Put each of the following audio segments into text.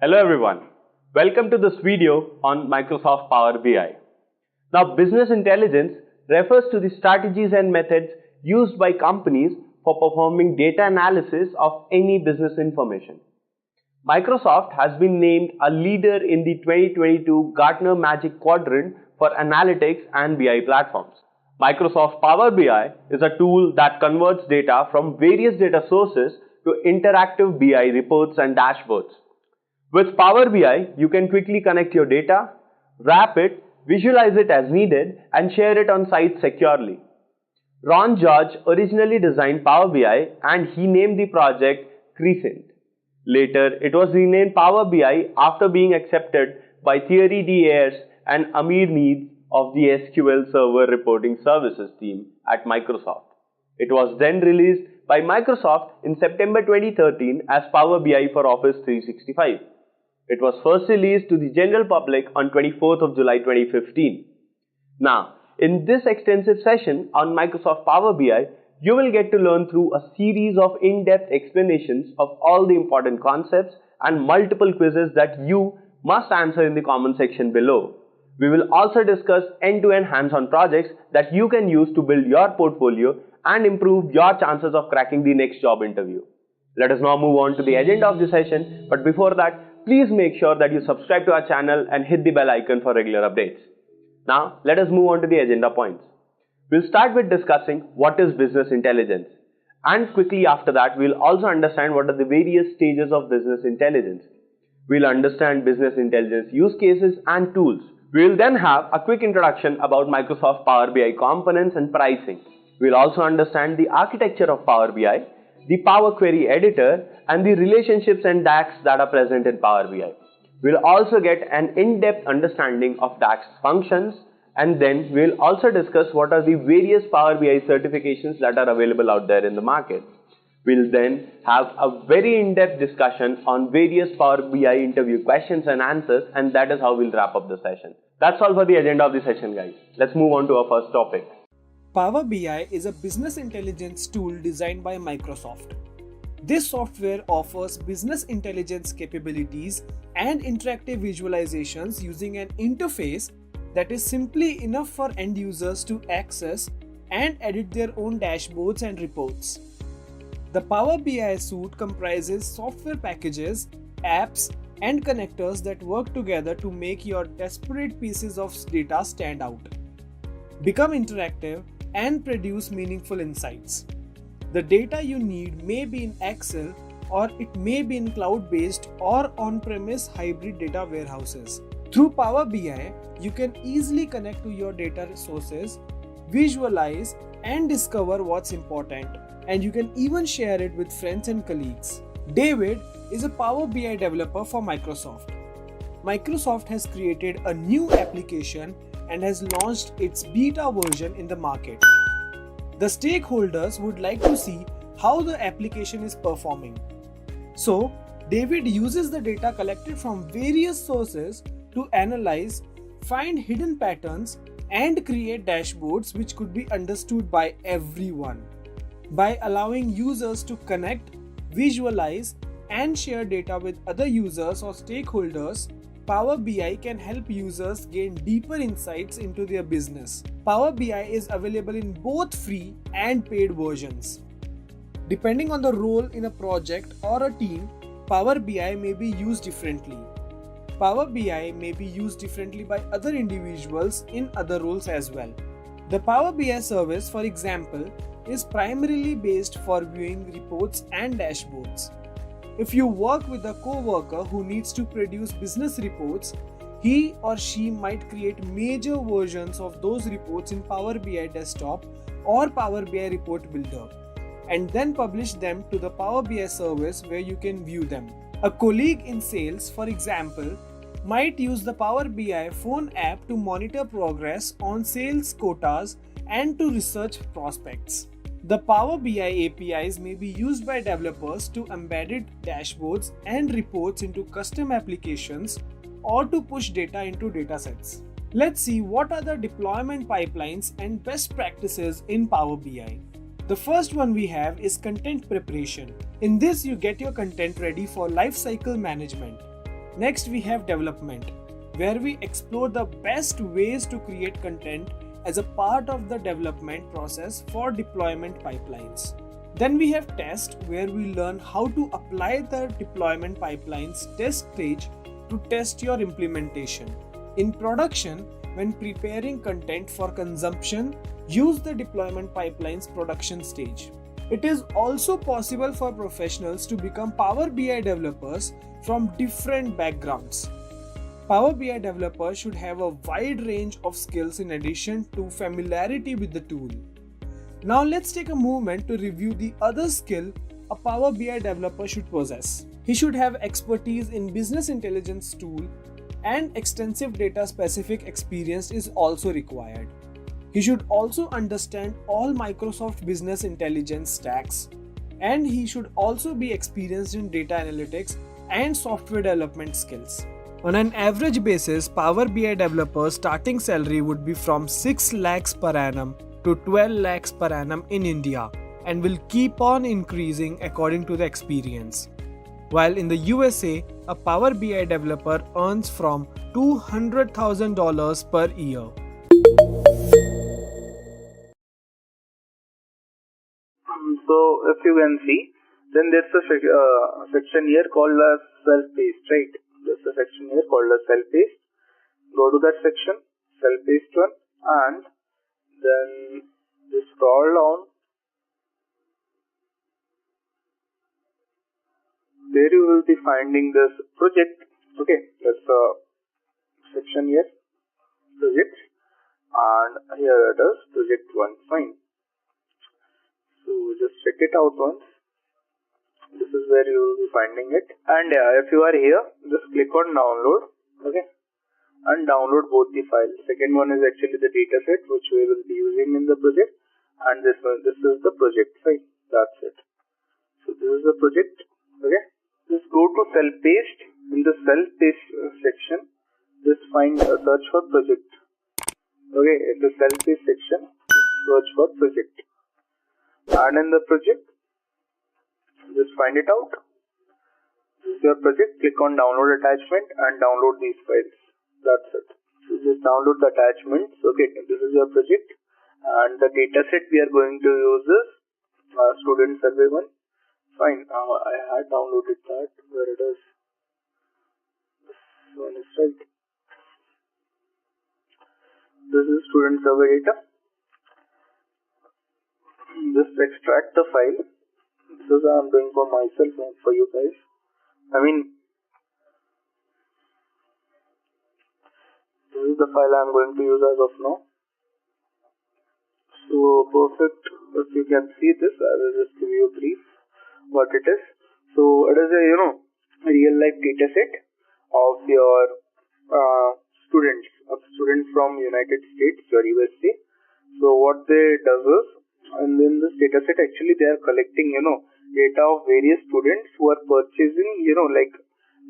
Hello everyone, welcome to this video on Microsoft Power BI. Now business intelligence refers to the strategies and methods used by companies for performing data analysis of any business information. Microsoft has been named a leader in the 2022 Gartner Magic Quadrant for Analytics and BI platforms. Microsoft Power BI is a tool that converts data from various data sources to interactive BI reports and dashboards. With Power BI, you can quickly connect your data, wrap it, visualize it as needed, and share it on site securely. Ron George originally designed Power BI and he named the project Crescent. Later, it was renamed Power BI after being accepted by Thierry Diers and Amir Needs of the SQL Server reporting services team at Microsoft. It was then released by Microsoft in September 2013 as Power BI for Office 365. It was first released to the general public on 24th of July 2015. Now, in this extensive session on Microsoft Power BI, you will get to learn through a series of in-depth explanations of all the important concepts and multiple quizzes that you must answer in the comment section below. We will also discuss end-to-end hands-on projects that you can use to build your portfolio and improve your chances of cracking the next job interview. Let us now move on to the agenda of the session, but before that, please make sure that you subscribe to our channel and hit the bell icon for regular updates. Now, let us move on to the agenda points. We'll start with discussing what is business intelligence. And quickly after that, we'll also understand what are the various stages of business intelligence. We'll understand business intelligence use cases and tools. We'll then have a quick introduction about Microsoft Power BI components and pricing. We'll also understand the architecture of Power BI, the Power Query editor, and the relationships and DAX that are present in Power BI. We'll also get an in-depth understanding of DAX functions, and then we'll also discuss what are the various Power BI certifications that are available out there in the market. We'll then have a very in-depth discussion on various Power BI interview questions and answers, and that is how we'll wrap up the session. That's all for the agenda of the session, guys. Let's move on to our first topic. Power BI is a business intelligence tool designed by Microsoft. This software offers business intelligence capabilities and interactive visualizations using an interface that is simply enough for end users to access and edit their own dashboards and reports. The Power BI suite comprises software packages, apps, and connectors that work together to make your disparate pieces of data stand out, become interactive, and produce meaningful insights. The data you need may be in Excel, or it may be in cloud-based or on-premise hybrid data warehouses. Through Power BI, you can easily connect to your data sources, visualize and discover what's important, and you can even share it with friends and colleagues. David is a Power BI developer for Microsoft. Microsoft has created a new application and has launched its beta version in the market. The stakeholders would like to see how the application is performing. So, David uses the data collected from various sources to analyze, find hidden patterns, and create dashboards which could be understood by everyone. By allowing users to connect, visualize, and share data with other users or stakeholders, Power BI can help users gain deeper insights into their business. Power BI is available in both free and paid versions. Depending on the role in a project or a team, Power BI may be used differently. Power BI may be used differently by other individuals in other roles as well. The Power BI service, for example, is primarily based for viewing reports and dashboards. If you work with a co-worker who needs to produce business reports, he or she might create major versions of those reports in Power BI Desktop or Power BI Report Builder, and then publish them to the Power BI service where you can view them. A colleague in sales, for example, might use the Power BI phone app to monitor progress on sales quotas and to research prospects. The Power BI APIs may be used by developers to embed dashboards and reports into custom applications or to push data into datasets. Let's see what are the deployment pipelines and best practices in Power BI. The first one we have is content preparation. In this, you get your content ready for lifecycle management. Next, we have development, where we explore the best ways to create content as a part of the development process for deployment pipelines. Then we have test, where we learn how to apply the deployment pipelines test stage to test your implementation. In production, when preparing content for consumption, use the deployment pipelines production stage. It is also possible for professionals to become Power BI developers from different backgrounds. Power BI developers should have a wide range of skills in addition to familiarity with the tool. Now let's take a moment to review the other skill a Power BI developer should possess. He should have expertise in business intelligence tool, and extensive data specific experience is also required. He should also understand all Microsoft business intelligence stacks, and he should also be experienced in data analytics and software development skills. On an average basis, Power BI developer's starting salary would be from 6 lakhs per annum to 12 lakhs per annum in India and will keep on increasing according to the experience. While in the USA, a Power BI developer earns from $200,000 per year. So if you can see, then there's a section here called as self-paced, right? There's a section here called as self-paced. Go to that section, self-paced one, and then just scroll down. There you will be finding this project. Okay, there's a section here, project, and here it is, project 1. Fine. So just check it out once. This is where you will be finding it. And if you are here, just click on download. Okay, and download both the files. Second one is actually the dataset which we will be using in the project, and this one, this is the project file. That's it. So this is the project. Okay, just go to self-paced. In the self-paced section, just find a search for project. Okay, in the self-paced section, search for project, and in the project, just find it out. This is your project. Click on download attachment and download these files. That's it. So just download the attachments. Okay, this is your project, and the dataset we are going to use is student survey one. Fine. I had downloaded that. Where it is? This one is right. This is student survey data. Just extract the file. This is I'm doing for myself, not for you guys. I mean, this is the file I'm going to use as of now. So perfect. If you can see this, I will just give you a brief what it is. So it is a real life data set of your students from United States or USA. So what they does is, and in this data set actually they are collecting data of various students who are purchasing like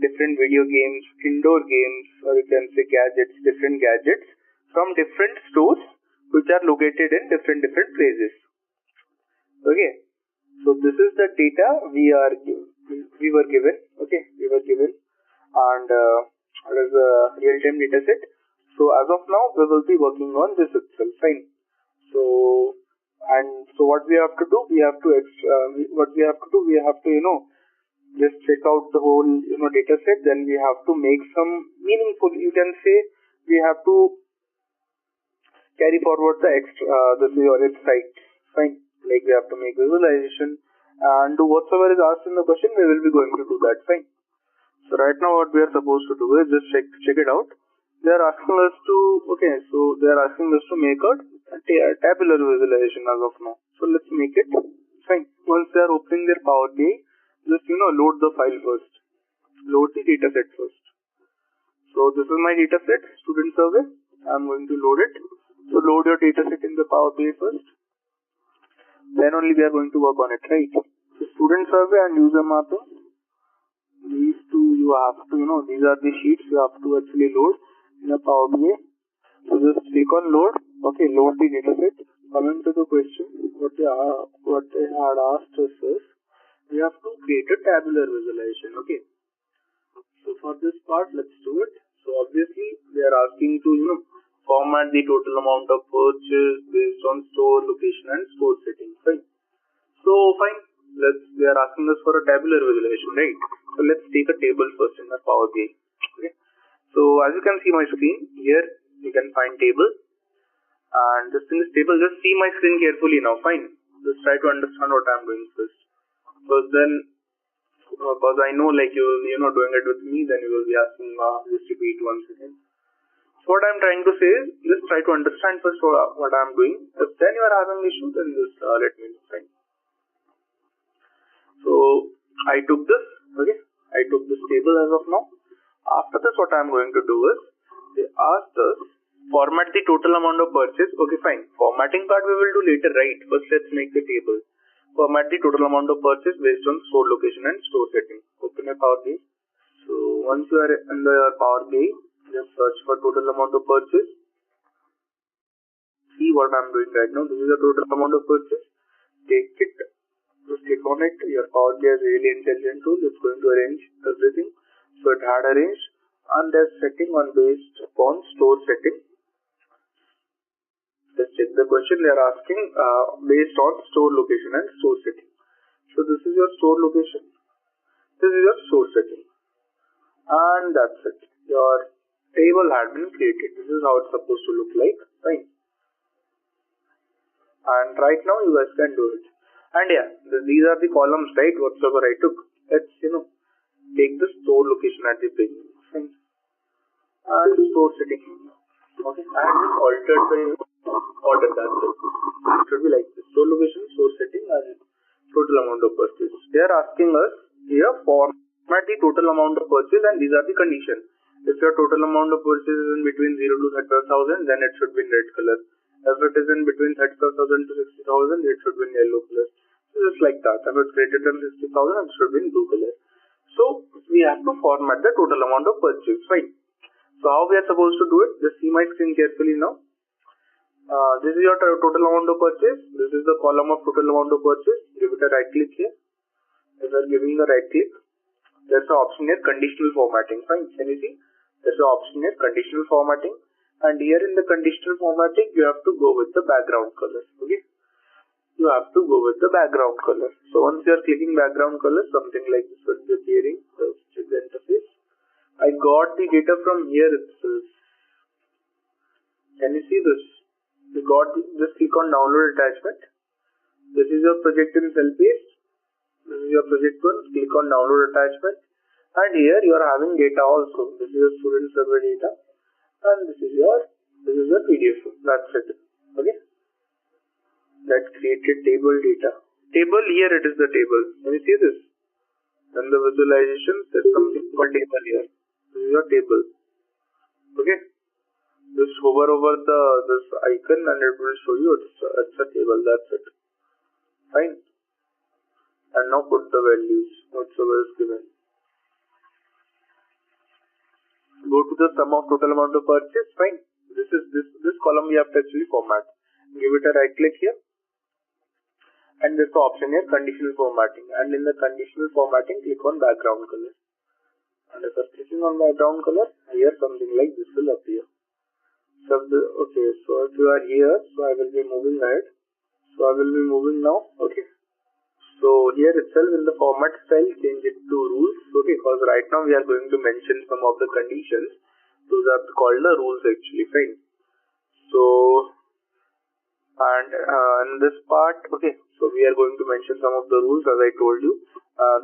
different video games, indoor games, or you can say gadgets, different gadgets from different stores which are located in different places. Okay, so this is the data we were given. Okay, we were given, and it is a real-time data set. So as of now, we will be working on this itself. Fine. So what we have to do, we have to just check out the whole data set. Then we have to make some meaningful. You can say we have to carry forward the this is your site. Fine. Like we have to make visualization and do whatsoever is asked in the question. We will be going to do that. Fine. So right now what we are supposed to do is just check it out. They are asking us to make a tabular visualization as of now. So let's make it. Fine. Once they are opening their Power BI, just load the file first. Load the data set first. So this is my data set, student survey. I'm going to load it. So load your data set in the Power BI first. Then only we are going to work on it, right? So student survey and user mapping. These two you have to, these are the sheets you have to actually load in a Power BI. So just click on load. Okay, load the data set. Coming to the question, what they had asked us is, we have to create a tabular visualization. Okay. So for this part, let's do it. So obviously they are asking to format the total amount of purchase based on store location and store setting. Fine. So fine. They are asking us for a tabular visualization, right? So let's take a table first in the Power BI. Okay. So as you can see my screen here, you can find table, and this thing is table. Just see my screen carefully now. Fine. Just try to understand what I am doing first. Because then, because I know like you're not doing it with me, then you will be asking just repeat once again. So what I'm trying to say is just try to understand first what I'm doing. If then you are having issue, then just let me know. Fine. So I took this, okay. I took this table as of now. After this, what I'm going to do is they asked us format the total amount of purchase. Okay, fine. Formatting part we will do later, right? First, let's make the table. Format the total amount of purchase based on store location and store setting. Open your Power BI. So once you are in the Power BI, just search for total amount of purchase. See what I'm doing right now. This is the total amount of purchase. Take it. Just click on it. Your Power BI is really intelligent tool. It's going to arrange everything. So it had arranged, and there's setting on based upon store setting. Let's check the question they are asking based on store location and store setting. So this is your store location. This is your store setting. And that's it. Your table had been created. This is how it's supposed to look like. Fine. And right now you guys can do it. And yeah, these are the columns, right? Whatsoever I took. Let's take the store location at the beginning. Fine. And store setting. Okay. And just altered the order, that's it. It should be like this. Store location, store setting, and total amount of purchase. They are asking us here format the total amount of purchase, and these are the conditions. If your total amount of purchase is in between 0 to 35,000, then it should be in red color. If it is in between 35,000 to 60,000, it should be in yellow color. So just like that. If it's greater than 60,000, it should be in blue color. So we have to format the total amount of purchase. Fine. So how we are supposed to do it? Just see my screen carefully now. This is your total amount of purchase. This is the column of total amount of purchase. Give it a right click here. If you are giving a right click, there's an option here, conditional formatting. Fine. Can you see? There's an option here, conditional formatting. And here in the conditional formatting, you have to go with the background color. Okay. You have to go with the background color. So once you are clicking background color, something like this will be appearing. So check the interface. I got the data from here itself. Can you see this? You got just click on download attachment. This is your project in cell paste. This is your project one. Click on download attachment. And here you are having data also. This is your student survey data. And this is your PDF. That's it. Okay. That created table data. Table here it is the table. Can you see this? Then the visualization, there's something called table here. This is your table. Okay. Just hover over this icon and it will show you it's a table. That's it. Fine. And now put the values whatsoever is given. Go to the sum of total amount of purchase. Fine. This column we have to actually format. Give it a right click here. And there's the option here, conditional formatting. And in the conditional formatting, click on background color. And if I'm clicking on background color, here something like this will appear. So if you are here, so I will be moving ahead. So I will be moving now. Okay. So here itself in the format style, change it to rules. Okay, because right now we are going to mention some of the conditions. Those are called the rules actually. Fine. So, and in this part, okay, so we are going to mention some of the rules as I told you.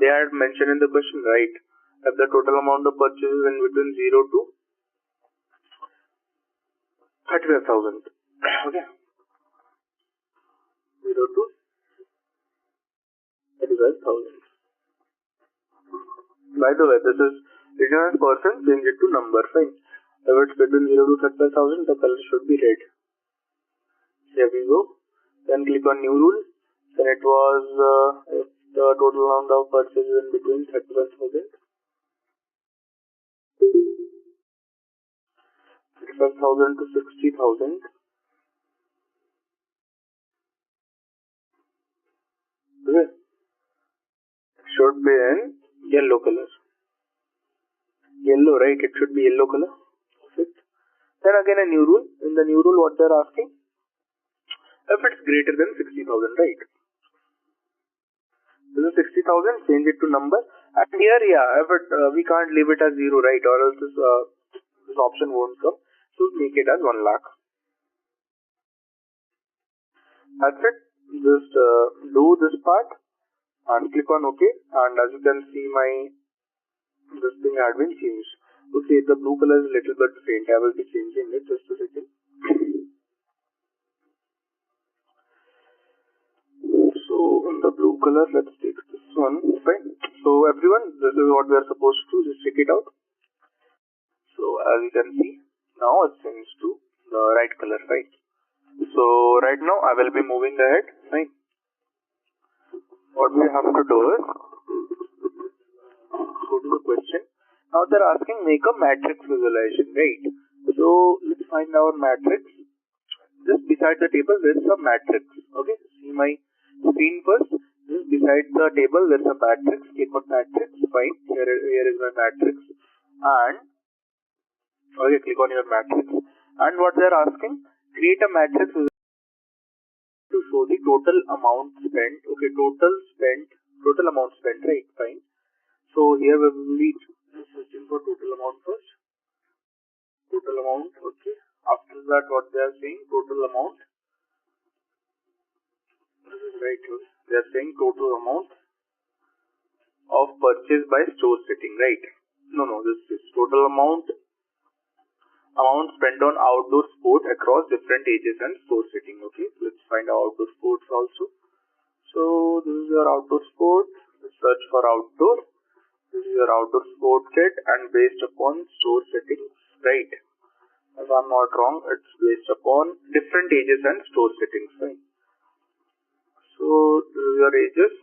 They are mentioned in the question, right? If the total amount of purchase is in between 0 to 35,000. Okay. 0 to 35,000. By the way, this is written as percent, change it to number. Fine. If it's between 0 to 35,000, the color should be red. Here we go. Then click on new rule. Then it was if the total amount of purchase is in between 35,000. 35,000 to 60,000. Okay. Should be in yellow color. Yellow, right? It should be yellow color. Perfect. Then again a new rule. In the new rule, what they're asking, if it's greater than 60,000, right? This is 60,000, change it to number. And here, yeah, if it, we can't leave it as 0, right? Or else this option won't come. So make it as 1 lakh. That's it. Just do this part and click on OK. And as you can see, this thing had been changed. Okay, the blue color is a little bit faint. I will be changing it. Just a second. So in the blue color, let's take this one. Fine. So everyone, this is what we are supposed to do. Just check it out. So as you can see, now it's changed to the right color, right? So right now I will be moving ahead. Fine. What we have to do is go to the question. Now they're asking make a matrix visualization, right? So let's find our matrix. Just beside the table there's a matrix. Okay, see my screen first. Just beside the table there's a matrix. Click on matrix. Fine. Here is my matrix. And okay, click on your matrix. And what they're asking, create a matrix to show the total amount spent. Okay, total amount spent, right? Fine. So here we will be searching for total amount first. Total amount, okay. After that, what they are saying, total amount. This is right here. They are saying total amount of purchase by store setting, right? No, this is total amount spent on outdoor sport across different ages and store setting. Okay, let's find our outdoor sports also. So this is your outdoor sport. Let's search for outdoor. This is your outdoor sport kit and based upon store settings, right? If I'm not wrong, it's based upon different ages and store settings, right? So this is your ages,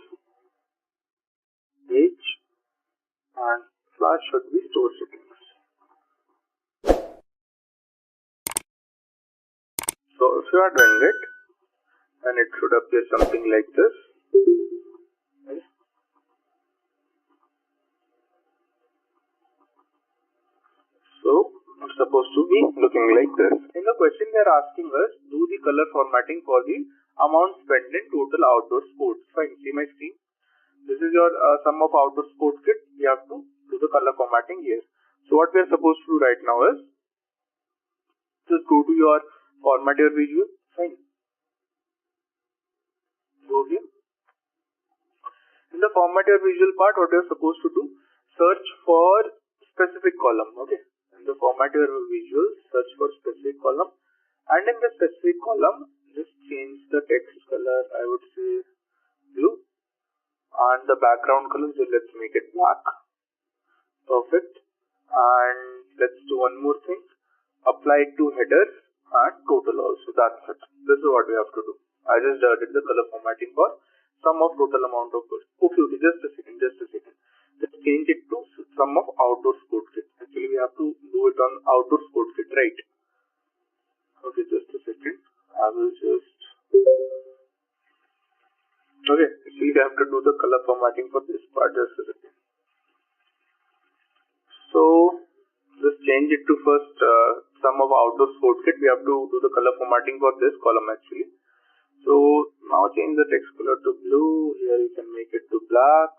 age, and slash should be store settings. So if you are doing it, then it should appear something like this. Okay. So it's supposed to be looking like this. In the question they are asking us, do the color formatting for the amount spent in total outdoor sports. Fine, see my screen. This is your sum of outdoor sports kit. We have to do the color formatting here. So what we are supposed to do right now is, just go to your format your visual. Fine. Go here. In the format your visual part, what you are supposed to do, search for specific column. Okay. In the format your visual, search for specific column, and in the specific column, just change the text color. I would say blue, and the background color, so let's make it black. Perfect. And let's do one more thing. Apply it to headers and total also. That's it. This is what we have to do. I just did the color formatting for sum of total amount of goods. Okay, just a second. Let's change it to sum of outdoor sport kit. Actually, we have to do it on outdoor sport kit, right? Okay, just a second. I will just. Okay, actually, we have to do the color formatting for this part. Just a second. So just change it to first sum of outdoor sport kit. We have to do the color formatting for this column actually. So now change the text color to blue. Here you can make it to black,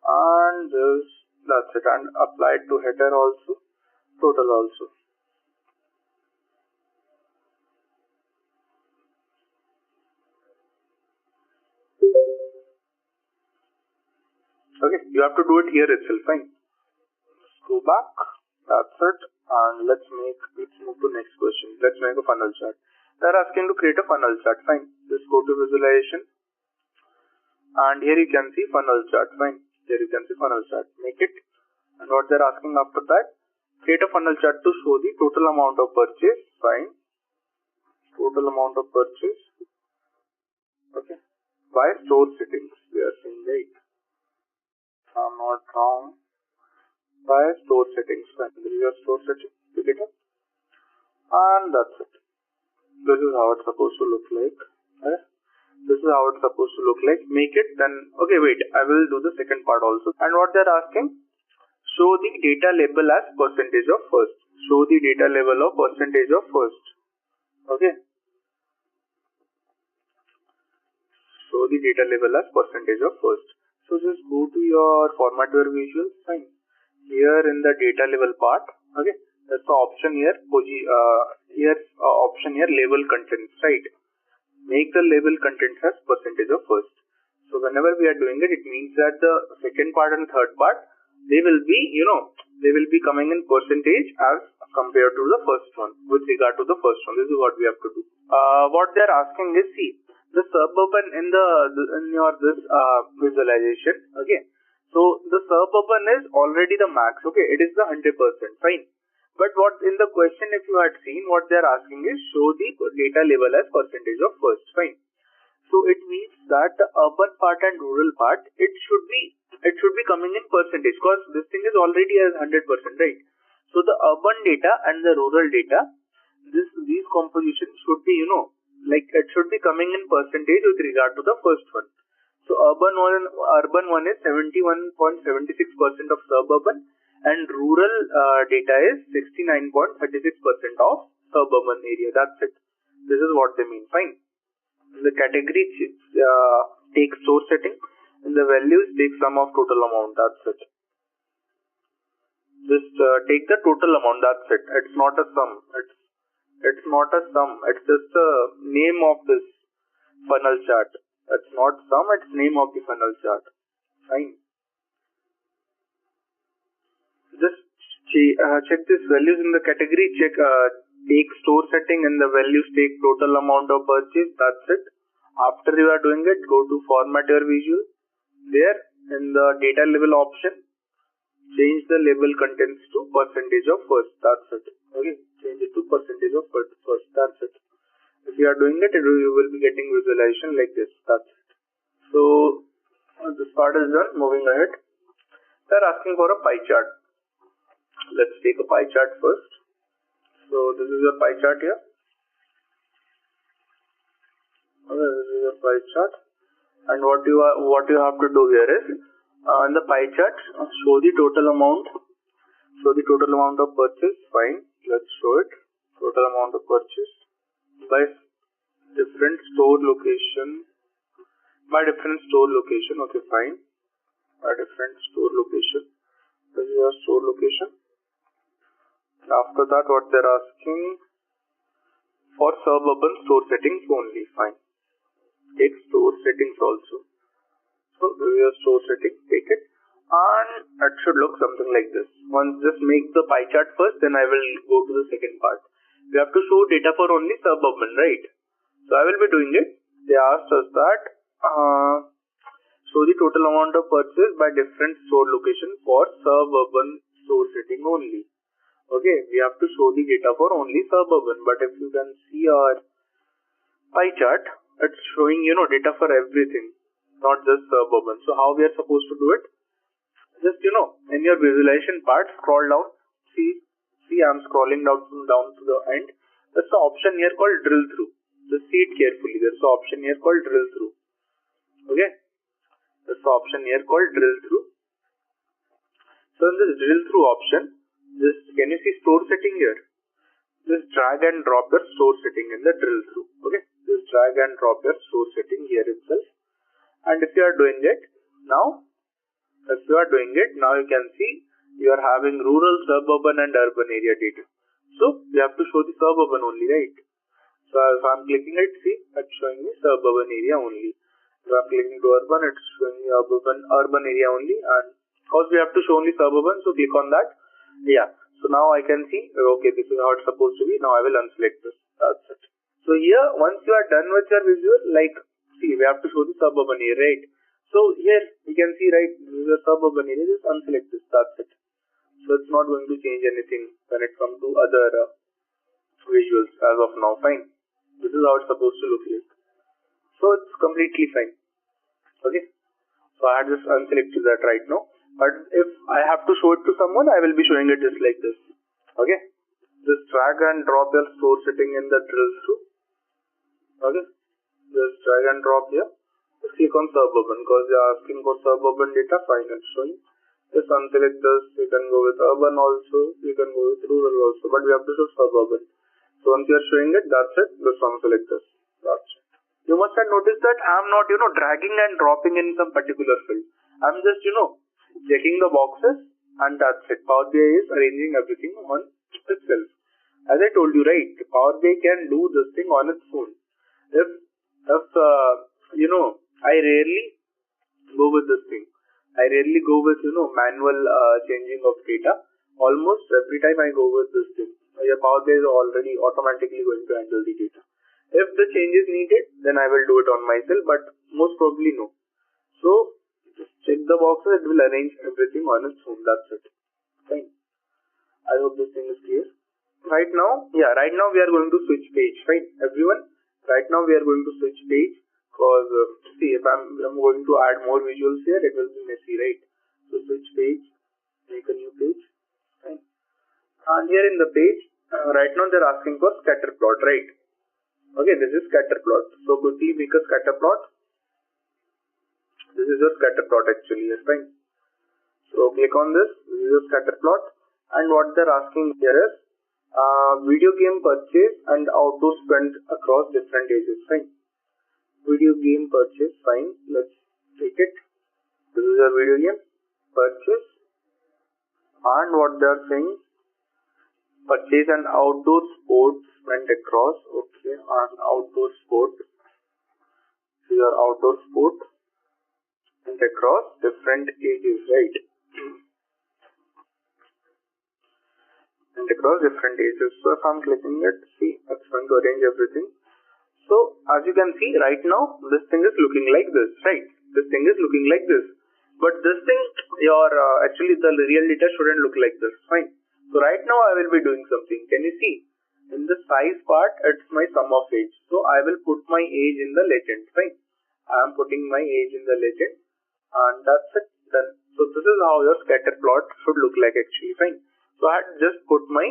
and that's it. And apply it to header also, total also. Okay, you have to do it here itself. Fine. Let's go back. That's it. And let's move to next question. Let's make a funnel chart. They're asking to create a funnel chart. Fine. Just go to visualization. And here you can see funnel chart. Fine. Here you can see funnel chart. Make it. And what they're asking after that, create a funnel chart to show the total amount of purchase. Fine. Total amount of purchase. Okay. By store settings. We are saying right. If I'm not wrong. By store settings. Fine. This is your store setting. Pick it up. And that's it. This is how it's supposed to look like. Okay. This is how it's supposed to look like. Make it, then okay, wait, I will do the second part also. And what they're asking, show the data label as percentage of first. Show the data label of percentage of first. Okay. Show the data label as percentage of first. So just go to your format your visual. Fine. Here in the data label part, okay, that's the option here. Option here label contents, right? Make the label contents as percentage of first. So whenever we are doing it, it means that the second part and third part, they will be, they will be coming in percentage as compared to the first one with regard to the first one. This is what we have to do. What they are asking is, see, the suburban in your visualization, okay. So the suburban is already the max, okay. It is the 100%, fine. But what in the question, if you had seen, what they are asking is show the data label as percentage of first, fine. So it means that the urban part and rural part, it should be coming in percentage because this thing is already as 100%, right? So the urban data and the rural data, these compositions should be, like it should be coming in percentage with regard to the first one. So urban one is 71.76% of suburban and rural data is 69.36% of suburban area. That's it. This is what they mean. Fine. The category take source setting and the values take sum of total amount. That's it. Just take the total amount. That's it. It's not a sum. It's not a sum. It's just the name of this funnel chart. It's not sum. It's name of the funnel chart. Fine. Just check this values in the category. Check take store setting and the values take total amount of purchase. That's it. After you are doing it, go to format your visual. There in the data label option, change the label contents to percentage of first. That's it. Okay. Change it to percentage of first. That's it. If you are doing it, you will be getting visualization like this. That's it. So this part is done. Moving ahead. They are asking for a pie chart. Let's take a pie chart first. So this is a pie chart here. This is a pie chart, and what you have to do here is in the pie chart show the total amount. Show the total amount of purchase. Fine. Let's show it. Total amount of purchase by different store location. Okay, fine. By different store location. This is your store location. After that, what they're asking for suburban store settings only. Fine. Take store settings also. So this is your store setting. Take it, and it should look something like this. Once just make the pie chart first, then I will go to the second part. We have to show data for only suburban, right? So I will be doing it. They asked us that show the total amount of purchase by different store location for suburban store setting only. Okay, we have to show the data for only suburban, but if you can see our pie chart, it's showing, data for everything, not just suburban. So how we are supposed to do it? Just, in your visualization part, scroll down. See, I'm scrolling down to the end. There's an option here called drill through. Just see it carefully. There's an option here called drill through. Okay? There's an option here called drill through. So in this drill through option, can you see store setting here? Just drag and drop your store setting in the drill through. Okay? Just drag and drop your store setting here itself. And if you are doing it, now you can see you are having rural, suburban and urban area data. So you have to show the suburban only, right? So if I'm clicking it, see, it's showing me suburban area only. If I'm clicking to urban, it's showing me urban area only. And because we have to show only suburban, so click on that. Yeah. So now I can see, okay, this is how it's supposed to be. Now I will unselect this. That's it. So here, once you are done with your visual, like, see, we have to show the suburban area, right? So here, you can see, right, this is a suburban area. Just unselect this. That's it. So it's not going to change anything when it comes to other visuals as of now. Fine. This is how it's supposed to look like. So it's completely fine. Okay. So I had just unselected that right now. But if I have to show it to someone, I will be showing it just like this. Okay. Just drag and drop your store setting in the drill through. Okay. Just drag and drop here. Just click on suburban because they are asking for suburban data. Fine, it's showing. Just unselect this. You can go with urban also. You can go with rural also. But we have to show suburban. So once you are showing it, that's it. Just unselect this. That's it. You must have noticed that I'm not, dragging and dropping in some particular field. I'm just, checking the boxes and that's it. Power BI is arranging everything on itself. As I told you, right, Power BI can do this thing on its own. If I rarely go with this thing. I rarely go with, manual changing of data. Almost every time I go with this thing. Your Power BI is already automatically going to handle the data. If the change is needed, then I will do it on myself, but most probably no. So, just check the boxes, it will arrange everything on its own. That's it. Fine. I hope this thing is clear. Right now we are going to switch page. Fine, everyone. Right now we are going to switch page because see, if I'm going to add more visuals here, it will be messy, right? So switch page, make a new page. Fine. And here in the page, right now they're asking for scatter plot, right? Okay, this is scatter plot. So quickly make a scatter plot. This is your scatter plot actually, yes, fine. So click on this. This is your scatter plot. And what they're asking here is video game purchase and outdoor spend across different ages, fine. Video game purchase, fine. Let's take it. This is your video game purchase. And what they're saying, purchase and outdoor sports went across, okay, and outdoor sport. So your outdoor sport went across different ages, right? And across different ages. So if I'm clicking it, see, it's going to arrange everything. So as you can see right now, this thing is looking like this, right? This thing is looking like this. But this thing, actually the real data shouldn't look like this, fine. So right now I will be doing something. Can you see? In the size part, it's my sum of age. So I will put my age in the legend, fine. I am putting my age in the legend. And that's it, done. So this is how your scatter plot should look like actually, fine. So I had just put my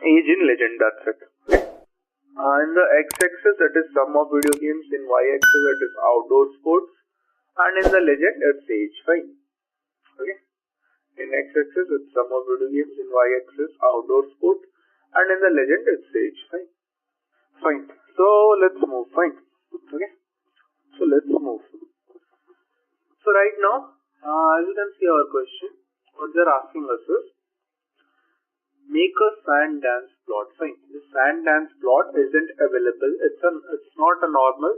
age in legend, that's it. In the x-axis, it is sum of video games. In y-axis, it is outdoor sports. And in the legend, it's age, fine. Okay. In x-axis, it's sum of video games. In y-axis, outdoor sport. And in the legend, it's age, fine. Fine. So let's move, fine. Okay. So let's move. So right now, as you can see our question, what they're asking us is, make a sand dance plot. Fine. The sand dance plot isn't available. It's not a normal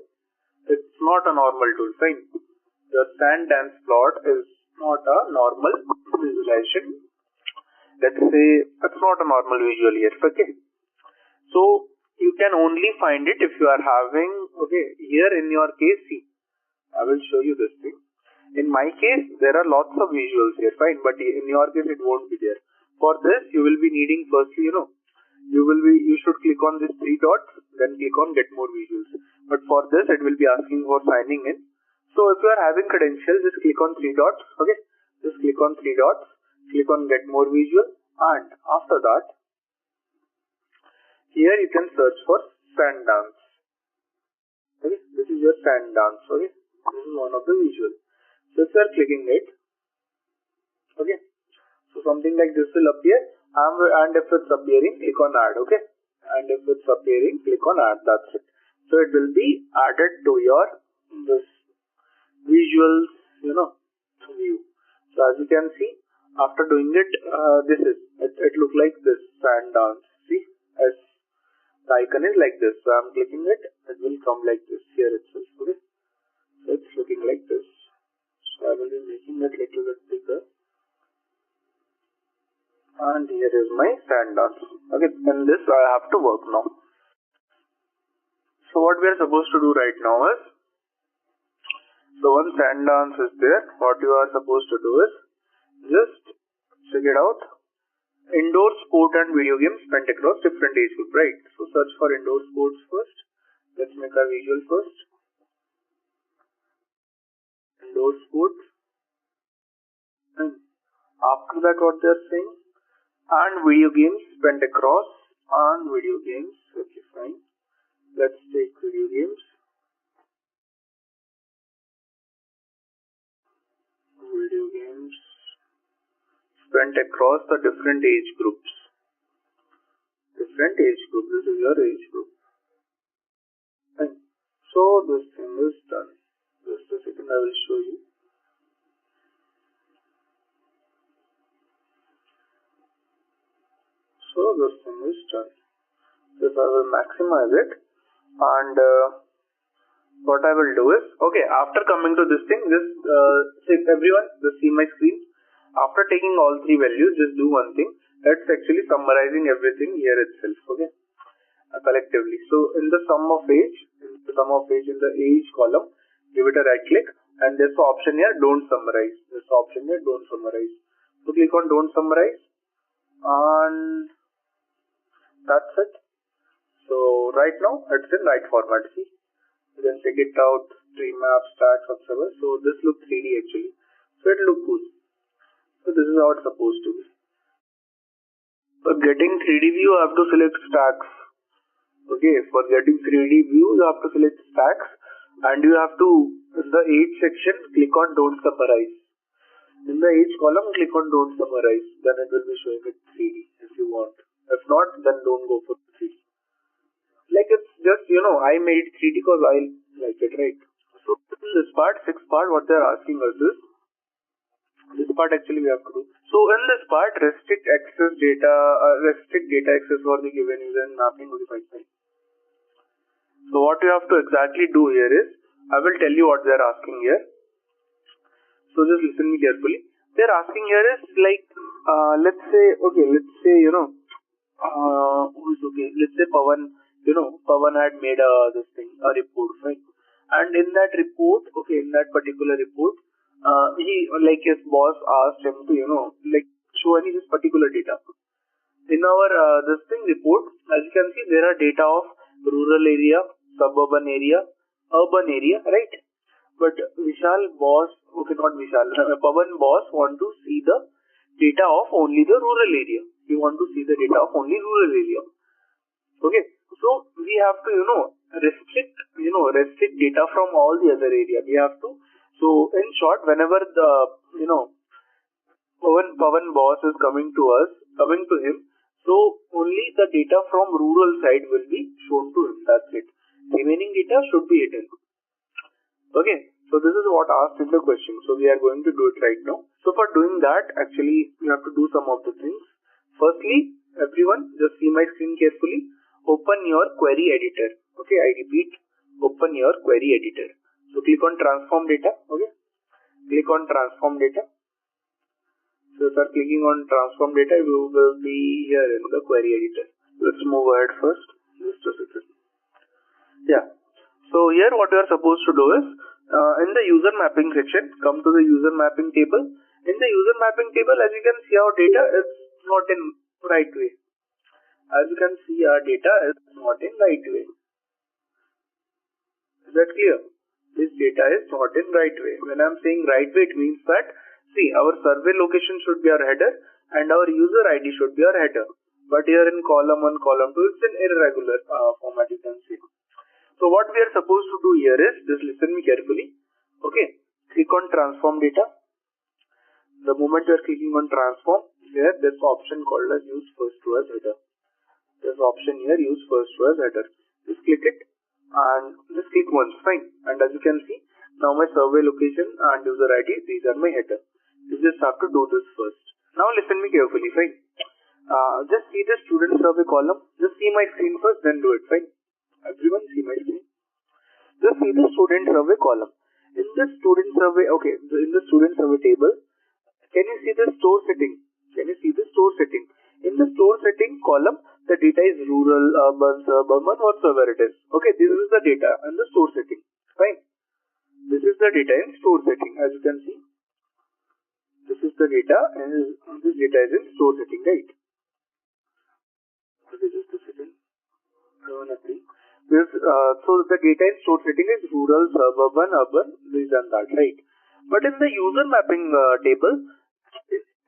tool. Fine. The sand dance plot is not a normal visualization. Let's say it's not a normal visual yet. Okay. So you can only find it if you are having, okay, here in your case, see, I will show you this thing. In my case, there are lots of visuals here, fine, but in your case, it won't be there. For this, you will be needing firstly, you should click on these three dots, then click on get more visuals. But for this, it will be asking for signing in. So if you are having credentials, just click on three dots, okay? Just click on three dots, click on get more visual, and after that, here you can search for sand dance. Okay, this is your sand dance, okay? This is one of the visuals. So if you are clicking it, okay, so something like this will appear, and if it's appearing, click on add, okay, and if it's appearing, click on add, that's it. So it will be added to your this visuals, view. So as you can see, after doing it, it look like this sand dance. See, as the icon is like this, so I'm clicking it, it will come like this here itself, okay. So it's looking like this. So I will be making it little bit bigger. And here is my sand dance. Okay, in this I have to work now. So what we are supposed to do right now is, so once sand dance is there, what you are supposed to do is, just check it out. Indoor sport and video games spent across different age group, right? So search for indoor sports first. Let's make a visual first. Indoor sports. And after that, what they are saying, and video games spent across, and video games, okay, fine. Let's take video games. spent across the different age groups. Different age group. This is your age group. Fine. So this thing is done. Just a second, I will show you. So this thing is done. This I will maximize it, and what I will do is, okay, after coming to this thing, just everyone, just see my screen. After taking all three values, just do one thing. That's actually summarizing everything here itself, okay, collectively. So in the sum of age, in the age column, give it a right click, and this option here, don't summarize. This option here, don't summarize. So click on don't summarize, and that's it. So right now, it's in right format. See, you can check it out, tree map, stacks, observer. So this looks 3D actually. So it looks cool. So this is how it's supposed to be. For getting 3D view, you have to select stacks. Okay, for getting 3D view, you have to select stacks, and you have to, in the age section, click on don't summarize. In the age column, click on don't summarize. Then it will be showing it 3D if you want. If not, then don't go for 3D. Like it's just, I made 3D because I like it, right? So this part, 6th part, what they're asking us is, this part actually we have to do. So in this part, restrict data access for the given user and mapping modified file. So what you have to exactly do here is, I will tell you what they're asking here. So just listen me carefully. They're asking here is like, let's say let's say Pawan, Pawan had made a report, right? And in that report, in that particular report, his boss asked him to, show any this particular data. In our report, as you can see, there are data of rural area, suburban area, urban area, right? But Vishal boss, not Vishal, Pawan boss want to see the data of only the rural area. We want to see the data of only rural area. Okay, so we have to, restrict data from all the other area. We have to. So in short, whenever the, Pawan boss is coming to him, so only the data from rural side will be shown to him. That's it. Remaining data should be hidden. Okay, so this is what asked in the question. So we are going to do it right now. So for doing that, actually, we have to do some of the things. Firstly, everyone, just see my screen carefully. Open your query editor. Okay, I repeat, open your query editor. So click on transform data. Okay, click on transform data. So start clicking on transform data. You will be here in the query editor. Let's move ahead first. Just a second. Yeah. So here what you are supposed to do is, in the user mapping section, come to the user mapping table. In the user mapping table, as you can see, our data is not in right way. As you can see, our data is not in right way. Is that clear? This data is not in right way. When I am saying right way, it means that, see, our survey location should be our header and our user ID should be our header. But here in column 1, column 2, it's an irregular format, you can see. So what we are supposed to do here is, just listen me carefully. Okay, click on transform data. The moment you are clicking on transform, here this option called as use first row as header. This option here, use first row as header. Just click it and just click once, fine. And as you can see, now my survey location and user ID, these are my header. You just have to do this first. Now listen me carefully, fine. Just see the student survey column. Just see my screen first, then do it, fine. Everyone see my screen. Just see the student survey column. In the student survey, in the student survey table, can you see the store setting? Can you see the store setting? In the store setting column, the data is rural, urban, suburban, whatsoever it is. Okay, this is the data in the store setting. Fine. This is the data in store setting, as you can see. This is the data, and this data is in store setting, right? Okay, just a second. Nothing. So the data in store setting is rural, suburban, urban, this and that, right? But in the user mapping table,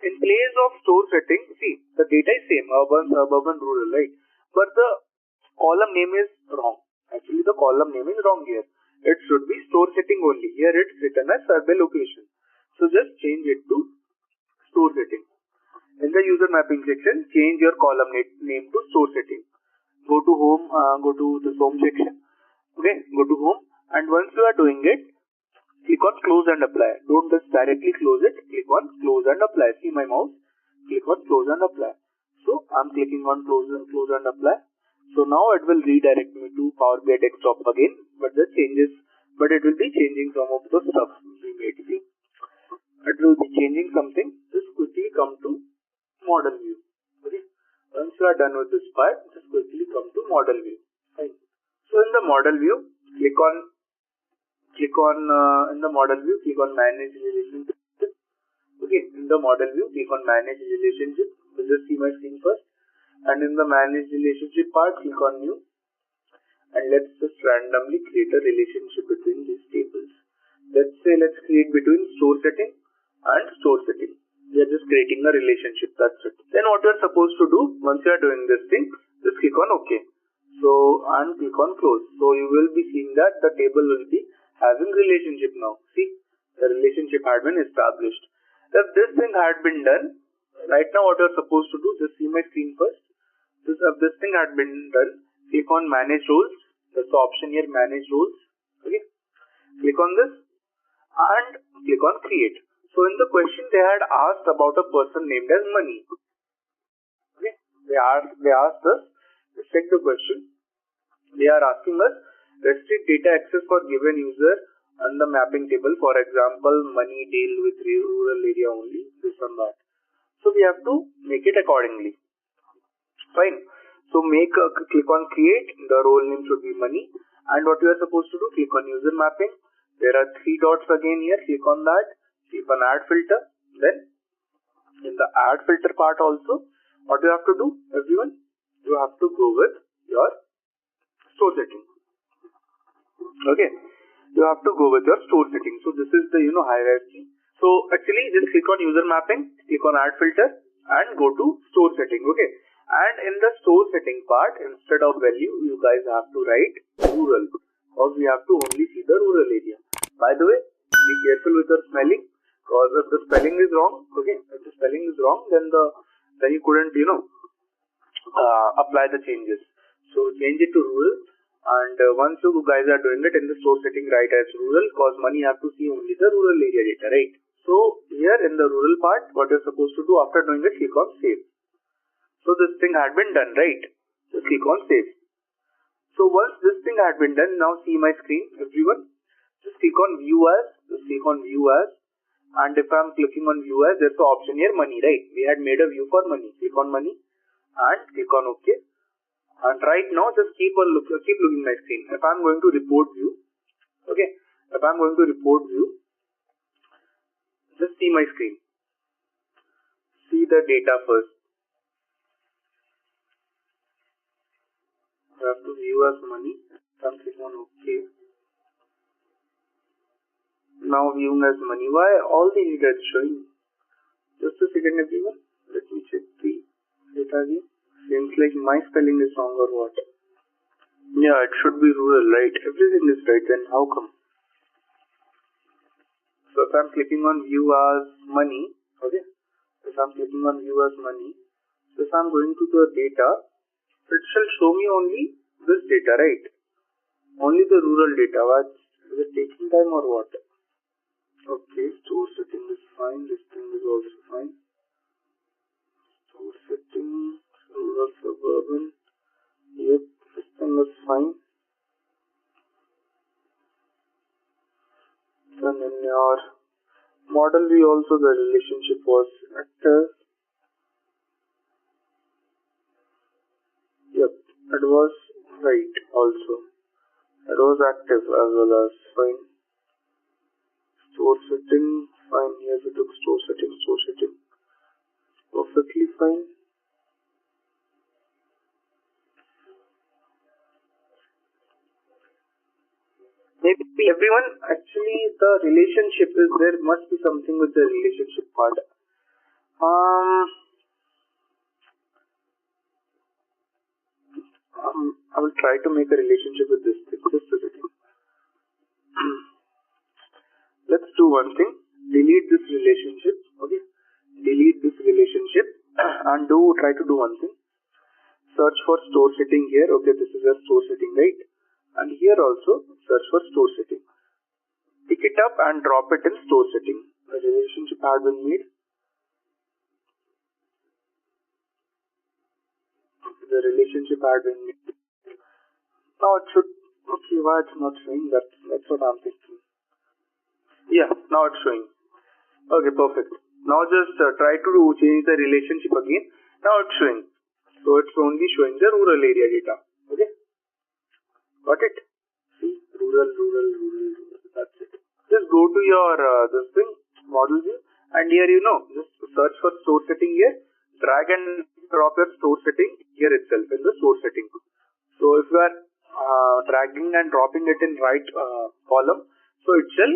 in place of store setting, see, the data is same, urban, suburban, rural, right? But the column name is wrong. Actually, the column name is wrong here. It should be store setting only. Here it's written as survey location. So just change it to store setting. In the user mapping section, change your column name to store setting. Go to home, go to this home section. Okay, go to home, and once you are doing it, click on close and apply. Don't just directly close it. Click on close and apply. See my mouse? Click on close and apply. So I'm clicking on close and apply. So now it will redirect me to Power BI desktop again, but it will be changing some of the stuff we made. See, it will be changing something. Just quickly come to model view. Okay. Once you are done with this part, just quickly come to model view. Fine. So in the model view, click on manage relationship. Okay, in the model view, click on manage relationship. We'll just see my screen first. And in the manage relationship part, click on new. And let's just randomly create a relationship between these tables. Let's create between store setting and store setting. We are just creating a relationship, that's it. Then what you are supposed to do, once you are doing this thing, just click on OK. And click on close. So you will be seeing that the table will be having relationship now. See, the relationship had been established. If this thing had been done, right now what you are supposed to do, just see my screen first. If this thing had been done, click on manage roles. That's the option here, manage roles. Okay. Click on this and click on create. So in the question they had asked about a person named as Money. Okay. They asked us, let's check the question. They are asking us, restrict data access for given user on the mapping table. For example, Money deal with rural area only, this and that. So we have to make it accordingly. Fine. So click on create. The role name should be Money. And what you are supposed to do, click on user mapping. There are 3 dots again here. Click on that. Click on add filter. Then in the add filter part also, what you have to do, everyone, you have to go with your store setting. Okay. You have to go with your store setting. So this is the hierarchy. So actually just click on user mapping, click on add filter and go to store setting. Okay. And in the store setting part, instead of value, you guys have to write rural, because we have to only see the rural area. By the way, be careful with your spelling, because if the spelling is wrong, okay, if the spelling is wrong, then you couldn't, apply the changes. So change it to rural, and once you guys are doing it in the store setting, write as rural, because Money have to see only the rural area data, right? So here in the rural part, what you're supposed to do after doing it, click on save. So this thing had been done, right? Just click on save. So once this thing had been done, now see my screen, everyone. Just click on view as, and if I'm clicking on view as, there's the option here, Money, right? We had made a view for Money. Click on Money and click on OK. And right now, just keep looking my screen. If I'm going to report view, okay, just see my screen. See the data first. You have to view as Money. I'm clicking on OK. Now viewing as Money. Why all the data is showing? Just a second, everyone. Let me check the data again. Seems like my spelling is wrong or what? Yeah, it should be rural, right? Everything is right. Then how come? So if I'm clicking on view as Money, okay. If I'm clicking on view as Money, so if I'm going to the data, it shall show me only this data, right? Only the rural data. What? Is it taking time or what? Okay, store setting is fine. This thing is also fine. Store setting, rural, suburban. Yep, this thing is fine. Then in your model view also the relationship was active. Yep, it was right also. It was active as well as fine. Store setting, fine. Here we took store setting. Perfectly fine. Maybe everyone, actually the relationship is, there must be something with the relationship part. I will try to make a relationship with this thing. Just a second. Let's do one thing. Delete this relationship. Okay. Delete this relationship. and try to do one thing. Search for store setting here. Okay, this is a store setting, right? And here also search for store setting. Pick it up and drop it in store setting. The relationship had been made. The relationship had been made. Now it should. Okay, why it's not showing? That's what I'm thinking. Yeah, now it's showing. Okay, perfect. Now just try to change the relationship again. Now it's showing. So it's only showing the rural area data. Okay, got it? See, rural. That's it. Just go to your this thing, model view, and here just search for store setting here. Drag and drop your store setting here itself in the store setting. So if you are dragging and dropping it in right column, so it shall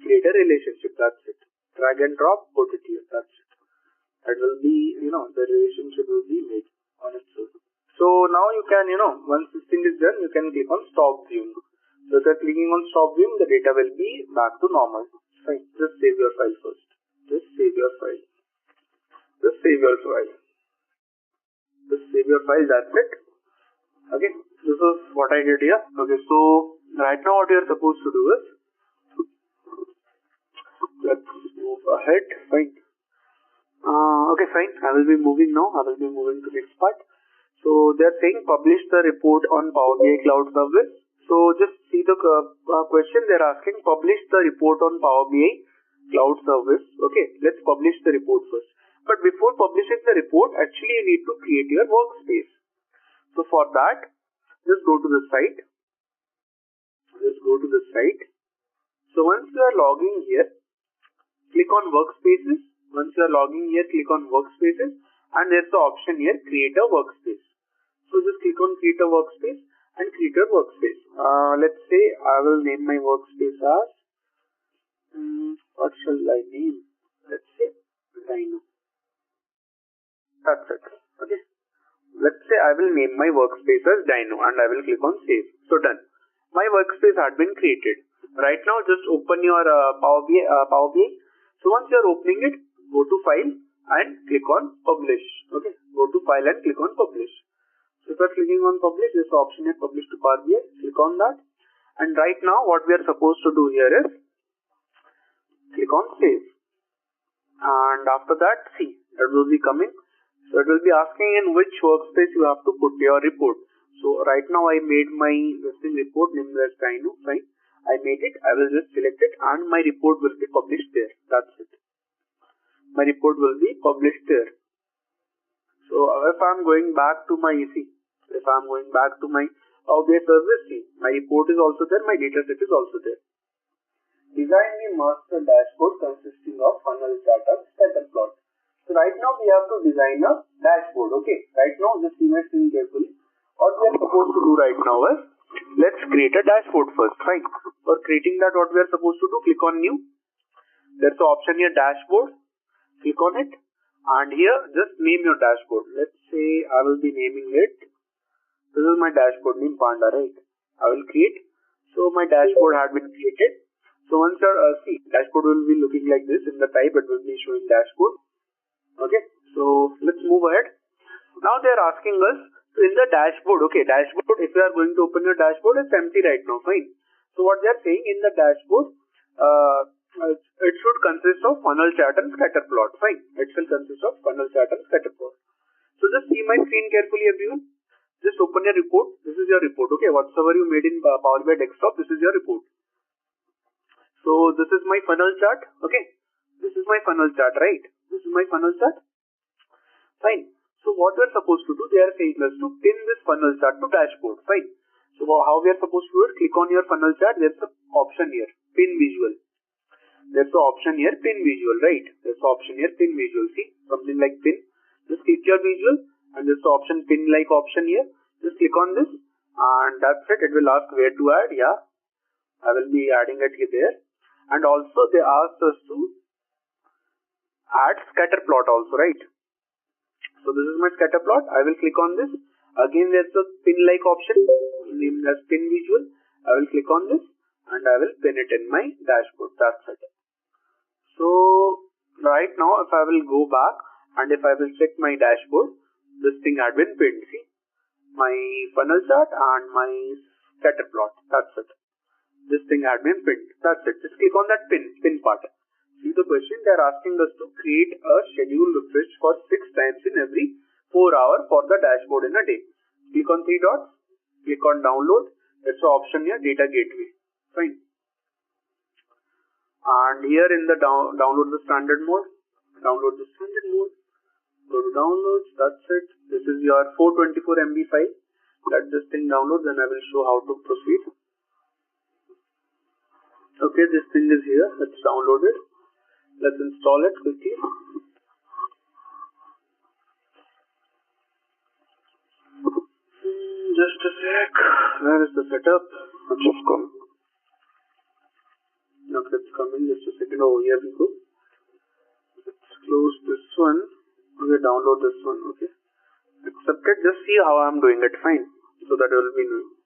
create a relationship. That's it. Drag and drop, put it here. That's it. That will be, the relationship will be made on its own. So now you can, once this thing is done, you can click on stop viewing. So if you are clicking on stop viewing, the data will be back to normal. Fine. Just save your file first. Just save your file. Just save your file. Just save your file. That's it. Okay. This is what I did here. Okay. So right now what you are supposed to do is, let's move ahead. Fine. Okay, fine. I will be moving now. I will be moving to next part. So they are saying publish the report on Power BI Cloud Service. So just see the question they are asking. Publish the report on Power BI Cloud Service. Okay, let's publish the report first. But before publishing the report, actually you need to create your workspace. So for that, just go to the site. Just go to the site. So once you are logging here, click on workspaces. Once you are logging here, click on workspaces, and there's the option here, create a workspace. So just click on create a workspace and create a workspace. Let's say I will name my workspace as, what shall I name? Let's say Dino. That's it. Okay. Let's say I will name my workspace as Dino and I will click on save. So done. My workspace had been created. Right now just open your Power BI. So once you are opening it, go to file and click on publish. Okay. Go to file and click on publish. So if you are clicking on publish, this option is publish to Power BI. Click on that. And right now what we are supposed to do here is click on save. And after that, see, that will be coming. So it will be asking in which workspace you have to put your report. So right now I made my listing report named as Dino. Fine. I made it. I will just select it and my report will be published there. That's it. My report will be published there. So if I am going back to my Power BI service, see, my report is also there, my data set is also there. Design the master dashboard consisting of funnel chart and scatter plot. So right now we have to design a dashboard. Okay, right now just see my screen carefully. What we are supposed to do right now is, let's create a dashboard first. Fine. For creating that, what we are supposed to do, click on new. There's the option here, dashboard. Click on it. And here, just name your dashboard. Let's say I will be naming it. This is my dashboard name, Panda, right? I will create. So my dashboard had been created. So once you see, dashboard will be looking like this. In the type, it will be showing dashboard. Okay. So let's move ahead. Now they are asking us in the dashboard. Okay, dashboard. If you are going to open your dashboard, it's empty right now. Fine. So what they are saying in the dashboard, it should consist of funnel chart and scatter plot. Fine. It will consist of funnel chart and scatter plot. So just see my screen carefully, everyone. Just open your report. This is your report. Okay. Whatsoever you made in Power BI desktop, this is your report. So this is my funnel chart. Okay. This is my funnel chart, right? This is my funnel chart. Fine. So what we are supposed to do, they are saying us to pin this funnel chart to dashboard. Fine. So how we are supposed to do it? Click on your funnel chart. There's an option here, pin visual. There's an option here, pin visual, right? There's an option here, pin visual. See, something like pin. Just click your visual and there's the option, pin like option here. Just click on this and that's it. It will ask where to add. Yeah, I will be adding it here there. And also they asked us to add scatter plot also, right? So this is my scatter plot. I will click on this. Again, there's a pin like option named as pin visual. I will click on this and I will pin it in my dashboard. That's it. So right now, if I will go back And if I will check my dashboard, this thing had been pinned. See, my funnel chart and my scatter plot. That's it. This thing had been pinned. That's it. Just click on that pin part. See the question, they are asking us to create a schedule refresh for 6 times in every 4 hours for the dashboard in a day. Click on 3 dots, click on download. That's the option here, data gateway. Fine. And here in the download the standard mode, go to downloads. That's it. This is your 424 MB file. Let this thing download, then I will show how to proceed. Okay, this thing is here. Let's download it. Let's install it quickly. Just a sec. Where is the setup? Let's just come. Now let's come in. Just a second. Oh, here we go. Let's close this one. Okay, download this one. Okay. Accept it. Just see how I'm doing it. Fine. So that will be new.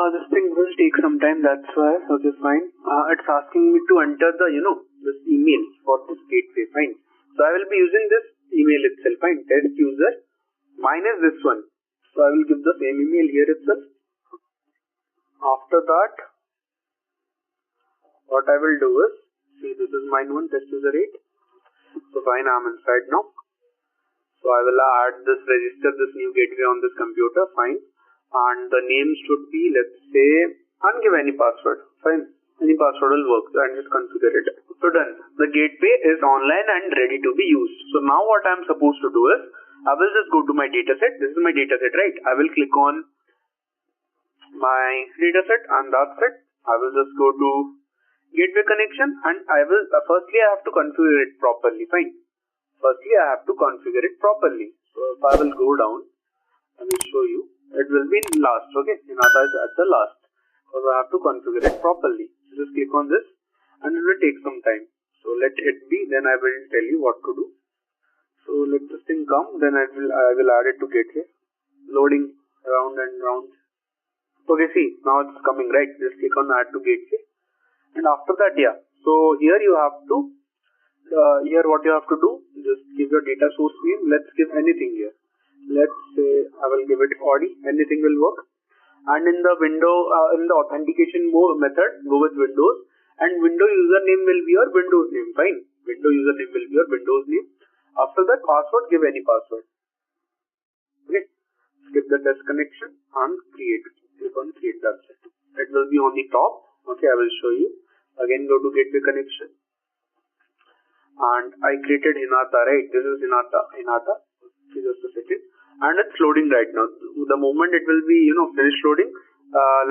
This thing will take some time, that's why. Okay, fine. It's asking me to enter the, this email for this gateway, fine. So I will be using this email itself, fine. Test user minus this one. So I will give the same email here itself. After that, what I will do is, see, this is mine one, test user 8. So fine, I'm inside now. So I will add this, register this new gateway on this computer, fine. And the name should be, let's say, and give any password. Fine. Any password will work and just configure it. So done. The gateway is online and ready to be used. So now what I'm supposed to do is, I will just go to my dataset. This is my dataset, right? I will click on my dataset and that's it. I will just go to gateway connection and I will, firstly I have to configure it properly. Fine. Firstly I have to configure it properly. So if I will go down, I will show you. It will be last, okay? Inata is at the last. So I have to configure it properly. So just click on this and it will take some time. So let it be, then I will tell you what to do. So let this thing come, then I will add it to gateway. Loading round and round. Okay, see, now it's coming, right? Just click on add to gateway. And after that, yeah. So here you have to, here what you have to do, just give your data source name. Let's give anything here. Let's say I will give it Audi, anything will work. And in the window, in the authentication method, go with Windows, and window username will be your Windows name, fine. Window username will be your Windows name. After that, password, give any password. Okay. Skip the test connection and create. Click on create, that's it. It will be on the top. Okay, I will show you. Again, go to gateway connection. And I created Hinata, right? This is Hinata. Just a second. And it's loading right now. The moment it will be, finished loading,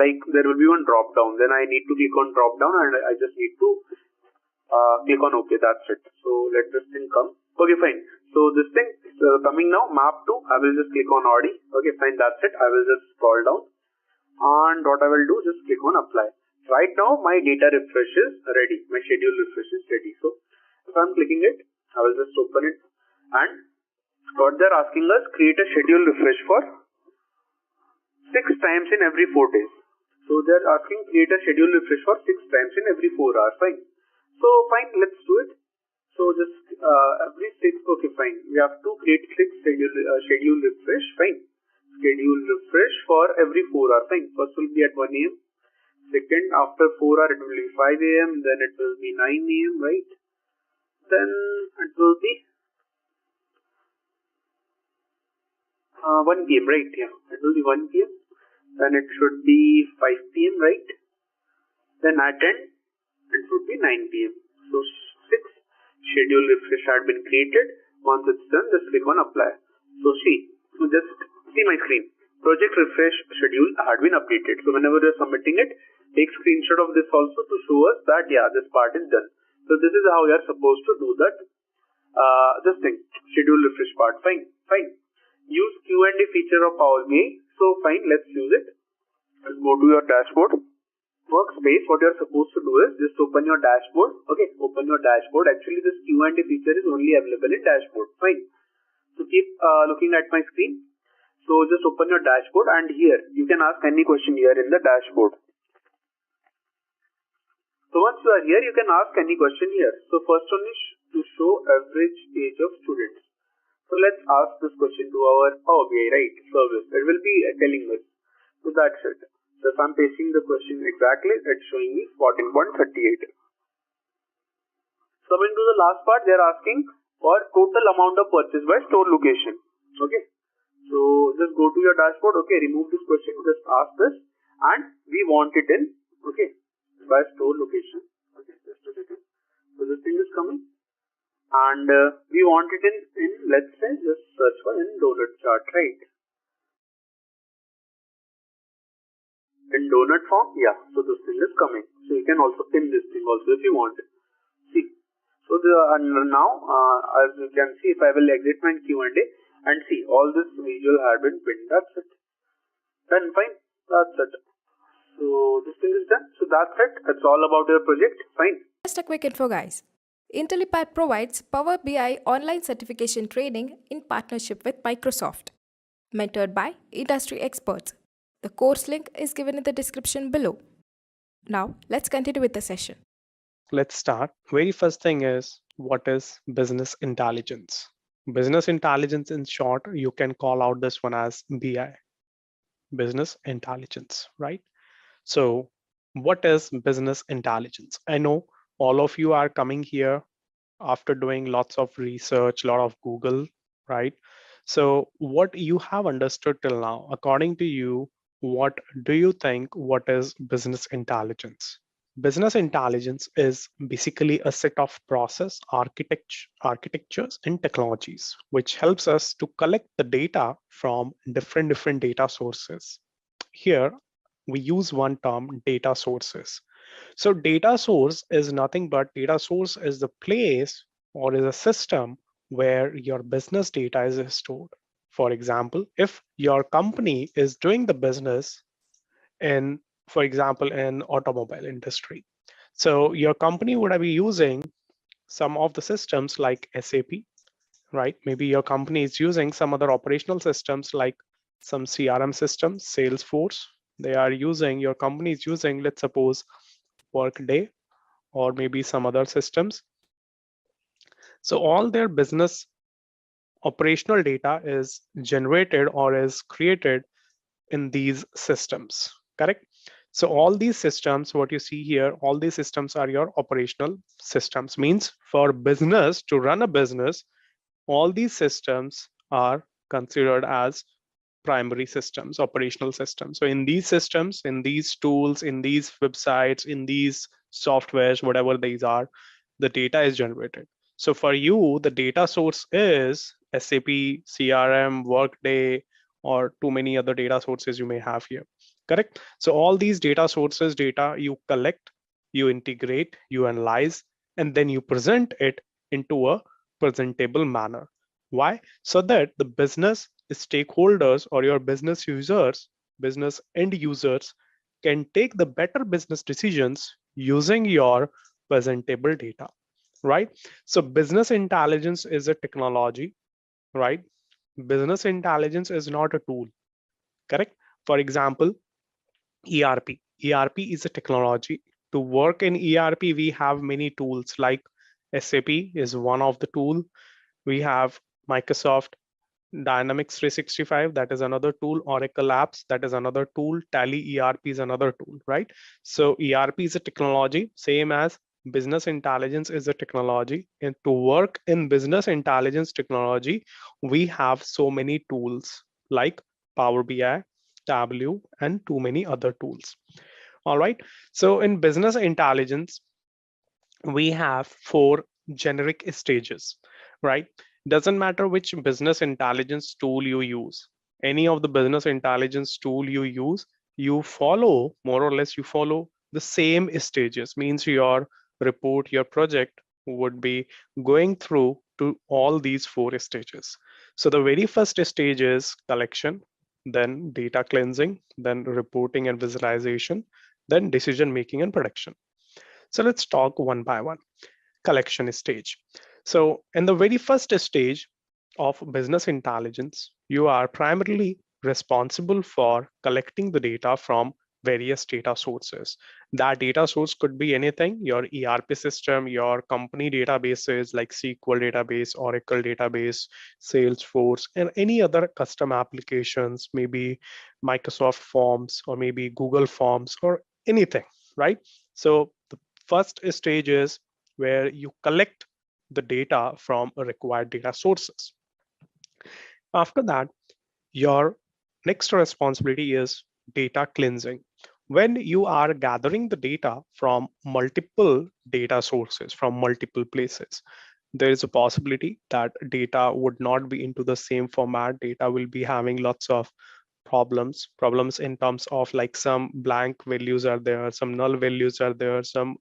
like there will be one drop down. Then I need to click on drop down and I just need to click on OK. That's it. So let this thing come. Okay, fine. So this thing is coming now. Map to. I will just click on Audi. Okay, fine. That's it. I will just scroll down. And what I will do, just click on apply. Right now, my data refresh is ready. My schedule refresh is ready. So if I'm clicking it, I will just open it and what they're asking us, create a schedule refresh for 6 times in every 4 days. So they're asking create a schedule refresh for 6 times in every 4 hours. Fine. So fine, let's do it. So just every 6, okay, fine. We have to create 6 schedule refresh. Fine. Schedule refresh for every 4 hours. Fine. First will be at 1 AM. Second, after 4 hours, it will be 5 AM. Then it will be 9 AM, right? Then it will be 1 PM, right? Yeah, it will be 1 PM. Then it should be 5 PM, right? Then at 10, it should be 9 PM. So 6 schedule refresh had been created. Once it's done, just click on apply. So just see my screen. Project refresh schedule had been updated. So whenever you're submitting it, take screenshot of this also to show us that yeah, this part is done. So this is how you are supposed to do that. This thing, schedule refresh part. Fine. Use Q&A feature of Power BI. So fine, let's use it. Let's go to your dashboard. workspace, what you're supposed to do is just open your dashboard. Okay, open your dashboard. Actually, this Q&A feature is only available in dashboard. Fine. So keep looking at my screen. So just open your dashboard, and here you can ask any question here in the dashboard. So once you are here, you can ask any question here. So first one is to show average age of students. So let's ask this question to our Power BI, right? Service. It will be telling us. So that's it. So if I'm pasting the question exactly, it's showing me 14.38. Coming to the last part, they are asking for total amount of purchase by store location. Okay. So just go to your dashboard. Okay, remove this question. Just ask this, and we want it in. Okay, by store location. Okay, just a second. So this thing is coming, and we want it in let's say just search for in donut chart, right? In donut form, yeah. So this thing is coming. So you can also pin this thing also if you want. See. So now, as you can see, if I will exit my Q&A and see all this visual had been pinned. That's it. Then fine. That's it. So this thing is done. So that's it. It's all about your project. Fine. Just a quick info, guys. Intellipaat provides Power BI online certification training in partnership with Microsoft, mentored by industry experts. The course link is given in the description below. Now, let's continue with the session. Let's start. Very first thing is, what is business intelligence? Business intelligence, in short, you can call out this one as BI, business intelligence, right? So what is business intelligence? I know all of you are coming here after doing lots of research, a lot of Google, right? So what you have understood till now, according to you, what do you think, what is business intelligence? Business intelligence is basically a set of process architectures and technologies, which helps us to collect the data from different data sources. Here, we use one term, data sources. So data source is nothing but data source is the place or is a system where your business data is stored. For example, if your company is doing the business in, for example, in automobile industry, so your company would be using some of the systems like SAP, right? Maybe your company is using some other operational systems like some CRM systems, Salesforce. They are using, your company is using, let's suppose, Workday or maybe some other systems. So all their business operational data is generated or is created in these systems, correct? So all these systems, what you see here, all these systems are your operational systems. Means for business to run a business, all these systems are considered as primary systems, operational systems. So in these systems, in these tools, in these websites, in these softwares, whatever these are, the data is generated. So for you, the data source is SAP, CRM, Workday, or too many other data sources you may have here, correct? So all these data sources, data you collect, you integrate, you analyze, and then you present it into a presentable manner. Why? So that the business stakeholders or your business users, business end users can take the better business decisions using your presentable data, right? So business intelligence is a technology, right? Business intelligence is not a tool, correct? For example, ERP. ERP is a technology. To work in ERP, we have many tools like SAP is one of the tool. We have Microsoft Dynamics 365, that is another tool. Oracle Apps, that is another tool. Tally ERP is another tool, right? So ERP is a technology, same as business intelligence is a technology. And to work in business intelligence technology, we have so many tools like Power BI, Tableau, and too many other tools. All right. So in business intelligence, we have 4 generic stages, right? Doesn't matter which business intelligence tool you use, any of the business intelligence tool you use, you follow more or less, you follow the same stages. Means your report, your project would be going through to all these 4 stages. So the very first stage is collection, then data cleansing, then reporting and visualization, then decision making and production. So let's talk one by one. Collection stage. So in the very first stage of business intelligence, you are primarily responsible for collecting the data from various data sources. That data source could be anything, your ERP system, your company databases like SQL database, Oracle database, Salesforce, and any other custom applications, maybe Microsoft Forms or maybe Google Forms or anything, right? So the first stage is where you collect the data from required data sources. After that, your next responsibility is data cleansing. When you are gathering the data from multiple data sources, from multiple places, there is a possibility that data would not be into the same format. Data will be having lots of problems in terms of like some blank values are there, some null values are there, some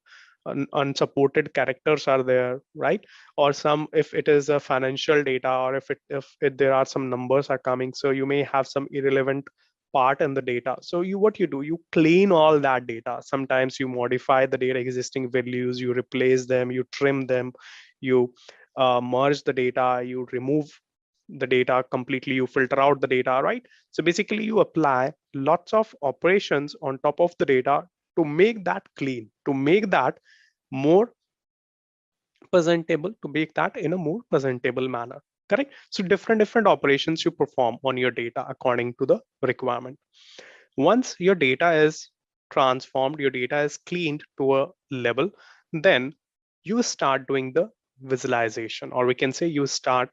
unsupported characters are there, right? Or some, if it is a financial data, or if there are some numbers are coming, so you may have some irrelevant part in the data. So what you do, you clean all that data. Sometimes you modify the data existing values, you replace them, you trim them, you merge the data, you remove the data completely, you filter out the data, right? So basically you apply lots of operations on top of the data to make that clean, to make that more presentable, to make that in a more presentable manner, correct? So different operations you perform on your data according to the requirement. Once your data is transformed, your data is cleaned to a level, then you start doing the visualization, or we can say you start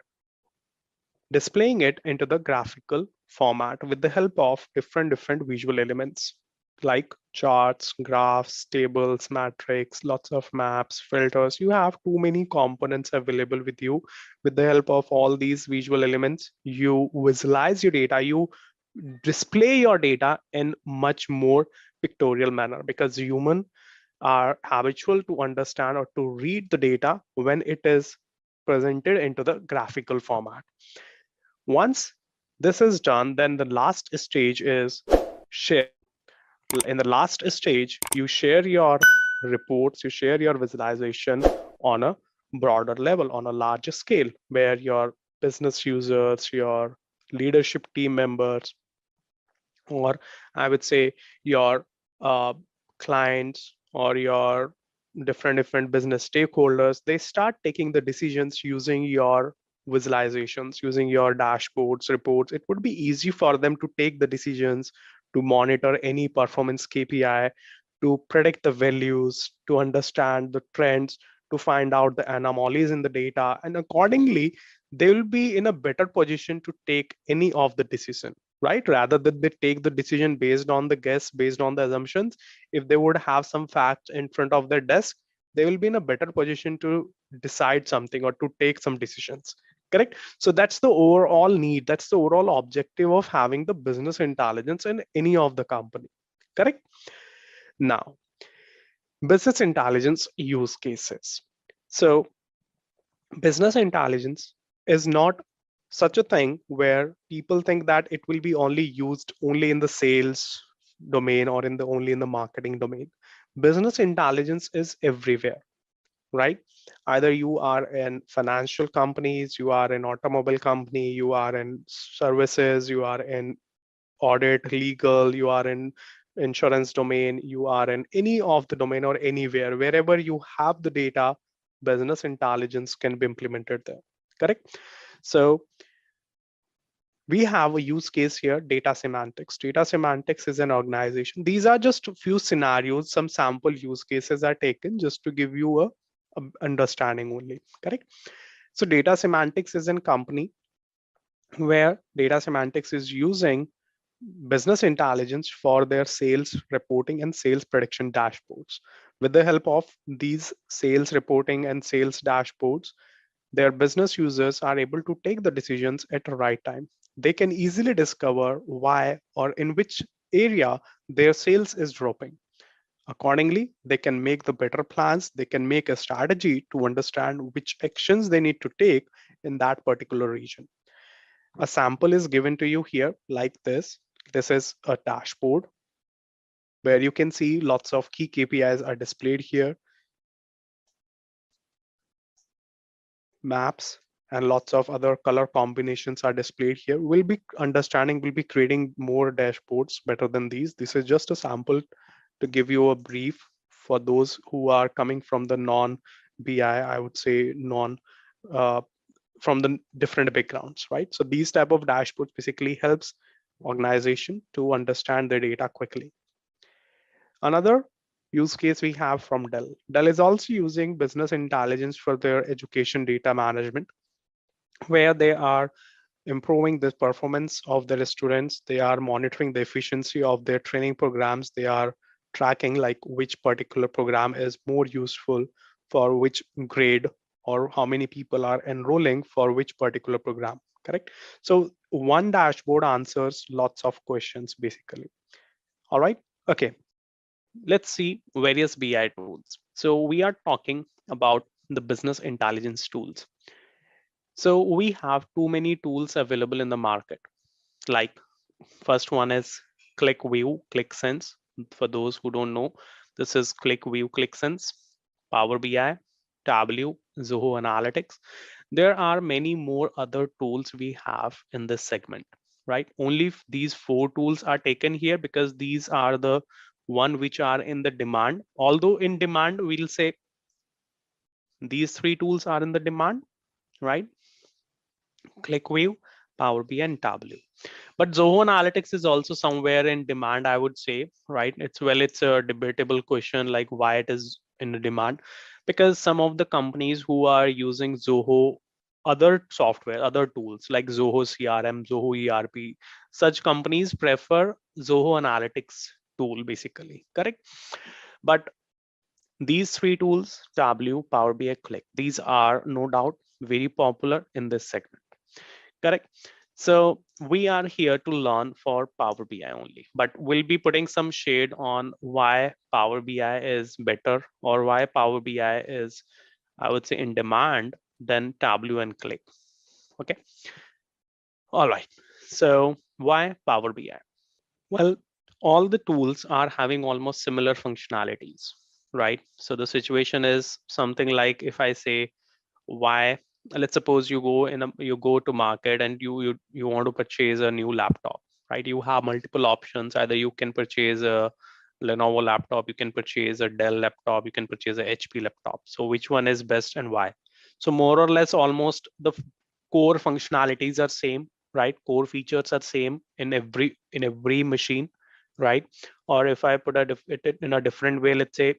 displaying it into the graphical format with the help of different visual elements like charts, graphs, tables, matrix, lots of maps, filters. You have too many components available with you. With the help of all these visual elements, you visualize your data, you display your data in much more pictorial manner, because human are habitual to understand or to read the data when it is presented into the graphical format. Once this is done, then the last stage is sharing. In the last stage, you share your reports, you share your visualization on a broader level, on a larger scale, where your business users, your leadership team members, or I would say your uh, clients or your different business stakeholders, they start taking the decisions using your visualizations, using your dashboards, reports. It would be easy for them to take the decisions, to monitor any performance KPI, to predict the values, to understand the trends, to find out the anomalies in the data, and accordingly they will be in a better position to take any of the decision, right? Rather than they take the decision based on the guess, based on the assumptions. If they would have some facts in front of their desk, they will be in a better position to decide something or to take some decisions, correct? So that's the overall need, that's the overall objective of having the business intelligence in any of the company, correct? Now, business intelligence use cases. So business intelligence is not such a thing where people think that it will be only used only in the sales domain or in the only in the marketing domain. Business intelligence is everywhere, right? Either you are in financial companies, you are in automobile company, you are in services, you are in audit, legal, you are in insurance domain, you are in any of the domain or anywhere, wherever you have the data, business intelligence can be implemented there, correct? So we have a use case here, data semantics. Data semantics is an organization. These are just a few scenarios, some sample use cases are taken just to give you a understanding only, correct? So data semantics is a company where data semantics is using business intelligence for their sales reporting and sales prediction dashboards. With the help of these sales reporting and sales dashboards, their business users are able to take the decisions at the right time. They can easily discover why or in which area their sales is dropping. Accordingly, they can make the better plans. They can make a strategy to understand which actions they need to take in that particular region. A sample is given to you here like this. This is a dashboard. where you can see lots of key KPIs are displayed here, maps, and lots of other color combinations are displayed here. We'll be creating more dashboards better than these. This is just a sample to give you a brief for those who are coming from the non-BI, I would say uh, from the different backgrounds, right? So these type of dashboards basically helps organization to understand the data quickly. Another use case we have from Dell. Dell is also using business intelligence for their education data management, where they are improving the performance of their students. They are monitoring the efficiency of their training programs. They are tracking like which particular program is more useful for which grade, or how many people are enrolling for which particular program, correct? So one dashboard answers lots of questions basically. All right. Okay. Let's see various BI tools. So we are talking about the business intelligence tools. So we have too many tools available in the market. Like first one is ClickView, ClickSense. For those who don't know, this is ClickView, ClickSense, Power BI, Tableau, Zoho Analytics. There are many more other tools we have in this segment, right? Only these 4 tools are taken here because these are the one which are in the demand. Although in demand, we'll say these 3 tools are in the demand, right? ClickView, Power BI, and Tableau. But Zoho Analytics is also somewhere in demand, I would say, right? It's a debatable question, like why it is in the demand, because some of the companies who are using Zoho other software, other tools like Zoho CRM, Zoho ERP, such companies prefer Zoho Analytics tool basically, correct? But these 3 tools, Tableau, Power BI, Click, these are no doubt very popular in this segment. Correct. So we are here to learn for Power BI only, but we'll be putting some shade on why Power BI is better, or why Power BI is, I would say, in demand than Tableau and Click. Okay. All right. So why Power BI? Well, all the tools are having almost similar functionalities, right? So the situation is something like, if I say why, let's suppose you go to market and you want to purchase a new laptop, right? You have multiple options. Either you can purchase a Lenovo laptop, you can purchase a Dell laptop, you can purchase a HP laptop. So which one is best and why? So more or less almost the core functionalities are same, right? Core features are same in every machine, right? Or if I put it in a different way, let's say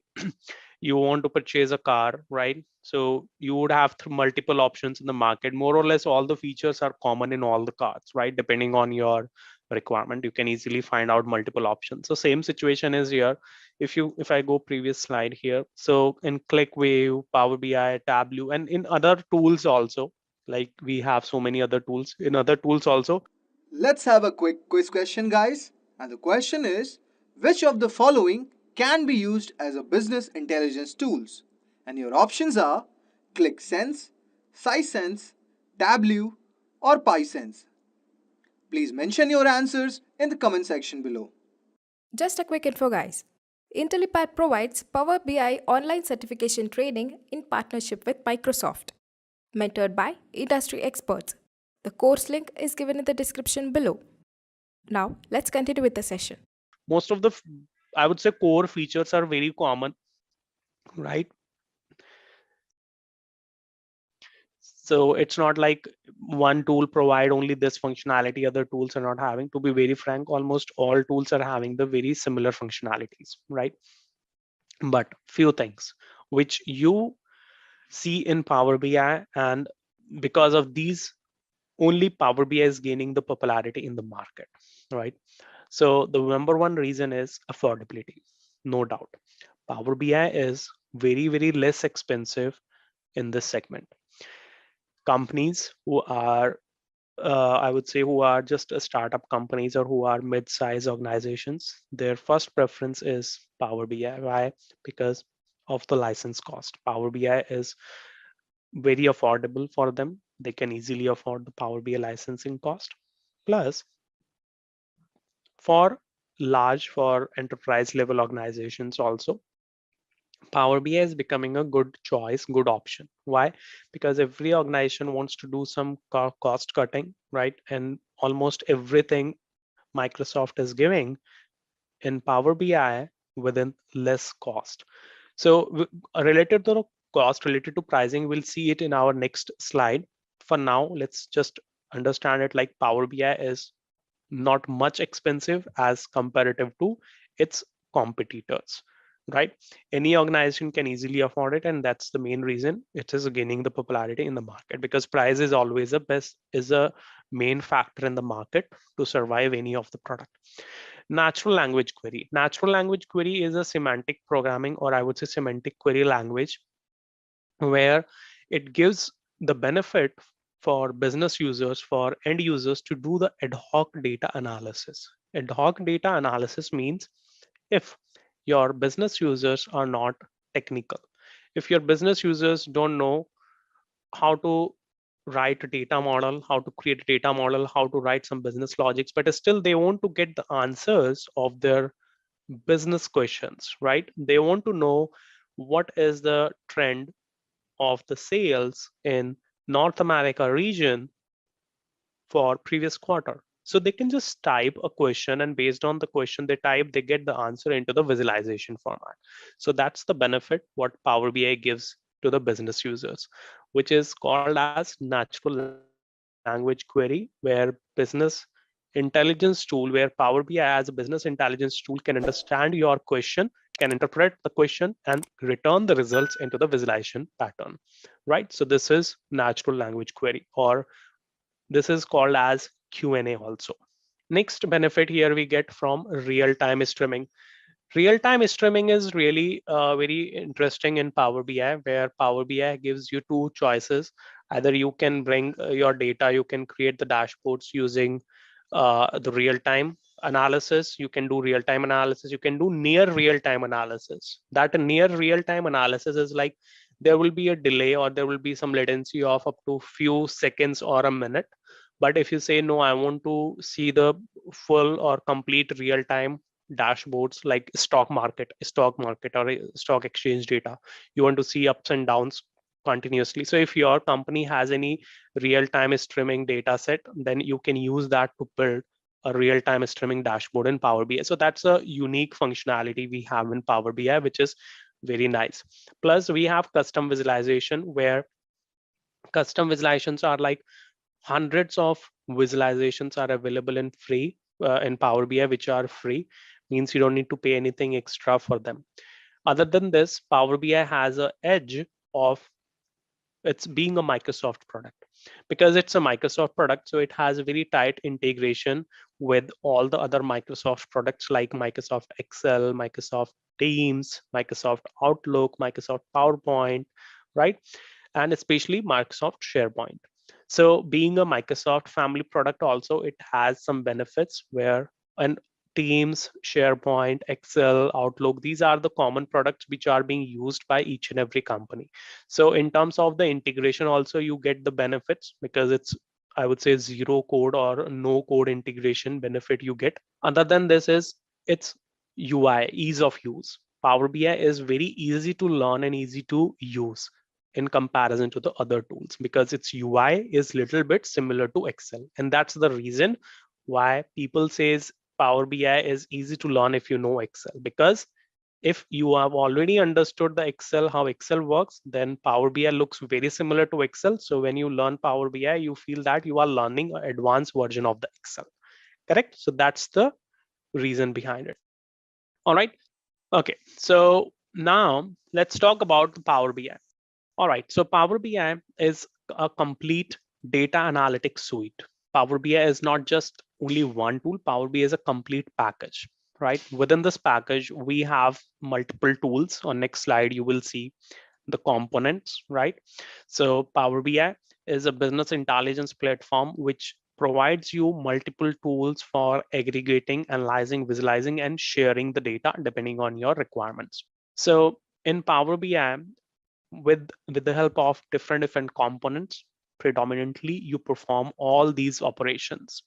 you want to purchase a car, right? So you would have multiple options in the market. More or less all the features are common in all the cars, right? Depending on your requirement, you can easily find out multiple options. So same situation is here. If I go previous slide here, so in ClickView, Power BI, Tableau, and in other tools also, like we have so many other tools in other tools also. Let's have a quick quiz question, guys. And the question is, which of the following can be used as a business intelligence tools? And your options are ClickSense, SciSense, Tableau, or PySense. Please mention your answers in the comment section below. Just a quick info, guys. Intellipaat provides Power BI online certification training in partnership with Microsoft, mentored by industry experts. The course link is given in the description below. Now, let's continue with the session. Most of the I would say core features are very common, right? So it's not like one tool provide only this functionality, other tools are not having. To be very frank, almost all tools are having the very similar functionalities, right? But few things which you see in Power BI, and because of these, only Power BI is gaining the popularity in the market, right? So the number one reason is affordability, no doubt. Power BI is very less expensive in this segment. Companies who are I would say who are just a startup companies or who are mid-size organizations, their first preference is Power BI. Why? Because of the license cost. Power BI is very affordable for them. They can easily afford the Power BI licensing cost. Plus, for large for enterprise level organizations also. Power BI is becoming a good choice, good option. Why? Because every organization wants to do some cost cutting, right? And almost everything Microsoft is giving in Power BI within less cost. So related to the cost, related to pricing, we'll see it in our next slide. For now, let's just understand it like Power BI is not much expensive as comparative to its competitors, right? Any organization can easily afford it, and that's the main reason it is gaining the popularity in the market, because price is always a main factor in the market to survive any of the product. Natural language query. Natural language query is a semantic programming, or I would say semantic query language, where it gives the benefit for business users, for end users to do the ad hoc data analysis. Ad hoc data analysis means if your business users are not technical, if your business users don't know how to write a data model, how to create a data model, how to write some business logics, but still they want to get the answers of their business questions, right? They want to know what is the trend of the sales in North America region for previous quarter. So they can just type a question, and based on the question they type, they get the answer into the visualization format. So that's the benefit what Power BI gives to the business users, which is called as natural language query, where business intelligence tool, where Power BI as a business intelligence tool can understand your question, can interpret the question, and return the results into the visualization pattern, right? So this is natural language query, or this is called as Q&A also. Next benefit here we get from real-time streaming. Real-time streaming is really very interesting in Power BI, where Power BI gives you two choices. Either you can bring your data, you can create the dashboards using the real-time analysis, you can do real-time analysis, you can do near real-time analysis. That near real-time analysis is like there will be a delay, or there will be some latency of up to few seconds or a minute. But if you say, no, I want to see the full or complete real-time dashboards like stock market or stock exchange data, you want to see ups and downs continuously. So if your company has any real-time streaming data set, then you can use that to build a real-time streaming dashboard in Power BI. So that's a unique functionality we have in Power BI, which is very nice. Plus we have custom visualization, where custom visualizations are like hundreds of visualizations are available in free in Power BI, which are free, means you don't need to pay anything extra for them. Other than this, Power BI has an edge of it's being a Microsoft product. Because it's a Microsoft product, so it has a very tight integration with all the other Microsoft products like Microsoft Excel, Microsoft Teams, Microsoft Outlook, Microsoft PowerPoint, right? And especially Microsoft SharePoint. So being a Microsoft family product also, it has some benefits where, and Teams, SharePoint, Excel, Outlook, these are the common products which are being used by each and every company. So in terms of the integration also, you get the benefits, because it's, I would say, zero code or no code integration benefit you get. Other than this is its UI, ease of use. Power BI is very easy to learn and easy to use in comparison to the other tools, because its UI is little bit similar to Excel. And that's the reason why people says Power BI is easy to learn if you know Excel, because if you have already understood the Excel, how Excel works, then Power BI looks very similar to Excel. So when you learn Power BI, you feel that you are learning an advanced version of the Excel, correct? So that's the reason behind it. All right. Okay. So now let's talk about the Power BI. All right, so Power BI is a complete data analytics suite. Power BI is not just only one tool. Power BI is a complete package, right? Within this package, we have multiple tools. On next slide, you will see the components, right? So Power BI is a business intelligence platform which provides you multiple tools for aggregating, analyzing, visualizing, and sharing the data depending on your requirements. So in Power BI, with the help of different components, predominantly you perform all these operations,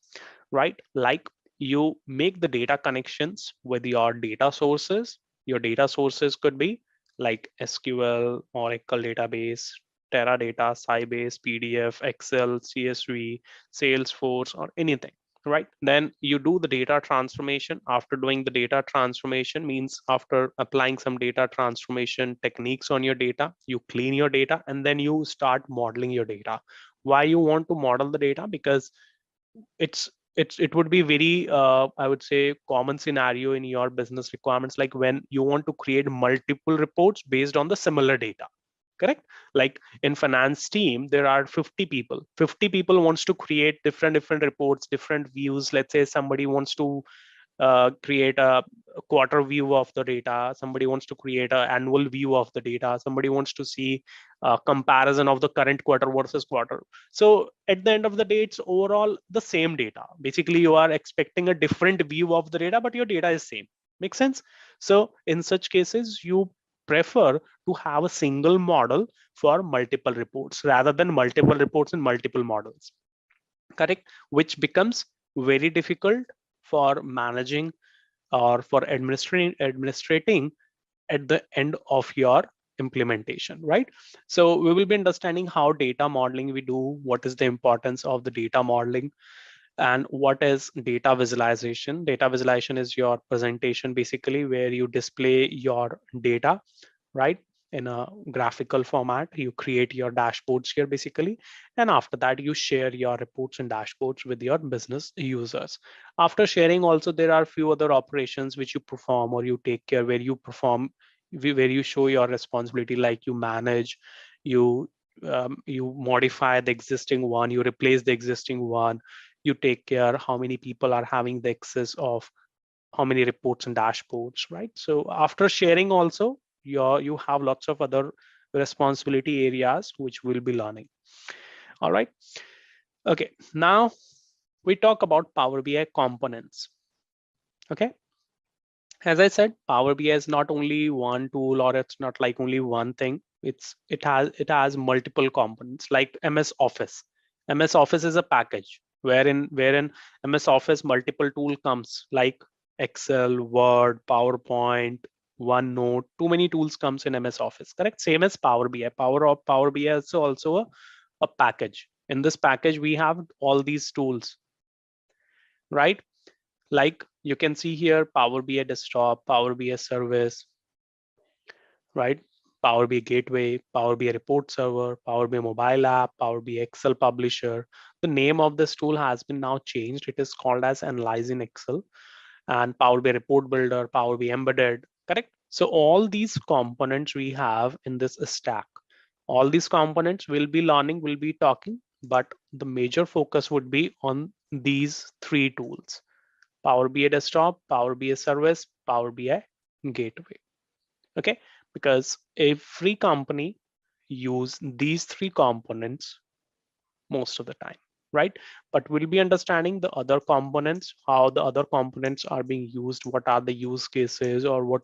right? Like you make the data connections with your data sources. Your data sources could be like SQL, Oracle database, Teradata, Sybase, PDF, Excel, CSV, Salesforce, or anything, right? Then you do the data transformation. After doing the data transformation means after applying some data transformation techniques on your data, you clean your data and then you start modeling your data. Why you want to model the data? Because it would be very I would say common scenario in your business requirements, like when you want to create multiple reports based on the similar data, correct? Like in finance team there are 50 people. 50 people wants to create different reports, different views. Let's say somebody wants to create a quarter view of the data, somebody wants to create an annual view of the data, somebody wants to see a comparison of the current quarter versus quarter. So at the end of the day, it's overall the same data. Basically you are expecting a different view of the data, but your data is same. Make sense? So in such cases you prefer to have a single model for multiple reports rather than multiple reports and multiple models, correct? Which becomes very difficult for managing or for administrating at the end of your implementation, right? So we will be understanding how data modeling we do, what is the importance of the data modeling, and what is data visualization. Data visualization is your presentation basically where you display your data, right, in a graphical format. You create your dashboards here basically, and after that you share your reports and dashboards with your business users. After sharing also there are few other operations which you perform or you take care, where you perform, where you show your responsibility, like you manage, you you modify the existing one, you replace the existing one, you take care how many people are having the access of how many reports and dashboards, right? So after sharing also, you have lots of other responsibility areas which we'll be learning. All right. Okay. Now we talk about Power BI components. Okay. As I said, Power BI is not only one tool, or it's not like only one thing. It has multiple components like MS Office. MS Office is a package wherein MS Office multiple tool comes like Excel, Word, PowerPoint, OneNote. Too many tools comes in MS Office, correct? Same as Power BI. Power BI is also a package. In this package, we have all these tools, right? Like you can see here, Power BI Desktop, Power BI Service, right? Power BI Gateway, Power BI Report Server, Power BI Mobile App, Power BI Excel Publisher. The name of this tool has been now changed. It is called as Analyze in Excel, and Power BI Report Builder, Power BI Embedded, correct? So all these components we have in this stack. All these components will be learning, will be talking, but the major focus would be on these three tools: Power BI Desktop, Power BI Service, Power BI Gateway. Okay, because every company use these three components most of the time, right? But we'll be understanding the other components, how the other components are being used, what are the use cases, or what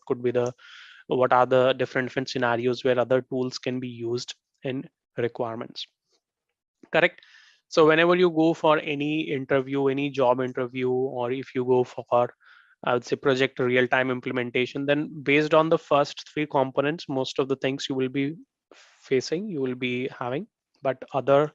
are the different scenarios where other tools can be used in requirements, correct? So whenever you go for any interview, any job interview, or if you go for, I would say, project real-time implementation, then based on the first three components, most of the things you will be facing, you will be having. But other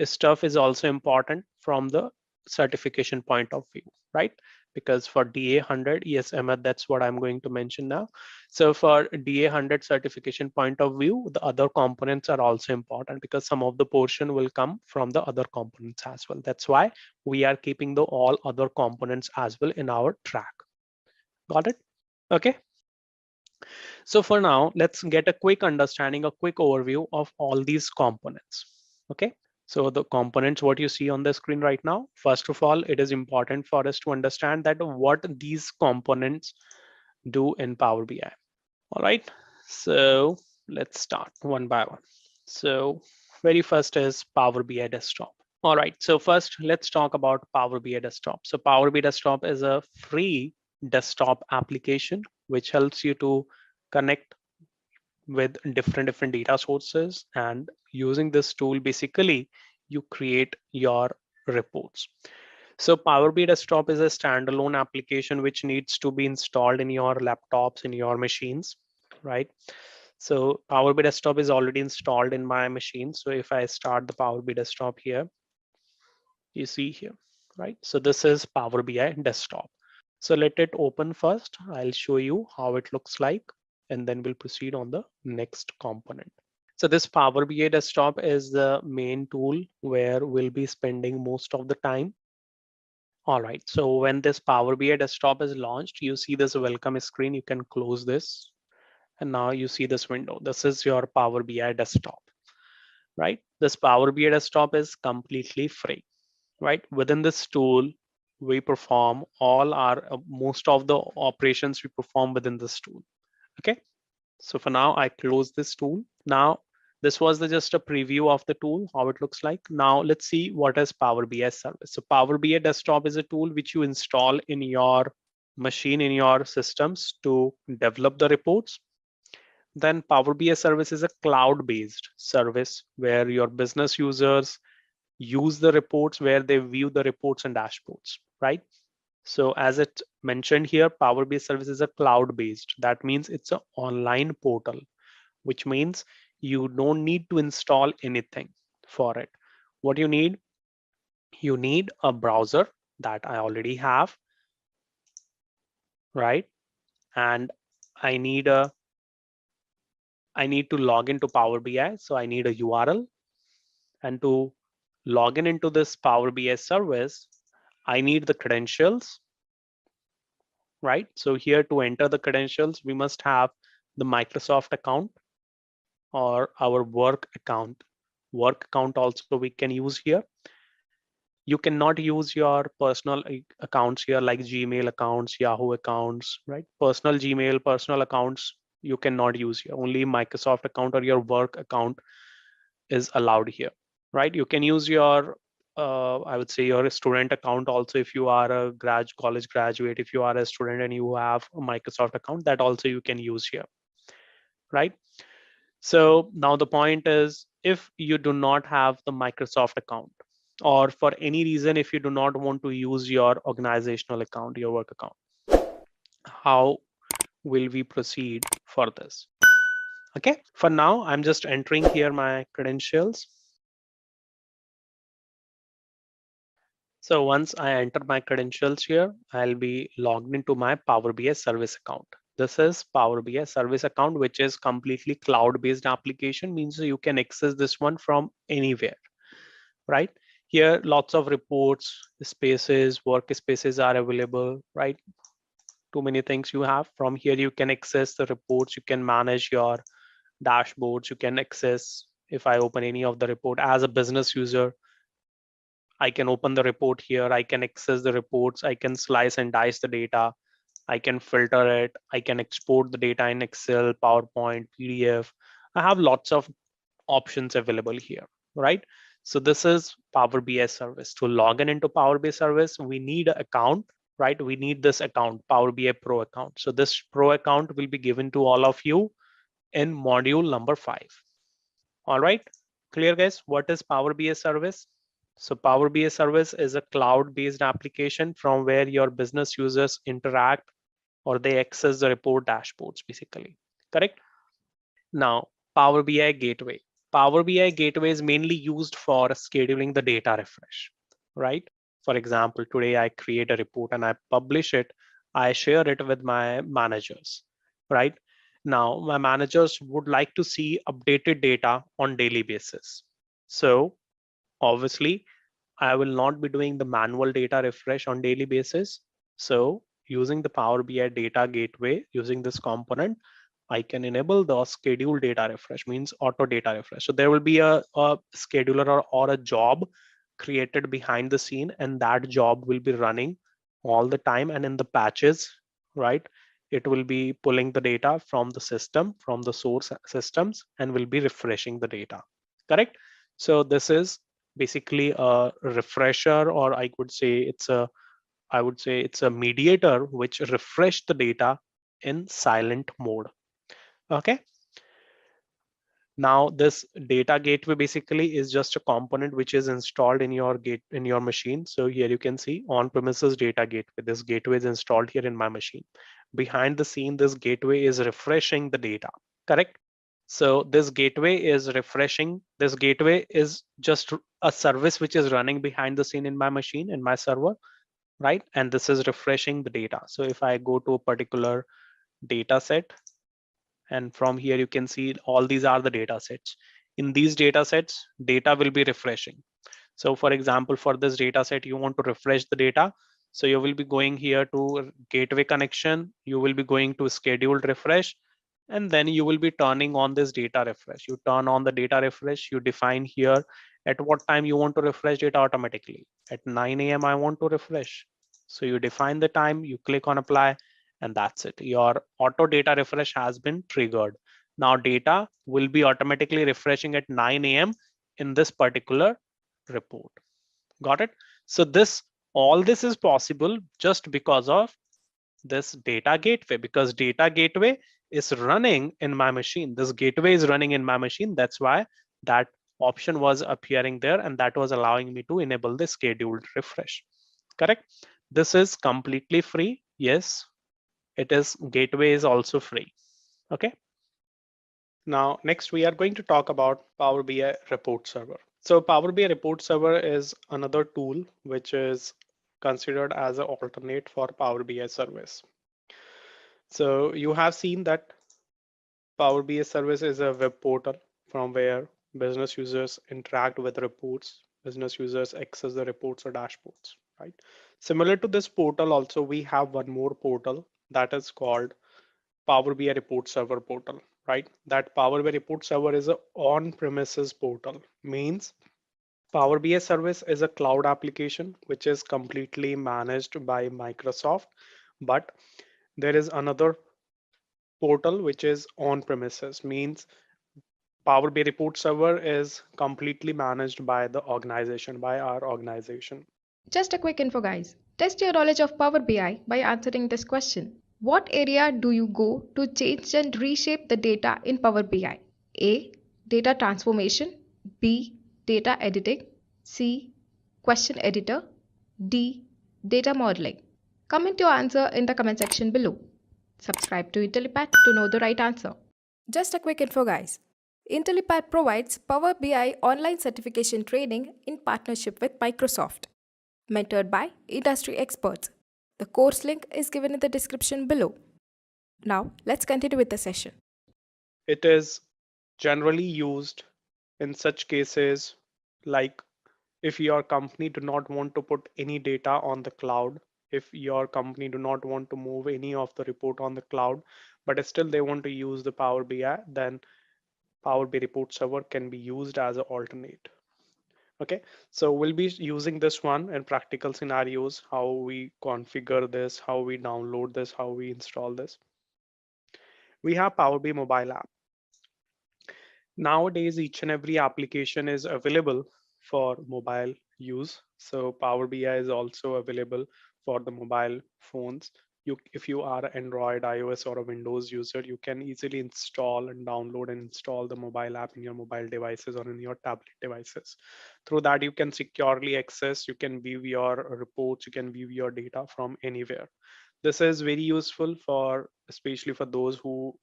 stuff is also important from the certification point of view, right? Because for DA 100, yes, Ahmed, that's what I'm going to mention now. So for DA 100 certification point of view, the other components are also important because some of the portion will come from the other components as well. That's why we are keeping the all other components as well in our track. Got it? Okay. So for now, let's get a quick understanding, a quick overview of all these components. Okay. So the components, what you see on the screen right now, first of all, it is important for us to understand that what these components do in Power BI. All right, so let's start one by one. So very first is Power BI Desktop. All right, so first let's talk about Power BI Desktop. So Power BI Desktop is a free desktop application which helps you to connect with different data sources, and using this tool basically you create your reports. So Power BI Desktop is a standalone application which needs to be installed in your laptops, in your machines, right? So Power BI Desktop is already installed in my machine. So if I start the Power BI Desktop here, you see here, right? So this is Power BI Desktop. So let it open first. I'll show you how it looks like, and then we'll proceed on the next component. So this Power BI Desktop is the main tool where we'll be spending most of the time. All right, so when this Power BI Desktop is launched, you see this welcome screen. You can close this, and now you see this window. This is your Power BI Desktop, right? This Power BI Desktop is completely free, right? Within this tool, we perform all our most of the operations we perform within this tool. Okay, so for now, I close this tool. Now, this was just a preview of the tool, how it looks like. Now, let's see what is Power BI Service. So Power BI Desktop is a tool which you install in your machine, in your systems to develop the reports. Then Power BI Service is a cloud-based service where your business users use the reports, where they view the reports and dashboards, right? So as it mentioned here, Power BI Service is a cloud-based. That means it's an online portal, which means you don't need to install anything for it. What you need a browser that I already have, right? And I need to log into Power BI. So I need a URL, and to log in into this Power BI service, I need the credentials, right? So here to enter the credentials, we must have the Microsoft account or our work account. Work account also we can use here. You cannot use your personal accounts here like Gmail accounts, Yahoo accounts, right? Personal Gmail, personal accounts, you cannot use here. Only Microsoft account or your work account is allowed here, right? You can use your I would say your student account also if you are a college graduate. If you are a student and you have a Microsoft account, that also you can use here, right? So now the point is, if you do not have the Microsoft account, or for any reason, if you do not want to use your organizational account, your work account, how will we proceed for this? Okay, for now, I'm just entering here my credentials. So once I enter my credentials here, I'll be logged into my Power BI service account. This is Power BI service account, which is completely cloud-based application, means you can access this one from anywhere, right? Here, lots of reports, spaces, workspaces are available, right? Too many things you have. From here, you can access the reports, you can manage your dashboards, you can access, if I open any of the report as a business user, I can open the report here, I can access the reports, I can slice and dice the data, I can filter it, I can export the data in Excel, PowerPoint, PDF. I have lots of options available here, right? So this is Power BI service. To log in into Power BI service, we need an account, right? We need this account, Power BI Pro account. So this Pro account will be given to all of you in module number 5. All right, clear guys, what is Power BI service? So Power BI service is a cloud-based application from where your business users interact or they access the report dashboards basically, correct? Now, Power BI Gateway. Power BI Gateway is mainly used for scheduling the data refresh, right? For example, today I create a report and I publish it. I share it with my managers, right? Now, my managers would like to see updated data on daily basis. So obviously, I will not be doing the manual data refresh on daily basis. So using the Power BI data gateway, using this component, I can enable the schedule data refresh, means auto data refresh. So there will be a scheduler or a job created behind the scene, and that job will be running all the time. And in the patches, right, it will be pulling the data from the system, from the source systems, and will be refreshing the data, correct? So this is basically a refresher, or I would say it's a mediator which refresh the data in silent mode. Okay. Now this data gateway basically is just a component which is installed in your machine. So here you can see on-premises data gateway. This gateway is installed here in my machine. Behind the scene, this gateway is refreshing the data, correct? So this gateway is refreshing. This gateway is just a service which is running behind the scene in my machine, in my server, right? And this is refreshing the data. So if I go to a particular data set, and from here you can see all these are the data sets. In these data sets, data will be refreshing. So for example, for this data set, you want to refresh the data. So you will be going here to gateway connection. You will be going to scheduled refresh, and then you will be turning on this data refresh. You turn on the data refresh. You define here at what time you want to refresh data automatically. At 9 a.m. I want to refresh. So you define the time, you click on apply, and that's it. Your auto data refresh has been triggered. Now data will be automatically refreshing at 9 a.m. in this particular report. Got it? So all this is possible just because of this data gateway, because data gateway is running in my machine. This gateway is running in my machine. That's why that option was appearing there, and that was allowing me to enable the scheduled refresh. Correct? This is completely free. Yes, it is. Gateway is also free. Okay. Now, next we are going to talk about Power BI Report Server. So Power BI Report Server is another tool which is considered as an alternate for Power BI service. So you have seen that Power BI service is a web portal from where business users interact with reports, business users access the reports or dashboards, right? Similar to this portal, also we have one more portal that is called Power BI Report Server portal, right? That Power BI Report Server is a on-premises portal. Means Power BI service is a cloud application which is completely managed by Microsoft, but there is another portal which is on-premises. Means Power BI Report Server is completely managed by the organization, by our organization. Just a quick info, guys. Test your knowledge of Power BI by answering this question. What area do you go to change and reshape the data in Power BI? A. Data transformation. B. Data editing. C. Question editor. D. Data modeling. Comment your answer in the comment section below. Subscribe to Intellipaat to know the right answer. Just a quick info, guys. Intellipaat provides Power BI online certification training in partnership with Microsoft, mentored by industry experts. The course link is given in the description below. Now, let's continue with the session. It is generally used in such cases like if your company do not want to put any data on the cloud, if your company do not want to move any of the report on the cloud, but still they want to use the Power BI, then Power BI Report Server can be used as an alternate. Okay, so we'll be using this one in practical scenarios, how we configure this, how we download this, how we install this. We have Power BI mobile app. Nowadays, each and every application is available for mobile use. So Power BI is also available for the mobile phones. If you are Android, iOS, or a Windows user, you can easily install and download and install the mobile app in your mobile devices or in your tablet devices. Through that, you can securely access, you can view your reports, you can view your data from anywhere. This is very useful for, especially for those who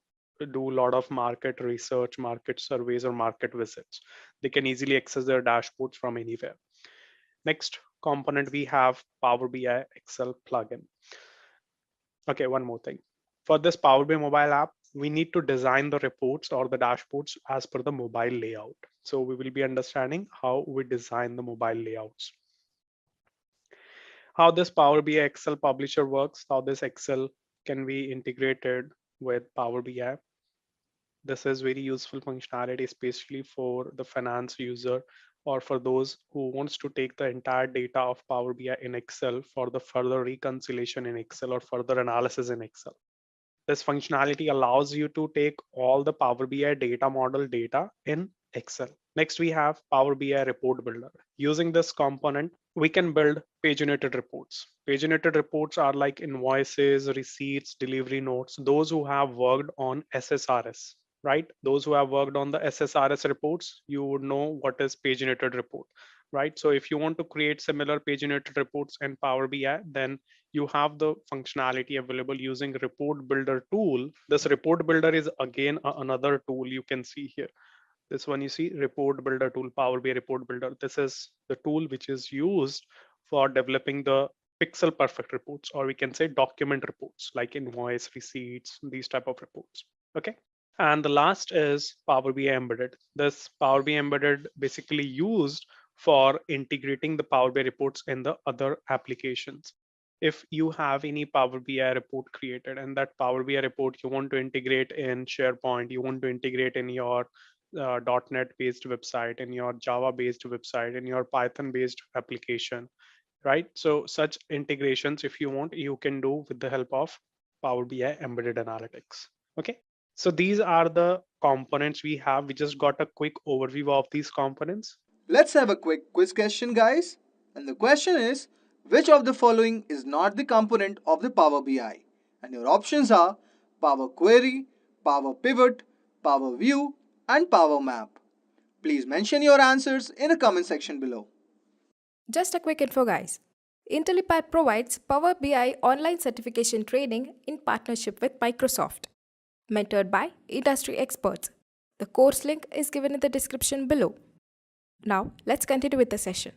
do a lot of market research, market surveys, or market visits. They can easily access their dashboards from anywhere. Next component, we have Power BI Excel plugin. Okay, one more thing. For this Power BI mobile app, we need to design the reports or the dashboards as per the mobile layout. So we will be understanding how we design the mobile layouts. How this Power BI Excel publisher works, how this Excel can be integrated with Power BI. This is very useful functionality, especially for the finance user or for those who wants to take the entire data of Power BI in Excel for the further reconciliation in Excel or further analysis in Excel. This functionality allows you to take all the Power BI data model data in Excel. Next, we have Power BI Report Builder. Using this component, we can build paginated reports. Paginated reports are like invoices, receipts, delivery notes, those who have worked on SSRS. right? Those who have worked on the SSRS reports, you would know what is paginated report, right? So if you want to create similar paginated reports in Power BI, then you have the functionality available using report builder tool. This report builder is again another tool you can see here. This one you see, report builder tool, Power BI report builder. This is the tool which is used for developing the pixel perfect reports, or we can say document reports like invoice, receipts, these type of reports. Okay. And the last is Power BI embedded. This Power BI embedded basically used for integrating the Power BI reports in the other applications. If you have any Power BI report created and that Power BI report you want to integrate in SharePoint, you want to integrate in your .NET based website, in your Java based website, in your Python based application, right? So such integrations, if you want, you can do with the help of Power BI embedded analytics. Okay. So these are the components we have. We just got a quick overview of these components. Let's have a quick quiz question, guys. And the question is, which of the following is not the component of the Power BI? And your options are Power Query, Power Pivot, Power View, and Power Map. Please mention your answers in the comment section below. Just a quick info, guys. Intellipaat provides Power BI online certification training in partnership with Microsoft, mentored by industry experts. The course link is given in the description below. Now, let's continue with the session.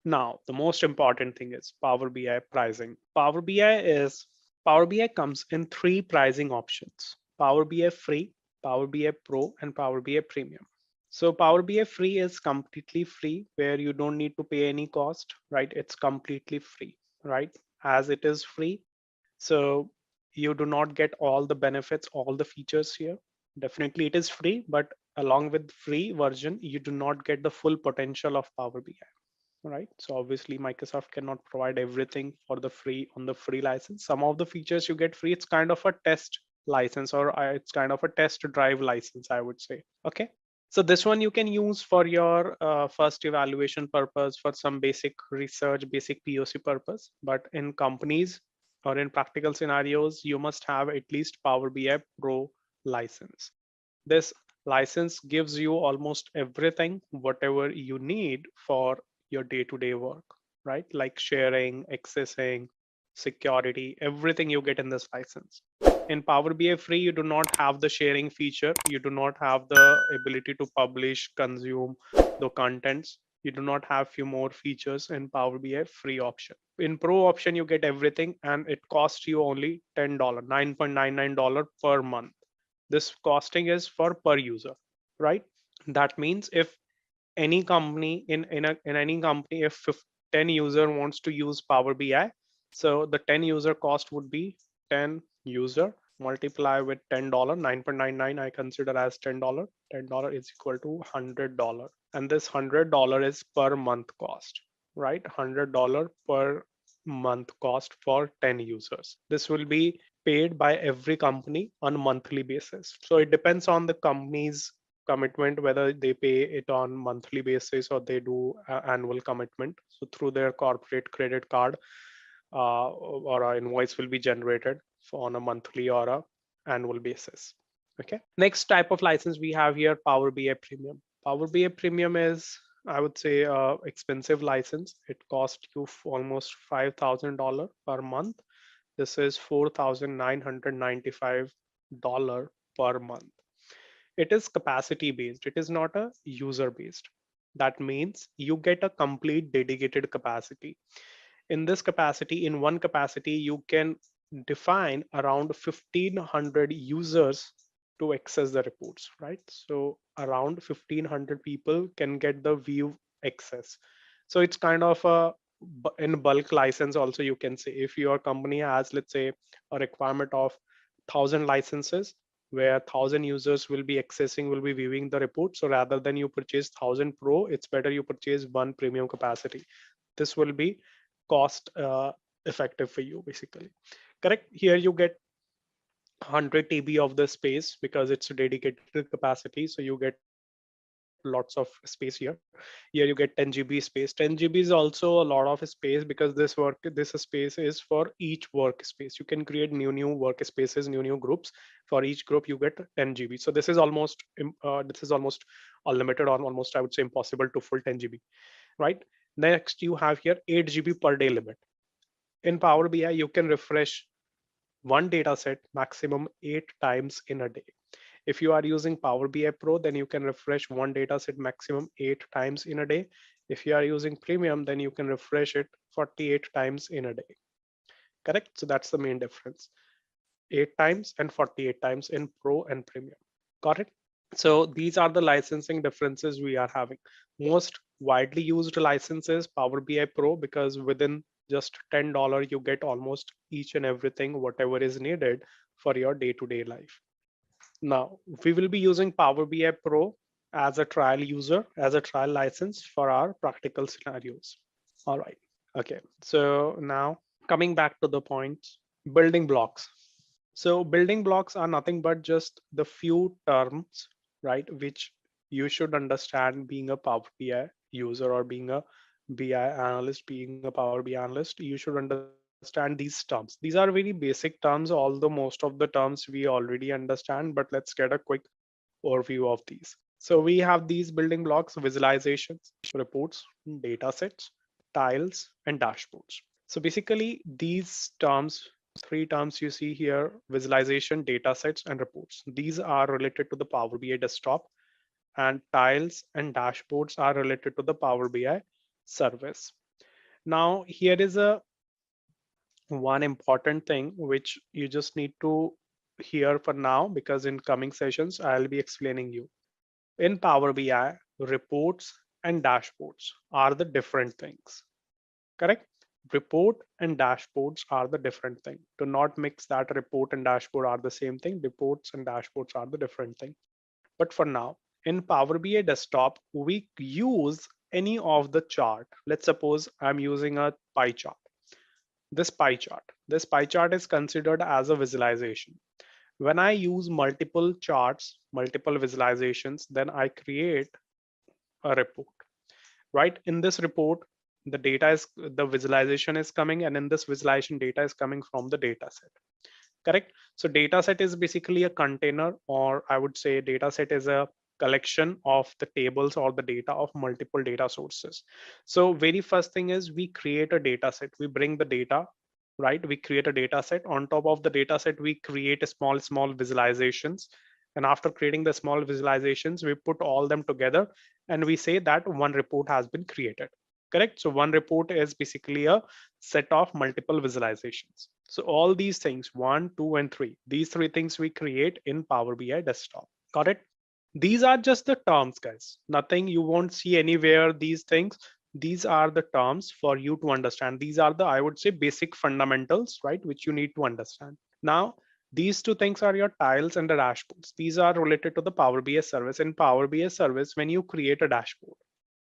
Now, the most important thing is Power BI pricing. Power BI comes in three pricing options: Power BI Free, Power BI Pro, and Power BI Premium. So Power BI Free is completely free, where you don't need to pay any cost, right? It's completely free, right? As it is free, so you do not get all the benefits, all the features here. Definitely it is free, but along with free version, you do not get the full potential of Power BI. Right, so obviously Microsoft cannot provide everything for the free on the free license. Some of the features you get free. It's kind of a test license, or it's kind of a test drive license, I would say. Okay, so this one you can use for your first evaluation purpose, for some basic research, basic POC purpose. But in companies or in practical scenarios, you must have at least Power BI Pro license. This license gives you almost everything, whatever you need for your day-to-day work, right? Like sharing, accessing, security, everything you get in this license. In Power BI Free, you do not have the sharing feature. You do not have the ability to publish, consume the contents. You do not have few more features in Power BI Free option. In Pro option, you get everything, and it costs you only $10, $9.99 per month. This costing is for per user, right? That means if any company in any company, if 10 user wants to use Power BI, so the 10 user cost would be 10 user multiply with $10, 9.99 I consider as $10. $10 is equal to $100, and this $100 is per month cost, right? $100 per month cost for 10 users. This will be paid by every company on a monthly basis. So it depends on the company's commitment whether they pay it on monthly basis or they do annual commitment. So through their corporate credit card or an invoice will be generated on a monthly or a annual basis. Okay. Next type of license we have here, Power BI Premium. Power BI Premium is, I would say, expensive license. It costs you almost $5,000 per month. This is $4,995 per month. It is capacity based. It is not a user based. That means you get a complete dedicated capacity. In this capacity, in one capacity, you can define around 1,500 users to access the reports, right? So around 1,500 people can get the view access. So it's kind of a in bulk license also, you can say. If your company has, let's say, a requirement of 1,000 licenses where 1,000 users will be accessing, will be viewing the report. So rather than you purchase 1,000 Pro, it's better you purchase one premium capacity. This will be cost effective for you, basically. Correct. Here you get 100 TB of the space because it's a dedicated capacity. So you get lots of space here. Here you get 10 GB space. 10 GB is also a lot of space because this space is for each workspace. You can create new workspaces, new groups. For each group you get 10 GB. So this is almost unlimited, or almost I would say impossible to full 10 GB, right? Next you have here 8 GB per day limit. In Power BI you can refresh one data set maximum 8 times in a day. If you are using Power BI Pro, then you can refresh one data set maximum 8 times in a day. If you are using Premium, then you can refresh it 48 times in a day. Correct? So that's the main difference. 8 times and 48 times in Pro and Premium. Got it? So these are the licensing differences we are having. Most widely used license is Power BI Pro, because within just $10 you get almost each and everything whatever is needed for your day-to-day life. Now we will be using Power BI Pro as a trial user, as a trial license for our practical scenarios. All right. Okay. So now coming back to the points, building blocks. So building blocks are nothing but just the few terms, right, which you should understand being a Power BI user or being a BI analyst, being a Power BI analyst. You should understand these terms. These are very basic terms, although most of the terms we already understand, but let's get a quick overview of these. So we have these building blocks: visualizations, reports, data sets, tiles, and dashboards. So basically these terms, three terms you see here: visualization, data sets, and reports. These are related to the Power BI desktop, and tiles and dashboards are related to the Power BI service. Now here is a one important thing which you just need to hear for now, because in coming sessions I'll be explaining you. In Power BI, reports and dashboards are the different things. Correct? Report and dashboards are the different thing. Do not mix that report and dashboard are the same thing. Reports and dashboards are the different thing. But for now, in Power BI desktop, we use any of the chart. Let's suppose I'm using a pie chart. This pie chart is considered as a visualization. When I use multiple charts, multiple visualizations, then I create a report. Right? In this report, the visualization is coming, and in this visualization data is coming from the data set. Correct? So data set is basically a container, or I would say data set is a collection of the tables or the data of multiple data sources. So very first thing is we create a data set. We bring the data, right? We create a data set. On top of the data set, we create a small visualizations. And after creating the small visualizations, we put all them together and we say that one report has been created. Correct? So one report is basically a set of multiple visualizations. So all these things, 1, 2, and 3, these three things we create in Power BI desktop. Got it? These are just the terms, guys. Nothing you won't see anywhere. These things, these are the terms for you to understand. These are the, I would say, basic fundamentals, right, which you need to understand. Now, these two things are your tiles and the dashboards. These are related to the Power BI service. In Power BI service, when you create a dashboard,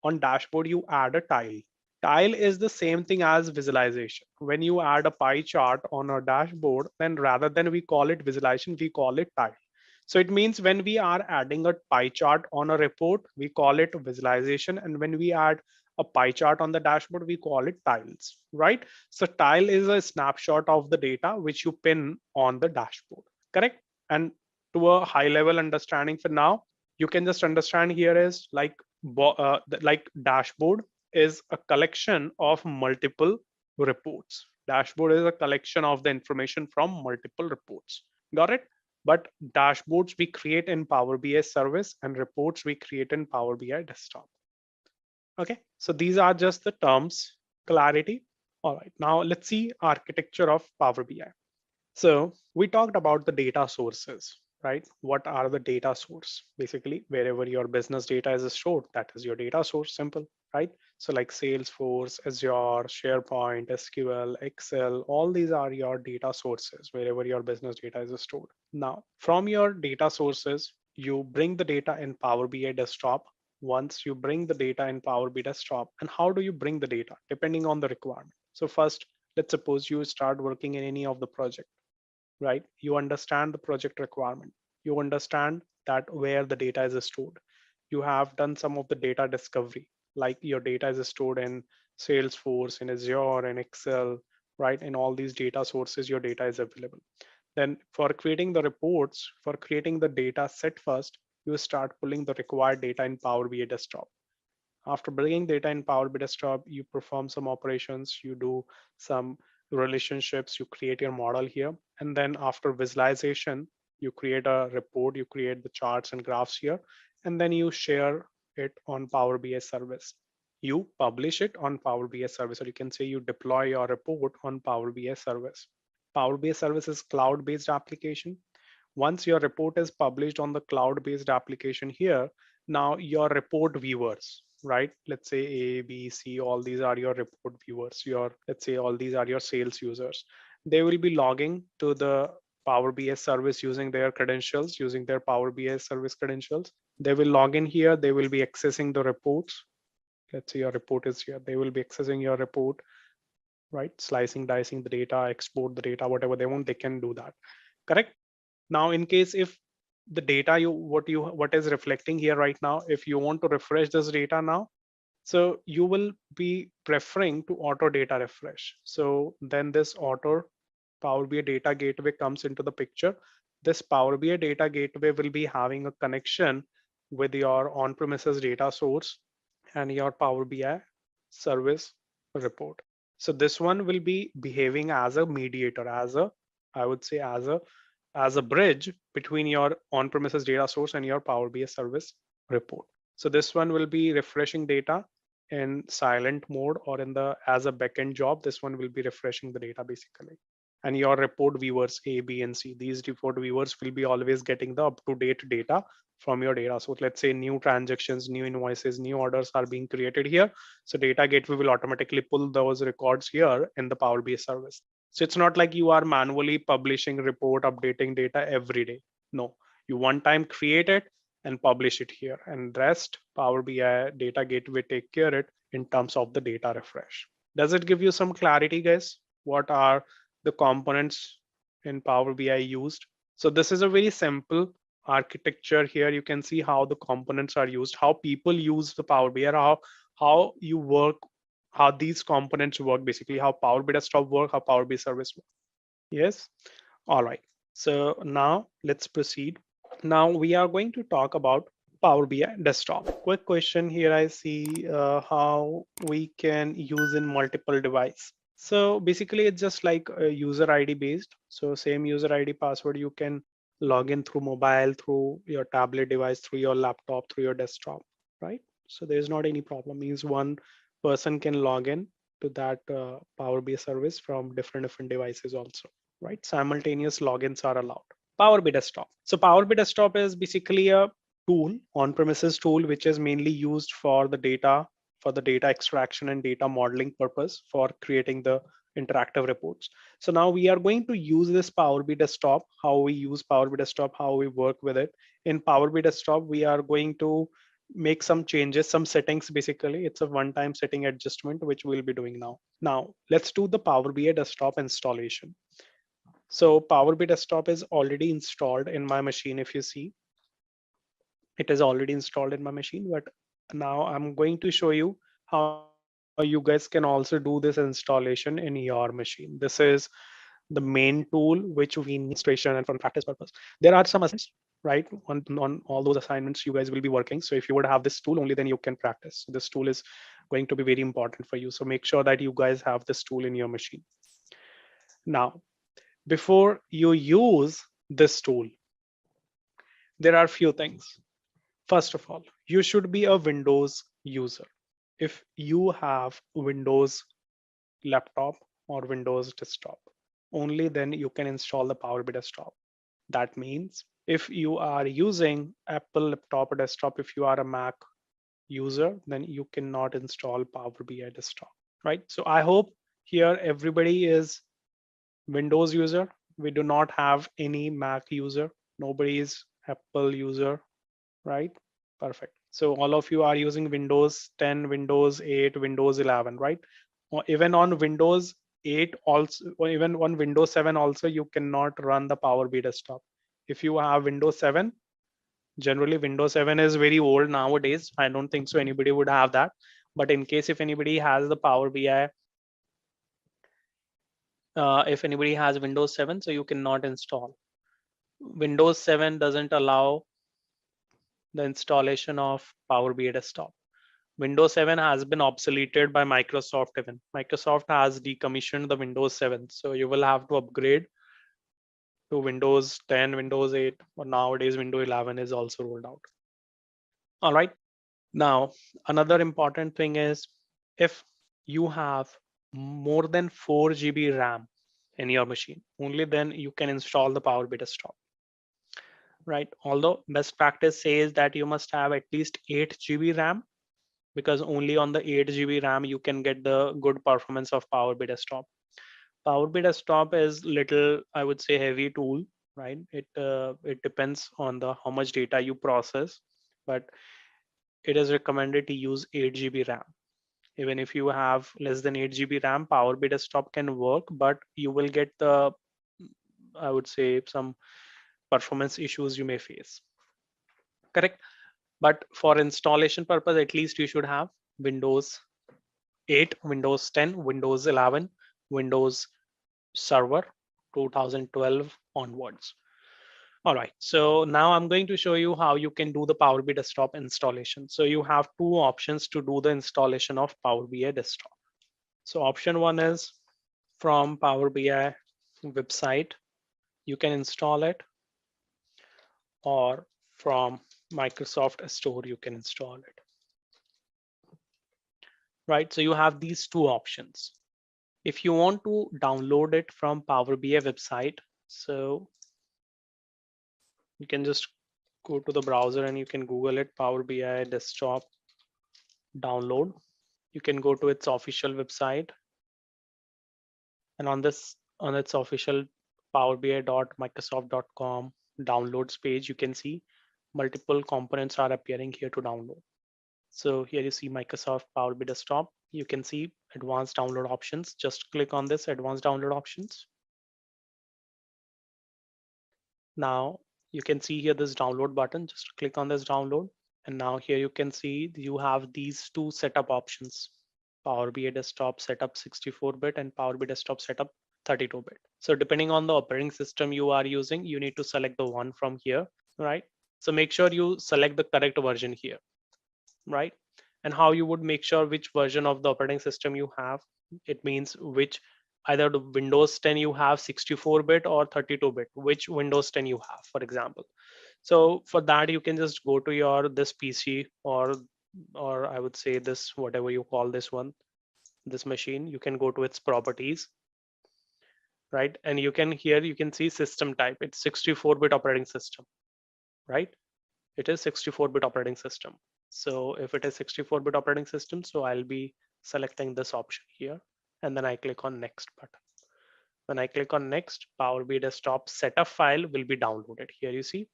on dashboard, you add a tile. Tile is the same thing as visualization. When you add a pie chart on a dashboard, then rather than we call it visualization, we call it tile. So it means when we are adding a pie chart on a report, we call it visualization. And when we add a pie chart on the dashboard, we call it tiles, right? So tile is a snapshot of the data which you pin on the dashboard, correct? And to a high level understanding for now, you can just understand here is like dashboard is a collection of multiple reports. Dashboard is a collection of the information from multiple reports. Got it? But dashboards we create in Power BI service and reports we create in Power BI desktop. Okay, so these are just the terms, clarity. All right, now let's see architecture of Power BI. So we talked about the data sources, right? What are the data source? Basically, wherever your business data is stored, that is your data source, simple, right? So like Salesforce, Azure, SharePoint, SQL, Excel, all these are your data sources, wherever your business data is stored. Now, from your data sources, you bring the data in Power BI desktop. Once you bring the data in Power BI desktop, and how do you bring the data? Depending on the requirement. So first, let's suppose you start working in any of the project, right? You understand the project requirement. You understand that where the data is stored. you have done some of the data discovery, like your data is stored in Salesforce, in Azure, in Excel, right? In all these data sources, your data is available. Then for creating the reports, for creating the data set first, you start pulling the required data in Power BI desktop. After bringing data in Power BI desktop, you perform some operations, you do some relationships, you create your model here. And then after visualization, you create a report, you create the charts and graphs here, and then you share it on Power BI service. You publish it on Power BI service, or you can say you deploy your report on Power BI service. Power BI service is cloud-based application. Once your report is published on the cloud-based application here, now your report viewers, right? Let's say A, B, C, all these are your report viewers. Let's say all these are your sales users. They will be logging to the Power BI service using their credentials, using their Power BI service credentials. They will log in here. They will be accessing the reports. Let's say your report is here. They will be accessing your report, right? Slicing, dicing the data, export the data, whatever they want, they can do that. Correct? Now, in case if the data what is reflecting here right now, if you want to refresh this data now, so you will be preferring to auto data refresh. So then this auto Power BI data gateway comes into the picture. This Power BI data gateway will be having a connection with your on-premises data source and your Power BI service report. So this one will be behaving as a mediator, I would say as a bridge between your on-premises data source and your Power BI service report. So this one will be refreshing data in silent mode, or in the as a backend job. This one will be refreshing the data basically. And your report viewers A, B, and C, these report viewers will be always getting the up-to-date data from your data. So let's say new transactions, new invoices, new orders are being created here. So data gateway will automatically pull those records here in the Power BI service. So it's not like you are manually publishing report, updating data every day. No, you one time create it and publish it here, and rest Power BI data gateway take care it in terms of the data refresh. Does it give you some clarity, guys? What are the components in Power BI used? So this is a very simple architecture here. You can see how the components are used, how people use the Power BI, how you work, how these components work, basically how Power BI desktop work, how Power BI service work. Yes. All right. So now let's proceed. Now we are going to talk about Power BI desktop. Quick question here. I see how we can use in multiple device. So basically it's just like a user ID based. So same user ID password, you can log in through mobile, through your tablet device, through your laptop, through your desktop, right? So there's not any problem. Means one person can log in to that Power BI service from different devices also, right? Simultaneous logins are allowed. Power BI desktop. So Power BI desktop is basically a tool, on-premises tool, which is mainly used for the data extraction and data modeling purpose for creating the interactive reports. So now we are going to use this Power BI desktop, how we use Power BI desktop, how we work with it. In Power BI desktop, we are going to make some changes, some settings. Basically, it's a one-time setting adjustment, which we'll be doing now. Now, let's do the Power BI desktop installation. So Power BI desktop is already installed in my machine. If you see, it is already installed in my machine, but now I'm going to show you how you guys can also do this installation in your machine. This is the main tool which we need demonstration and for practice purpose. There are some assignments, right? On all those assignments you guys will be working. So if you would have this tool, only then you can practice. So this tool is going to be very important for you. So make sure that you guys have this tool in your machine. Now, before you use this tool, there are few things. First of all, you should be a Windows user. If you have Windows laptop or Windows desktop, only then you can install the Power BI desktop. That means if you are using Apple laptop or desktop, if you are a Mac user, then you cannot install Power BI desktop, right? So I hope here everybody is Windows user. We do not have any Mac user. Nobody is Apple user, right? Perfect. So all of you are using Windows 10, Windows 8, Windows 11, right? Or even on Windows 8 also, or even on Windows 7 also, you cannot run the Power BI desktop. If you have Windows 7, Generally, Windows 7 is very old nowadays. I don't think so anybody would have that. But in case if anybody has the Power BI, if anybody has Windows 7, so you cannot install. Windows 7 doesn't allow the installation of Power BI Desktop. Windows 7 has been obsoleted by Microsoft even. Microsoft has decommissioned the Windows 7. So you will have to upgrade to Windows 10, Windows 8, or nowadays Windows 11 is also rolled out. All right. Now, another important thing is if you have more than 4 GB RAM in your machine, only then you can install the Power BI Desktop. Right. Although best practice says that you must have at least 8 GB RAM, because only on the 8 GB RAM you can get the good performance of Power BI Desktop. Power BI Desktop is little, I would say, heavy tool, right? It depends on the how much data you process, but it is recommended to use 8 GB RAM. Even if you have less than 8 GB RAM, Power BI Desktop can work, but you will get the, I would say, some performance issues you may face. Correct. But for installation purpose, at least you should have Windows 8, Windows 10, Windows 11, Windows Server 2012 onwards. All right, so now I'm going to show you how you can do the Power BI Desktop installation. So you have two options to do the installation of Power BI Desktop. So option one is from Power BI website, you can install it, or from Microsoft Store, you can install it. Right, so you have these two options. If you want to download it from Power BI website, so you can just go to the browser and you can Google it, Power BI Desktop download. You can go to its official website, and on its official powerbi.microsoft.com downloads page, you can see multiple components are appearing here to download. So here you see Microsoft Power BI Desktop. You can see advanced download options. Just click on this advanced download options. Now you can see here this download button. Just click on this download. And now here you can see you have these two setup options. Power BI Desktop setup 64-bit and Power BI Desktop setup 32-bit. So depending on the operating system you are using, you need to select the one from here, right? So make sure you select the correct version here, right? And how you would make sure which version of the operating system you have, it means which, either the Windows 10 you have 64-bit or 32-bit, which Windows 10 you have, for example. So for that, you can just go to your this PC, or I would say this, whatever you call this one, this machine, you can go to its properties, right? And you can, here you can see system type, it's 64-bit operating system, right? It is 64-bit operating system. So if it is 64-bit operating system, so I'll be selecting this option here, and then I click on next button. When I click on next, Power BI Desktop setup file will be downloaded. Here you see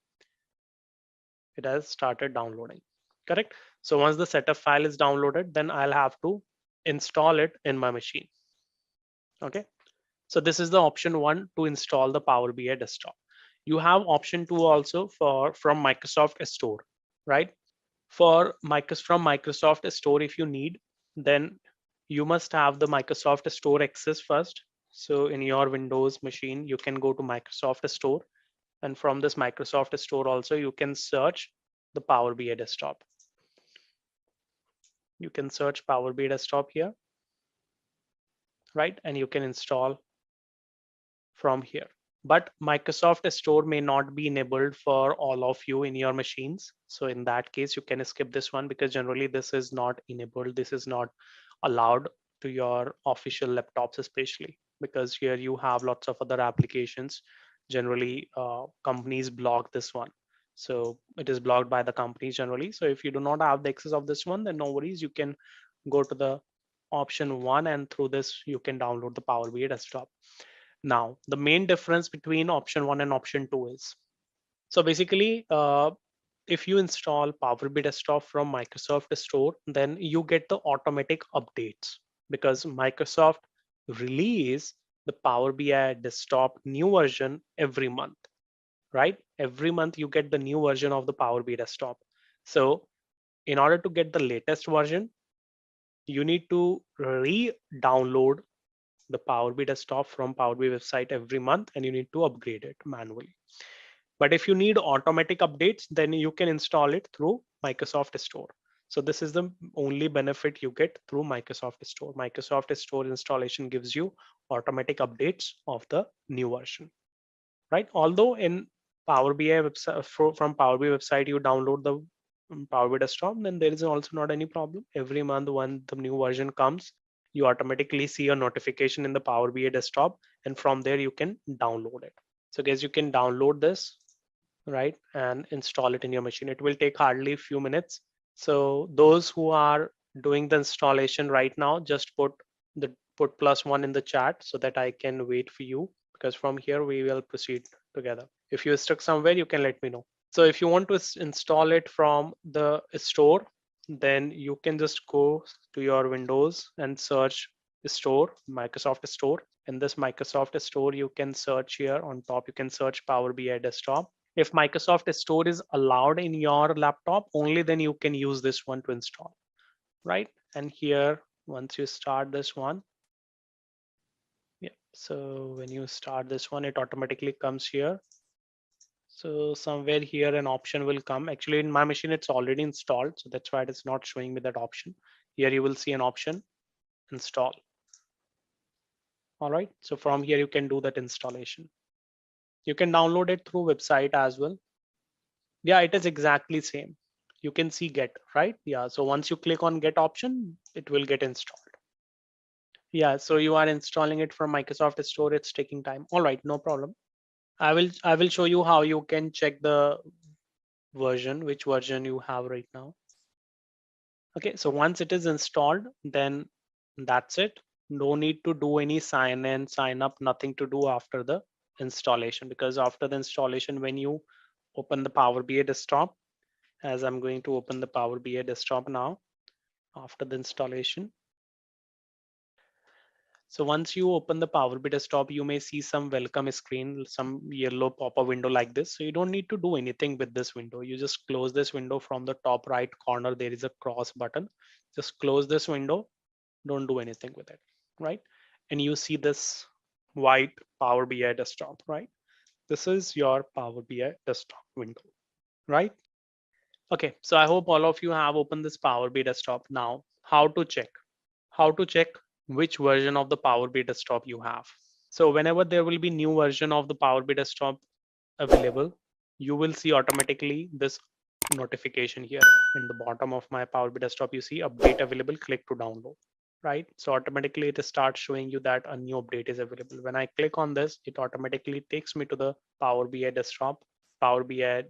it has started downloading, correct? So once the setup file is downloaded, then I'll have to install it in my machine. Okay, so this is the option one to install the Power BI Desktop. You have option two also from Microsoft Store, right? From Microsoft Store, if you need, then you must have the Microsoft Store access first. So in your Windows machine, you can go to Microsoft Store, and from this Microsoft Store also you can search the Power BI Desktop. You can search Power BI Desktop here, right? And you can install from here. But Microsoft Store may not be enabled for all of you in your machines. So in that case, you can skip this one, because generally this is not enabled. This is not allowed to your official laptops, especially because here you have lots of other applications. Generally, companies block this one. So it is blocked by the companies generally. So if you do not have the access of this one, then no worries. You can go to the option one, and through this, you can download the Power BI Desktop. Now, the main difference between option one and option two is, so basically, if you install Power BI Desktop from Microsoft Store, then you get the automatic updates, because Microsoft release the Power BI Desktop new version every month, right? Every month you get the new version of the Power BI desktop. So in order to get the latest version, you need to re-download the Power BI desktop from Power BI website every month, and you need to upgrade it manually. But if you need automatic updates, then you can install it through Microsoft Store. So this is the only benefit you get through Microsoft Store. Microsoft Store installation gives you automatic updates of the new version, right? Although in Power BI website, from Power BI website, you download the Power BI desktop, then there is also not any problem. Every month when the new version comes, you automatically see a notification in the Power BI desktop, and from there you can download it. So guys, you can download this, right, and install it in your machine. It will take hardly a few minutes. So those who are doing the installation right now, just put +1 in the chat so that I can wait for you, because from here we will proceed together. If you're stuck somewhere, you can let me know. So if you want to install it from the store, then you can just go to your Windows and search store, Microsoft Store. In this Microsoft Store, you can search here on top, you can search Power BI Desktop. If Microsoft Store is allowed in your laptop, only then you can use this one to install, right? And here, once you start this one, yeah, so when you start this one, it automatically comes here. So somewhere here an option will come. Actually, in my machine, it's already installed, so that's why it is not showing me that option. Here you will see an option, install. All right, so from here you can do that installation. You can download it through website as well. Yeah, it is exactly same. You can see get, right? Yeah, so once you click on get option, it will get installed. Yeah, so you are installing it from Microsoft Store. It's taking time. All right, no problem. I will show you how you can check the version, which version you have right now. Okay, so once it is installed, then that's it. No need to do any sign in, sign up, nothing to do after the installation, because after the installation, when you open the Power BI desktop, as I'm going to open the Power BI desktop now after the installation. So once you open the Power BI desktop, you may see some welcome screen, some yellow pop-up window like this. So you don't need to do anything with this window. You just close this window. From the top right corner, there is a cross button. Just close this window. Don't do anything with it, right? And you see this white Power BI desktop, right? This is your Power BI desktop window, right? Okay, so I hope all of you have opened this Power BI desktop. Now, how to check? How to check which version of the Power BI desktop you have. So whenever there will be new version of the Power BI desktop available, you will see automatically this notification here in the bottom of my Power BI desktop. You see update available, click to download, right? So automatically it starts showing you that a new update is available. When I click on this, it automatically takes me to the Power BI desktop, Power BI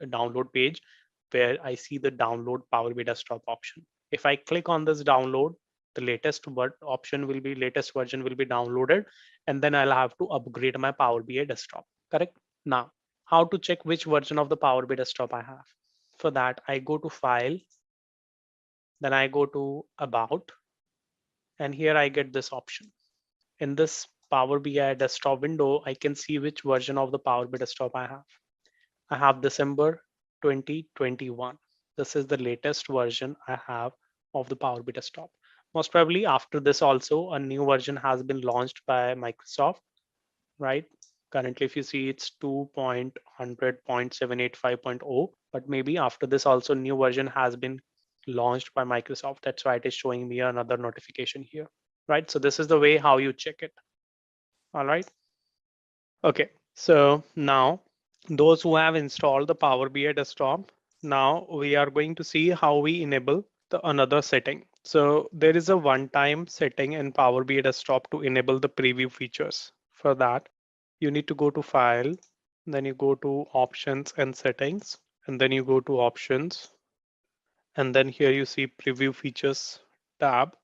download page, where I see the download Power BI desktop option. If I click on this download, the latest latest version will be downloaded, and then I'll have to upgrade my Power BI desktop. Correct? Now, how to check which version of the Power BI desktop I have? For that, I go to File, then I go to About, and here I get this option. In this Power BI desktop window, I can see which version of the Power BI desktop I have. I have December 2021. This is the latest version I have of the Power BI desktop. Most probably after this also a new version has been launched by Microsoft, right? Currently, if you see, it's 2.100.785.0, but maybe after this also new version has been launched by Microsoft. That's why it is showing me another notification here, right? So this is the way how you check it. All right. Okay, so now those who have installed the Power BI desktop, now we are going to see how we enable the another setting. So there is a one-time setting in Power BI desktop to enable the preview features. For that, you need to go to File, then you go to Options and Settings, and then you go to Options, and then here you see Preview Features tab.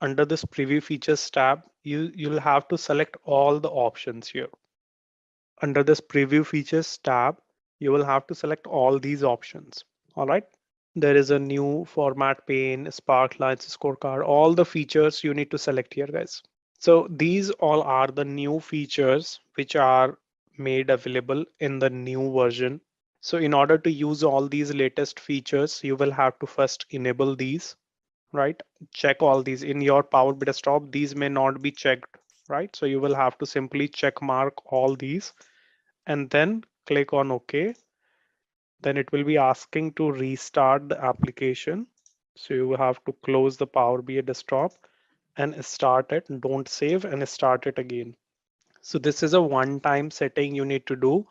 Under this Preview Features tab, you'll have to select all the options here. Under this Preview Features tab, you will have to select all these options. All right. There is a new format pane, Spark Lines scorecard, all the features you need to select here, guys. So these all are the new features which are made available in the new version. So in order to use all these latest features, you will have to first enable these, right? Check all these in your Power BI desktop. These may not be checked, right? So you will have to simply check mark all these and then click on OK. Then it will be asking to restart the application. So you will have to close the Power BI desktop and start it. Don't save and start it again. So this is a one-time setting you need to do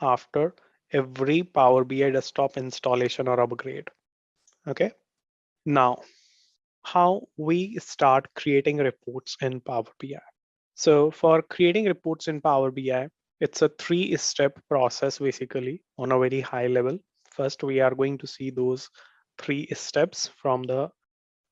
after every Power BI desktop installation or upgrade. Okay. Now, how we start creating reports in Power BI. So for creating reports in Power BI, it's a three-step process basically on a very high level. First, we are going to see those three steps from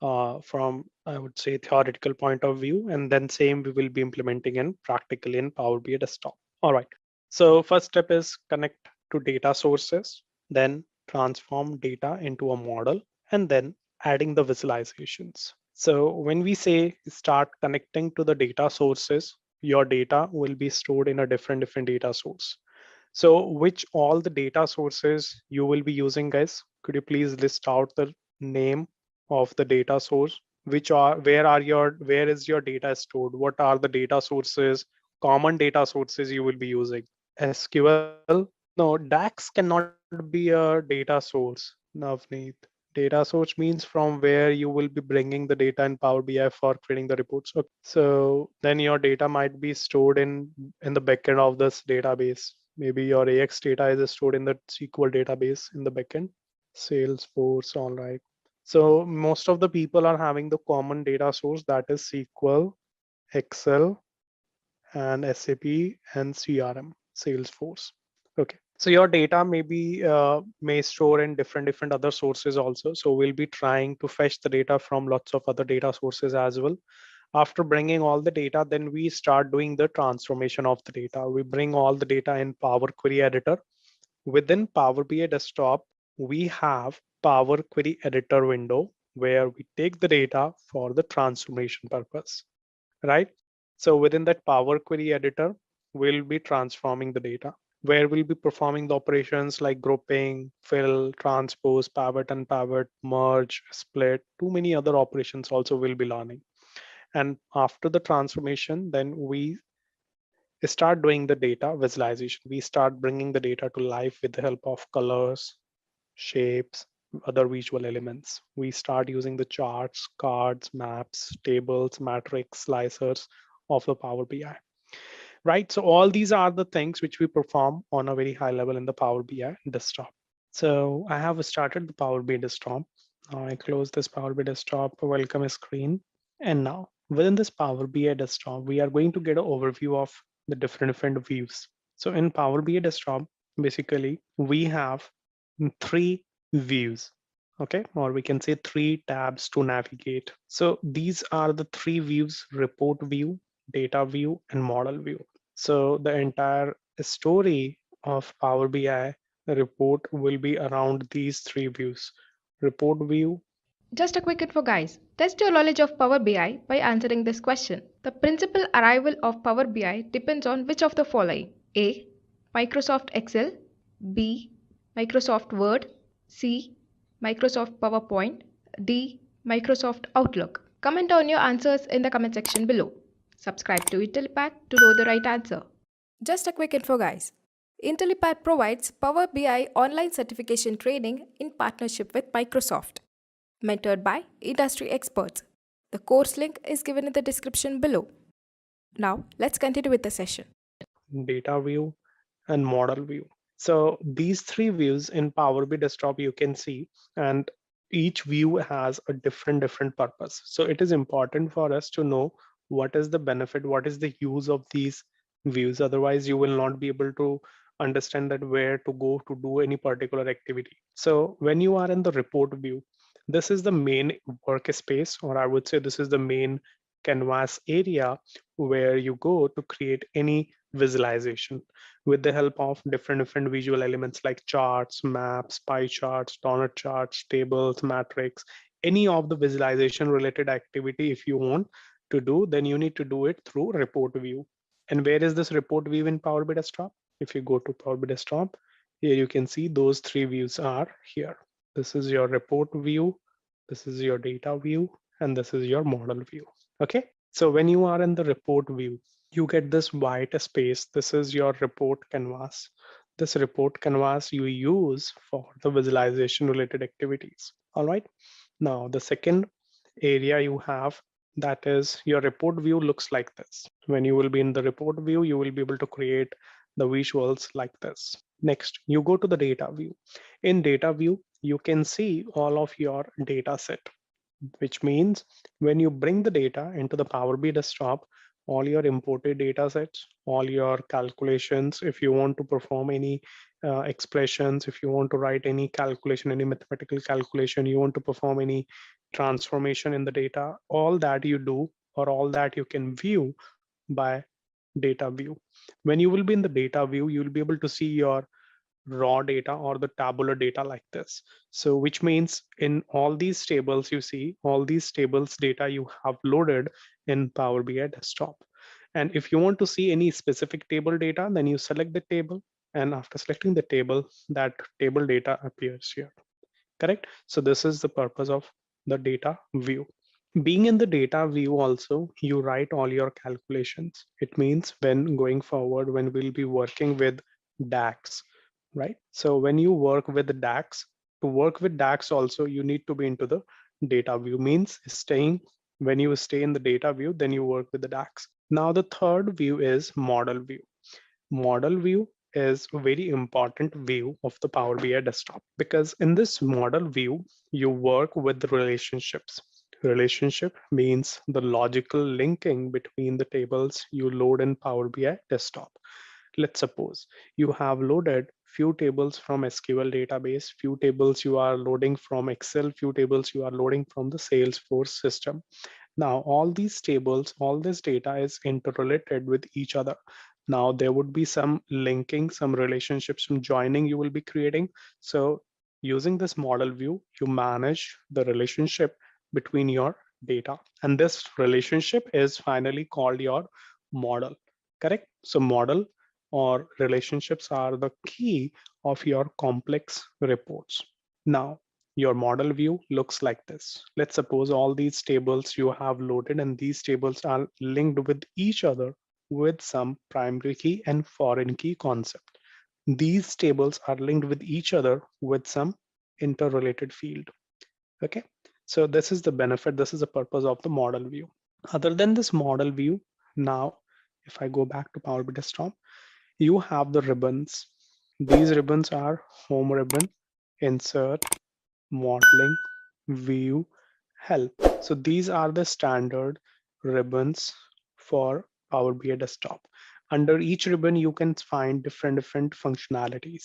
I would say theoretical point of view, and then same we will be implementing in practically in Power BI desktop. All right. So first step is connect to data sources, then transform data into a model, and then adding the visualizations. So when we say start connecting to the data sources, your data will be stored in a different data source. So which all the data sources you will be using, guys? Could you please list out the name of the data source? Which are where is your data stored? What are the data sources, common data sources you will be using? SQL? No, DAX cannot be a data source, Navneet. Data source means from where you will be bringing the data in Power BI for creating the reports. Okay. So then your data might be stored in the backend of this database. Maybe your AX data is stored in the SQL database in the backend. Salesforce, all right. So most of the people are having the common data source, that is SQL, Excel, and SAP and CRM, Salesforce. Okay, so your data may store in different other sources also. So we'll be trying to fetch the data from lots of other data sources as well. After bringing all the data, then we start doing the transformation of the data. We bring all the data in Power Query Editor. Within Power BI Desktop, we have Power Query Editor window where we take the data for the transformation purpose, right? So within that Power Query Editor, we'll be transforming the data, where we'll be performing the operations like grouping, fill, transpose, pivot, unpivot, merge, split, too many other operations also we'll be learning. And after the transformation, then we start doing the data visualization. We start bringing the data to life with the help of colors, shapes, other visual elements. We start using the charts, cards, maps, tables, matrix, slicers of the Power BI, right? So all these are the things which we perform on a very high level in the Power BI desktop. So I have started the Power BI desktop. Now I close this Power BI desktop welcome screen. And now within this Power BI desktop, we are going to get an overview of the different views. So in Power BI desktop, basically we have three views, okay? Or we can say three tabs to navigate. So these are the three views: report view, data view, and model view. So the entire story of Power BI report will be around these three views: report view. Just a quick info, guys. Test your knowledge of Power BI by answering this question. The principal arrival of Power BI depends on which of the following: A. Microsoft Excel, B. Microsoft Word, C. Microsoft PowerPoint, D. Microsoft Outlook. Comment down your answers in the comment section below. Subscribe to Intellipaat to know the right answer. Just a quick info, guys. Intellipaat provides Power BI online certification training in partnership with Microsoft, mentored by industry experts. The course link is given in the description below. Now, let's continue with the session. Data view, and model view. So these three views in Power BI desktop you can see, and each view has a different purpose. So it is important for us to know what is the benefit, what is the use of these views. Otherwise, you will not be able to understand that where to go to do any particular activity. So when you are in the report view, this is the main workspace, or I would say this is the main canvas area where you go to create any visualization with the help of different visual elements like charts, maps, pie charts, donut charts, tables, matrix, any of the visualization related activity. If you want to do, then you need to do it through report view. And where is this report view in Power BI desktop? If you go to Power BI Desktop, here you can see those three views are here. This is your report view, this is your data view, and this is your model view. Okay, so when you are in the report view, you get this white space. This is your report canvas. This report canvas you use for the visualization related activities. All right. Now, the second area you have, that is your report view looks like this. When you will be in the report view, you will be able to create the visuals like this. Next, you go to the data view. In data view, you can see all of your data set, which means when you bring the data into the Power BI desktop, all your imported data sets, all your calculations, if you want to perform any expressions, if you want to write any calculation, any mathematical calculation, you want to perform any transformation in the data, all that you do or all that you can view by data view. When you will be in the data view, you will be able to see your raw data or the tabular data like this. So which means in all these tables, you see all these tables data you have loaded in Power BI desktop. And if you want to see any specific table data, then you select the table. And after selecting the table, that table data appears here, correct? So this is the purpose of the data view. Being in the data view also, you write all your calculations. It means when going forward, when we'll be working with DAX, right? So when you work with the DAX, to work with DAX also, you need to be into the data view, means staying, when you stay in the data view, then you work with the DAX. Now the third view is model view. Model view is a very important view of the Power BI desktop, because in this model view, you work with the relationships. Relationship means the logical linking between the tables you load in Power BI desktop. Let's suppose you have loaded few tables from SQL database, few tables you are loading from Excel, few tables you are loading from the Salesforce system. Now, all these tables, all this data is interrelated with each other. Now, there would be some linking, some relationships, some joining you will be creating. So using this model view, you manage the relationship between your data. And this relationship is finally called your model, correct? So model or relationships are the key of your complex reports. Now, your model view looks like this. Let's suppose all these tables you have loaded and these tables are linked with each other with some primary key and foreign key concept. These tables are linked with each other with some interrelated field. Okay, so this is the benefit, this is the purpose of the model view. Other than this model view, now if I go back to Power BI Desktop, you have the ribbons. These ribbons are home ribbon, insert, modeling, view, help. So these are the standard ribbons for Power BI Desktop. Under each ribbon, you can find different functionalities.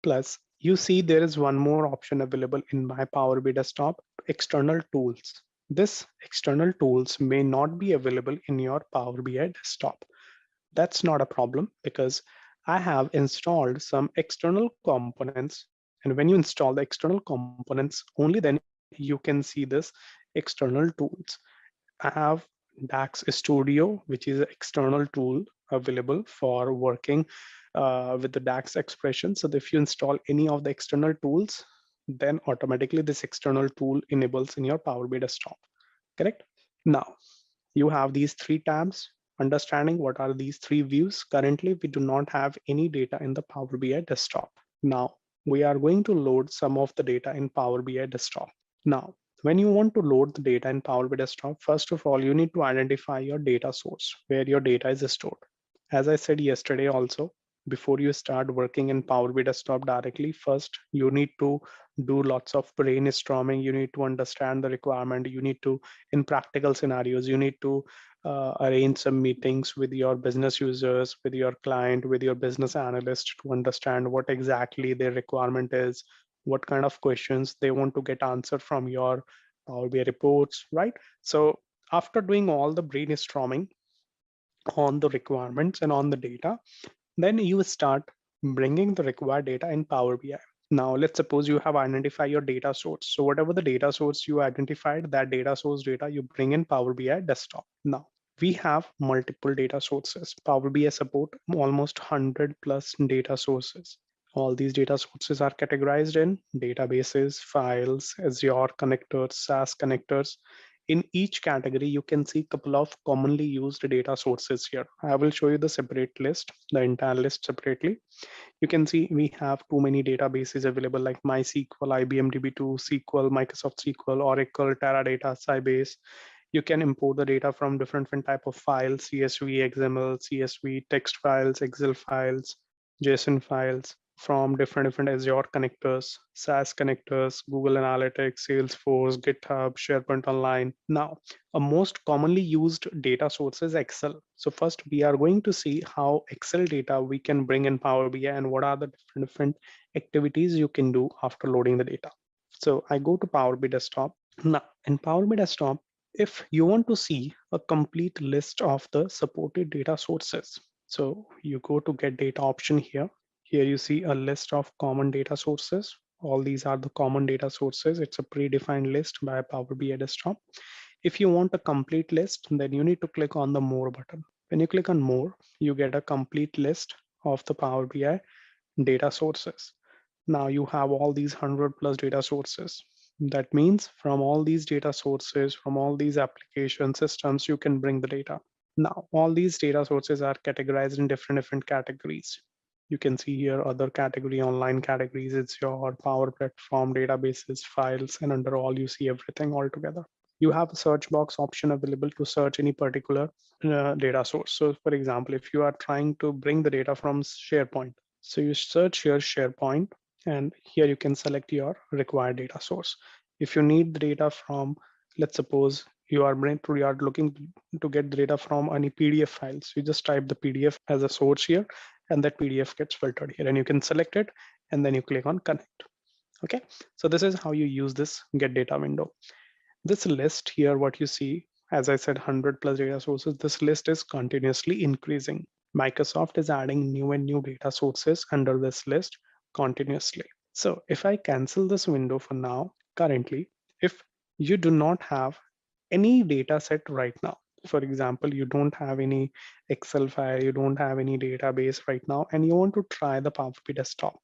Plus, you see there is one more option available in my Power BI Desktop, external tools. This external tools may not be available in your Power BI Desktop. That's not a problem because I have installed some external components. And when you install the external components, only then you can see this external tools. I have DAX Studio, which is an external tool available for working with the DAX expression. So if you install any of the external tools, then automatically this external tool enables in your Power BI Desktop, correct? Now, you have these three tabs. Understanding what are these three views. Currently, we do not have any data in the Power BI Desktop. Now, we are going to load some of the data in Power BI Desktop. Now, when you want to load the data in Power BI Desktop, first of all, you need to identify your data source, where your data is stored. As I said yesterday also, before you start working in Power BI Desktop directly, first you need to do lots of brainstorming. You need to understand the requirement. You need to, in practical scenarios, you need to arrange some meetings with your business users, with your client, with your business analyst to understand what exactly their requirement is, what kind of questions they want to get answered from your Power BI reports, right? So after doing all the brainstorming on the requirements and on the data, then you start bringing the required data in Power BI. Now, let's suppose you have identified your data source. So whatever the data source you identified, that data source data you bring in Power BI desktop. Now, We have multiple data sources. Power BI support almost 100 plus data sources. All these data sources are categorized in databases, files, Azure connectors, SaaS connectors. In each category, you can see a couple of commonly used data sources here. I will show you the separate list, the entire list separately. You can see we have too many databases available like MySQL, IBM DB2, SQL, Microsoft SQL, Oracle, Teradata, Sybase. You can import the data from different type of files, CSV, XML, CSV, text files, Excel files, JSON files from different Azure connectors, SaaS connectors, Google Analytics, Salesforce, GitHub, SharePoint Online. Now, a most commonly used data source is Excel. So first we are going to see how Excel data we can bring in Power BI and what are the different activities you can do after loading the data. So I go to Power BI Desktop. Now in Power BI Desktop, if you want to see a complete list of the supported data sources, so you go to get data option here. Here you see a list of common data sources. All these are the common data sources. It's a predefined list by Power BI Desktop. If you want a complete list, then you need to click on the More button. When you click on More, you get a complete list of the Power BI data sources. Now you have all these 100 plus data sources. That means from all these data sources, from all these application systems, you can bring the data. Now, all these data sources are categorized in different categories. You can see here other category, online categories, it's your Power Platform, databases, files, and under all you see everything all together. You have a search box option available to search any particular data source. So for example, if you are trying to bring the data from SharePoint, so you search here SharePoint, and here you can select your required data source. If you need the data from, let's suppose you are looking to get the data from any PDF files, you just type the PDF as a source here, and that PDF gets filtered here, and you can select it, and then you click on connect. Okay, so this is how you use this get data window. This list here, what you see, as I said, 100 plus data sources, this list is continuously increasing. Microsoft is adding new and new data sources under this list continuously. So if I cancel this window for now, currently, if you do not have any data set right now, for example, you don't have any Excel file, you don't have any database right now, and you want to try the Power BI desktop.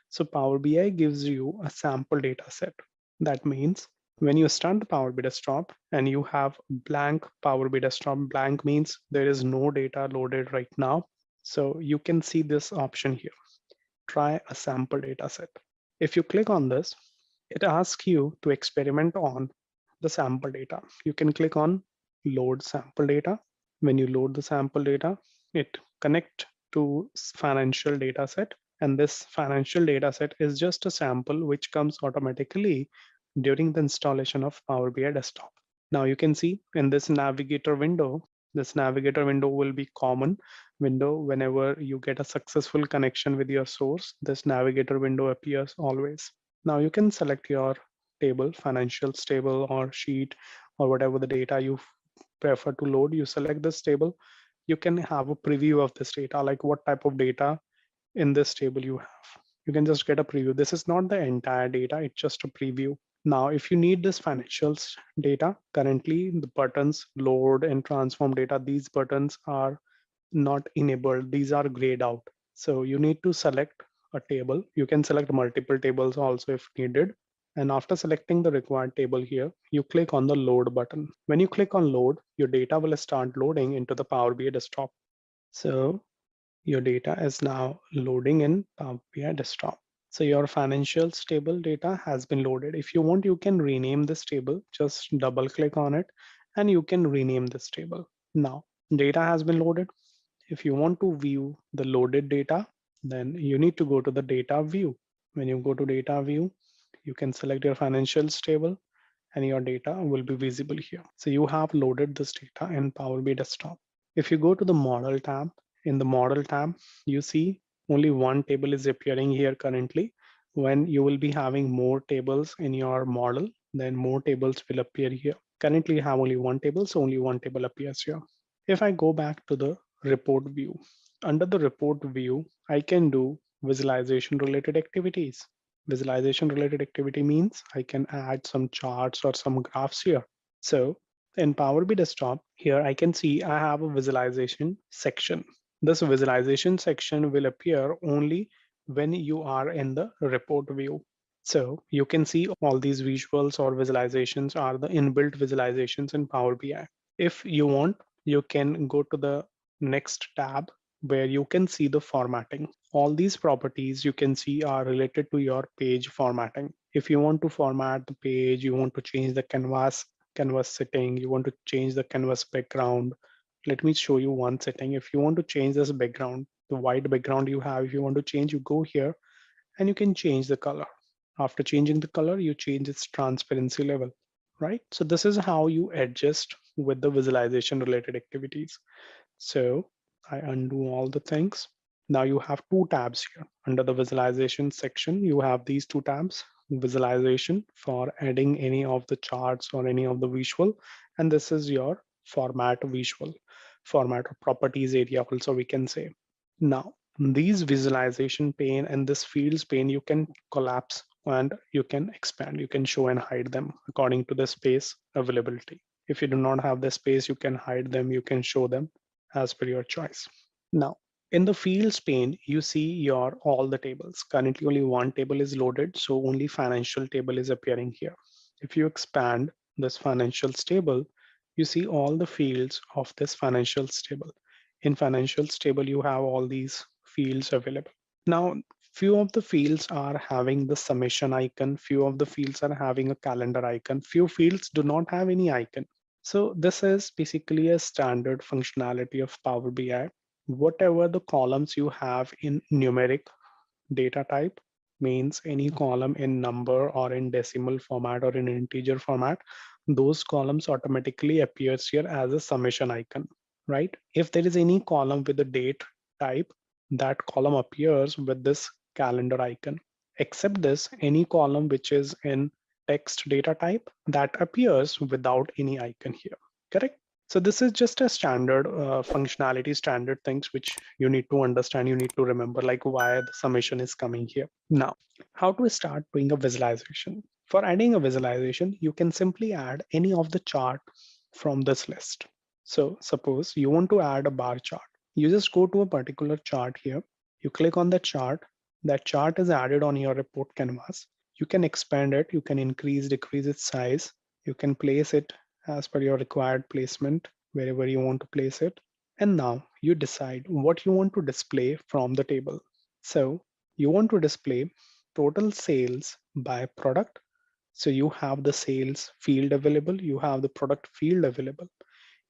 So Power BI gives you a sample data set. That means when you start the Power BI desktop and you have blank Power BI desktop, blank means there is no data loaded right now. So you can see this option here, try a sample data set. If you click on this, it asks you to experiment on the sample data. You can click on load sample data. When you load the sample data, it connect to financial data set. And this financial data set is just a sample which comes automatically during the installation of Power BI desktop. Now you can see in this navigator window, this navigator window will be common window whenever you get a successful connection with your source. This navigator window appears always. Now you can select your table, financials table or sheet or whatever the data you prefer to load. You select this table. You can have a preview of this data, like what type of data in this table you have. You can just get a preview. This is not the entire data, it's just a preview. Now, if you need this financials data, currently the buttons load and transform data, these buttons are not enabled. These are grayed out. So you need to select a table. You can select multiple tables also if needed. And after selecting the required table here, you click on the load button. When you click on load, your data will start loading into the Power BI desktop. So your data is now loading in Power BI desktop. So your financials table data has been loaded. If you want, you can rename this table. Just double click on it and you can rename this table. Now data has been loaded. If you want to view the loaded data, then you need to go to the data view. When you go to data view, you can select your financials table and your data will be visible here. So you have loaded this data in Power BI desktop. If you go to the model tab, in the model tab, you see only one table is appearing here currently. When you will be having more tables in your model, then more tables will appear here. Currently you have only one table, so only one table appears here. If I go back to the report view, under the report view, I can do visualization related activities. Visualization related activity means I can add some charts or some graphs here. So In Power BI Desktop, here I can see I have a visualization section. This visualization section will appear only when you are in the report view. So you can see all these visuals or visualizations are the inbuilt visualizations in Power BI. If you want, you can go to the next tab where you can see the formatting. All these properties you can see are related to your page formatting. If you want to format the page, you want to change the canvas setting, you want to change the canvas background. Let me show you one setting. If you want to change this background, the white background you have, if you want to change, you go here and you can change the color. After changing the color, you change its transparency level, right? So this is how you adjust with the visualization related activities. So I undo all the things. Now you have two tabs here. Under the visualization section, you have these two tabs: visualization for adding any of the charts or any of the visual, and this is your format visual, format or properties area also we can say. Now these visualization pane and this fields pane, you can collapse and you can expand, you can show and hide them according to the space availability. If you do not have the space, you can hide them, you can show them as per your choice. Now, in the fields pane, you see your all the tables. Currently, only one table is loaded, so only financial table is appearing here. If you expand this financials table, you see all the fields of this financials table. In financials table, you have all these fields available. Now, few of the fields are having the summation icon, few of the fields are having a calendar icon, few fields do not have any icon. So this is basically a standard functionality of Power BI. Whatever the columns you have in numeric data type, means any column in number or in decimal format or in integer format, those columns automatically appears here as a summation icon, right? If there is any column with a date type, that column appears with this calendar icon. Except this, any column which is in text data type, that appears without any icon here, correct? So this is just a standard functionality, standard things which you need to understand, you need to remember, like why the summation is coming here. Now, how to start doing a visualization? For adding a visualization, you can simply add any of the chart from this list. So suppose you want to add a bar chart. You just go to a particular chart here. You click on the chart. That chart is added on your report canvas. You can expand it. You can increase, decrease its size. You can place it as per your required placement, wherever you want to place it. And now you decide what you want to display from the table. So you want to display total sales by product. So you have the sales field available, you have the product field available.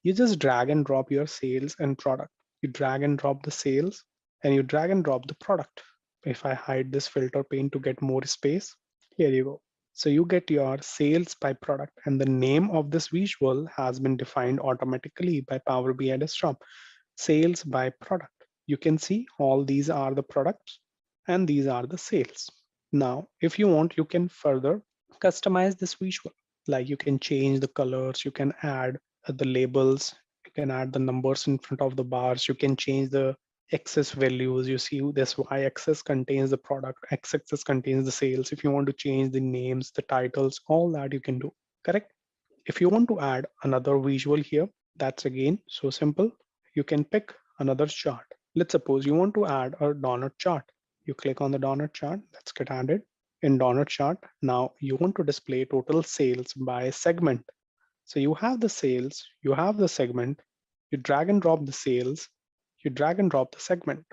You just drag and drop your sales and product. You drag and drop the sales and you drag and drop the product. If I hide this filter pane to get more space, here you go. So you get your sales by product, and the name of this visual has been defined automatically by Power BI Desktop, sales by product. You can see all these are the products and these are the sales. Now, if you want, you can further customize this visual. Like you can change the colors, you can add the labels, you can add the numbers in front of the bars, you can change the axis values. You see this y-axis contains the product, x-axis contains the sales. If you want to change the names, the titles, all that you can do, correct? If you want to add another visual here, that's again so simple. You can pick another chart. Let's suppose you want to add a donut chart. You click on the donut chart, that's get added. In donut chart, now you want to display total sales by segment. So you have the sales, you have the segment, you drag and drop the sales, you drag and drop the segment.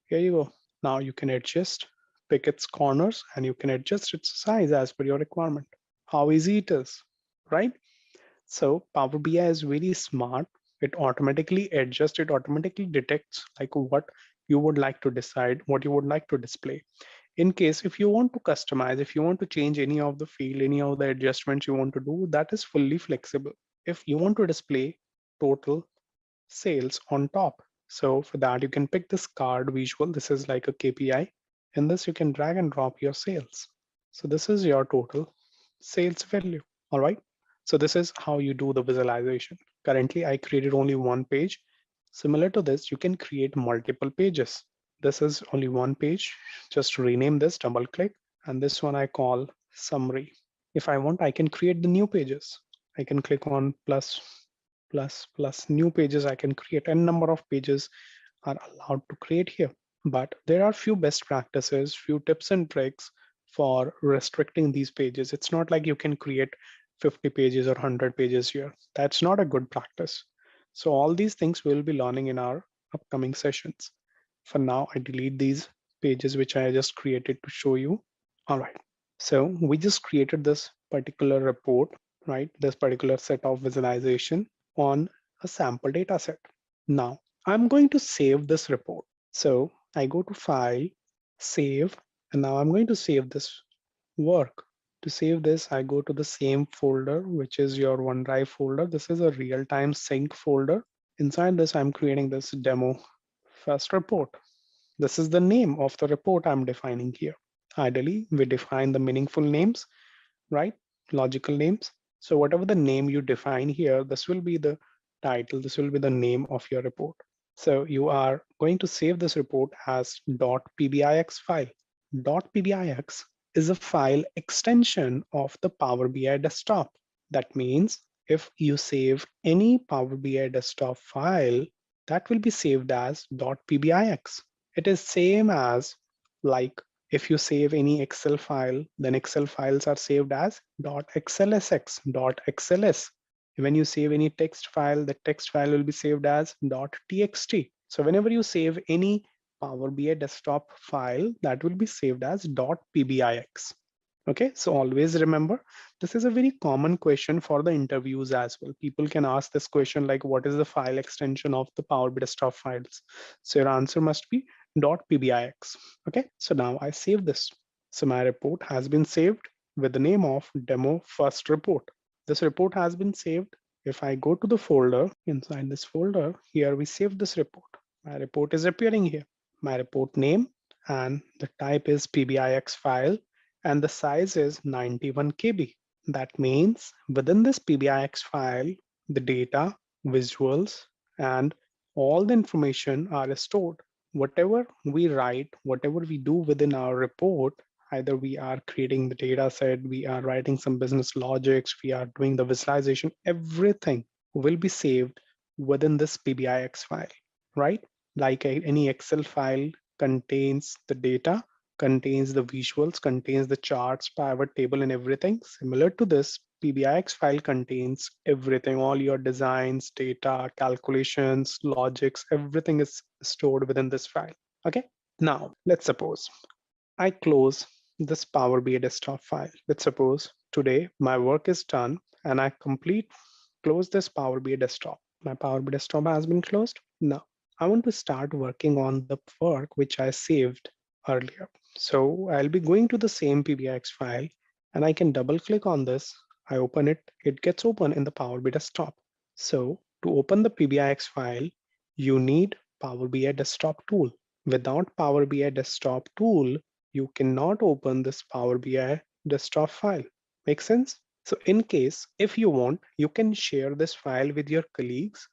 Here you go. Now you can adjust, pick its corners, and you can adjust its size as per your requirement. How easy it is, right? So Power BI is very smart. It automatically adjusts, it automatically detects like what you would like to decide, what you would like to display. In case if you want to customize, if you want to change any of the field, any of the adjustments you want to do, that is fully flexible. If you want to display total sales on top, so for that you can pick this card visual. This is like a KPI. In this you can drag and drop your sales. So this is your total sales value. All right. So this is how you do the visualization. Currently, I created only one page. Similar to this, you can create multiple pages. This is only one page. Just rename this, double click, and this one I call summary. If I want, I can create the new pages. I can click on plus plus new pages I can create, and number of pages are allowed to create here. But there are few best practices, few tips and tricks for restricting these pages. It's not like you can create 50 pages or 100 pages here. That's not a good practice. So all these things we'll be learning in our upcoming sessions. For now, I delete these pages which I just created to show you. All right. So we just created this particular report, right? This particular set of visualization on a sample data set. Now I'm going to save this report. So I go to File, Save, and now I'm going to save this work. To save this, I go to the same folder, which is your OneDrive folder. This is a real-time sync folder. Inside this, I'm creating this demo first report. This is the name of the report I'm defining here. Ideally, we define the meaningful names, right? Logical names. So whatever the name you define here, this will be the title, this will be the name of your report. So you are going to save this report as .pbix file. .pbix is a file extension of the Power BI desktop. That means if you save any Power BI desktop file, that will be saved as .pbix. It is same as like if you save any Excel file, then Excel files are saved as .xlsx, .xls. When you save any text file, the text file will be saved as .txt. So whenever you save any Power BI desktop file, that will be saved as .pbix. Okay, so always remember, this is a very common question for the interviews as well. People can ask this question like, what is the file extension of the Power BI desktop files? So your answer must be .pbix. Okay, so now I save this. So my report has been saved with the name of demo first report. This report has been saved. If I go to the folder, inside this folder, here we save this report. My report is appearing here. My report name and the type is PBIX file and the size is 91 KB. That means within this PBIX file, the data, visuals, and all the information are stored. Whatever we write, whatever we do within our report, either we are creating the data set, we are writing some business logics, we are doing the visualization, everything will be saved within this PBIX file, right? Like any Excel file contains the data, contains the visuals, contains the charts, pivot table, and everything. Similar to this, PBIX file contains everything, all your designs, data, calculations, logics, everything is stored within this file. Okay, now let's suppose I close this Power BI desktop file. Let's suppose today my work is done and I close this Power BI desktop. My Power BI desktop has been closed. Now I want to start working on the work which I saved earlier. So I'll be going to the same PBIX file and I can double click on this. I open it, it gets open in the Power BI desktop. So to open the PBIX file, you need Power BI desktop tool. Without Power BI desktop tool, you cannot open this Power BI desktop file. Make sense? So in case, if you want, you can share this file with your colleagues.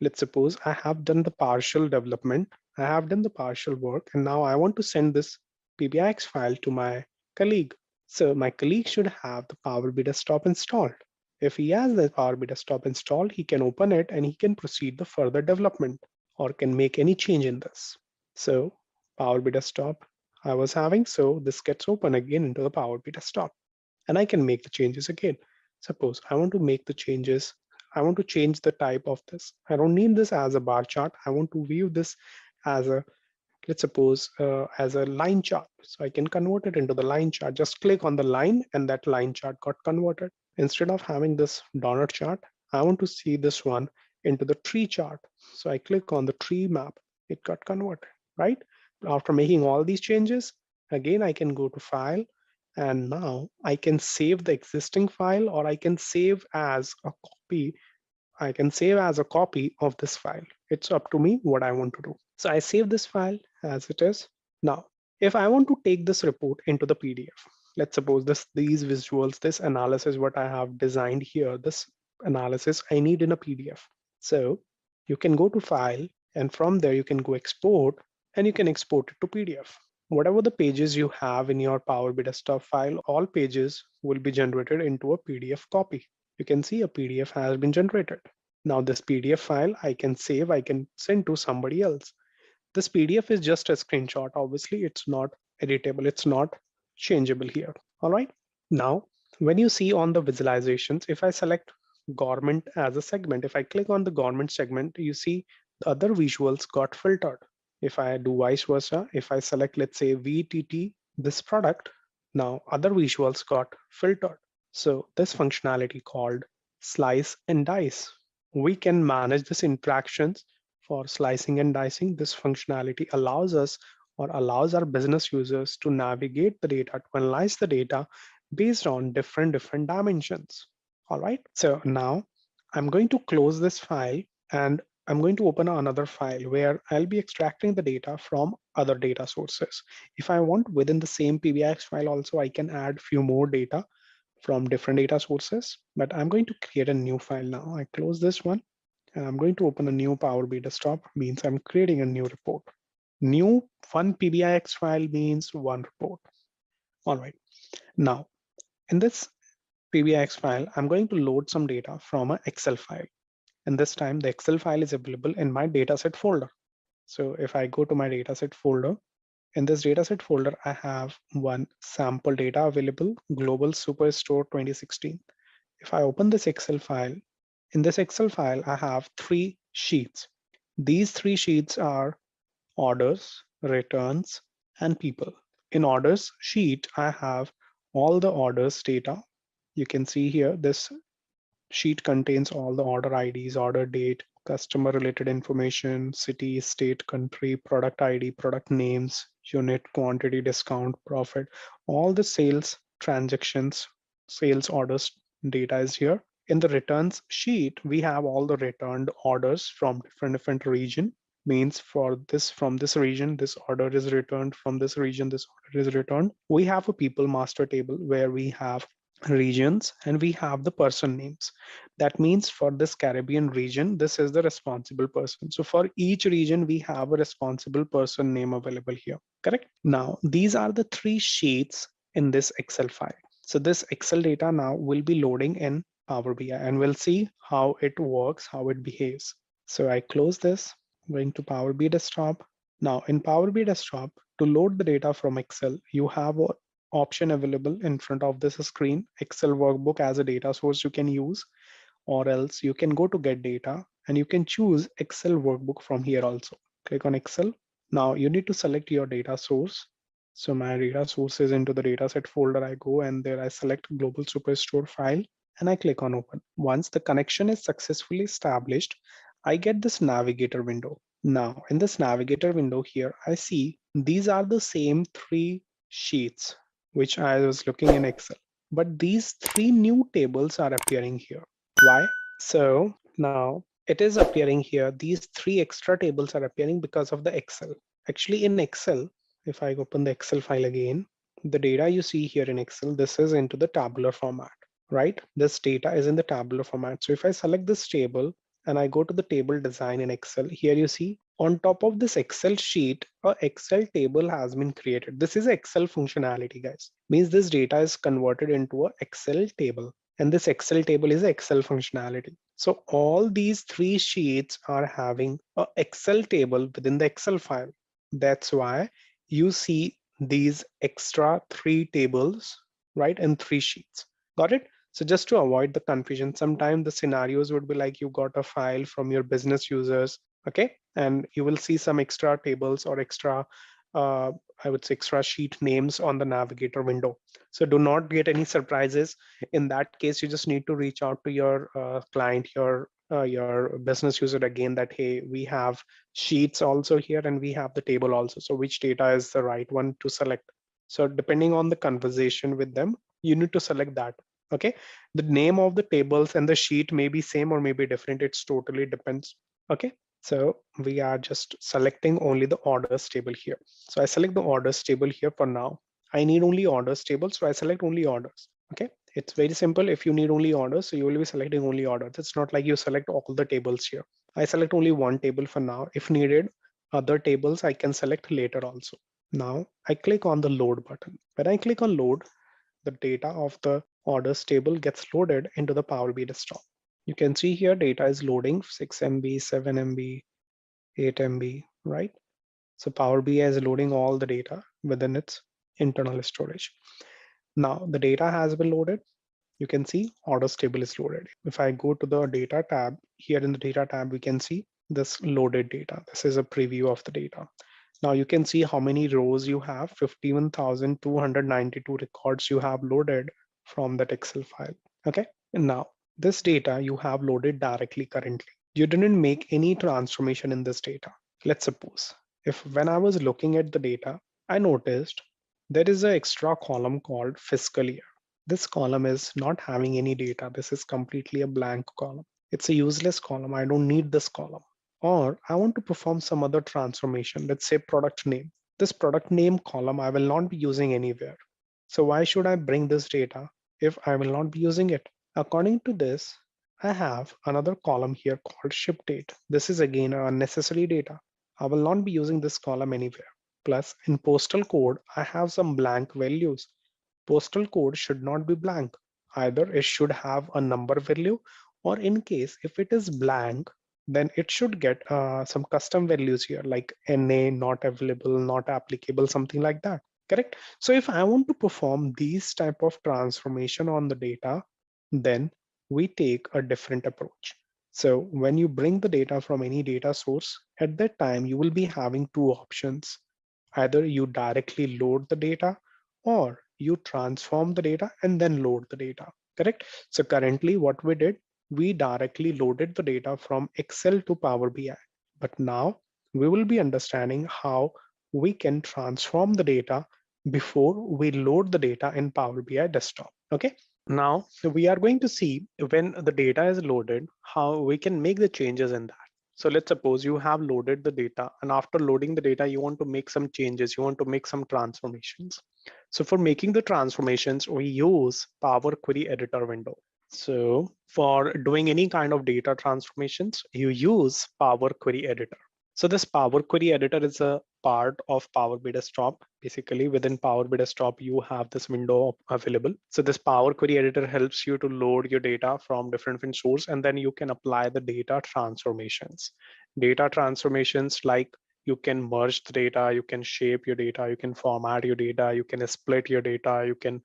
Let's suppose I have done the partial development, I have done the partial work, and now I want to send this PBIX file to my colleague. So my colleague should have the Power BI desktop installed. If he has the Power BI desktop installed, he can open it and he can proceed the further development or can make any change in this. So Power BI desktop I was having, so this gets open again into the Power BI desktop and I can make the changes again. Suppose I want to make the changes. I want to change the type of this. I don't need this as a bar chart. I want to view this as a, let's suppose, as a line chart. So I can convert it into the line chart. Just click on the line and that line chart got converted. Instead of having this donut chart, I want to see this one into the tree chart. So I click on the tree map. It got converted, right? After making all these changes, again, I can go to File, and now I can save the existing file or I can save as a copy. I can save as a copy of this file. It's up to me what I want to do. So I save this file as it is. Now, if I want to take this report into the PDF, let's suppose these visuals, this analysis, what I have designed here, this analysis I need in a PDF. So you can go to File and from there you can go Export and you can export it to PDF. Whatever the pages you have in your Power BI desktop file, all pages will be generated into a PDF copy. You can see a PDF has been generated. Now this PDF file I can save, I can send to somebody else. This PDF is just a screenshot. Obviously, it's not editable. It's not changeable here. All right. Now, when you see on the visualizations, if I select government as a segment, if I click on the government segment, you see the other visuals got filtered. If I do vice versa, if I select, let's say VTT, this product, now other visuals got filtered. So this functionality called slice and dice. We can manage this interactions for slicing and dicing. This functionality allows us or allows our business users to navigate the data, to analyze the data based on different dimensions. All right. So now I'm going to close this file and I'm going to open another file where I'll be extracting the data from other data sources. If I want within the same PBX file also, I can add few more data from different data sources, but I'm going to create a new file now. I close this one and I'm going to open a new Power BI desktop, means I'm creating a new report. New one PBIX file means one report. All right. Now, in this PBIX file, I'm going to load some data from an Excel file. And this time the Excel file is available in my dataset folder. So if I go to my dataset folder, in this dataset folder, I have one sample data available, Global Superstore 2016. If I open this Excel file, in this Excel file, I have 3 sheets. These 3 sheets are orders, returns, and people. In orders sheet, I have all the orders data. You can see here, this sheet contains all the order IDs, order date, customer related information, city, state, country, product ID, product names, unit, quantity, discount, profit, all the sales transactions, sales orders data is here. In the returns sheet, we have all the returned orders from different region. Means for this, from this region, this order is returned, from this region, this order is returned. We have a people master table where we have regions and we have the person names. That means for this Caribbean region, this is the responsible person. So for each region, we have a responsible person name available here, correct? Now, these are the 3 sheets in this Excel file. So this Excel data now will be loading in Power BI and we'll see how it works, how it behaves. So I close this, going to Power BI desktop. Now in Power BI desktop, to load the data from Excel, you have a option available in front of this screen, Excel workbook as a data source you can use, or else you can go to get data and you can choose Excel workbook from here also. Click on Excel. Now you need to select your data source. So my data source is into the dataset folder. I go and there I select Global Superstore file and I click on open. Once the connection is successfully established, I get this navigator window. Now in this navigator window here, I see these are the same 3 sheets which I was looking in Excel. But these 3 new tables are appearing here. Why? So now it is appearing here. These 3 extra tables are appearing because of the Excel. Actually in Excel, if I open the Excel file again, the data you see here in Excel, this is into the tabular format, right? This data is in the tabular format. So if I select this table and I go to the table design in Excel, here you see on top of this Excel sheet, a Excel table has been created. This is Excel functionality, guys. Means this data is converted into a Excel table. And this Excel table is Excel functionality. So all these 3 sheets are having a Excel table within the Excel file. That's why you see these extra 3 tables, right, and 3 sheets. Got it? So just to avoid the confusion, sometimes the scenarios would be like you got a file from your business users, okay, and you will see some extra tables or extra I would say extra sheet names on the navigator window. So do not get any surprises. In that case, you just need to reach out to your client, your business user again, that hey, we have sheets also here and we have the table also, so which data is the right one to select? So depending on the conversation with them, you need to select that. Okay, the name of the tables and the sheet may be same or may be different. It's totally depends. Okay, so we are just selecting only the orders table here. So I select the orders table here for now. I need only orders table, so I select only orders. Okay, it's very simple. If you need only orders, so you will be selecting only orders. It's not like you select all the tables here. I select only one table for now. If needed, other tables I can select later also. Now I click on the load button. When I click on load, the data of the orders table gets loaded into the Power BI desktop. You can see here data is loading 6 MB, 7 MB, 8 MB, right? So Power BI is loading all the data within its internal storage. Now the data has been loaded. You can see orders table is loaded. If I go to the data tab, here in the data tab, we can see this loaded data. This is a preview of the data. Now you can see how many rows you have, 51,292 records you have loaded from that Excel file. Okay, and now this data you have loaded directly currently. You didn't make any transformation in this data. Let's suppose if when I was looking at the data, I noticed there is an extra column called fiscal year. This column is not having any data. This is completely a blank column. It's a useless column. I don't need this column. Or I want to perform some other transformation. Let's say product name. This product name column I will not be using anywhere. So why should I bring this data if I will not be using it? According to this, I have another column here called ship date. This is again unnecessary data. I will not be using this column anywhere. Plus in postal code, I have some blank values. Postal code should not be blank. Either it should have a number value, or in case if it is blank, then it should get some custom values here like NA, not available, not applicable, something like that. Correct? So if I want to perform these type of transformation on the data, then we take a different approach. So when you bring the data from any data source, at that time you will be having two options. Either you directly load the data or you transform the data and then load the data, correct? So currently what we did, we directly loaded the data from Excel to Power BI. But now we will be understanding how we can transform the data before we load the data in Power BI desktop, okay? Now we are going to see when the data is loaded, how we can make the changes in that. So let's suppose you have loaded the data, and after loading the data, you want to make some changes, you want to make some transformations. So for making the transformations, we use Power Query Editor window. So for doing any kind of data transformations, you use Power Query Editor. So this Power Query Editor is a part of Power BI Desktop. Basically, within Power BI Desktop, you have this window available. So this Power Query Editor helps you to load your data from different sources, and then you can apply the data transformations. Data transformations like you can merge the data, you can shape your data, you can format your data, you can split your data, you can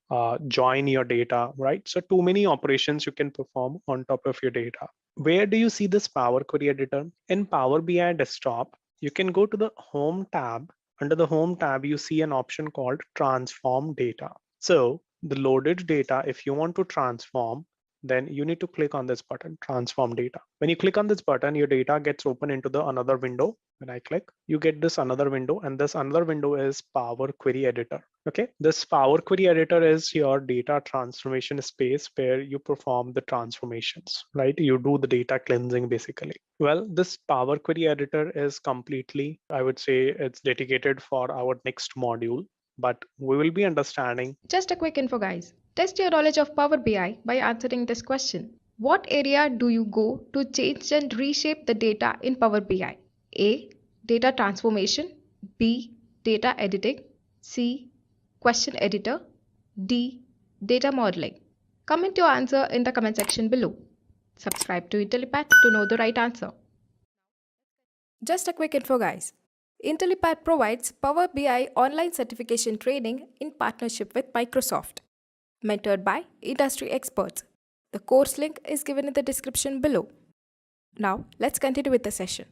join your data, right? So too many operations you can perform on top of your data. Where do you see this Power Query Editor? In Power BI Desktop, you can go to the Home tab. Under the Home tab, you see an option called Transform Data. So the loaded data, if you want to transform, then you need to click on this button, Transform Data. When you click on this button, your data gets open into the another window. When I click, you get this another window, and this another window is Power Query Editor. Okay, this Power Query Editor is your data transformation space where you perform the transformations, right? You do the data cleansing basically. Well, this Power Query Editor is completely, I would say, it's dedicated for our next module, but we will be understanding. Just a quick info, guys. Test your knowledge of Power BI by answering this question. What area do you go to change and reshape the data in Power BI? A. Data transformation. B. Data editing. C. Question editor. D. Data modeling. Comment your answer in the comment section below. Subscribe to Intellipaat to know the right answer. Just a quick info, guys. Intellipaat provides Power BI online certification training in partnership with Microsoft, mentored by industry experts. The course link is given in the description below. Now, let's continue with the session.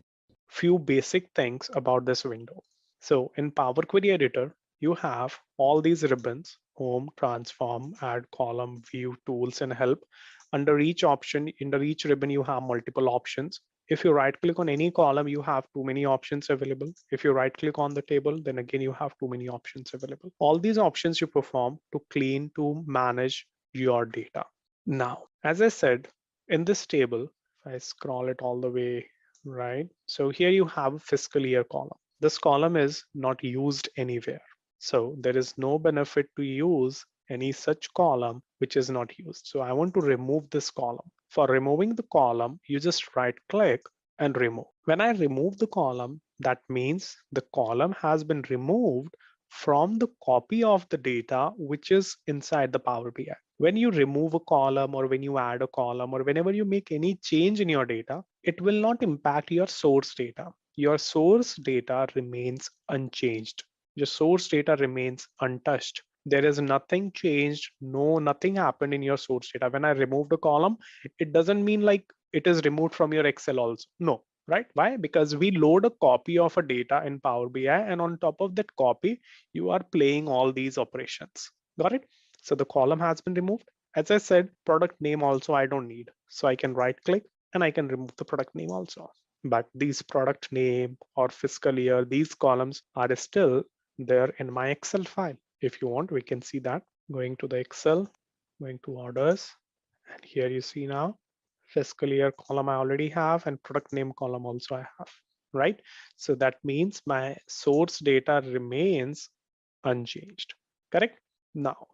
Few basic things about this window. So in Power Query Editor, you have all these ribbons: Home, Transform, Add Column, View, Tools, and Help. Under each option, under each ribbon, you have multiple options. If you right click on any column, you have too many options available. If you right click on the table, then again, you have too many options available. All these options you perform to clean, to manage your data. Now, as I said, in this table, if I scroll it all the way right, so here you have a fiscal year column. This column is not used anywhere. So there is no benefit to use any such column which is not used. So I want to remove this column. For removing the column, you just right click and remove. When I remove the column, that means the column has been removed from the copy of the data which is inside the Power BI. When you remove a column or when you add a column or whenever you make any change in your data, it will not impact your source data. Your source data remains unchanged. Your source data remains untouched. There is nothing changed. No, nothing happened in your source data. When I removed a column, it doesn't mean like it is removed from your Excel also. No, right? Why? Because we load a copy of a data in Power BI, and on top of that copy, you are playing all these operations. Got it? So the column has been removed. As I said, product name also I don't need. So I can right click and I can remove the product name also. But these product name or fiscal year, these columns are still there in my Excel file. If you want, we can see that. Going to the Excel, going to orders, and here you see now fiscal year column I already have and product name column also I have, right? So that means my source data remains unchanged, correct? Now,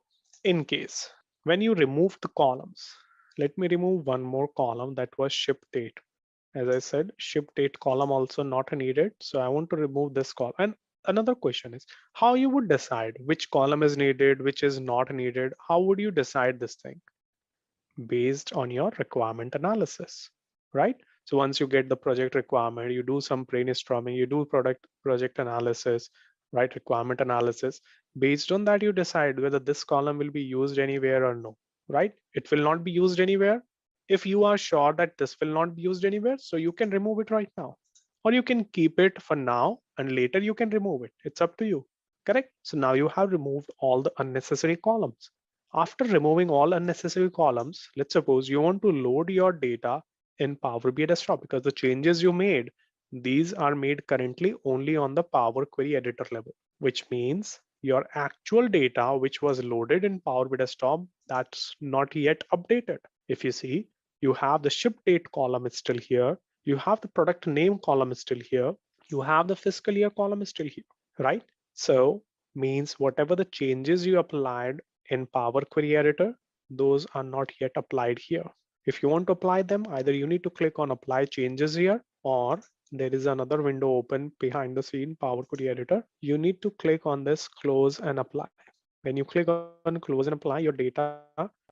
in case when you remove the columns, let me remove one more column that was ship date. As I said, ship date column also not needed. So I want to remove this column. And another question is how you would decide which column is needed, which is not needed. How would you decide this thing? Based on your requirement analysis, right? So once you get the project requirement, you do some brainstorming, you do project analysis, right? Requirement analysis. Based on that, you decide whether this column will be used anywhere or no, right? It will not be used anywhere. If you are sure that this will not be used anywhere, so you can remove it right now, or you can keep it for now and later you can remove it. It's up to you, correct? So now you have removed all the unnecessary columns. After removing all unnecessary columns, let's suppose you want to load your data in Power BI Desktop because the changes you made, these are made currently only on the Power Query Editor level, which means your actual data which was loaded in Power BI Desktop, that's not yet updated. If you see, you have the ship date column is still here. You have the product name column is still here. You have the fiscal year column is still here, right? So means whatever the changes you applied in Power Query Editor, those are not yet applied here. If you want to apply them, either you need to click on apply changes here, or there is another window open behind the scene Power Query Editor. You need to click on this close and apply. When you click on close and apply, your data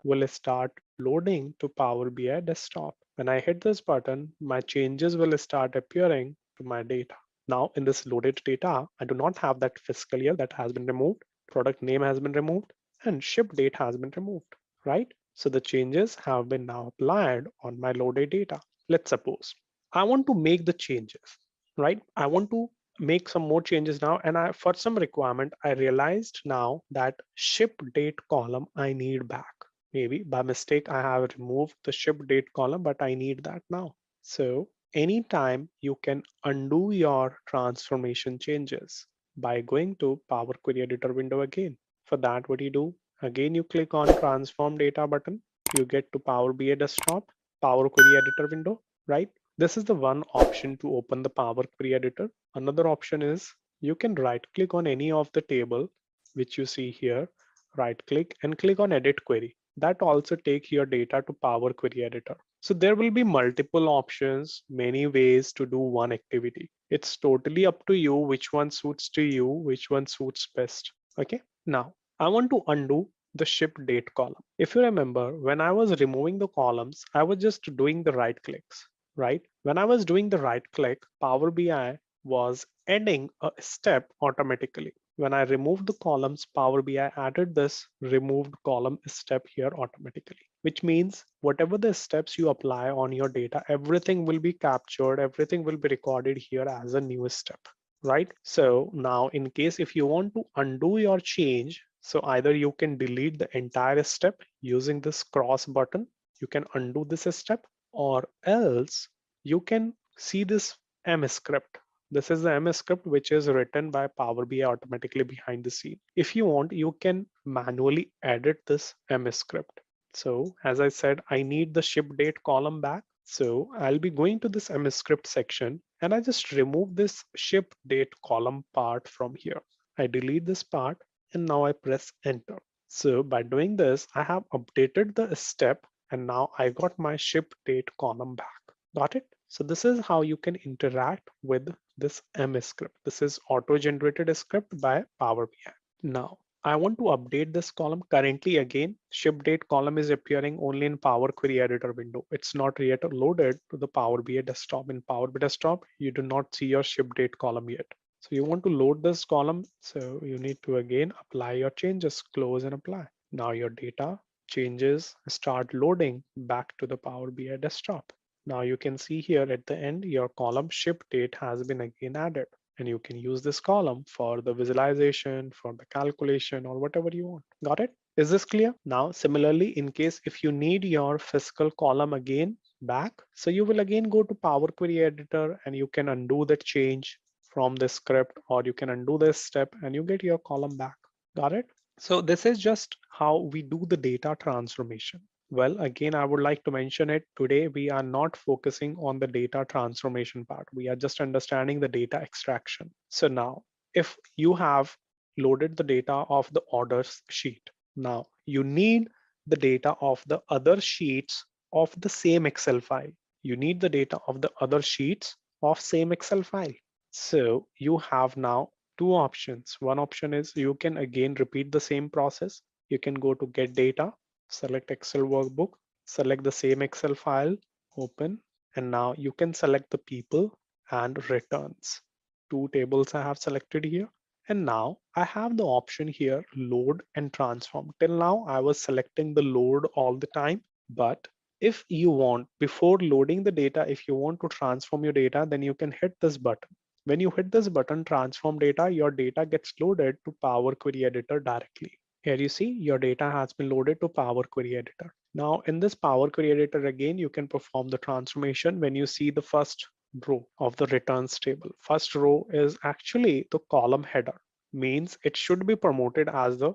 will start loading to Power BI Desktop. When I hit this button, my changes will start appearing to my data. Now in this loaded data, I do not have that fiscal year that has been removed, product name has been removed, and ship date has been removed, right? So the changes have been now applied on my loaded data. Let's suppose I want to make the changes, right? I want to make some more changes now, and for some requirement, I realized now that ship date column I need back. Maybe by mistake, I have removed the ship date column, but I need that now. So anytime you can undo your transformation changes by going to Power Query Editor window again. For that, what do you do? Again, you click on Transform Data button. You get to Power BI Desktop, Power Query Editor window, right? This is the one option to open the Power Query Editor. Another option is you can right click on any of the table which you see here, right click and click on Edit Query. That also take your data to Power Query Editor. So there will be multiple options, many ways to do one activity. It's totally up to you which one suits to you, which one suits best. Okay, now I want to undo the ship date column. If you remember, when I was removing the columns, I was just doing the right clicks, right? When I was doing the right click, Power BI was adding a step automatically. When I removed the columns, Power BI added this removed column step here automatically, which means whatever the steps you apply on your data, everything will be captured, everything will be recorded here as a new step, right? So now in case if you want to undo your change, so either you can delete the entire step using this cross button, you can undo this step, or else you can see this M script. This is the M script which is written by Power BI automatically behind the scene. If you want, you can manually edit this M script. So as I said, I need the ship date column back. So I'll be going to this M script section and I just remove this ship date column part from here. I delete this part and now I press enter. So by doing this, I have updated the step and now I got my ship date column back. Got it? So this is how you can interact with this M script. This is auto-generated script by Power BI. Now, I want to update this column. Currently, again, ship date column is appearing only in Power Query Editor window. It's not yet loaded to the Power BI desktop. In Power BI desktop, you do not see your ship date column yet. So you want to load this column. So you need to again apply your changes, close and apply. Now your data changes start loading back to the Power BI desktop. Now you can see here at the end, your column ship date has been again added. And you can use this column for the visualization, for the calculation, or whatever you want. Got it? Is this clear? Now, similarly, in case if you need your fiscal column again back, so you will again go to Power Query Editor and you can undo the change from the script, or you can undo this step and you get your column back. Got it? So this is just how we do the data transformation. Well, again, I would like to mention it today. We are not focusing on the data transformation part. We are just understanding the data extraction. So now, if you have loaded the data of the orders sheet, now you need the data of the other sheets of the same Excel file. You need the data of the other sheets of same Excel file. So you have now two options. One option is you can again repeat the same process. You can go to get data, select Excel workbook, select the same Excel file, open, and now you can select the people and returns. Two tables I have selected here. And now I have the option here, load and transform. Till now I was selecting the load all the time, but if you want, before loading the data, if you want to transform your data, then you can hit this button. When you hit this button, transform data, your data gets loaded to Power Query Editor directly. Here you see your data has been loaded to Power Query Editor. Now in this Power Query Editor, again, you can perform the transformation when you see the first row of the returns table. First row is actually the column header, means it should be promoted as the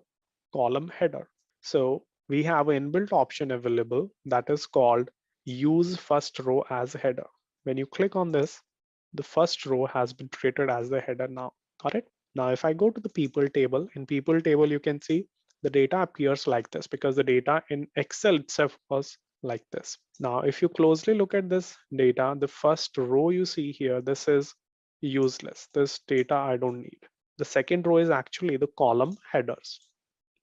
column header. So we have an inbuilt option available that is called use first row as header. When you click on this, the first row has been treated as the header now. Got it? Now, if I go to the people table, in people table, you can see the data appears like this because the data in Excel itself was like this. Now, if you closely look at this data, the first row you see here, this is useless. This data I don't need. The second row is actually the column headers,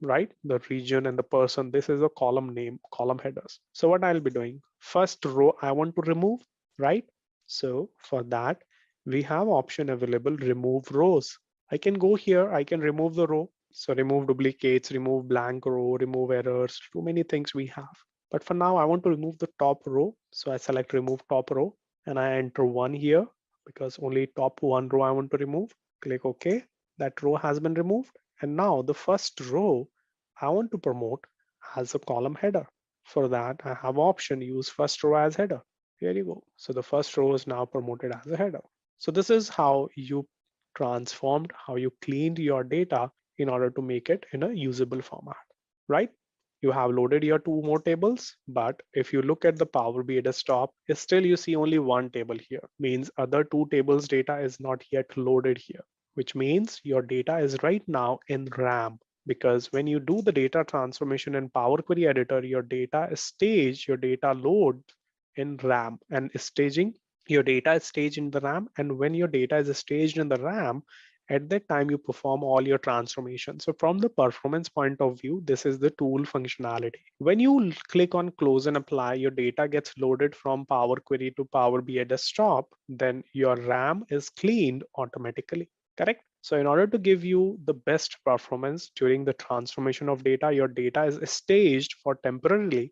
right? The region and the person, this is a column name, column headers. So what I'll be doing, first row I want to remove, right? So for that, we have option available, remove rows. I can go here, I can remove the row. So remove duplicates, remove blank row, remove errors, too many things we have. But for now, I want to remove the top row. So I select remove top row and I enter 1 here because only top 1 row I want to remove. Click OK. That row has been removed. And now the first row I want to promote as a column header. For that, I have option use first row as header. Here you go. So the first row is now promoted as a header. So this is how you transformed, how you cleaned your data in order to make it in a usable format, right? You have loaded your two more tables, but if you look at the Power BI desktop, still you see only one table here, means other two tables data is not yet loaded here, which means your data is right now in RAM. Because when you do the data transformation in Power Query Editor, your data is staged, your data load in RAM, and staging, your data is staged in the RAM. And when your data is staged in the RAM, at that time you perform all your transformation. So from the performance point of view, this is the tool functionality. When you click on close and apply, your data gets loaded from Power Query to Power BI desktop, then your RAM is cleaned automatically, correct? So in order to give you the best performance during the transformation of data, your data is staged for temporarily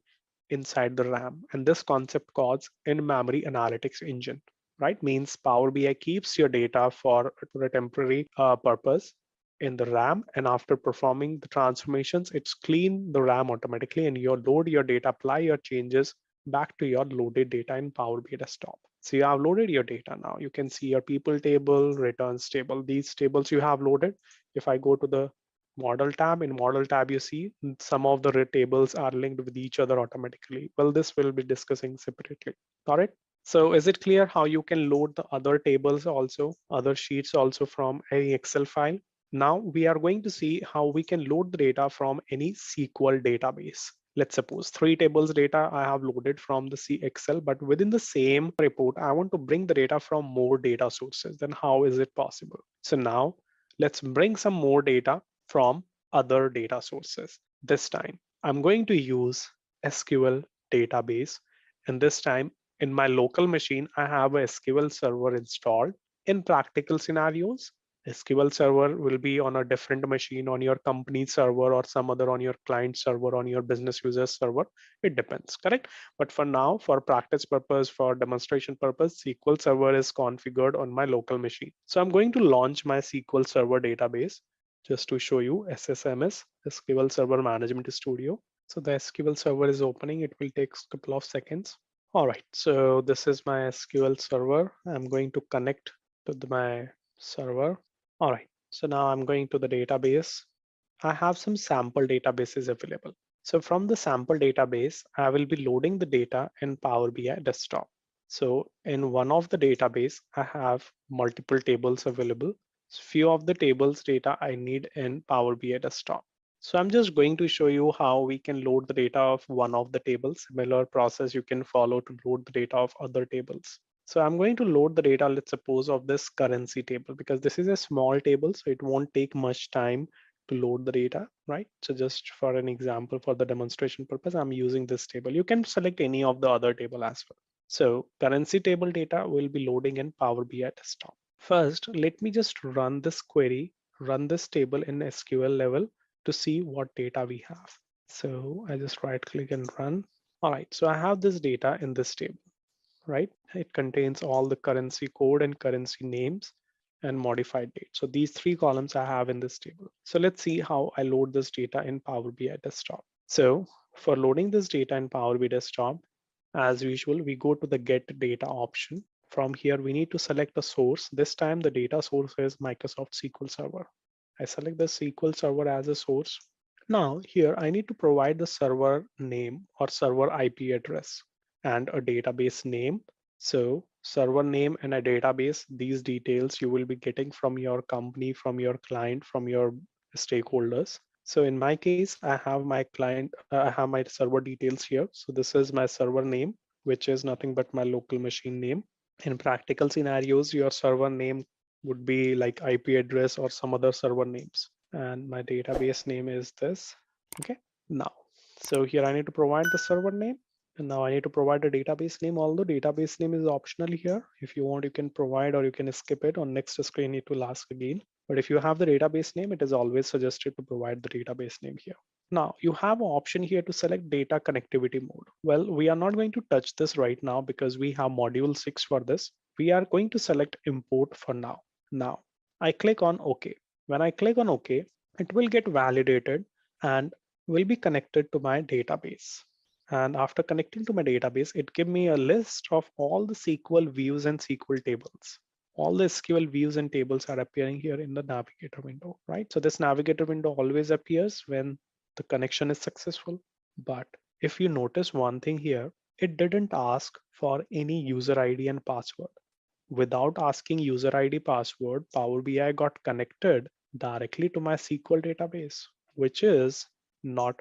inside the RAM. And this concept calls in-memory analytics engine, right? Means Power BI keeps your data for a temporary purpose in the RAM, and after performing the transformations, it's clean the RAM automatically, and you load your data, apply your changes back to your loaded data in Power BI desktop. So you have loaded your data now. You can see your people table, returns table. These tables you have loaded. If I go to the model tab, in model tab you see some of the tables are linked with each other automatically. Well, this will be discussing separately. Got it? So is it clear how you can load the other tables also, other sheets also from any Excel file? Now we are going to see how we can load the data from any SQL database. Let's suppose 3 tables data I have loaded from the Excel, but within the same report, I want to bring the data from more data sources. Then how is it possible? So now let's bring some more data from other data sources. This time, I'm going to use SQL database. And this time in my local machine, I have a SQL server installed. In practical scenarios, SQL server will be on a different machine, on your company server or some other on your client server, on your business user server. It depends, correct? But for now, for practice purpose, for demonstration purpose, SQL server is configured on my local machine. So I'm going to launch my SQL server database just to show you SSMS, SQL Server Management Studio. So the SQL server is opening. It will take a couple of seconds. All right, so this is my SQL server. I'm going to connect to my server. All right, so now I'm going to the database. I have some sample databases available. So from the sample database, I will be loading the data in Power BI desktop. So in one of the database, I have multiple tables available. Few of the tables data I need in Power BI desktop. So I'm just going to show you how we can load the data of one of the tables. Similar process you can follow to load the data of other tables. So I'm going to load the data, let's suppose, of this currency table, because this is a small table, so it won't take much time to load the data, right? So just for an example, for the demonstration purpose, I'm using this table. You can select any of the other table as well. So currency table data will be loading in Power BI desktop. First, let me just run this query, run this table in SQL level to see what data we have. So I just right click and run. All right, so I have this data in this table, right? It contains all the currency code and currency names and modified date. So these three columns I have in this table. So let's see how I load this data in Power BI desktop. So for loading this data in Power BI desktop, as usual, we go to the get data option. From here, we need to select a source. This time the data source is Microsoft SQL Server. I select the SQL Server as a source. Now here I need to provide the server name or server IP address and a database name. So server name and a database, these details you will be getting from your company, from your client, from your stakeholders. So in my case, I have my client, I have my server details here. So this is my server name, which is nothing but my local machine name. In practical scenarios, your server name would be like IP address or some other server names. And my database name is this. Okay, now, so here I need to provide the server name. And now I need to provide a database name, although database name is optional here. If you want, you can provide or you can skip it. On next screen, it will ask again. But if you have the database name, it is always suggested to provide the database name here. Now you have an option here to select data connectivity mode. Well, we are not going to touch this right now because we have module 6 for this. We are going to select import for now. Now I click on OK. When I click on OK, it will get validated and will be connected to my database. And after connecting to my database, it gives me a list of all the SQL views and SQL tables. All the SQL views and tables are appearing here in the navigator window, right? So this navigator window always appears when the connection is successful. But if you notice one thing here, it didn't ask for any user ID and password. Without asking user ID password, Power BI got connected directly to my SQL database, which is not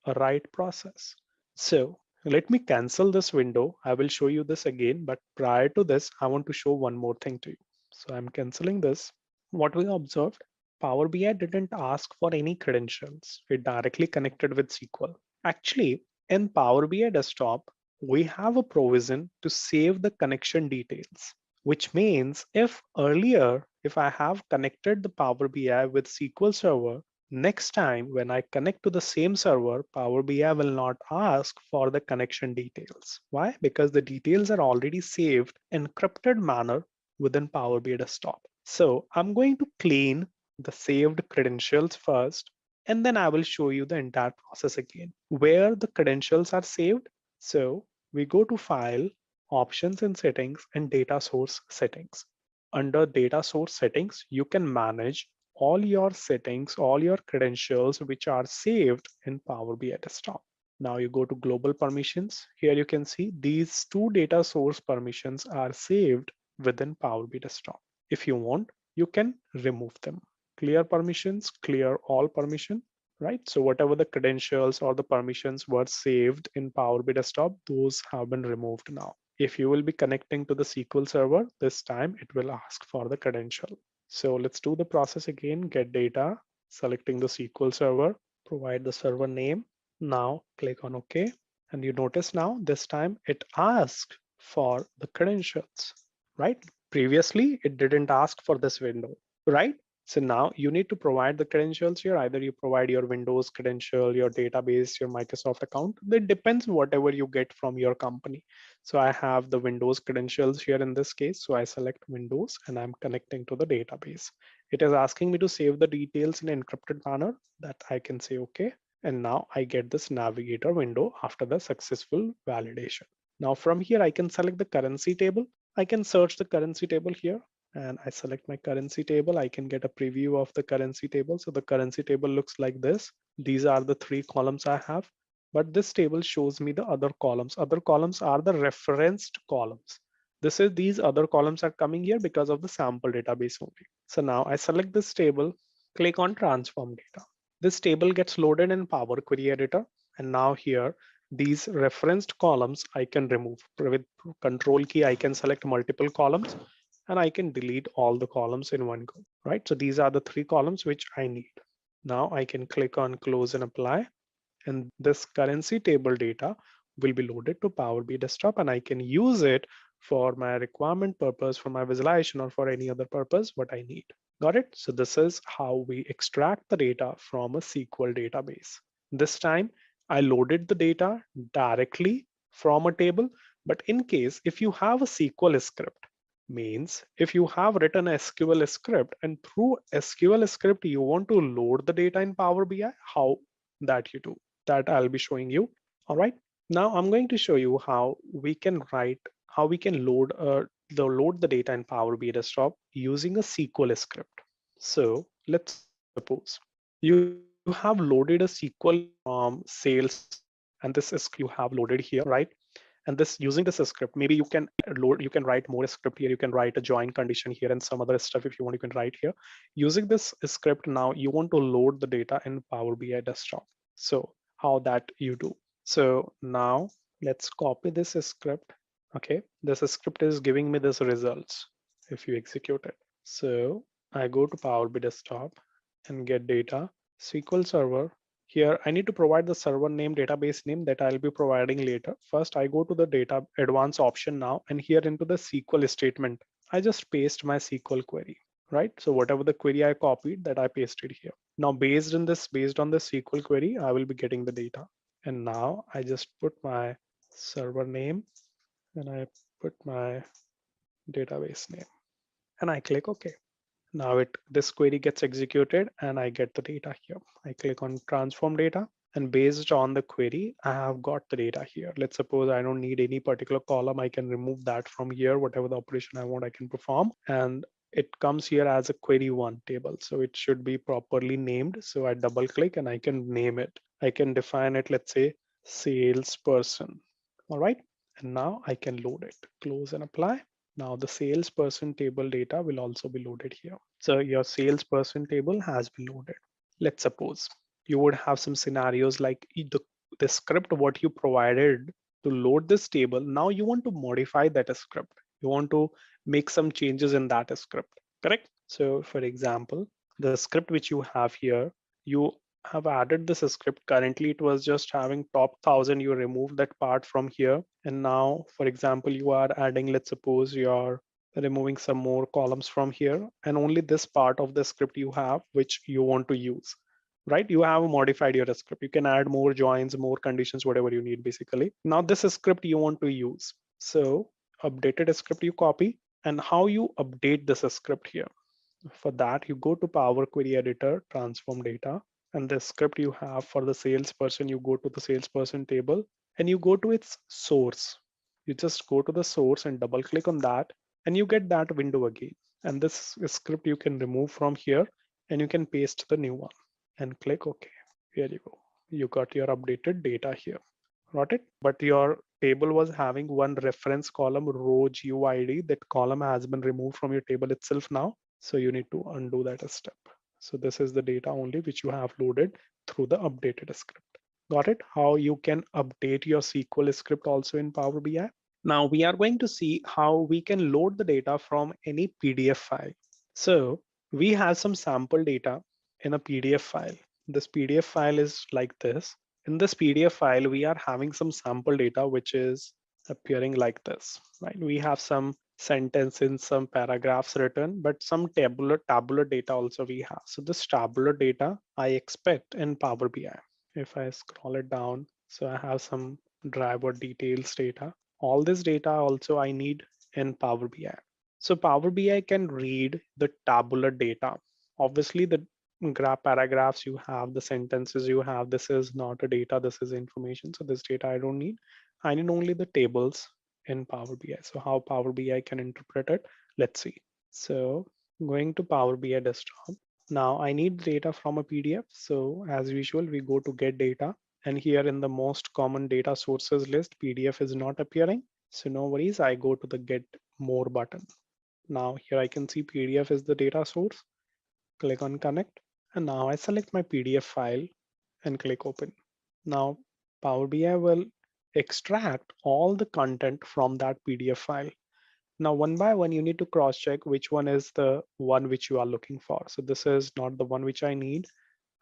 a right process. So let me cancel this window. I will show you this again, but prior to this, I want to show one more thing to you. So I'm canceling this. What we observed, Power BI didn't ask for any credentials. It directly connected with SQL. Actually, in Power BI desktop, we have a provision to save the connection details, which means if earlier, if I have connected the Power BI with SQL Server, next time when I connect to the same server, Power BI will not ask for the connection details. Why? Because the details are already saved in encrypted manner within Power BI desktop. So I'm going to clean the saved credentials first, and then I will show you the entire process again. Where the credentials are saved, so we go to File, Options and Settings, and Data Source Settings. Under Data Source Settings, you can manage all your settings, all your credentials which are saved in Power BI desktop. Now you go to global permissions. Here you can see these two data source permissions are saved within Power BI desktop. If you want, you can remove them. Clear permissions, clear all permission, right? So whatever the credentials or the permissions were saved in Power BI desktop, those have been removed now. If you will be connecting to the SQL server, this time it will ask for the credential. So let's do the process again, get data, selecting the SQL Server, provide the server name. Now click on OK. And you notice now this time it asked for the credentials, right? Previously, it didn't ask for this window, right? So now you need to provide the credentials here. Either you provide your Windows credential, your database, your Microsoft account. It depends whatever you get from your company. So I have the Windows credentials here in this case. So I select Windows and I'm connecting to the database. It is asking me to save the details in an encrypted manner that I can say okay. And now I get this navigator window after the successful validation. Now from here, I can select the currency table. I can search the currency table here and I select my currency table. I can get a preview of the currency table. So the currency table looks like this. These are the 3 columns I have, but this table shows me the other columns. Other columns are the referenced columns. These other columns are coming here because of the sample database only. So now I select this table, click on transform data. This table gets loaded in Power Query Editor. And now here, these referenced columns I can remove. With Control key, I can select multiple columns and I can delete all the columns in one go, right? So these are the 3 columns which I need. Now I can click on close and apply. And this currency table data will be loaded to Power BI desktop and I can use it for my requirement purpose, for my visualization or for any other purpose what I need. Got it? So this is how we extract the data from a SQL database. This time I loaded the data directly from a table, but in case if you have a SQL script, means if you have written a SQL script and through SQL script you want to load the data in Power BI, how that you do that I'll be showing you. All right. Now I'm going to show you how we can load the data in Power BI desktop using a SQL script. So let's suppose you have loaded a SQL from Salesforce and this is you have loaded here, right? And this using this script, maybe you can write more script here. You can write a join condition here and some other stuff if you want, you can write here. Using this script now you want to load the data in Power BI desktop. So how that you do. So now let's copy this script. Okay, this script is giving me this results if you execute it. So I go to Power BI desktop and get data, SQL Server. Here I need to provide the server name, database name that I'll be providing later. First I go to the data advanced option now and here into the SQL statement, I just paste my SQL query, right? So whatever the query I copied that I pasted here. Now based on the SQL query, I will be getting the data. And now I just put my server name and I put my database name and I click OK. Now this query gets executed and I get the data here. I click on transform data and based on the query, I have got the data here. Let's suppose I don't need any particular column. I can remove that from here. Whatever the operation I want, I can perform. And it comes here as a query 1 table. So it should be properly named. So I double click and I can name it. I can define it, let's say salesperson. All right. And now I can load it, close and apply. Now the salesperson table data will also be loaded here. So your salesperson table has been loaded. Let's suppose you would have some scenarios like the script what you provided to load this table. Now you want to modify that script. You want to make some changes in that script, correct? So for example, the script which you have here, you have added this script. Currently it was just having top 1000. You remove that part from here. And now, for example, you are adding, let's suppose you're removing some more columns from here and only this part of the script you have, which you want to use, right? You have modified your script. You can add more joins, more conditions, whatever you need basically. Now this script you want to use. So updated script you copy and how you update this script here. For that, you go to Power Query Editor, transform data, and the script you have for the salesperson, you go to the salesperson table and you go to its source. You just go to the source and double click on that and you get that window again. And this script you can remove from here and you can paste the new one and click OK. Here you go. You got your updated data here. Got it? But your table was having one reference column, row GUID. That column has been removed from your table itself now. So you need to undo that step. So this is the data only which you have loaded through the updated script. Got it? How you can update your SQL script also in Power BI. Now we are going to see how we can load the data from any PDF file. So we have some sample data in a PDF file. This PDF file is like this. In this PDF file, we are having some sample data which is appearing like this, right? We have some sentences, some paragraphs written, but some tabular data also we have. So this tabular data I expect in Power BI. If I scroll it down, so I have some driver details data. All this data also I need in Power BI. So Power BI can read the tabular data. Obviously, the graph paragraphs you have, the sentences you have, this is not a data, this is information. So this data I don't need. I need only the tables in Power BI. So how Power BI can interpret it, let's see. So going to Power BI desktop. Now I need data from a PDF. So as usual, we go to get data. And here in the most common data sources list, PDF is not appearing. So no worries, I go to the get more button. Now here I can see PDF is the data source. Click on connect. And now I select my PDF file and click open. Now Power BI will extract all the content from that PDF file. Now, one by one, you need to cross check which one is the one which you are looking for. So this is not the one which I need.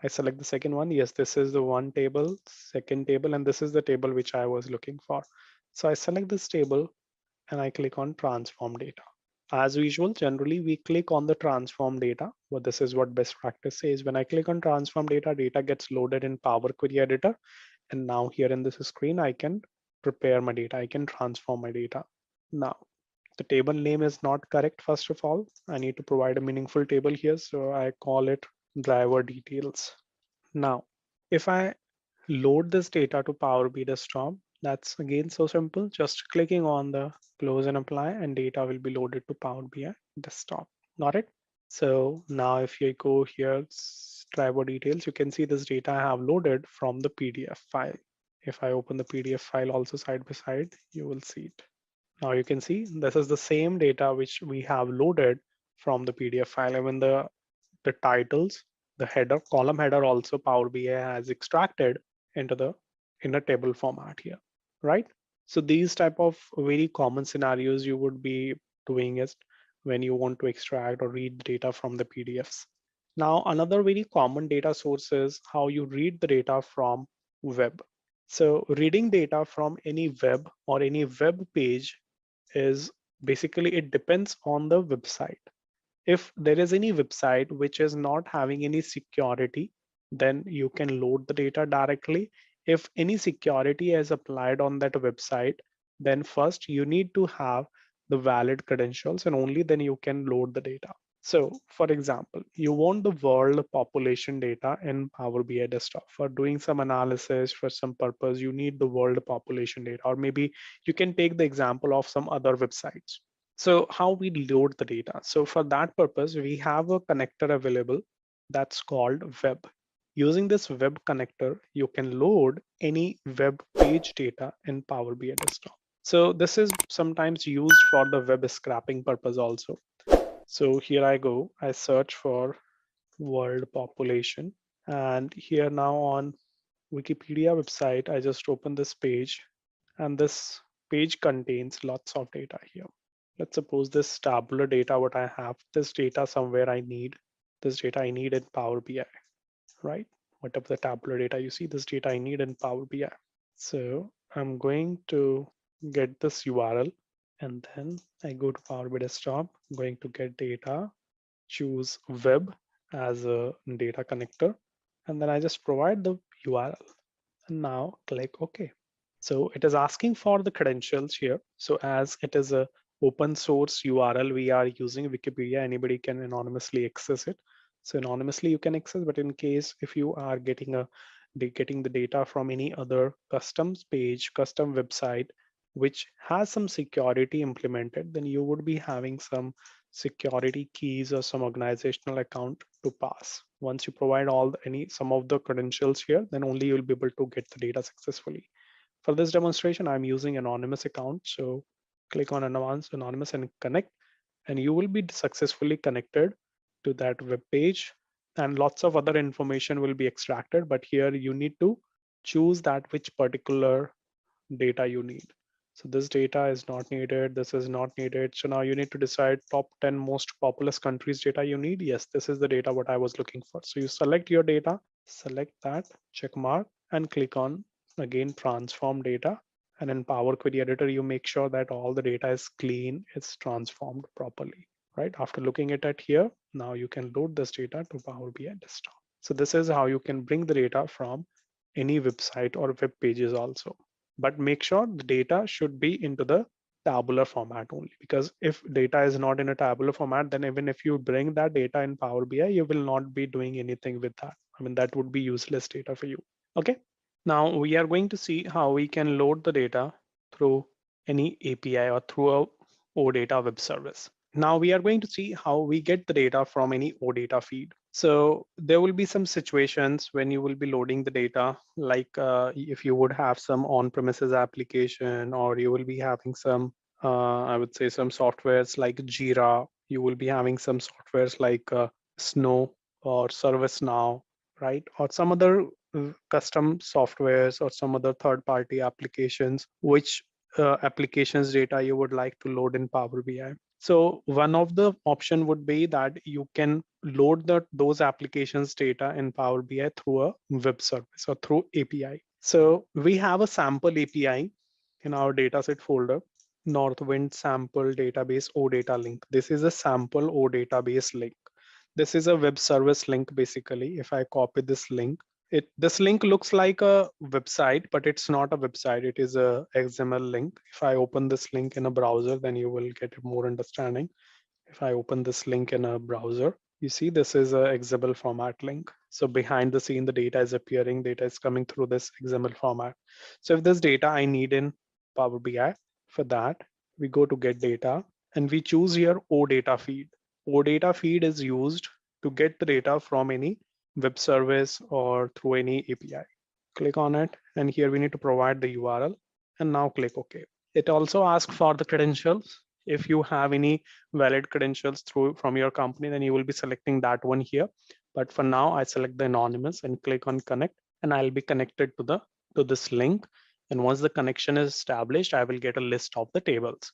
I select the second one. Yes, this is the one table, second table, and this is the table which I was looking for. So I select this table and I click on transform data. As usual, generally we click on the transform data, but this is what best practice says. When I click on transform data, data gets loaded in Power Query Editor. And now here in this screen, I can prepare my data. I can transform my data. Now, the table name is not correct. First of all, I need to provide a meaningful table here. So I call it driver details. Now, if I load this data to Power BI desktop, that's again so simple. Just clicking on the close and apply and data will be loaded to Power BI desktop. Got it? So now if you go here, driver details, you can see this data I have loaded from the PDF file. If I open the PDF file also side by side, you will see it. Now you can see this is the same data which we have loaded from the PDF file. Even the titles, the header, column header also Power BI has extracted into the in a table format here, right? So these type of very common scenarios you would be doing is when you want to extract or read data from the PDFs. Now, another very common data source is how you read the data from web. So reading data from any web or any web page is basically it depends on the website. If there is any website which is not having any security, then you can load the data directly. If any security is applied on that website, then first you need to have the valid credentials and only then you can load the data. So for example, you want the world population data in Power BI desktop. For doing some analysis for some purpose, you need the world population data, or maybe you can take the example of some other websites. So how we load the data. So for that purpose, we have a connector available that's called web. Using this web connector, you can load any web page data in Power BI desktop. So this is sometimes used for the web scraping purpose also. So here I go, I search for world population. And here now on Wikipedia website, I just open this page and this page contains lots of data here. Let's suppose this tabular data, what I have, this data somewhere I need, this data I need in Power BI, right? Whatever the tabular data you see, this data I need in Power BI. So I'm going to get this URL and then I go to Power BI desktop, I'm going to get data, choose web as a data connector, and then I just provide the URL and now click OK. So it is asking for the credentials here. So as it is a open source URL, we are using Wikipedia, anybody can anonymously access it. So anonymously you can access, but in case if you are getting the data from any other custom page, custom website, which has some security implemented, then you would be having some security keys or some organizational account to pass. Once you provide some of the credentials here, then only you'll be able to get the data successfully. For this demonstration, I'm using anonymous account. So click on anonymous and connect, and you will be successfully connected to that web page, and lots of other information will be extracted. But here you need to choose that which particular data you need. So this data is not needed. This is not needed. So now you need to decide top 10 most populous countries data you need. Yes, this is the data what I was looking for. So you select your data, select that, check mark, and click on again transform data. And in Power Query Editor, you make sure that all the data is clean, it's transformed properly, right? After looking at it here, now you can load this data to Power BI desktop. So this is how you can bring the data from any website or web pages also. But make sure the data should be into the tabular format only, because if data is not in a tabular format, then even if you bring that data in Power BI, you will not be doing anything with that. I mean, that would be useless data for you. Okay. Now we are going to see how we can load the data through any API or through a OData web service. Now we are going to see how we get the data from any OData feed. So there will be some situations when you will be loading the data, like if you would have some on-premises application, or you will be having some, I would say some softwares like Jira, you will be having some softwares like Snow or ServiceNow, right? Or some other custom softwares or some other third-party applications, which applications data you would like to load in Power BI. So one of the option would be that you can load those applications data in Power BI through a web service or through API. So we have a sample API in our dataset folder, Northwind sample database OData link. This is a sample ODatabase link. This is a web service link basically. If I copy this link, this link looks like a website, but it's not a website. It is a XML link. If I open this link in a browser, then you will get more understanding. If I open this link in a browser, you see this is a XML format link. So behind the scene, the data is appearing, data is coming through this XML format. So if this data I need in Power BI, for that, we go to get data and we choose here OData feed. OData feed is used to get the data from any web service or through any API. Click on it, and here we need to provide the URL, and now click OK. It also asks for the credentials. If you have any valid credentials from your company, then you will be selecting that one here. But for now, I select the anonymous and click on connect, and I'll be connected to this link. And once the connection is established, I will get a list of the tables.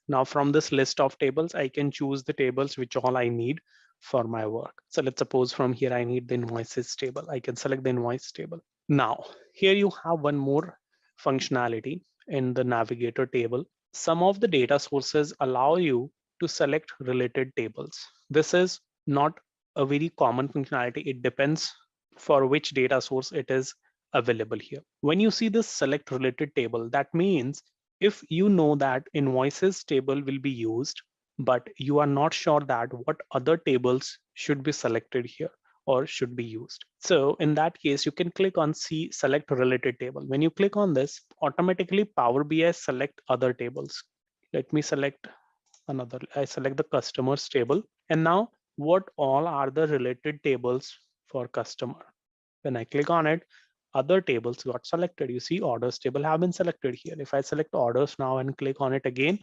Now from this list of tables, I can choose the tables which all I need for my work. So let's suppose from here, I need the invoices table. I can select the invoice table. Now, here you have one more functionality in the navigator table. Some of the data sources allow you to select related tables. This is not a very common functionality. It depends for which data source it is available here. When you see this select related table, that means if you know that invoices table will be used, but you are not sure that what other tables should be selected here or should be used. So in that case, you can click on see select related table. When you click on this, automatically Power BI select other tables. Let me select another. I select the customers table. And now what all are the related tables for customer? When I click on it, other tables got selected. You see orders table have been selected here. If I select orders now and click on it again,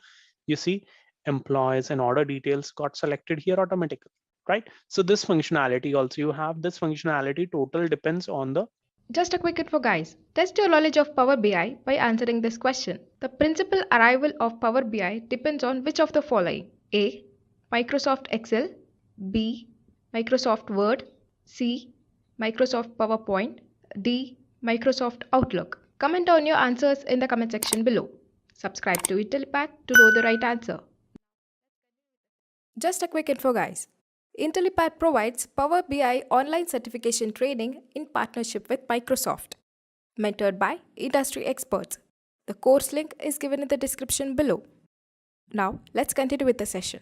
you see employees and order details got selected here automatically, right? So this functionality also, you have this functionality total depends on the. Just a quick info, guys. Test your knowledge of Power BI by answering this question. The principal arrival of Power BI depends on which of the following: A. Microsoft Excel, B. Microsoft Word, C. Microsoft PowerPoint, D. Microsoft Outlook. Comment on your answers in the comment section below. Subscribe to Intellipaat to know the right answer. Just a quick info, guys. Intellipaat provides Power BI online certification training in partnership with Microsoft, mentored by industry experts. The course link is given in the description below. Now, let's continue with the session.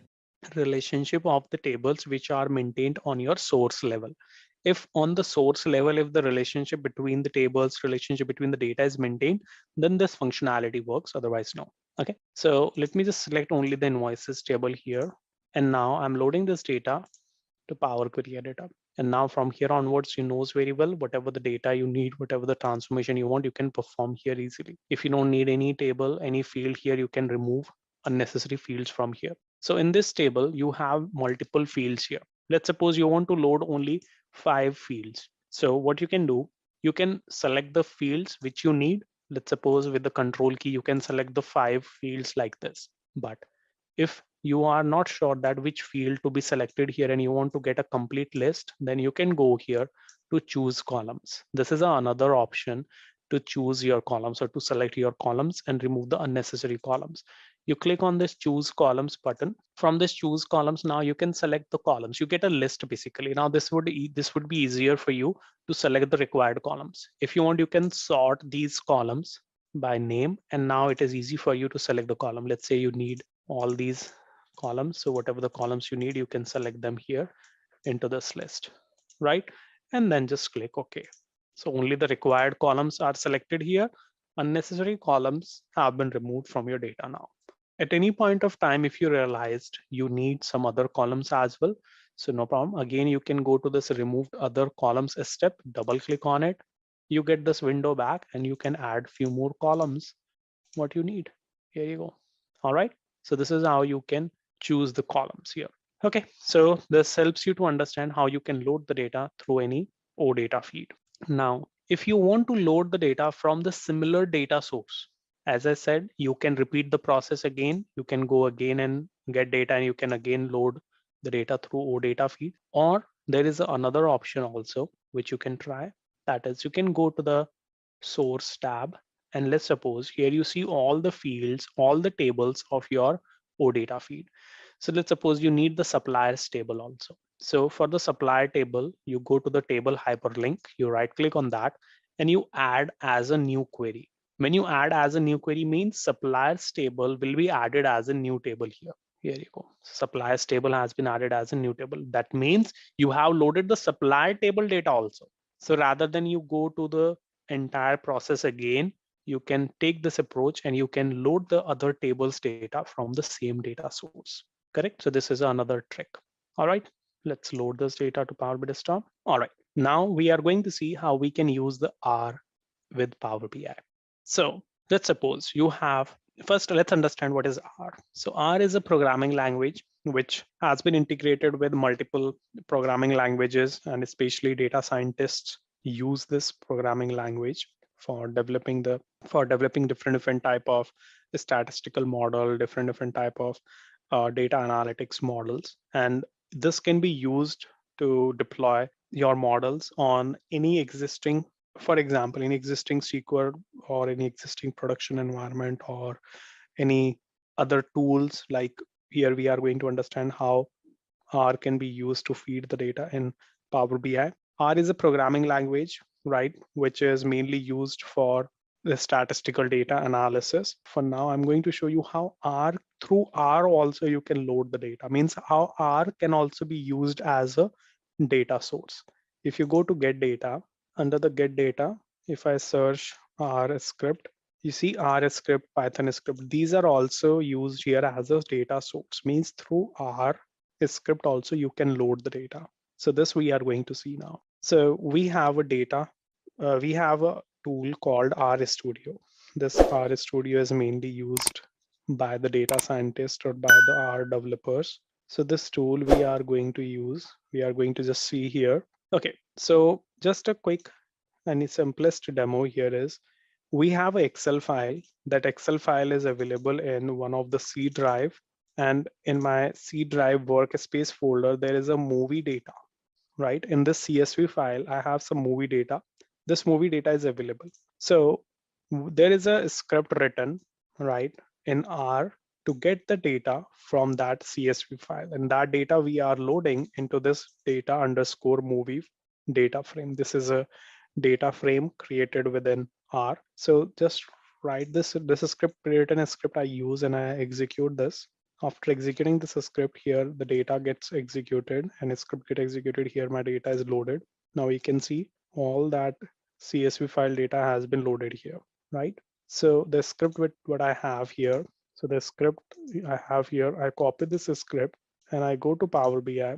Relationship of the tables which are maintained on your source level. If on the source level, if the relationship between the tables, relationship between the data is maintained, then this functionality works, otherwise no. Okay, so let me just select only the invoices table here. And now I'm loading this data to Power Query Editor. And now from here onwards, you knows very well whatever the data you need, whatever the transformation you want, you can perform here easily. If you don't need any table, any field here, you can remove unnecessary fields from here. So in this table, you have multiple fields here. Let's suppose you want to load only 5 fields. So what you can do, you can select the fields which you need, let's suppose with the control key, you can select the 5 fields like this. But if you are not sure that which field to be selected here and you want to get a complete list, then you can go here to choose columns. This is another option to choose your columns or to select your columns and remove the unnecessary columns. You click on this choose columns button. From this choose columns, now you can select the columns. You get a list basically. Now this would be easier for you to select the required columns. If you want, you can sort these columns by name, and now it is easy for you to select the column. Let's say you need all these columns. So whatever the columns you need, you can select them here into this list, right? And then just click OK. So only the required columns are selected here. Unnecessary columns have been removed from your data now. At any point of time, if you realized you need some other columns as well, so no problem. Again, you can go to this removed other columns step, double click on it. You get this window back and you can add few more columns what you need. Here you go. All right. So this is how you can choose the columns here. Okay, so this helps you to understand how you can load the data through any OData feed. Now, if you want to load the data from the similar data source, as I said, you can repeat the process again. You can go again and get data, and you can again load the data through OData feed. Or there is another option also, which you can try. That is, you can go to the source tab, and let's suppose here you see all the fields, all the tables of your OData feed. So let's suppose you need the suppliers table also. So for the supplier table, you go to the table hyperlink, you right click on that, and you add as a new query. When you add as a new query means suppliers table will be added as a new table here. Here you go. Suppliers table has been added as a new table. That means you have loaded the supplier table data also. So rather than you go to the entire process again, you can take this approach and you can load the other tables data from the same data source. Correct? So this is another trick. All right, let's load this data to Power BI Desktop. All right, now we are going to see how we can use the R with Power BI. So let's suppose you have, first let's understand what is R. So R is a programming language which has been integrated with multiple programming languages, and especially data scientists use this programming language for developing different type of statistical model, different type of data analytics models. And this can be used to deploy your models on any existing, for example, any existing SQL or any existing production environment or any other tools. Like here we are going to understand how R can be used to feed the data in Power BI. R is a programming language, right, which is mainly used for the statistical data analysis. For now, I'm going to show you how through R also you can load the data. Means how R can also be used as a data source. If you go to get data, under the get data, if I search R script, you see R script, Python script. These are also used here as a data source. Means through R script also you can load the data. So this we are going to see now. So we have a data, we have a tool called RStudio. This RStudio is mainly used by the data scientists or by the R developers. So this tool we are going to use, we are going to just see here. Okay, so just a quick and the simplest demo here is we have an Excel file. That Excel file is available in one of the C drive, and in my C drive workspace folder, there is a movie data, right? In this CSV file, I have some movie data. This movie data is available. So there is a script written, right, in R to get the data from that CSV file. And that data we are loading into this data underscore movie data frame. This is a data frame created within R. So just write this script, create a script I use, and I execute this. After executing this script here, the data gets executed and a script get executed here. My data is loaded. Now you can see all that CSV file data has been loaded here, right? So the script with what I have here. So the script I have here, I copy this script and I go to Power BI,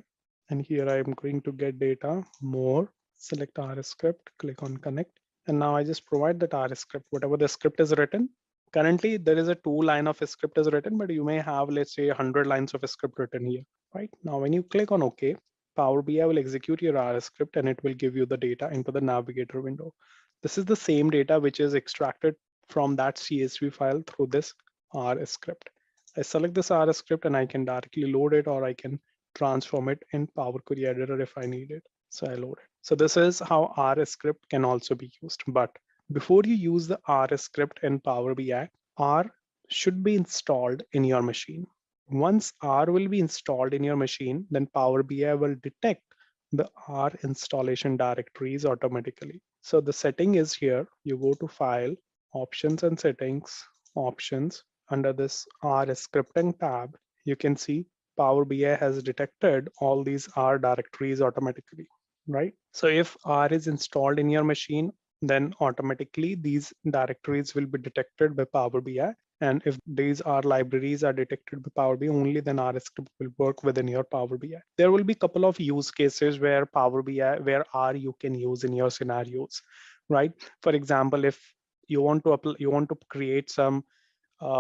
and here I am going to get data, more, select R script, click on connect. And now I just provide that R script, whatever the script is written. Currently, there is a 2 line of a script is written, but you may have, let's say, 100 lines of a script written here, right? Now, when you click on OK, Power BI will execute your R script and it will give you the data into the navigator window. This is the same data which is extracted from that CSV file through this R script. I select this R script and I can directly load it, or I can transform it in Power Query Editor if I need it. So I load it. So this is how R script can also be used. But before you use the R script in Power BI, R should be installed in your machine. Once R will be installed in your machine, then Power BI will detect the R installation directories automatically. So the setting is here. You go to File, Options and Settings, Options. Under this R scripting tab, you can see Power BI has detected all these R directories automatically, right? So if R is installed in your machine, then automatically these directories will be detected by Power BI. And if these R libraries are detected by Power BI, only then R script will work within your Power BI. There will be a couple of use cases where Power BI, where R you can use in your scenarios, right? For example, if you want to create some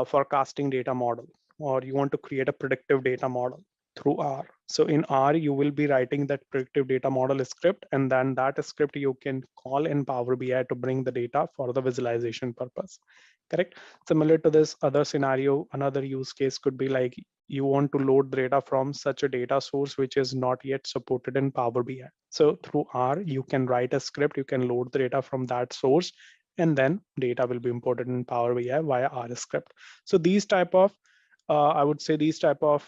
forecasting data model, or you want to create a predictive data model through R. So in R, you will be writing that predictive data model script, and then that script you can call in Power BI to bring the data for the visualization purpose. Correct? Similar to this other scenario, another use case could be like you want to load data from such a data source which is not yet supported in Power BI. So through R, you can write a script, you can load the data from that source, and then data will be imported in Power BI via R script. So these type of, I would say these type of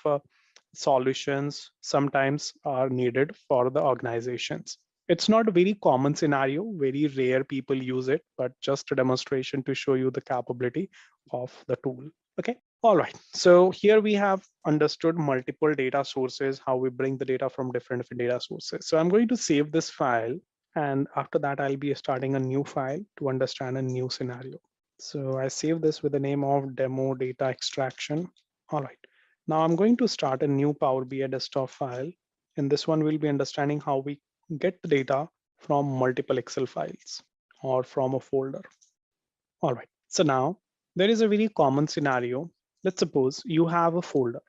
solutions sometimes are needed for the organizations. It's not a very common scenario, very rare people use it, but just a demonstration to show you the capability of the tool. Okay, all right. So here we have understood multiple data sources, how we bring the data from different data sources. So I'm going to save this file, and after that, I'll be starting a new file to understand a new scenario. So I save this with the name of demo data extraction. All right. Now I'm going to start a new Power BI desktop file. In this one, we'll be understanding how we get the data from multiple Excel files or from a folder. All right. So now there is a very common scenario. Let's suppose you have a folder,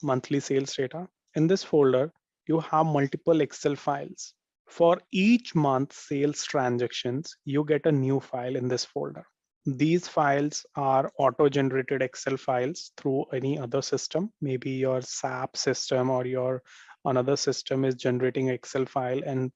monthly sales data. In this folder, you have multiple Excel files. For each month sales transactions, you get a new file in this folder. These files are auto-generated Excel files through any other system. Maybe your SAP system or your another system is generating Excel file and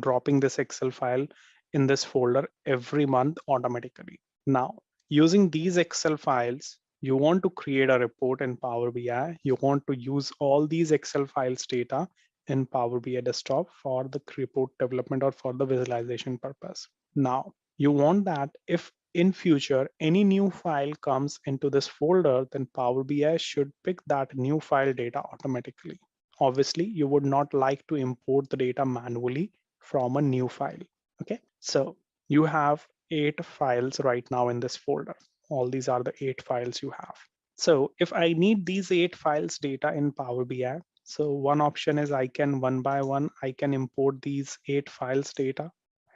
dropping this Excel file in this folder every month automatically. Now, using these Excel files, you want to create a report in Power BI. You want to use all these Excel files data in Power BI desktop for the report development or for the visualization purpose. Now, you want that if in future any new file comes into this folder, then Power BI should pick that new file data automatically. Obviously, you would not like to import the data manually from a new file. Okay, so you have 8 files right now in this folder. All these are the 8 files you have. So if I need these 8 files data in Power BI, so one option is I can one by one, I can import these 8 files data.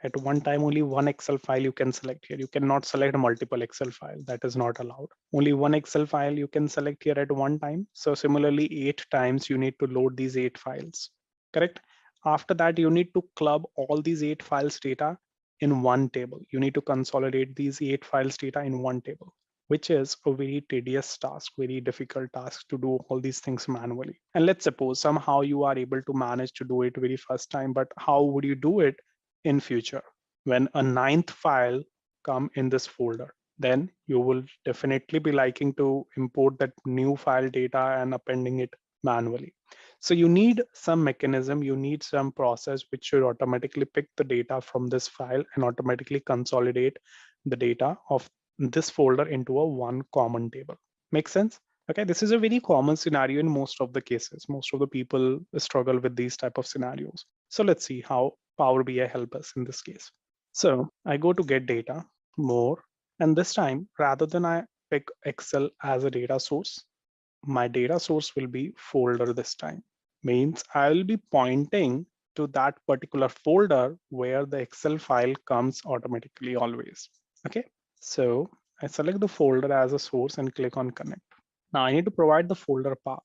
At one time, only one Excel file you can select here. You cannot select multiple Excel file. That is not allowed. Only one Excel file you can select here at one time. So similarly, 8 times you need to load these 8 files, correct? After that, you need to club all these 8 files data in one table. You need to consolidate these 8 files data in one table, which is a very tedious task, very difficult task to do all these things manually. And let's suppose somehow you are able to manage to do it very first time, but how would you do it in future? When a ninth file come in this folder, then you will definitely be liking to import that new file data and appending it manually. So you need some mechanism, you need some process which should automatically pick the data from this file and automatically consolidate the data of this folder into a one common table. Make sense? Okay, this is a very common scenario in most of the cases. Most of the people struggle with these type of scenarios. So let's see how Power BI help us in this case. So I go to get data, more, and this time, rather than I pick Excel as a data source, my data source will be folder this time. Means I will be pointing to that particular folder where the Excel file comes automatically always. Okay, so I select the folder as a source and click on connect. Now I need to provide the folder path.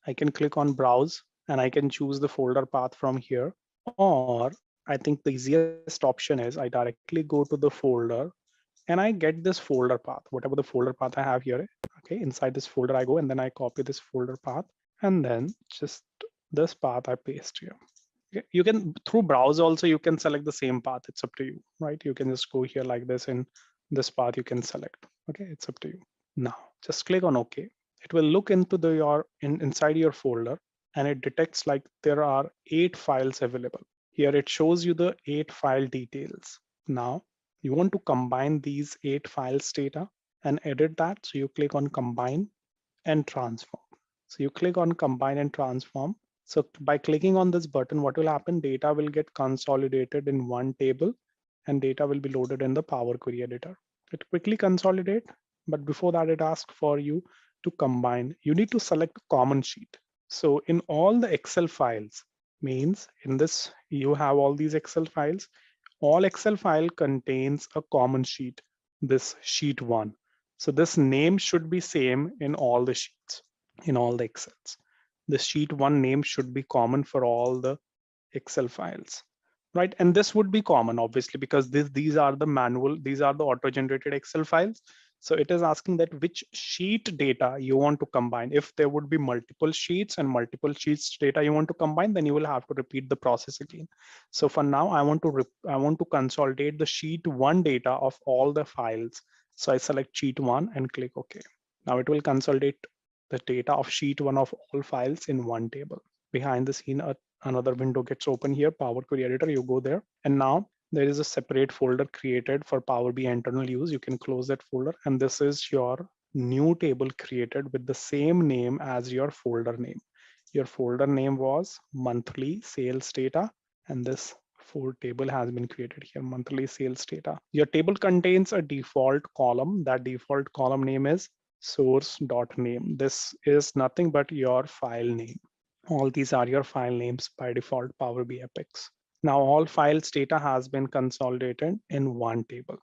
I can click on browse and I can choose the folder path from here, or I think the easiest option is I directly go to the folder and I get this folder path, whatever the folder path I have here. Okay, inside this folder I go, and then I copy this folder path, and then just this path I paste here. Okay, you can, through browse also, you can select the same path. It's up to you, right? You can just go here like this, and this path you can select. Okay, it's up to you. Now just click on OK. It will look into inside your folder, and it detects like there are 8 files available. Here it shows you the 8 file details. Now you want to combine these 8 files data and edit that. So you click on combine and transform. So you click on combine and transform. So by clicking on this button, what will happen? Data will get consolidated in one table, and data will be loaded in the Power Query editor. It quickly consolidate, but before that, it asks for you to combine. You need to select common sheet. So in all the Excel files, means in this, you have all these Excel files. All Excel file contains a common sheet, this sheet 1. So this name should be same in all the sheets, in all the Excels. The sheet 1 name should be common for all the Excel files, right? And this would be common, obviously, because these are the manual, these are the auto-generated Excel files. So it is asking that which sheet data you want to combine. If there would be multiple sheets and multiple sheets data you want to combine, then you will have to repeat the process again. So for now, I want to consolidate the sheet 1 data of all the files. So I select sheet 1 and click OK. Now it will consolidate the data of sheet 1 of all files in one table. Behind the scene, another window gets open here, Power Query Editor. You go there, and now there is a separate folder created for Power BI internal use. You can close that folder, and this is your new table created with the same name as your folder name. Your folder name was monthly sales data, and this table has been created here, monthly sales data. Your table contains a default column. That default column name is source.name. This is nothing but your file name. All these are your file names by default, Power BI picks. Now all files data has been consolidated in one table.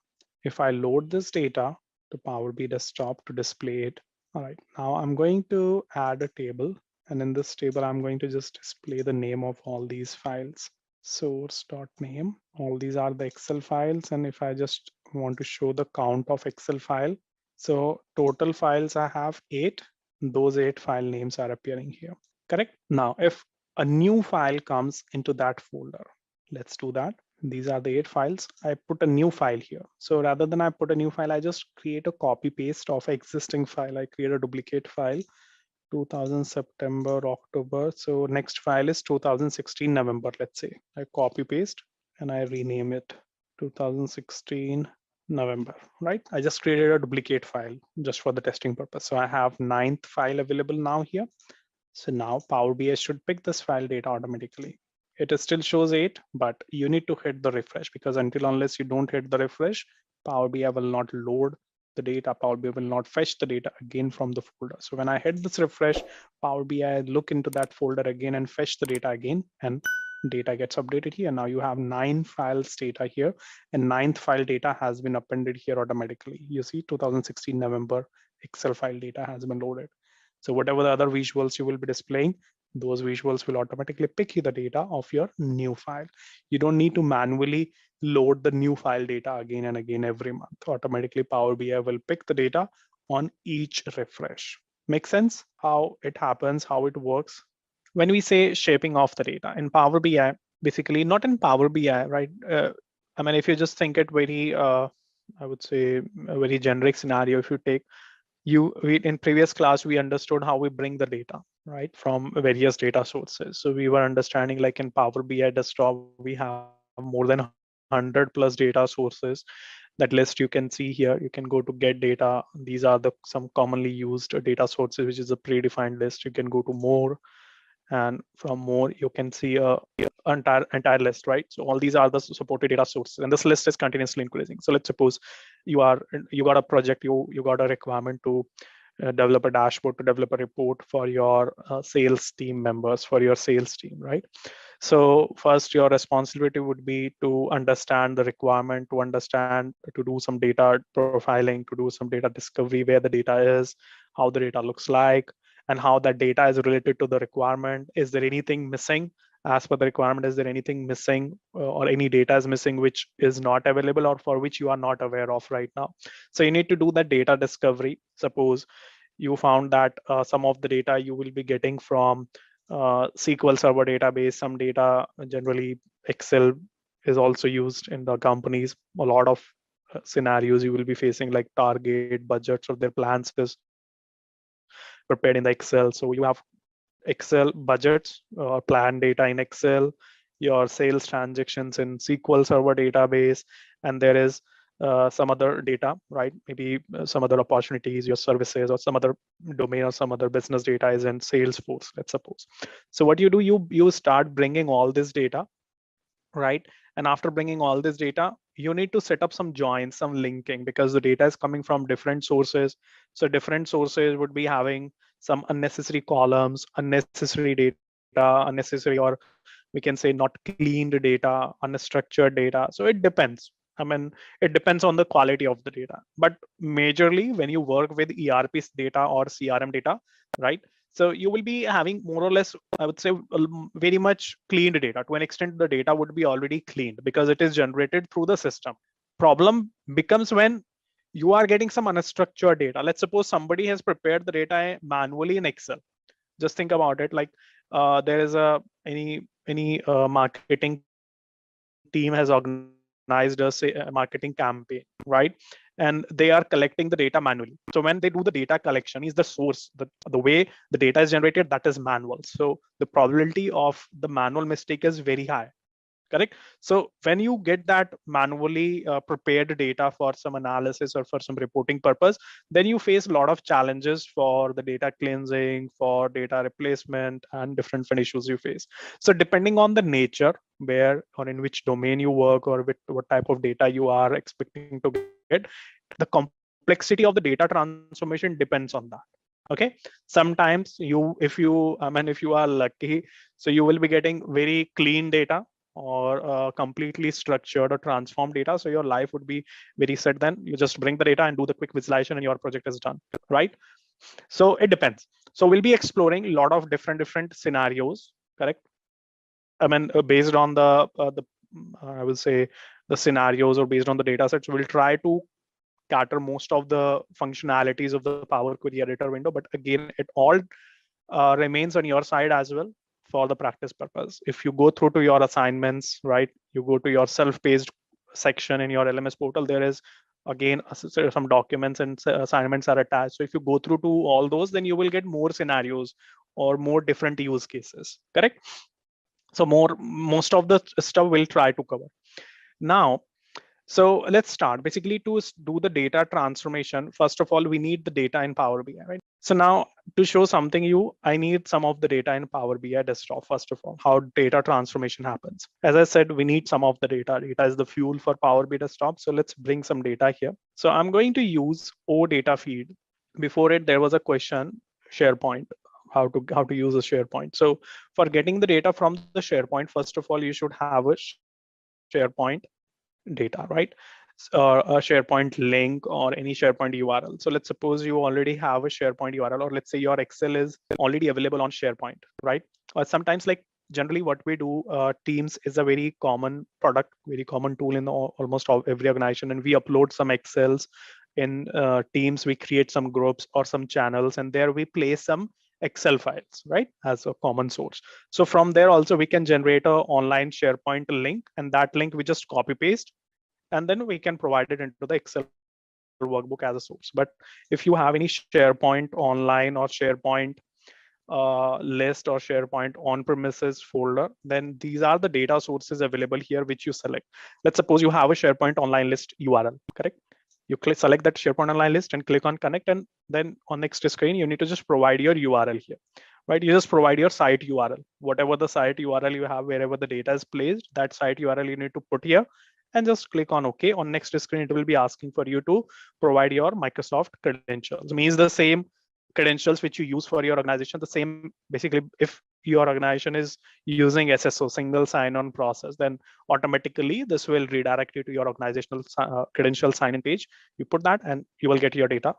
If I load this data to Power BI desktop to display it, all right, now I'm going to add a table, and in this table, I'm going to just display the name of all these files. Source.name, all these are the Excel files. And if I just want to show the count of Excel file, so total files I have 8, those 8 file names are appearing here. Correct? Now, if a new file comes into that folder, let's do that. These are the 8 files. I put a new file here. So rather than I put a new file, I just create a copy paste of existing file. I create a duplicate file, 2000 September, October. So next file is 2016 November, let's say. I copy paste and I rename it 2016 November, right? I just created a duplicate file just for the testing purpose. So I have 9th file available now here. So now Power BI should pick this file data automatically. It still shows 8, but you need to hit the refresh, because unless you don't hit the refresh, Power BI will not load the data. Power BI will not fetch the data again from the folder. So when I hit this refresh, Power BI look into that folder again and fetch the data again, and data gets updated here. Now you have 9 files data here, and 9th file data has been appended here automatically. You see 2016 November Excel file data has been loaded. So whatever the other visuals you will be displaying, those visuals will automatically pick you the data of your new file. You don't need to manually load the new file data again and again every month. Automatically Power BI will pick the data on each refresh. Make sense how it happens, how it works? When we say shaping off the data in Power BI, basically not in Power BI, right? I mean, if you just think it very, I would say a very generic scenario, if you take in previous class, we understood how we bring the data, right, from various data sources. So we were understanding, like in Power BI desktop, we have more than 100 plus data sources. That list you can see here. You can go to get data. These are some commonly used data sources, which is a predefined list. You can go to more, and from more you can see a entire list, right? So all these are the supported data sources, and this list is continuously increasing. So let's suppose you got a project, you got a requirement to develop a dashboard, to develop a report for your sales team members, for your sales team, right? So first, your responsibility would be to understand the requirement, to do some data profiling, to do some data discovery, where the data is, how the data looks like, and how that data is related to the requirement. Is there anything missing as per the requirement, is there anything missing or any data is missing which is not available or for which you are not aware of right now. So you need to do that data discovery. Suppose you found that some of the data you will be getting from SQL Server database, some data generally Excel is also used in the companies. A lot of scenarios you will be facing, like target budgets or their plans is prepared in the Excel. So you have Excel budgets or plan data in Excel, your sales transactions in SQL Server database, and there is some other data, right? Maybe some other opportunities, your services, or some other domain or some other business data is in Salesforce, let's suppose. So what you do, you start bringing all this data, right? And after bringing all this data, you need to set up some joins, some linking, because the data is coming from different sources. So different sources would be having some unnecessary columns, unnecessary data, unnecessary, or we can say not cleaned data, unstructured data. So it depends. I mean, it depends on the quality of the data. But majorly, when you work with ERP data or CRM data, right? So you will be having more or less, I would say, very much cleaned data. To an extent, the data would be already cleaned because it is generated through the system. Problem becomes when you are getting some unstructured data. Let's suppose somebody has prepared the data manually in Excel. Just think about it. Like there is any marketing team has organized a say a marketing campaign, right? And they are collecting the data manually. So when they do the data collection, is the source, the way the data is generated, that is manual. So the probability of the manual mistake is very high. Correct. So when you get that manually prepared data for some analysis or for some reporting purpose, then you face a lot of challenges for the data cleansing, for data replacement, and different issues you face. So depending on the nature, where or in which domain you work, or with what type of data you are expecting to get, the complexity of the data transformation depends on that. Okay. Sometimes if you are lucky, so you will be getting very clean data, or completely structured or transformed data. So your life would be very set. Then you just bring the data and do the quick visualization and your project is done, right? So it depends. So we'll be exploring a lot of different scenarios, correct? I mean, based on the I will say the scenarios, or based on the data sets, we'll try to cater most of the functionalities of the Power Query Editor window. But again, it all remains on your side as well for the practice purpose. If you go through to your assignments, right, you go to your self-paced section in your LMS portal, there is again some documents and assignments are attached. So if you go through to all those, then you will get more scenarios or more different use cases, correct? So most of the stuff we'll try to cover now. So let's start. Basically, to do the data transformation, first of all, we need the data in Power BI, right? So now to show something I need some of the data in Power BI desktop. First of all, how data transformation happens. As I said, we need some of the data. Data is the fuel for Power BI desktop. So let's bring some data here. So I'm going to use O data feed. Before it, there was a question, SharePoint, how to use a SharePoint. So for getting the data from the SharePoint, first of all, you should have a SharePoint data, right? Or a SharePoint link or any SharePoint URL. So let's suppose you already have a SharePoint URL, or let's say your Excel is already available on SharePoint, right? Or sometimes, like generally what we do, Teams is a very common product, very common tool in almost every organization, and we upload some Excels in Teams. We create some groups or some channels, and there we place some Excel files, right, as a common source. So from there also we can generate a online SharePoint link, and that link we just copy paste, and then we can provide it into the Excel workbook as a source. But if you have any SharePoint online or SharePoint list or SharePoint on-premises folder, then these are the data sources available here, which you select. Let's suppose you have a SharePoint online list URL, correct? You select that SharePoint online list and click on connect, and then on next screen, you need to just provide your URL here, right? You just provide your site URL, whatever the site URL you have, wherever the data is placed, that site URL you need to put here, and just click on OK. On next screen, it will be asking for you to provide your Microsoft credentials. It means the same credentials which you use for your organization, the same. Basically, if your organization is using SSO, single sign-on process, then automatically this will redirect you to your organizational credential sign-in page. You put that and you will get your data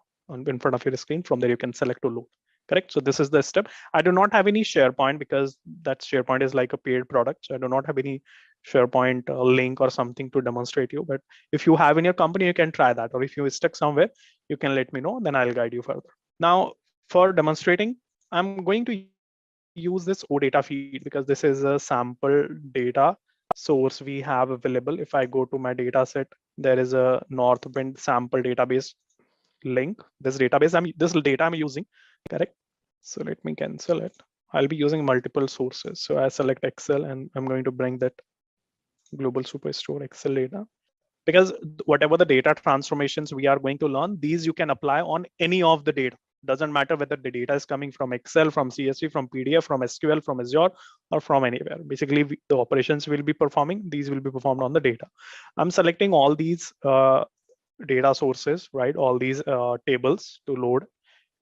in front of your screen. From there, you can select to load, correct? So this is the step. I do not have any SharePoint because that SharePoint is like a paid product. So I do not have any SharePoint link or something to demonstrate you. But if you have in your company, you can try that. Or if you're stuck somewhere, you can let me know, then I'll guide you further. Now, for demonstrating, I'm going to use this OData feed because this is a sample data source we have available. If I go to my data set, there is a Northwind sample database link. This data I'm using, correct? So let me cancel it. I'll be using multiple sources. So I select Excel and I'm going to bring that global superstore Excel data. Because whatever the data transformations we are going to learn, these you can apply on any of the data. Doesn't matter whether the data is coming from Excel, from CSV, from PDF, from SQL, from Azure, or from anywhere. Basically, the operations will be performing. These will be performed on the data. I'm selecting all these data sources, right? All these tables to load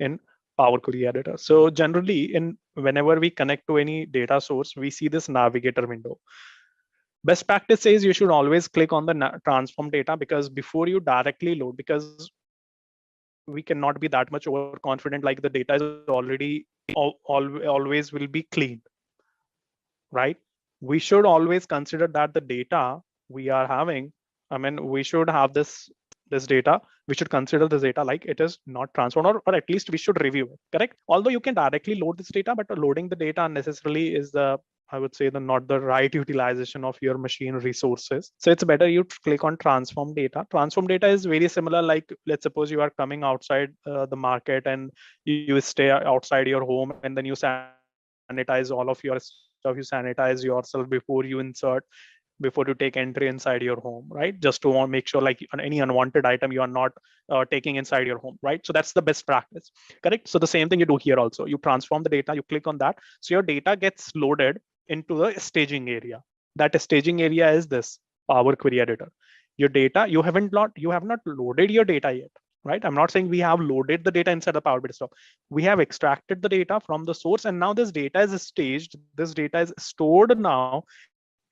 in Power Query Editor. So generally, whenever we connect to any data source, we see this navigator window. Best practice says you should always click on the transform data, because before you directly load, because we cannot be that much overconfident like the data is already always will be cleaned, right? We should always consider that the data we are having, I mean, we should have this data, we should consider this data like it is not transformed, or at least we should review it, correct? Although you can directly load this data, but loading the data unnecessarily is I would say not the right utilization of your machine resources. So it's better you click on transform data. Transform data is very similar. Like, let's suppose you are coming outside the market and you stay outside your home, and then you sanitize all of your stuff. You sanitize yourself before you insert, before you take entry inside your home, right? Just to make sure like any unwanted item you are not taking inside your home, right? So that's the best practice, correct? So the same thing you do here also. You transform the data, you click on that, so your data gets loaded into the staging area. That staging area is this Power Query Editor. Your data, you have not loaded your data yet, right? I'm not saying we have loaded the data inside the Power BI desktop. We have extracted the data from the source, and now this data is staged. This data is stored now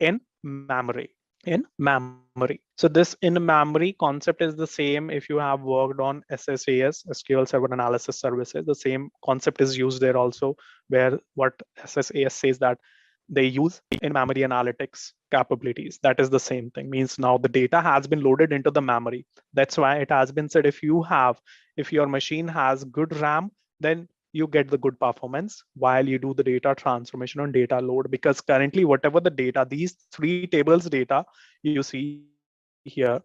in memory. So this in memory concept is the same if you have worked on SSAS, SQL Server Analysis Services. The same concept is used there also, where what SSAS says that they use in-memory analytics capabilities. That is the same thing. Means now the data has been loaded into the memory. That's why it has been said, if your machine has good RAM, then you get the good performance while you do the data transformation on data load. Because currently, whatever the data, these three tables data you see here,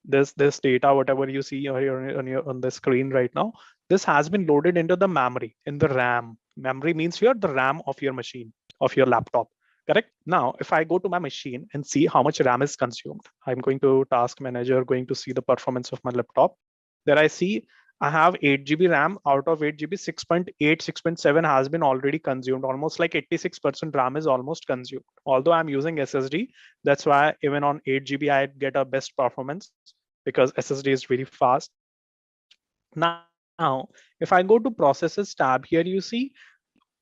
this data, whatever you see on the screen right now, this has been loaded into the memory, in the RAM. Memory means here the RAM of your machine, of your laptop, correct? Now, if I go to my machine and see how much RAM is consumed, I'm going to Task Manager, going to see the performance of my laptop. There I see I have 8 GB RAM. Out of 8 GB, 6.8, 6.7 has been already consumed. Almost like 86% RAM is almost consumed. Although I'm using SSD, that's why even on 8 GB, I get a best performance because SSD is very fast. Now, if I go to processes tab here, you see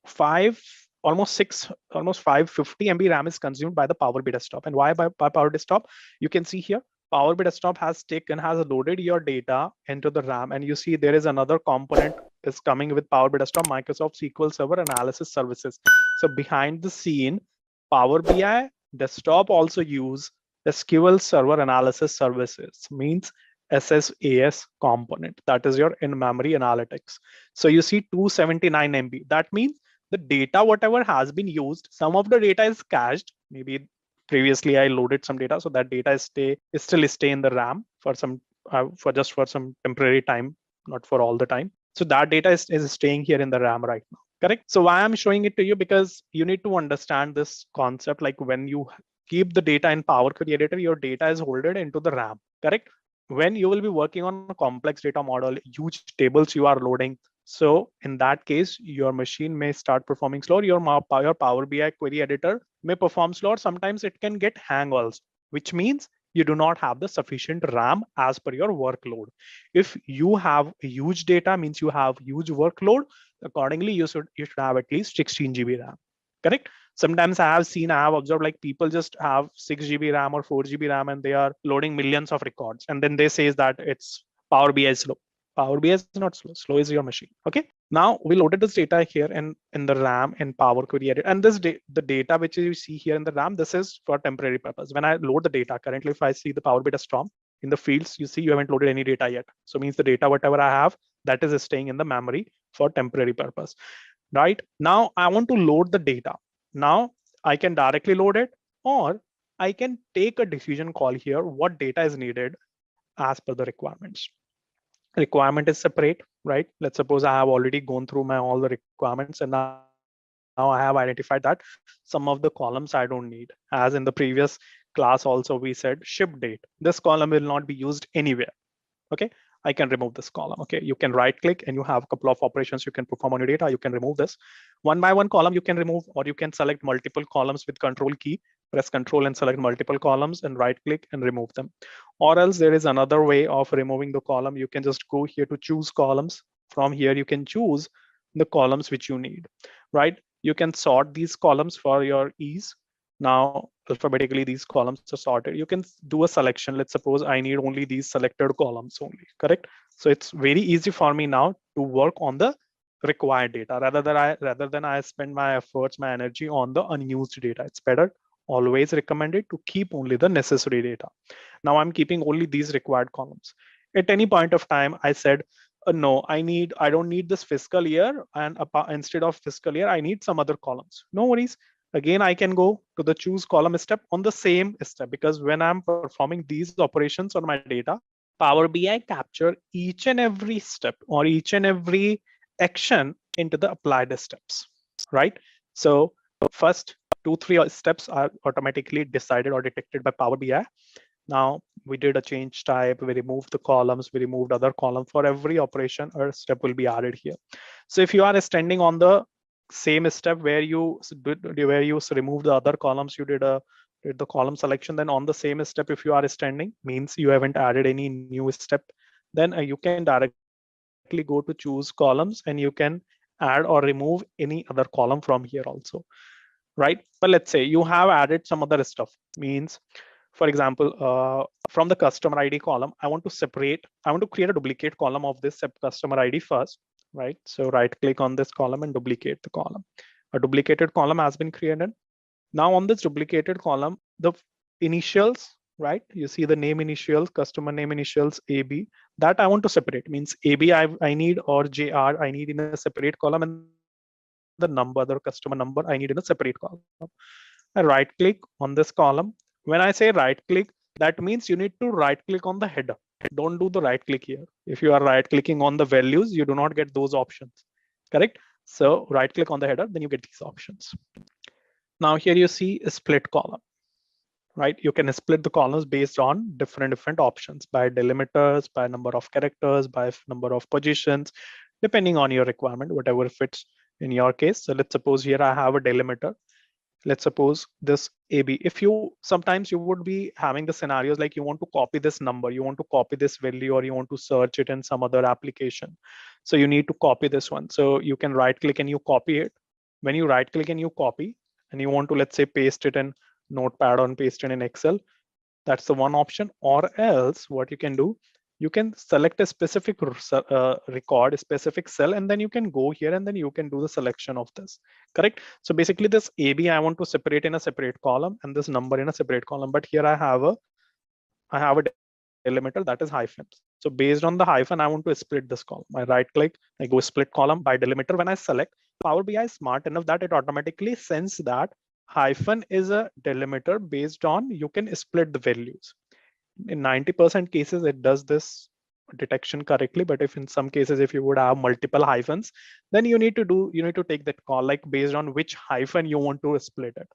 550 MB RAM is consumed by the Power BI desktop. And why by Power Desktop? You can see here, Power BI desktop has loaded your data into the RAM, and you see there is another component is coming with Power BI desktop, Microsoft SQL Server Analysis Services. So behind the scene, Power BI desktop also use SQL Server Analysis Services, means SSAS component. That is your in-memory analytics. So you see 279 MB. That means the data, whatever has been used, some of the data is cached. Maybe previously I loaded some data, so that data is still stay in the RAM for some temporary time, not for all the time. So that data is staying here in the RAM right now, correct? So why I'm showing it to you, because you need to understand this concept. Like when you keep the data in Power Query Editor, your data is holded into the RAM, correct? When you will be working on a complex data model, huge tables you are loading, so in that case, your machine may start performing slow. Your Power BI query editor may perform slow. Sometimes it can get hang also, which means you do not have the sufficient RAM as per your workload. If you have huge data, means you have huge workload, accordingly you should have at least 16 GB RAM, correct? Sometimes I have observed like people just have 6 GB RAM or 4 GB RAM and they are loading millions of records. And then they say that it's Power BI is slow. Power BI is not slow. Slow is your machine. Okay. Now we loaded this data here in the RAM and Power Query edit. And the data which you see here in the RAM, this is for temporary purpose. When I load the data, currently if I see the Power BI Storm, in the fields, you see you haven't loaded any data yet. So means the data, whatever I have, that is staying in the memory for temporary purpose. Right? Now I want to load the data. Now I can directly load it, or I can take a decision call here, what data is needed as per the requirements. Requirement is separate, right? Let's suppose I have already gone through my all the requirements, and now I have identified that some of the columns I don't need. As in the previous class also we said ship date. This column will not be used anywhere. Okay, I can remove this column. Okay, you can right click and you have a couple of operations you can perform on your data. You can remove this one by one column, you can remove, or you can select multiple columns with control key, press control and select multiple columns and right click and remove them. Or else there is another way of removing the column. You can just go here to choose columns. From here you can choose the columns which you need, right? You can sort these columns for your ease. Now alphabetically these columns are sorted. You can do a selection. Let's suppose I need only these selected columns only, correct? So it's very easy for me now to work on the required data rather than I spend my efforts, my energy on the unused data. It's better, always recommended, to keep only the necessary data. Now I'm keeping only these required columns. At any point of time I said, no, I don't need this fiscal year, and instead of fiscal year I need some other columns. No worries. Again, I can go to the choose column step on the same step, because when I'm performing these operations on my data, Power BI capture each and every step or each and every action into the applied steps, right? So first 2-3 steps are automatically decided or detected by Power BI. Now we did a change type, we removed the columns, we removed other column. For every operation, a step will be added here. So if you are standing on the same step where you removed the other columns, you did the column selection, then on the same step, if you are standing, means you haven't added any new step, then you can directly go to choose columns and you can add or remove any other column from here also, right? But let's say you have added some other stuff, means for example, from the customer ID column, I want to create a duplicate column of this customer ID first, right? So right click on this column and duplicate the column. A duplicated column has been created. Now on this duplicated column, the initials, right? You see the name initials, customer name initials, AB, that I want to separate. Means AB I need, or JR I need in a separate column, and the number, the customer number I need in a separate column. I right click on this column. When I say right click, that means you need to right click on the header. Don't do the right click here. If you are right clicking on the values, you do not get those options, correct? So right click on the header, then you get these options. Now here you see a split column, right? You can split the columns based on different options, by delimiters, by number of characters, by number of positions, depending on your requirement, whatever fits in your case. So let's suppose here I have a delimiter. Let's suppose this AB. If you sometimes you would be having the scenarios like you want to copy this number, you want to copy this value, or you want to search it in some other application. So you need to copy this one. So you can right click and you copy it. When you right click and you copy and you want to, let's say, paste it in Notepad or paste it in Excel, that's the one option. Or else what you can do, you can select a specific record, a specific cell, and then you can go here and then you can do the selection of this, correct? So basically this AB I want to separate in a separate column and this number in a separate column. But here I have a delimiter that is hyphen. So based on the hyphen, I want to split this column. I right click, I go split column by delimiter. When I select, Power BI is smart enough that it automatically sense that hyphen is a delimiter based on you can split the values. In 90% cases it does this detection correctly, but if in some cases if you would have multiple hyphens, then you need to take that call, like based on which hyphen you want to split it.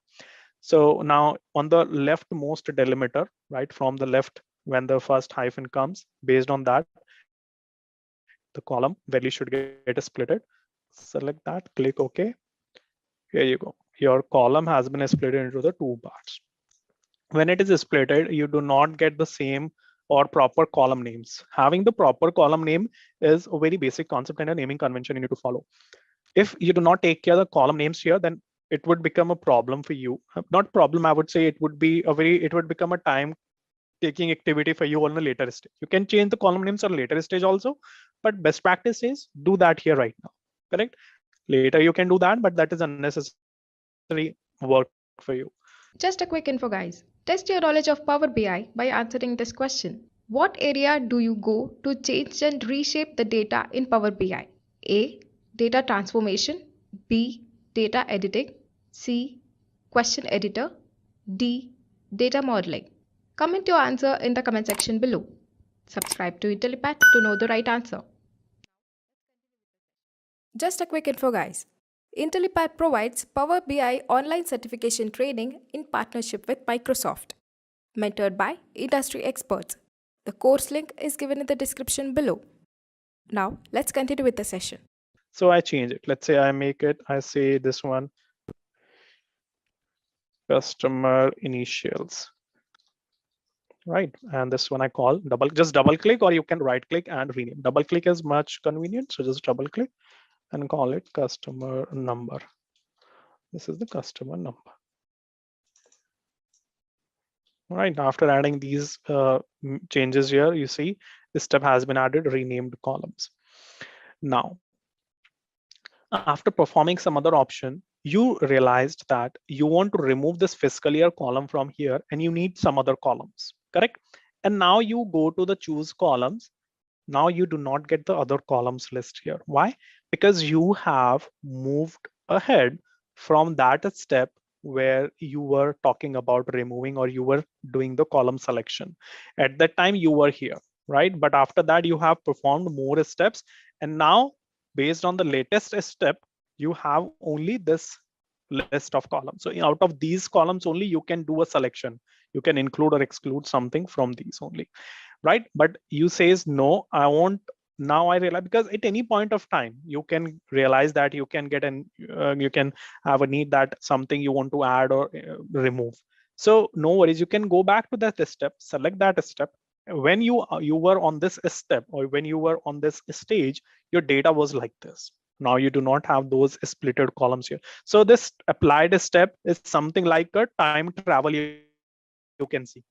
So now on the leftmost delimiter, right, from the left, when the first hyphen comes, based on that the column value should get splitted. Select that, click OK. Here you go, your column has been split into the two parts. When it is splitted, you do not get the same or proper column names. Having the proper column name is a very basic concept and a naming convention you need to follow. If you do not take care of the column names here, then it would become a problem for you. Not problem, I would say it would become a time taking activity for you on a later stage. You can change the column names on a later stage also, but best practice is do that here right now. correct? Later you can do that, but that is unnecessary work for you. Just a quick info, guys. Test your knowledge of Power BI by answering this question. What area do you go to change and reshape the data in Power BI? A. Data transformation. B. Data editing. C. Question editor. D. Data modeling. Comment your answer in the comment section below. Subscribe to Intellipaat to know the right answer. Just a quick info, guys. Intellipaat provides Power BI online certification training in partnership with Microsoft, mentored by industry experts. The course link is given in the description below. Now, let's continue with the session. So I change it. Let's say I make it, I say this one, customer initials, right? And this one I call just double click, or you can right click and rename. Double click is much convenient. So just double click and call it customer number. This is the customer number. All right, after adding these changes here, you see this step has been added, renamed columns. Now, after performing some other option, you realized that you want to remove this fiscal year column from here and you need some other columns, correct? And now you go to the choose columns. Now you do not get the other columns list here. Why? Because you have moved ahead from that step where you were talking about removing, or you were doing the column selection. At that time you were here, right? But after that you have performed more steps, and now based on the latest step, you have only this list of columns. So out of these columns only you can do a selection. You can include or exclude something from these only, right? But you says no, I want, now I realize, because at any point of time you can realize that you can get an you can have a need that something you want to add or remove. So no worries, you can go back to that step, select that step. When you were on this step, or when you were on this stage, your data was like this. Now you do not have those splitted columns here. So this applied step is something like a time travel, you can see,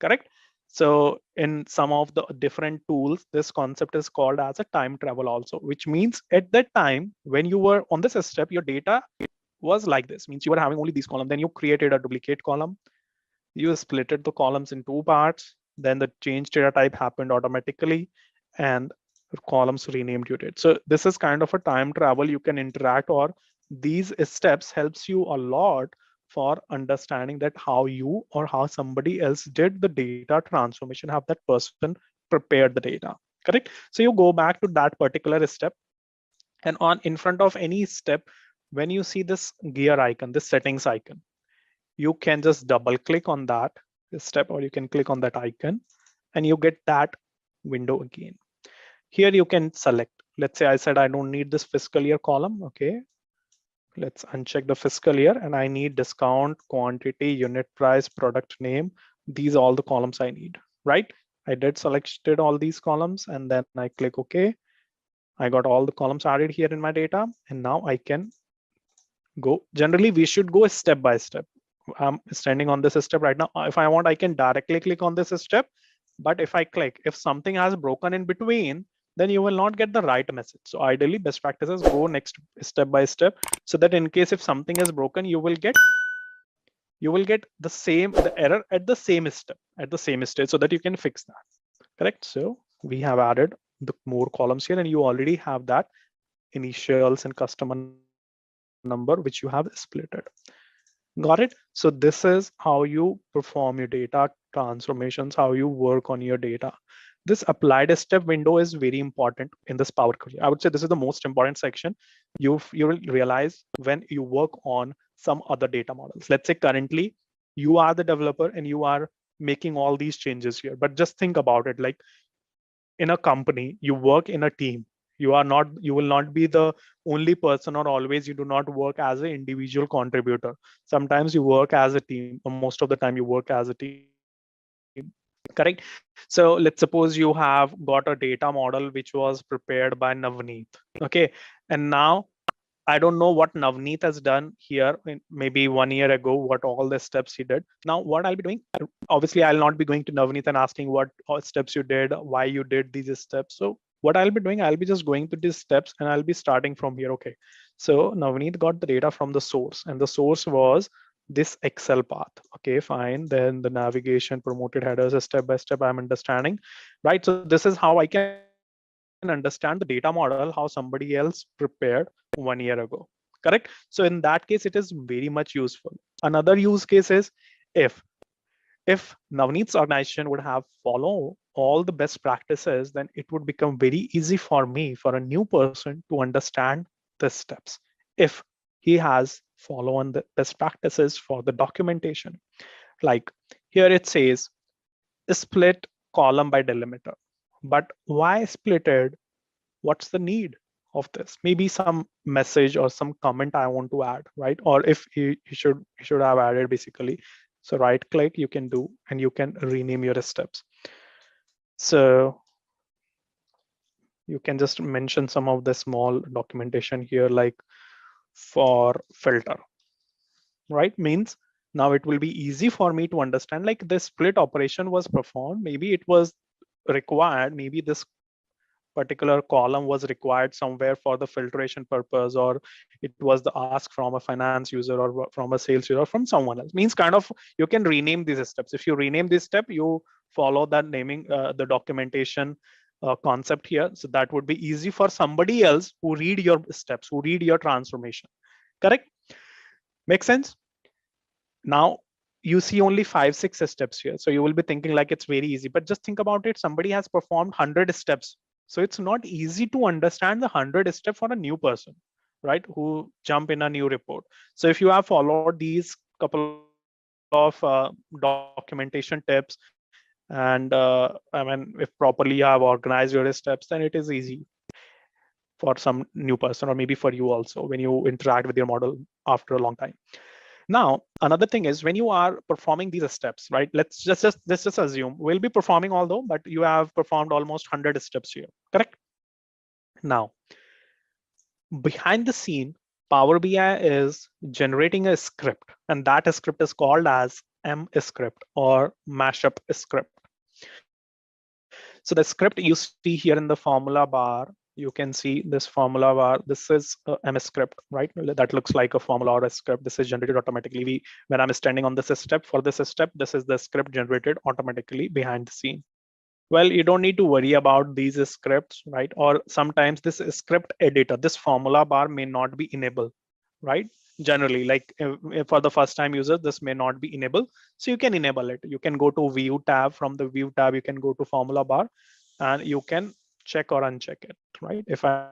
correct? So in some of the different tools, this concept is called as a time travel also, which means at that time when you were on this step, your data was like this, means you were having only these columns. Then you created a duplicate column, you splitted the columns in two parts, then the change data type happened automatically, and columns renamed you did. So this is kind of a time travel. You can interact, or these steps helps you a lot for understanding that how you or how somebody else did the data transformation, have that person prepared the data, correct? So you go back to that particular step, and on in front of any step, when you see this gear icon, this settings icon, you can just double click on that step, or you can click on that icon and you get that window again. Here you can select, let's say I said I don't need this fiscal year column. Okay, let's uncheck the fiscal year, and I need discount, quantity, unit price, product name. These are all the columns I need, right? I did selected all these columns, and then I click OK. I got all the columns added here in my data, and now I can go. Generally, we should go step by step. I'm standing on this step right now. If I want, I can directly click on this step. But if I click, if something has broken in between, then you will not get the right message. So ideally, best practices, go next step by step, so that in case if something is broken, you will get the error at the same step, so that you can fix that. Correct. So we have added the more columns here, and you already have that initials and customer number, which you have splitted. Got it? So this is how you perform your data transformations, how you work on your data. This applied step window is very important in this Power Query. I would say this is the most important section. You will realize when you work on some other data models. Let's say currently you are the developer and you are making all these changes here. But just think about it, like in a company, you work in a team. You will not be the only person, or always you do not work as an individual contributor. Sometimes you work as a team, or most of the time you work as a team, correct? So let's suppose you have got a data model which was prepared by Navneet. Okay, and now I don't know what Navneet has done here maybe 1 year ago, what all the steps he did. Now, what I'll be doing, obviously, I'll not be going to Navneet and asking what all steps you did, why you did these steps. So what I'll be doing, I'll be just going through these steps and I'll be starting from here. Okay, so Navneet got the data from the source, and the source was this Excel path. Okay, fine. Then the navigation, promoted headers, step by step, I'm understanding, right? So this is how I can understand the data model, how somebody else prepared 1 year ago. Correct? So in that case, it is very much useful. Another use case is if if Navneet's organization would have follow all the best practices, then it would become very easy for me, for a new person, to understand the steps. If he has follow on the best practices for the documentation, like here it says split column by delimiter. But why splitted? What's the need of this? Maybe some message or some comment I want to add, right? Or if you should have added basically. So right click you can do, and you can rename your steps. So you can just mention some of the small documentation here, like for filter, right? Means now it will be easy for me to understand, like the split operation was performed. Maybe it was required, maybe this particular column was required somewhere for the filtration purpose, or it was the ask from a finance user or from a sales user or from someone else. Means kind of you can rename these steps. If you rename this step, you follow that naming, the documentation concept here. So that would be easy for somebody else who read your steps, who read your transformation. Correct? Make sense? Now you see only 5 6 steps here, so you will be thinking like it's very easy, but just think about it. Somebody has performed 100 steps, so it's not easy to understand the 100 step for a new person, right, who jump in a new report. So if you have followed these couple of documentation tips, and I mean, if properly you have organized your steps, then it is easy for some new person, or maybe for you also, when you interact with your model after a long time. Now, another thing is when you are performing these steps, right? Let's just assume we'll be performing all though, but you have performed almost 100 steps here, correct? Now, behind the scene, Power BI is generating a script, and that script is called as M script or mashup script. So the script you see here in the formula bar, you can see this formula bar. This is a M script, right? That looks like a formula or a script. This is generated automatically. When I'm standing on this step, for this step, this is the script generated automatically behind the scene. Well, you don't need to worry about these scripts, right? Or sometimes this script editor, this formula bar may not be enabled, right? Generally, like if for the first time user, this may not be enabled. So you can enable it. You can go to view tab. From the view tab, you can go to formula bar and you can check or uncheck it, right? If I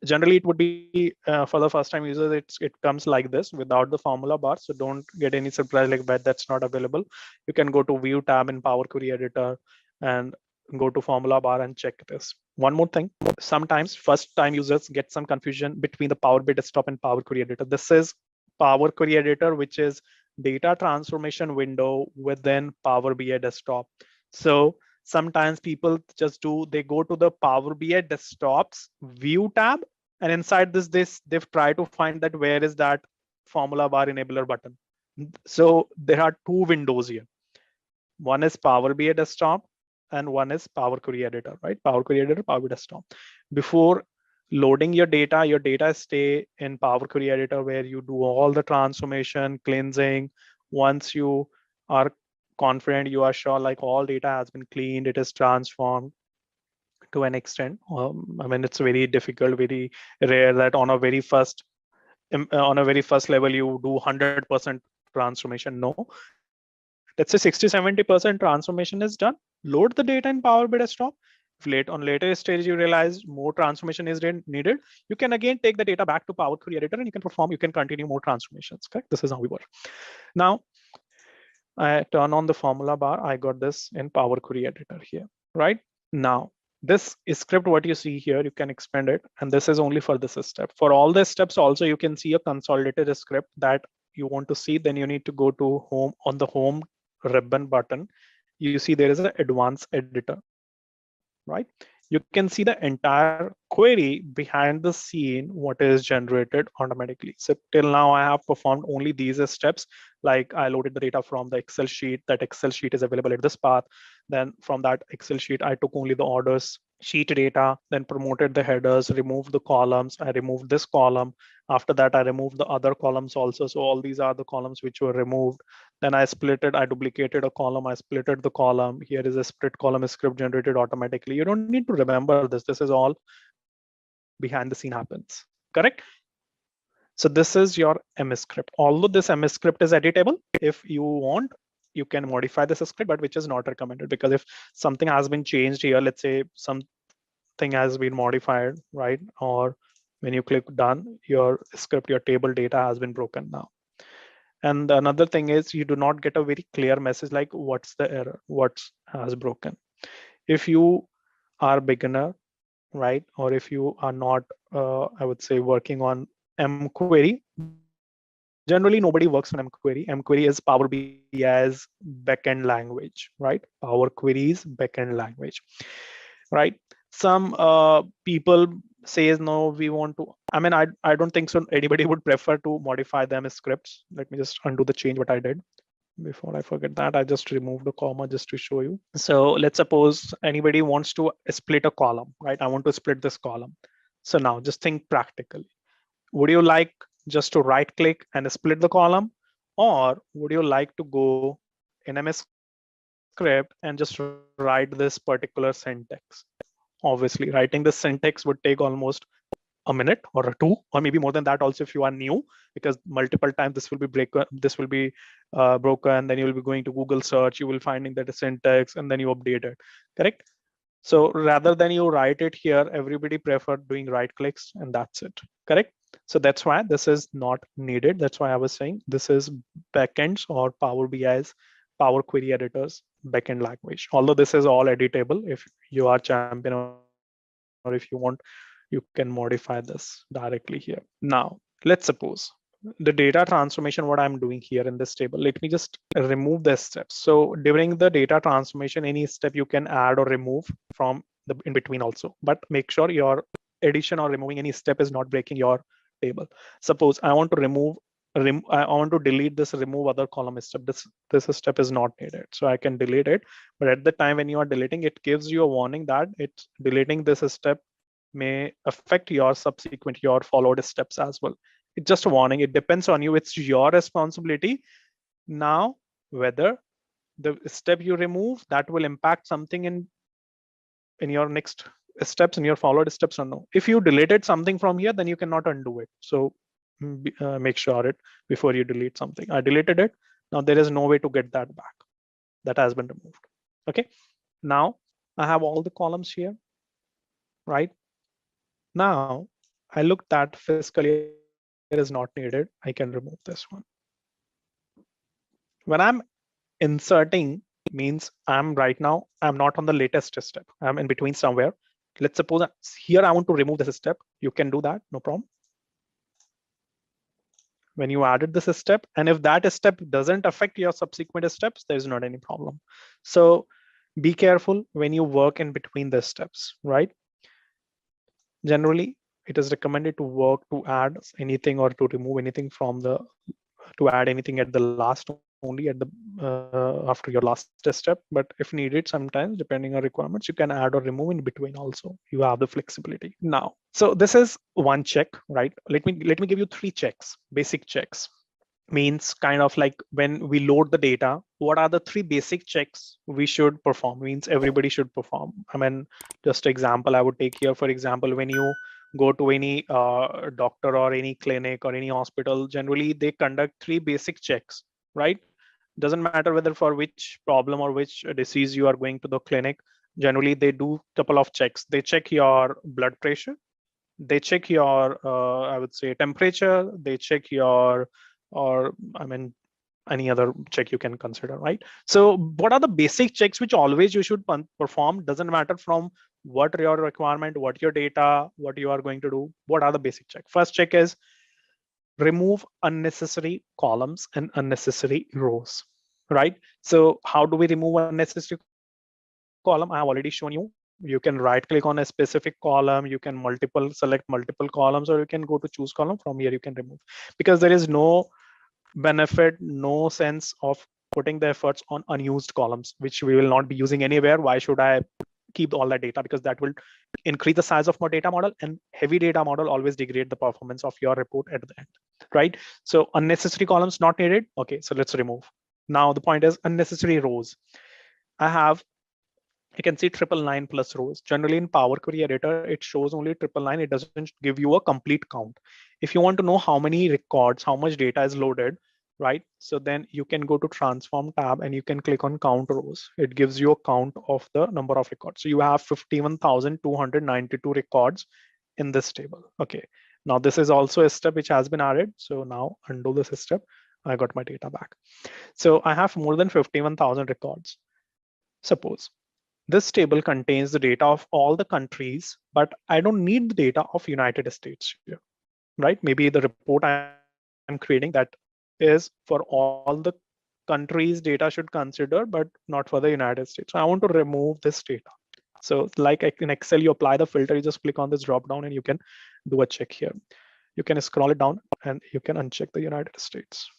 generally it would be for the first time users, it comes like this without the formula bar. So don't get any surprise like that that's not available. You can go to view tab in Power Query Editor and go to formula bar and check this. One more thing, sometimes first time users get some confusion between the Power BI desktop and Power Query Editor. This is Power Query Editor, which is data transformation window within Power BI desktop. So sometimes people just do, they go to the Power BI desktop's view tab, and inside this they've tried to find that where is that formula bar enabler button. So there are two windows here. One is Power BI desktop and one is Power Query Editor, right? Power Query Editor, Power BI desktop. Before loading your data stay in Power Query Editor, where you do all the transformation, cleansing. Once you are confident, you are sure like all data has been cleaned, it is transformed to an extent. I mean, it's very difficult, very rare that on a very first level you do 100% transformation. No, let's say 60-70% transformation is done. Load the data in Power BI desktop. If on later stage you realize more transformation is needed, you can again take the data back to Power Query Editor and you can continue more transformations. Correct? This is how we work. Now I turn on the formula bar. I got this in Power Query Editor here, right? Now this script, what you see here, you can expand it, and this is only for this step. For all the steps also, you can see a consolidated script that you want to see. Then you need to go to home. On the home ribbon button, you see there is an advanced editor, right? You can see the entire query behind the scene, what is generated automatically. So till now I have performed only these steps. Like I loaded the data from the Excel sheet. That Excel sheet is available at this path. Then from that Excel sheet, I took only the orders sheet data, then promoted the headers, removed the columns. I removed this column. After that, I removed the other columns also. So all these are the columns which were removed. Then I split it, I duplicated a column, I splitted the column. Here is a split column script generated automatically. You don't need to remember this. This is all behind the scene happens, correct? So this is your MS script. Although this MS script is editable, if you want, you can modify this script, but which is not recommended, because if something has been changed here, let's say something has been modified, right? Or when you click done, your script, your table data has been broken now. And another thing is you do not get a very clear message like what's the error, what's has broken. If you are beginner, right? Or if you are not, I would say, working on mQuery, generally nobody works on mQuery. mQuery is Power BI's backend language, right? Power Query's backend language, right? Some people says no, we want to. I mean, I don't think so. Anybody would prefer to modify them as scripts. Let me just undo the change what I did. Before I forget that, I just removed the comma just to show you. So let's suppose anybody wants to split a column, right? I want to split this column. So now just think practically. Would you like just to right click and split the column? Or would you like to go in MS script and just write this particular syntax? Obviously, writing this syntax would take almost a minute or a two, or maybe more than that also if you are new, because multiple times this will be broken, then you will be going to Google search, you will finding that syntax, and then you update it, correct? So rather than you write it here, everybody prefer doing right clicks and that's it, correct? So that's why this is not needed. That's why I was saying this is backends or Power BI's Power Query Editor's backend language. Although this is all editable, if you are champion or if you want, you can modify this directly here. Now, let's suppose the data transformation, what I'm doing here in this table. Let me just remove the steps. So during the data transformation, any step you can add or remove from the in between also, but make sure your addition or removing any step is not breaking your table. Suppose I want to I want to delete this remove other column step. This step is not needed, so I can delete it. But at the time when you are deleting, it gives you a warning that it's deleting this step may affect your subsequent, your followed steps as well. It's just a warning. It depends on you. It's your responsibility now whether the step you remove that will impact something in your next steps, in your followed steps or no. If you deleted something from here, then you cannot undo it. So make sure it before you delete something. I deleted it. Now there is no way to get that back. That has been removed. Okay. Now I have all the columns here, right? Now I looked at fiscal year is not needed. I can remove this one. When I'm inserting means I'm right now, I'm not on the latest step. I'm in between somewhere. Let's suppose here I want to remove this step. You can do that, no problem. When you added this step, and if that step doesn't affect your subsequent steps, there's not any problem. So be careful when you work in between the steps, right? Generally, it is recommended to work to add anything or to remove anything from the, to add anything at the last only, at the after your last step. But if needed, sometimes depending on requirements, you can add or remove in between also. You have the flexibility now. So this is one check, right? Let me give you 3 checks, basic checks. Means kind of like when we load the data, what are the 3 basic checks we should perform? Means everybody should perform. I mean, just example I would take here. For example, when you go to any doctor or any clinic or any hospital, generally they conduct 3 basic checks, right? Doesn't matter whether for which problem or which disease you are going to the clinic. Generally they do couple of checks. They check your blood pressure, they check your I would say temperature, they check your, or I mean any other check you can consider, right? So what are the basic checks which always you should perform? Doesn't matter from what your requirement, what your data, what you are going to do. What are the basic check? First check is remove unnecessary columns and unnecessary rows, right? So how do we remove unnecessary column? I have already shown you. You can right click on a specific column, you can select multiple columns, or you can go to choose column. From here you can remove, because there is no benefit, no sense of putting the efforts on unused columns which we will not be using anywhere. Why should I keep all that data, because that will increase the size of more data model, and heavy data model always degrade the performance of your report at the end, right? So unnecessary columns not needed. Okay, so let's remove. Now the point is unnecessary rows. I have, you can see 999 plus rows. Generally in Power Query Editor, it shows only 999. It doesn't give you a complete count. If you want to know how many records, how much data is loaded, right? So then you can go to Transform tab and you can click on Count Rows. It gives you a count of the number of records. So you have 51,292 records in this table. Okay. Now this is also a step which has been added. So now undo this step. I got my data back. So I have more than 51,000 records. Suppose this table contains the data of all the countries, but I don't need the data of United States here, right? Maybe the report I'm creating that is for all the countries data should consider, but not for the United States. So I want to remove this data. So like in Excel, you apply the filter, you just click on this drop down and you can do a check here. You can scroll it down and you can uncheck the United States.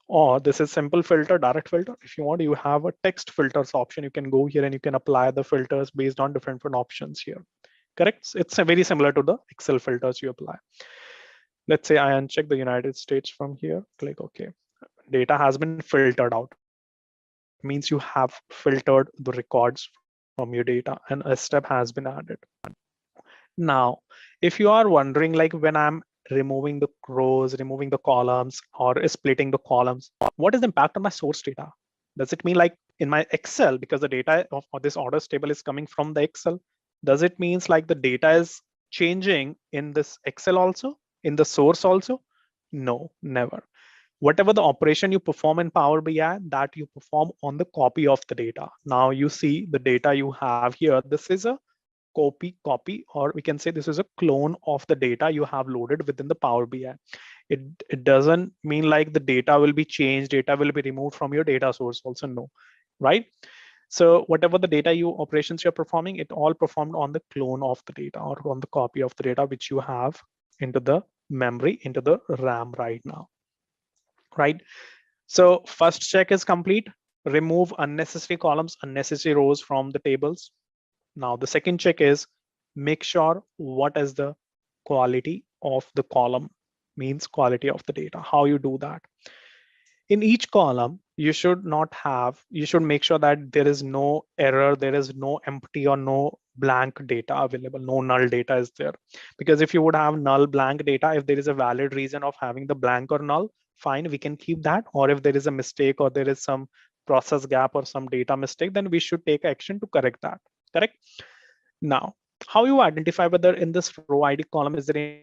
Or this is simple filter, direct filter. If you want, you have a text filters option. You can go here and you can apply the filters based on different options here. Correct? It's very similar to the Excel filters you apply. Let's say I uncheck the United States from here, click OK. Data has been filtered out, means you have filtered the records from your data and a step has been added. Now, if you are wondering, like when I'm removing the rows, removing the columns, or splitting the columns, what is the impact on my source data? Does it mean like in my Excel, because the data of this orders table is coming from the Excel, does it means like the data is changing in this Excel also, in the source also? No, never. Whatever the operation you perform in Power BI, that you perform on the copy of the data. Now you see the data you have here. This is a copy, or we can say this is a clone of the data you have loaded within the Power BI. It doesn't mean like the data will be changed, data will be removed from your data source also, no, right? So whatever the data you operations you're performing, it all performed on the clone of the data or on the copy of the data which you have into the memory, into the RAM right now, right? So first check is complete. Remove unnecessary columns, unnecessary rows from the tables. Now the second check is make sure what is the quality of the column, means quality of the data. How you do that? In each column, you should make sure that there is no error, there is no empty or no blank data available, no null data is there. Because if you would have null blank data, if there is a valid reason of having the blank or null, fine, we can keep that. Or if there is a mistake or there is some process gap or some data mistake, then we should take action to correct that. Correct? Now, how you identify whether in this row ID column is there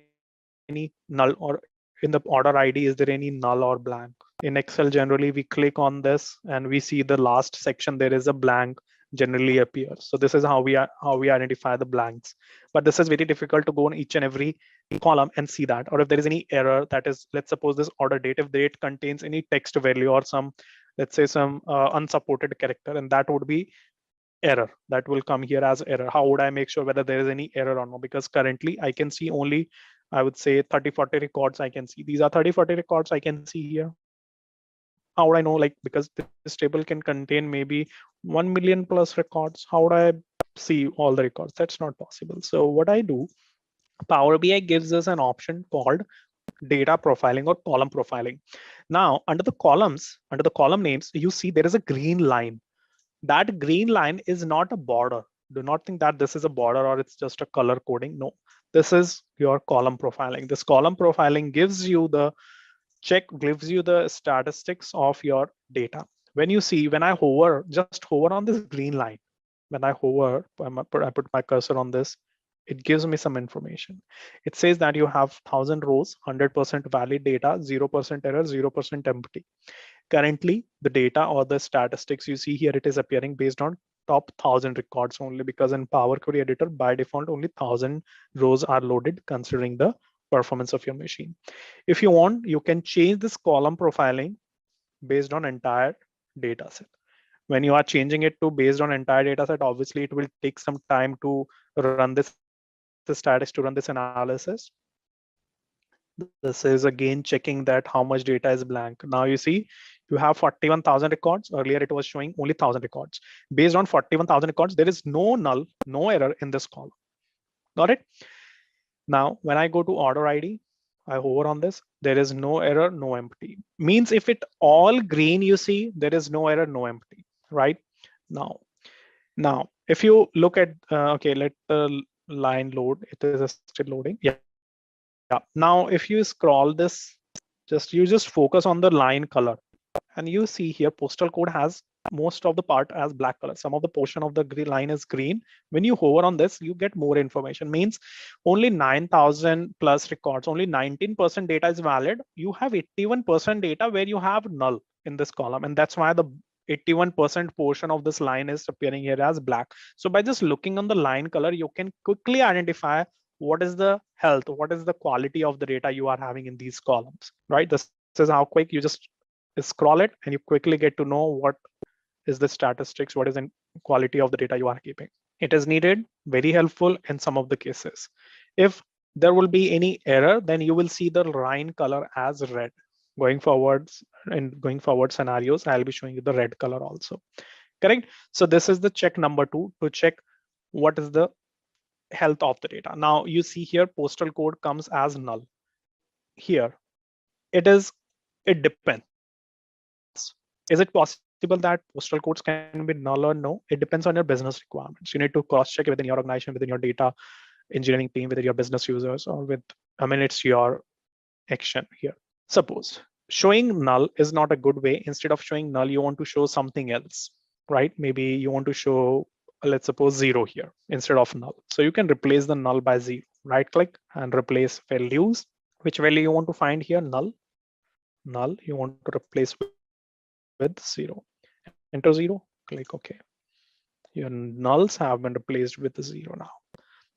any null, or in the order ID is there any null or blank? In Excel, generally we click on this and we see the last section there is a blank generally appears. So this is how we identify the blanks. But this is very difficult to go on each and every column and see that. Or if there is any error, that is, let's suppose this order date, if date contains any text value or some, let's say some unsupported character, and that would be error, that will come here as error. How would I make sure whether there is any error or no? Because currently I can see only, I would say 30-40 records I can see. These are 30-40 records I can see here. How would I know? Like, because this table can contain maybe 1 million plus records. How would I see all the records? That's not possible. So what I do, Power BI gives us an option called data profiling or column profiling. Now under the columns, under the column names, you see there is a green line. That green line is not a border. Do not think that this is a border or it's just a color coding. No, this is your column profiling. This column profiling gives you the statistics of your data. When you see, when I hover, just hover on this green line. When I hover, I put my cursor on this, it gives me some information. It says that you have 1000 rows, 100% valid data, 0% error, 0% empty. Currently, the data or the statistics you see here, it is appearing based on top 1000 records only, because in Power Query Editor, by default, only 1000 rows are loaded considering the performance of your machine. If you want, you can change this column profiling based on entire data set. When you are changing it to based on entire data set, obviously it will take some time to run this statistics, to run this analysis. This is again checking that how much data is blank. Now you see You have 41,000 records. Earlier it was showing only 1,000 records. Based on 41,000 records, there is no null, no error in this column. Got it? Now, when I go to order ID, I hover on this, there is no error, no empty. Means if it all green you see, there is no error, no empty, right? Now, if you look at, okay, let the line load. It is still loading. Yeah. Now, if you scroll this, you just focus on the line color, and you see here postal code has most of the part as black color. Some of the portion of the green line is green. When you hover on this, you get more information. Means only 9,000 plus records, only 19% data is valid. You have 81% data where you have null in this column, and that's why the 81% portion of this line is appearing here as black. So by just looking on the line color, you can quickly identify what is the health, what is the quality of the data you are having in these columns, right? This is how quick you just scroll it and you quickly get to know what is the statistics, what is the quality of the data you are keeping. It is needed, very helpful in some of the cases. If there will be any error, then you will see the line color as red. Going forwards, in going forward scenarios, I'll be showing you the red color also. Correct? So this is the check number 2 to check what is the health of the data. Now you see here postal code comes as null. Here it depends. Is it possible that postal codes can be null or no? It depends on your business requirements. You need to cross check within your organization, within your data engineering team, within your business users, or with, it's your action here. Suppose showing null is not a good way. Instead of showing null, you want to show something else, right? Maybe you want to show, let's suppose 0 here instead of null. So you can replace the null by 0. Right click and replace values. Which value you want to find here? Null you want to replace with 0. Enter 0, click OK. Your nulls have been replaced with 0 now.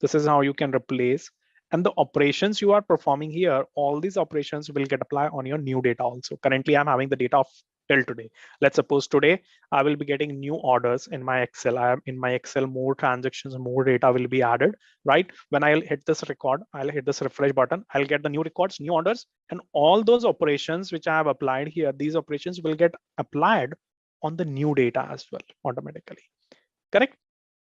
This is how you can replace. And the operations you are performing here, all these operations will get applied on your new data also. Currently, I'm having the data of till today. Let's suppose today I will be getting new orders in my Excel. I am in my Excel, more transactions, more data will be added, right? When I'll hit this record, I'll hit this refresh button, I'll get the new records, new orders, and all those operations which I have applied here, these operations will get applied on the new data as well automatically. Correct?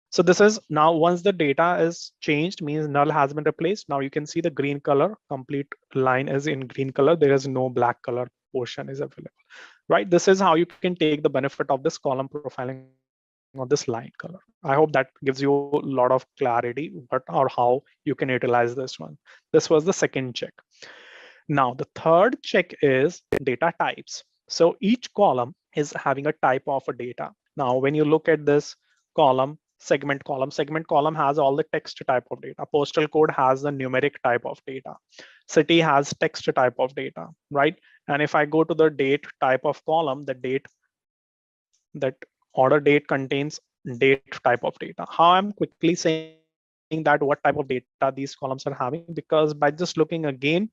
So this is now once the data is changed, means null has been replaced. Now you can see the green color, complete line is in green color. There is no black color portion is available, right? This is how you can take the benefit of this column profiling on this line color. I hope that gives you a lot of clarity what or how you can utilize this one. This was the second check. Now the third check is data types. So each column is having a type of a data. Now when you look at this column, segment column has all the text type of data. Postal code has the numeric type of data. City has text type of data, right? And if I go to the date type of column, the date, that order date contains date type of data. How I'm quickly saying that what type of data these columns are having, because by just looking again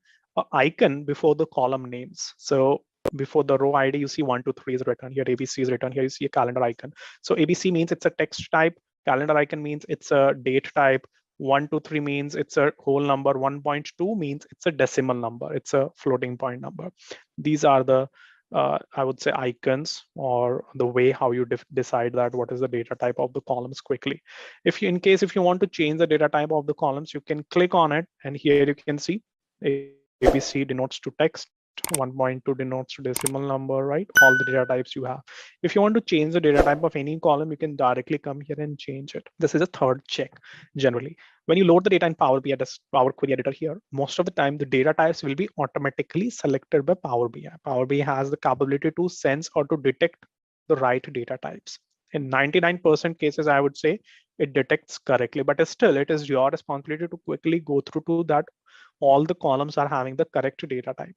icon before the column names. So before the row ID, you see 1, 2, 3 is written here, ABC is written here, you see a calendar icon. So ABC means it's a text type, calendar icon means it's a date type, 1, 2, 3 means it's a whole number, 1.2 means it's a decimal number, it's a floating point number. These are the I would say icons, or the way how you decide that what is the data type of the columns quickly. If you, in case if you want to change the data type of the columns, you can click on it, and here you can see ABC denotes to text, 1.2 denotes to decimal number, right? All the data types you have. If you want to change the data type of any column, you can directly come here and change it. This is a third check. Generally, when you load the data in Power BI, Power Query Editor here, most of the time the data types will be automatically selected by Power BI. Power BI has the capability to sense or to detect the right data types. In 99% cases, I would say it detects correctly, but still it is your responsibility to quickly go through to that all the columns are having the correct data type.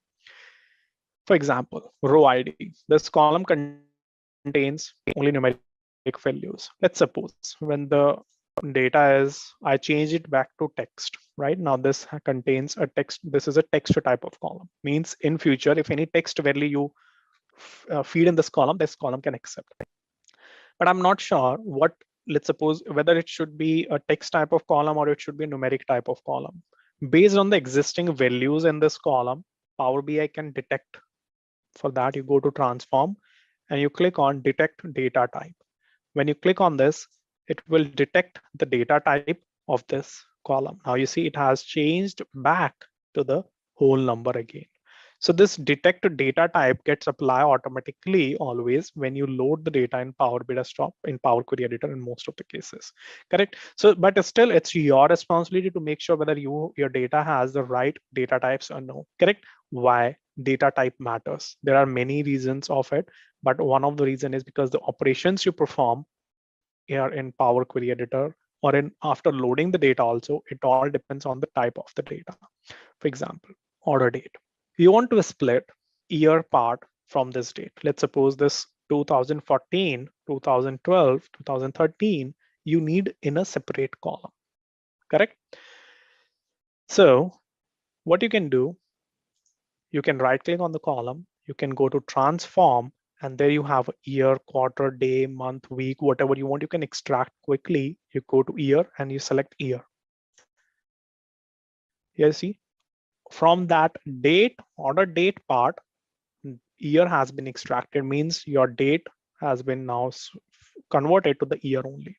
For example, row ID. This column contains only numeric values. Let's suppose when the data is, I change it back to text, right? Now this contains a text. This is a text type of column. Means in future, if any text value you feed in this column can accept. But I'm not sure what, let's suppose whether it should be a text type of column or it should be a numeric type of column. Based on the existing values in this column, Power BI can detect. For that, you go to transform and you click on detect data type. When you click on this, it will detect the data type of this column. Now you see it has changed back to the whole number again. So this detect data type gets applied automatically always when you load the data in Power BI Desktop in Power Query Editor in most of the cases, correct? So, but still it's your responsibility to make sure whether your data has the right data types or no, correct? Why data type matters. There are many reasons of it, but one of the reason is because the operations you perform here in Power Query Editor or in after loading the data also, it all depends on the type of the data. For example, order date. You want to split year part from this date. Let's suppose this 2014, 2012, 2013, you need in a separate column, correct? So what you can do, you can right click on the column, you can go to transform, and there you have year, quarter, day, month, week, whatever you want. You can extract quickly. You go to year and you select year. Here, see, from that date, order date part, year has been extracted, means your date has been now converted to the year only.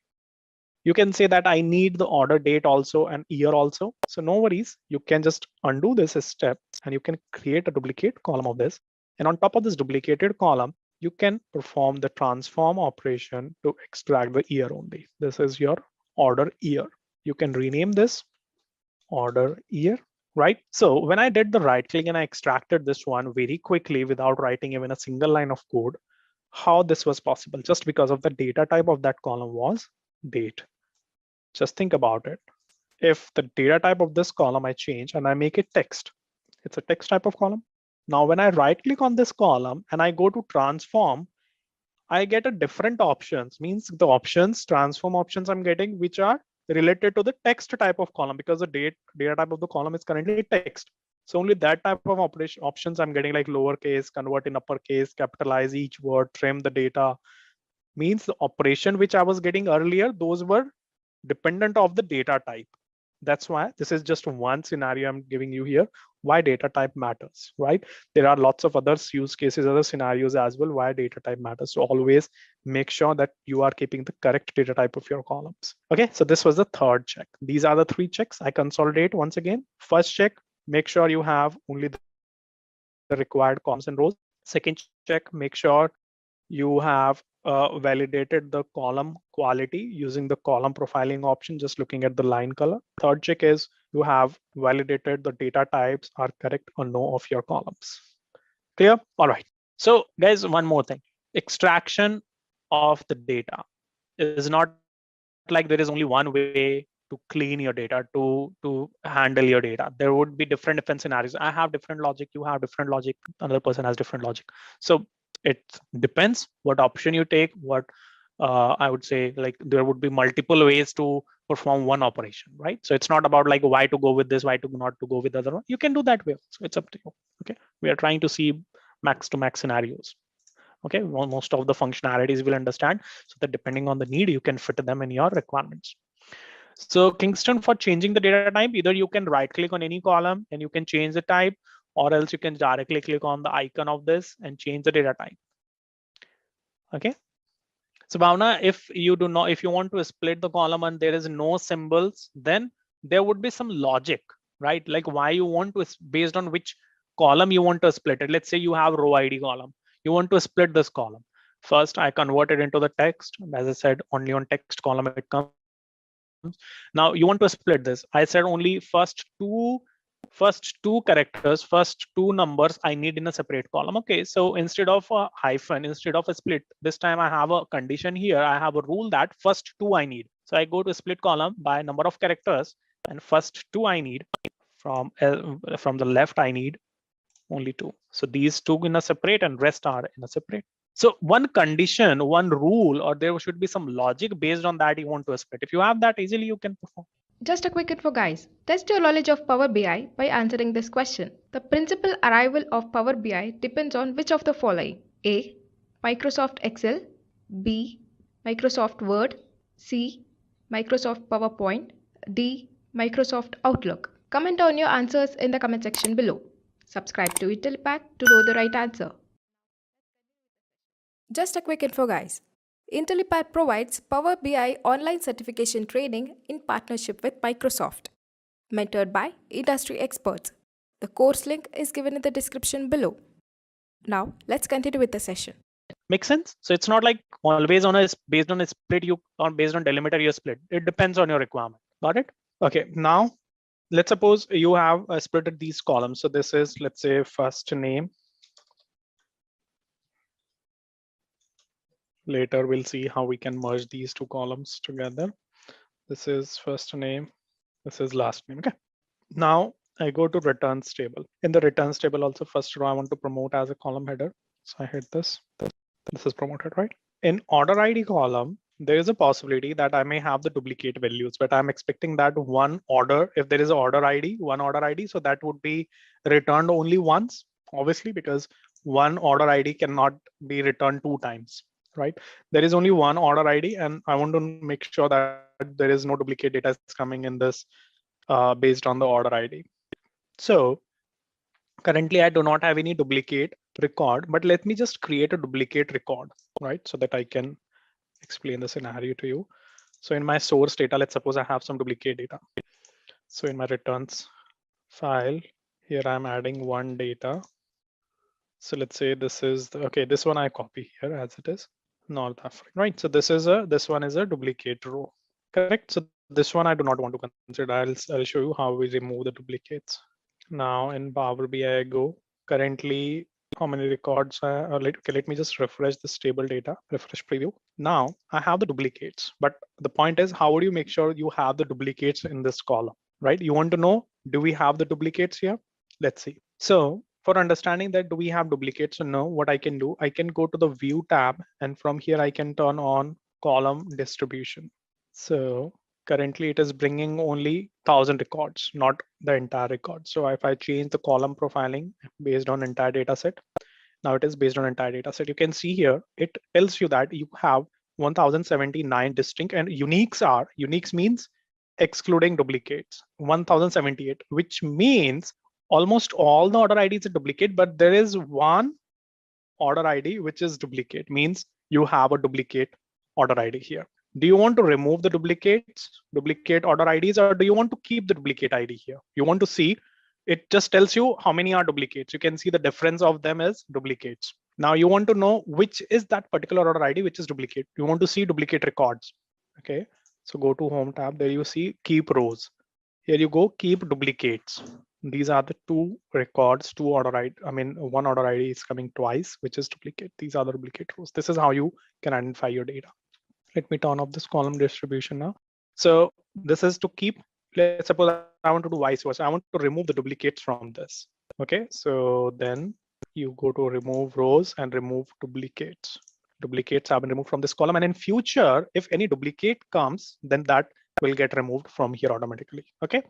You can say that I need the order date also and year also. So no worries, you can just undo this step and you can create a duplicate column of this. And on top of this duplicated column, you can perform the transform operation to extract the year only. This is your order year. You can rename this order year, right? So when I did the right click and I extracted this one very quickly without writing even a single line of code, how this was possible? Just because of the data type of that column was date. Just think about it. If the data type of this column I change and I make it text, it's a text type of column. Now, when I right click on this column and I go to transform, I get a different options, means the options, transform options I'm getting, which are related to the text type of column because the data type of the column is currently text. So only that type of operation options I'm getting, like lowercase, convert in uppercase, capitalize each word, trim the data. Means the operation which I was getting earlier, those were dependent of the data type. That's why this is just one scenario I'm giving you here, why data type matters, right? There are lots of other use cases, other scenarios as well, why data type matters. So always make sure that you are keeping the correct data type of your columns. Okay, so this was the third check. These are the three checks. I consolidate once again. First check, make sure you have only the required columns and rows. Second check, make sure you have validated the column quality using the column profiling option, just looking at the line color. Third check is you have validated the data types are correct or no of your columns. Clear? All right. So guys, one more thing. Extraction of the data is not like there is only one way to clean your data, to handle your data. There would be different scenarios. I have different logic, you have different logic, another person has different logic. So it depends what option you take, what I would say, like there would be multiple ways to perform one operation, right? So it's not about like why to go with this, why to not to go with the other one. You can do that way. So it's up to you. Okay, we are trying to see max to max scenarios. Okay, well, most of the functionalities will understand, so that depending on the need, you can fit them in your requirements. So Kingston, for changing the data type, either you can right click on any column and you can change the type, or else you can directly click on the icon of this and change the data type. Okay. So Bhavna, if you want to split the column and there is no symbols, then there would be some logic, right? Like why you want to, based on which column you want to split it. Let's say you have row ID column. You want to split this column. First, I convert it into the text. As I said, only on text column it comes. Now you want to split this. I said only first two characters, first two numbers I need in a separate column. Okay, so instead of a hyphen, instead of a split, this time I have a condition here. I have a rule that first two I need. So I go to split column by number of characters, and first two I need from the left I need only two. So these two in a separate and rest are in a separate. So one condition, one rule, or there should be some logic based on that you want to split. If you have that, easily you can perform. Just a quick info, guys. Test your knowledge of Power BI by answering this question. The principal arrival of Power BI depends on which of the following: A. Microsoft Excel, B. Microsoft Word, C. Microsoft PowerPoint, D. Microsoft Outlook. Comment down your answers in the comment section below. Subscribe to Intellipaat to know the right answer. Just a quick info, guys. Intellipaat provides Power BI online certification training in partnership with Microsoft, mentored by industry experts. The course link is given in the description below. Now, let's continue with the session. Make sense? So it's not like always on a based on a split you or based on delimiter you split. It depends on your requirement. Got it? Okay. Now let's suppose you have splitted these columns. So this is, let's say, first name. Later we'll see how we can merge these two columns together. This is first name. This is last name. Okay. Now I go to returns table. In the returns table also, first row I want to promote as a column header. So I hit this. This is promoted, right? In order ID column, there is a possibility that I may have the duplicate values, but I'm expecting that one order, if there is an order ID, one order ID, so that would be returned only once, obviously, because one order ID cannot be returned two times, right? There is only one order ID, and I want to make sure that there is no duplicate data is coming in this based on the order ID. So currently, I do not have any duplicate record, but let me just create a duplicate record, right? So that I can explain the scenario to you. So in my source data, let's suppose I have some duplicate data. So in my returns file, here I'm adding one data. So let's say this is the, okay, this one I copy here as it is, North Africa, right? So this one is a duplicate row, correct? So this one I do not want to consider. I'll show you how we remove the duplicates. Now in Power BI I go, currently how many records okay, let me just refresh this table data, refresh preview. Now I have the duplicates, but the point is, how would you make sure you have the duplicates in this column, right? You want to know, do we have the duplicates here? Let's see. So for understanding that, do we have duplicates or no, what I can do, I can go to the view tab, and from here I can turn on column distribution. So currently it is bringing only 1000 records, not the entire record. So if I change the column profiling based on entire data set, now it is based on entire data set. You can see here, it tells you that you have 1079 distinct, and uniques means excluding duplicates, 1078, which means almost all the order IDs are duplicate, but there is one order ID which is duplicate, means you have a duplicate order ID here. Do you want to remove the duplicate order IDs, or do you want to keep the duplicate ID here? You want to see, it just tells you how many are duplicates. You can see the difference of them is duplicates. Now you want to know which is that particular order ID which is duplicate. You want to see duplicate records. Okay, so go to home tab. There you see keep rows. Here you go, keep duplicates. These are the two records, two order ID. I mean, one order ID is coming twice, which is duplicate. These are the duplicate rows. This is how you can identify your data. Let me turn off this column distribution now. So this is to keep, let's suppose I want to do vice versa. I want to remove the duplicates from this. Okay, so then you go to remove rows and remove duplicates. Duplicates have been removed from this column. And in future, if any duplicate comes, then that will get removed from here automatically. Okay,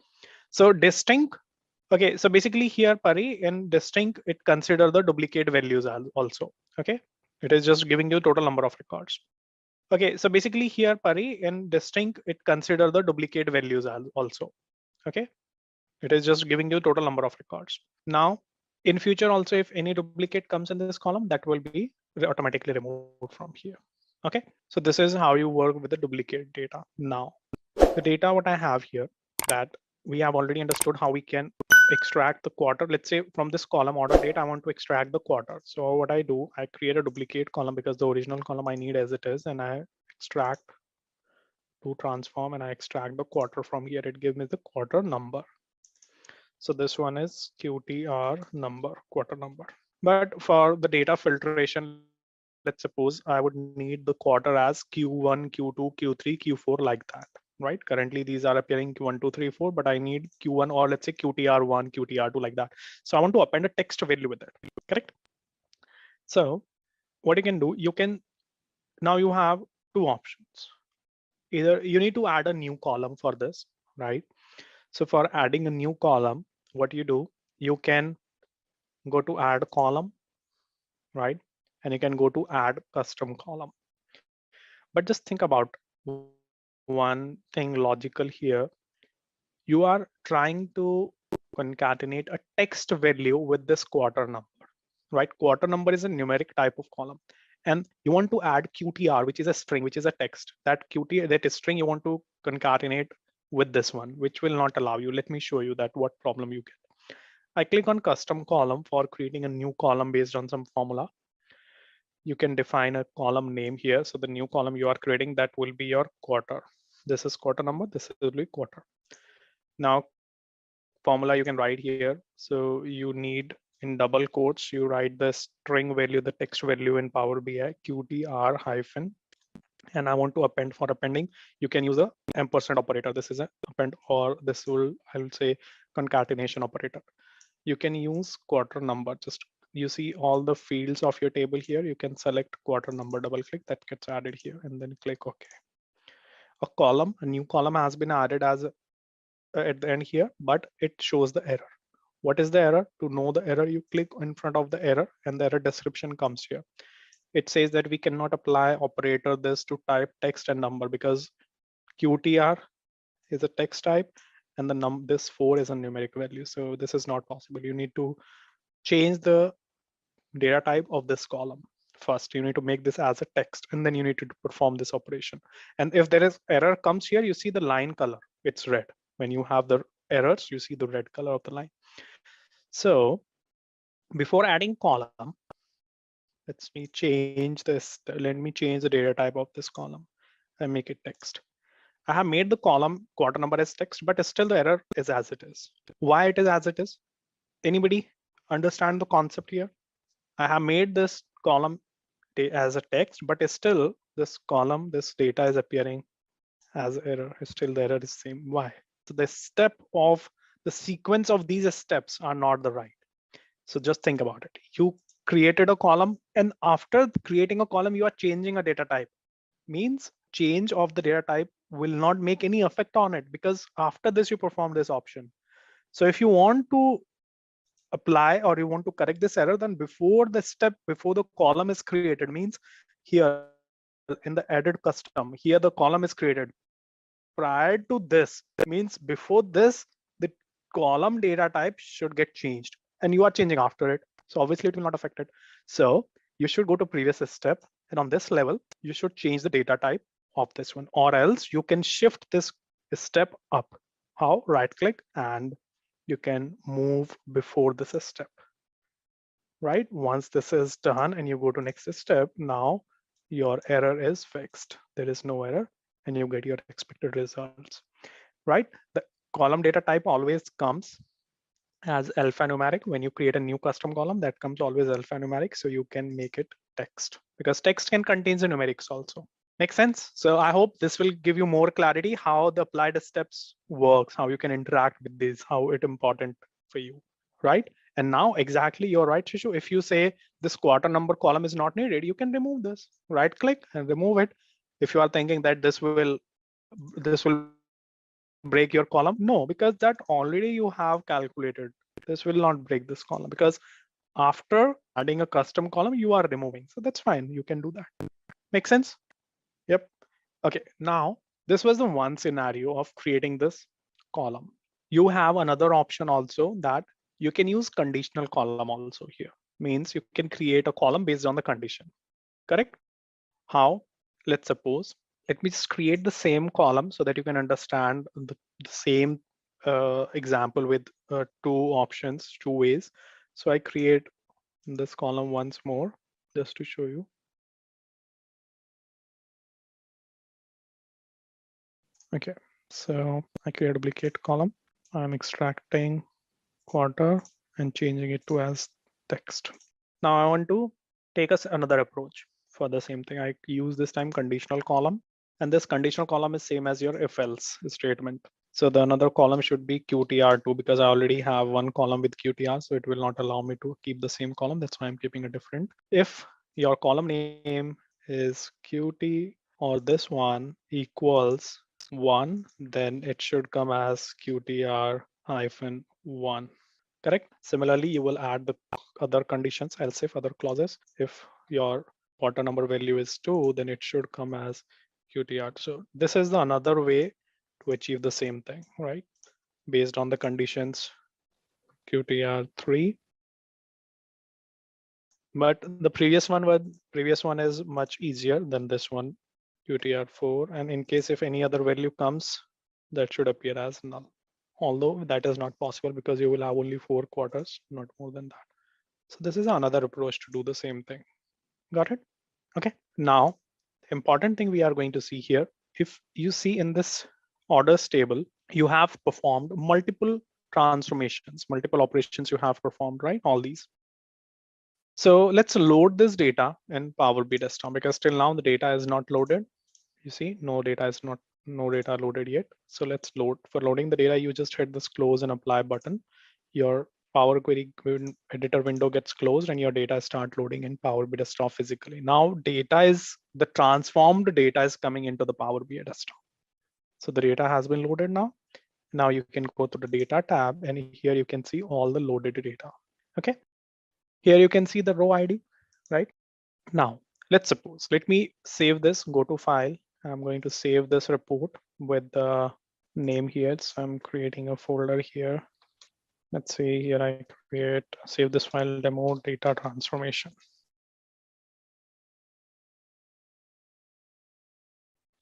so distinct. Okay, so basically here, Pari, in distinct, it consider the duplicate values also. Okay, it is just giving you total number of records. Okay, so basically here, Pari, in distinct, it consider the duplicate values also. Okay, it is just giving you total number of records. Now, in future also, if any duplicate comes in this column, that will be automatically removed from here. Okay, so this is how you work with the duplicate data. Now, the data what I have here, that we have already understood how we can extract the quarter. Let's say from this column order date, I want to extract the quarter. So what I do, I create a duplicate column because the original column I need as it is, and I extract to transform, and I extract the quarter from here. It gives me the quarter number. So this one is QTR number, quarter number. But for the data filtration, let's suppose I would need the quarter as Q1, Q2, Q3, Q4 like that, right? Currently these are appearing Q1, 2, 3, 4, but I need Q1 or let's say QTR1, QTR2 like that. So I want to append a text value with it, correct? So what you can do, you can, now you have two options. Either you need to add a new column for this, right? So for adding a new column, what you do, you can go to add column, right? And you can go to add custom column. But just think about one thing logical here. You are trying to concatenate a text value with this quarter number, right? Quarter number is a numeric type of column. And you want to add qtr, which is a string, which is a text. That that string you want to concatenate with this one, which will not allow you. Let me show you that what problem you get. I click on custom column for creating a new column based on some formula. You can define a column name here. So the new column you are creating, that will be your quarter. This is quarter number, this will be quarter. Now formula you can write here. So you need in double quotes, you write the string value, the text value in Power BI, qtr hyphen, and I want to append. For appending, you can use a ampersand operator. This is a append, or this will, I will say, concatenation operator. You can use quarter number. Just you see all the fields of your table here. You can select quarter number, double click, that gets added here, and then click OK. A new column has been added as at the end here, but it shows the error. What is the error? To know the error, you click in front of the error and the error description comes here. It says that we cannot apply operator this to type text and number because qtr is a text type and this 4 is a numeric value. So this is not possible. You need to change the data type of this column. First, you need to make this as a text and then you need to perform this operation. And if there is error comes here, you see the line color, it's red. When you have the errors, you see the red color of the line. So before adding column, let me change this. Let me change the data type of this column and make it text. I have made the column quarter number as text, but still the error is as it is. Why it is as it is? Anybody understand the concept here? I have made this column as a text, but still this column, this data is appearing as error. Still the error is same. Why? So the step of the sequence of these steps are not the right. So just think about it. You created a column, and after creating a column, you are changing a data type. Means change of the data type will not make any effect on it because after this you perform this option. So if you want to apply or you want to correct this error, then before the step, before the column is created, means here in the added custom, here the column is created. Prior to this, means before this, the column data type should get changed, and you are changing after it. So obviously it will not affect it. So you should go to previous step, and on this level, you should change the data type of this one, or else you can shift this step up. How? Right click and you can move before this step. Right? Once this is done and you go to next step, now your error is fixed. There is no error and you get your expected results. Right? The column data type always comes as alphanumeric. When you create a new custom column, that comes always alphanumeric, so you can make it text because text can contain the numerics also. Make sense? So I hope this will give you more clarity how the applied steps works, how you can interact with this, how it important for you, right? And now exactly, you're right, Shishu. If you say this quarter number column is not needed, you can remove this. Right click and remove it. If you are thinking that this will break your column, no, because that already you have calculated. This will not break this column because after adding a custom column, you are removing. So that's fine. You can do that. Make sense? Yep. Okay. Now this was the one scenario of creating this column. You have another option also that you can use conditional column also here. Means you can create a column based on the condition. Correct? How? Let's suppose, let me just create the same column so that you can understand the same example with two options, two ways. So I create this column once more just to show you. Okay, so I create a duplicate column. I'm extracting quarter and changing it to as text. Now I want to take us another approach for the same thing. I use this time conditional column, and this conditional column is same as your if else statement. So the another column should be qtr2 because I already have one column with qtr, so it will not allow me to keep the same column. That's why I'm keeping a different. If your column name is qt or this one equals 1, then it should come as qtr-1. Correct? Similarly, you will add the other conditions, else if other clauses. If your quarter number value is 2, then it should come as qtr. So this is the another way to achieve the same thing, right? Based on the conditions qtr3 But the previous one is much easier than this one, UTR-4. And in case if any other value comes, that should appear as null. Although that is not possible because you will have only 4 quarters, not more than that. So this is another approach to do the same thing. Got it? Okay. Now, the important thing we are going to see here, if you see in this orders table, you have performed multiple transformations, multiple operations you have performed, right? All these. So let's load this data in Power BI desktop because till now the data is not loaded. You see, no data loaded yet. So let's load. For loading the data, you just hit this close and apply button. Your Power Query editor window gets closed and your data start loading in Power BI desktop physically. Now the transformed data is coming into the Power BI desktop. So the data has been loaded now. Now you can go to the data tab and here you can see all the loaded data. Okay. Here you can see the row ID, right? Now, let me save this, go to file. I'm going to save this report with the name here. So I'm creating a folder here. Let's see here, I save this file demo data transformation.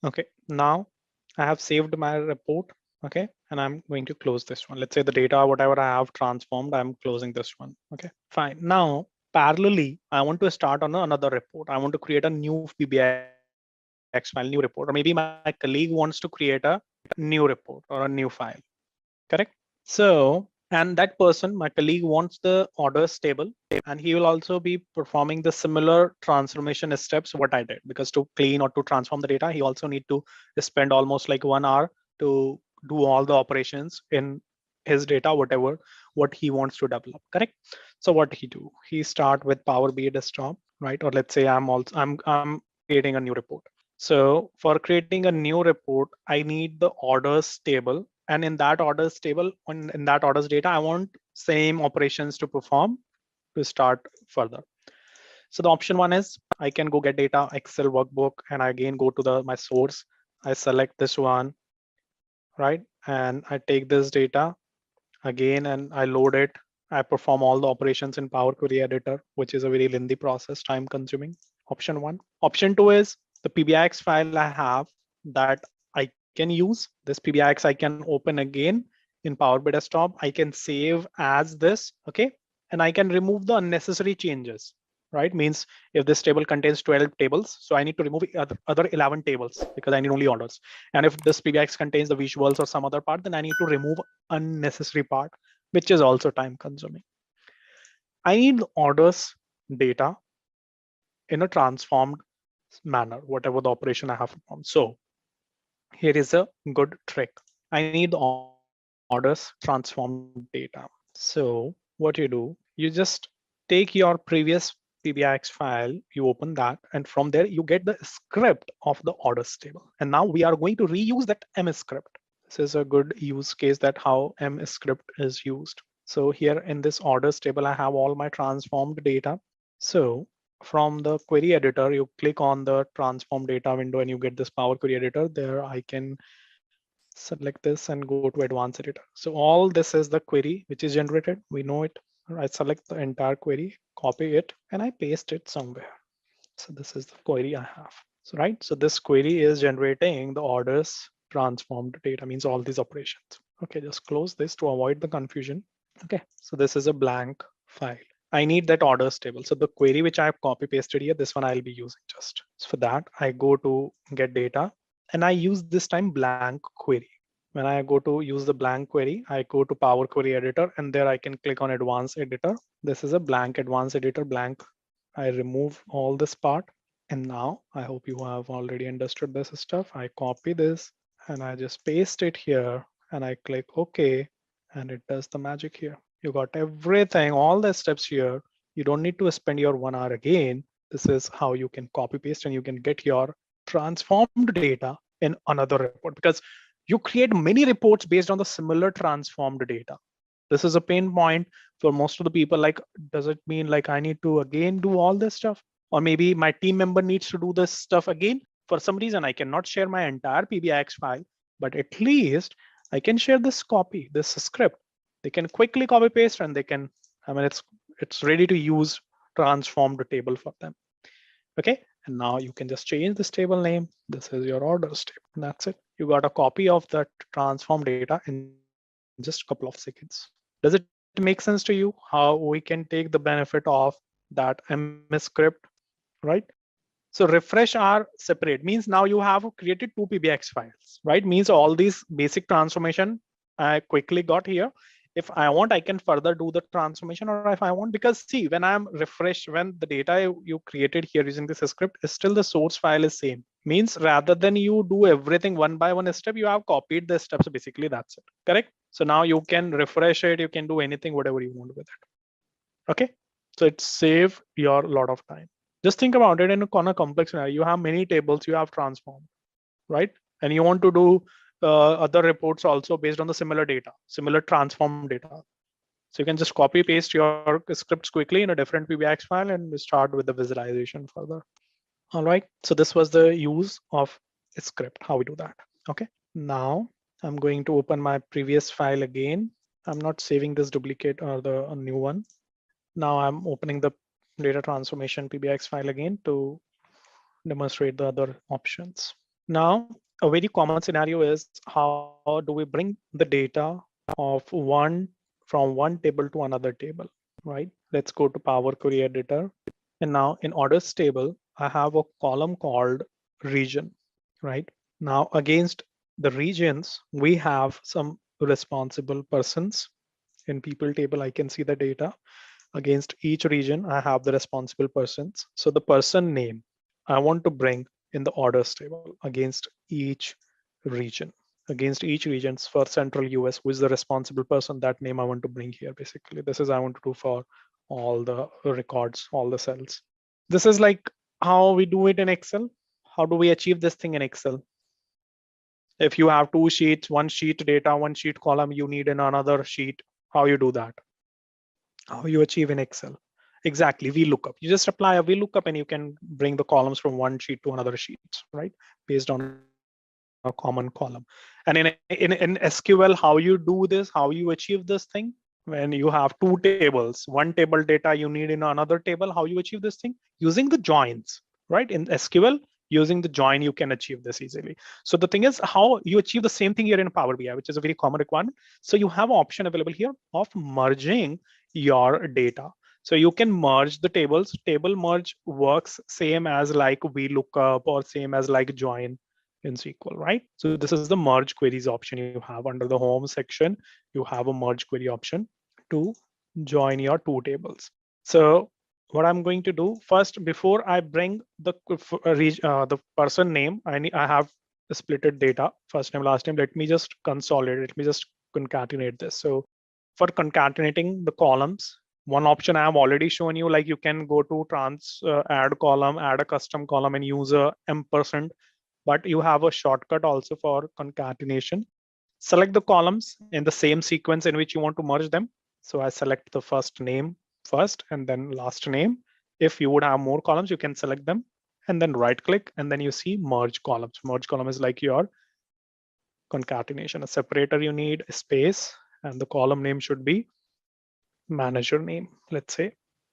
Okay, now I have saved my report. Okay, and I'm going to close this one. Let's say the data, whatever I have transformed, I'm closing this one. Okay, fine. Now, parallelly, I want to start on another report. I want to create a new PBX file, new report, or maybe my colleague wants to create a new report or a new file. Correct? So, and that person, my colleague, wants the orders table, and he will also be performing the similar transformation steps what I did, because to clean or to transform the data, he also need to spend almost like 1 hour to do all the operations in his data, what he wants to develop. Correct? So what he do? He start with Power BI desktop, right? Or let's say I'm creating a new report. So for creating a new report, I need the orders table. And in that orders table, in that orders data, I want same operations to perform to start further. So the option one is I can go get data, Excel workbook, and I again go to my source. I select this one, right? And I take this data again and I load it. I perform all the operations in Power Query Editor, which is a very lengthy process, time consuming. Option one. Option two is the PBIX file I have that I can use. This PBIX I can open again in Power BI desktop. I can save as this, okay? And I can remove the unnecessary changes, right? Means if this table contains 12 tables, so I need to remove other 11 tables because I need only orders. And if this PBIX contains the visuals or some other part, then I need to remove unnecessary part, which is also time consuming. I need orders data in a transformed manner, whatever the operation I have performed. So here is a good trick. I need the orders transformed data. So what you do, you just take your previous PBIX file, you open that, and from there you get the script of the orders table. And now we are going to reuse that M script. This is a good use case that how M script is used. So here in this orders table, I have all my transformed data. So from the query editor, you click on the transform data window and you get this Power Query Editor. There I can select this and go to advanced editor. So all this is the query which is generated. We know it. I select the entire query, copy it, and I paste it somewhere. So this is the query I have. So right. So this query is generating the orders transformed data, means all these operations. Okay, just close this to avoid the confusion. Okay, so this is a blank file. I need that orders table. So the query which I have copy pasted here, this one I'll be using just. So for that, I go to get data and I use this time blank query. When I go to use the blank query, I go to Power Query Editor and there I can click on Advanced Editor. This is a blank Advanced Editor blank. I remove all this part. And now I hope you have already understood this stuff. I copy this and I just paste it here and I click OK and it does the magic here. You got everything, all the steps here. You don't need to spend your 1 hour again. This is how you can copy paste and you can get your transformed data in another report, because you create many reports based on the similar transformed data. This is a pain point for most of the people. Like, does it mean like I need to again do all this stuff? Or maybe my team member needs to do this stuff again. For some reason, I cannot share my entire PBIX file, but at least I can share this copy, this script. They can quickly copy paste and they can, I mean, it's ready to use transformed table for them. Okay, and now you can just change this table name. This is your orders table. That's it. You got a copy of that transformed data in just a couple of seconds. Does it make sense to you how we can take the benefit of that MS script, right? So refresh are separate, means now you have created two PBX files, right? Means all these basic transformation I quickly got here. If I want, I can further do the transformation, or if I want, because see, when I'm refresh, when the data you created here using this script is still the source file is same. Means rather than you do everything one by one step, you have copied the steps. Basically, that's it. Correct. So now you can refresh it. You can do anything, whatever you want with it. Okay. So it save your lot of time. Just think about it in a complex scenario. You have many tables you have transformed, right? And you want to do other reports also based on the similar data, similar transform data. So you can just copy paste your scripts quickly in a different PBX file and start with the visualization further. All right. So this was the use of a script, how we do that. Okay. Now I'm going to open my previous file again. I'm not saving this duplicate or the new one. Now I'm opening the data transformation PBX file again to demonstrate the other options. Now, a very common scenario is how do we bring the data of from one table to another table, right? Let's go to Power Query Editor. And now in orders table, I have a column called region, right? Now against the regions, we have some responsible persons. In people table, I can see the data. Against each region, I have the responsible persons. So the person name I want to bring in the orders table against each region. Against each regions for central US, who is the responsible person, that name I want to bring here. Basically, this is I want to do for all the records, all the cells. This is like how we do it in Excel. How do we achieve this thing in Excel? If you have two sheets, one sheet data, one sheet column, you need in another sheet. How you do that? How you achieve in Excel? Exactly, VLOOKUP. You just apply a VLOOKUP and you can bring the columns from one sheet to another sheet, right? Based on a common column. And in SQL, how you do this, how you achieve this thing? When you have two tables, one table data you need in another table, how you achieve this thing? Using the joins, right? In SQL, using the join, you can achieve this easily. So the thing is how you achieve the same thing here in Power BI, which is a very common requirement. So you have an option available here of merging your data. So you can merge the tables. Table merge works same as like VLOOKUP or same as like join in SQL, right? So this is the merge queries option you have under the home section. You have a merge query option to join your two tables. So what I'm going to do first, before I bring the person name, I have splitted data, first name, last name. Let me just consolidate. Let me just concatenate this. So for concatenating the columns, one option I have already shown you, like you can go to add column, add a custom column and use a ampersand, but you have a shortcut also for concatenation. Select the columns in the same sequence in which you want to merge them. So I select the first name first and then last name. If you would have more columns, you can select them and then right click and then you see merge columns. Merge column is like your concatenation. A separator you need a space and the column name should be manager name. Let's say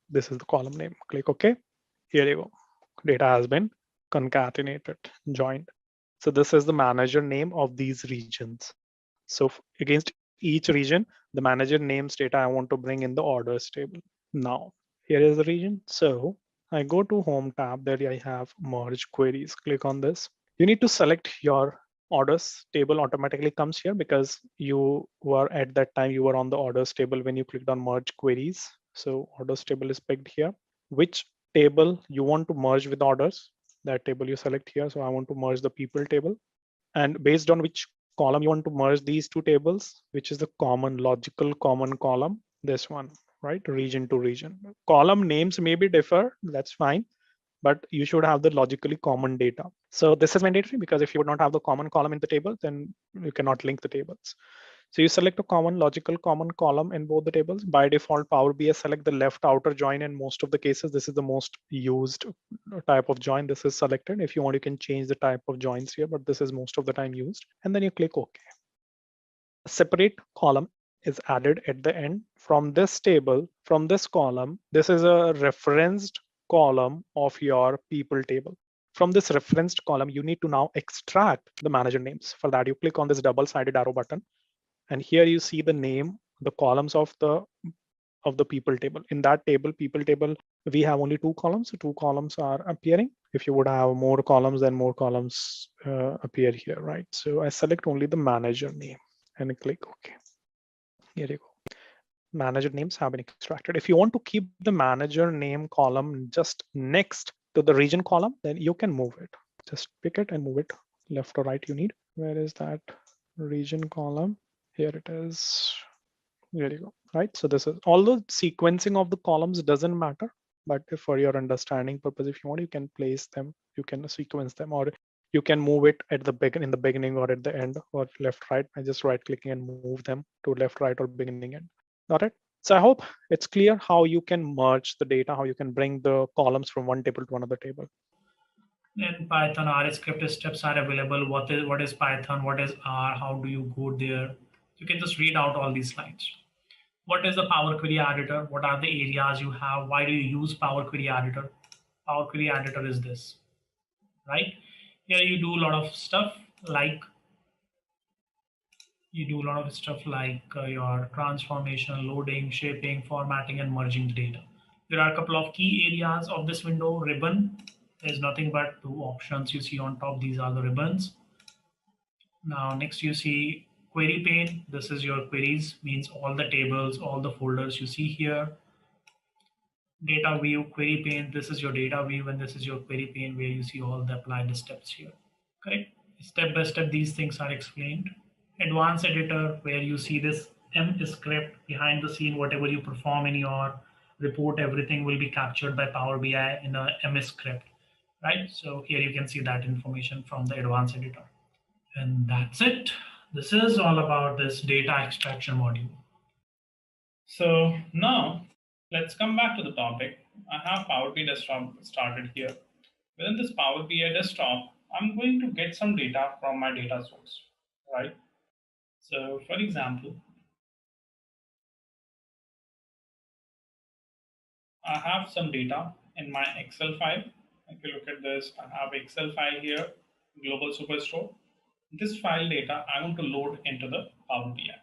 this is the column name. Click OK. Here you go. Data has been concatenated, joined. So this is the manager name of these regions. So against each region, the manager names data I want to bring in the orders table. Now, here is the region. So I go to home tab, there I have merge queries. Click on this. You need to select your orders table automatically comes here because you were at that time you were on the orders table when you clicked on merge queries. So orders table is picked here. Which table you want to merge with orders? That table you select here. So I want to merge the people table. And based on which column you want to merge these two tables, which is the common logical common column, this one, right? Region to region. Column names may be differ, that's fine, but you should have the logically common data. So this is mandatory because if you would not have the common column in the table, then you cannot link the tables. So you select a common logical common column in both the tables. By default, Power BI select the left outer join in most of the cases. This is the most used type of join. This is selected. If you want, you can change the type of joins here, but this is most of the time used. And then you click OK. Separate column is added at the end. From this table, from this column, this is a referenced column of your people table. From this referenced column, you need to now extract the manager names. For that, you click on this double-sided arrow button, and here you see the name, the columns of the people table. In that table, people table, we have only 2 columns. So 2 columns are appearing. If you would have more columns, then more columns appear here, right? So I select only the manager name and click OK. Here you go. Manager names have been extracted. If you want to keep the manager name column just next to the region column, then you can move it. Just pick it and move it left or right you need. Where is that region column? Here it is. There you go. Right. So this is, although sequencing of the columns doesn't matter, but if for your understanding purpose, if you want, you can place them, you can sequence them, or you can move it at the in the beginning or at the end, or left, right, by just right clicking and move them to left, right, or beginning end. Got it? So I hope it's clear how you can merge the data, how you can bring the columns from one table to another table. In Python, R script steps are available. What is Python? What is R? How do you go there? You can just read out all these lines. What is the Power Query Editor? What are the areas you have? Why do you use Power Query Editor? Power Query Editor is this, right? Here you do a lot of stuff like your transformation, loading, shaping, formatting, and merging the data. There are a couple of key areas of this window. Ribbon is nothing but 2 options you see on top. These are the ribbons. Now next you see query pane. This is your queries, means all the tables, all the folders you see here. Data view, query pane. This is your data view, and this is your query pane where you see all the applied steps here. Correct? Step by step, these things are explained. Advanced editor, where you see this M script behind the scene, whatever you perform in your report, everything will be captured by Power BI in a M script, right? So here you can see that information from the advanced editor. And that's it. This is all about this data extraction module. So now let's come back to the topic. I have Power BI desktop started here. Within this Power BI desktop, I'm going to get some data from my data source, right? So for example, I have some data in my Excel file. If you look at this, I have Excel file here, Global Superstore. This file data I want to load into the Power BI.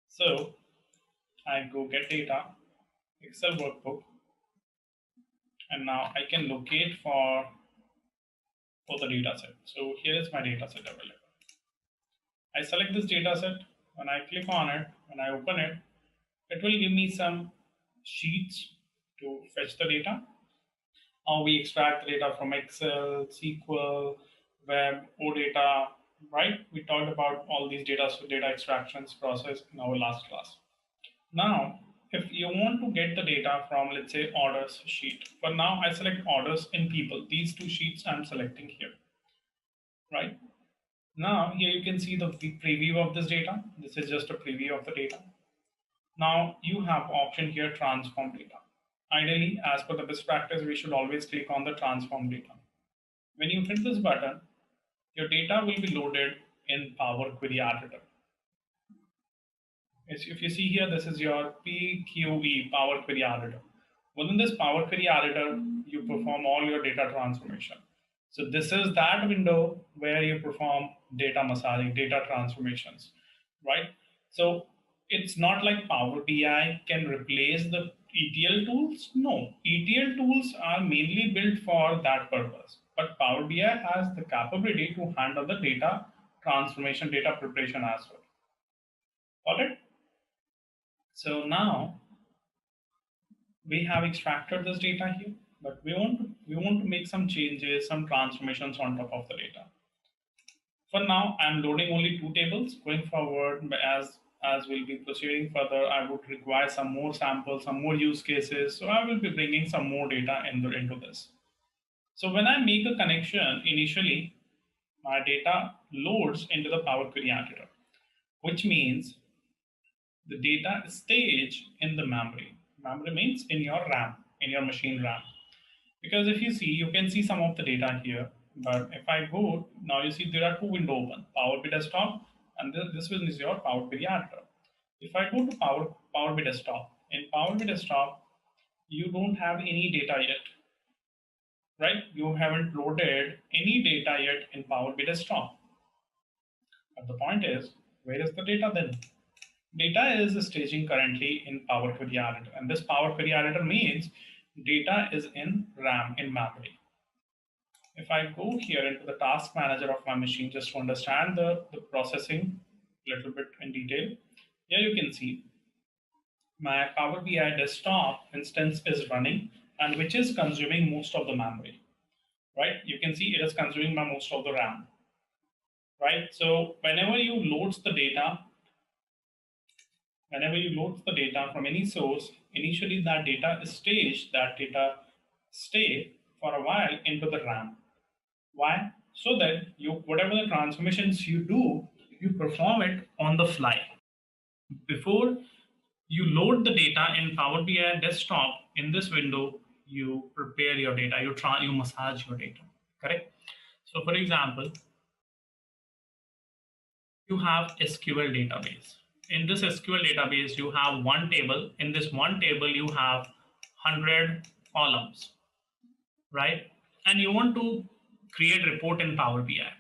So I go get data, Excel workbook, and now I can locate for the data set. So here is my data set available. I select this data set. When I click on it, when I open it, it will give me some sheets to fetch the data. How we extract the data from Excel, SQL, web, OData, right? We talked about all these data extractions process in our last class. Now, if you want to get the data from, let's say, orders sheet, for now I select orders in people. These 2 sheets I'm selecting here, right? Now here you can see the preview of this data. This is just a preview of the data. Now you have option here, transform data. Ideally, as per the best practice, we should always click on the transform data. When you hit this button, your data will be loaded in Power Query Editor. If you see here, this is your PQE, Power Query Editor. Within this Power Query Editor, you perform all your data transformation. So this is that window where you perform data massaging, data transformations, right? So it's not like Power BI can replace the ETL tools. No, ETL tools are mainly built for that purpose. But Power BI has the capability to handle the data transformation, data preparation as well. Got it? So now we have extracted this data here, but we want to make some changes, some transformations on top of the data. For now, I'm loading only 2 tables. Going forward, as we'll be proceeding further, I would require some more samples, some more use cases. So I will be bringing some more data into this. So when I make a connection, initially, my data loads into the Power Query Editor, which means the data is staged in the memory. Memory means in your RAM, in your machine RAM. Because if you see, you can see some of the data here. But if I go, now you see there are 2 windows open, Power BI Desktop and this one is your Power Query editor. If I go to Power BI Desktop, in Power BI Desktop, you don't have any data yet, right? You haven't loaded any data yet in Power BI Desktop. But the point is, where is the data then? Data is staging currently in Power Query editor, and this Power Query editor means data is in RAM, in memory. If I go here into the task manager of my machine just to understand the processing a little bit in detail, here you can see my Power BI desktop instance is running and which is consuming most of the memory, right? You can see it is consuming most of the RAM, right? So whenever you loads the data from any source, initially that data is staged, that data stay for a while into the RAM. Why? So that whatever the transformations you do, you perform it on the fly. Before you load the data in Power BI desktop, in this window, you prepare your data, you massage your data, correct? So for example, you have SQL database. In this SQL database, you have one table. In this one table, you have 100 columns, right? And you want to create report in Power BI.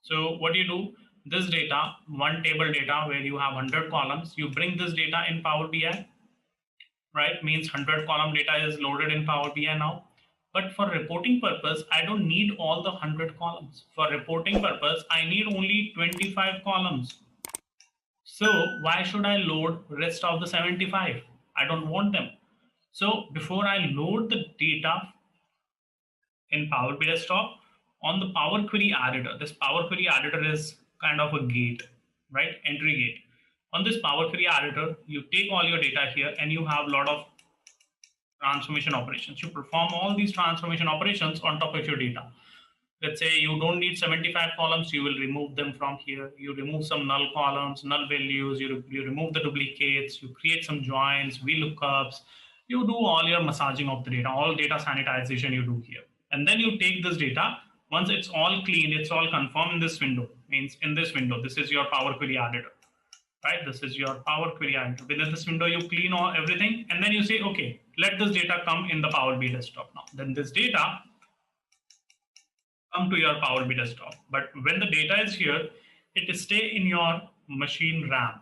So what do you do? This data, one table data where you have 100 columns, you bring this data in Power BI, right? Means 100 column data is loaded in Power BI now. But for reporting purpose, I don't need all the 100 columns. For reporting purpose, I need only 25 columns. So why should I load rest of the 75? I don't want them. So before I load the data in Power BI Desktop, on the Power Query editor, this Power Query editor is kind of a gate, right? Entry gate. On this Power Query editor, you take all your data here and you have a lot of transformation operations. You perform all these transformation operations on top of your data. Let's say you don't need 75 columns, you will remove them from here. You remove some null columns, null values, you remove the duplicates, you create some joins, VLOOKUPs, you do all your massaging of the data, all data sanitization you do here. And then you take this data, once it's all cleaned, it's all confirmed in this window, means in this window, this is your Power Query editor, right? This is your Power Query editor. Within this window, you clean all everything, and then you say, okay, let this data come in the Power BI Desktop now. Then this data come to your Power BI Desktop. But when the data is here, it is stay in your machine RAM,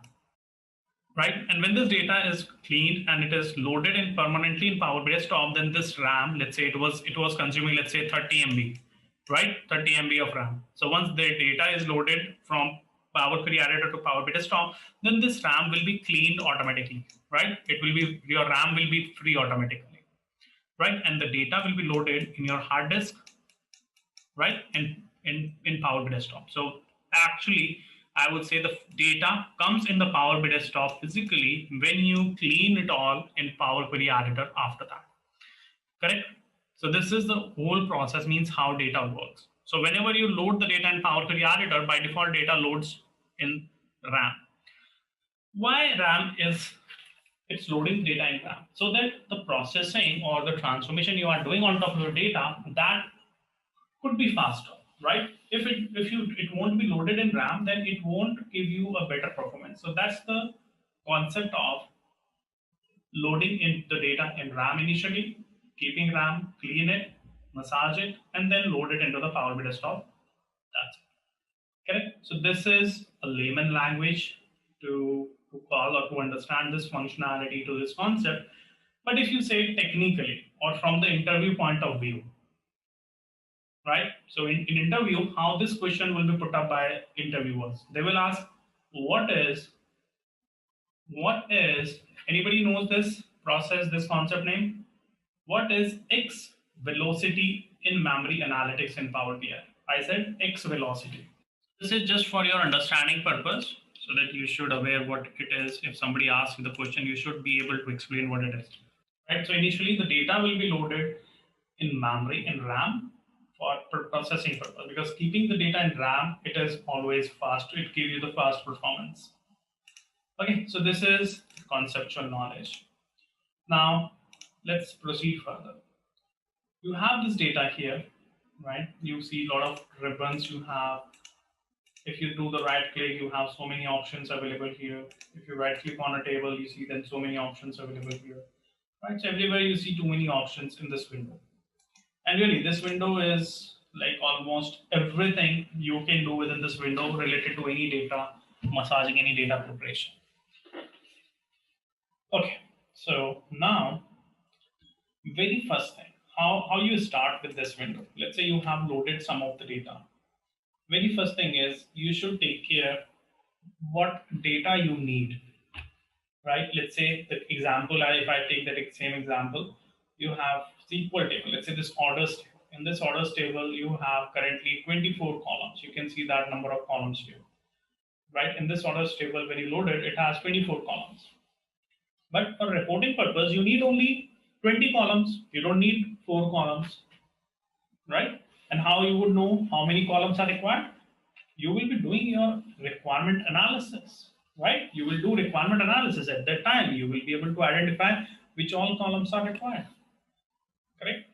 right? And when this data is cleaned and it is loaded in permanently in Power BI Desktop, then this RAM, let's say it was consuming, let's say 30 MB, right? 30 MB of RAM. So once the data is loaded from Power Query editor to Power BI Desktop, then this RAM will be cleaned automatically, right? It will be, your RAM will be free automatically, right? And the data will be loaded in your hard disk, right? And in Power BI Desktop. So actually, I would say the data comes in the Power BI Desktop physically when you clean it all in Power Query editor after that, correct? So this is the whole process, means how data works. So whenever you load the data in Power Query editor, by default data loads in RAM. Why RAM is, it's loading data in RAM, so that the processing or the transformation you are doing on top of your data, that could be faster, right? If it won't be loaded in RAM, then it won't give you a better performance. So that's the concept of loading in the data in RAM initially, keeping RAM, clean it, massage it, and then load it into the Power BI Desktop. That's it. Correct? So this is a layman language to call or to understand this functionality to this concept. But if you say technically or from the interview point of view, right? So in interview, how this question will be put up by interviewers? They will ask, what is, anybody knows this process, this concept name? What is X velocity in memory analytics in Power BI? I said X velocity. This is just for your understanding purpose, so that you should aware what it is. If somebody asks you the question, you should be able to explain what it is. Right? So initially the data will be loaded in memory, in RAM, for processing purpose, because keeping the data in RAM, it is always fast. It gives you the fast performance. Okay, so this is conceptual knowledge. Now let's proceed further. You have this data here, right? You see a lot of ribbons. You have If you do the right click, you have so many options available here. If you right click on a table, you see then so many options available here. Right, so everywhere you see too many options in this window. And really, this window is like almost everything you can do within this window related to any data, massaging any data preparation. Okay, so now, very first thing, how you start with this window. Let's say you have loaded some of the data. Very first thing is you should take care what data you need, right? Let's say the example, if I take that same example, you have SQL table. Let's say this orders table. In this orders table, you have currently 24 columns. You can see that number of columns here, right? In this orders table, when you load it, it has 24 columns. But for reporting purpose, you need only 20 columns. You don't need 4 columns, right? And how you would know how many columns are required? You will be doing your requirement analysis, right? You will do requirement analysis at that time. You will be able to identify which all columns are required, correct?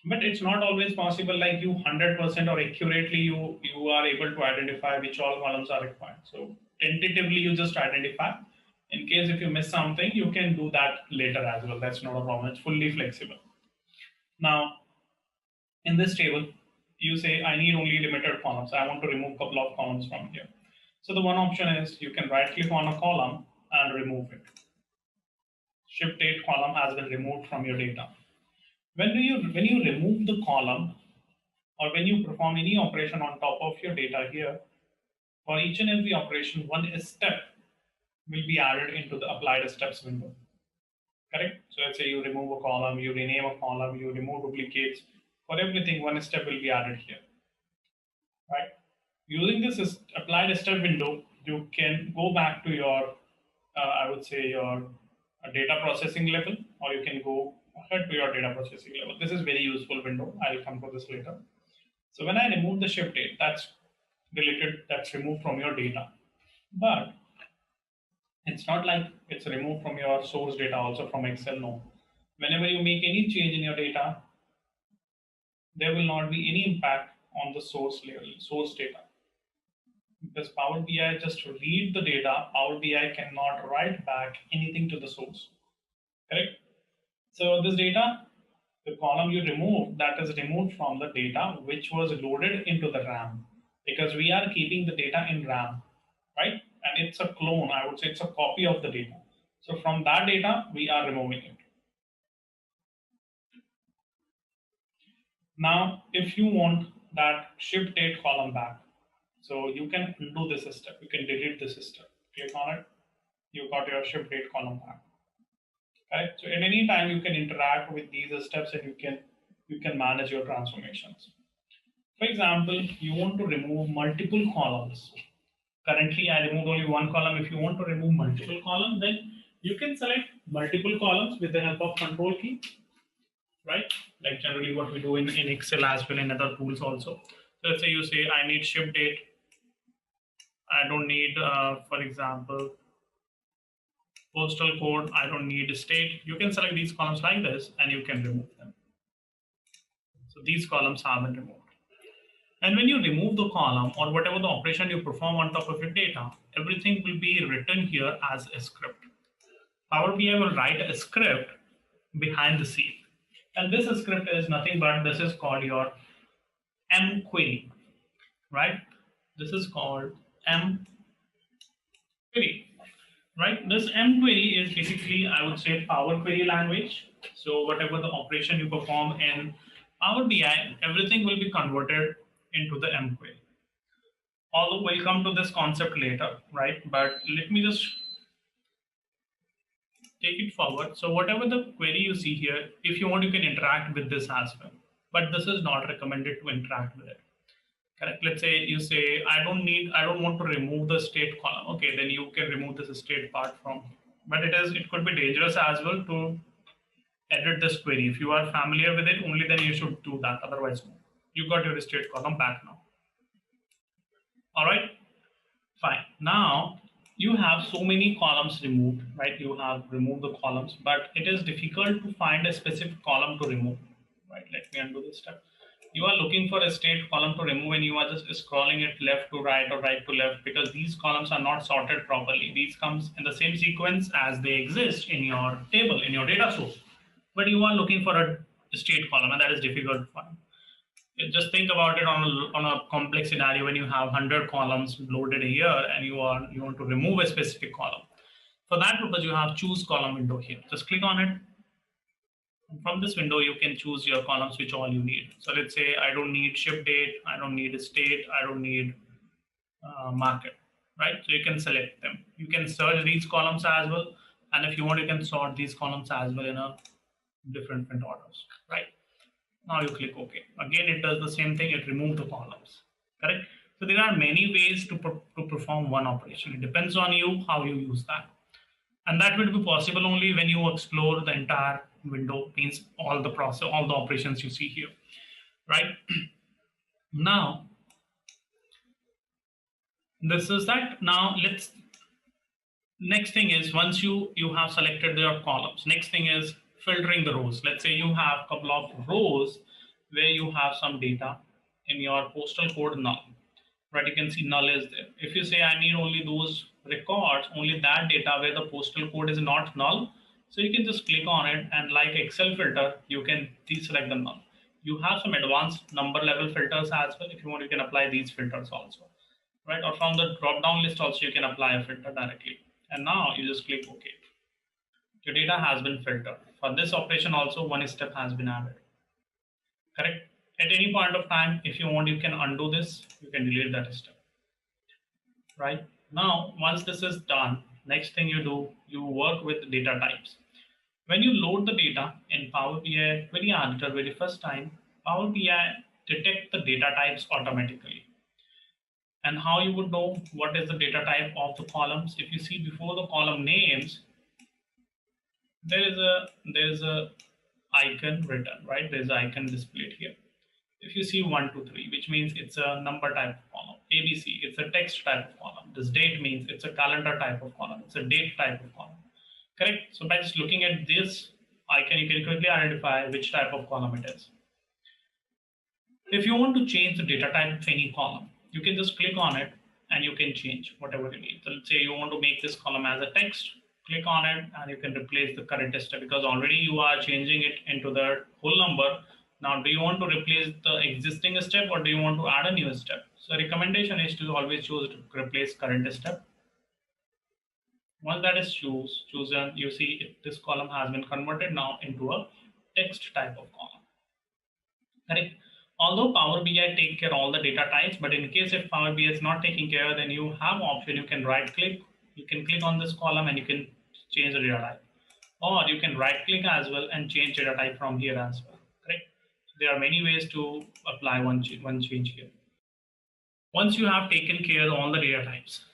But it's not always possible like you 100% or accurately you are able to identify which all columns are required. So tentatively you just identify. In case if you miss something, you can do that later as well. That's not a problem. It's fully flexible. Now, in this table, you say, I need only limited columns. I want to remove a couple of columns from here. So the one option is you can right click on a column and remove it. Shift 8 column has been removed from your data. When you remove the column or when you perform any operation on top of your data here, for each and every operation, one step will be added into the applied steps window. Correct? So let's say you remove a column, you rename a column, you remove duplicates. For everything, one step will be added here. Right? Using this applied step window, you can go back to your, I would say your data processing level, or you can go ahead to your data processing level. This is very useful window. I'll come to this later. So when I remove the shift date, that's removed from your data. But it's not like it's removed from your source data also from Excel. No. Whenever you make any change in your data, there will not be any impact on the source level, source data. Because Power BI just read the data, Power BI cannot write back anything to the source. Correct? So this data, the column you remove, that is removed from the data which was loaded into the RAM. Because we are keeping the data in RAM, right? And it's a clone, I would say it's a copy of the data. So from that data, we are removing it. Now, if you want that shift date column back, so you can undo this step, you can delete this step. Click on it, you got your shift date column back. Right? So at any time you can interact with these steps and you can manage your transformations. For example, you want to remove multiple columns. Currently, I removed only one column. If you want to remove multiple columns, then you can select multiple columns with the help of Control key, right? Like generally what we do in Excel as well in other tools also. So let's say you say, I need shift date. I don't need, for example, postal code. I don't need state. You can select these columns like this and you can remove them. So these columns have been removed. And when you remove the column or whatever the operation you perform on top of your data, everything will be written here as a script. Power BI will write a script behind the scene. And this script is nothing but this is called your M query, right? This is called M query, right? This M query is basically, I would say, Power Query language. So whatever the operation you perform in Power BI, everything will be converted into the M query. Although we'll come to this concept later, right? But let me just take it forward. So whatever the query you see here, if you want, you can interact with this as well. But this is not recommended to interact with it. Correct. Let's say you say, I don't want to remove the state column. Okay, then you can remove this state part from. But it could be dangerous as well to edit this query. If you are familiar with it, only then you should do that. Otherwise, no. You got your state column back now. All right, fine. Now you have so many columns removed, right? You have removed the columns, but it is difficult to find a specific column to remove, right? Let me undo this step. You are looking for a state column to remove and you are just scrolling it left to right or right to left because these columns are not sorted properly. These comes in the same sequence as they exist in your table, in your data source. But you are looking for a state column and that is difficult to find. Just think about it on a complex scenario when you have 100 columns loaded here and you want to remove a specific column. For that purpose, you have choose column window here. Just click on it. And from this window, you can choose your columns which all you need. So let's say I don't need ship date, I don't need state, I don't need market, right? So you can select them. You can search these columns as well. And if you want, you can sort these columns as well in a different orders, right? Now you click OK. Again, it does the same thing. It removes the columns, correct? So there are many ways to perform one operation. It depends on you how you use that. And that will be possible only when you explore the entire window, means all the process, all the operations you see here, right? Now, this is that. Now let's, next thing is once you have selected your columns, next thing is filtering the rows. Let's say you have a couple of rows where you have some data in your postal code null, right? You can see null is there. If you say I need only those records, only that data where the postal code is not null, so you can just click on it and like Excel filter, you can deselect the null. You have some advanced number level filters as well. If you want, you can apply these filters also, right? Or from the drop down list also, you can apply a filter directly. And now you just click OK. Your data has been filtered. For this operation also, one step has been added, correct? At any point of time, if you want, you can undo this, you can delete that step, right? Now, once this is done, next thing you do, you work with data types. When you load the data in Power BI Query Editor very first time, Power BI detect the data types automatically. And how you would know what is the data type of the columns? If you see before the column names, there is a icon written, right? There's an icon displayed here. If you see 1, 2, 3, which means it's a number type of column. ABC, it's a text type of column. This date means it's a calendar type of column. It's a date type of column, correct? So by just looking at this icon, you can quickly identify which type of column it is. If you want to change the data type of any column, you can just click on it and you can change whatever you need. So let's say you want to make this column as a text, click on it and you can replace the current step because already you are changing it into the whole number. Now, do you want to replace the existing step or do you want to add a new step? So recommendation is to always choose to replace current step. Once that is chosen, you see this column has been converted now into a text type of column, correct? Although Power BI take care of all the data types, but in case if Power BI is not taking care, then you have option, you can right click, you can click on this column and you can change the data type. Or you can right click as well and change data type from here as well, correct? There are many ways to apply one change here. Once you have taken care of all the data types,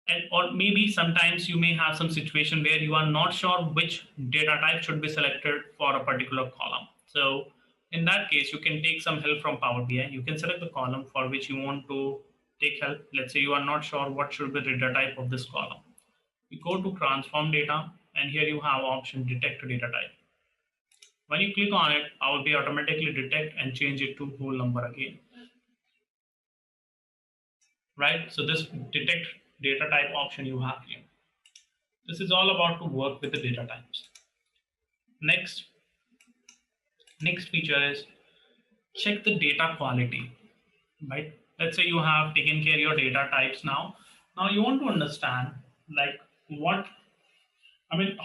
and or maybe sometimes you may have some situation where you are not sure which data type should be selected for a particular column. So in that case, you can take some help from Power BI. You can select the column for which you want to take help. Let's say you are not sure what should be the data type of this column. You go to transform data and here you have option detect data type. When you click on it, Power BI automatically detect and change it to whole number again, right? So this detect data type option you have here. This is all about to work with the data types. Next feature is check the data quality, right? Let's say you have taken care of your data types now. Now you want to understand like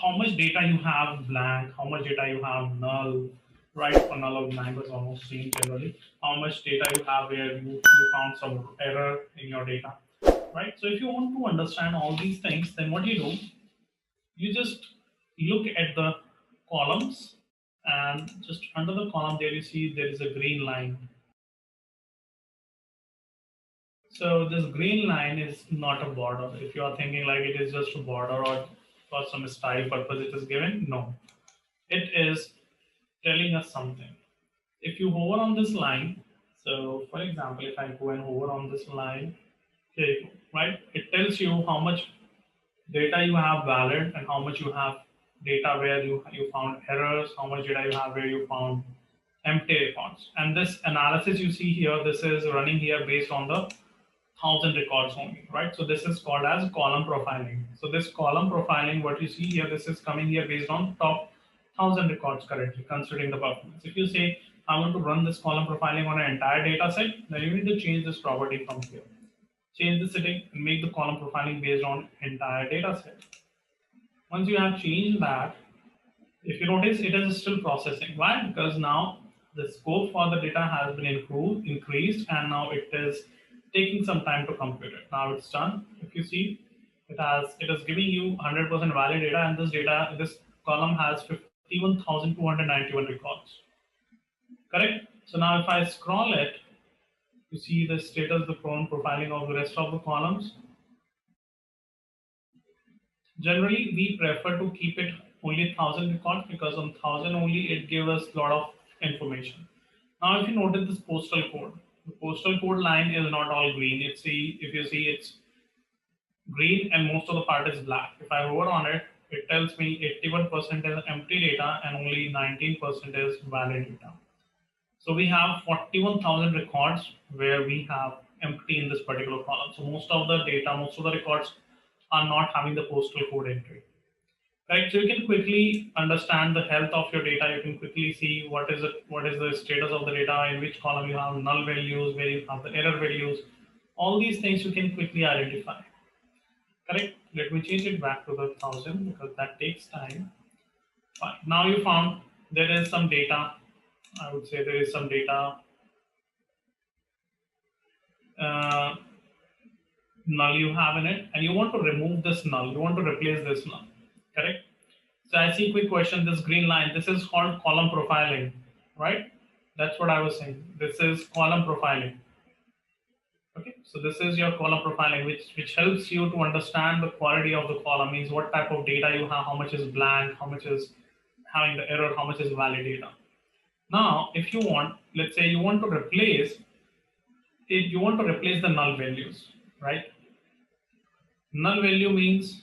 how much data you have blank, how much data you have null, right? For null or blank was almost seen generally. How much data you have where you found some error in your data, right? So if you want to understand all these things, then what you do, you just look at the columns and just under the column there you see there is a green line. So this green line is not a border. If you are thinking like it is just a border or for some style purpose it is given, no. It is telling us something. If you hover on this line, so for example, if I go and hover on this line, okay, right, it tells you how much data you have valid and how much you have data where you found errors, how much data you have where you found empty records. And this analysis you see here, this is running here based on the 1,000 records only, right? So this is called as column profiling. So this column profiling, what you see here, this is coming here based on top 1,000 records currently, considering the performance. If you say, I want to run this column profiling on an entire data set, then you need to change this property from here. Change the setting and make the column profiling based on entire data set. Once you have changed that, if you notice, it is still processing. Why? Because now the scope for the data has been increased, and now it is taking some time to compute it. Now it's done. If you see, it is giving you 100% valid data, and this column has 51,291 records. Correct? So now if I scroll it, you see the status, the profiling of the rest of the columns. Generally, we prefer to keep it only 1,000 records, because on 1,000 only it gives us a lot of information. Now, if you notice this postal code, the postal code line is not all green. If you see, it's green and most of the part is black. If I hover on it, it tells me 81% is empty data and only 19% is valid data. So we have 41,000 records where we have empty in this particular column. So most of the data, most of the records are not having the postal code entry. Right, so you can quickly understand the health of your data. You can quickly see what is the status of the data, in which column you have null values, where you have the error values. All these things you can quickly identify. Correct. Let me change it back to the 1,000 because that takes time. Fine. Now you found there is some data. I would say there is some data. Null you have in it, and you want to remove this null. You want to replace this null. Correct. So I see quick question, this green line, this is called column profiling, right? That's what I was saying. This is column profiling. Okay, so this is your column profiling, which helps you to understand the quality of the column, means what type of data you have, how much is blank, how much is having the error, how much is valid data. Now, if you want, let's say you want to replace it, you want to replace the null values, right? Null value means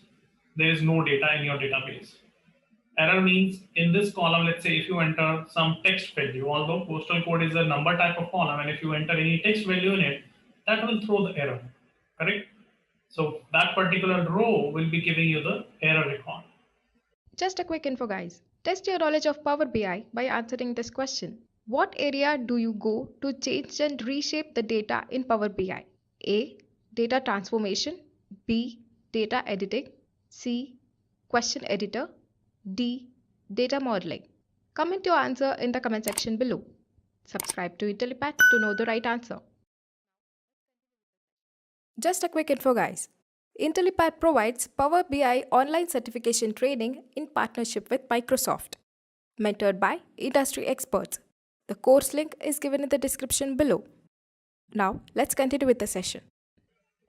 there is no data in your database. Error means in this column, let's say if you enter some text value, although postal code is a number type of column, and if you enter any text value in it, that will throw the error, correct? So that particular row will be giving you the error record. Just a quick info, guys. Test your knowledge of Power BI by answering this question. What area do you go to change and reshape the data in Power BI? A. Data transformation. B. Data editing. C. Question editor. D. Data modeling. Comment your answer in the comment section below. Subscribe to Intellipaat to know the right answer. Just a quick info, guys. Intellipaat provides Power BI online certification training in partnership with Microsoft, mentored by industry experts. The course link is given in the description below. Now, let's continue with the session.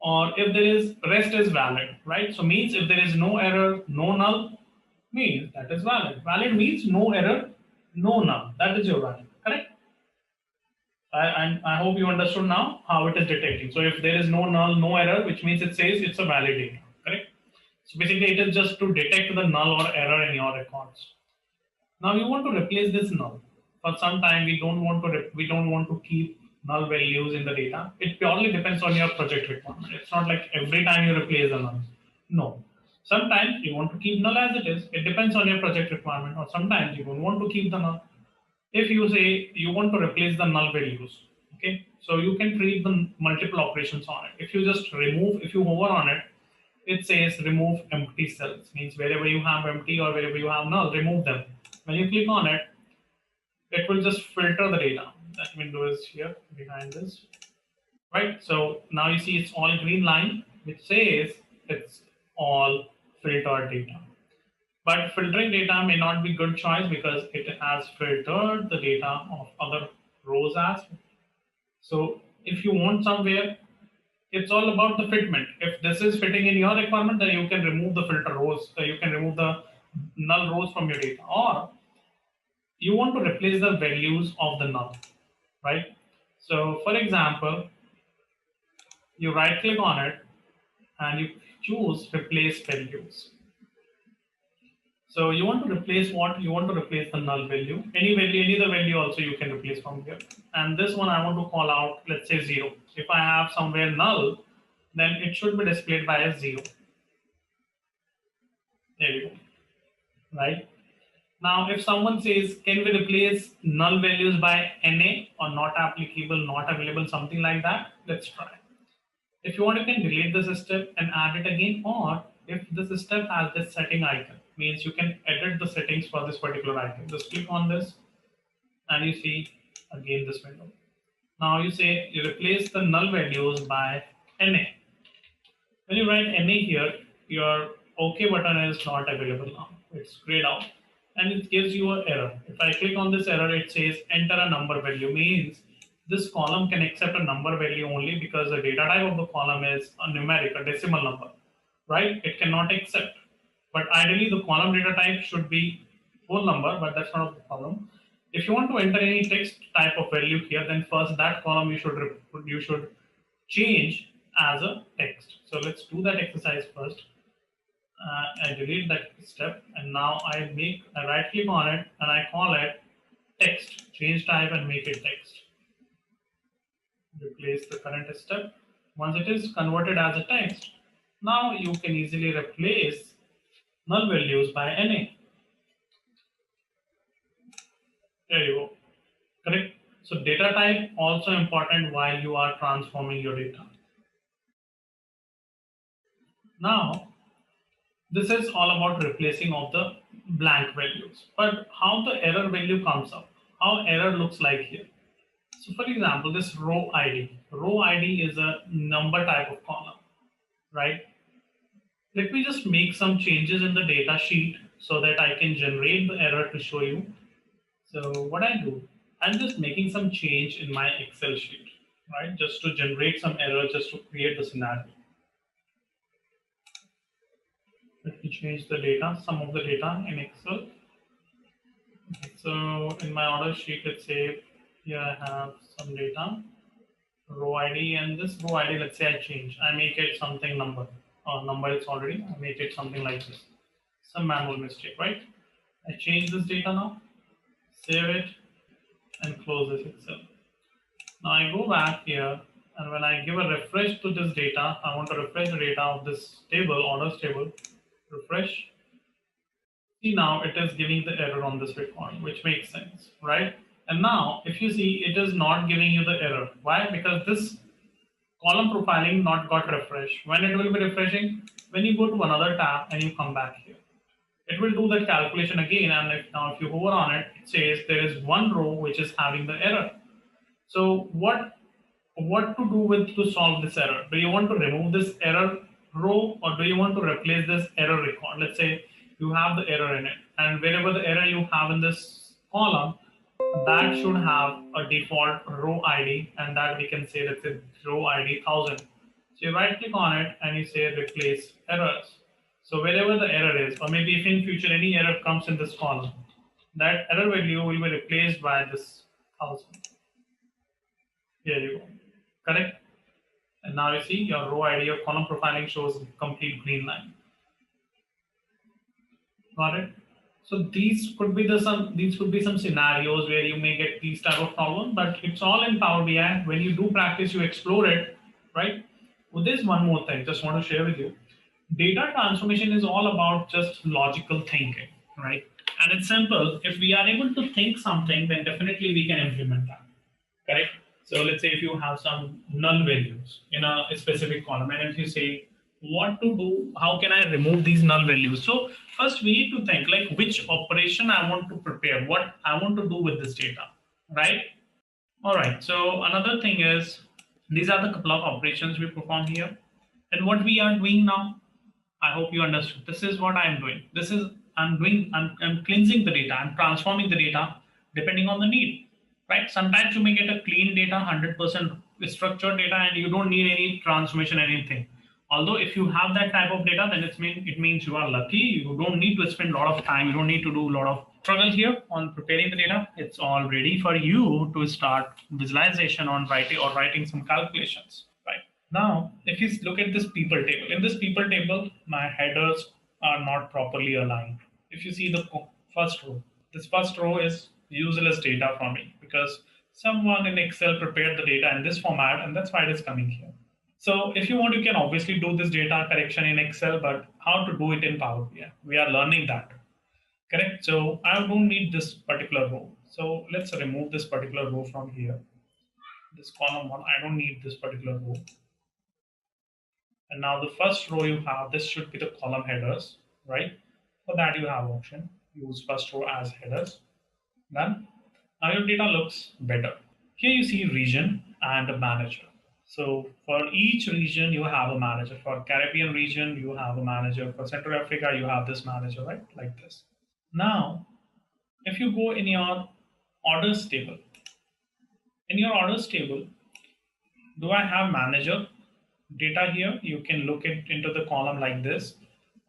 Or if there is rest is valid, right? So means if there is no error, no null, means that is valid. Valid means no error, no null. That is your valid, correct? And I hope you understood now how it is detecting. So if there is no null, no error, which means it says it's a valid data, correct? So basically it is just to detect the null or error in your records. Now you want to replace this null. For some time we don't want to keep null values in the data. It purely depends on your project requirement. It's not like every time you replace the null. No. Sometimes you want to keep null as it is. It depends on your project requirement, or sometimes you don't want to keep the null. If you say you want to replace the null values, okay, so you can create the multiple operations on it. If you just remove, if you hover on it, it says remove empty cells, means wherever you have empty or wherever you have null, remove them. When you click on it, it will just filter the data. That window is here behind this, right? So now you see it's all green line, which says it's all filtered data. But filtering data may not be good choice because it has filtered the data of other rows as well. So if you want somewhere, it's all about the fitment. If this is fitting in your requirement, then you can remove the filter rows. So you can remove the null rows from your data. Or you want to replace the values of the null, right? So for example, you right click on it and you choose replace values. So you want to replace what? You want to replace the null value. Any value, any other value also you can replace from here. And this one I want to call out, let's say 0. If I have somewhere null, then it should be displayed by a 0. There you go. Right? Now, if someone says, can we replace null values by NA or not applicable, not available, something like that, let's try. If you want, you can delete this step and add it again, or if this step has this setting icon, means you can edit the settings for this particular icon. Just click on this and you see again this window. Now you say you replace the null values by NA. When you write NA here, your OK button is not available now. It's grayed out and it gives you an error. If I click on this error, it says enter a number value, means this column can accept a number value only because the data type of the column is a numeric, a decimal number, right? It cannot accept. But ideally, the column data type should be whole number, but that's not the problem. If you want to enter any text type of value here, then first that column you should change as a text. So let's do that exercise first. I delete that step, and now I right click on it and I call it text. Change type and make it text. Replace the current step. Once it is converted as a text, now you can easily replace null values by NA. There you go. Correct. So data type also important while you are transforming your data. Now, this is all about replacing of the blank values. But how the error value comes up, how error looks like here. So for example, this row ID. Row ID is a number type of column, right? Let me just make some changes in the data sheet so that I can generate the error to show you. So what I do, I'm just making some change in my Excel sheet, right? Just to generate some error, just to create the scenario. Let me change the data, some of the data in Excel. So in my order sheet, let's say here I have some data, row ID, and this row ID, let's say I change. I make it something number, or number it's already, I make it something like this. Some manual mistake, right? I change this data now, save it, and close this Excel. Now I go back here, and when I give a refresh to this data, I want to refresh the data of this table, orders table, refresh. See, now it is giving the error on this record, which makes sense, right? And now if you see, it is not giving you the error. Why? Because this column profiling not got refreshed. When it will be refreshing? When you go to another tab and you come back here. It will do that calculation again, and if you hover on it, it says there is one row which is having the error. So what to do with to solve this error? Do you want to remove this error row, or do you want to replace this error record? Let's say you have the error in it, and wherever the error you have in this column, that should have a default row ID, and that we can say that's a row ID 1000. So you right click on it and you say replace errors. So wherever the error is, or maybe if in future any error comes in this column, that error value will be replaced by this 1000. Here you go. Correct? And now you see your row ID, your column profiling shows complete green line. Got it? So these could be some scenarios where you may get these type of problems, but it's all in Power BI. When you do practice, you explore it, right? Well, there's one more thing just want to share with you. Data transformation is all about just logical thinking, right? And it's simple. If we are able to think something, then definitely we can implement that, correct? So let's say if you have some null values in a specific column, and if you say what to do, how can I remove these null values? So first we need to think like which operation I want to prepare, what I want to do with this data, right? All right, so another thing is, these are the couple of operations we perform here. And what we are doing now, I hope you understood. This is what I'm doing. I'm cleansing the data. I'm transforming the data depending on the need, right? Sometimes you may get a clean data, 100% structured data, and you don't need any transformation, anything. Although if you have that type of data, then it means you are lucky. You don't need to spend a lot of time. You don't need to do a lot of struggle here on preparing the data. It's all ready for you to start visualization on writing some calculations. Now, if you look at this people table, in this people table, my headers are not properly aligned. if you see the first row, this first row is useless data for me because someone in Excel prepared the data in this format, and that's why it is coming here. So if you want, you can obviously do this data correction in Excel, but how to do it in Power BI? We are learning that, correct? So I don't need this particular row. So let's remove this particular row from here. This column one, I don't need this particular row. And now the first row you have, this should be the column headers, right? For that you have option, use first row as headers. Then now your data looks better. Here you see region and a manager. So for each region you have a manager. For Caribbean region you have a manager. For Central Africa you have this manager, right? Like this. Now if you go in your orders table, in your orders table, do I have manager data here? You can look it into the column like this,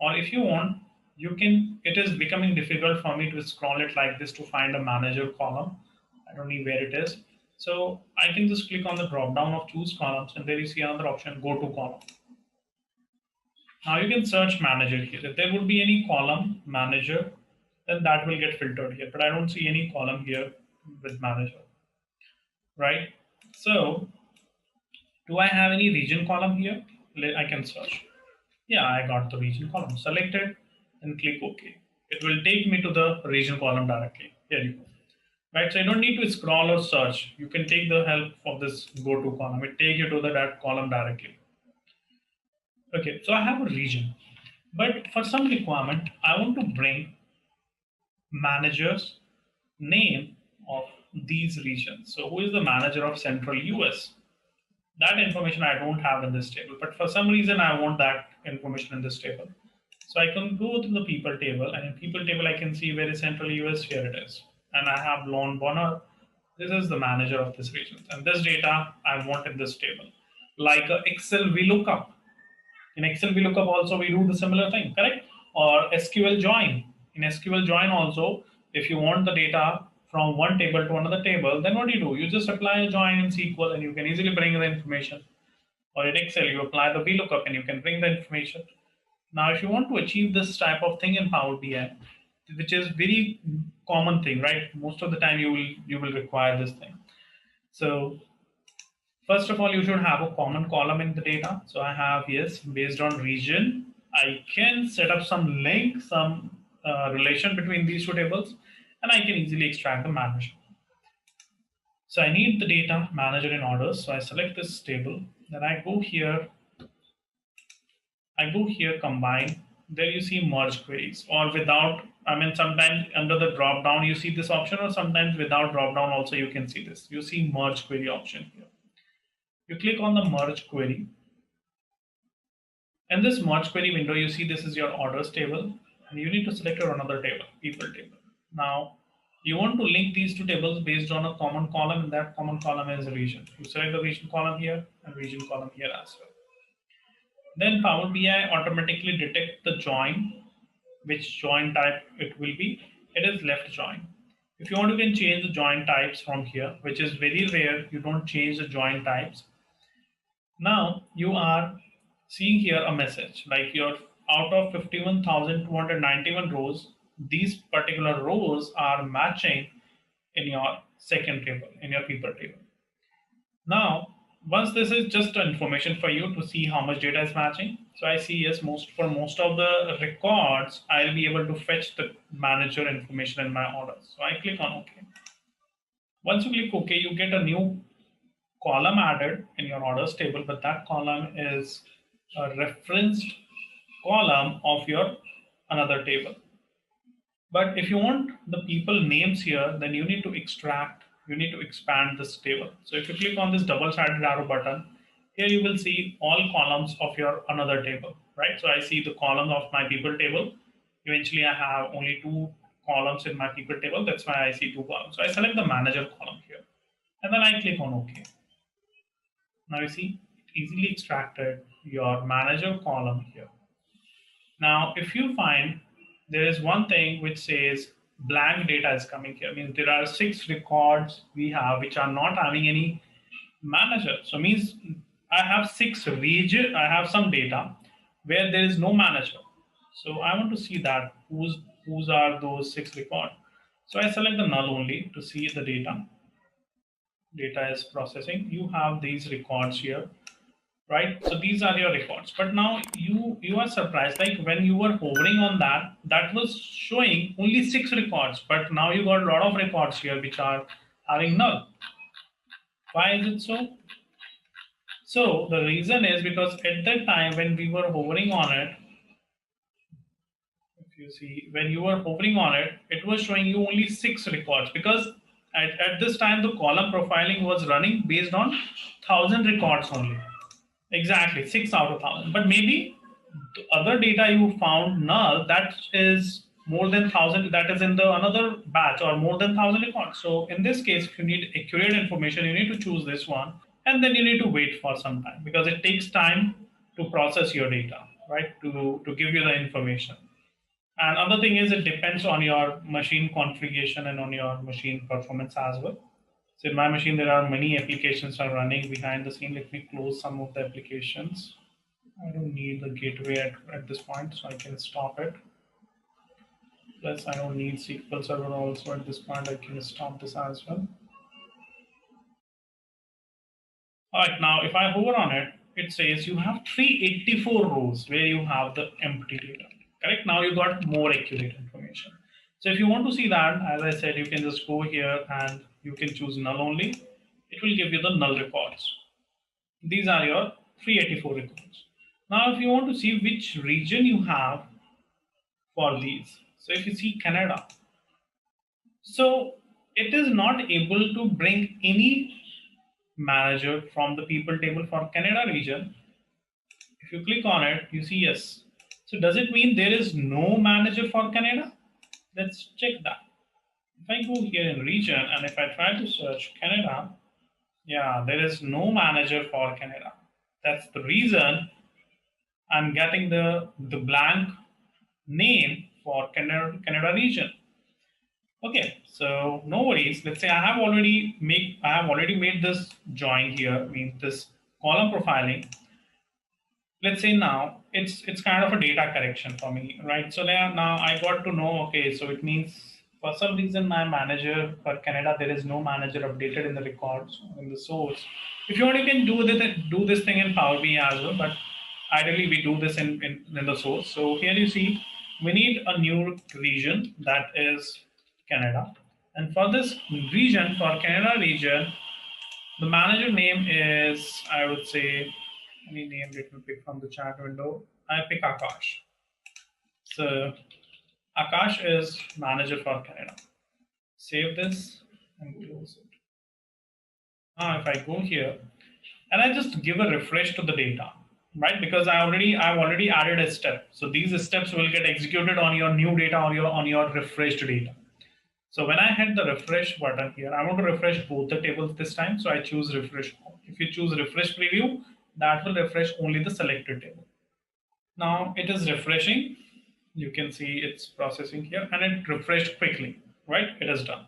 or if you want, you can, it is becoming difficult for me to scroll it like this to find a manager column. I don't know where it is. So I can just click on the drop down of choose columns, and there you see another option, go to column. Now you can search manager here. If there would be any column manager, then that will get filtered here, but I don't see any column here with manager, right? So do I have any region column here? I can search. Yeah, I got the region column. Select it and click OK. It will take me to the region column directly. Here you go. Right, so you don't need to scroll or search. You can take the help of this go to column. It takes you to that column directly. Okay, so I have a region, but for some requirement, I want to bring managers name of these regions. So who is the manager of Central US? That information I don't have in this table, but for some reason I want that information in this table. So I can go to the people table, and in people table I can see where is Central US, here it is. And I have Lon Bonner, this is the manager of this region. And this data I want in this table. Like a Excel VLOOKUP. In Excel VLOOKUP also we do the similar thing, correct? Or SQL join. In SQL join also, if you want the data from one table to another table, then what do? You just apply a join in SQL and you can easily bring the information. Or in Excel, you apply the VLOOKUP and you can bring the information. Now, if you want to achieve this type of thing in Power BI, which is very common thing, right? Most of the time you will require this thing. So first of all, you should have a common column in the data. So I have, yes, based on region, I can set up some link, some relation between these two tables, and I can easily extract the manager. So I need the data manager in orders. So I select this table, then I go here, combine. There you see merge queries, or without, I mean, sometimes under the drop down you see this option, or sometimes without drop down also you can see this. You see merge query option here. You click on the merge query. In this merge query window, you see this is your orders table, and you need to select your another table, people table. Now, you want to link these two tables based on a common column, and that common column is region. You select the region column here and region column here as well. Then Power BI automatically detect the join, which join type it will be. It is left join. If you want, you can change the join types from here, which is very rare. You don't change the join types. Now you are seeing here a message like you're out of 51,291 rows, these particular rows are matching in your second table, in your people table. Now, once this is just information for you to see how much data is matching. So I see, yes, for most of the records, I'll be able to fetch the manager information in my orders. So I click on OK. Once you click OK, you get a new column added in your orders table, but that column is a referenced column of your another table. But if you want the people names here, then you need to expand this table. So if you click on this double-sided arrow button, here you will see all columns of your another table, right? So I see the column of my people table. Eventually I have only 2 columns in my people table. That's why I see 2 columns. So I select the manager column here, and then I click on OK. Now you see, it easily extracted your manager column here. Now, if you find there is one thing which says blank data is coming here, means there are 6 records we have which are not having any manager. So means I have 6 region, I have some data where there is no manager. So I want to see that who's whose are those 6 records. So I select the null only to see the data. Data is processing. You have these records here, right? So these are your records. But now you are surprised, like when you were hovering on that was showing only 6 records, but now you got a lot of records here which are having null. Why is it so? So the reason is because at that time when we were hovering on it, if you see, when you were hovering on it, it was showing you only 6 records, because at this time the column profiling was running based on 1,000 records only. Exactly, 6 out of 1,000. But maybe the other data you found null, that is more than 1,000, that is in the another batch, or more than 1,000 records. So in this case, if you need accurate information, you need to choose this one, and then you need to wait for some time, because it takes time to process your data, right? To give you the information. And other thing is, it depends on your machine configuration and on your machine performance as well. So in my machine, there are many applications are running behind the scene. Let me close some of the applications. I don't need the gateway at this point, so I can stop it. Plus, I don't need SQL Server also at this point. I can stop this as well. All right, now if I hover on it, it says you have 384 rows where you have the empty data. Correct? Now you got more accurate information. So if you want to see that, as I said, you can just go here and you can choose null only. It will give you the null records. These are your 384 records. Now, if you want to see which region you have for these, so if you see Canada, so it is not able to bring any manager from the people table for Canada region. If you click on it, you see yes. So does it mean there is no manager for Canada? Let's check that. If I go here in region and if I try to search Canada, yeah, there is no manager for Canada. That's the reason I'm getting the blank name for Canada region. Okay, so no worries. Let's say I have already made this join here, means this column profiling. Let's say now it's kind of a data correction for me, right? So now I got to know, okay, so it means for some reason my manager for Canada, there is no manager updated in the records in the source. If you want, you can do this thing in Power BI as well, but ideally we do this in the source. So here you see we need a new region, that is Canada. And for this region, for Canada region, the manager name is, I would say, any name, let me pick from the chat window. I pick Akash. So Akash is manager for Canada. Save this and close it. Now if I go here and I just give a refresh to the data, right? Because I've already added a step. So these steps will get executed on your new data or on your refreshed data. So when I hit the refresh button here, I want to refresh both the tables this time. So I choose refresh all. If you choose refresh preview, that will refresh only the selected table. Now it is refreshing. You can see it's processing here and it refreshed quickly, right? It is done.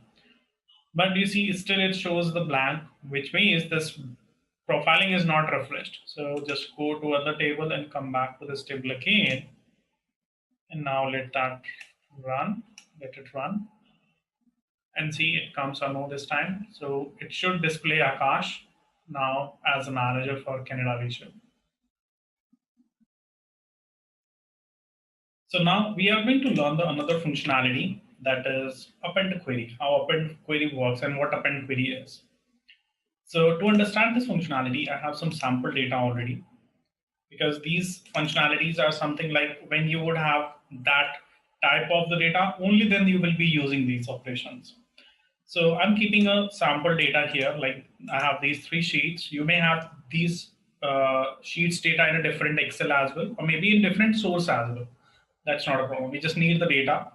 But you see still it shows the blank, which means this profiling is not refreshed. So just go to other table and come back to this table again. And now let that run, let it run. And see it comes or no this time. So it should display Akash now as a manager for Canada region. So now we are going to learn another functionality, that is append query, how append query works and what append query is. So to understand this functionality, I have some sample data already, because these functionalities are something like when you would have that type of the data, only then you will be using these operations. So I'm keeping a sample data here, like I have these 3 sheets. You may have these sheets data in a different Excel as well, or maybe in different source as well. That's not a problem. We just need the data.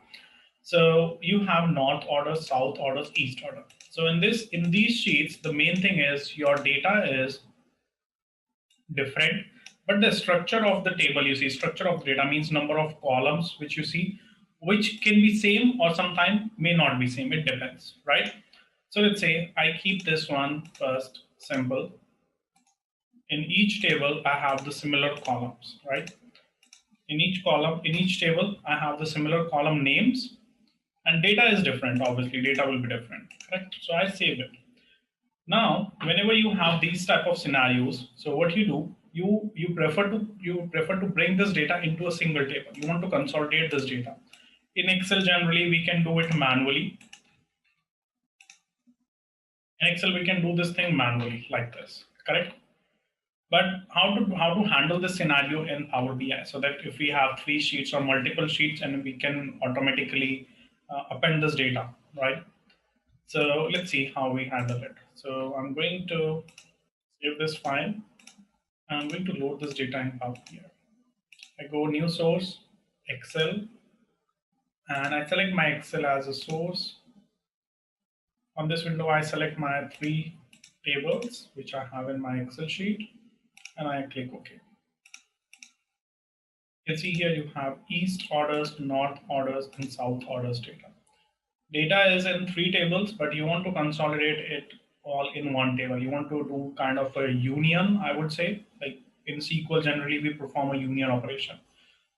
So you have north order, south orders, east order. So in these sheets, the main thing is your data is different, but the structure of the table, you see, structure of data means number of columns which you see, which can be same or sometimes may not be same. It depends, right? So let's say I keep this one first simple. In each table, I have the similar columns, right? In each column, in each table, I have the similar column names, and data is different. Obviously, data will be different, correct? So I saved it. Now, whenever you have these type of scenarios, so what you do, you prefer to bring this data into a single table. You want to consolidate this data. In Excel, generally, we can do it manually. In Excel, we can do this thing manually like this, correct? But how to handle this scenario in Power BI so that if we have 3 sheets or multiple sheets and we can automatically append this data, right? So let's see how we handle it. So I'm going to save this file. I'm going to load this data in Power BI. I go new source, Excel, and I select my Excel as a source. On this window, I select my 3 tables, which I have in my Excel sheet, and I click OK. You can see here you have East orders, North orders, and South orders data. Data is in 3 tables, but you want to consolidate it all in one table. You want to do kind of a union, I would say. Like in SQL, generally we perform a union operation.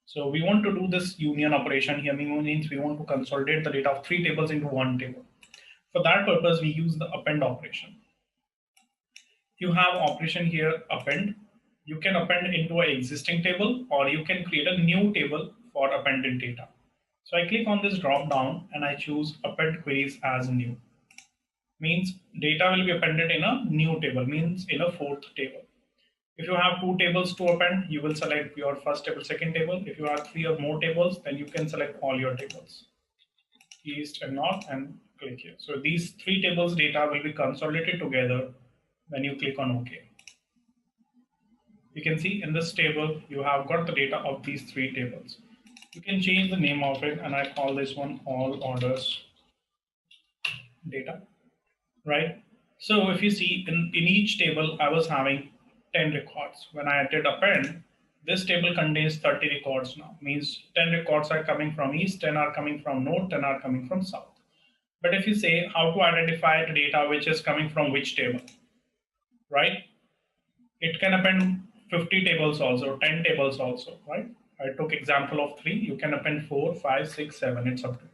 So we want to do this union operation here, means we want to consolidate the data of 3 tables into one table. For that purpose, we use the append operation. You have operation here, append. You can append into an existing table, or you can create a new table for appended data. So I click on this drop down and I choose append queries as new. Means data will be appended in a new table, means in a 4th table. If you have 2 tables to append, you will select your first table, second table. If you have 3 or more tables, then you can select all your tables, East and North, and click here. So these 3 tables data will be consolidated together when you click on OK. You can see in this table, you have got the data of these 3 tables. You can change the name of it, and I call this one all orders data, right? So if you see in each table, I was having 10 records. When I did append, this table contains 30 records now. Means 10 records are coming from East, 10 are coming from North, 10 are coming from South. But if you say how to identify the data which is coming from which table, right? It can append 50 tables also, 10 tables also, right? I took example of 3. You can append 4, 5, 6, 7. It's up to you.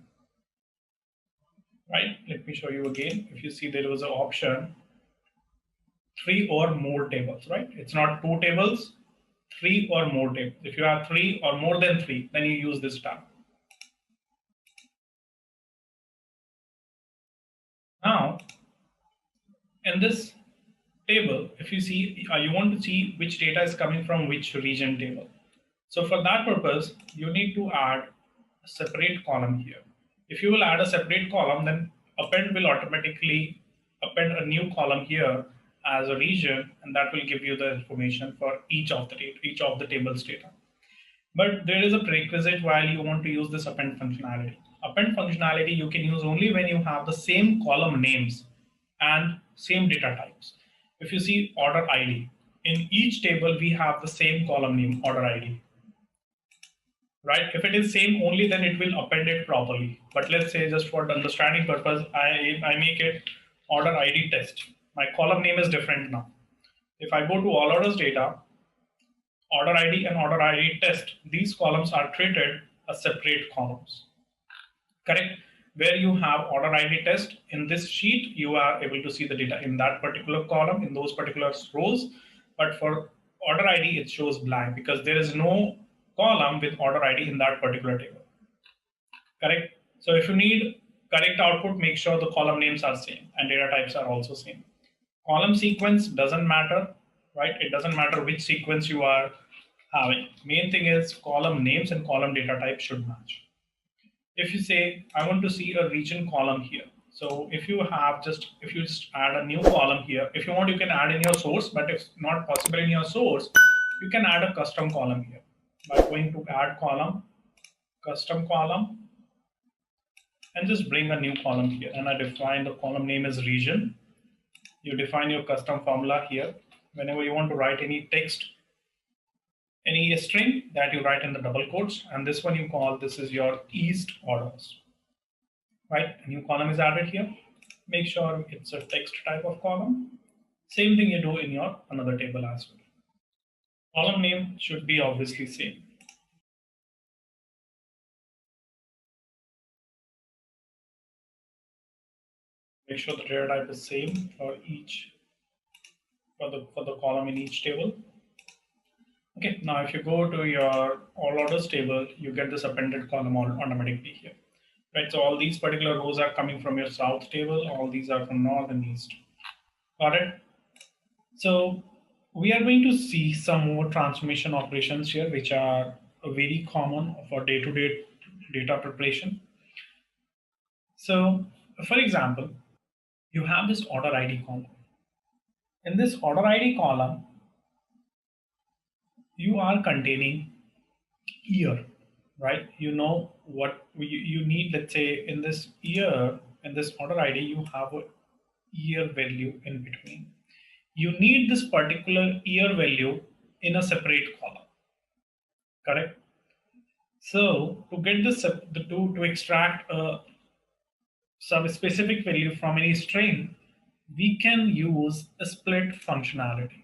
Right? Let me show you again. If you see, there was an option 3 or more tables, right? It's not 2 tables, 3 or more tables. If you have 3 or more than 3, then you use this tab. Now, in this table, if you see, you want to see which data is coming from which region table. So for that purpose, you need to add a separate column here. If you will add a separate column, then append will automatically append a new column here as a region, and that will give you the information for each of the table's data. But there is a prerequisite while you want to use this append functionality. Append functionality you can use only when you have the same column names and same data types. If you see order ID, in each table we have the same column name, order ID. Right? If it is same only, then it will append it properly. But let's say just for the understanding purpose, I make it order ID test. My column name is different now. If I go to all orders data, order ID and order ID test, these columns are treated as separate columns. Correct? Where you have order ID test in this sheet, you are able to see the data in that particular column, in those particular rows. But for order ID, it shows blank because there is no column with order ID in that particular table. Correct? So if you need correct output, make sure the column names are same and data types are also same. Column sequence doesn't matter, right? It doesn't matter which sequence you are having. Main thing is column names and column data types should match. If you say, I want to see a region column here. So if you just add a new column here, if you want, you can add in your source, but if not possible in your source, you can add a custom column here by going to add column, custom column, and just bring a new column here. And I define the column name as region. You define your custom formula here. Whenever you want to write any text, any string, that you write in the double quotes, and this one you call, this is your East orders, right? A new column is added here. Make sure it's a text type of column. Same thing you do in your another table as well. Column name should be obviously same. Make sure the data type is same for each for the column in each table. Okay, now if you go to your all orders table, you get this appended column automatically here. Right, so all these particular rows are coming from your south table, all these are from north and east. Got it? So we are going to see some more transformation operations here, which are very common for day-to-day data preparation. So for example, you have this order ID column. In this order ID column, you are containing year, right? You know what you need. Let's say in this year, in this order ID, you have a year value in between. You need this particular year value in a separate column, correct? So to get this to extract some specific value from any string, we can use a split functionality,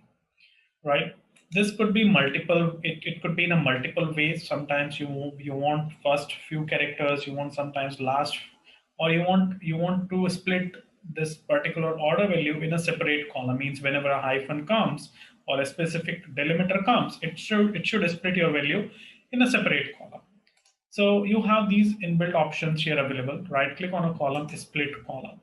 right? This could be multiple, it could be in a multiple ways. Sometimes you want first few characters, you want sometimes last, or you want to split this particular order value in a separate column. Means whenever a hyphen comes or a specific delimiter comes, it should split your value in a separate column. So you have these inbuilt options here available. Right click on a column, split column.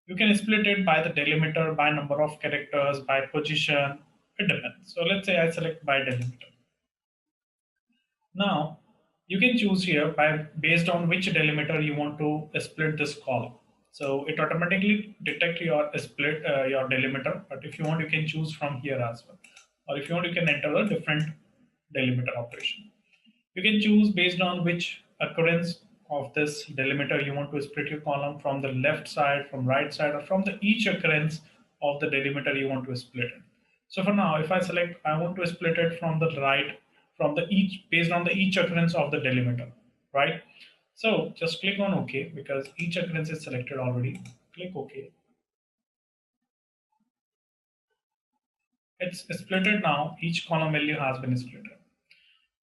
You can split it by the delimiter, by number of characters, by position. It depends. So let's say I select by delimiter. Now you can choose here by based on which delimiter you want to split this column. So it automatically detect your split your delimiter. But if you want, you can choose from here as well. Or if you want, you can enter a different delimiter operation. You can choose based on which occurrence of this delimiter you want to split your column, from the left side, from right side, or from the each occurrence of the delimiter you want to split it. So for now, if I select, I want to split it from the right, from the each based on the each occurrence of the delimiter, right? So just click on OK because each occurrence is selected already. Click OK. It's splitted now. Each column value has been splitted,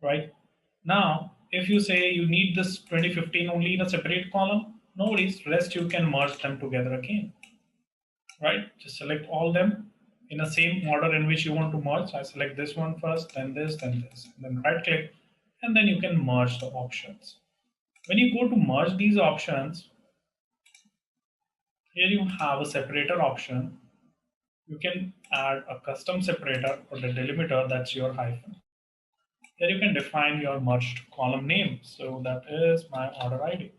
right? Now, if you say you need this 2015 only in a separate column, no worries, rest you can merge them together again, right? Just select all them in the same order in which you want to merge. I select this one first, then this, and then right click, and then you can merge the options. When you go to merge these options, here you have a separator option. You can add a custom separator for the delimiter, that's your hyphen. Here you can define your merged column name. So that is my order ID.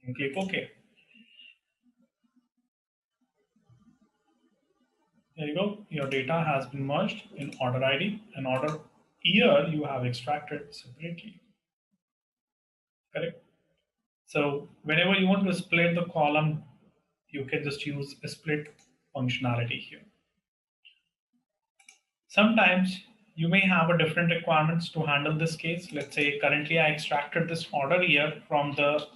And click OK. There you go. Your data has been merged in order ID and order year you have extracted separately. Correct? So whenever you want to split the column, you can just use a split functionality here. Sometimes you may have a different requirements to handle this case. Let's say currently I extracted this order year from the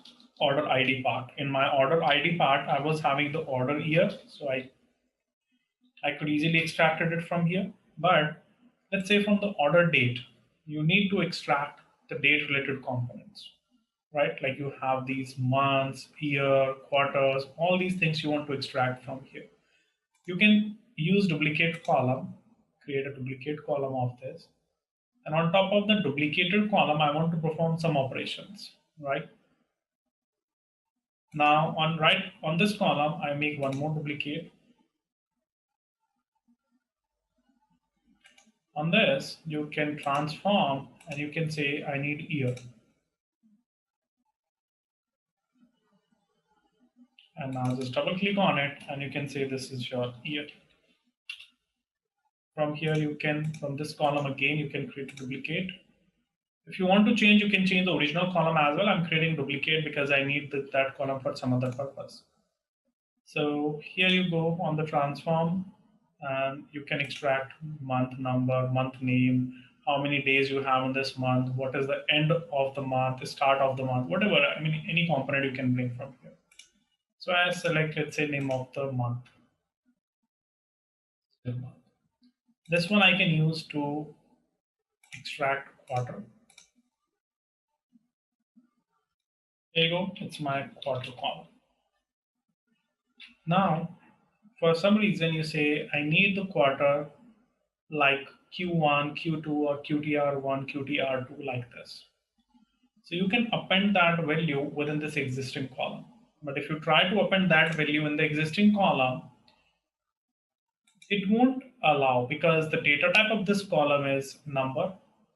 order ID part. In my order ID part, I was having the order year, so I could easily extracted it from here. But let's say from the order date, you need to extract the date related components, right? Like you have these months, year, quarters, all these things you want to extract from here. You can use duplicate column, create a duplicate column of this. And on top of the duplicated column, I want to perform some operations, right? Now on this column, I make one more duplicate. On this, you can transform and you can say, I need year. And now just double click on it and you can say this is your year. From here, you can, from this column again, you can create a duplicate. If you want to change, you can change the original column as well. I'm creating a duplicate because I need that column for some other purpose. So here you go on the transform and you can extract month number, month name, how many days you have in this month, what is the end of the month, the start of the month, whatever. I mean, any component you can bring from here. So I select, let's say, name of the month. This one I can use to extract quarter. There you go, it's my quarter column. Now, for some reason you say, I need the quarter like Q1, Q2, or QTR1, QTR2 like this. So you can append that value within this existing column. But if you try to append that value in the existing column, it won't allow because the data type of this column is number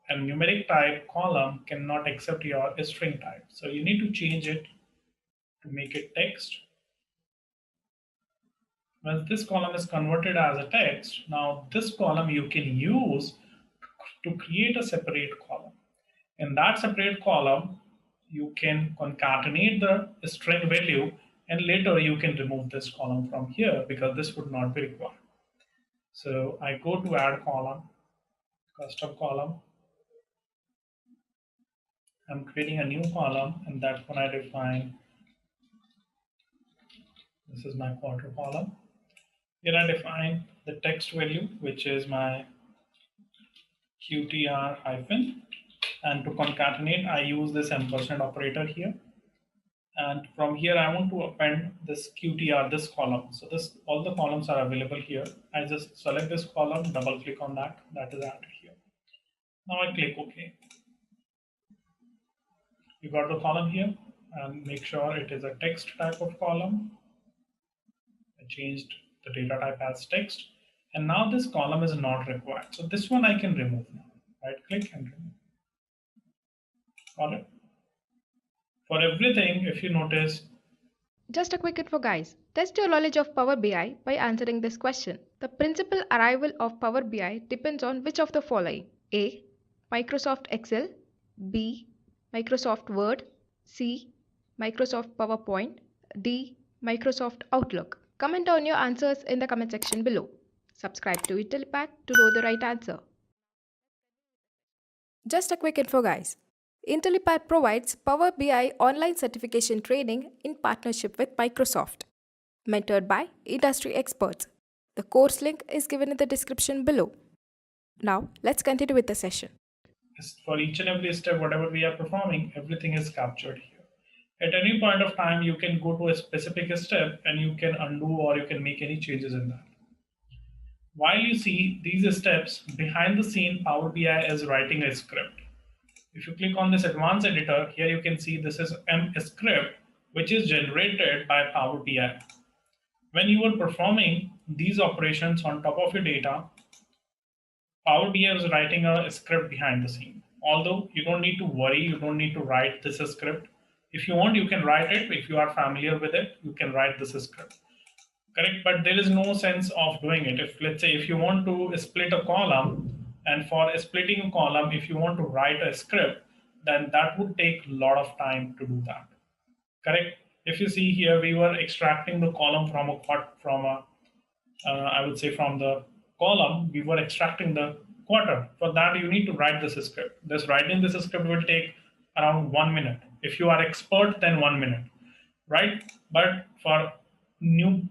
and numeric type column cannot accept your string type. So you need to change it to make it text. Once this column is converted as a text, now this column you can use to create a separate column. In that separate column, you can concatenate the string value and later you can remove this column from here because this would not be required. So I go to add column, custom column. I'm creating a new column and that one I define. This is my quarter column. Here I define the text value, which is my QTR hyphen. And to concatenate, I use this ampersand operator here. And from here, I want to append this QTR, this column. So this, all the columns are available here. I just select this column, double click on that. That is added here. Now I click OK. You got the column here and make sure it is a text type of column. I changed the data type as text. And now this column is not required. So this one I can remove now. Right click and remove. Got it? For everything, if you notice. Just a quick info, guys. Test your knowledge of Power BI by answering this question. The principal arrival of Power BI depends on which of the following: A. Microsoft Excel, B. Microsoft Word, C. Microsoft PowerPoint, D. Microsoft Outlook. Comment down your answers in the comment section below. Subscribe to Intellipaat to know the right answer. Just a quick info, guys. Intellipaat provides Power BI online certification training in partnership with Microsoft, mentored by industry experts. The course link is given in the description below. Now, let's continue with the session. For each and every step, whatever we are performing, everything is captured here. At any point of time, you can go to a specific step and you can undo or you can make any changes in that. While you see these steps, behind the scene, Power BI is writing a script. If you click on this advanced editor, here you can see this is a script which is generated by Power BI. When you are performing these operations on top of your data, Power BI is writing a script behind the scene. Although you don't need to worry, you don't need to write this script. If you want, you can write it. If you are familiar with it, you can write this script. Correct, but there is no sense of doing it. If let's say if you want to split a column, and for splitting a column, if you want to write a script, then that would take a lot of time to do that. Correct. If you see here, we were extracting the column from I would say from the column, we were extracting the quarter. For that, you need to write this script. Writing this script will take around 1 minute. If you are expert, then 1 minute, right? But for new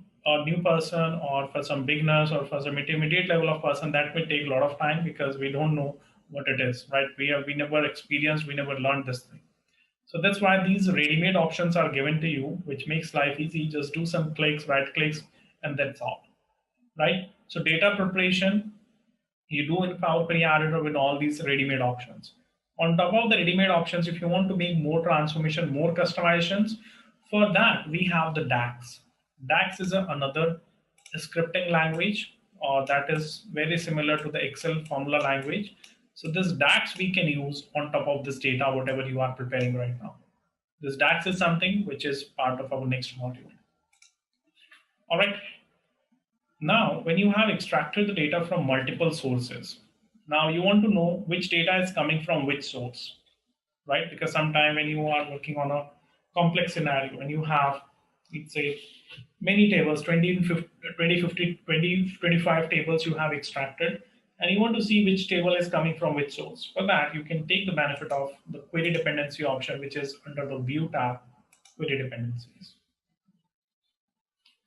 person or for some beginners or for some intermediate level of person, that will take a lot of time because we don't know what it is, right? We never experienced, we never learned this thing. So that's why these ready-made options are given to you, which makes life easy. Just do some clicks, right clicks, and that's all, right? So data preparation, you do in Power Query Editor with all these ready-made options. On top of the ready-made options, if you want to make more transformation, more customizations, for that, we have the DAX. DAX is another scripting language that is very similar to the Excel formula language. So this DAX we can use on top of this data, whatever you are preparing right now. This DAX is something which is part of our next module. All right. Now, when you have extracted the data from multiple sources, now you want to know which data is coming from which source, right? Because sometimes when you are working on a complex scenario and you have, let's say, many tables, 20, 50, 20, 25 tables you have extracted, and you want to see which table is coming from which source. For that, you can take the benefit of the query dependency option, which is under the View tab, query dependencies.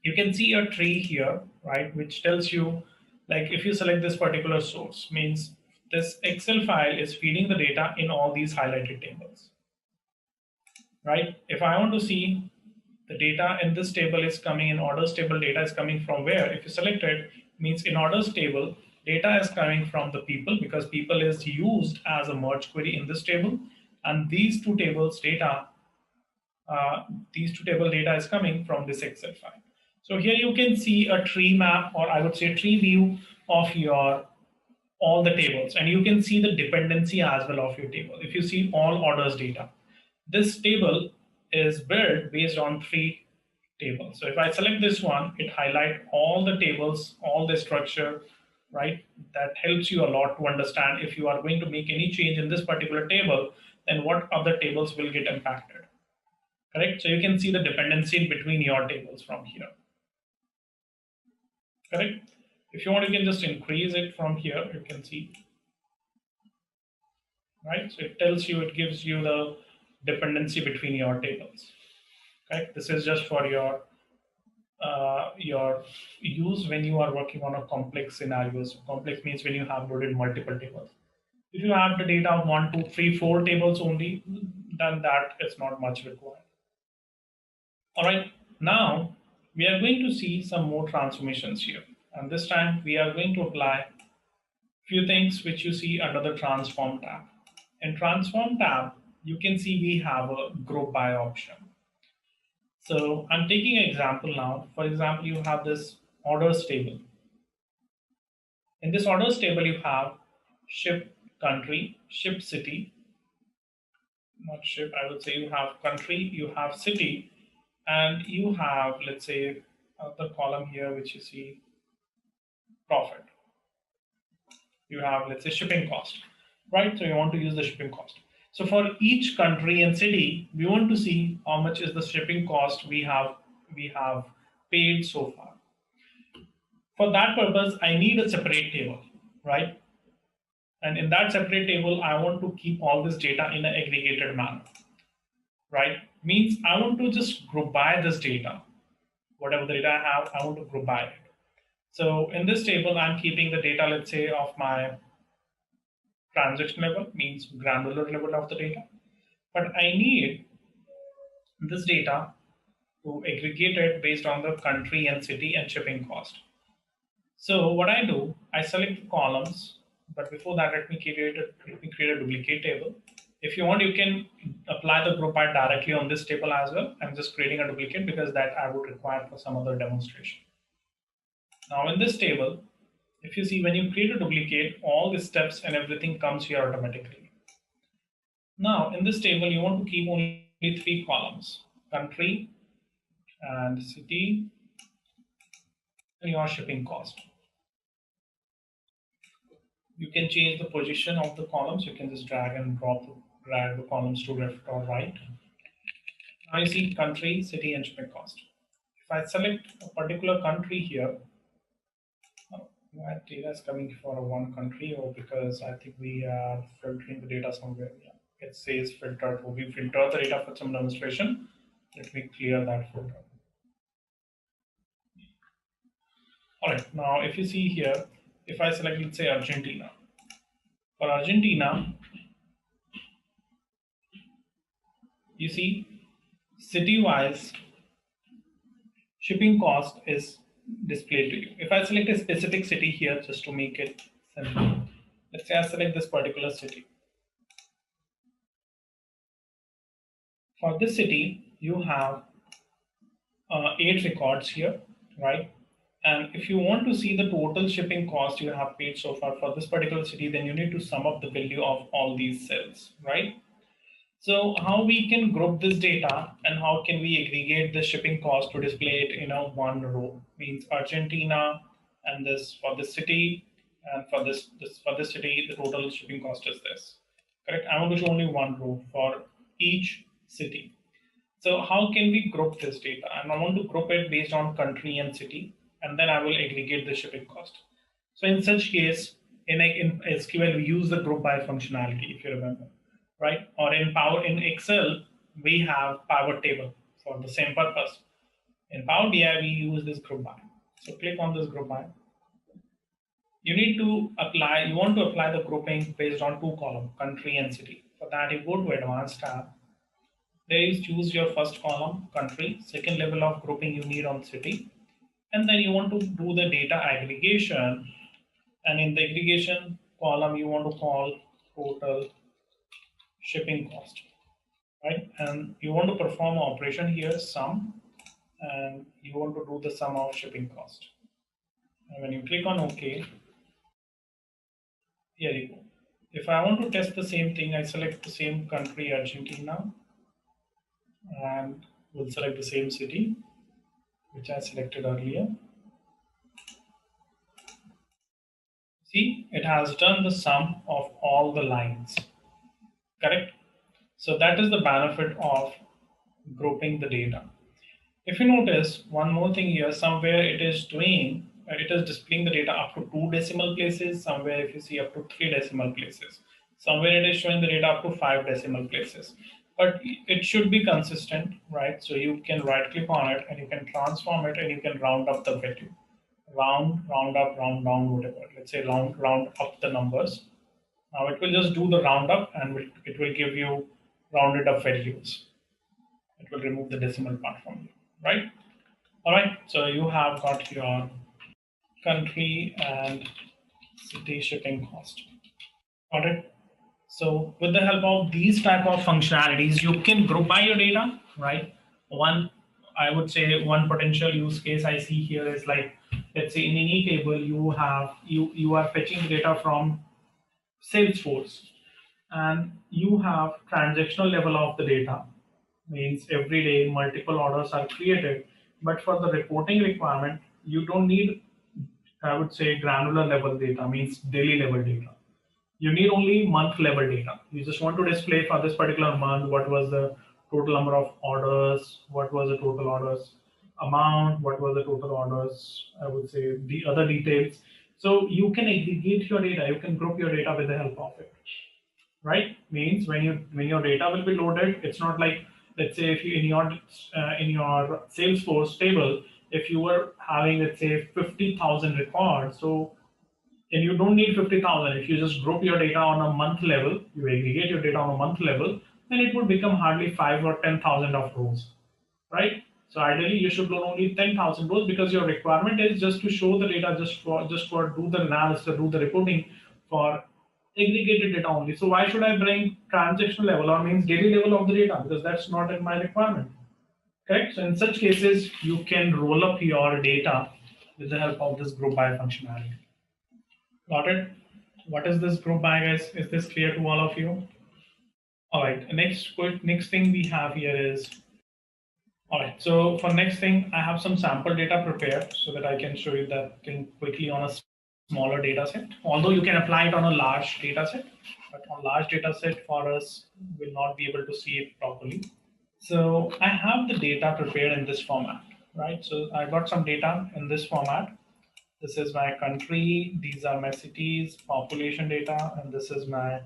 You can see a tree here, right, which tells you, like, if you select this particular source, means this Excel file is feeding the data in all these highlighted tables. right? If I want to see the data in this table is coming in orders table, data is coming from where? If you select it, means in orders table, data is coming from the people, because people is used as a merge query in this table. And these two tables data, these two table data is coming from this Excel file. So here you can see a tree map, or I would say a tree view of your all the tables, and you can see the dependency as well of your table. If you see all orders data, this table is built based on three tables. So if I select this one, it highlight all the tables, all the structure, right? That helps you a lot to understand if you are going to make any change in this particular table, then what other tables will get impacted, correct? So you can see the dependency between your tables from here, correct? If you want, you can just increase it from here, you can see, right? So it tells you, it gives you the dependency between your tables. Okay, this is just for your use when you are working on a complex scenarios. Complex means when you have loaded multiple tables. If you have the data of 1, 2, 3, 4 tables only, then that is not much required. All right, now we are going to see some more transformations here, and this time we are going to apply few things which you see under the transform tab. In transform tab, you can see we have a group by option. So I'm taking an example now. For example, you have this orders table. In this orders table, you have ship country, ship city, not ship, I would say you have country, you have city, and you have, let's say, the column here, which you see profit. You have, let's say, shipping cost, right? So you want to use the shipping cost. So for each country and city, we want to see how much is the shipping cost we have paid so far. For that purpose, I need a separate table, right? And in that separate table, I want to keep all this data in an aggregated manner, right? Means I want to just group by this data. Whatever the data I have, I want to group by it. So in this table, I'm keeping the data, let's say, of my transaction level, means granular level of the data. But I need this data to aggregate it based on the country and city and shipping cost. So what I do, I select the columns, but before that, let me create a duplicate table. If you want, you can apply the group by directly on this table as well. I'm just creating a duplicate because that I would require for some other demonstration. Now in this table, if you see, when you create a duplicate, all the steps and everything comes here automatically. Now in this table, you want to keep only 3 columns: country and city and your shipping cost. You can change the position of the columns. You can just drag the columns to left or right. Now you see country, city, and shipping cost. If I select a particular country here, that data is coming for one country, or because I think we are filtering the data somewhere. Yeah, it says filtered. So we filter the data for some demonstration. Let me clear that filter. All right, now if you see here, if I select, let's say, Argentina. For Argentina, you see, city-wise, shipping cost is displayed to you. If I select a specific city here, just to make it simple, let's say I select this particular city. For this city, you have 8 records here, right? And if you want to see the total shipping cost you have paid so far for this particular city, then you need to sum up the value of all these cells, right? So how we can group this data and how can we aggregate the shipping cost to display it in a one row? Means Argentina and this for this city, and for this for this city, the total shipping cost is this. Correct? I want to show only one row for each city. So how can we group this data? And I want to group it based on country and city, and then I will aggregate the shipping cost. So in such case, in SQL, we use the group by functionality, if you remember, right? Or in Excel, we have pivot table for the same purpose. In Power BI, we use this group by. So click on this group by. You want to apply the grouping based on 2 columns, country and city. For that, you go to Advanced tab. There is choose your first column, country, second level of grouping you need on city, and then you want to do the data aggregation, and in the aggregation column you want to call total shipping cost, right? And you want to perform operation here, sum, and you want to do the sum of shipping cost. And when you click on OK, here you go. If I want to test the same thing, I select the same country, Argentina, and we'll select the same city, which I selected earlier. See, it has done the sum of all the lines, correct? So that is the benefit of grouping the data. If you notice one more thing here, somewhere it is displaying the data up to 2 decimal places, somewhere if you see up to 3 decimal places, somewhere it is showing the data up to 5 decimal places. But it should be consistent, right? So you can right click on it and you can transform it and you can round up the value. Round up, round down, whatever. Let's say round up the numbers. Now it will just do the round up and it will give you rounded up values. It will remove the decimal part from you, right? All right, so you have got your country and city shipping cost. Got it? So with the help of these type of functionalities, you can group by your data, right? I would say one potential use case I see here is like, let's say in any table you are fetching data from Salesforce, and you have transactional level of the data, means every day multiple orders are created, but for the reporting requirement you don't need, I would say, granular level data, means daily level data. You need only month level data. You just want to display for this particular month what was the total number of orders, what was the total orders amount, what was the total orders, I would say the other details. So you can aggregate your data, you can group your data with the help of it, right? Means when your data will be loaded, it's not like, let's say if you in your Salesforce table, if you were having, let's say, 50,000 records, so and you don't need 50,000. If you just group your data on a month level, you aggregate your data on a month level, then it would become hardly 5 or 10,000 of rows, right? So ideally, you should load only 10,000 rows because your requirement is just to show the data, just for do the analysis, do the reporting for aggregated data only. So why should I bring transactional level or means daily level of the data, because that's not in my requirement, correct? So in such cases, you can roll up your data with the help of this group by functionality. Got it? What is this group by, guys? Is this clear to all of you? All right. Next thing we have here is, all right. So for next thing, I have some sample data prepared so that I can show you that thing quickly on a smaller data set. Although you can apply it on a large data set, but on large data set for us, we'll not be able to see it properly. So I have the data prepared in this format, right? So I got some data in this format. This is my country, these are my cities, population data, and this is my,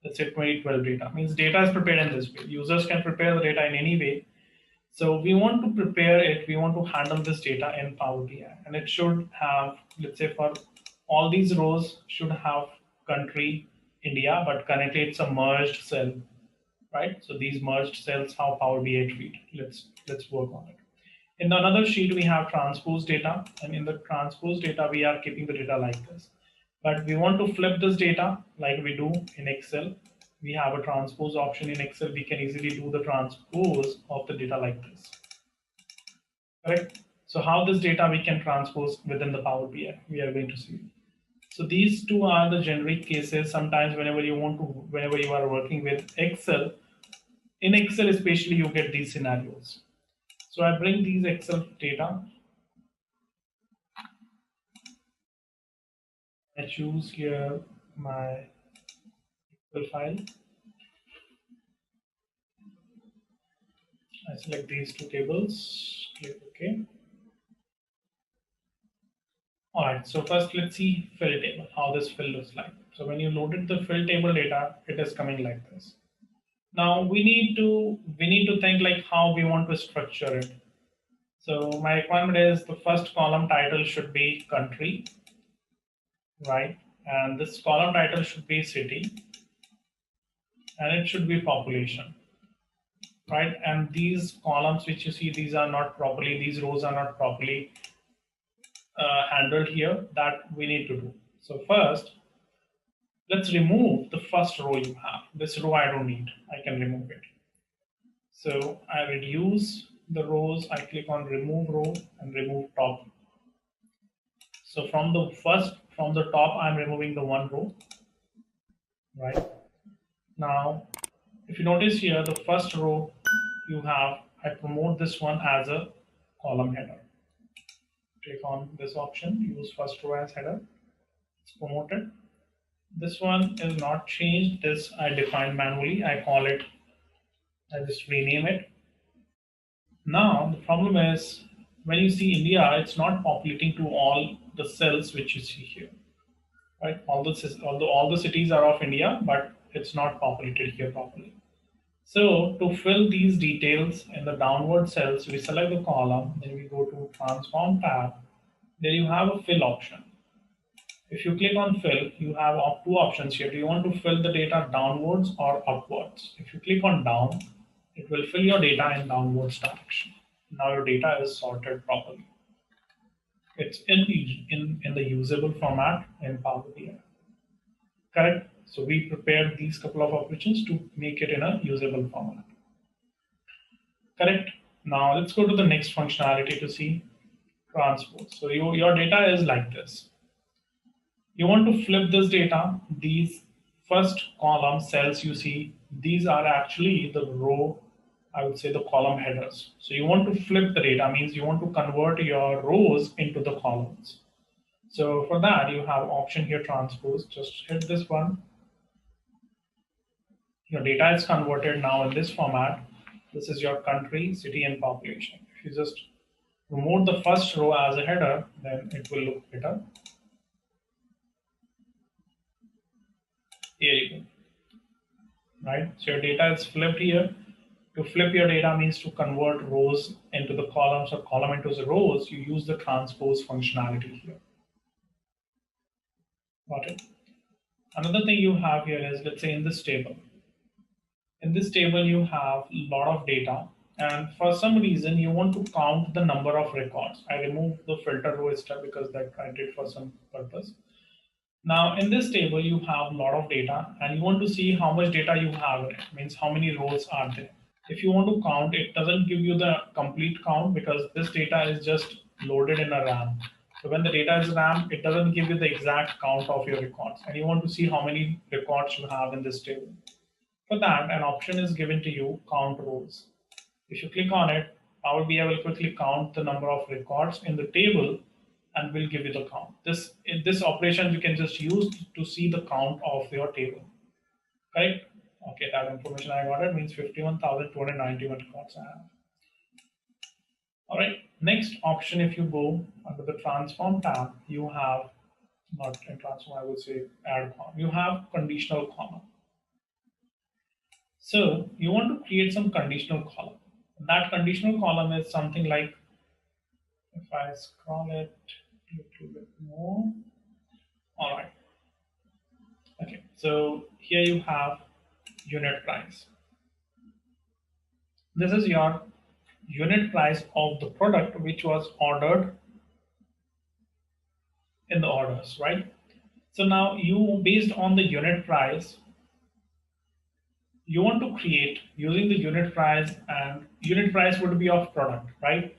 let's say, 2012 data. Means data is prepared in this way. Users can prepare the data in any way. So we want to prepare it, we want to handle this data in Power BI. And it should have, let's say, for all these rows should have country, India, but currently it's a merged cell, right? So these merged cells, how Power BI treat. Let's work on it. In another sheet, we have transpose data, and in the transpose data, we are keeping the data like this. But we want to flip this data like we do in Excel. We have a transpose option in Excel. We can easily do the transpose of the data like this. Correct? So how this data we can transpose within the Power BI, we are going to see. So these two are the generic cases. Sometimes whenever you are working with Excel, in Excel especially, you get these scenarios. So I bring these Excel data. I choose here my Excel file. I select these two tables, click OK. All right, so first let's see fill table, how this fill looks like. So when you loaded the fill table data, it is coming like this. Now we need to think like how we want to structure it. So my requirement is the first column title should be country, right? And this column title should be city, and it should be population. right? And these columns which you see, these are not properly, these rows are not properly handled here, that we need to do. So first, let's remove the first row you have. This row I don't need, I can remove it. So I reduce the rows, I click on remove row and remove top. So from the top, I'm removing the one row, right? Now, if you notice here, the first row you have, I promote this one as a column header. Click on this option, use first row as header. It's promoted. This one is not changed. This I define manually. I call it, I just rename it. Now, the problem is when you see India, it's not populating to all the cells which you see here, right? Although all the cities are of India, but it's not populated here properly. So to fill these details in the downward cells, we select the column, then we go to transform tab. There you have a fill option. If you click on fill, you have two options here. Do you want to fill the data downwards or upwards? If you click on down, it will fill your data in downwards direction. Now your data is sorted properly. It's in the usable format in Power BI. Correct? So we prepared these couple of operations to make it in a usable format. Correct? Now let's go to the next functionality to see transpose. So your data is like this. You want to flip this data. These first column cells you see, these are actually the row, I would say the column headers. So you want to flip the data, means you want to convert your rows into the columns. So for that, you have option here, transpose. Just hit this one. Your data is converted now in this format. This is your country, city, and population. If you just remove the first row as a header, then it will look better. Here you go. Right? So your data is flipped here. To flip your data means to convert rows into the columns or column into the rows, you use the transpose functionality here. Got it? Another thing you have here is, let's say in this table. In this table, you have a lot of data, and for some reason, you want to count the number of records. I removed the filter row step because that I did for some purpose. Now, in this table, you have a lot of data, and you want to see how much data you have in it, means how many rows are there. If you want to count, it doesn't give you the complete count because this data is just loaded in a RAM. So when the data is RAM, it doesn't give you the exact count of your records, and you want to see how many records you have in this table. For that, an option is given to you, count rows. If you click on it, Power BI will quickly count the number of records in the table and will give you the count. In this operation, you can just use to see the count of your table. Correct? Okay, that information I got it means 51,291 records I have. All right, next option, if you go under the transform tab, you have, not in transform, I would say add column. You have conditional column. So you want to create some conditional column. That conditional column is something like, if I scroll it a little bit more. All right. Okay, so here you have unit price. This is your unit price of the product which was ordered in the orders, right? So now you, based on the unit price, you want to create using the unit price, and unit price would be of product, right?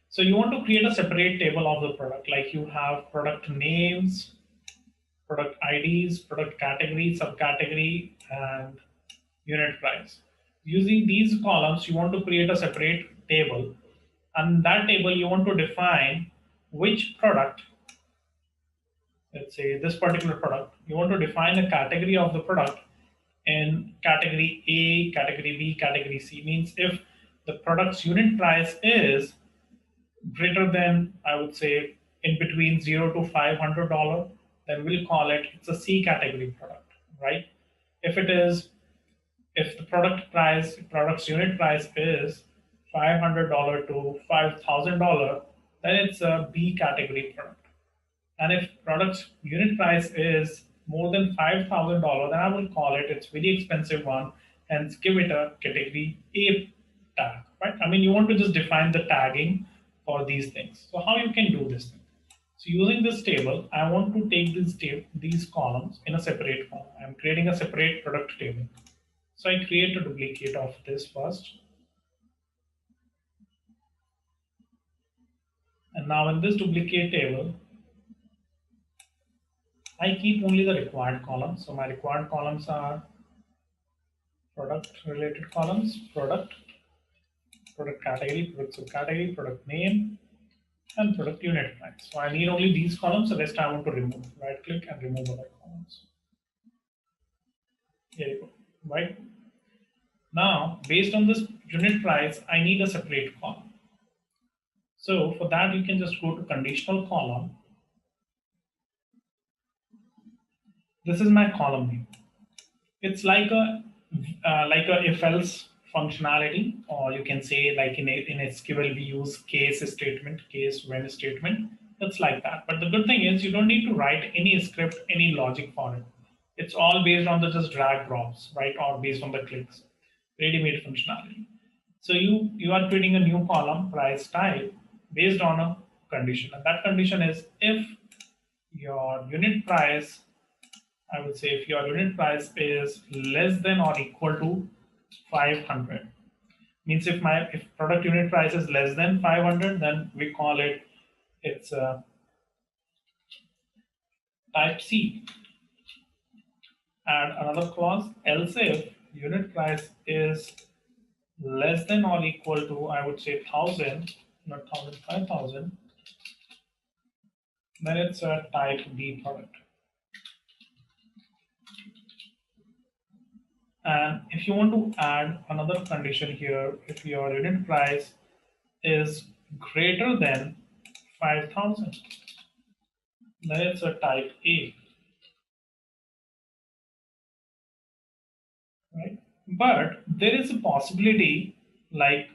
So you want to create a separate table of the product, like you have product names, product IDs, product category, subcategory, and unit price. Using these columns, you want to create a separate table, and that table you want to define which product, let's say this particular product, you want to define a category of the product in category A, category B, category C. Means if the product's unit price is greater than, I would say, in between $0 to $500, then we'll call it, it's a C category product, right? If the product's unit price is $500 to $5,000, then it's a B category product. And if product's unit price is more than $5,000, then I will call it, it's very expensive one, hence give it a category A tag, right? I mean, you want to just define the tagging for these things. So how you can do this thing? So using this table, I want to take these columns in a separate column. I'm creating a separate product table. So I create a duplicate of this first. And now in this duplicate table, I keep only the required columns. So my required columns are product related columns, product category, product subcategory, product name, and product unit price. So I need only these columns, the rest I want to remove. Right click and remove other columns. Here you go, right? Now, based on this unit price, I need a separate column. So for that, you can just go to conditional column. This is my column name. It's like a if-else functionality, or you can say like in SQL we use case statement, case when statement. It's like that. But the good thing is you don't need to write any script, any logic for it. It's all based on the just drag drops, right? Or based on the clicks, ready-made functionality. So you are creating a new column, price type, based on a condition, and that condition is if your unit price, I would say if your unit price is less than or equal to 500. Means if product unit price is less than 500, then we call it's type C. And another clause, else if unit price is less than or equal to, I would say 1000, not 1000, 5000, then it's a type B product. And if you want to add another condition here, if your unit price is greater than 5000, then it's a type A. Right? But there is a possibility, like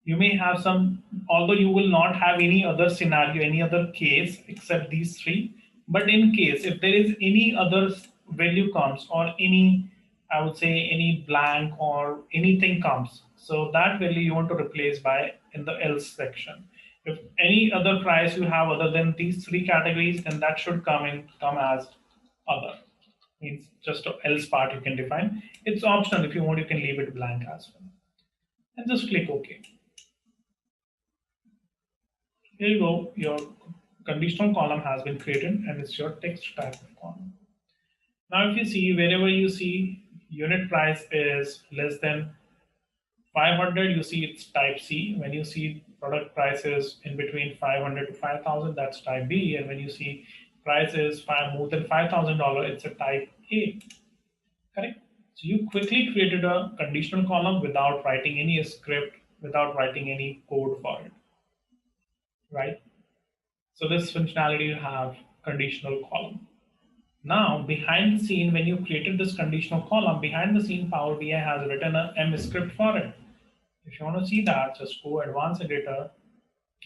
you may have some, although you will not have any other scenario, any other case except these three. But in case if there is any other value comes, or any, I would say any blank or anything comes, so that value you want to replace by in the else section. If any other price you have other than these three categories, then that should come as other. Means just the else part you can define. It's optional. If you want, you can leave it blank as well. And just click OK. Here you go. Your conditional column has been created, and it's your text type of column. Now, if you see, wherever you see unit price is less than 500, you see it's type C. When you see product prices in between 500 to 5,000, that's type B. And when you see price is more than $5,000, it's a type A. Correct? So you quickly created a conditional column without writing any script, without writing any code for it. Right? So this functionality you have conditional column. Now, behind the scene, when you created this conditional column, behind the scene, Power BI has written a M script for it. If you want to see that, just go Advanced Editor,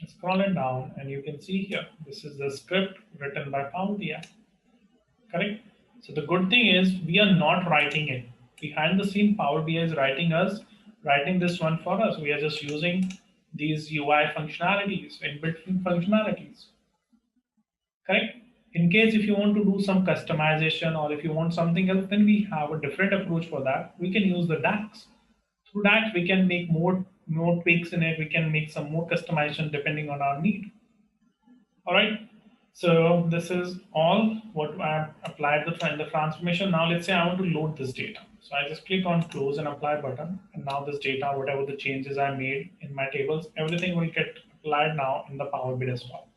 scroll it down, and you can see here, this is the script written by Power BI. Correct? So the good thing is we are not writing it. Behind the scene, Power BI is writing this one for us. We are just using these UI functionalities, in-between functionalities. Correct? In case if you want to do some customization, or if you want something else, then we have a different approach for that. We can use the DAX. Through DAX, we can make more tweaks in it. We can make some more customization depending on our need. All right. So this is all what I applied the transformation. Now let's say I want to load this data. So I just click on close and apply button. And now this data, whatever the changes I made in my tables, everything will get applied now in the Power BI desktop.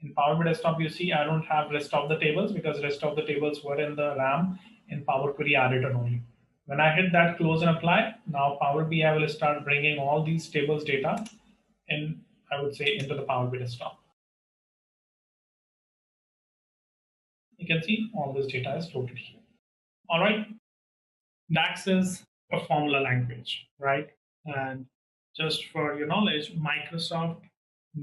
In Power BI desktop, you see I don't have rest of the tables because rest of the tables were in the RAM in Power Query editor only. When I hit that close and apply, now Power BI will start bringing all these tables data in, I would say, into the Power BI desktop. You can see all this data is loaded here. All right. DAX is a formula language, right? And just for your knowledge, Microsoft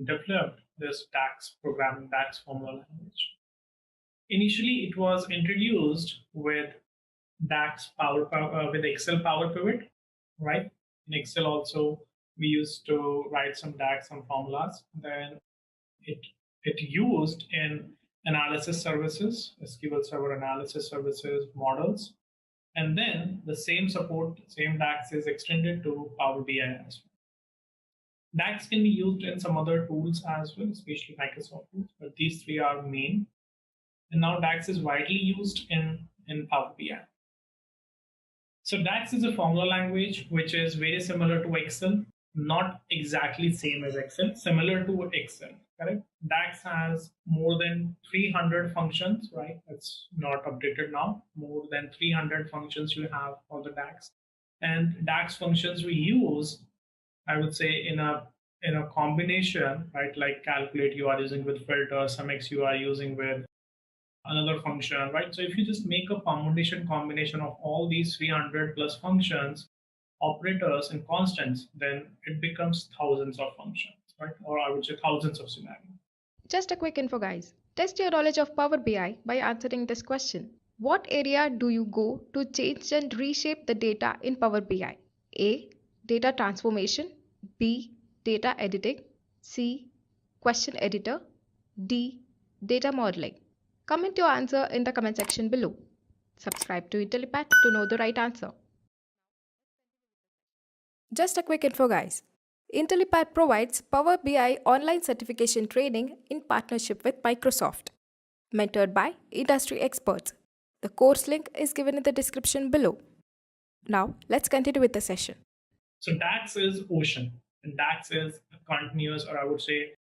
developed this DAX programming, DAX formula language. Initially, it was introduced with DAX with Excel Power Pivot, right? In Excel also, we used to write some DAX, some formulas. Then it used in analysis services, SQL Server analysis services models, and then the same support, same DAX is extended to Power BI as well. DAX can be used in some other tools as well, especially Microsoft tools, but these three are main. And now DAX is widely used in Power BI. So DAX is a formula language which is very similar to Excel, not exactly same as Excel, similar to Excel, correct? DAX has more than 300 functions, right? It's not updated now. More than 300 functions you have for the DAX. And DAX functions we use, I would say in a combination, right? Like calculate you are using with filter, SumX you are using with another function, right? So if you just make a combination of all these 300 plus functions, operators and constants, then it becomes thousands of functions, right? Or I would say thousands of scenarios. Just a quick info, guys. Test your knowledge of Power BI by answering this question. What area do you go to change and reshape the data in Power BI? A. Data transformation. B. Data editing. C. Question editor. D. Data modeling. Comment your answer in the comment section below. Subscribe to Intellipaat to know the right answer. Just a quick info, guys. Intellipaat provides Power BI online certification training in partnership with Microsoft, mentored by industry experts. The course link is given in the description below. Now, let's continue with the session. So DAX is ocean, and DAX is a continuous, or I would say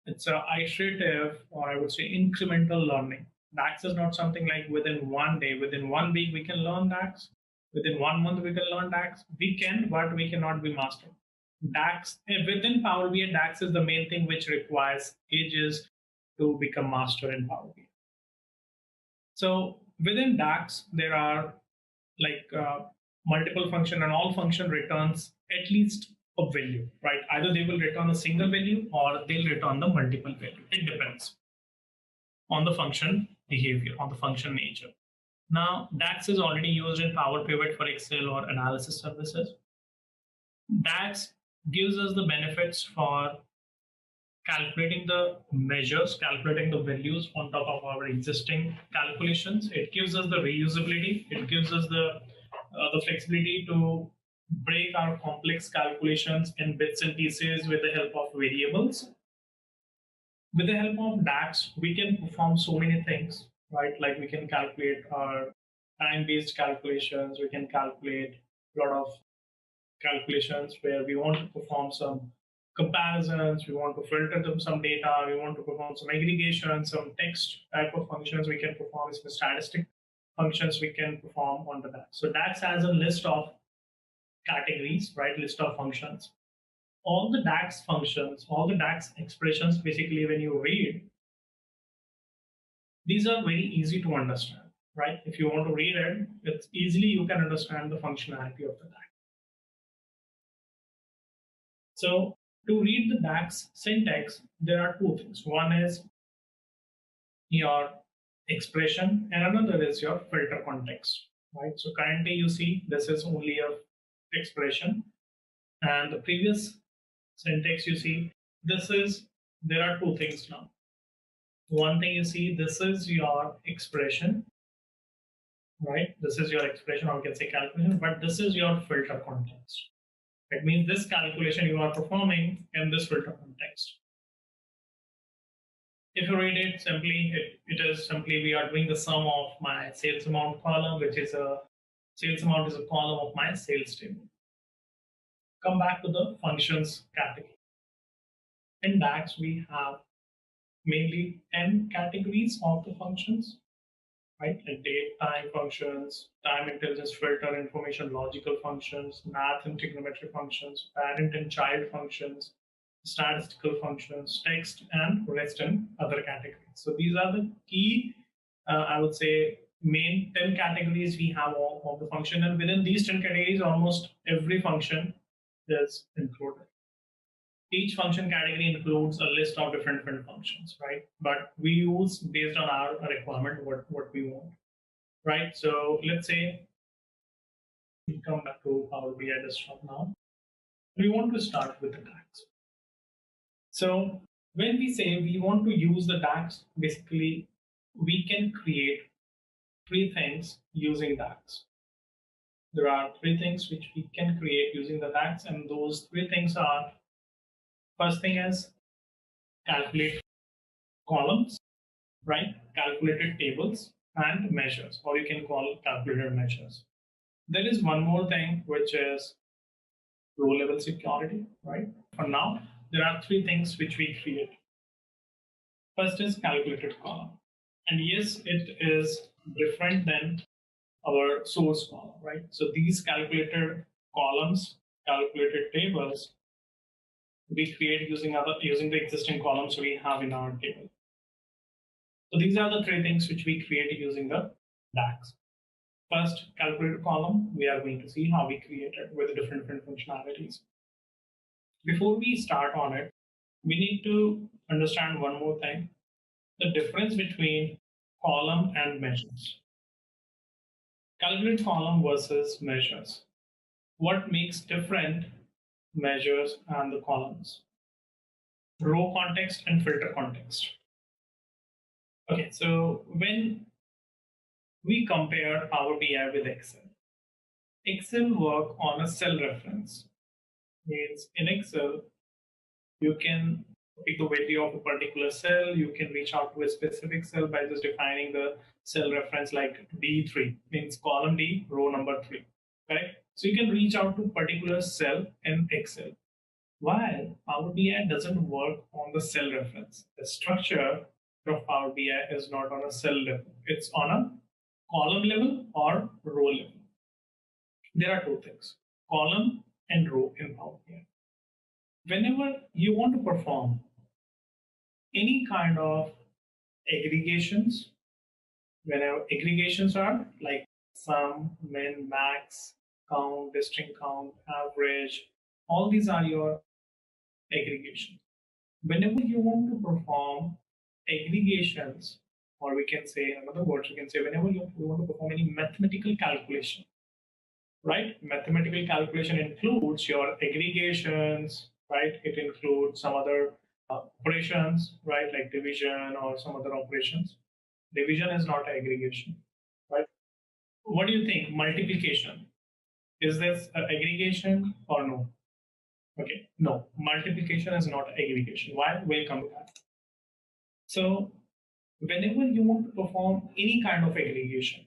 it's a iterative, or I would say incremental learning. DAX is not something like within one day, within 1 week we can learn DAX, within 1 month we can learn DAX. We can, but we cannot be master. DAX within Power BI, DAX is the main thing which requires ages to become master in Power BI. So within DAX, there are multiple function, and all function returns at least a value, right? Either they will return a single value or they'll return the multiple value. It depends on the function behavior, on the function nature. Now, DAX is already used in Power Pivot for Excel or analysis services. DAX gives us the benefits for calculating the measures, calculating the values on top of our existing calculations. It gives us the reusability. It gives us the flexibility to break our complex calculations in bits and pieces with the help of variables. With the help of DAX, we can perform so many things, right? Like we can calculate our time-based calculations. We can calculate a lot of calculations where we want to perform some comparisons, we want to filter them some data, we want to perform some aggregation, some text type of functions we can perform, some statistic functions we can perform on the DAX. So DAX has a list of categories, right? List of functions. All the DAX functions, all the DAX expressions, basically when you read, these are very easy to understand, right? If you want to read it, it's easily you can understand the functionality of the DAX. So to read the DAX syntax, there are two things. One is your expression and another is your filter context, right? So currently you see this is only a expression, and the previous syntax you see, there are two things now. One thing you see, this is your expression, right? This is your expression, or you can say calculation, but this is your filter context. It means this calculation you are performing in this filter context. If you read it simply, it is simply we are doing the sum of my sales amount column, which is a sales amount is a column of my sales table. Come back to the functions category. In DAX, we have mainly 10 categories of the functions, right? Like date, time functions, time intelligence, filter, information, logical functions, math and trigonometry functions, parent and child functions, statistical functions, text, and rest and other categories. So these are the key, I would say, main 10 categories we have all of the function, and within these 10 categories, almost every function is included. Each function category includes a list of different functions, right? But we use based on our requirement what we want, right? So let's say we come back to Power BI desktop now. We want to start with the DAX. So when we say we want to use the DAX, basically we can create three things using DAX. There are three things which we can create using the DAX, and those three things are: first thing is calculate columns, right? Calculated tables and measures, or you can call calculated measures. There is one more thing which is row level security, right? For now, there are three things which we create. First is calculated column. And yes, it is different than our source column, right? So these calculated columns, calculated tables, we create using the existing columns we have in our table. So these are the three things which we create using the DAX. First, calculated column, we are going to see how we create it with different functionalities. Before we start on it, we need to understand one more thing: the difference between column and measures. Calculate column versus measures. What makes different measures and the columns? Row context and filter context. Okay, so when we compare Power BI with Excel, Excel work on a cell reference. Means in Excel, you can pick the value of a particular cell. You can reach out to a specific cell by just defining the cell reference like D3, means column D, row number 3, correct? So you can reach out to particular cell in Excel. While Power BI doesn't work on the cell reference. The structure of Power BI is not on a cell level. It's on a column level or row level. There are two things: column and row in Power BI. Whenever you want to perform any kind of aggregations, whenever aggregations are like sum, min, max, count, distinct count, average, all these are your aggregations. Whenever you want to perform aggregations, or we can say, in other words, we can say whenever you want to perform any mathematical calculation, right? Mathematical calculation includes your aggregations, right? It includes some other operations, right? Like division or some other operations. Division is not aggregation, right? What do you think? Multiplication. Is this aggregation or no? Okay, no. Multiplication is not aggregation. Why? We'll come to that. So whenever you want to perform any kind of aggregation,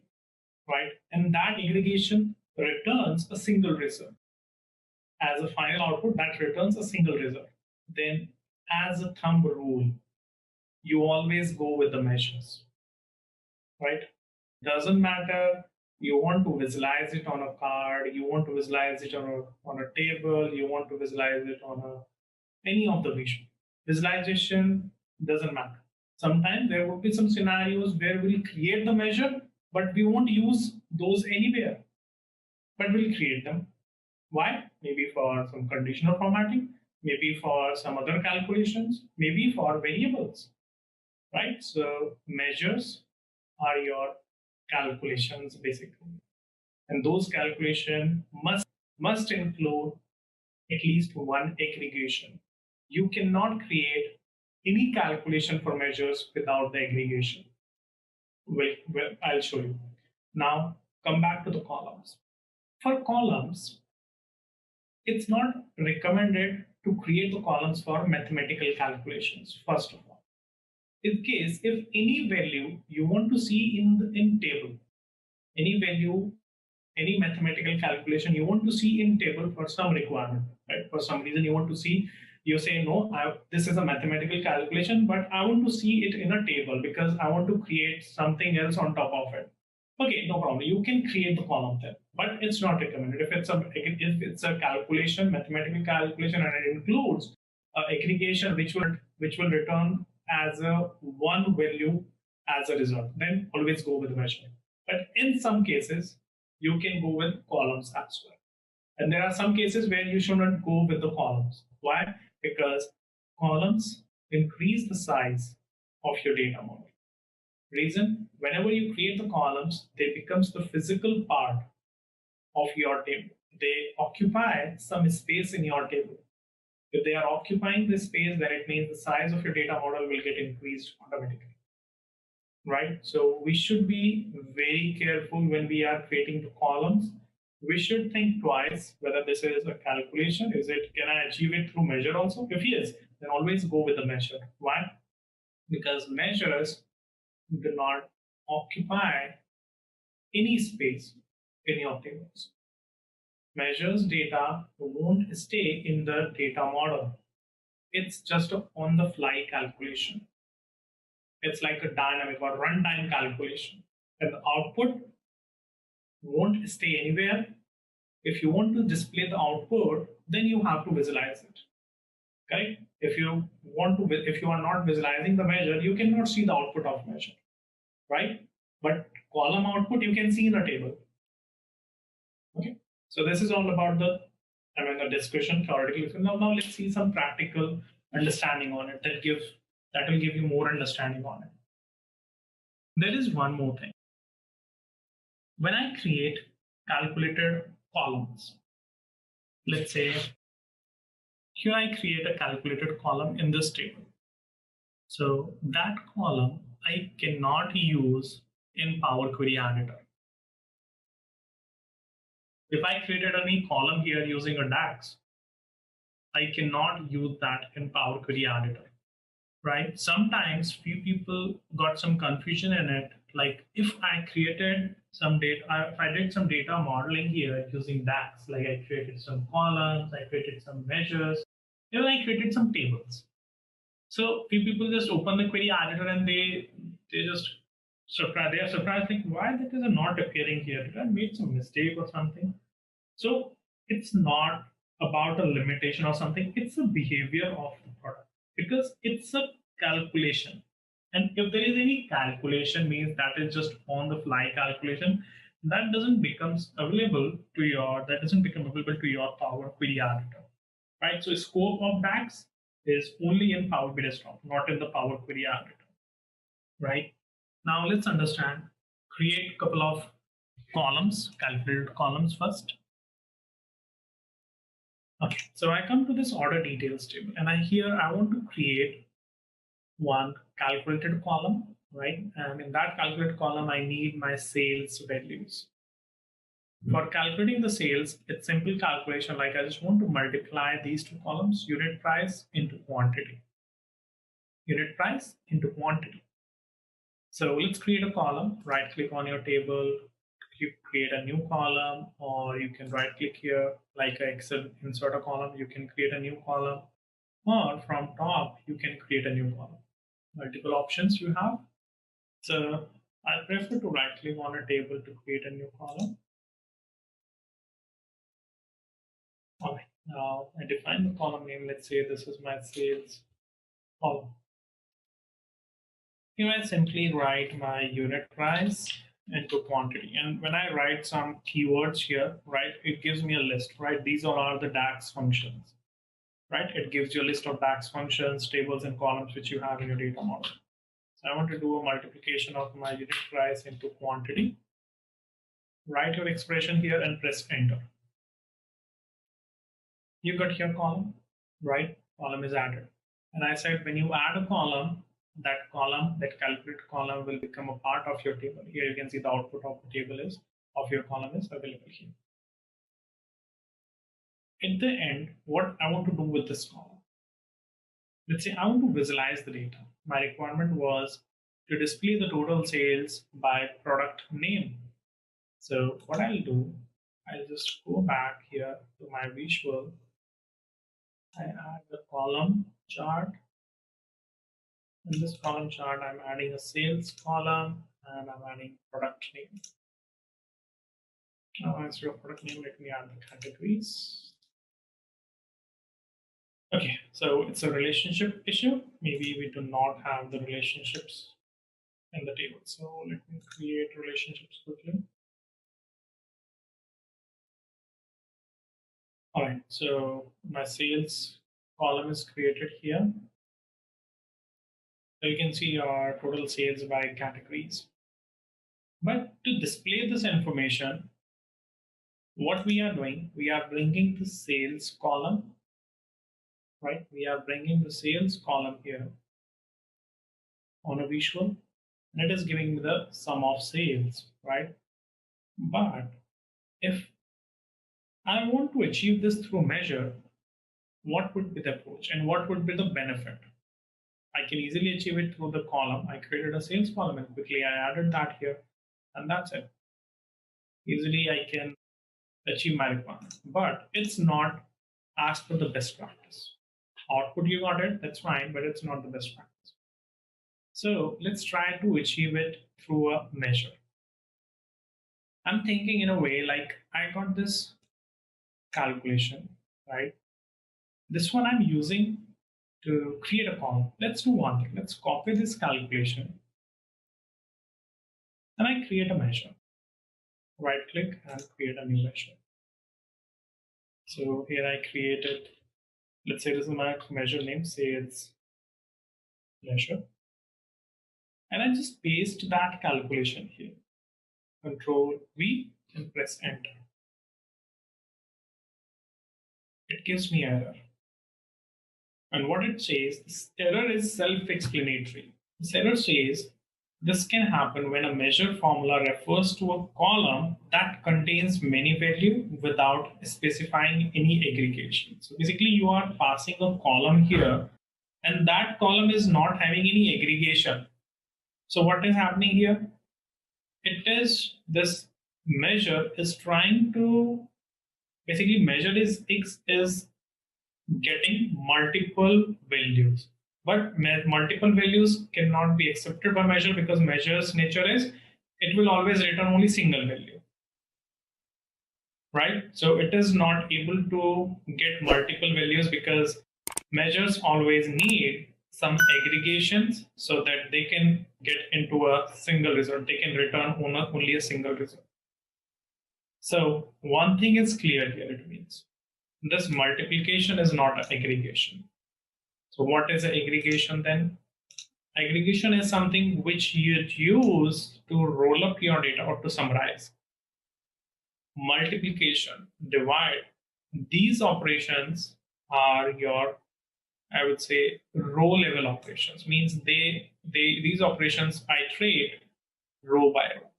right? And that aggregation returns a single result. As a final output, that returns a single result. Then as a thumb rule, you always go with the measures, right? Doesn't matter, you want to visualize it on a card, you want to visualize it on a table, you want to visualize it on any of the visualization, doesn't matter. Sometimes there would be some scenarios where we'll create the measure, but we won't use those anywhere, but we'll create them. Why? Maybe for some conditional formatting, maybe for some other calculations, maybe for variables, right? So measures are your calculations basically, and those calculations must include at least one aggregation. You cannot create any calculation for measures without the aggregation. Well, I'll show you. Now come back to the columns. For columns, it's not recommended to create the columns for mathematical calculations, first of all. In case if any value you want to see in table, any value, any mathematical calculation you want to see in table for some requirement, right? For some reason you want to see, you say, no, this is a mathematical calculation, but I want to see it in a table because I want to create something else on top of it. Okay, no problem. You can create the column there, but it's not recommended. If it's a calculation, mathematical calculation, and it includes aggregation, which will return as a one value as a result, then always go with the measure. But in some cases, you can go with columns as well. And there are some cases where you should not go with the columns. Why? Because columns increase the size of your data model. Reason, whenever you create the columns, they becomes the physical part of your table. they occupy some space in your table. If they are occupying this space, then it means the size of your data model will get increased automatically, right? So we should be very careful when we are creating the columns. We should think twice whether this is a calculation. Can I achieve it through measure also? If yes, then always go with the measure. Why? Because measures do not occupy any space in your tables. Measures data won't stay in the data model. It's just a on-the-fly calculation. It's like a dynamic or runtime calculation. And the output won't stay anywhere. If you want to display the output, then you have to visualize it. Correct? If you are not visualizing the measure, you cannot see the output of measure, right? But column output you can see in a table. Okay. So this is all about the discussion theoretically. Now let's see some practical understanding on it that will give you more understanding on it. There is one more thing. When I create calculated columns, let's say here I create a calculated column in this table. So that column I cannot use in Power Query Editor. If I created any column here using a DAX, I cannot use that in Power Query Editor, right? Sometimes few people got some confusion in it. Like if I created some data, if I did some data modeling here using DAX, like I created some columns, I created some measures, even I created some tables. So few people just open the query editor and they just surprised. They are surprised, like why that is not appearing here? Did I made some mistake or something? So it's not about a limitation or something. It's a behavior of the product because it's a calculation. And if there is any calculation, means that is just on the fly calculation, that doesn't become available to your Power Query Editor, right? So scope of DAX is only in Power BI Desktop, not in the Power Query Editor, right? Now let's understand. Create a couple of columns, calculated columns first. Okay, so I come to this order details table, and I want to create one calculated column, right? And in that calculated column, I need my sales values. For calculating the sales, it's simple calculation. Like I just want to multiply these two columns, unit price into quantity. Unit price into quantity. So let's create a column. Right click on your table, you create a new column, or you can right click here, like Excel, insert a column, you can create a new column, or from top, you can create a new column. Multiple options you have. So I prefer to right click on a table to create a new column. All right, now I define the column name. Let's say this is my sales column. Here I simply write my unit price into quantity. And when I write some keywords here, right, it gives me a list, right? These are the DAX functions, right? It gives you a list of DAX functions, tables, and columns which you have in your data model. So I want to do a multiplication of my unit price into quantity. Write your expression here and press enter. You got your column, right? Column is added. And I said when you add a column, that calculated column will become a part of your table. Here you can see the output of the table of your column is available here. At the end, what I want to do with this column. Let's say I want to visualize the data. My requirement was to display the total sales by product name. So what I'll do, I'll just go back here to my visual. I add the column chart. In this column chart, I'm adding a sales column and I'm adding product name. Now instead of product name, let me add the categories. Okay, so it's a relationship issue. Maybe we do not have the relationships in the table. So let me create relationships quickly. All right, so my sales column is created here. So you can see our total sales by categories. But to display this information, what we are doing, we are bringing the sales column, right? We are bringing the sales column here on a visual, and it is giving me the sum of sales, right? But if I want to achieve this through measure, what would be the approach and what would be the benefit? I can easily achieve it through the column. I created a sales column and quickly I added that here, and that's it. Easily I can achieve my requirement, but it's not as per the best practice. Output you got it, that's fine, but it's not the best practice. So let's try to achieve it through a measure. I'm thinking in a way like I got this calculation, right? This one I'm using to create a column. Let's do one thing. Let's copy this calculation and I create a measure. Right click and create a new measure. So here I created, let's say this is my measure name, sales measure. And I just paste that calculation here. Control V and press enter. It gives me error. And what it says, this error is self-explanatory. This error says this can happen when a measure formula refers to a column that contains many values without specifying any aggregation. So basically you are passing a column here and that column is not having any aggregation. So what is happening here? It is this measure is trying to basically measure is getting multiple values, but multiple values cannot be accepted by measure because measure's nature is it will always return only single value, right? So it is not able to get multiple values because measures always need some aggregations so that they can get into a single result. They can return only a single result. So one thing is clear here, it means this multiplication is not an aggregation. So what is an aggregation then? Aggregation is something which you use to roll up your data or to summarize. Multiplication, divide, these operations are your, I would say, row level operations. Means these operations iterate row by row.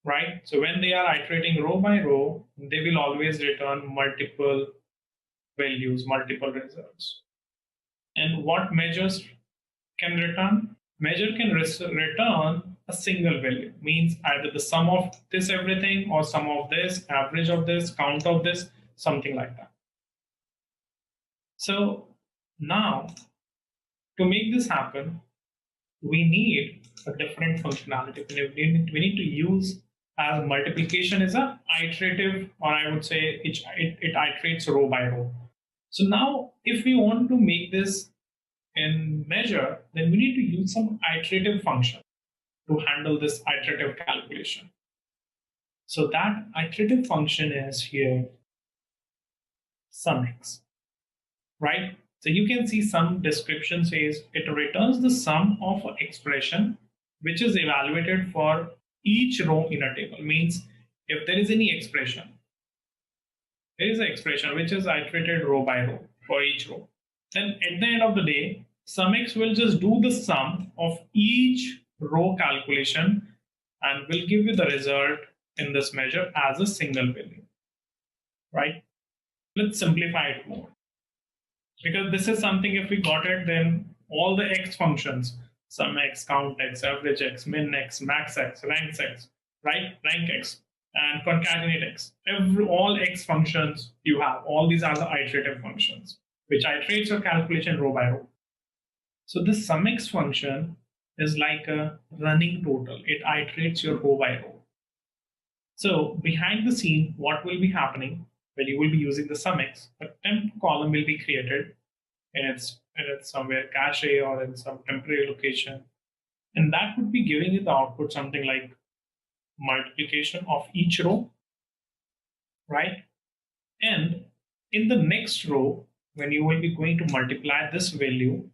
Right? So when they are iterating row by row, they will always return multiple values, multiple results. And what measures can return? Measure can return a single value, means either the sum of this everything or sum of this, average of this, count of this, something like that. So now to make this happen, we need a different functionality. We need to use as multiplication is a iterative, or I would say it iterates row by row. So now if we want to make this in measure, then we need to use some iterative function to handle this iterative calculation. So that iterative function is here sumx, right? So you can see some description says it returns the sum of an expression which is evaluated for each row in a table. Means if there is any expression, there is an expression which is iterated row by row for each row. Then at the end of the day, sumx will just do the sum of each row calculation and will give you the result in this measure as a single value, right? Let's simplify it more. Because this is something, if we got it, then all the x functions, sum x, count x, average x, min x, max x, rank x, right? Rank x and concatenate x. All x functions you have, all these are the iterative functions, which iterates your calculation row by row. So this sumx function is like a running total. It iterates your row by row. So behind the scene, what will be happening when you will be using the sumx? A temp column will be created and it's somewhere cache or in some temporary location. And that would be giving you the output something like multiplication of each row, right? And in the next row, when you will be going to multiply this value,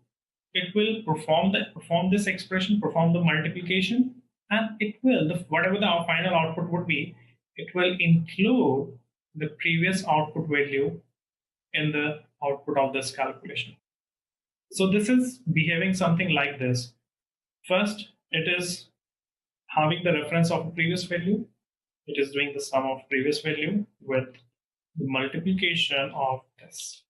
it will perform this expression, perform the multiplication, and it will, whatever the final output would be, it will include the previous output value in the output of this calculation. So this is behaving something like this. First, it is having the reference of previous value. It is doing the sum of previous value with the multiplication of this.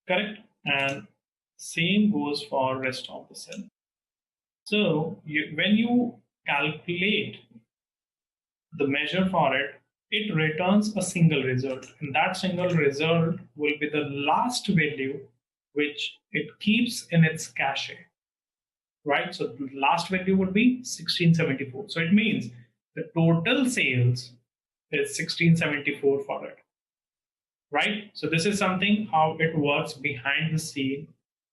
Correct? And same goes for rest of the cell. So when you calculate the measure for it, it returns a single result. And that single result will be the last value which it keeps in its cache. Right? So the last value would be 1674. So it means the total sales is 1674 for it. Right? So this is something how it works behind the scene.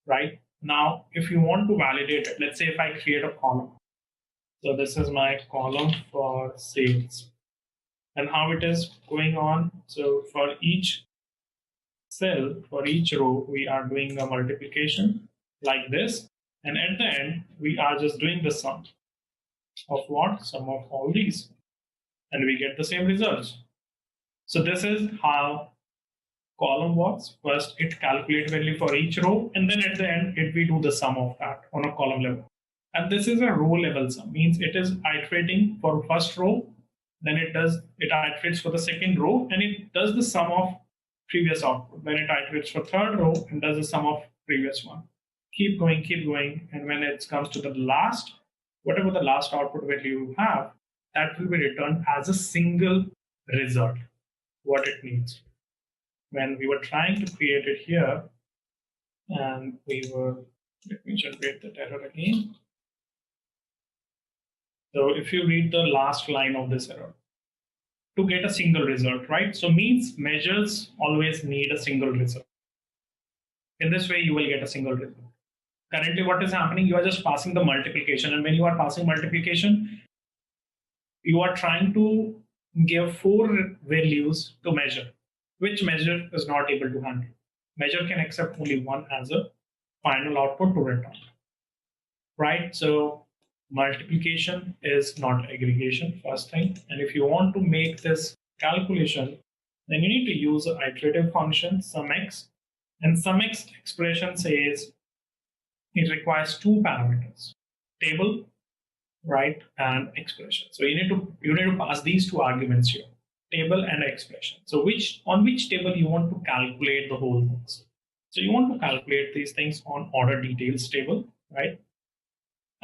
Right? Now, if you want to validate it, let's say if I create a column. So this is my column for sales. And how it is going on. So for each cell, for each row, we are doing a multiplication like this. And at the end, we are just doing the sum of what? Sum of all these. And we get the same results. So this is how column works. First, it calculates value for each row. And then at the end, we do the sum of that on a column level. And this is a row level sum. Means it is iterating for first row. Then it iterates for the second row. And it does the sum of previous output. Then it iterates for third row and does the sum of previous one. Keep going, and when it comes to the last, whatever the last output value you have, that will be returned as a single result, what it needs. When we were trying to create it here, and let me generate that error again. So if you read the last line of this error, to get a single result, right? So means measures always need a single result. In this way, you will get a single result. Currently, what is happening? You are just passing the multiplication. And when you are passing multiplication, you are trying to give 4 values to measure, which measure is not able to handle. Measure can accept only one as a final output to return. Right? So multiplication is not aggregation, first thing. And if you want to make this calculation, then you need to use an iterative function, SUMX. And SUMX expression says it requires 2 parameters, table, right, and expression. So you need to pass these 2 arguments here, table and expression. So on which table you want to calculate the whole things. So you want to calculate these things on order details table, right?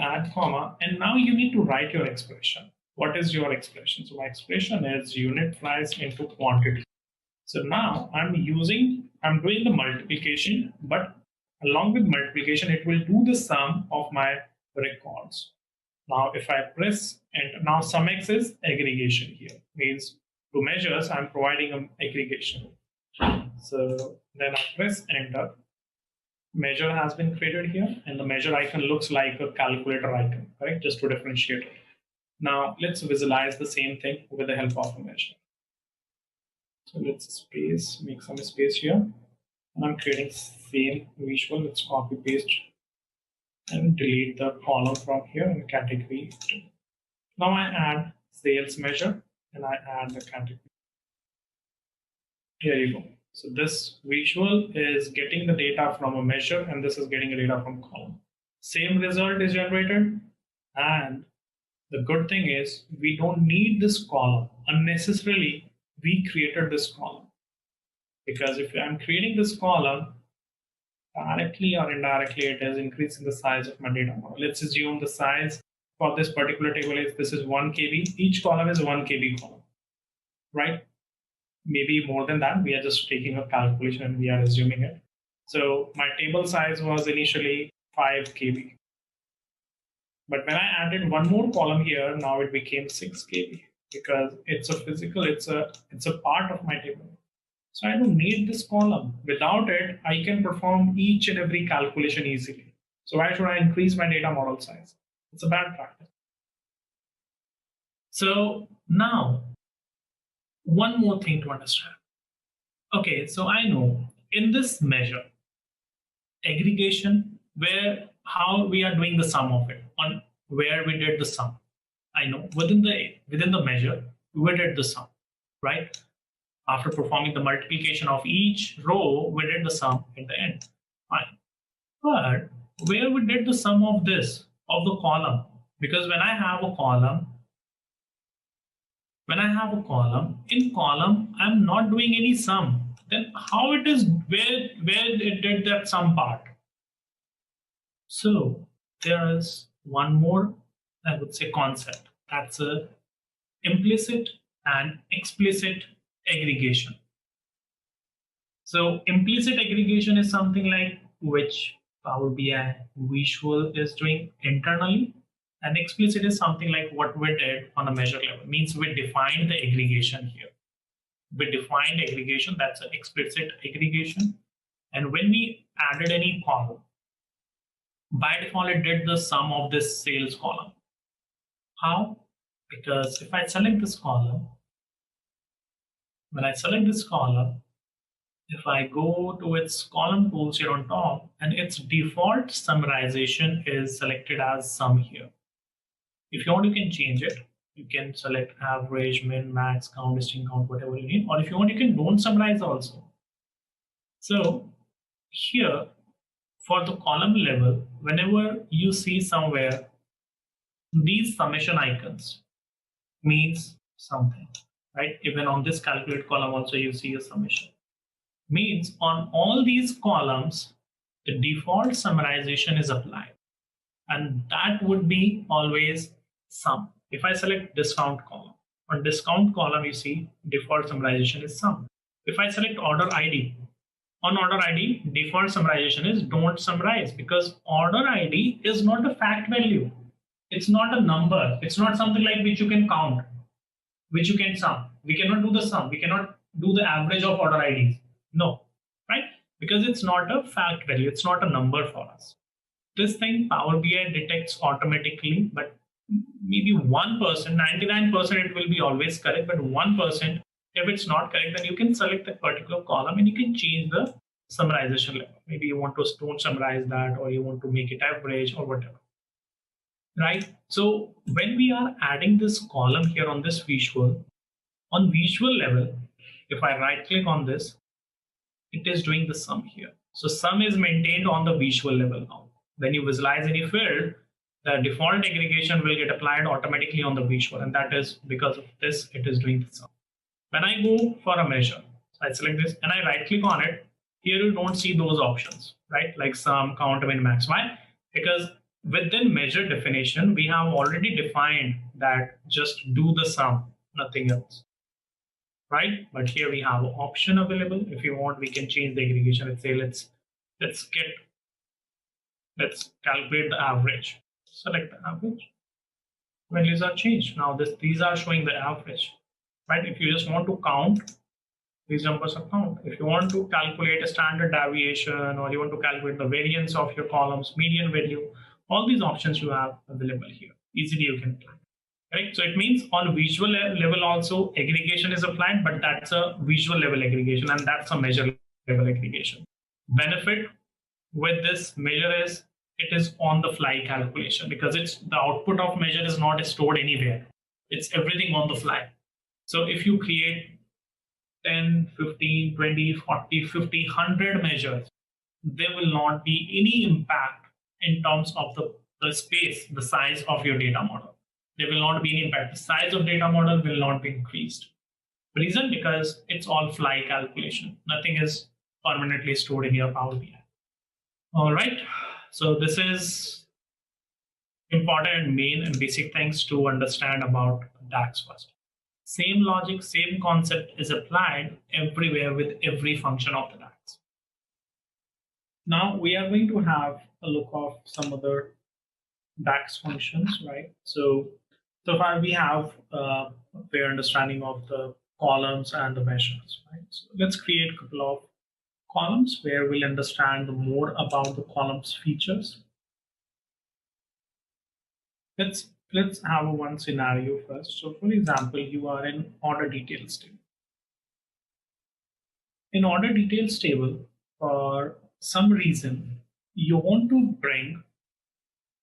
Add comma, and now you need to write your expression. What is your expression? So my expression is unit price into quantity. So now I'm doing the multiplication, but along with multiplication, it will do the sum of my records. Now, if I press enter, now SUMX is aggregation here. Means to measures, I'm providing an aggregation. So then I press enter. Measure has been created here, and the measure icon looks like a calculator icon, right? Just to differentiate it. Now, let's visualize the same thing with the help of a measure. So let's make some space here. And I'm creating same visual. Let's copy paste and delete the column from here in category 2. Now I add sales measure and I add the category. Here you go. So this visual is getting the data from a measure, and this is getting the data from column. Same result is generated, and the good thing is we don't need this column. Unnecessarily, we created this column. Because if I'm creating this column, directly or indirectly, it is increasing the size of my data model. Let's assume the size for this particular table is 1 KB. Each column is 1 KB column, right? Maybe more than that. We are just taking a calculation and we are assuming it. So my table size was initially 5 KB. But when I added one more column here, now it became 6 KB because it's a physical, it's a part of my table. So I don't need this column. Without it, I can perform each and every calculation easily. So why should I increase my data model size? It's a bad practice. So now, one more thing to understand. Okay, so I know in this measure, aggregation, how we are doing the sum of it, on where we did the sum. I know within the measure, we did the sum, right? After performing the multiplication of each row, we did the sum at the end. Fine. But where we did the sum of this, of the column? Because when I have a column, in column, I'm not doing any sum. Then how it is, where it did that sum part? So there is one more, I would say, concept. That's a implicit and explicit aggregation. So implicit aggregation is something like which Power BI visual is doing internally, and explicit is something like what we did on a measure level. Means we defined the aggregation here. We defined aggregation, that's an explicit aggregation. And when we added any column, by default it did the sum of this sales column. How? Because if I select this column, when I select this column, if I go to its column tools here on top, and its default summarization is selected as sum here. If you want, you can change it. You can select average, min, max, count, distinct count, whatever you need. Or if you want, you can don't summarize also. So here, for the column level, whenever you see somewhere these summation icons means something, right? Even on this calculate column also you see a summation. Means on all these columns, the default summarization is applied. And that would be always sum. If I select discount column, on discount column you see default summarization is sum. If I select order ID, on order ID, default summarization is don't summarize, because order ID is not a fact value. It's not a number. It's not something like which you can count, which you can sum. We cannot do the sum. We cannot do the average of order IDs. No, right? Because it's not a fact value. It's not a number for us. This thing Power BI detects automatically, but maybe 1%, 99% it will be always correct, but 1%, if it's not correct, then you can select that particular column and you can change the summarization level. Maybe you want to don't summarize that, or you want to make it average or whatever. Right? So when we are adding this column here on this visual, on visual level, if I right click on this, it is doing the sum here. So sum is maintained on the visual level now. When you visualize any field, the default aggregation will get applied automatically on the visual, and that is because of this, it is doing the sum. When I go for a measure, so I select this and I right click on it, here you don't see those options, right? Like sum, count, min, max. Why? Because within measure definition, we have already defined that just do the sum, nothing else, right? But here we have an option available. If you want, we can change the aggregation. Let's say let's calculate the average. Select the average. Values are changed. Now these are showing the average, right? If you just want to count, these numbers are count. If you want to calculate a standard deviation, or you want to calculate the variance of your columns, median value, all these options you have available here. Easily you can apply. Right? So it means on visual level also aggregation is applied, but that's a visual level aggregation, and that's a measure level aggregation. Benefit with this measure is it is on the fly calculation, because it's the output of measure is not stored anywhere. It's everything on the fly. So if you create 10, 15, 20, 40, 50, 100 measures, there will not be any impact in terms of the space, the size of your data model. There will not be any impact. The size of data model will not be increased. Reason? Because it's all fly calculation. Nothing is permanently stored in your Power BI. All right. So this is important and main and basic things to understand about DAX first. Same logic, same concept is applied everywhere with every function of the DAX. Now we are going to have a look of some other DAX functions, right? So far we have a fair understanding of the columns and the measures, right? So let's create a couple of columns where we'll understand more about the columns features. Let's have one scenario first. So for example, you are in order details table. In order details table, for some reason, you want to bring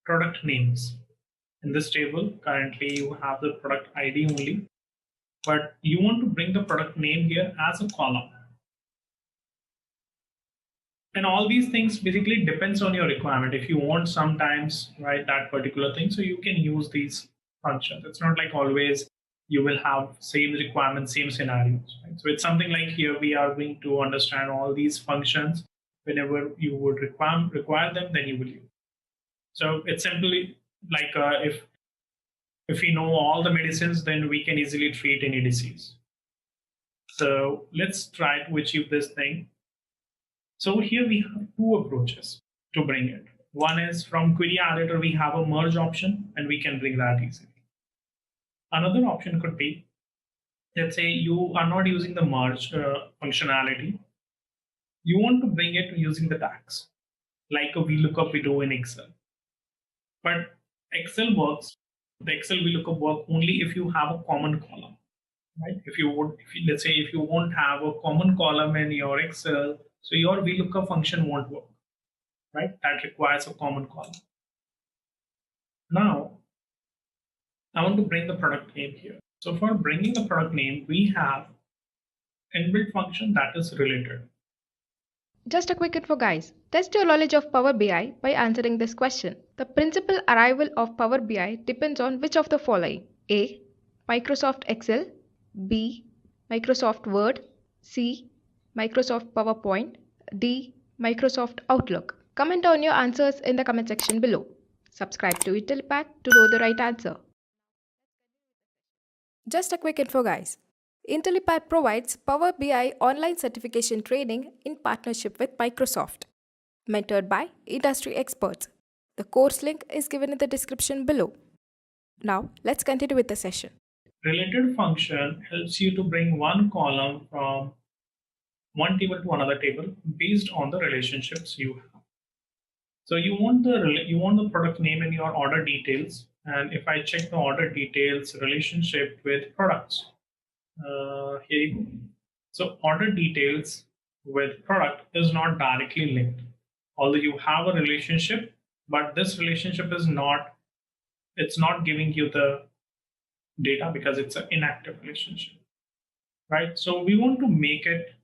product names. In this table, currently you have the product ID only. but you want to bring the product name here as a column. And all these things basically depends on your requirement. If you want sometimes, right, that particular thing, so you can use these functions. It's not like always you will have same requirements, same scenarios. Right? So it's something like here we are going to understand all these functions. Whenever you would require them, then you will use. So it's simply like if we know all the medicines, then we can easily treat any disease. So let's try to achieve this thing. So here we have two approaches to bring it. One is from query editor, we have a merge option and we can bring that easily. Another option could be, let's say you are not using the merge functionality. You want to bring it using the tags, like a VLOOKUP we do in Excel. But Excel works, the Excel VLOOKUP work only if you have a common column, right? Let's say if you won't have a common column in your Excel, so your VLOOKUP function won't work, right? That requires a common column. Now, I want to bring the product name here. So for bringing the product name, we have inbuilt function that is related. Just a quick info, guys. Test your knowledge of Power BI by answering this question. The principal arrival of Power BI depends on which of the following: A. Microsoft Excel, B. Microsoft Word, C. Microsoft PowerPoint, D. Microsoft Outlook. Comment on your answers in the comment section below. Subscribe to Intellipaat to know the right answer. Just a quick info, guys. Intellipaat provides Power BI online certification training in partnership with Microsoft, mentored by industry experts. The course link is given in the description below. Now, let's continue with the session. Related function helps you to bring one column from one table to another table based on the relationships you have. So you want the product name and your order details. And if I check the order details relationship with products, here you go. So order details with product is not directly linked. Although you have a relationship, but this relationship is not, it's not giving you the data because it's an inactive relationship, right? So we want to make it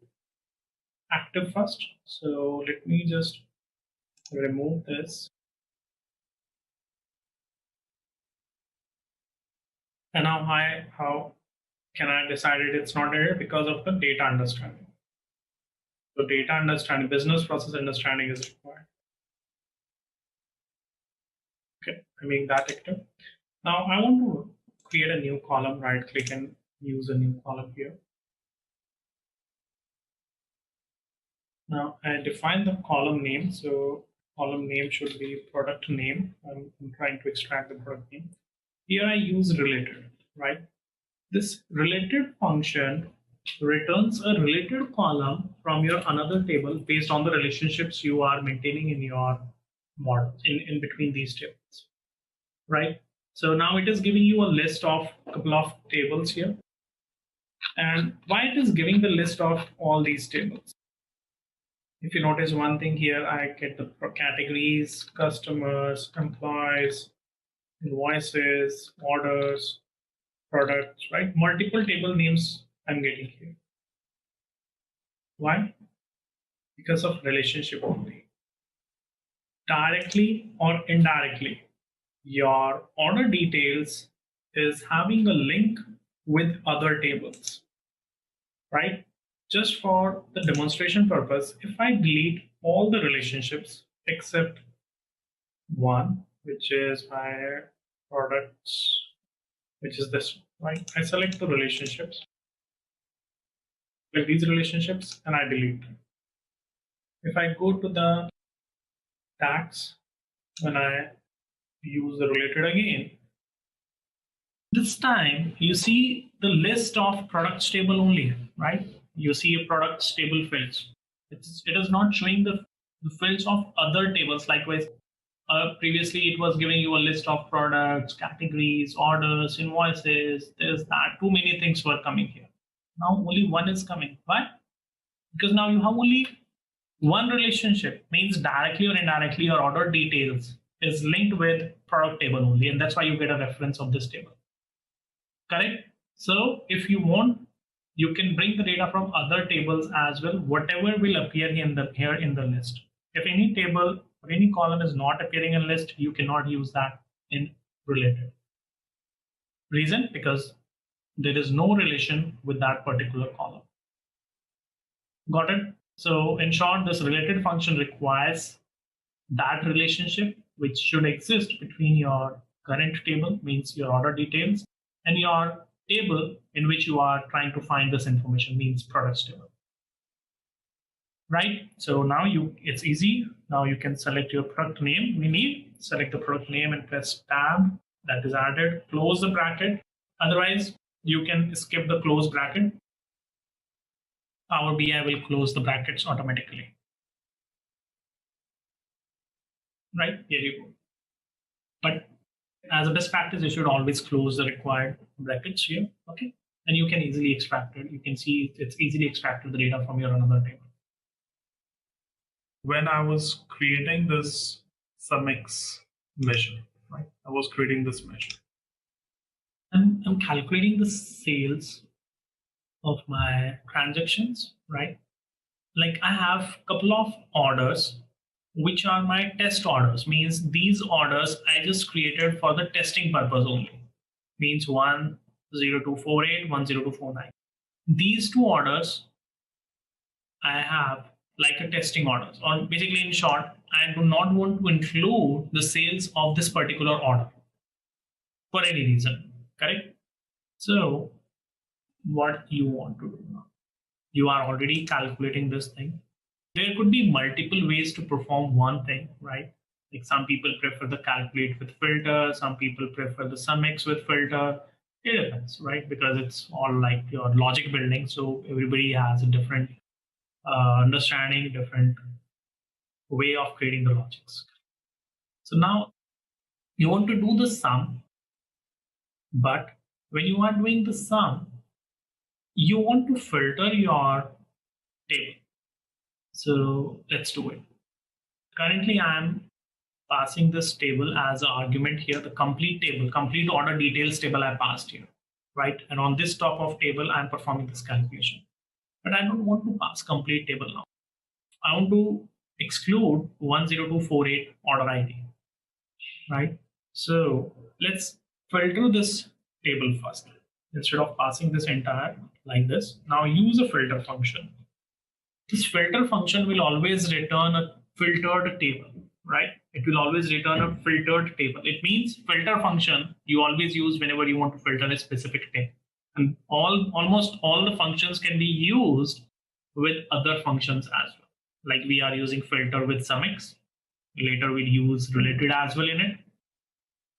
active first. So let me just remove this. And now how can I decide it's not there? Because of the data understanding. So data understanding, business process understanding is required. Okay, I make that active. Now I want to create a new column, right click and use a new column here. Now I define the column name. So column name should be product name. I'm trying to extract the product name. Here I use related, right? This related function returns a related column from your another table based on the relationships you are maintaining in your model in between these tables, right? So now it is giving you a list of a couple of tables here. And why it is giving the list of all these tables? If you notice one thing here, I get the categories, customers, employees, invoices, orders, products, right? Multiple table names I'm getting here. Why? Because of relationship only. Directly or indirectly, your order details is having a link with other tables, right? Just for the demonstration purpose, if I delete all the relationships except one, which is my products, which is this one, right? I select the relationships, like these relationships, and I delete them. If I go to the tags, when I use the related again, this time you see the list of products table only, right? You see a products table fields. It is not showing the fields of other tables. Likewise, previously it was giving you a list of products, categories, orders, invoices, this, that, too many things were coming here. Now only one is coming. Why? Because now you have only one relationship, means directly or indirectly your order details is linked with product table only, and that's why you get a reference of this table. Correct? So if you want, you can bring the data from other tables as well, whatever will appear here in the list. If any table or any column is not appearing in list, you cannot use that in related. Reason? Because there is no relation with that particular column. Got it? So in short, this related function requires that relationship which should exist between your current table, means your order details, and your table in which you are trying to find this information, means products table. Right? So now it's easy. Now you can select your product name. Select the product name and press tab. That is added. Close the bracket. Otherwise, you can skip the close bracket. Power BI will close the brackets automatically. Right? Here you go. But as a best practice, you should always close the required brackets here. Okay. And you can easily extract it. You can see it's easily extracted the data from your another table. When I was creating this SumX measure, right? I was creating this measure. And I'm calculating the sales of my transactions, right? Like I have a couple of orders which are my test orders, means these orders I just created for the testing purpose only, means 10248, 10249. These two orders I have like a testing orders, or basically in short, I do not want to include the sales of this particular order for any reason, correct? So what you want to do now, you are already calculating this thing. There could be multiple ways to perform one thing, right? Like some people prefer the calculate with filter, some people prefer the SumX with filter. It depends, right? Because it's all like your logic building. So everybody has a different understanding, different way of creating the logics. So now you want to do the sum, but when you are doing the sum, you want to filter your table. So let's do it. Currently, I'm passing this table as an argument here, the complete table, complete order details table I passed here, right? And on this top of table, I'm performing this calculation. But I don't want to pass complete table now. I want to exclude 10248 order ID, right? So let's filter this table first. Instead of passing this entire like this, now use a filter function. This filter function will always return a filtered table, right? It will always return a filtered table. It means filter function you always use whenever you want to filter a specific table. And almost all the functions can be used with other functions as well. Like we are using filter with SumX. Later we'll use related as well in it.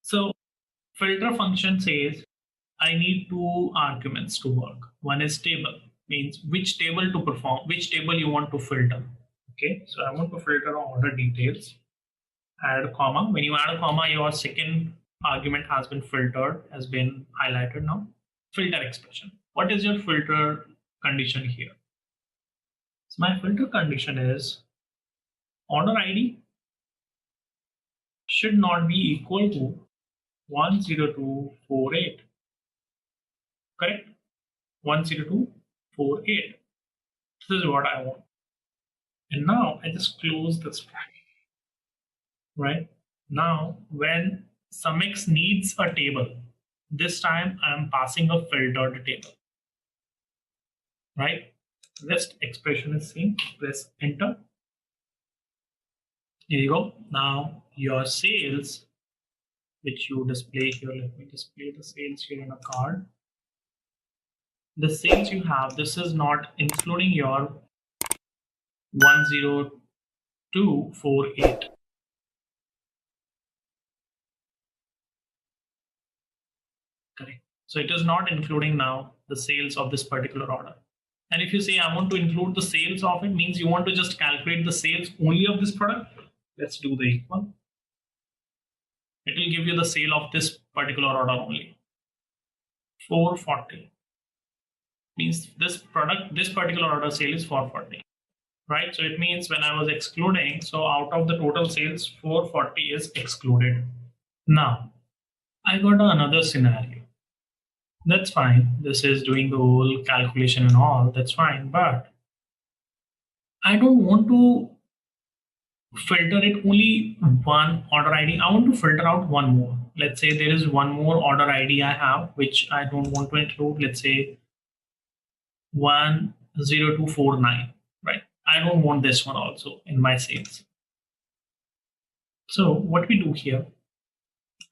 So filter function says I need two arguments to work. One is table, means which table to perform, which table you want to filter. Okay, so I want to filter order details. Add a comma. When you add a comma, your second argument has been filtered, has been highlighted now. Filter expression. What is your filter condition here? So my filter condition is order ID should not be equal to 10248. Correct? 10248. This is what I want. And now I just close this bracket. Right? Now, when SumX needs a table, this time I'm passing a filtered table. Right? Rest expression is same. Press enter. Here you go. Now your sales, which you display here, let me display the sales here in a card. The sales you have, this is not including your 10248. Correct. So it is not including now the sales of this particular order. And if you say I want to include the sales of it, means you want to just calculate the sales only of this product. Let's do the equal. It will give you the sale of this particular order only. 440. Means this product, this particular order sale is 440. Right? So it means when I was excluding, so out of the total sales, 440 is excluded. Now, I got another scenario. That's fine. This is doing the whole calculation and all. That's fine. But I don't want to filter it only one order ID. I want to filter out one more. Let's say there is one more order ID I have, which I don't want to include. Let's say 10249, right? I don't want this one also in my sales. So what we do here,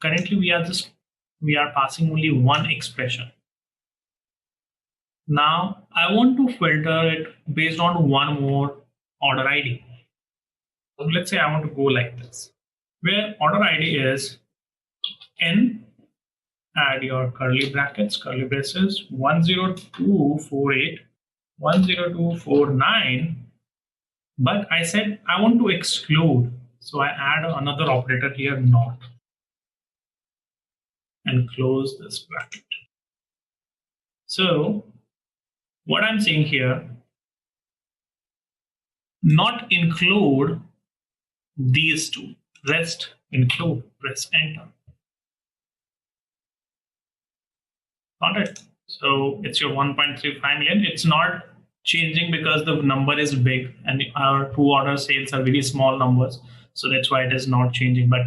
currently we are passing only one expression. Now I want to filter it based on one more order ID. So let's say I want to go like this, where order ID is n, add your curly brackets, curly braces, 10248, 10249. But I said I want to exclude, so I add another operator here, not, and close this bracket. So what I'm saying here, not include these two, rest include, press enter. Got it? So it's your 1.35 million. It's not changing because the number is big and our two order sales are very small numbers. So that's why it is not changing. But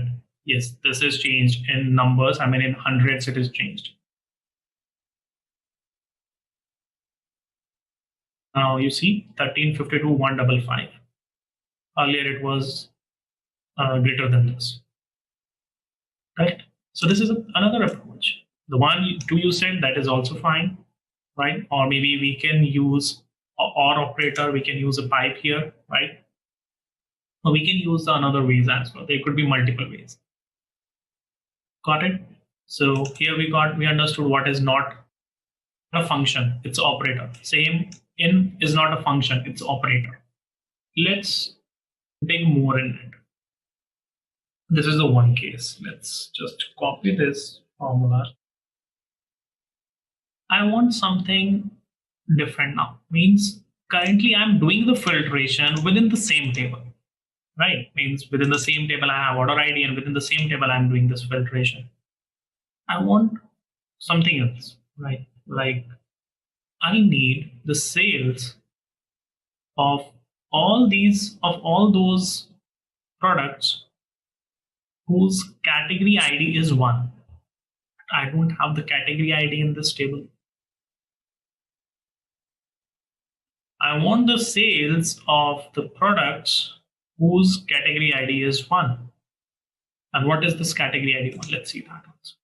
yes, this is changed in numbers. I mean, in hundreds, it is changed. Now you see 1352 155. Earlier it was greater than this. Right? So this is another approach. The one you said, that is also fine, right? Or maybe we can use or operator, we can use a pipe here, right? Or we can use the another ways as well. There could be multiple ways. Got it? So here we understood what is not a function, it's operator. Same, in is not a function, it's operator. Let's dig more in it. This is the one case. Let's just copy this formula. I want something different now. Means currently I'm doing the filtration within the same table, right? Means within the same table I have order ID, and within the same table I'm doing this filtration. I want something else, right? Like I need the sales of all those products whose category ID is 1. I don't have the category ID in this table. I want the sales of the products whose category ID is 1. And what is this category ID 1? Let's see that also.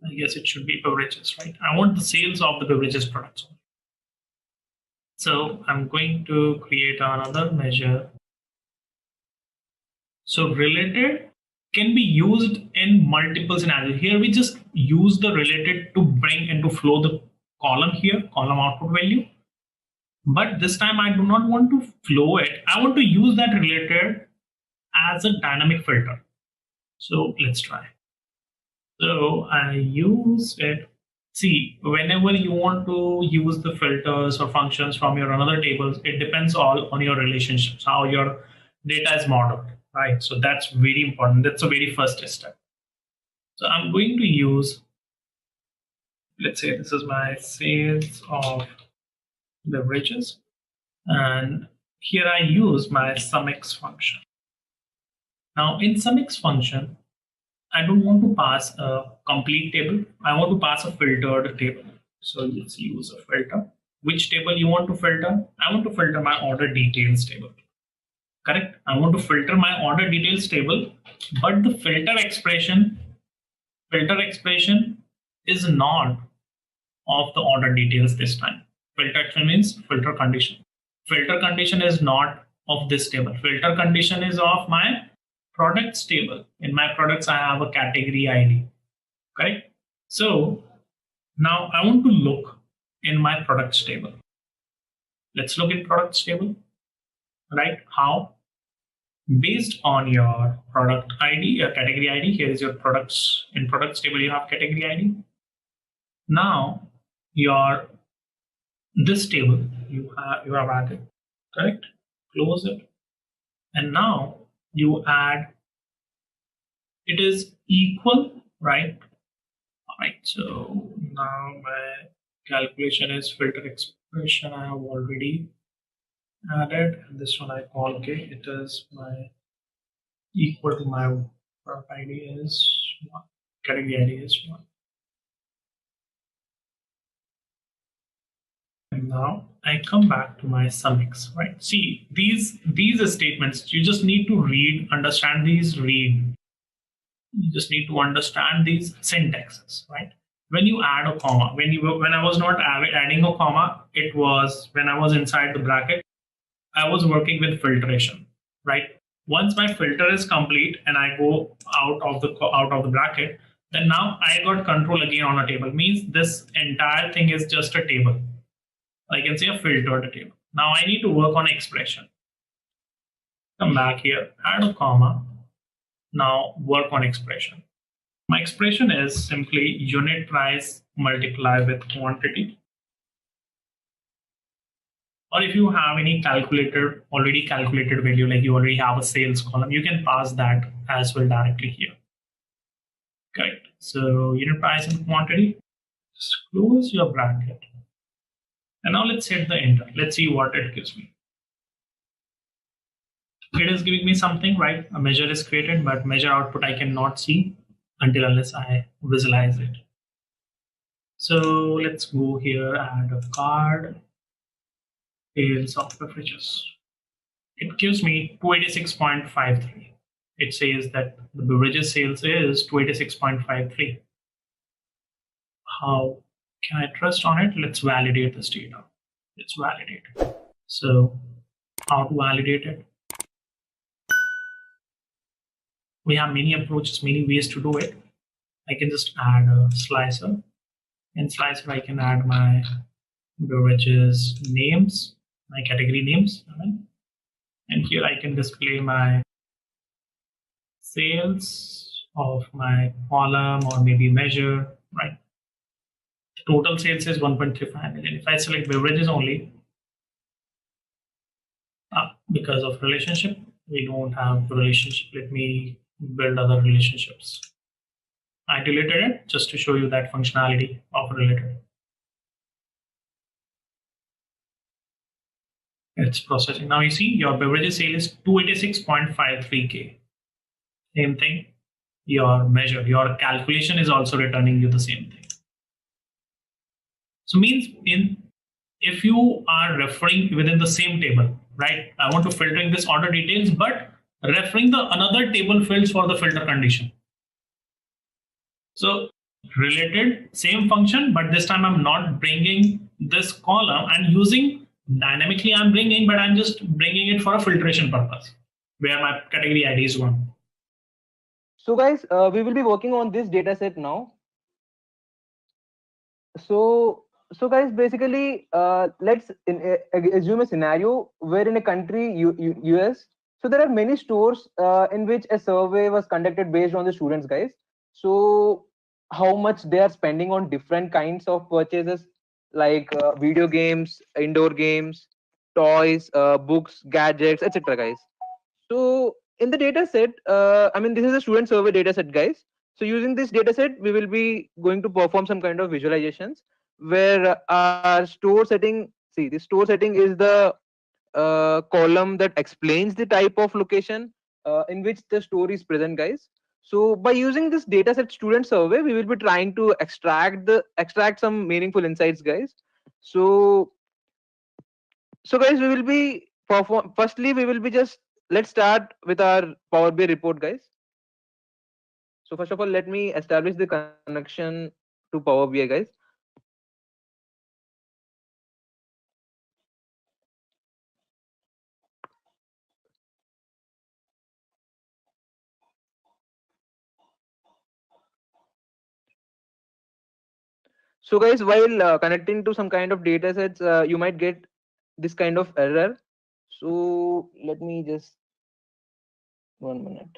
I guess it should be beverages, right? I want the sales of the beverages products. So I'm going to create another measure. So related can be used in multiple scenarios. Here we just use the related to bring into flow the column here, column output value. But this time I do not want to flow it. I want to use that related as a dynamic filter. So let's try. So I use it. See, whenever you want to use the filters or functions from your another tables, it depends all on your relationships, how your data is modeled, right? So that's very important. That's the very first step. So I'm going to use, let's say this is my sales of beverages, and here I use my SumX function. Now in SumX function, I don't want to pass a complete table. I want to pass a filtered table. So let's use a filter. Which table you want to filter? I want to filter my order details table. Correct? I want to filter my order details table, but the filter expression is not of the order details this time. Filter expression means filter condition. Filter condition is not of this table. Filter condition is of my products table. In my products, I have a category ID. Correct? So now I want to look in my products table. Let's look in products table. Right? How? Based on your product ID, your category ID, here is your products. In products table, you have category ID. Now this table you have added. Correct? Close it. And now you add, it is equal, right? All right, so Now my calculation is filter expression. I have already added. This one I call okay. It is my equal to my product ID is 1. Category ID is 1. And now I come back to my summix, right? See, these statements, you just need to read, understand these, read. You just need to understand these syntaxes, right? When you add a comma, when I was not adding a comma, it was when I was inside the bracket, I was working with filtration, right? Once my filter is complete and I go out of the bracket, then now I got control again on a table. Means this entire thing is just a table. I can say a filtered table. Now I need to work on expression. Come back here, add a comma. Now work on expression. My expression is simply unit price multiplied with quantity. Or if you have any already calculated value, like you already have a sales column, you can pass that as well directly here. Correct. So unit price and quantity, just close your bracket. And now let's hit the enter. Let's see what it gives me. It is giving me something, right? A measure is created, but measure output I cannot see unless I visualize it. So let's go here, add a card, sales of beverages. It gives me 286.53. It says that the beverages sales is 286.53. How can I trust on it? Let's validate this data. Let's validate it. So how to validate it? We have many approaches, many ways to do it. I can just add a slicer. In slicer, I can add my beverages names, my category names. Right? And here I can display my sales of my column or maybe measure, right? The total sales is 1.35 million. If I select beverages only, because of relationship, we don't have the relationship. Let me build other relationships. I deleted it just to show you that functionality of related. It's processing. Now you see your beverages sale is 286.53K. Same thing. Your measure, your calculation is also returning you the same thing. So means if you are referring within the same table, right? I want to filtering this order details, but referring the another table fields for the filter condition. So related, same function, but this time I'm not bringing this column and using dynamically I'm bringing, but I'm just bringing it for a filtration purpose where my category ID is 1. So guys, we will be working on this data set now. So guys, basically, let's assume a scenario where in a country, US, so there are many stores in which a survey was conducted based on the students, guys. So how much they are spending on different kinds of purchases, like video games, indoor games, toys, books, gadgets, etc., guys. So in the data set, I mean, this is a student survey data set, guys. So using this data set, we will be going to perform some kind of visualizations where our store setting, see, the store setting is the column that explains the type of location in which the store is present, guys. So by using this data set student survey, we will be trying to extract some meaningful insights, guys. So guys, we will be firstly, we will be just, let's start with our Power BI report, guys. So first of all, let me establish the connection to Power BI, guys. So guys, while connecting to some kind of data sets, you might get this kind of error. So let me just 1 minute.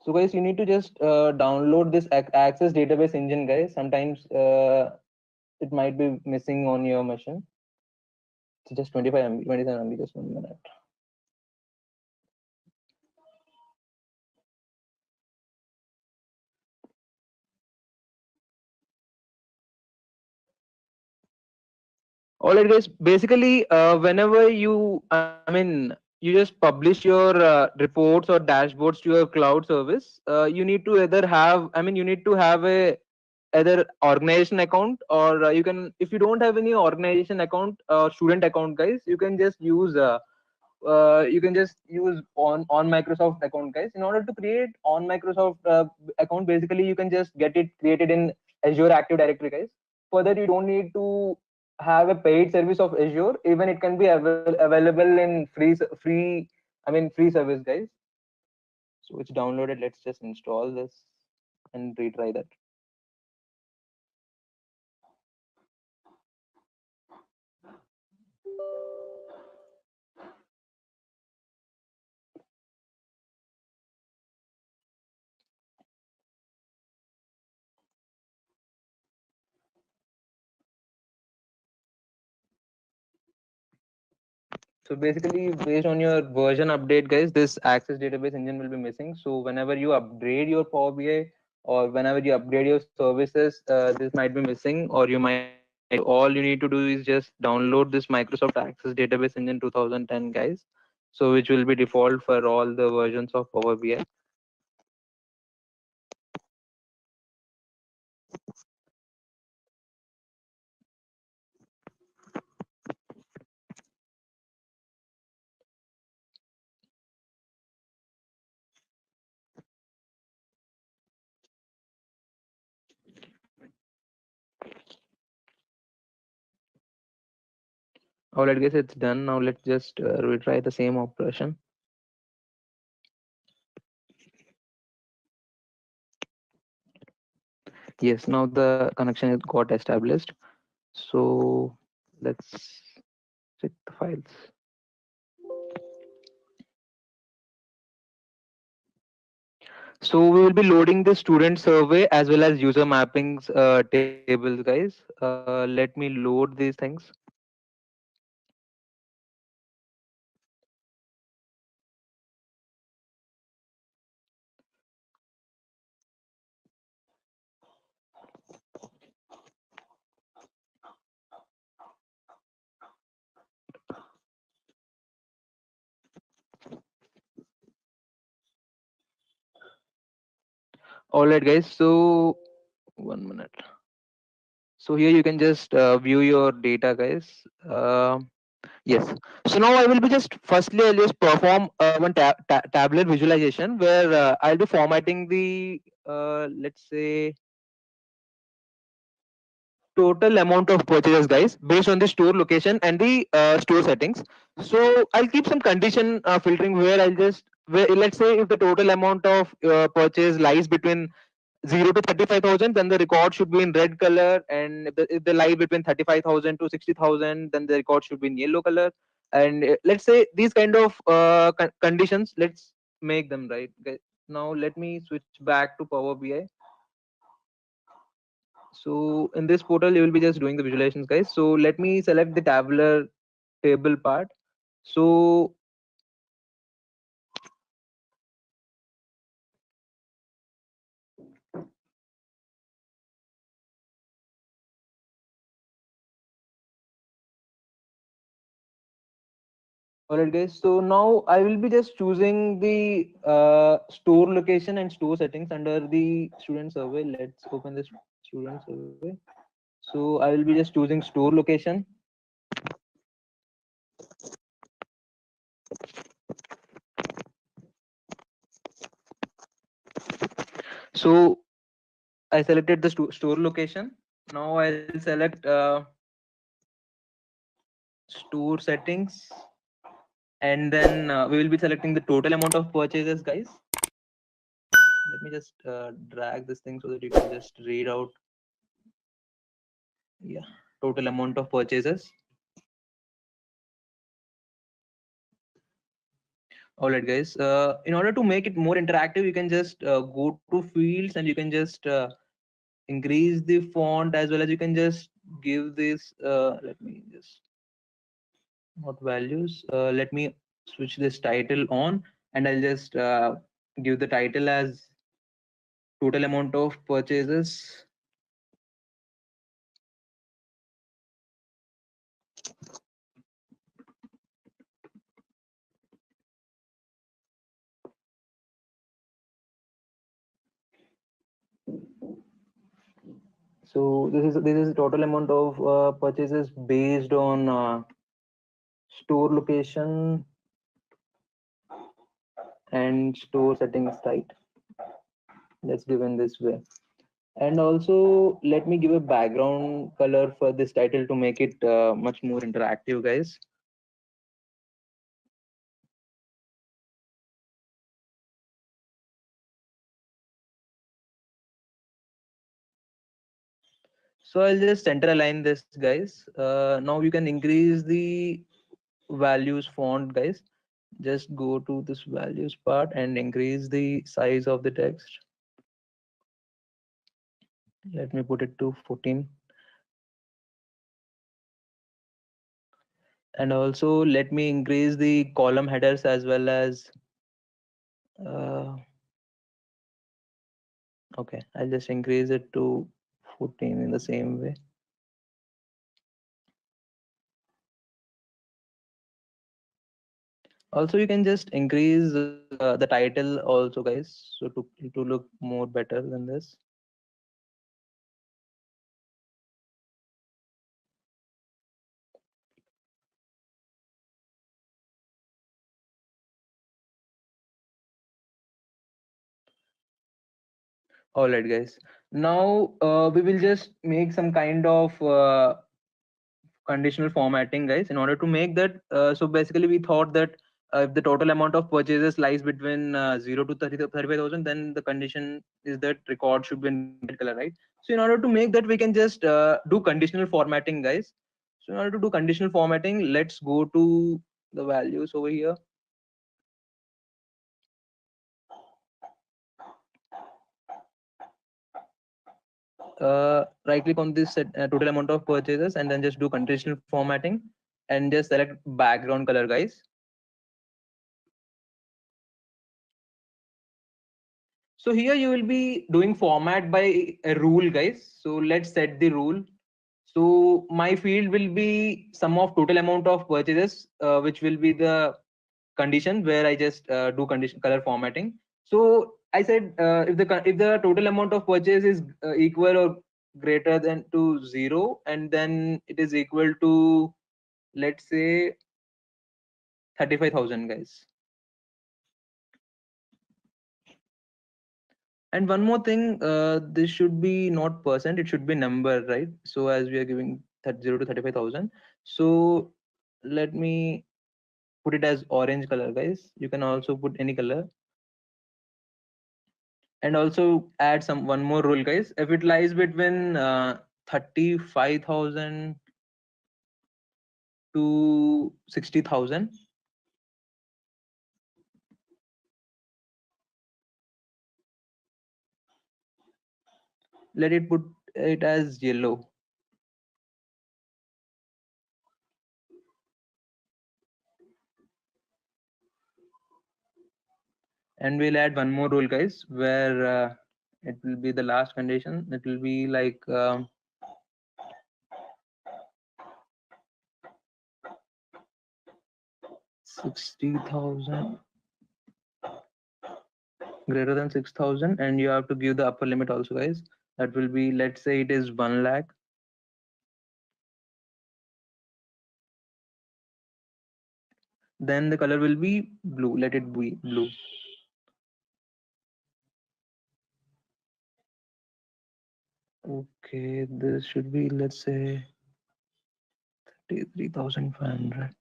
So guys, you need to just download this Access Database Engine, guys. Sometimes it might be missing on your machine. It's just 25 MB, 27 MB, just 1 minute. All right, guys. Basically, whenever I mean, you just publish your reports or dashboards to your cloud service, you need to either have, you need to have a either organization account, or you can, if you don't have any organization account or student account, guys, you can just use on Microsoft account, guys. In order to create on Microsoft account, basically you can just get it created in Azure Active Directory, guys. For that, you don't need to have a paid service of Azure. Even it can be available in free service, guys. So it's downloaded. Let's just install this and retry that. So basically, based on your version update, guys, this Access Database Engine will be missing. So whenever you upgrade your Power BI, or whenever you upgrade your services, this might be missing, or you might. All you need to do is just download this Microsoft Access Database Engine 2010, guys. So which will be default for all the versions of Power BI. All right, guys, it's done. Now let's just retry the same operation. Yes, now the connection is got established. So let's check the files. So we will be loading the student survey as well as user mappings tables, guys. Let me load these things. All right, guys. So 1 minute. So here you can just view your data, guys. Yes. So now I will be just firstly I'll just perform one tabular visualization where I'll be formatting the let's say total amount of purchases, guys, based on the store location and the store settings. So I'll keep some condition filtering where let's say if the total amount of purchase lies between 0 to 35,000, then the record should be in red color, and if they lie between 35,000 to 60,000, then the record should be in yellow color. And let's say these kind of conditions, let's make them right. Okay. Now let me switch back to Power BI. So in this portal, you will be just doing the visualizations, guys. So let me select the tabular table part. So alright, guys. So now I will be just choosing the store location and store settings under the student survey. Let's open this student survey. So I will be just choosing store location. So I selected the store location. Now I'll select store settings, and then we will be selecting the total amount of purchases, guys. Let me just drag this thing so that you can just read out. Yeah, total amount of purchases. All right, guys. In order to make it more interactive, you can just go to fields and you can just increase the font, as well as you can just give this. Let me just not values. Let me switch this title on, and I'll just give the title as total amount of purchases. So this is total amount of purchases based on store location and store settings type. That's given this way. And also let me give a background color for this title to make it much more interactive, guys. So I'll just center align this, guys. Now you can increase the values font, guys. Just go to this values part and increase the size of the text. Let me put it to 14. And also let me increase the column headers as well as okay, I'll just increase it to 14 in the same way. Also you can just increase the title also, guys, so to look more better than this. All right, guys. Now we will just make some kind of conditional formatting, guys, in order to make that. So basically, we thought that if the total amount of purchases lies between 0 to 35,000, then the condition is that record should be in red color, right? So in order to make that, we can just do conditional formatting, guys. So in order to do conditional formatting, let's go to the values over here. Right click on this total amount of purchases and then just do conditional formatting and just select background color, guys. So here you will be doing format by a rule, guys. So let's set the rule. So my field will be sum of total amount of purchases, which will be the condition where I just do condition color formatting. So I said if the total amount of purchase is equal or greater than to 0, and then it is equal to, let's say, 35,000, guys. And one more thing, this should be not percent, it should be number, right? So as we are giving 0 to 35,000, so let me put it as orange color, guys. You can also put any color. And also add one more rule, guys. If it lies between 35,000 to 60,000, let it put it as yellow. And we'll add one more rule, guys, where it will be the last condition. It will be like 60,000 greater than 6,000, and you have to give the upper limit also, guys. That will be, let's say it is 1 lakh. Then the color will be blue. Let it be blue. Okay, this should be, let's say, 33,500.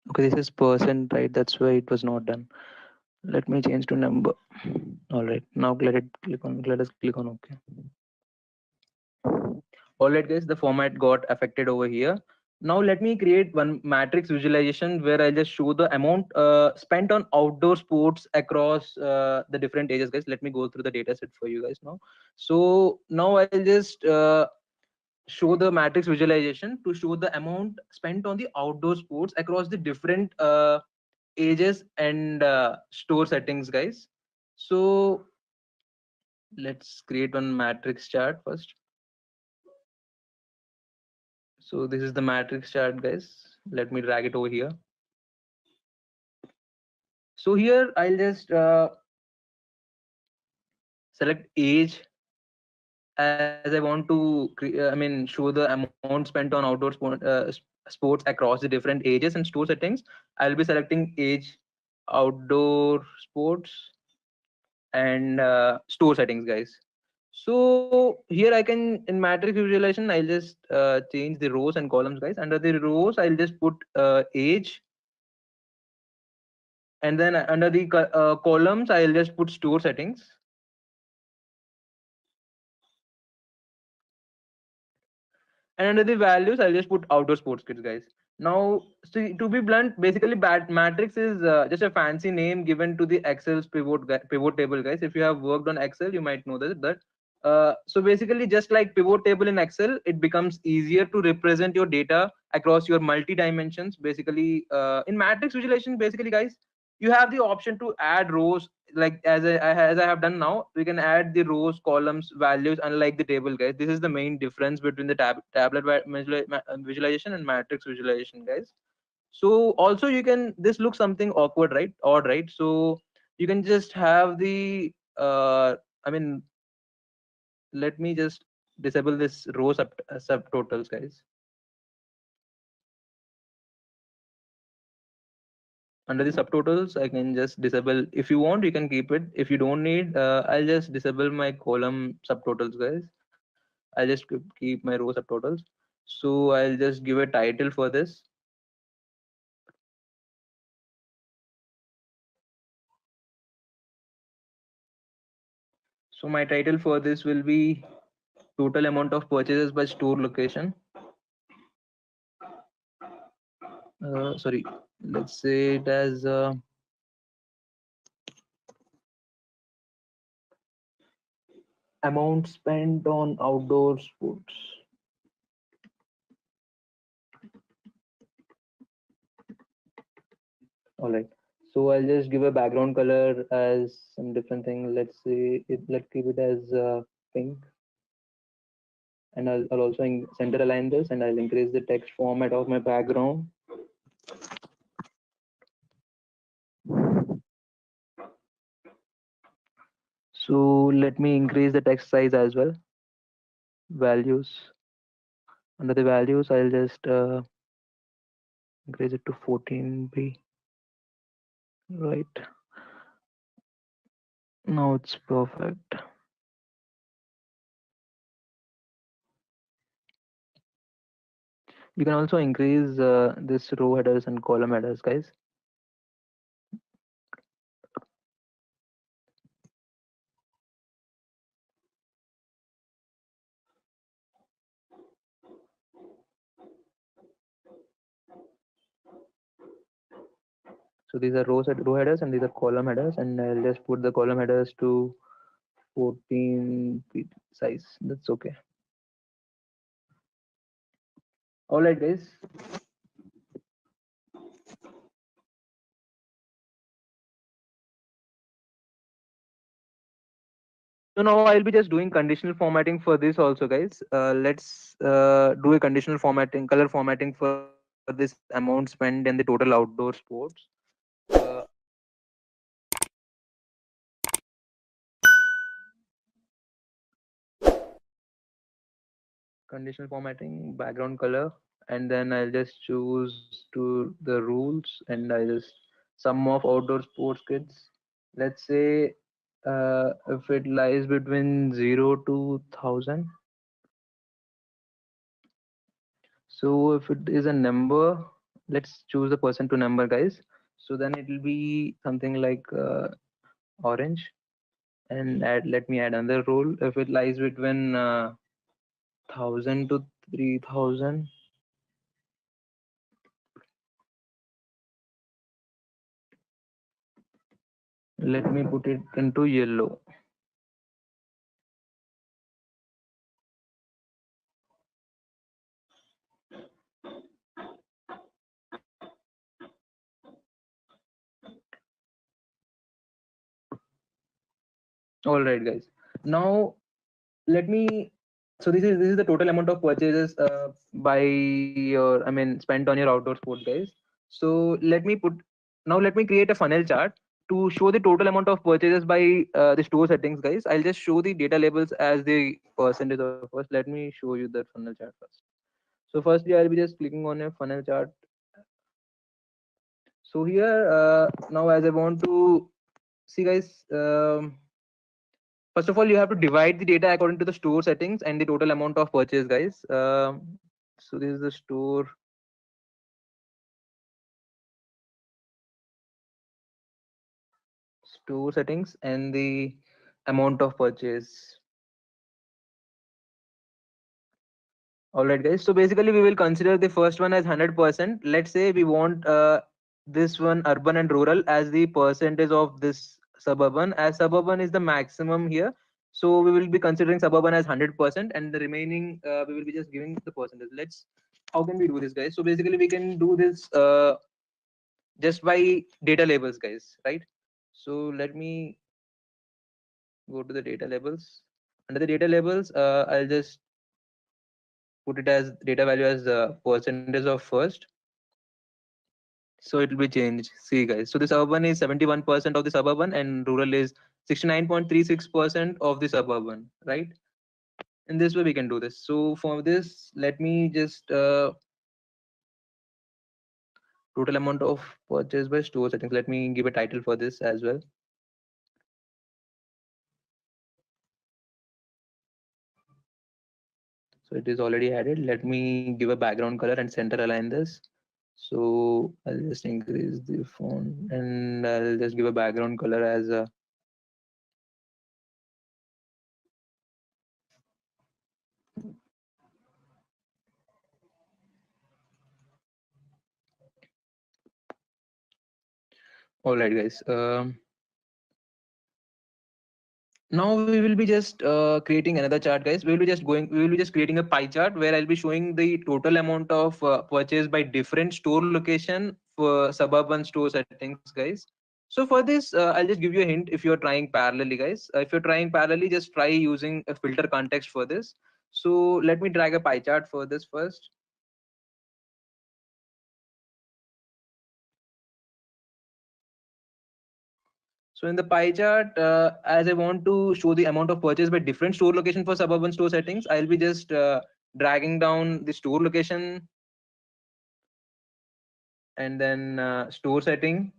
Okay, this is percent, right? That's why it was not done. Let me change to number. All right, now let us click on OK. All right, guys, the format got affected over here. Now let me create one matrix visualization where I just show the amount spent on outdoor sports across the different ages, guys. Let me go through the data set for you guys now. So now I'll just show the matrix visualization to show the amount spent on the outdoor sports across the different ages and store settings, guys. So let's create one matrix chart first. So this is the matrix chart, guys. Let me drag it over here. So here I'll just select age, as I want to show the amount spent on outdoor sports across the different ages and store settings. I'll be selecting age, outdoor sports, and store settings, guys. So here I can, in matrix visualization, I'll just change the rows and columns, guys. Under the rows, I'll just put age, and then under the columns, I'll just put store settings. And under the values, I'll just put outdoor sports kits, guys. Now, see, to be blunt, basically matrix is just a fancy name given to the Excel's pivot table, guys. If you have worked on Excel, you might know that. So basically, just like pivot table in Excel, it becomes easier to represent your data across your multi dimensions. Basically, in matrix visualization, basically, guys, you have the option to add rows, like as I have done now. We can add the rows, columns, values, unlike the table, guys. This is the main difference between the tablet visualization and matrix visualization, guys. So also you can, this looks something awkward, right? Odd, right? So you can just have the I mean let me just disable this row subtotals, guys. Under the subtotals, I can just disable. If you want, you can keep it. If you don't need, I'll just disable my column subtotals, guys. I'll just keep my row subtotals. So I'll just give a title for this. So my title for this will be total amount of purchases by store location. Sorry, let's say it as amount spent on outdoor sports. All right. So I'll just give a background color as some different thing. Let's say let's keep it as pink. And I'll also center align this, and I'll increase the text format of my background. So let me increase the text size as well. Values. Under the values, I'll just increase it to 14B. Right. Now it's perfect. You can also increase this row headers and column headers, guys. So these are row headers and these are column headers, and I'll just put the column headers to 14 feet size. That's okay. All right, guys. So now I'll be just doing conditional formatting for this also, guys. Let's do a conditional formatting, color formatting for this amount spent in the total outdoor sports. Uh, Conditional formatting, background color, and then I'll just choose to the rules, and I just sum of outdoor sports kids. Let's say if it lies between 0 to 1,000. So if it is a number, let's choose the person to number, guys. So then it will be something like orange, and let me add another rule. If it lies between 1,000 to 3,000, let me put it into yellow. All right, guys. Now let me. So this is the total amount of purchases by your, I mean, spent on your outdoor sport, guys. So let me put. Now let me create a funnel chart to show the total amount of purchases by the store settings, guys. I'll just show the data labels as the percentage of first. Let me show you that funnel chart first. So firstly, I'll be just clicking on a funnel chart. So here now, as I want to see, guys. First of all, you have to divide the data according to the store settings and the total amount of purchase, guys. So this is the store settings and the amount of purchase. All right, guys. So basically, we will consider the first one as 100%. Let's say we want this one urban and rural as the percentage of this suburban, as suburban is the maximum here. So we will be considering suburban as 100%, and the remaining we will be just giving the percentage. Let's. How can we do this, guys? So basically, we can do this just by data labels, guys, right? So let me go to the data labels. Under the data labels, I'll just put it as data value as the percentage of first. So it will be changed. See, guys. So this urban is 71% of the suburban, and rural is 69.36% of the suburban, right? In this way, we can do this. So for this, let me just total amount of purchase by store settings. Let me give a title for this as well. So it is already added. Let me give a background color and center align this. So I'll just increase the font and I'll just give a background color as a all right, guys. Now we will be just creating another chart, guys. We will be just creating a pie chart where I'll be showing the total amount of purchase by different store location for suburban store settings, guys. So for this, I'll just give you a hint if you're trying parallelly, guys. If you're trying parallelly, just try using a filter context for this. So let me drag a pie chart for this first. So in the pie chart, as I want to show the amount of purchase by different store location for suburban store settings, I'll be just dragging down the store location and then store setting,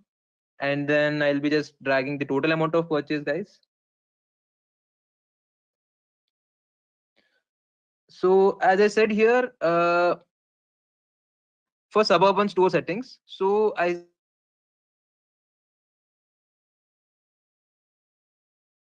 and then I'll be just dragging the total amount of purchase, guys. So as I said here, for suburban store settings, so I said here the total amount of purchase by different store location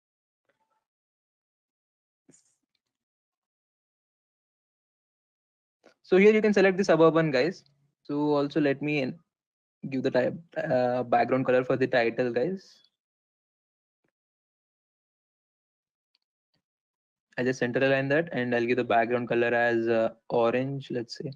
for suburban store settings. So let me just so here you can select the suburban, guys. So also let me give the type background color for the title, guys. I just center align that and I'll give the background color as orange, let's say.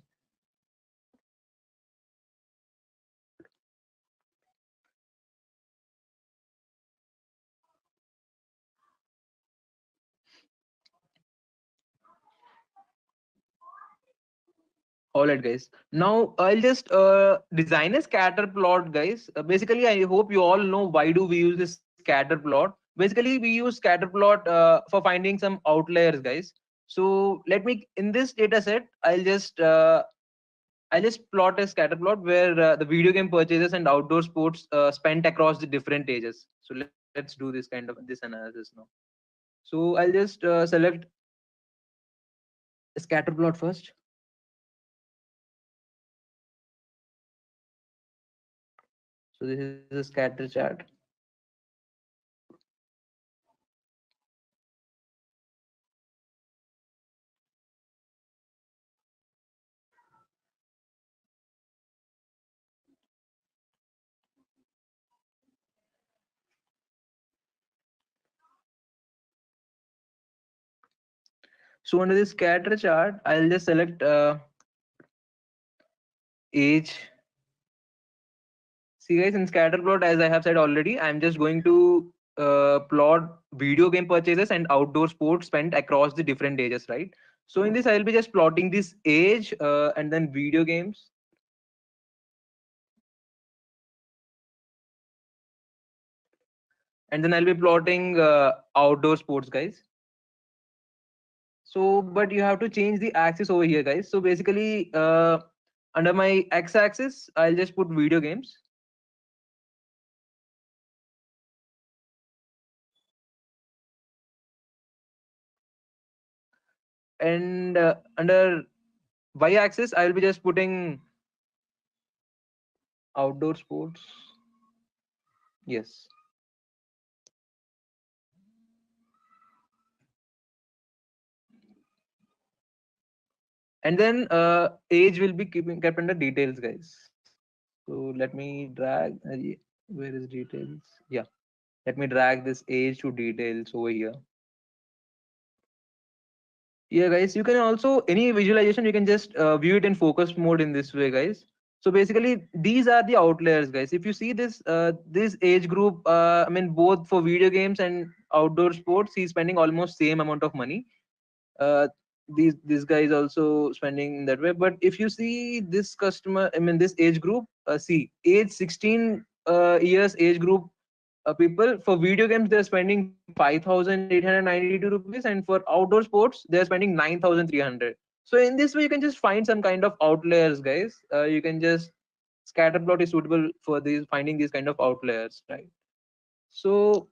All right, guys. Now I'll just design a scatter plot, guys. Basically, I hope you all know why do we use this scatter plot. Basically, we use scatter plot for finding some outliers, guys. So let me in this data set, I'll just plot a scatter plot where the video game purchases and outdoor sports spent across the different ages. So let's do this kind of this analysis now. So I'll just select a scatter plot first. So this is a scatter chart. So under this scatter chart, I'll just select age. See guys, in scatter plot, as I have said already, I'm just going to plot video game purchases and outdoor sports spent across the different ages, right? So in this, I'll be just plotting this age and then video games. And then I'll be plotting outdoor sports, guys. So, but you have to change the axis over here, guys. So basically, under my x-axis, I'll just put video games. And under y-axis, I'll be just putting outdoor sports. Yes. And then age will be kept under details, guys. So let me drag. Where is details? Yeah. Let me drag this age to details over here. Yeah, guys, you can also, any visualization, you can just view it in focus mode in this way, guys. So basically, these are the outliers, guys. If you see this age group, I mean, both for video games and outdoor sports, he's spending almost same amount of money. Uh, these guys also spending in that way. But if you see this customer, I mean, this age group, see, age 16 years age group people for video games they're spending 5,892 rupees, and for outdoor sports they're spending 9,300. So in this way you can just find some kind of outliers, guys. You can just scatter plot is suitable for these finding these kind of outliers, right? So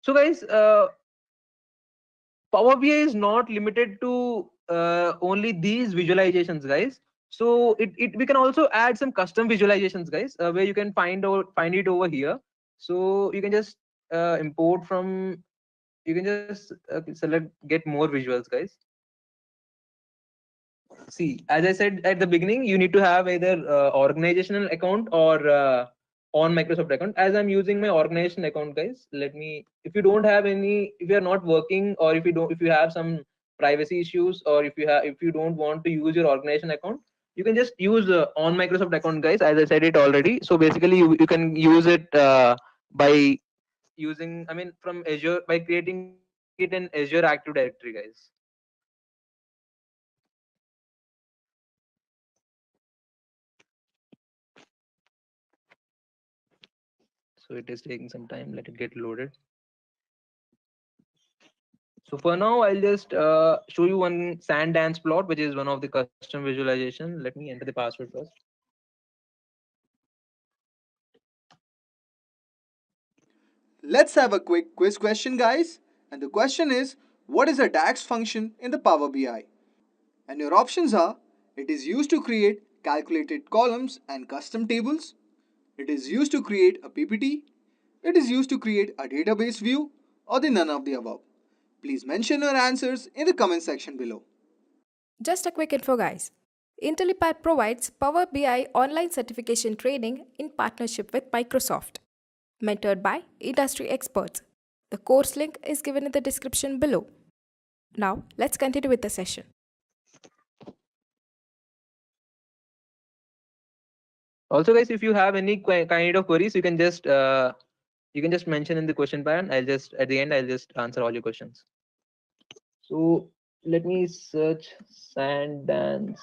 guys, Power BI is not limited to only these visualizations, guys. So we can also add some custom visualizations, guys, where you can find it over here. So you can just import from, you can just select get more visuals, guys. See, as I said at the beginning, you need to have either organizational account or on Microsoft account. As I'm using my organization account, guys, let me, if you don't have any, if you are not working, or if you have some privacy issues, or if you don't want to use your organization account, you can just use on Microsoft account, guys, as I said it already. So basically you can use it by using, I mean, from Azure, by creating it in Azure Active Directory, guys. So it is taking some time, let it get loaded. So for now, I'll just show you one sand dance plot, which is one of the custom visualization. Let me enter the password first. Let's have a quick quiz question, guys. And the question is, what is a DAX function in the Power BI? And your options are, it is used to create calculated columns and custom tables. It is used to create a PPT. It is used to create a database view, or the none of the above. Please mention your answers in the comment section below. Just a quick info, guys. Intellipaat provides Power BI online certification training in partnership with Microsoft, mentored by industry experts. The course link is given in the description below. Now, let's continue with the session. Also, guys, if you have any kind of queries, you can just mention in the question bar, and I'll just at the end I'll just answer all your questions. So let me search sand dance.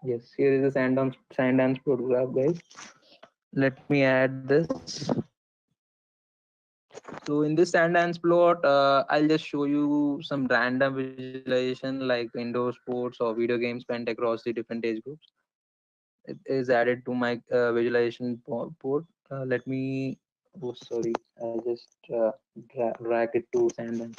Yes, here is a sand dance photograph, guys. Let me add this. So in this sand dance plot, I'll just show you some random visualization like indoor sports or video games spent across the different age groups. It is added to my visualization port. Let me Oh, sorry, I just drag it to sand.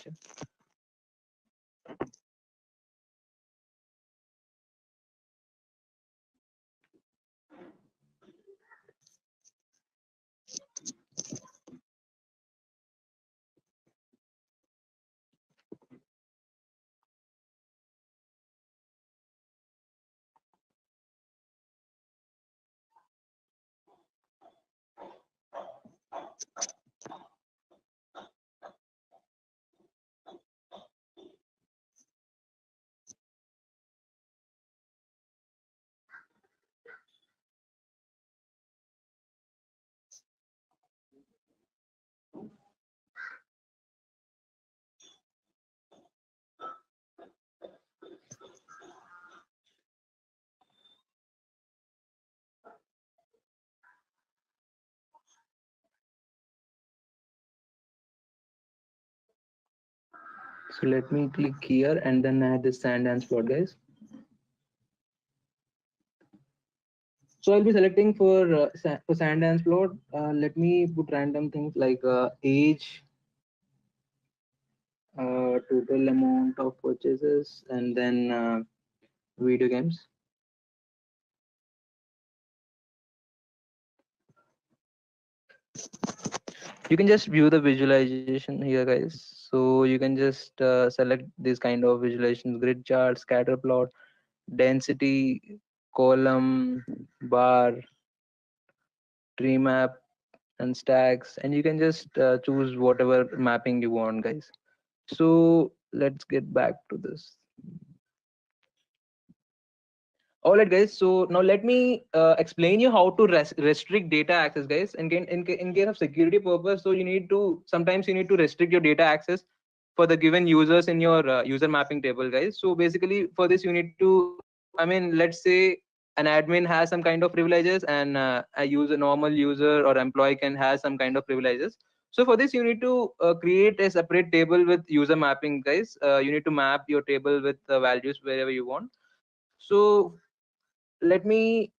So let me click here and then add the sand and plot, guys. So I'll be selecting for sand and plot. Let me put random things like age, total amount of purchases, and then video games. You can just view the visualization here, guys. So you can just select this kind of visualizations: grid chart, scatter plot, density, column, bar, tree map, and stacks, and you can just choose whatever mapping you want, guys. So let's get back to this. All right, guys. So now let me explain you how to restrict data access, guys. In case of security purpose, so you need to sometimes you need to restrict your data access for the given users in your user mapping table, guys. So basically, for this, you need to. I mean, let's say an admin has some kind of privileges, and a normal user or employee can have some kind of privileges. So for this, you need to create a separate table with user mapping, guys. You need to map your table with the values wherever you want. So let me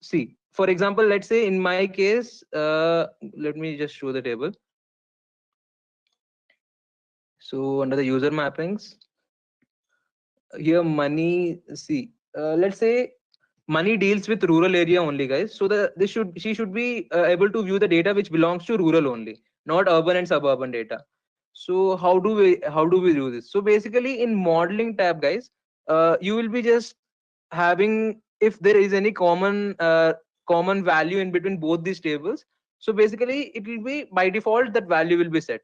see. For example, let's say in my case, let me just show the table. So under the user mappings, here money, see, let's say money deals with rural area only, guys. So the this should she should be able to view the data which belongs to rural only, not urban and suburban data. So how do we do this? So basically in modeling tab, guys, you will be just having, if there is any common value in between both these tables, so basically it will be by default that value will be set.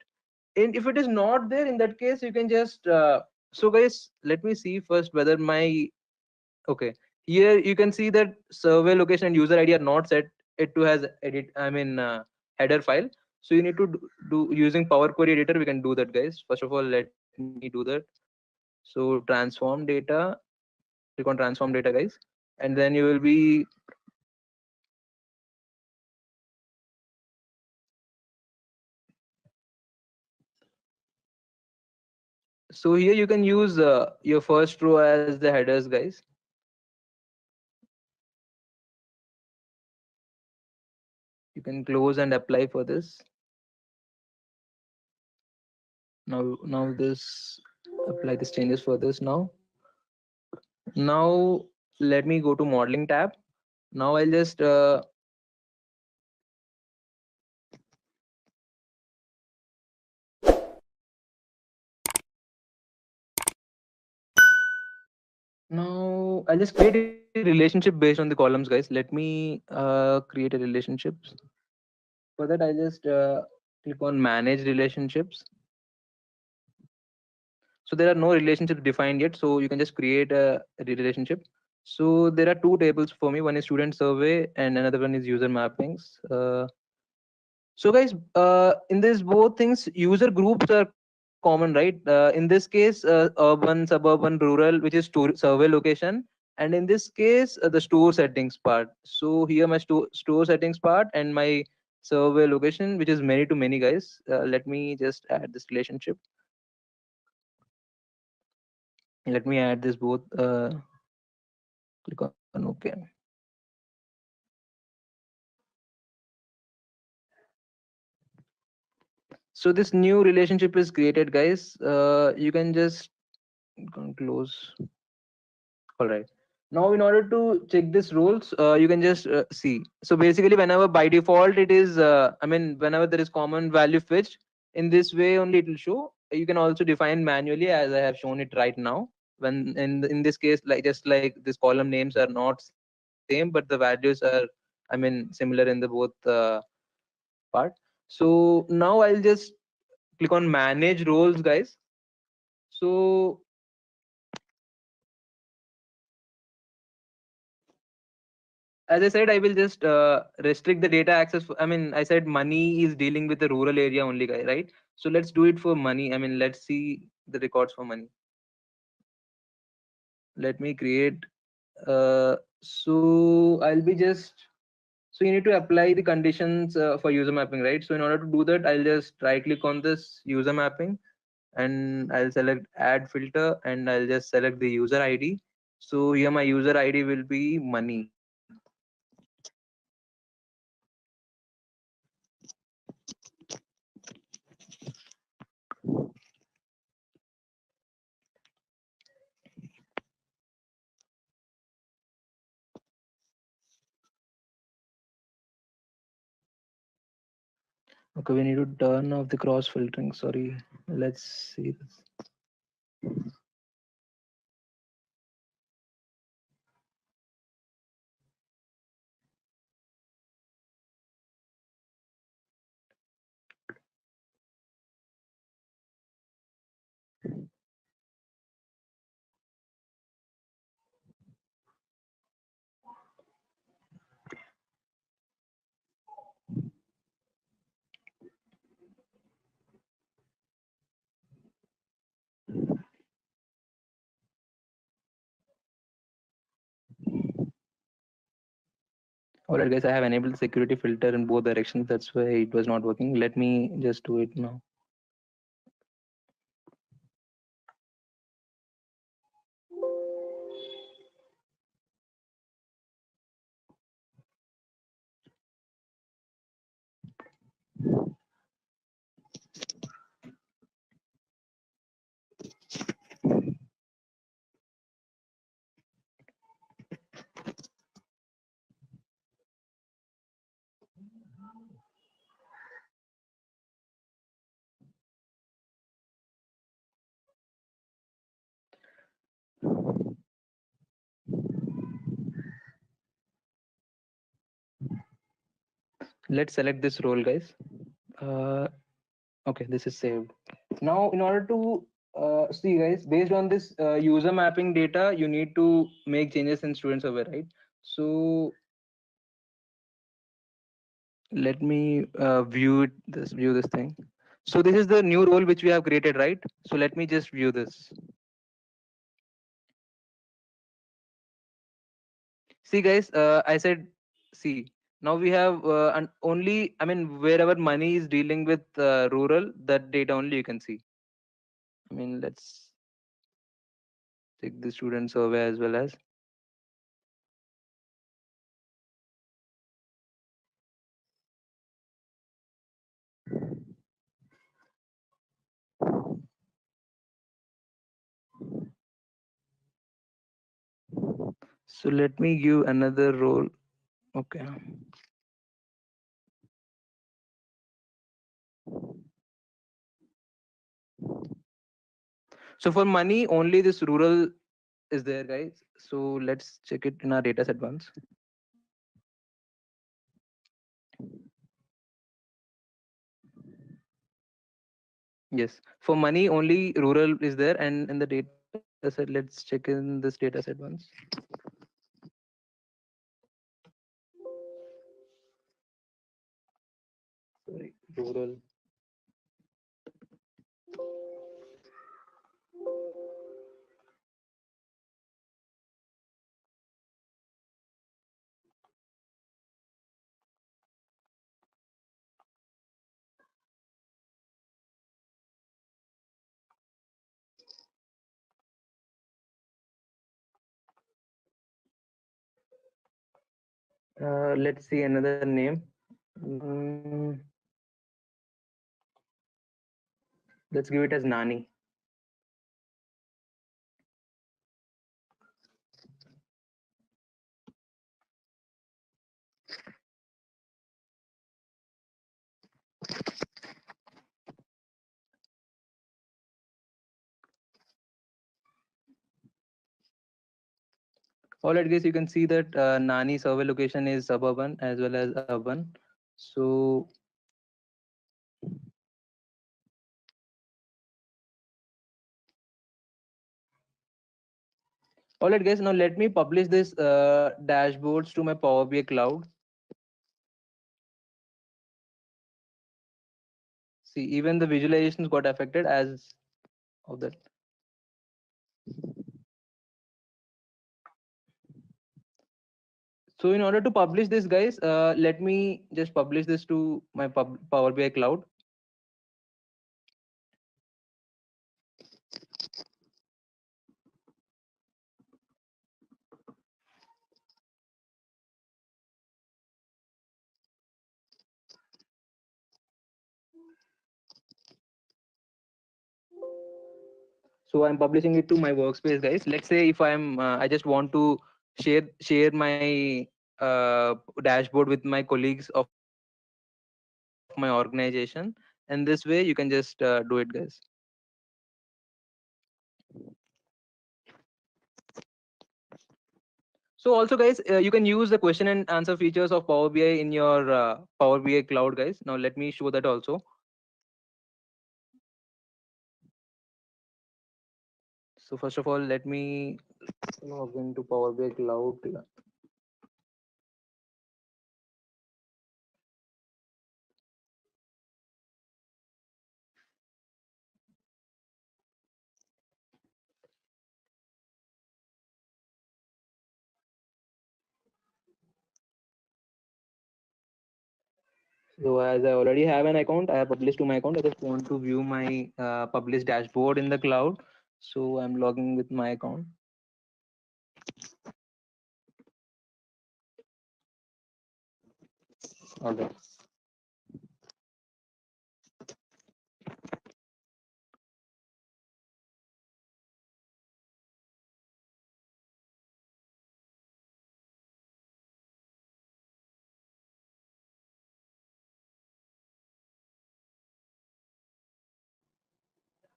And if it is not there, in that case you can just so guys, let me see first whether my, okay, here you can see that survey location and user id are not set. It too has edit, I mean header file. So you need to do using power query editor. We can do that, guys. First of all, let me do that. So transform data, click on transform data, guys, and then you will be, so here you can use your first row as the headers, guys. You can close and apply for this. Now this, apply this changes for this. Now let me go to modeling tab. Now I'll just now I'll just create a relationship based on the columns, guys. Let me create a relationship. For that, I just click on manage relationships. So there are no relationships defined yet, so you can just create a relationship. So there are two tables for me. One is student survey and another one is user mappings. So guys, in this both things, user groups are common, right? In this case, urban, suburban, rural, which is survey location, and in this case, the store settings part. So here my store settings part and my survey location, which is many to many, guys. Let me just add this relationship. Let me add this both. Click on OK. So this new relationship is created, guys. You can just close. All right. Now, in order to check this roles, you can just see. So basically, whenever by default it is, whenever there is common value fetched, in this way only it will show. You can also define manually, as I have shown it right now. When in this case, like just like this column names are not same, but the values are, similar in the both part. So now I'll just click on manage roles, guys. So as I said, I will just restrict the data access. I said money is dealing with the rural area only, guy, right? So let's do it for money. Let's see the records for money. Let me create. So I'll be just. So you need to apply the conditions for user mapping, right? So in order to do that, I'll just right click on this user mapping, and I'll select add filter, and I'll just select the user ID. So here my user ID will be money. Okay, we need to turn off the cross filtering. Sorry. Let's see this. Alright, guys, I have enabled the security filter in both directions. That's why it was not working. Let me just do it now. Let's select this role, guys. Okay, this is saved. Now, in order to see, guys, based on this user mapping data, you need to make changes in student server, right? So let me view this thing. So this is the new role which we have created, right? So let me just view this. See, guys, I said, see, now we have only, wherever money is dealing with rural, that data only you can see. Let's check the student survey as well as. So let me give another role. Okay. So for money, only this rural is there, guys. So let's check it in our data set once. Yes, for money, only rural is there, and in the data set, let's check in this data set once. Sorry, rural. Let's see another name. Mm, Let's give it as Nani. All right, guys, you can see that Nani survey location is suburban as well as urban. So all right, guys, now let me publish this dashboards to my Power BI cloud. See, even the visualizations got affected as of that. So in order to publish this, guys, let me just publish this to my Power BI cloud. So I'm publishing it to my workspace, guys. Let's say if I just want to share my dashboard with my colleagues of my organization, and this way you can just do it, guys. So also, guys, you can use the question and answer features of Power BI in your Power BI cloud, guys. Now let me show that also. So first of all, let me log into Power BI cloud. So as I already have an account, I have published to my account. I just want to view my published dashboard in the cloud. So I'm logging with my account. Okay.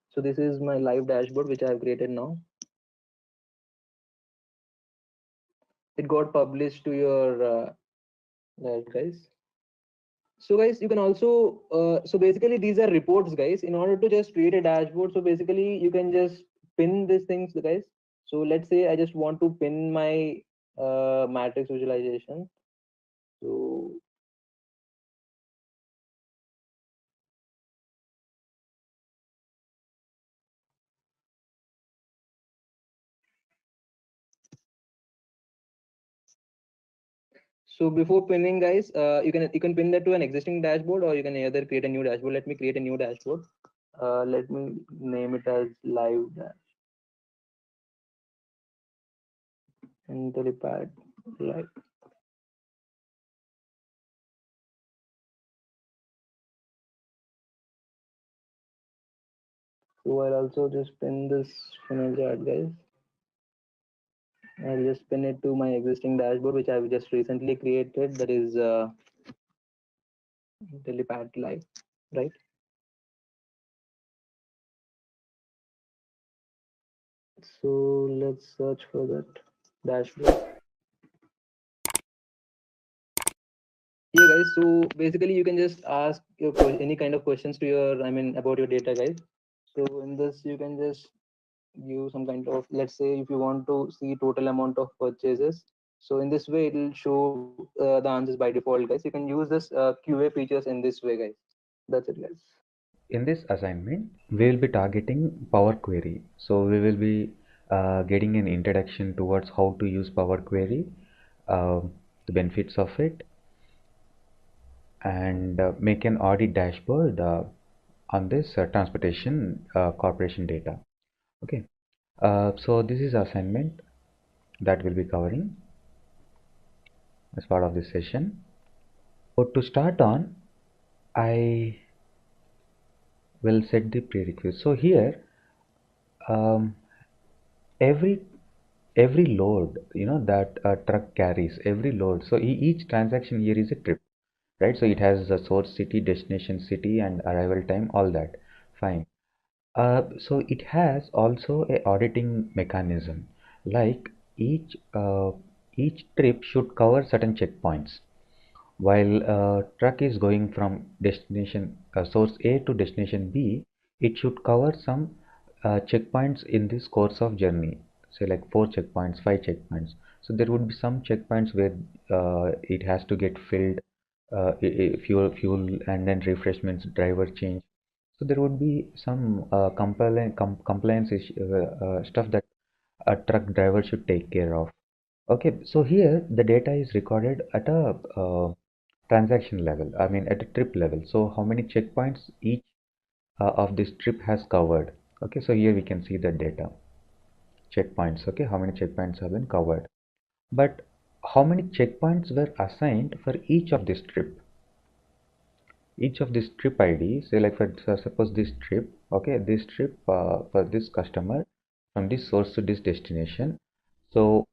So this is my live dashboard, which I have created now. It got published to your guys. So guys, you can also so basically these are reports, guys. In order to just create a dashboard, so basically you can just pin these things, guys. So let's say I just want to pin my matrix visualization. So before pinning, guys, you can pin that to an existing dashboard, or you can either create a new dashboard. Let me create a new dashboard. Let me name it as live dash Intellipaat live. So I'll also just pin this funnel chart, guys. I'll just pin it to my existing dashboard, which I've just recently created. That is Intellipaat live, right? So let's search for that dashboard. Yeah, guys. So basically, you can just ask your any kind of questions to your, about your data, guys. So in this, you can just give some kind of, let's say, if you want to see total amount of purchases. So in this way, it will show the answers by default, guys. You can use this QA features in this way, guys. That's it, guys. In this assignment, we will be targeting Power Query. So we will be getting an introduction towards how to use Power Query, the benefits of it, and make an audit dashboard on this transportation corporation data. Okay, so this is assignment that we'll be covering as part of this session. So to start on, I will set the prerequisite. So here um, every load that a truck carries, every load, so each transaction here is a trip, right? So it has the source city, destination city, and arrival time, all that. Fine. So it has also a auditing mechanism, like each trip should cover certain checkpoints. While a truck is going from destination source A to destination B, it should cover some checkpoints in this course of journey, say like 4 checkpoints, 5 checkpoints. So there would be some checkpoints where it has to get filled, fuel, and then refreshments, driver change. So there would be some compliance stuff that a truck driver should take care of. Okay, so here the data is recorded at a transaction level, I mean at a trip level. So how many checkpoints each of this trip has covered. Okay, so here we can see the data checkpoints. Okay, how many checkpoints have been covered, but how many checkpoints were assigned for each of this trip? Each of this trip ID, say like for suppose this trip, okay, this trip for this customer from this source to this destination. So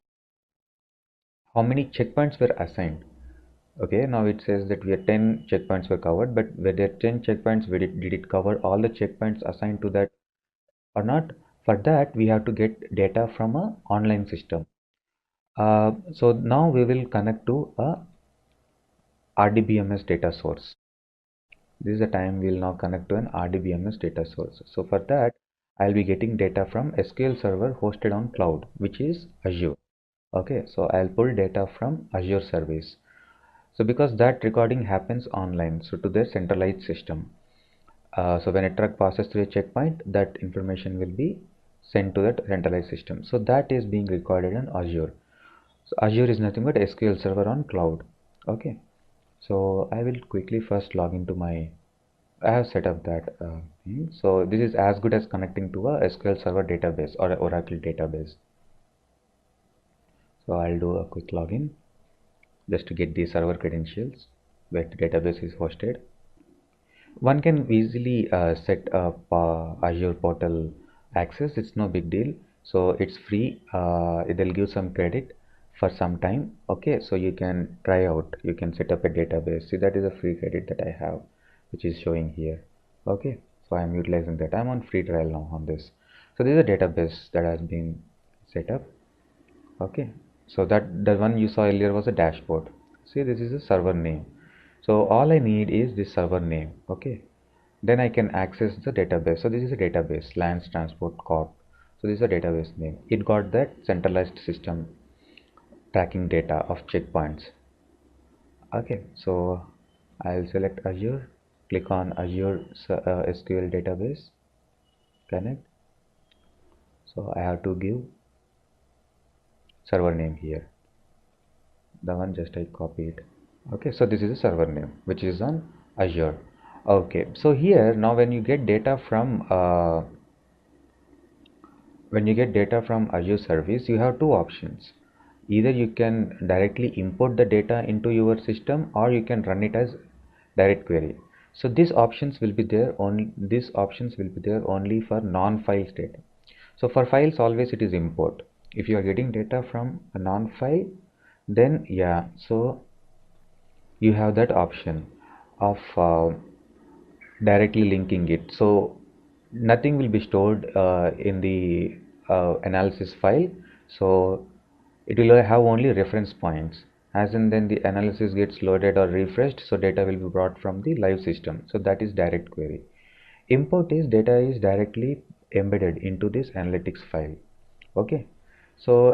how many checkpoints were assigned? Okay, now it says that we are 10 checkpoints were covered, but were there 10 checkpoints? Did it cover all the checkpoints assigned to that or not? For that, we have to get data from a online system. So now we will connect to a RDBMS data source. This is the time we will now connect to an RDBMS data source. So for that, I'll be getting data from SQL Server hosted on cloud, which is Azure. Okay, so I'll pull data from Azure service. So because that recording happens online, so to their centralized system. So when a truck passes through a checkpoint, that information will be sent to that centralized system. So that is being recorded in Azure. So Azure is nothing but SQL Server on cloud. Okay. So I will quickly first log into my, I have set up that thing. So this is as good as connecting to a SQL Server database or an Oracle database. So I'll do a quick login just to get the server credentials where the database is hosted. One can easily set up Azure portal access. It's no big deal. So it's free. They'll give some credit for some time. Okay, so you can try out. You can set up a database. See, that is a free credit that I have, which is showing here. Okay, so I'm utilizing that. I'm on free trial now on this. So this is a database that has been set up. Okay, so that the one you saw earlier was a dashboard. See, this is a server name. So all I need is this server name. Okay, then I can access the database. So this is a database, Lands Transport Corp. So this is a database name. It got that centralized system tracking data of checkpoints. Okay, so I'll select Azure, click on Azure SQL database, connect. So I have to give server name here. The one just I copied. Okay, so this is a server name which is on Azure. Okay, so here now when you get data from Azure service, you have two options. Either you can directly import the data into your system, or you can run it as direct query. So these options will be there only for non-files data. So for files, always it is import. If you are getting data from a non-file, then yeah, so you have that option of directly linking it. So nothing will be stored in the analysis file. So it will have only reference points, as in then the analysis gets loaded or refreshed, so data will be brought from the live system. So that is direct query. Import is data is directly embedded into this analytics file. Okay, so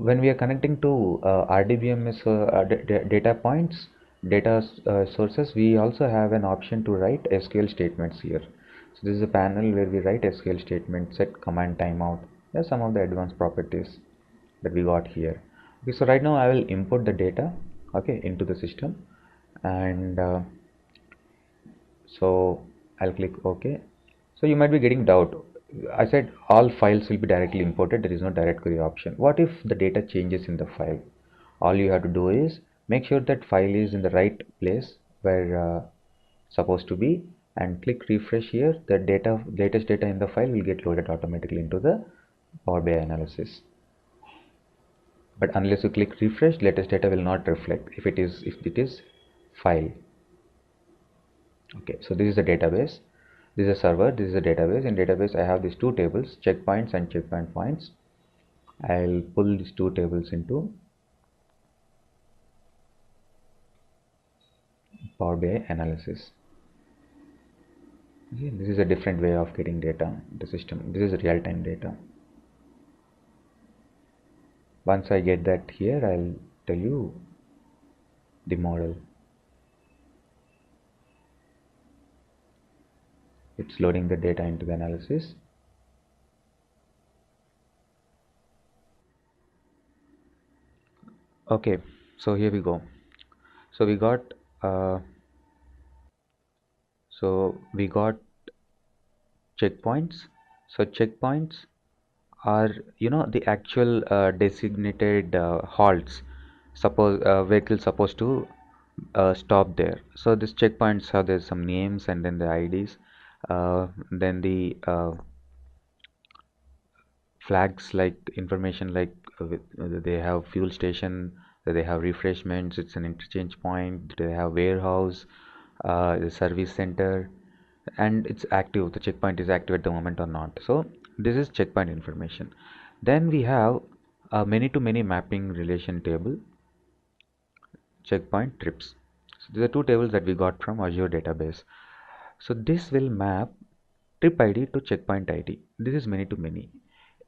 when we are connecting to RDBMS data points, data sources, we also have an option to write SQL statements here. So this is a panel where we write SQL statements, set command timeout. There are some of the advanced properties that we got here. Okay, so right now I will import the data, okay, into the system, and so I'll click OK. So you might be getting doubt. I said all files will be directly imported. There is no direct query option. What if the data changes in the file? All you have to do is make sure that file is in the right place where supposed to be, and click refresh here, the latest data in the file will get loaded automatically into the Power BI analysis. But unless you click refresh, latest data will not reflect if it is file. Okay, so this is the database, this is a server, this is a database. In database I have these two tables, checkpoints and checkpoint points. I'll pull these two tables into Power BI analysis. Okay, this is a different way of getting data in the system. This is real-time data. Once I get that here, I'll tell you the model. It's loading the data into the analysis. Okay, so here we go. So we got checkpoints. So checkpoints are the actual designated halts. Suppose vehicle supposed to stop there. So these checkpoints have there's some names and then the IDs, then the flags like information like they have fuel station, they have refreshments, it's an interchange point, they have warehouse, the service center, and it's active, the checkpoint is active at the moment or not. So this is checkpoint information. Then we have a many to many mapping relation table, checkpoint trips. So these are two tables that we got from Azure database. So this will map trip ID to checkpoint ID. This is many to many.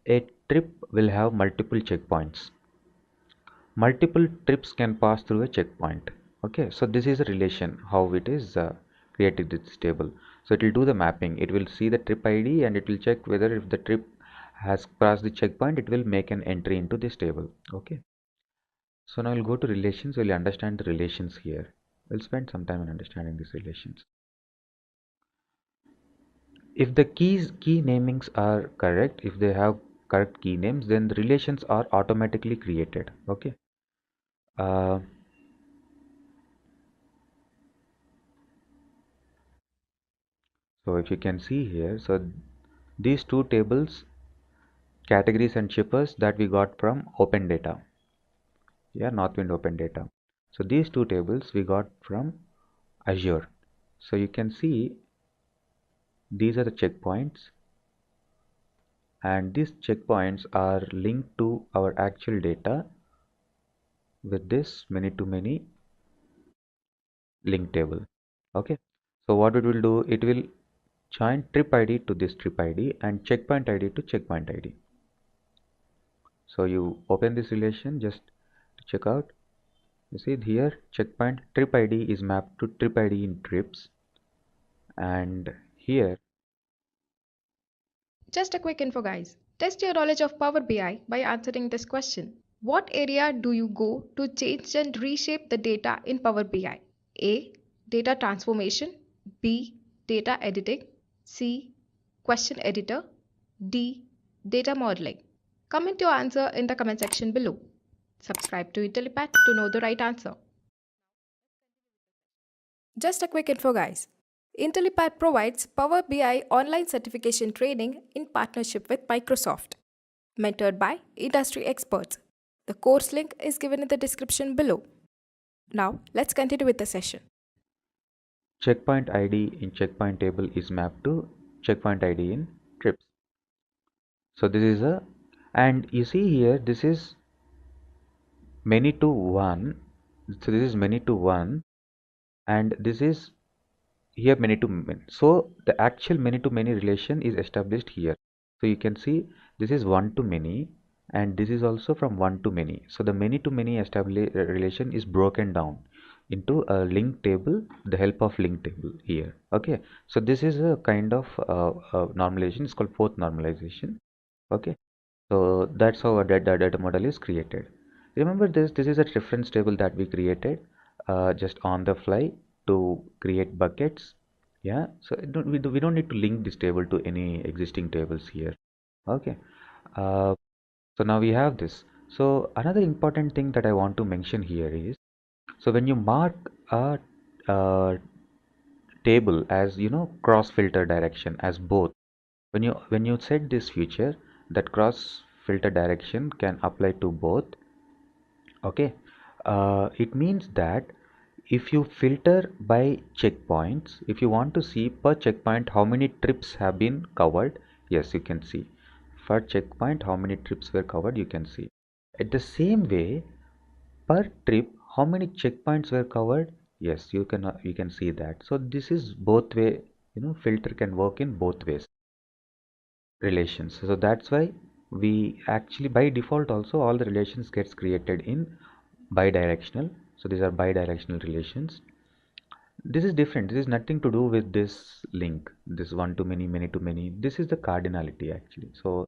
A trip will have multiple checkpoints. Multiple trips can pass through a checkpoint. Okay, so this is a relation how it is created this table. So it will do the mapping. It will see the trip ID and it will check whether if the trip has crossed the checkpoint, it will make an entry into this table. Okay. So now we'll go to relations. We'll understand the relations here. We'll spend some time in understanding these relations. If the key namings are correct, if they have correct key names, then the relations are automatically created. Okay. So if you can see here, so these two tables, categories and shippers, that we got from open data. Yeah, Northwind open data. So these two tables we got from Azure. So you can see these are the checkpoints, and these checkpoints are linked to our actual data with this many to many link table. Okay, so what it will do, it will join trip ID to this trip ID and checkpoint ID to checkpoint ID. So you open this relation just to check out. You see here checkpoint trip ID is mapped to trip ID in trips, and here Just a quick info, guys. Test your knowledge of Power BI by answering this question. What area do you go to change and reshape the data in Power BI? A. Data transformation. B. Data editing. C. Question editor. D. Data modeling. Comment your answer in the comment section below. Subscribe to Intellipaat to know the right answer. Just a quick info, guys. Intellipaat provides Power BI online certification training in partnership with Microsoft, mentored by industry experts. The course link is given in the description below. Now, let's continue with the session. checkpoint ID in checkpoint table is mapped to checkpoint ID in trips. So this is a, and you see here this is many to one. So this is many to one, and this is here many to many. So the actual many to many relation is established here. So you can see this is one to many, and this is also from one to many. So the many to many established relation is broken down into a link table, the help of link table here. Okay, so this is a kind of normalization. It's called fourth normalization. Okay, so that's how a data model is created. Remember this is a reference table that we created just on the fly to create buckets. Yeah, so we don't need to link this table to any existing tables here. Okay, so now we have this. So another important thing that I want to mention here is, so when you mark a table as cross filter direction as both. When you set this feature, that cross filter direction can apply to both. Okay, it means that if you filter by checkpoints, if you want to see per checkpoint how many trips have been covered, yes, you can see per checkpoint how many trips were covered, you can see. At the same way, per trip how many checkpoints were covered, yes, you can see that. So this is both way, filter can work in both ways, relations. So that's why we actually by default also all the relations gets created in bidirectional. So these are bidirectional relations. This is different. This is nothing to do with this link, this one to many, many to many. This is the cardinality actually. So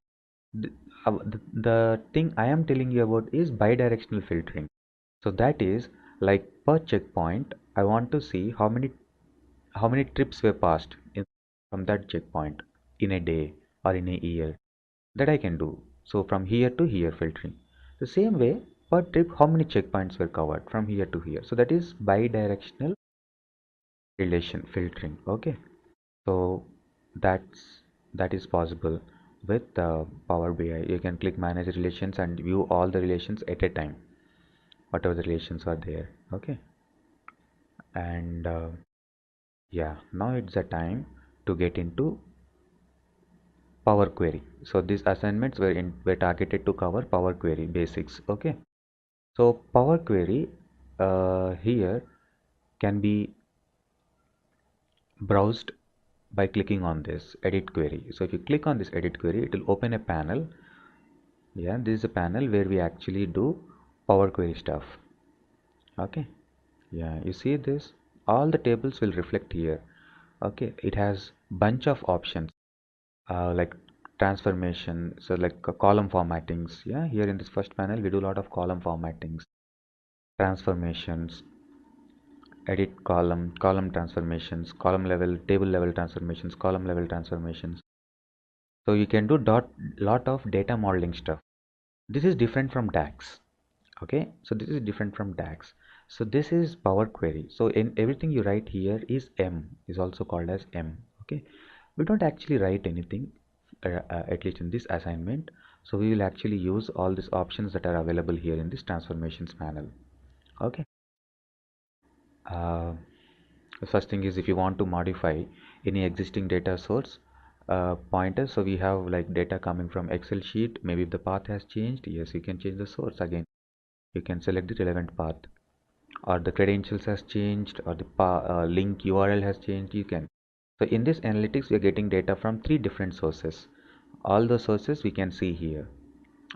the thing I am telling you about is bidirectional filtering. So that is like per checkpoint I want to see how many trips were passed from that checkpoint in a day or in a year, that I can do. So from here to here filtering. The same way per trip how many checkpoints were covered from here to here. So that is bidirectional relation filtering. Okay. So that is possible with Power BI. You can click manage relations and view all the relations at a time, whatever the relations are there. Okay. And yeah, now it's the time to get into Power Query. So these assignments were targeted to cover Power Query basics. Okay. So Power Query here can be browsed by clicking on this edit query. So if you click on this edit query, it will open a panel. Yeah, this is a panel where we actually do Power Query stuff. Okay. Yeah, you see this? All the tables will reflect here. Okay, it has bunch of options like transformation, so like column formattings. Yeah, here in this first panel we do a lot of column formattings, transformations, edit column transformations, column level, table level transformations, column level transformations. So you can do lot of data modeling stuff. This is different from DAX. Okay, so this is different from DAX. So this is Power Query. So in everything you write here is also called as M. Okay, we don't actually write anything at least in this assignment. So we will actually use all these options that are available here in this transformations panel. Okay. The first thing is if you want to modify any existing data source pointer, so we have like data coming from Excel sheet. Maybe if the path has changed, yes, you can change the source again. You can select the relevant path, or the credentials has changed, or the link URL has changed. You can. So in this analytics, we are getting data from 3 different sources. All the sources we can see here.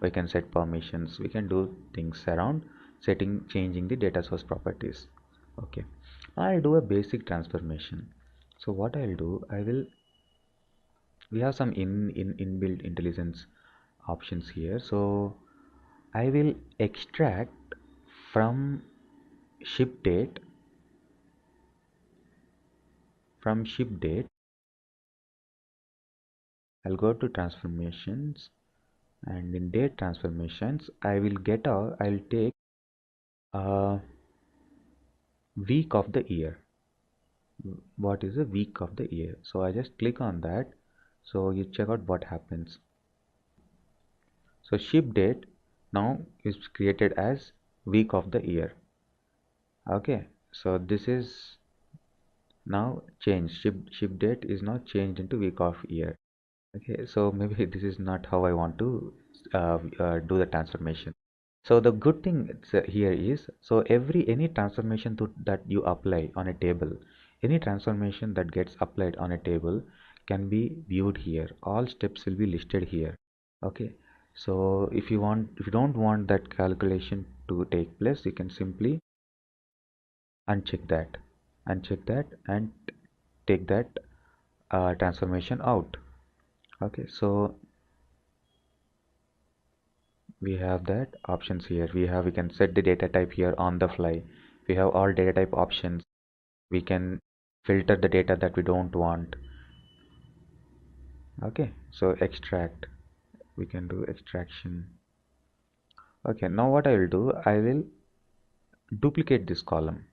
We can set permissions. We can do things around changing the data source properties. Okay. I'll do a basic transformation. So what I'll do, we have some inbuilt intelligence options here. So I will extract from ship date, I'll go to transformations, and in date transformations I'll take a week of the year. What is a week of the year? So I just click on that. So you check out what happens. So ship date now is created as week of the year. Okay, so this is now changed. Ship date is now changed into week of year. Okay, so maybe this is not how I want to do the transformation. So the good thing here is, so any transformation that you apply on a table, any transformation that gets applied on a table can be viewed here. All steps will be listed here. Okay, so if you don't want that calculation to take place, you can simply uncheck that and take that transformation out. Okay, so we have that options here. We can set the data type here on the fly. We have all data type options. We can filter the data that we don't want. Okay, so extract, we can do extraction. Okay, now what I will do, I will duplicate this column.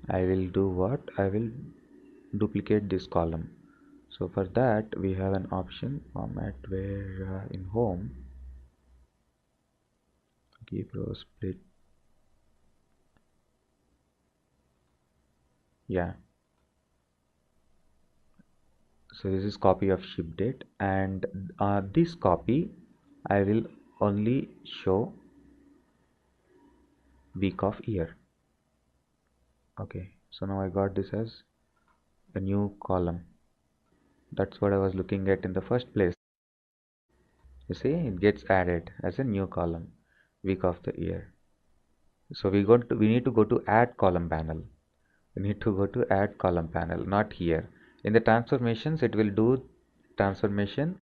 I will do what? I will duplicate this column. So for that we have an option format where in home keep row split. Yeah, so this is copy of ship date, and this copy I will only show week of year. Okay, so now I got this as a new column. That's what I was looking at in the first place. You see, it gets added as a new column, week of the year. So we need to go to add column panel. We need to go to add column panel, not here. In the transformations, it will do transformation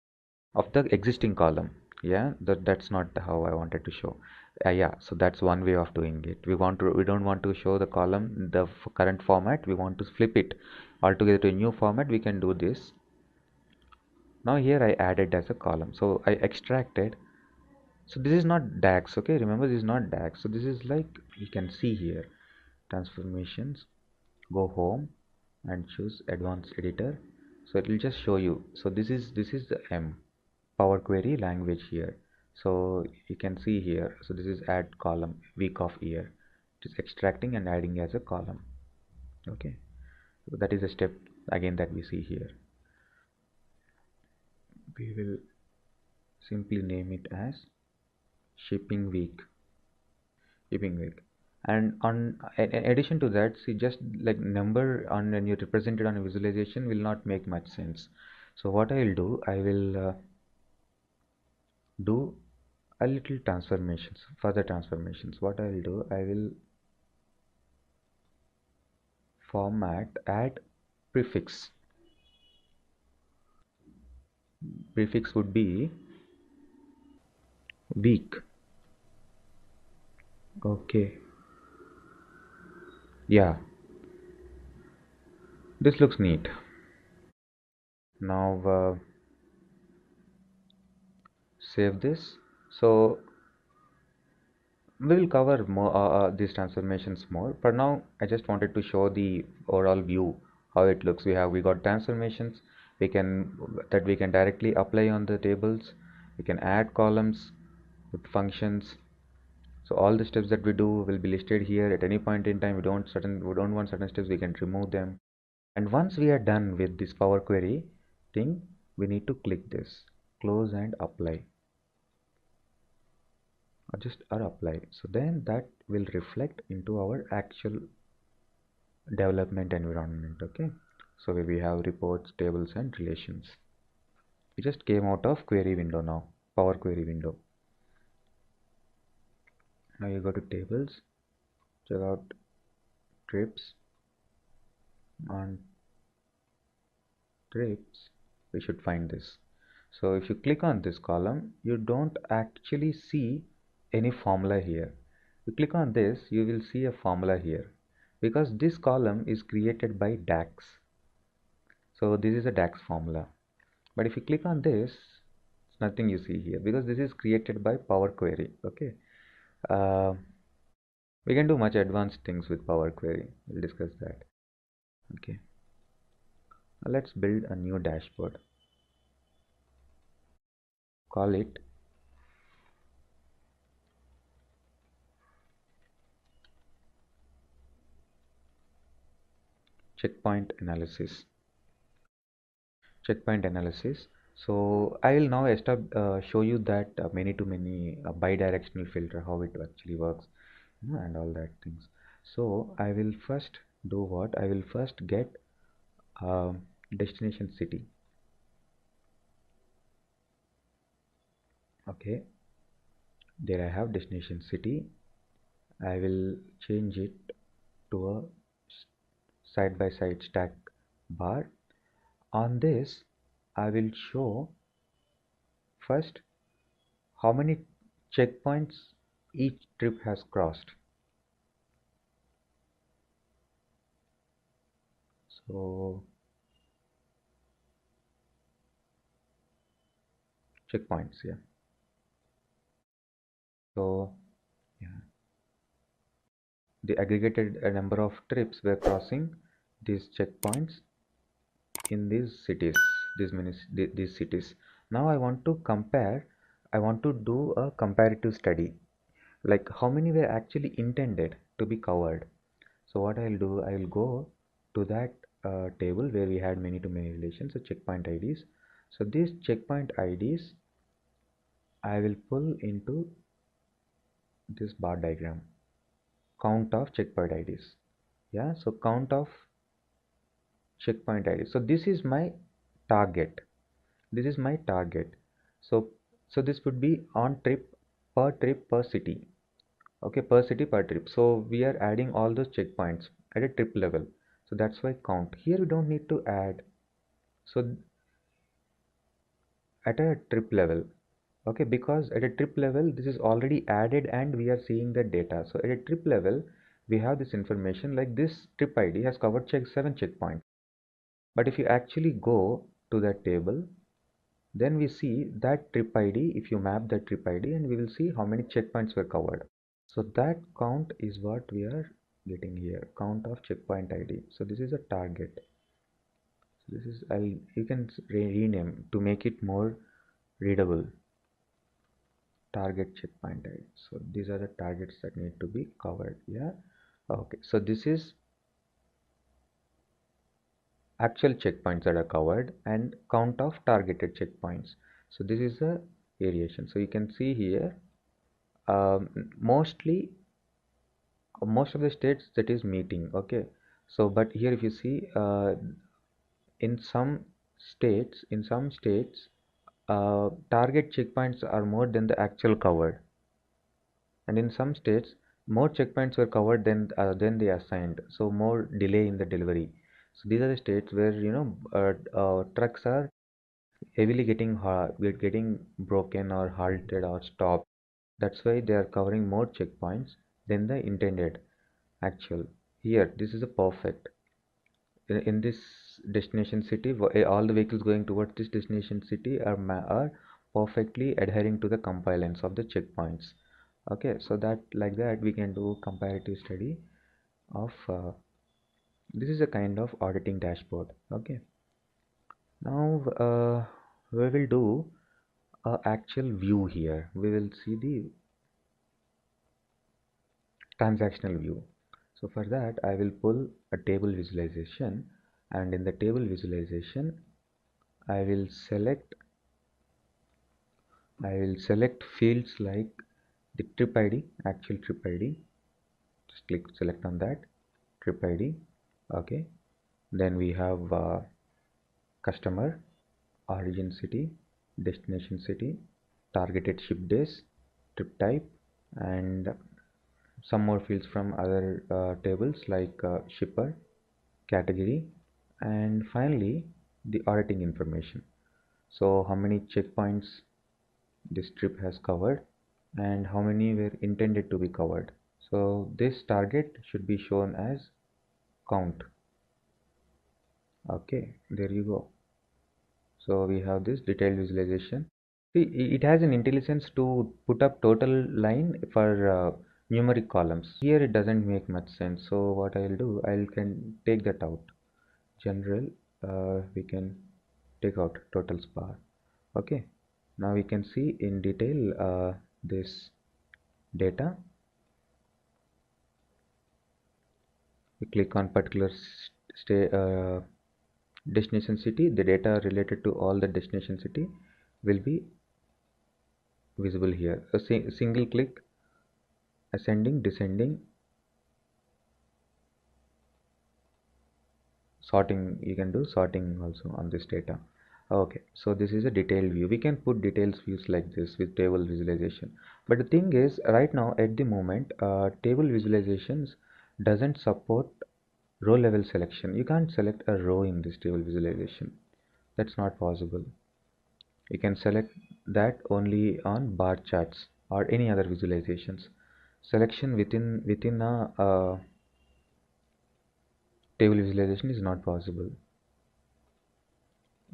of the existing column. Yeah, that's not how I wanted to show. Yeah, so that's one way of doing it. We don't want to show the column in the current format. We want to flip it altogether to a new format. We can do this. Now here I added as a column, so I extracted. So this is not DAX, okay? Remember, this is not DAX. So this is like, you can see here, transformations, go home and choose advanced editor. So it will just show you. So this is the Power Query language here. So you can see here. So this is add column week of year. It is extracting and adding as a column. Okay. So that is a step again that we see here. We will simply name it as shipping week. And in addition to that, see, just like number on when you represent it on a visualization will not make much sense. So what I will do, I will do a little transformations, further transformations. What I will do, I will add prefix. Prefix would be week. Okay, yeah, this looks neat. Now save this. So we will cover more these transformations more. For now, I just wanted to show the overall view how it looks. We got transformations. We can directly apply on the tables. We can add columns with functions. So all the steps that we do will be listed here. At any point in time, we don't want certain steps, we can remove them. And once we are done with this Power Query thing, we need to click this, close and apply. Or apply. So then that will reflect into our actual development environment. Okay, so where we have reports, tables and relations. We just came out of query window now, Power Query window. Now you go to tables, check out trips. On trips we should find this. So if you click on this column, you don't actually see any formula here. You click on this, you will see a formula here, because this column is created by DAX. So this is a DAX formula. But if you click on this, it's nothing you see here, because this is created by Power Query. Okay, we can do much advanced things with Power Query. We'll discuss that. Okay, now let's build a new dashboard. Call it checkpoint analysis. So I will now show you that many to many bidirectional filter, how it actually works, and all that things. So I will first do what? I will first get destination city. Okay, there I have destination city. I will change it to a side by side stack bar. On this I will show first how many checkpoints each trip has crossed. So checkpoints, yeah. So yeah, the aggregated number of trips were crossing these checkpoints in these cities, these cities. Now I want to compare, I want to do a comparative study, like how many were actually intended to be covered. So what I'll do, I'll go to that table where we had many to many relations, so checkpoint IDs. So these checkpoint IDs I will pull into this bar diagram, count of checkpoint IDs. Yeah, so count of checkpoint IDs. So this is my target. This is my target. So this would be on trip per city. Okay, per city per trip. So we are adding all those checkpoints at a trip level. So that's why count. Here we don't need to add. So at a trip level, okay, because at a trip level this is already added and we are seeing the data. So at a trip level we have this information, like this trip ID has covered 7 checkpoints. But if you actually go to that table, then we see that trip ID, if you map that trip ID, and we will see how many checkpoints were covered. So that count is what we are getting here, count of checkpoint ID. So this is a target. So this is, you can rename to make it more readable, target checkpoint ID. So these are the targets that need to be covered. Yeah, okay, so this is actual checkpoints that are covered and count of targeted checkpoints. So this is a variation. So you can see here, mostly most of the states that is meeting. Okay, so but here if you see, in some states target checkpoints are more than the actual covered, and in some states more checkpoints were covered than they assigned, so more delay in the delivery. So these are the states where trucks are heavily getting broken or halted or stopped. That's why they are covering more checkpoints than the intended actual. Here this is a perfect. In this destination city, all the vehicles going towards this destination city are perfectly adhering to the compliance of the checkpoints. Okay, so that, like that, we can do comparative study of this is a kind of auditing dashboard. Okay, now we will do a actual view here. We will see the transactional view. So for that I will pull a table visualization, and in the table visualization I will select fields like the trip ID, actual trip ID. Just click select on that trip ID. Okay, then we have customer, origin city, destination city, targeted ship days, trip type, and some more fields from other tables like shipper, category, and finally the auditing information. So how many checkpoints this trip has covered and how many were intended to be covered. So this target should be shown as count. Okay, there you go. So we have this detailed visualization. See, it has an intelligence to put up total line for numeric columns. Here it doesn't make much sense. So what I'll do, I can take that out. General, we can take out totals bar. Okay, now we can see in detail this data. We click on particular destination city, the data related to all the destination city will be visible here. A single click, ascending, descending, sorting, you can do sorting also on this data. Okay, so this is a detailed view. We can put details views like this with table visualization, but the thing is right now at the moment table visualizations doesn't support row level selection. You can't select a row in this table visualization. That's not possible. You can select that only on bar charts or any other visualizations. Selection within a table visualization is not possible.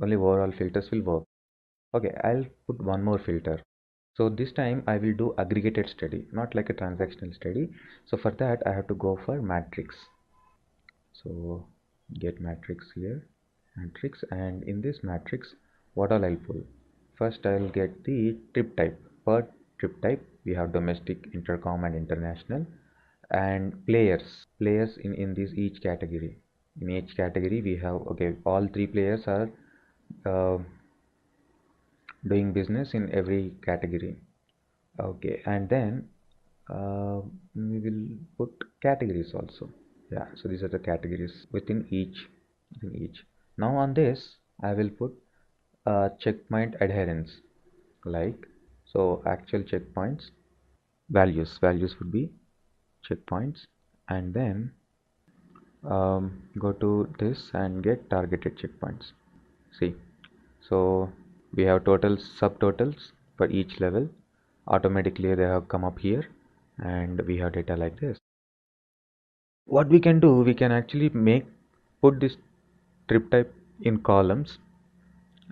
Only overall filters will work. Okay, I'll put one more filter. So this time I will do aggregated study, not like a transactional study. So for that I have to go for matrix. So get matrix here, matrix, and in this matrix what all I'll pull. First I'll get the trip type. Per trip type we have domestic, intercom and international, and players in this each category. In each category we have, okay, all three players are uh, doing business in every category. Okay, and then we will put categories also. Yeah, so these are the categories within each. Now on this I will put checkpoint adherence, like, so actual checkpoints, values would be checkpoints, and then go to this and get targeted checkpoints. See, so we have totals, subtotals for each level. Automatically they have come up here, and we have data like this. What we can do, we can actually put this trip type in columns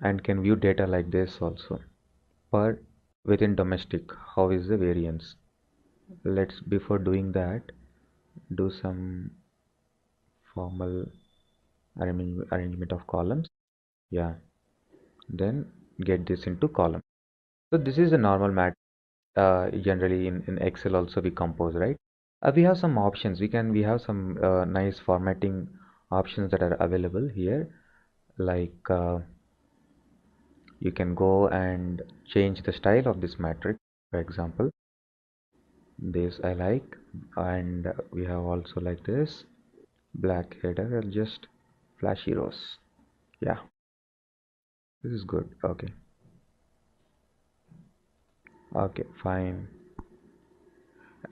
and can view data like this also. Per within domestic, how is the variance? Let's, before doing that, do some formal arrangement of columns. Yeah, then get this into column. So this is a normal mat. Generally in Excel also we compose, right? We have some options. We have some nice formatting options that are available here, like you can go and change the style of this matrix. For example, this I like, and we have also like this black header and just flashy rows. Yeah, this is good. Okay, okay, fine.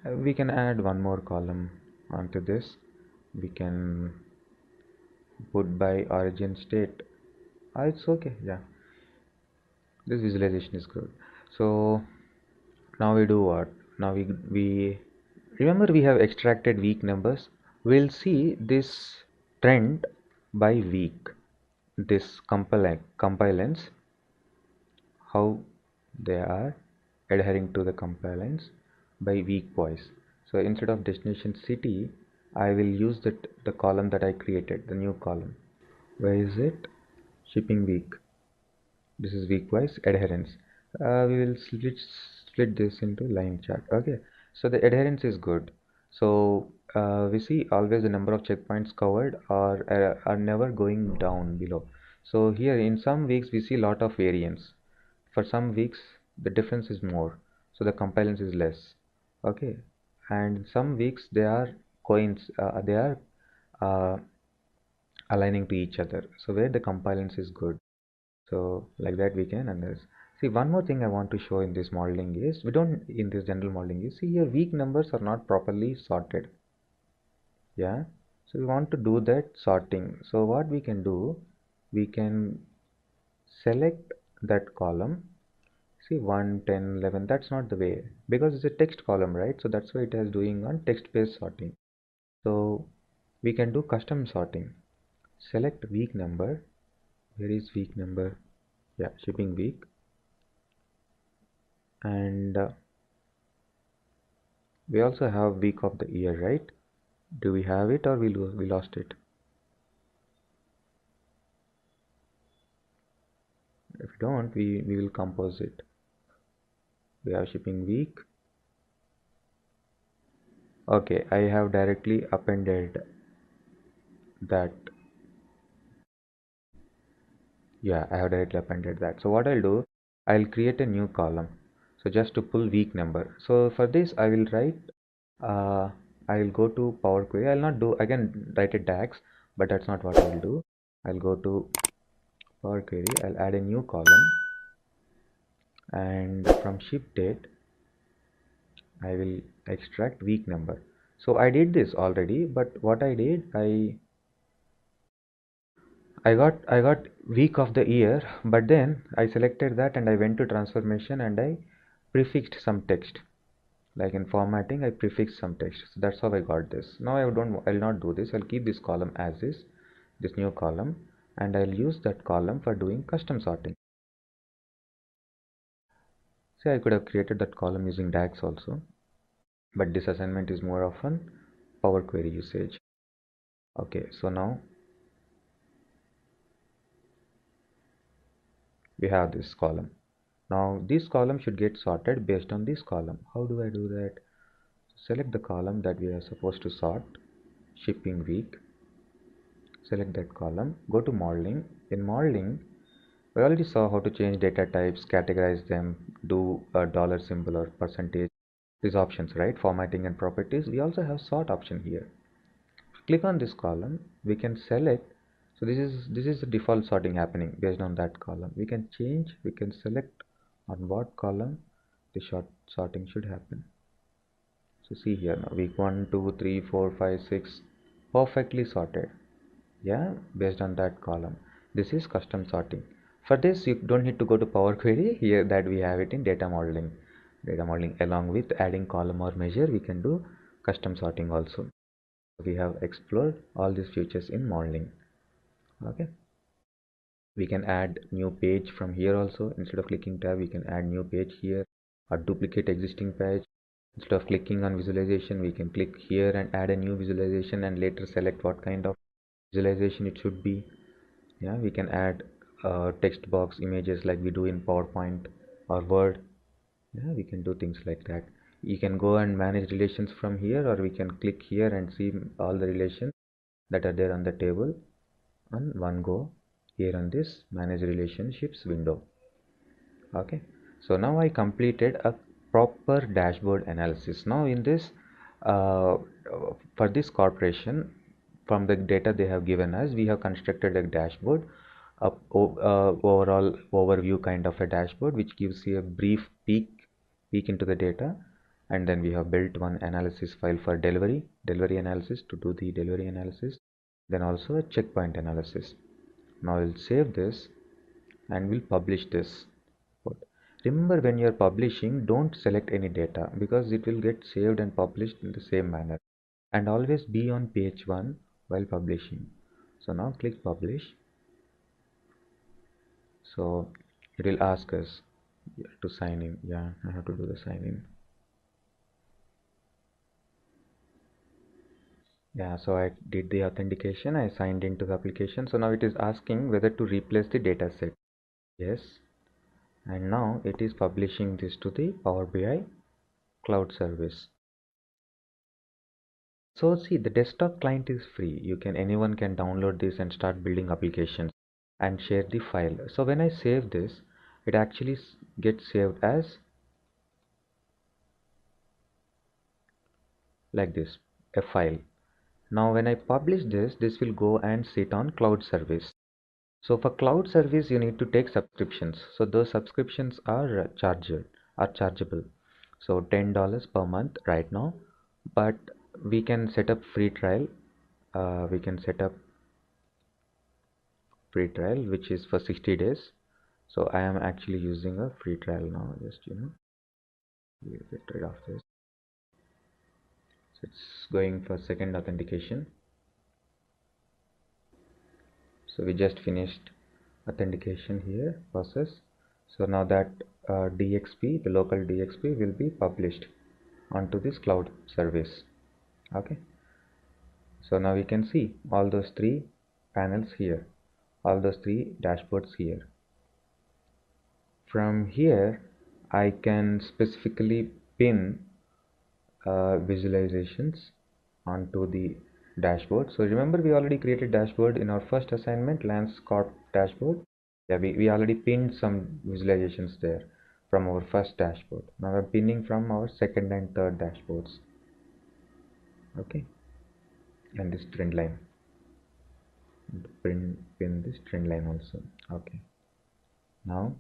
We can add one more column onto this. We can put by origin state. It's okay. Yeah, this visualization is good. So now we do what? Now we remember we have extracted week numbers. We'll see this trend by week. This compliance, how they are adhering to the compliance by week wise. So instead of destination city, I will use the column that I created, the new column. Where is it? Shipping week. This is week wise adherence. We will split this into line chart. Okay, so the adherence is good. So we see always the number of checkpoints covered are never going down below. So here in some weeks we see lot of variance. For some weeks the difference is more, so the compliance is less. Okay, and some weeks they are uh, aligning to each other, so where the compliance is good. So like that we can analyze. See, one more thing I want to show in this modeling is, we don't, in this general modeling is, see here weak numbers are not properly sorted. Yeah, so we want to do that sorting. So what we can do, we can select that column. See, 1, 10, 11, that's not the way, because it's a text column, right? So that's why it is doing on text based sorting. So we can do custom sorting. Select week number. Where is week number? Yeah, shipping week. And we also have week of the year, right? Do we have it, or we lost it? If we don't, we will compose it. We have shipping week. Okay, I have directly appended that. Yeah, I have directly appended that. So what I'll do, I'll create a new column. So just to pull week number. So for this I will write, I'll go to Power Query. I'll not do, again write a DAX, but that's not what I will do. I'll go to Power Query. I'll add a new column, and from ship date I will extract week number. So I did this already, but what I did, I got week of the year, but then I selected that and I went to transformation and I prefixed some text. Like in formatting, I prefixed some text. So that's how I got this. Now I'll not do this. I'll keep this column as is, this new column, and I'll use that column for doing custom sorting. See, I could have created that column using DAX also, but this assignment is more often Power Query usage. Okay, so now we have this column. Now this column should get sorted based on this column. How do I do that? Select the column that we are supposed to sort, shipping week. Select that column, go to modeling. In modeling, we already saw how to change data types, categorize them, do a dollar symbol or percentage, these options, right? Formatting and properties. We also have sort option here. Click on this column, we can select. So this is the default sorting happening based on that column. We can change, we can select on what column the sorting should happen. So see here now, week 1, 2, 3, 4, 5, 6, perfectly sorted. Yeah, based on that column. This is custom sorting. For this, you don't need to go to Power Query. Here that we have it in data modeling. Data modeling, along with adding column or measure, we can do custom sorting also. We have explored all these features in modeling. Okay, we can add new page from here also. Instead of clicking tab, we can add new page here or duplicate existing page. Instead of clicking on visualization, we can click here and add a new visualization and later select what kind of visualization it should be. Yeah, we can add text box images like we do in PowerPoint or Word. Yeah, we can do things like that. You can go and manage relations from here, or we can click here and see all the relations that are there on the table on one go here on this manage relationships window. Okay, so now I completed a proper dashboard analysis. Now in this for this corporation, from the data they have given us, we have constructed a dashboard, overall overview kind of a dashboard, which gives you a brief peek into the data. And then we have built one analysis file for delivery analysis to do the delivery analysis, then also a checkpoint analysis. Now we'll save this and we'll publish this. Remember, when you're publishing, don't select any data because it will get saved and published in the same manner, and always be on page 1 while publishing. So now click publish. So it will ask us to sign in. Yeah, I have to do the sign in. Yeah, so I did the authentication, I signed into the application. So now it is asking whether to replace the data set. Yes, and now it is publishing this to the Power BI cloud service. So see, the desktop client is free. Anyone can download this and start building applications and share the file. So when I save this, it actually gets saved as like this, a file. Now when I publish this, this will go and sit on cloud service. So for cloud service, you need to take subscriptions. So those subscriptions are chargeable. So $10 per month right now, but we can set up free trial. We can set up free trial which is for 60 days. So I am actually using a free trial now. Just we'll get rid of this. So it's going for second authentication. So we just finished authentication here process. So now that DXP, the local DXP, will be published onto this cloud service. Okay, so now we can see all those 3 panels here, all those 3 dashboards here. From here I can specifically pin visualizations onto the dashboard. So remember, we already created dashboard in our first assignment, Lance Corp dashboard. Yeah, we already pinned some visualizations there from our first dashboard. Now we're pinning from our second and third dashboards. Okay, and this trend line, pin this trend line also. Okay, now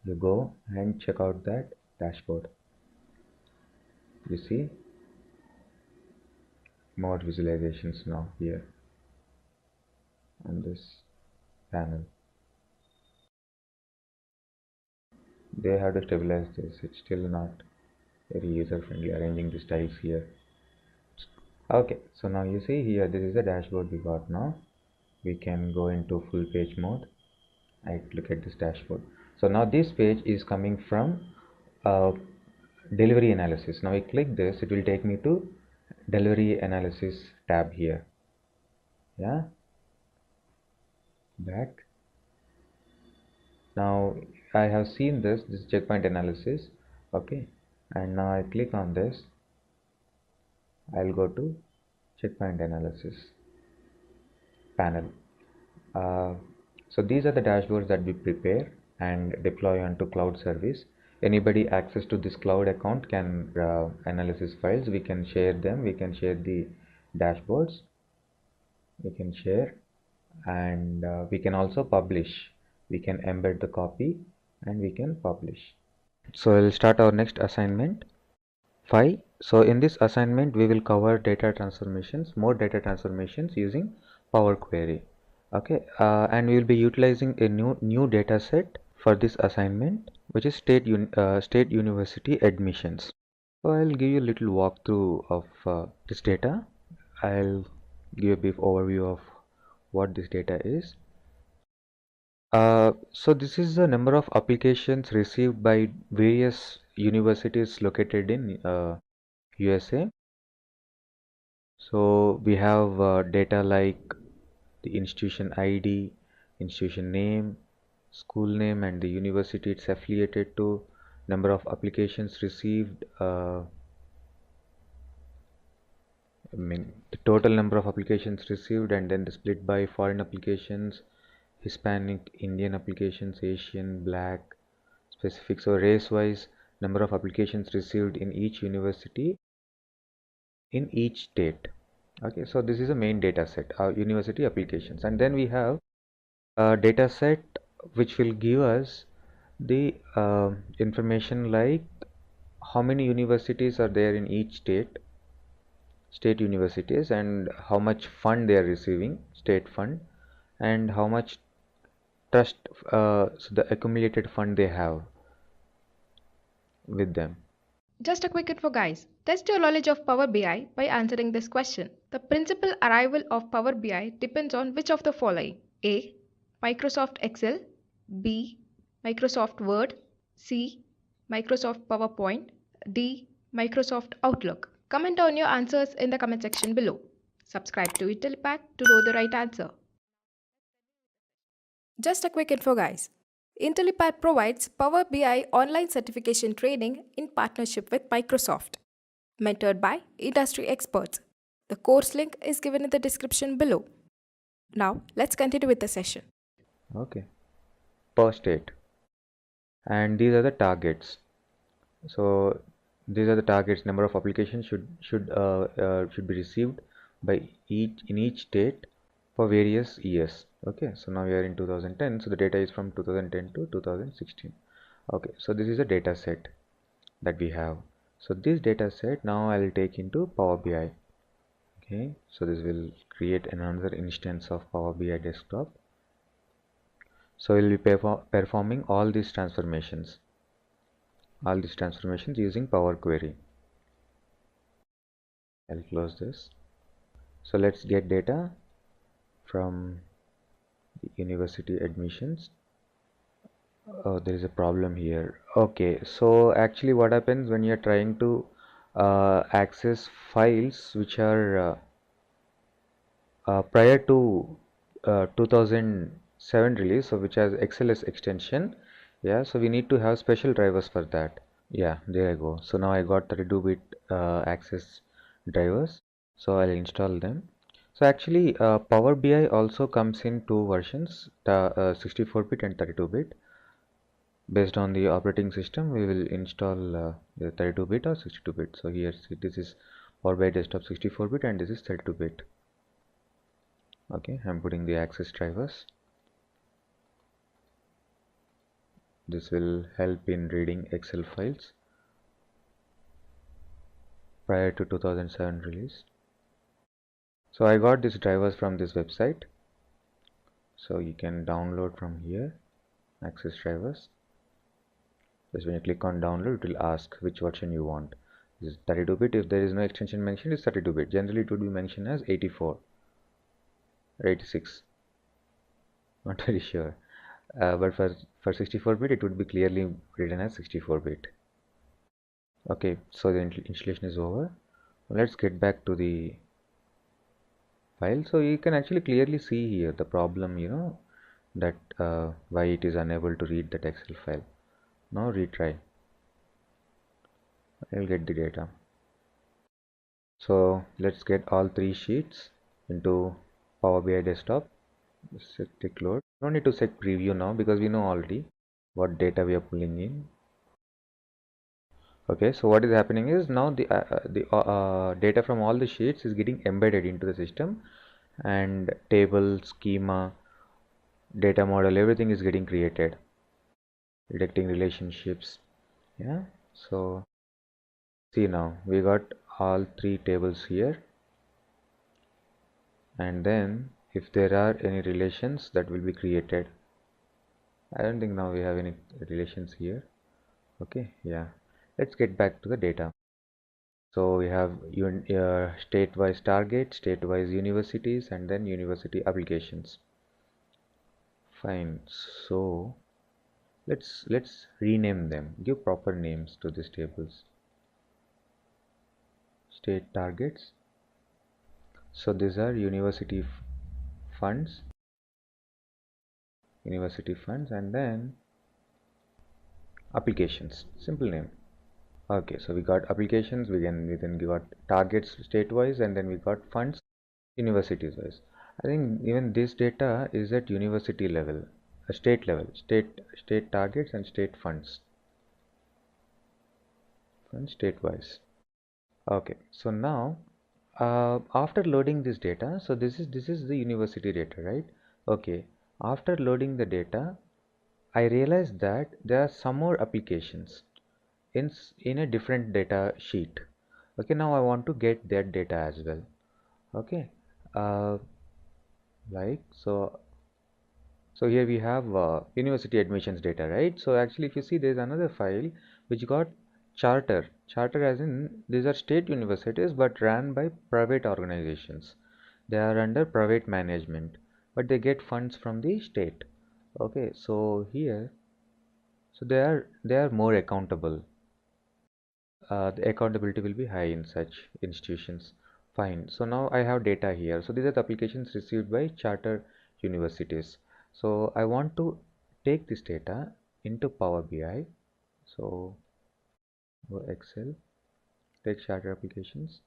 you go and check out that dashboard. You see more visualizations now here on this panel. They have to stabilize this. It's still not very user friendly arranging the styles here. Okay, so now you see here, this is the dashboard we got. Now we can go into full page mode. I look at this dashboard. So now this page is coming from uh, delivery analysis. Now I click this, it will take me to delivery analysis tab here. Yeah, back. Now I have seen this checkpoint analysis. Okay, and now I click on this. I'll go to checkpoint analysis panel. Uh, so these are the dashboards that we prepare and deploy onto cloud service. Anybody access to this cloud account can analysis files. We can share them. We can share the dashboards. We can share, and we can also publish. We can embed the copy and we can publish. So we'll start our next assignment 5. So in this assignment we will cover data transformations, more data transformations using Power Query. Okay, and we will be utilizing a new data set for this assignment, which is state university admissions. So I'll give you a little walkthrough of this data. I'll give a brief overview of what this data is. So this is the number of applications received by various universities located in USA. So we have data like the institution ID, institution name, school name, and the university it's affiliated to, number of applications received, the total number of applications received, and then the split by foreign applications, Hispanic, Indian applications, Asian, Black, specific. So race wise, number of applications received in each university in each state. Okay, so this is a main data set, university applications, and then we have a data set which will give us the information like how many universities are there in each state universities, and how much fund they are receiving, state fund, and how much trust, so the accumulated fund they have with them. Just a quick info, guys. Test your knowledge of Power BI by answering this question. The principal arrival of Power BI depends on which of the following: A. Microsoft Excel, B. Microsoft Word, C. Microsoft PowerPoint, D. Microsoft Outlook. Comment on your answers in the comment section below. Subscribe to Intellipaat to know the right answer. Just a quick info, guys. Intellipaat provides Power BI online certification training in partnership with Microsoft, mentored by industry experts. The course link is given in the description below. Now, let's continue with the session. Okay, per state, and these are the targets. So these are the targets. Number of applications should be received by each state for various years. Okay, so now we are in 2010, so the data is from 2010 to 2016. Okay, so this is a data set that we have. So this data set now I'll take into Power BI. Okay, so this will create another instance of Power BI desktop. So we'll be performing all these transformations using Power Query. I'll close this. So let's get data from the university admissions. Oh, there is a problem here. Okay, so actually what happens when you're trying to access files which are prior to 2007 release, so which has XLS extension. Yeah, so we need to have special drivers for that. Yeah, there I go. So now I got 32-bit access drivers, so I'll install them. So actually Power BI also comes in two versions, the 64-bit and 32-bit. Based on the operating system, we will install the 32-bit or 62-bit. So here, see, this is Power BI desktop 64-bit and this is 32-bit. Okay, I'm putting the access drivers. This will help in reading Excel files prior to 2007 release. So I got these drivers from this website, so you can download from here, access drivers. Just when you click on download, it will ask which version you want. This is 32-bit. If there is no extension mentioned, it's 32-bit. Generally it would be mentioned as 84 or 86, not very sure. But for 64-bit it would be clearly written as 64-bit. Okay, so the installation is over. Let's get back to the file. So you can actually clearly see here the problem, that why it is unable to read that Excel file. Now retry. I'll get the data. So let's get all three sheets into Power BI desktop. Set tick load. Don't need to set preview now because we know already what data we are pulling in. Okay, so what is happening is now the data from all the sheets is getting embedded into the system, and table, schema, data model, everything is getting created, detecting relationships. Yeah, so see, now we got all three tables here, and then if there are any relations that will be created. I don't think now we have any relations here. Okay, yeah, let's get back to the data. So we have state-wise target, state-wise universities, and then university applications. Fine. So let's rename them. Give proper names to these tables. State targets. So these are funds, and then applications. Simple name. Okay, so we got applications. We then got targets state-wise, and then we got funds universities wise. I think even this data is at university level, a state level, state targets and state funds state wise. Okay, so now after loading this data, so this is the university data, right? Okay, after loading the data, I realized that there are some more applications in a different data sheet. Okay, now I want to get that data as well. Okay, uh, like so here we have university admissions data, right? So actually if you see, there's another file which got charter as in these are state universities but ran by private organizations. They are under private management, but they get funds from the state. Okay, so here, so they are more accountable. The accountability will be high in such institutions. Fine. So now I have data here. So these are the applications received by charter universities. So I want to take this data into Power BI. So go Excel, take charter applications.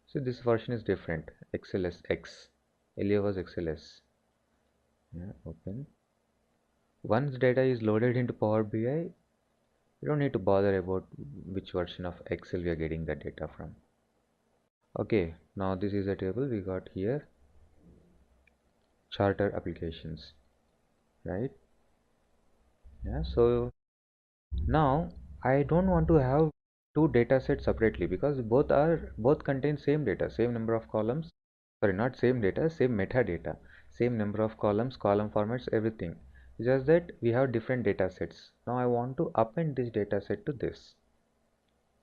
So this version is different. XLSX. Earlier was XLS. Yeah, open. Once data is loaded into Power BI, you don't need to bother about which version of Excel we are getting the data from. Okay, now this is a table we got here, charter applications, right? Yeah, so now I don't want to have two data sets separately because both contain same data, same number of columns. Sorry, not same data, same metadata, same number of columns, column formats, everything. It's just that we have different data sets. Now I want to append this data set to this.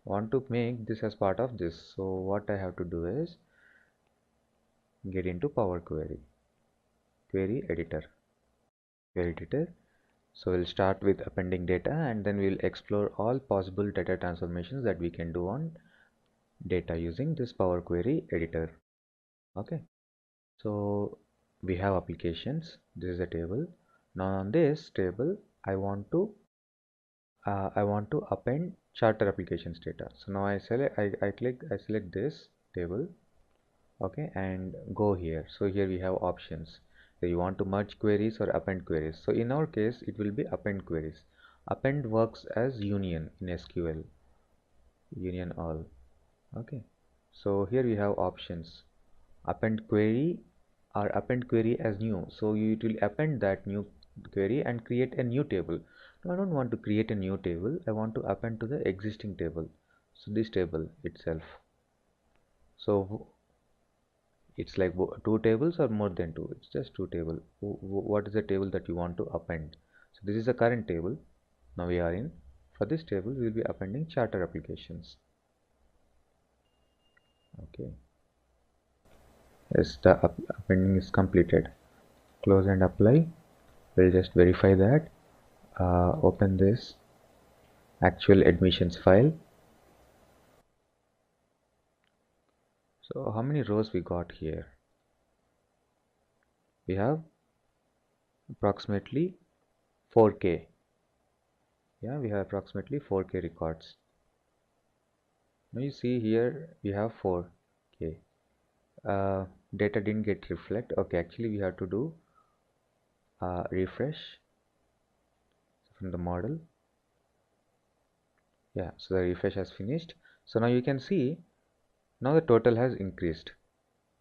I want to make this as part of this. So what I have to do is get into Power Query, Query Editor. So we'll start with appending data, and then we'll explore all possible data transformations that we can do on data using this Power Query editor. Okay, so we have applications. This is a table. Now on this table I want to append charter applications data. So now I select this table. Okay, and go here. So here we have options. So you want to merge queries or append queries. So in our case it will be append queries. Append works as union in SQL, union all. Okay, so here we have options, append query or append query as new. So it will append that new query and create a new table. Now I don't want to create a new table, I want to append to the existing table, so this table itself. So it's like two tables or more than two, it's just two table. What is the table that you want to append? So this is the current table. Now we are in, for this table we will be appending charter applications. Okay, yes, the appending is completed. Close and apply. We'll just verify that. Open this actual admissions file. So how many rows we got here? We have approximately 4K. Yeah, we have approximately 4K records. Now you see here we have 4K. Data didn't get reflect. Okay, actually we have to do refresh from the model. Yeah, so the refresh has finished. So now you can see now the total has increased.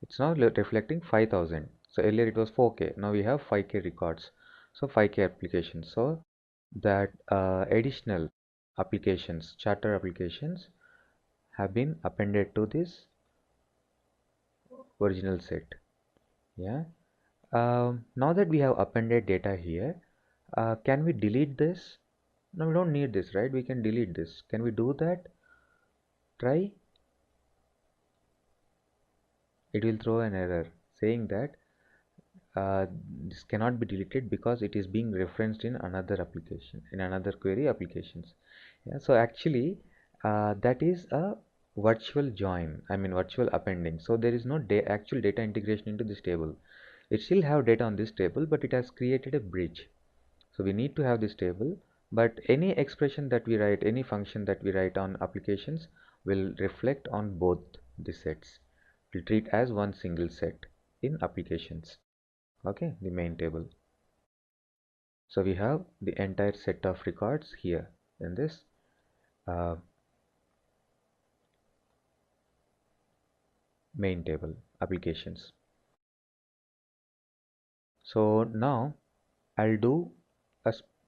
It's now reflecting 5000. So earlier it was 4K. Now we have 5K records. So 5K applications. So that additional applications, charter applications have been appended to this original set. Yeah. Now that we have appended data here, can we delete this? No, we don't need this, right? We can delete this. Can we do that? Try. It will throw an error saying that this cannot be deleted because it is being referenced in another application, in another query applications. Yeah, so actually that is a virtual join, I mean virtual appending. So there is no actual data integration into this table. It still have data on this table, but it has created a bridge. So we need to have this table, but any expression that we write, any function that we write on applications will reflect on both the sets. We'll treat as one single set in applications. Okay, the main table. So we have the entire set of records here in this main table applications. So now I'll do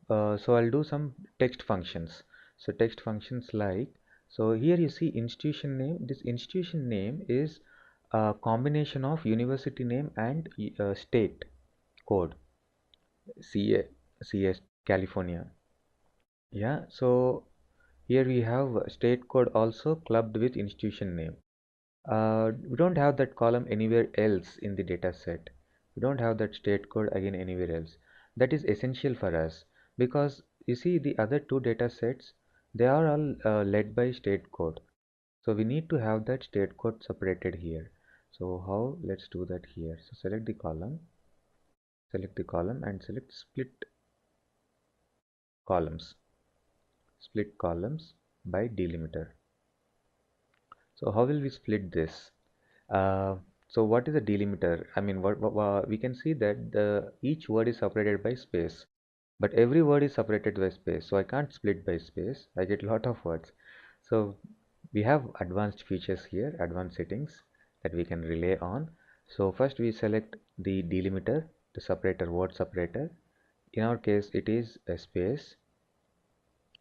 I'll do some text functions. So text functions like, so here you see institution name. This institution name is a combination of university name and state code, CA, CS California. Yeah, so here we have state code also clubbed with institution name. We don't have that column anywhere else in the data set. We don't have that state code again anywhere else. That is essential for us because you see the other two data sets, they are all led by state code. So we need to have that state code separated here. So how? Let's do that here. So select the column and select split columns by delimiter. So how will we split this? So what is a delimiter? I mean, we can see that each word is separated by space, but every word is separated by space. So I can't split by space. I get a lot of words. So we have advanced features here, advanced settings that we can rely on. So first we select the delimiter, the separator, word separator. In our case, it is a space.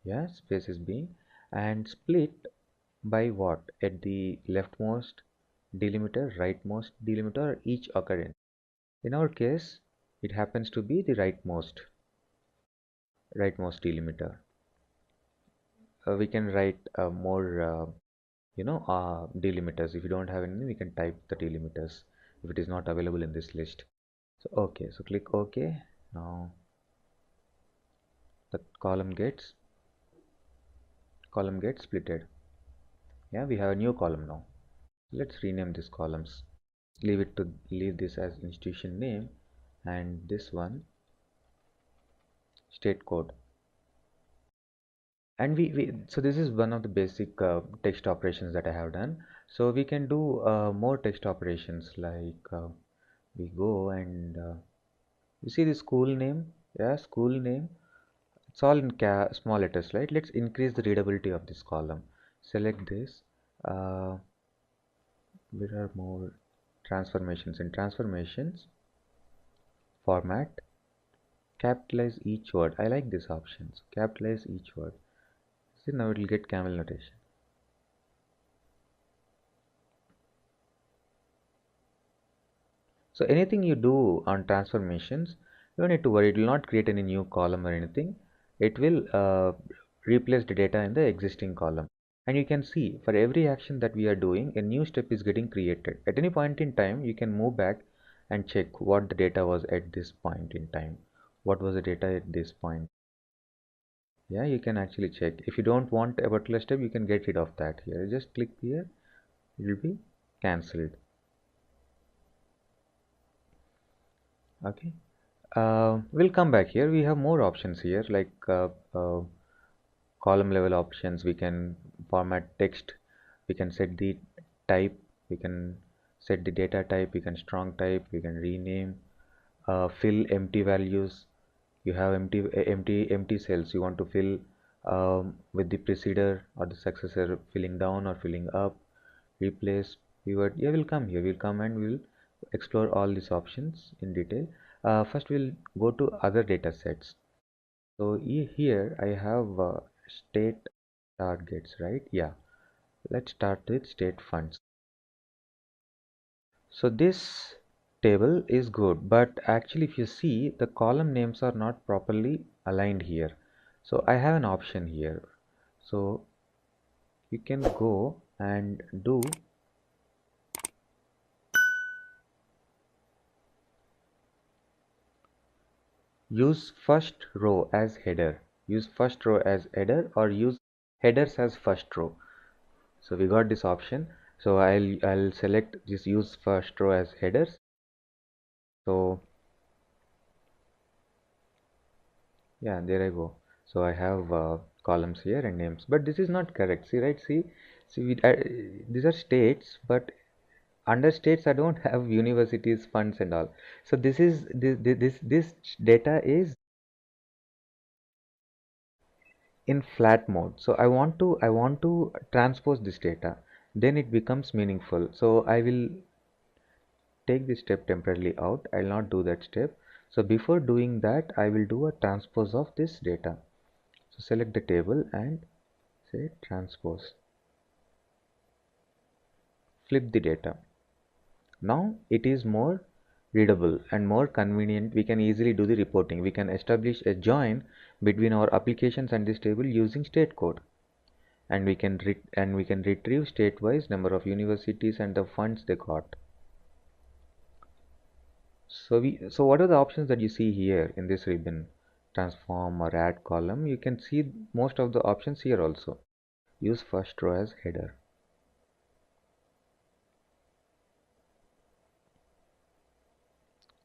Yeah, space is being, and split by what? At the leftmost delimiter, rightmost delimiter, each occurrence. In our case, it happens to be the rightmost delimiter. We can write more delimiters. If you don't have any, we can type the delimiters if it is not available in this list. So okay, so click OK. Now the column gets splitted. Yeah, we have a new column now. Let's rename these columns. Leave this as institution name and this one state code. And so this is one of the basic text operations that I have done. So we can do more text operations like we go and you see the school name. Yeah, school name, it's all in small letters, right? Let's increase the readability of this column. Select this. There are more transformations. In transformations, format, capitalize each word. I like this option. So capitalize each word. See, now it will get camel notation. So anything you do on transformations, you don't need to worry. It will not create any new column or anything. It will replace the data in the existing column. And you can see for every action that we are doing, a new step is getting created. At any point in time, you can move back and check what the data was at this point in time. What was the data at this point? Yeah, you can actually check. If you don't want a particular step, you can get rid of that here. Just click here. It will be cancelled. Okay. We'll come back here. We have more options here like column level options. We can format text. We can set the type. We can set the data type. We can strong type. We can rename. Fill empty values. You have empty cells. You want to fill with the preceder or the successor, filling down or filling up. Replace, pivot. Yeah, we'll come here. We'll come and we'll explore all these options in detail. First, we'll go to other data sets. So here I have state targets, right? Yeah. Let's start with state funds. So this table is good, but actually if you see, the column names are not properly aligned here. So I have an option here. So you can go and do use first row as header. Use first row as header or use headers as first row. So we got this option. So I'll select this use first row as headers. So yeah, there I go. So I have columns here and names, but this is not correct. See, right? These are states, but under states I don't have universities, funds, and all. So this data is in flat mode. So I want to transpose this data. Then it becomes meaningful. So I will take this step temporarily out. I'll not do that step. So before doing that, I will do a transpose of this data. So select the table and say transpose. Flip the data. Now it is more readable and more convenient. We can easily do the reporting. We can establish a join between our applications and this table using state code, and we can retrieve state-wise number of universities and the funds they got. So what are the options that you see here in this ribbon? Transform or add column. You can see most of the options here also. Use first row as header.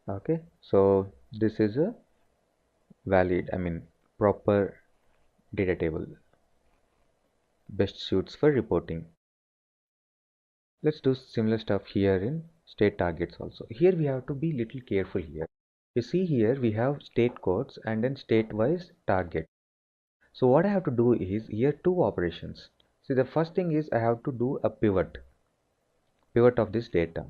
Okay, so this is a valid, proper data table. Best suits for reporting. Let's do similar stuff here in state targets also. Here we have to be little careful here. You see here we have state codes and then state-wise target. So what I have to do is here two operations. See, the first thing is I have to do a pivot of this data.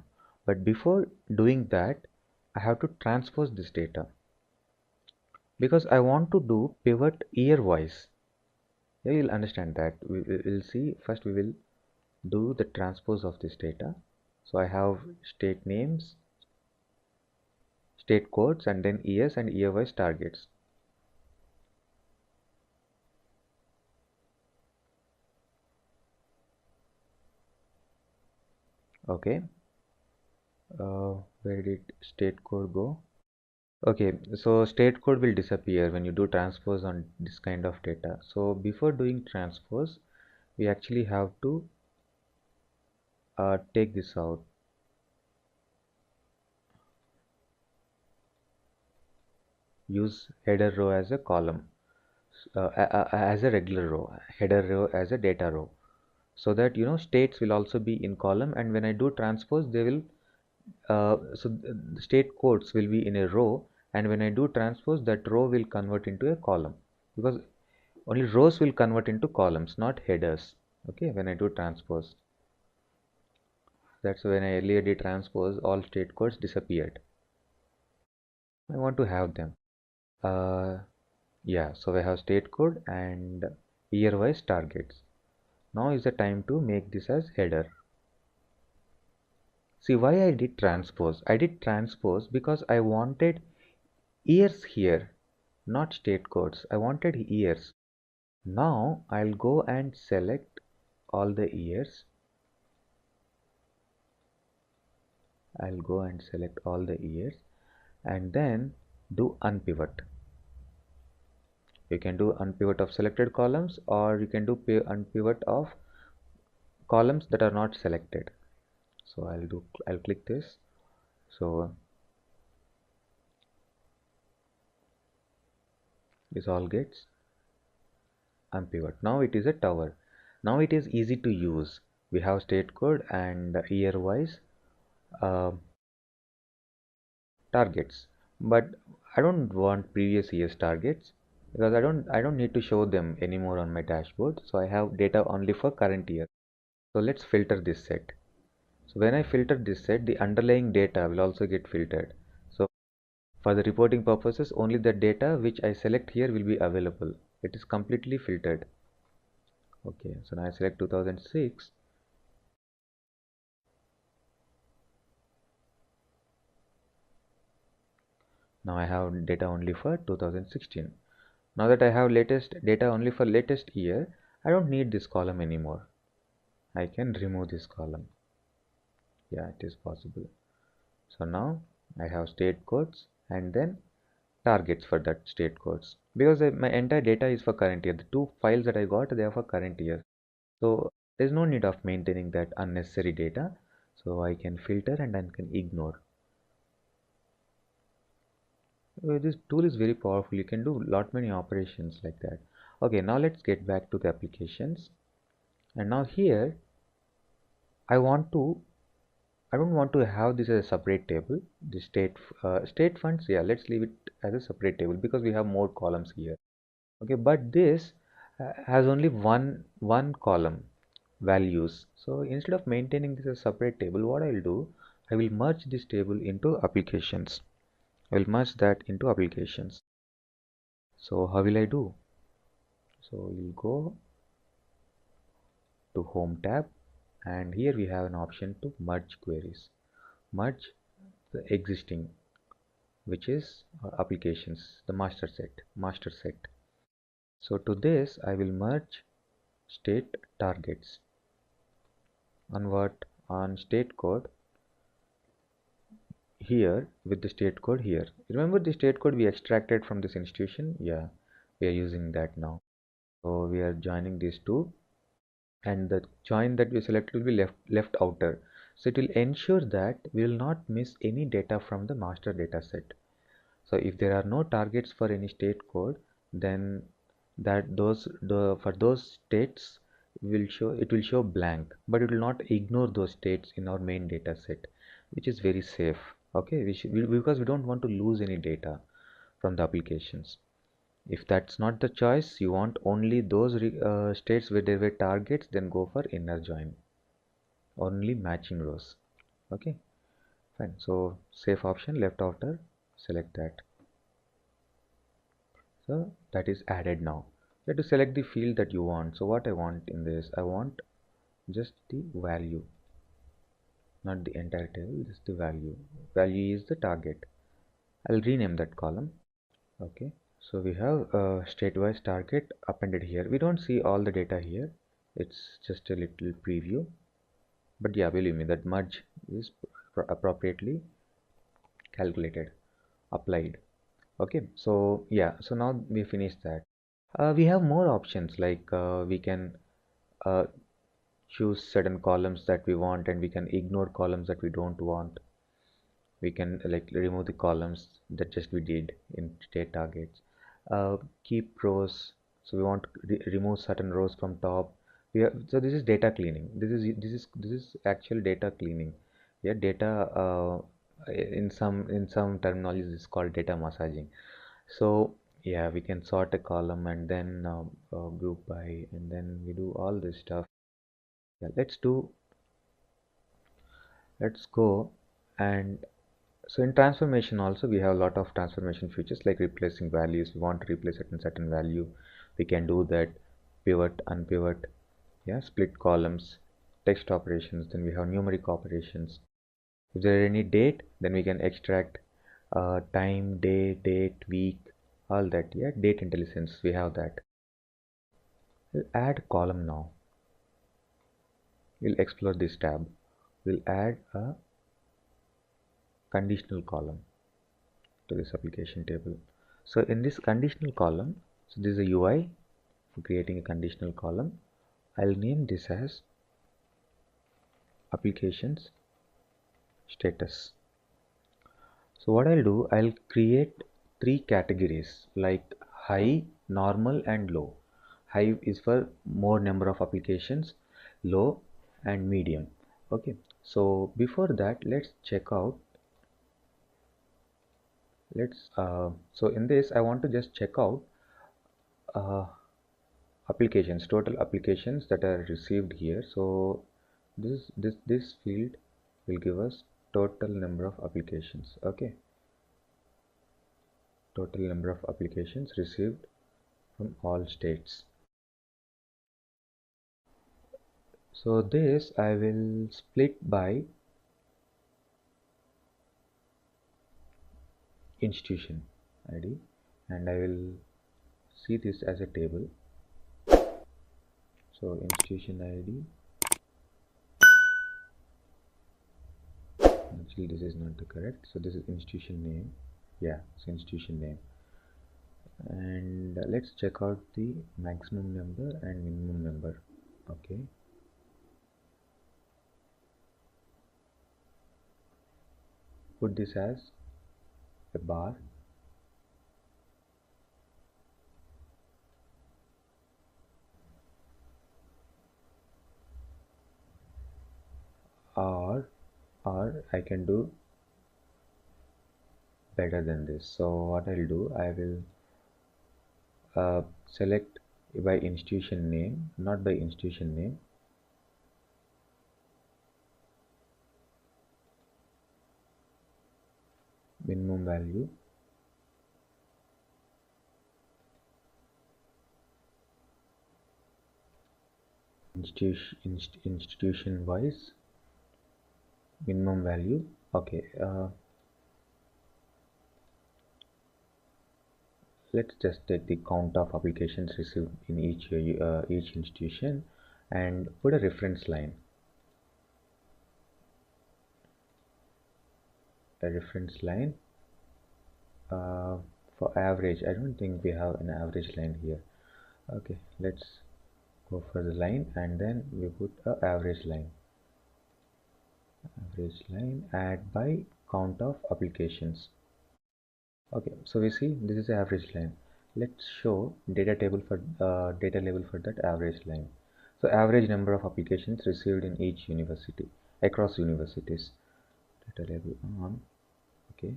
But before doing that, I have to transpose this data because I want to do pivot year-wise. Yeah, you'll understand that. We'll see. First, we will do the transpose of this data. So I have state names, state codes, and then years and year-wise targets. Okay. Where did state code go? Okay, so state code will disappear when you do transpose on this kind of data. So before doing transpose, we actually have to take this out. Use header row as a column, as a regular row, header row as a data row, so that states will also be in column, and when I do transpose, they will so the state codes will be in a row, and when I do transpose, that row will convert into a column, because only rows will convert into columns, not headers. Okay, when I do transpose, that's when I earlier did transpose, all state codes disappeared. I want to have them. Yeah, so I have state code and year wise targets. Now is the time to make this as header. See why I did transpose? I did transpose because I wanted years here, not state codes. I wanted years. Now I'll go and select all the years. I'll go and select all the years and then do unpivot. You can do unpivot of selected columns, or you can do unpivot of columns that are not selected. So I'll click this. So this all gets unpivot. Now it is a tower. Now it is easy to use. We have state code and year wise targets, but I don't want previous year's targets because I don't need to show them anymore on my dashboard. So I have data only for current year. So let's filter this set. So when I filter this set, the underlying data will also get filtered. So for the reporting purposes, only the data which I select here will be available. It is completely filtered. Okay, so now I select 2006. Now I have data only for 2016. Now that I have latest data only for latest year, I don't need this column anymore. I can remove this column. Yeah, it is possible. So now I have state codes and then targets for that state codes, because my entire data is for current year. The two files that I got, they are for current year. So there's no need of maintaining that unnecessary data. So I can filter and I can ignore. This tool is very powerful. You can do lot many operations like that. Okay, now let's get back to the applications. And now here I don't want to have this as a separate table. The state funds, yeah, let's leave it as a separate table because we have more columns here. Okay, but this has only one column, values. So instead of maintaining this as a separate table, what I will do, I will merge this table into applications. I will merge that into applications. So how will I do? So we'll go to home tab, and here we have an option to merge queries. Merge the existing, which is applications, the master set. So to this I will merge state targets on what, on state code here with the state code here. Remember the state code we extracted from this institution? Yeah, we are using that now. So we are joining these two, and the join that we selected will be left outer. So it will ensure that we will not miss any data from the master data set. So if there are no targets for any state code, then for those states it will show blank, but it will not ignore those states in our main data set, which is very safe. Okay, because we don't want to lose any data from the applications. If that's not the choice, you want only those states where there were targets, then go for inner join, only matching rows. Okay, fine. So safe option, left outer, select that. So that is added. Now you have to select the field that you want. So what I want in this, I want just the value, not the entire table, just the value. Value is the target. I'll rename that column. Okay, so we have a state-wise target appended here. We don't see all the data here. It's just a little preview, but yeah, believe me, that merge is appropriately calculated, applied. Okay, so yeah, so now we finished that. We have more options, like we can uh, choose certain columns that we want, and we can ignore columns that we don't want. We can like remove the columns that just we did in state targets. Keep rows, so we want to remove certain rows from top. So this is data cleaning. This is actual data cleaning. Yeah, data in some terminologies is called data massaging. So yeah, we can sort a column and then group by, and then we do all this stuff. Yeah, let's go. And so in transformation also we have a lot of transformation features, like replacing values. We want to replace certain value, we can do that. Pivot, unpivot, yeah, split columns, text operations. Then we have numeric operations. If there are any date, then we can extract time, day, date, week, all that. Yeah, date intelligence, we have that. We'll add column now. We'll explore this tab. We'll add a conditional column to this application table. So in this conditional column, so this is a UI for creating a conditional column. I'll name this as applications status. So what I'll do, I'll create three categories like high, normal and low. High is for more number of applications, low and medium. Okay, so before that let's check out, so in this I want to just check out uh, applications, total applications that are received here. So this field will give us total number of applications. Okay, total number of applications received from all states. So this I will split by institution ID, and I will see this as a table. So institution ID, actually this is not the correct, so this is institution name. Yeah, it's institution name. And let's check out the maximum number and minimum number. Okay, put this as a bar, or I can do better than this. So what I'll do, I will select by institution name, not by institution name. Minimum value, institution wise minimum value. Okay, let's just take the count of applications received in each institution and put a reference line. A reference line for average. I don't think we have an average line here. Okay, let's go for the line and then we put a average line. Average line, add by count of applications. Okay, so we see this is the average line. Let's show data table for data label for that average line. So average number of applications received in each university across universities. Data label on. Okay.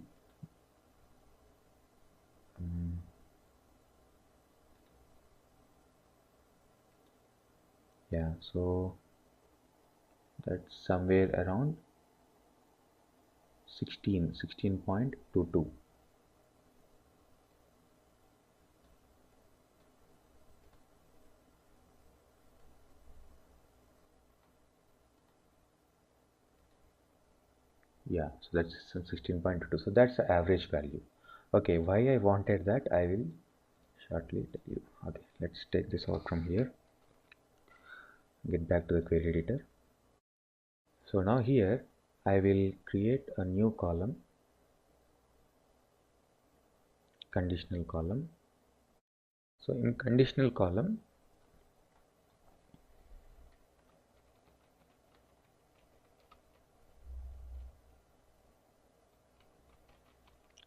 Yeah, so that's somewhere around 16.22. Yeah, so that's 16.22. So that's the average value. Okay, why I wanted that I will shortly tell you. Okay, let's take this out from here, get back to the query editor. So now here I will create a new column, conditional column. So in conditional column,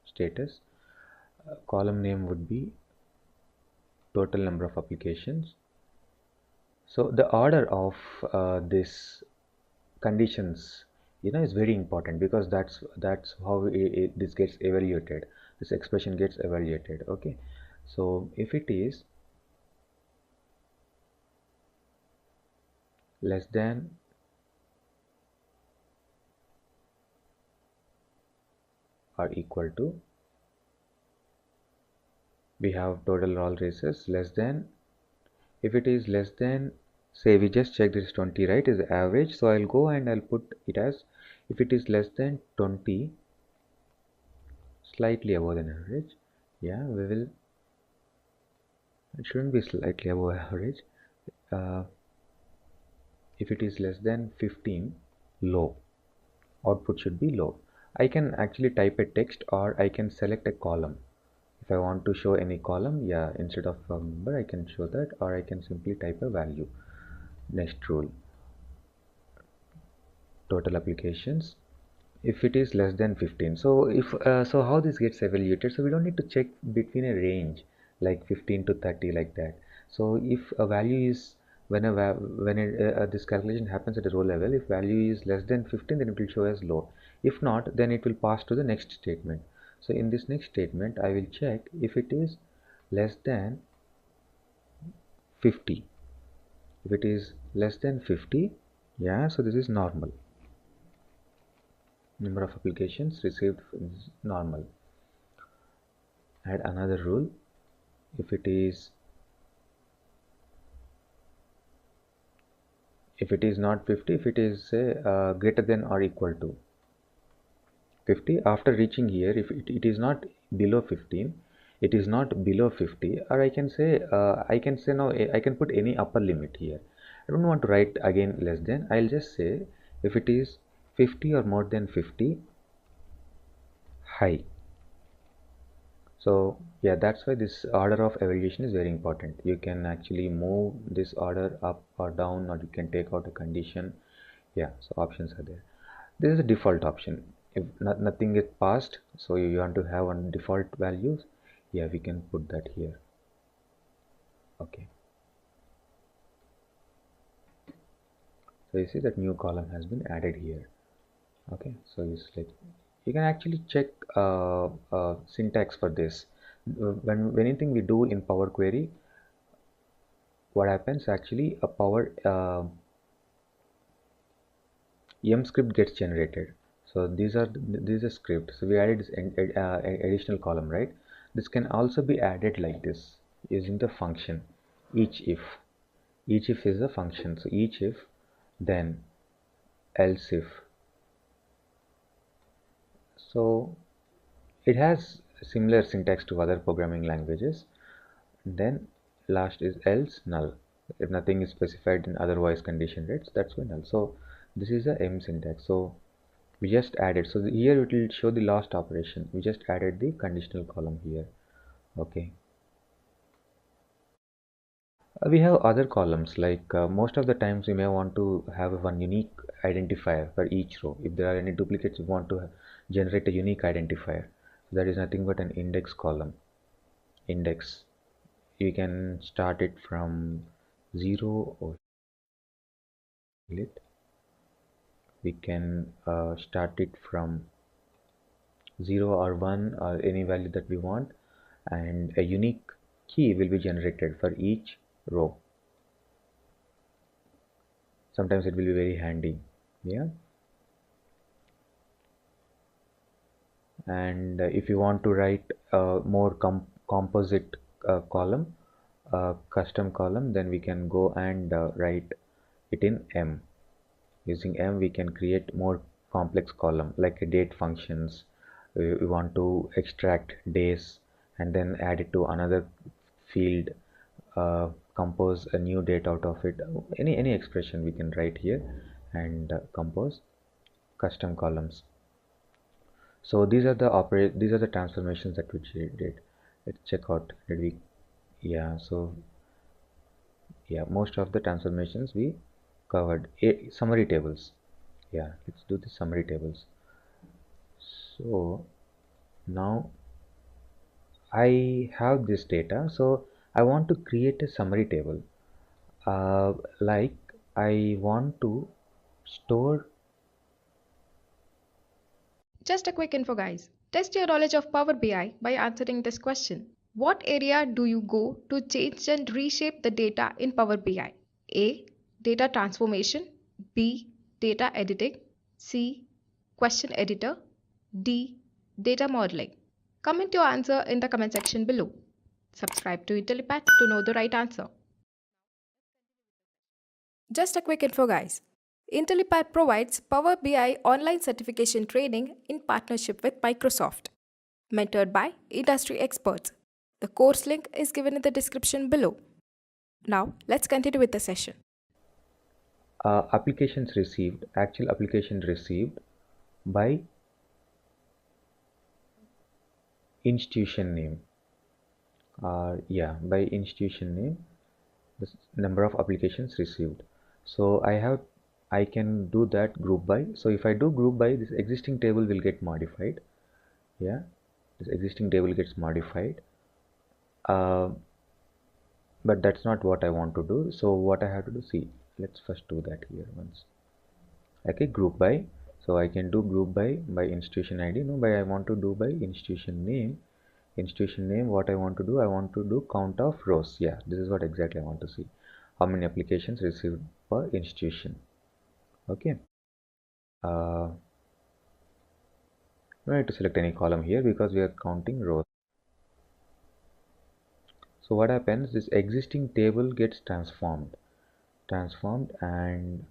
status, column name would be total number of applications. So the order of this conditions, is very important, because that's how this gets evaluated. This expression gets evaluated. Okay, so if it is less than or equal to, we have total all races, less than. If it is less than, say we just check this 20, right, is the average, so I'll go and I'll put it as, if it is less than 20, slightly above than average, yeah, we will, it shouldn't be slightly above average. If it is less than 15, low, output should be low. I can actually type a text, or I can select a column. If I want to show any column, yeah, instead of a number I can show that, or I can simply type a value. Next rule, total applications if it is less than 15. So if so how this gets evaluated, so we don't need to check between a range like 15 to 30 like that. So if a value is this calculation happens at a row level, if value is less than 15, then it will show as low. If not, then it will pass to the next statement. So in this next statement I will check if it is less than 50. If it is less than 50, yeah, so this is normal. Number of applications received is normal. Add another rule. If it is not 50, if it is greater than or equal to 50, after reaching here, if it is not below 15, it is not below 50, or I can say now I can put any upper limit here. I don't want to write again less than. I'll just say if it is 50 or more than 50, high. So yeah, that's why this order of evaluation is very important. You can actually move this order up or down, or you can take out a condition. Yeah, so options are there. This is a default option. If nothing is passed, so you want to have one default values, yeah, we can put that here. Okay, so you see that new column has been added here. Okay, so it's like you can actually check syntax for this. When anything we do in Power Query, what happens actually, a Power M script gets generated. So these are script. So we added this additional column, right? This can also be added like this using the function each if. Each if is a function. So each if, then else if. So it has similar syntax to other programming languages. Then last is else null. If nothing is specified in otherwise condition, right? So that's why null. So this is the M syntax. So we just added, so here it will show the last operation. We just added the conditional column here. Okay, we have other columns, like most of the times we may want to have one unique identifier for each row. If there are any duplicates, we want to generate a unique identifier. So that is nothing but an index column. Index, you can start it from 0 or we can start it from 0 or 1 or any value that we want, and a unique key will be generated for each row. Sometimes it will be very handy. Yeah, and if you want to write a more composite column, custom column, then we can go and write it in M. Using M we can create more complex column like a date functions. We want to extract days and then add it to another field, compose a new date out of it. Any expression we can write here and compose custom columns. So these are the transformations that we did. Let's check out. Did we? Yeah, so yeah, most of the transformations we covered. Summary tables. Yeah, let's do the summary tables. So now I have this data, so I want to create a summary table. Like I want to store. Just a quick info, guys. Test your knowledge of Power BI by answering this question. What area do you go to change and reshape the data in Power BI? A. Data transformation. B. Data editing. C. Question editor. D. Data modeling. Comment your answer in the comment section below. Subscribe to Intellipaat to know the right answer. Just a quick info, guys. Intellipaat provides Power BI online certification training in partnership with Microsoft, mentored by industry experts. The course link is given in the description below. Now, let's continue with the session. Applications received, actual application received by institution name. Yeah, by institution name, the number of applications received. So I have I can do that group by. So if I do group by, this existing table will get modified. Yeah, this existing table gets modified. But that's not what I want to do. So what I have to do, see, let's first do that here once. Okay, group by. So I can do group by institution ID. No, by I want to do by institution name. Institution name, what I want to do, I want to do count of rows. Yeah, this is what exactly I want to see. How many applications received per institution. Okay. No need to select any column here because we are counting rows. So what happens, this existing table gets transformed and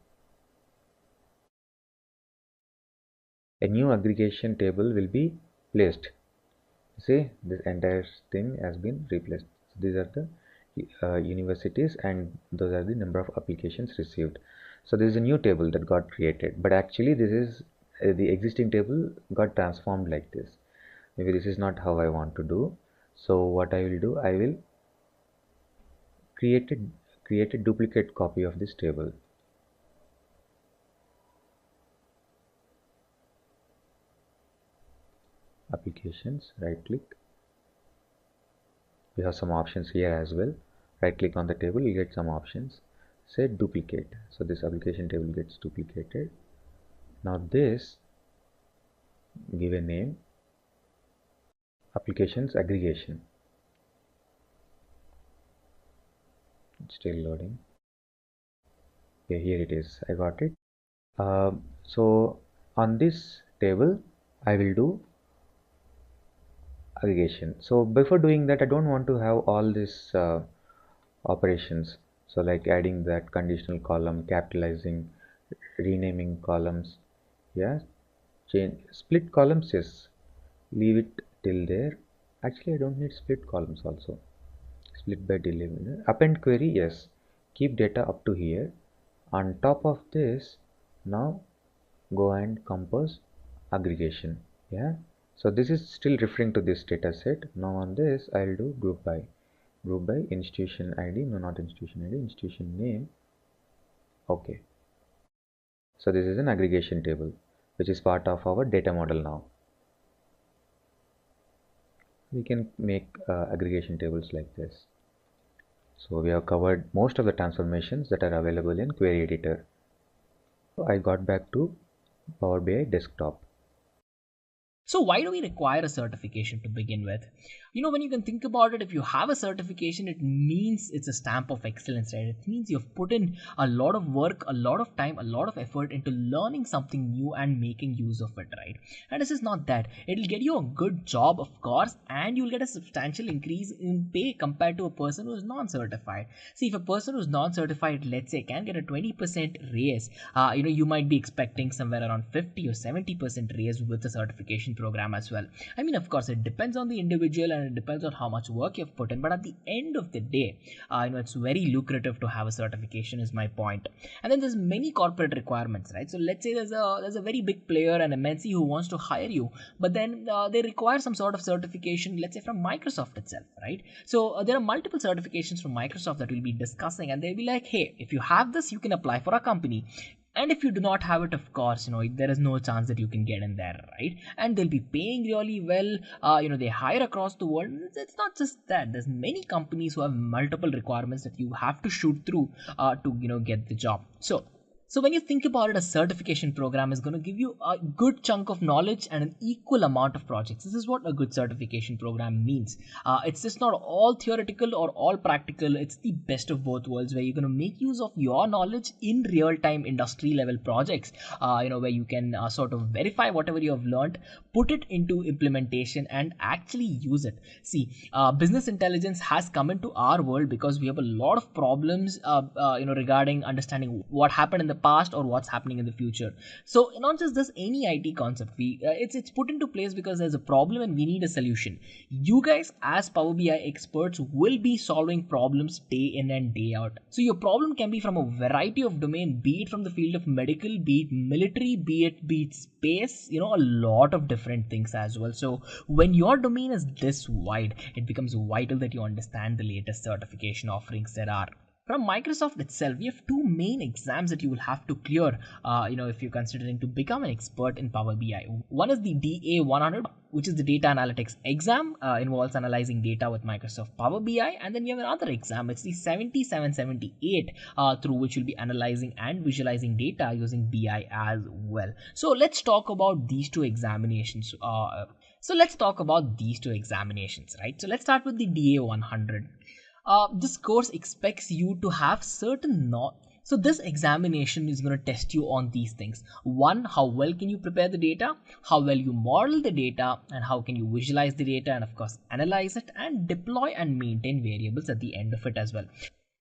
a new aggregation table will be placed. See, this entire thing has been replaced. So these are the universities and those are the number of applications received. So there is a new table that got created, but actually this is the existing table got transformed like this. Maybe this is not how I want to do. So what I will do, I will create a duplicate copy of this table. Applications, right click. We have some options here as well. Right click on the table, you get some options. Say duplicate. So this application table gets duplicated. Now this, give a name, applications aggregation. It's still loading. Okay, here it is. I got it. So on this table, I will do aggregation. So before doing that, I don't want to have all these operations. So like adding that conditional column, capitalizing, renaming columns. Yeah, change split columns. Yes, leave it till there. Actually, I don't need split columns also. Split by delete. Append query. Yes, keep data up to here. On top of this, now go and compose aggregation. Yeah, so this is still referring to this data set. Now on this I'll do group by institution ID, no, not institution ID, institution name. Okay, so this is an aggregation table which is part of our data model. Now we can make aggregation tables like this. So we have covered most of the transformations that are available in query editor. So I got back to Power BI desktop. So why do we require a certification to begin with? When you can think about it, if you have a certification, it means it's a stamp of excellence, right? It means you've put in a lot of work, a lot of time, a lot of effort into learning something new and making use of it, right? And this is not that. It'll get you a good job, of course, and you'll get a substantial increase in pay compared to a person who is non-certified. See, if a person who's non-certified, let's say, can get a 20% raise, you might be expecting somewhere around 50 or 70% raise with the certification program as well. I mean, of course, it depends on the individual and it depends on how much work you've put in, but at the end of the day, it's very lucrative to have a certification is my point. And then there's many corporate requirements, right? So let's say there's a very big player, an MNC who wants to hire you, but then they require some sort of certification, let's say from Microsoft itself, right? So there are multiple certifications from Microsoft that we'll be discussing, and they'll be like, hey, if you have this, you can apply for a company. And if you do not have it, of course, there is no chance that you can get in there, right? And they'll be paying really well. They hire across the world. It's not just that. There's many companies who have multiple requirements that you have to shoot through to get the job. So when you think about it, a certification program is going to give you a good chunk of knowledge and an equal amount of projects. This is what a good certification program means. It's just not all theoretical or all practical. It's the best of both worlds, where you're going to make use of your knowledge in real-time industry level projects, where you can sort of verify whatever you have learned, put it into implementation and actually use it. See, business intelligence has come into our world because we have a lot of problems, regarding understanding what happened in the past or what's happening in the future. So not just this any IT concept, it's put into place because there's a problem and we need a solution. You guys as Power BI experts will be solving problems day in and day out. So your problem can be from a variety of domain, be it from the field of medical, be it military, be it space, a lot of different things as well. So when your domain is this wide, it becomes vital that you understand the latest certification offerings there are. From Microsoft itself, we have two main exams that you will have to clear, if you're considering to become an expert in Power BI. One is the DA 100, which is the data analytics exam, involves analyzing data with Microsoft Power BI. And then we have another exam, it's the 7778, through which you'll be analyzing and visualizing data using BI as well. So let's talk about these two examinations. Right? So let's start with the DA 100. This course expects you to have certain so this examination is going to test you on these things. One, how well can you prepare the data, how well you model the data, and how can you visualize the data, and of course analyze it and deploy and maintain variables at the end of it as well.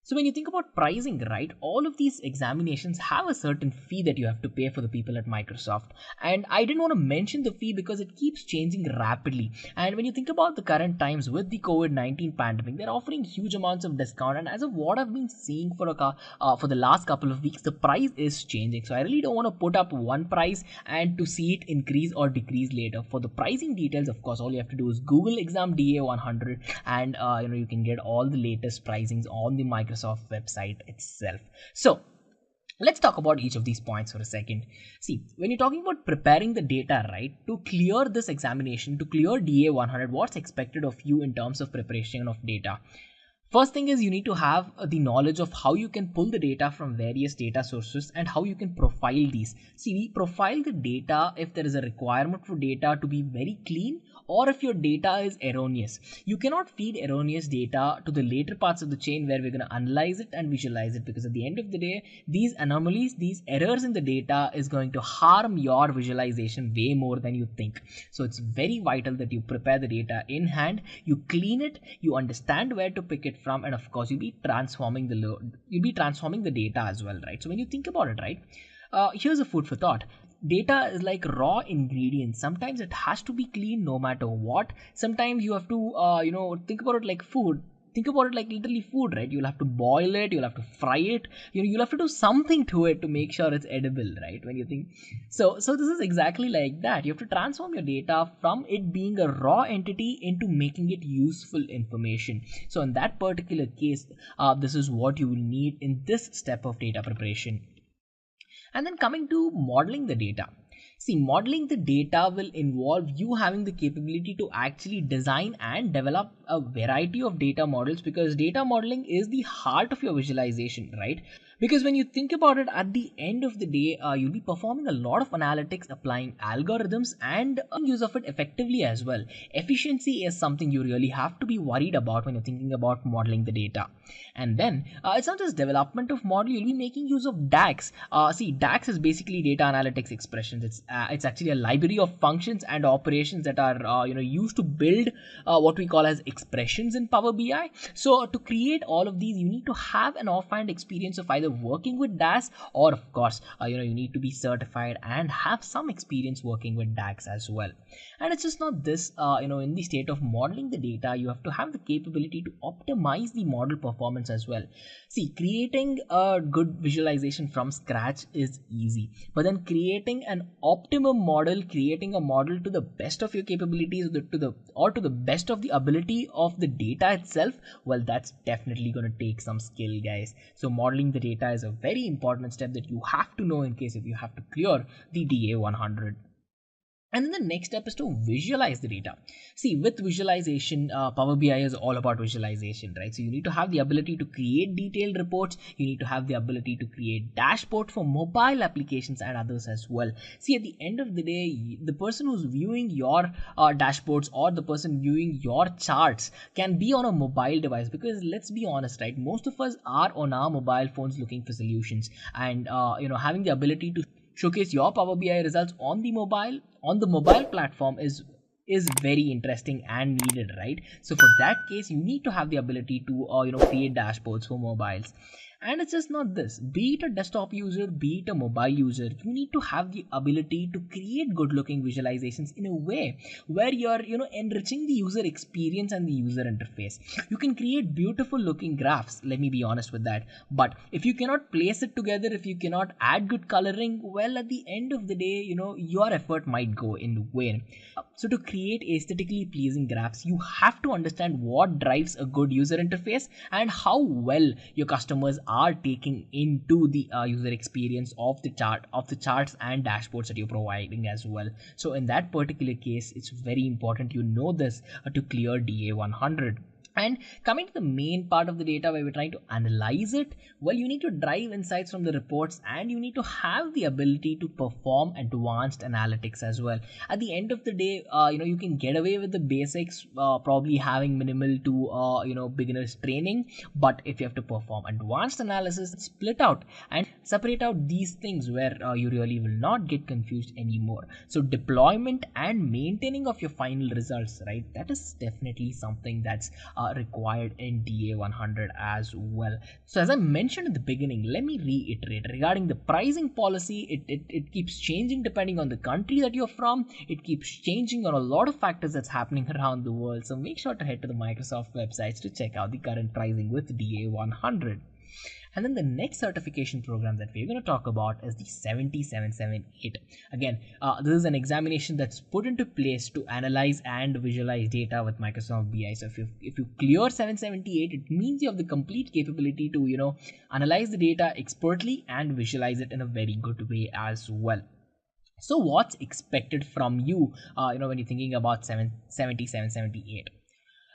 So when you think about pricing, right, all of these examinations have a certain fee that you have to pay for the people at Microsoft. And I didn't want to mention the fee because it keeps changing rapidly. And when you think about the current times with the COVID-19 pandemic, they're offering huge amounts of discount. And as of what I've been seeing for the last couple of weeks, the price is changing. So I really don't want to put up one price and to see it increase or decrease later. For the pricing details, of course, all you have to do is Google exam DA 100, and you can get all the latest pricings on the Microsoft website itself. So let's talk about each of these points for a second. See, when you're talking about preparing the data, right, to clear this examination, to clear DA 100, what's expected of you in terms of preparation of data? First thing is you need to have the knowledge of how you can pull the data from various data sources and how you can profile these. See, we profile the data if there is a requirement for data to be very clean, or if your data is erroneous. You cannot feed erroneous data to the later parts of the chain where we're going to analyze it and visualize it, because at the end of the day, these anomalies, these errors in the data is going to harm your visualization way more than you think. So it's very vital that you prepare the data in hand, you clean it, you understand where to pick it from, and of course you'll be transforming the data as well, right? So when you think about it, right, here's a food for thought. Data is like raw ingredients. Sometimes it has to be clean no matter what. Sometimes you have to think about it like food. Think about it like literally food, right? You'll have to boil it, you'll have to fry it, you'll have to do something to it to make sure it's edible, right? When you think so this is exactly like that. You have to transform your data from it being a raw entity into making it useful information. So in that particular case, this is what you will need in this step of data preparation. And then coming to modeling the data. See, modeling the data will involve you having the capability to actually design and develop a variety of data models, because data modeling is the heart of your visualization, right? Because when you think about it, at the end of the day, you'll be performing a lot of analytics, applying algorithms and use of it effectively as well. Efficiency is something you really have to be worried about when you're thinking about modeling the data. And then it's not just development of model, you'll be making use of DAX. See, DAX is basically data analytics expressions. It's actually a library of functions and operations that are used to build what we call as expressions in Power BI. So to create all of these, you need to have an offhand experience of either working with DAX, or of course you need to be certified and have some experience working with DAX as well. And it's just not this, in the state of modeling the data, you have to have the capability to optimize the model performance as well. See, creating a good visualization from scratch is easy, but then creating an optimum model, creating a model to the best of your capabilities, to the best of the ability of the data itself, well, that's definitely going to take some skill, guys. So modeling the data is a very important step that you have to know in case if you have to clear the DA 100. And then the next step is to visualize the data. See, with visualization, Power BI is all about visualization, right? So you need to have the ability to create detailed reports. You need to have the ability to create dashboards for mobile applications and others as well. See, at the end of the day, the person who's viewing your dashboards or the person viewing your charts can be on a mobile device, because let's be honest, right? Most of us are on our mobile phones looking for solutions, and having the ability to showcase your Power BI results on the mobile platform is very interesting and needed, right? So for that case, you need to have the ability to create dashboards for mobiles. And it's just not this. Be it a desktop user, be it a mobile user, you need to have the ability to create good looking visualizations in a way where you're, enriching the user experience and the user interface. You can create beautiful looking graphs, let me be honest with that. But if you cannot place it together, if you cannot add good coloring, well, at the end of the day, your effort might go in vain. So to create aesthetically pleasing graphs, you have to understand what drives a good user interface and how well your customers are taking into the user experience of the charts and dashboards that you're providing as well. So in that particular case, it's very important you know this to clear DA 100. And coming to the main part of the data where we're trying to analyze it, well, you need to drive insights from the reports and you need to have the ability to perform advanced analytics as well. At the end of the day, you can get away with the basics, probably having minimal to, beginners training. But if you have to perform advanced analysis, split out and separate out these things where you really will not get confused anymore. So deployment and maintaining of your final results, right? That is definitely something that's required in DA 100 as well. So as I mentioned in the beginning, let me reiterate regarding the pricing policy. It keeps changing depending on the country that you're from. It keeps changing on a lot of factors that's happening around the world. So make sure to head to the Microsoft websites to check out the current pricing with DA 100. And then the next certification program that we're going to talk about is the 70778. Again, this is an examination that's put into place to analyze and visualize data with Microsoft BI. So if you clear 778, it means you have the complete capability to, analyze the data expertly and visualize it in a very good way as well. So what's expected from you, when you're thinking about 77778?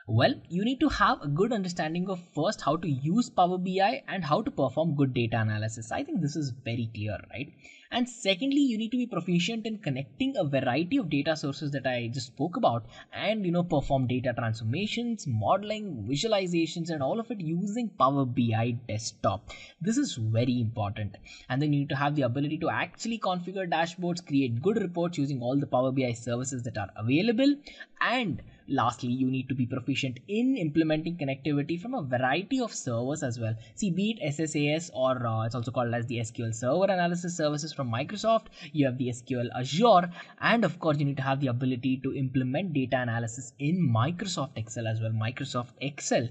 Well, you need to have a good understanding of first how to use Power BI and how to perform good data analysis. I think this is very clear, right? And secondly, you need to be proficient in connecting a variety of data sources that I just spoke about and, perform data transformations, modeling, visualizations, and all of it using Power BI desktop. This is very important. And then you need to have the ability to actually configure dashboards, create good reports using all the Power BI services that are available. And lastly, you need to be proficient in implementing connectivity from a variety of servers as well. See, be it SSAS or it's also called as the SQL Server Analysis Services from Microsoft. You have the SQL Azure, and of course, you need to have the ability to implement data analysis in Microsoft Excel as well. Microsoft Excel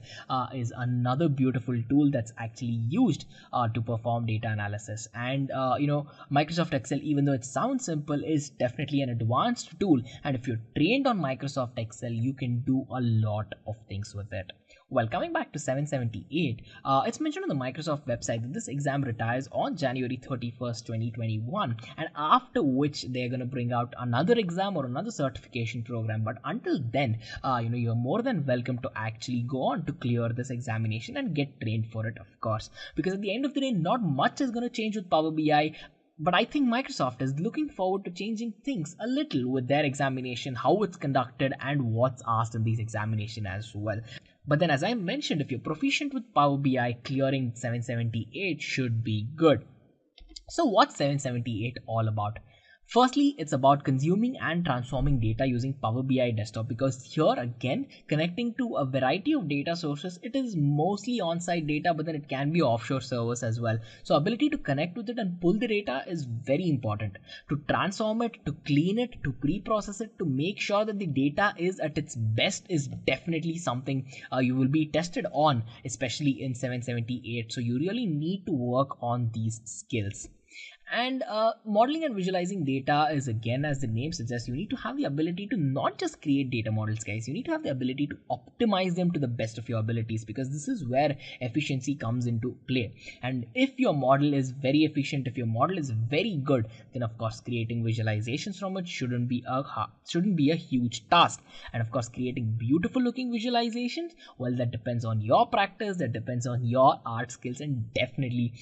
is another beautiful tool that's actually used to perform data analysis. And Microsoft Excel, even though it sounds simple, is definitely an advanced tool. And if you're trained on Microsoft Excel, you can do a lot of things with it. Well, coming back to 778, it's mentioned on the Microsoft website that this exam retires on January 31st, 2021, and after which they're going to bring out another exam or another certification program. But until then, you're more than welcome to actually go on to clear this examination and get trained for it, of course, because at the end of the day, not much is going to change with Power BI. But I think Microsoft is looking forward to changing things a little with their examination, how it's conducted and what's asked in these examinations as well. But then, as I mentioned, if you're proficient with Power BI, clearing 778 should be good. So what's 778 all about? Firstly, it's about consuming and transforming data using Power BI desktop, because here again, connecting to a variety of data sources, it is mostly on-site data, but then it can be offshore servers as well. So ability to connect with it and pull the data is very important. To transform it, to clean it, to pre-process it, to make sure that the data is at its best is definitely something you will be tested on, especially in 778. So you really need to work on these skills. And modeling and visualizing data is, again, as the name suggests, you need to have the ability to not just create data models, guys. You need to have the ability to optimize them to the best of your abilities, because this is where efficiency comes into play. And if your model is very efficient, if your model is very good, then of course creating visualizations from it shouldn't be a huge task. And of course, creating beautiful looking visualizations, well, that depends on your practice, that depends on your art skills, and definitely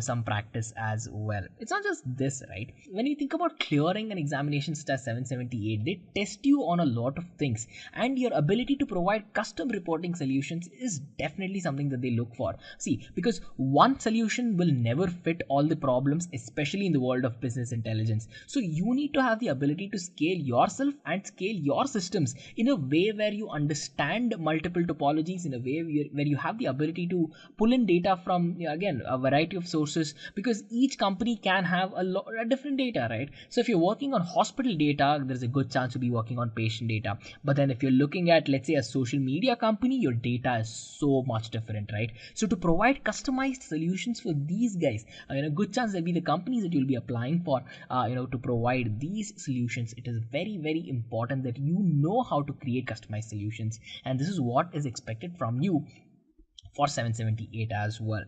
some practice as well. It's not just this, right? When you think about clearing an examination such as 778, they test you on a lot of things, and your ability to provide custom reporting solutions is definitely something that they look for. See, because one solution will never fit all the problems, especially in the world of business intelligence. So you need to have the ability to scale yourself and scale your systems in a way where you understand multiple topologies, in a way where you have the ability to pull in data from, again, a variety of sources, because each company can have a different data, right? So if you're working on hospital data, there's a good chance to be working on patient data. But then if you're looking at, let's say, a social media company, your data is so much different, right? So to provide customized solutions for these guys, a good chance they'll be the companies that you'll be applying for, to provide these solutions. It is very, very important that you know how to create customized solutions, and this is what is expected from you for 778 as well.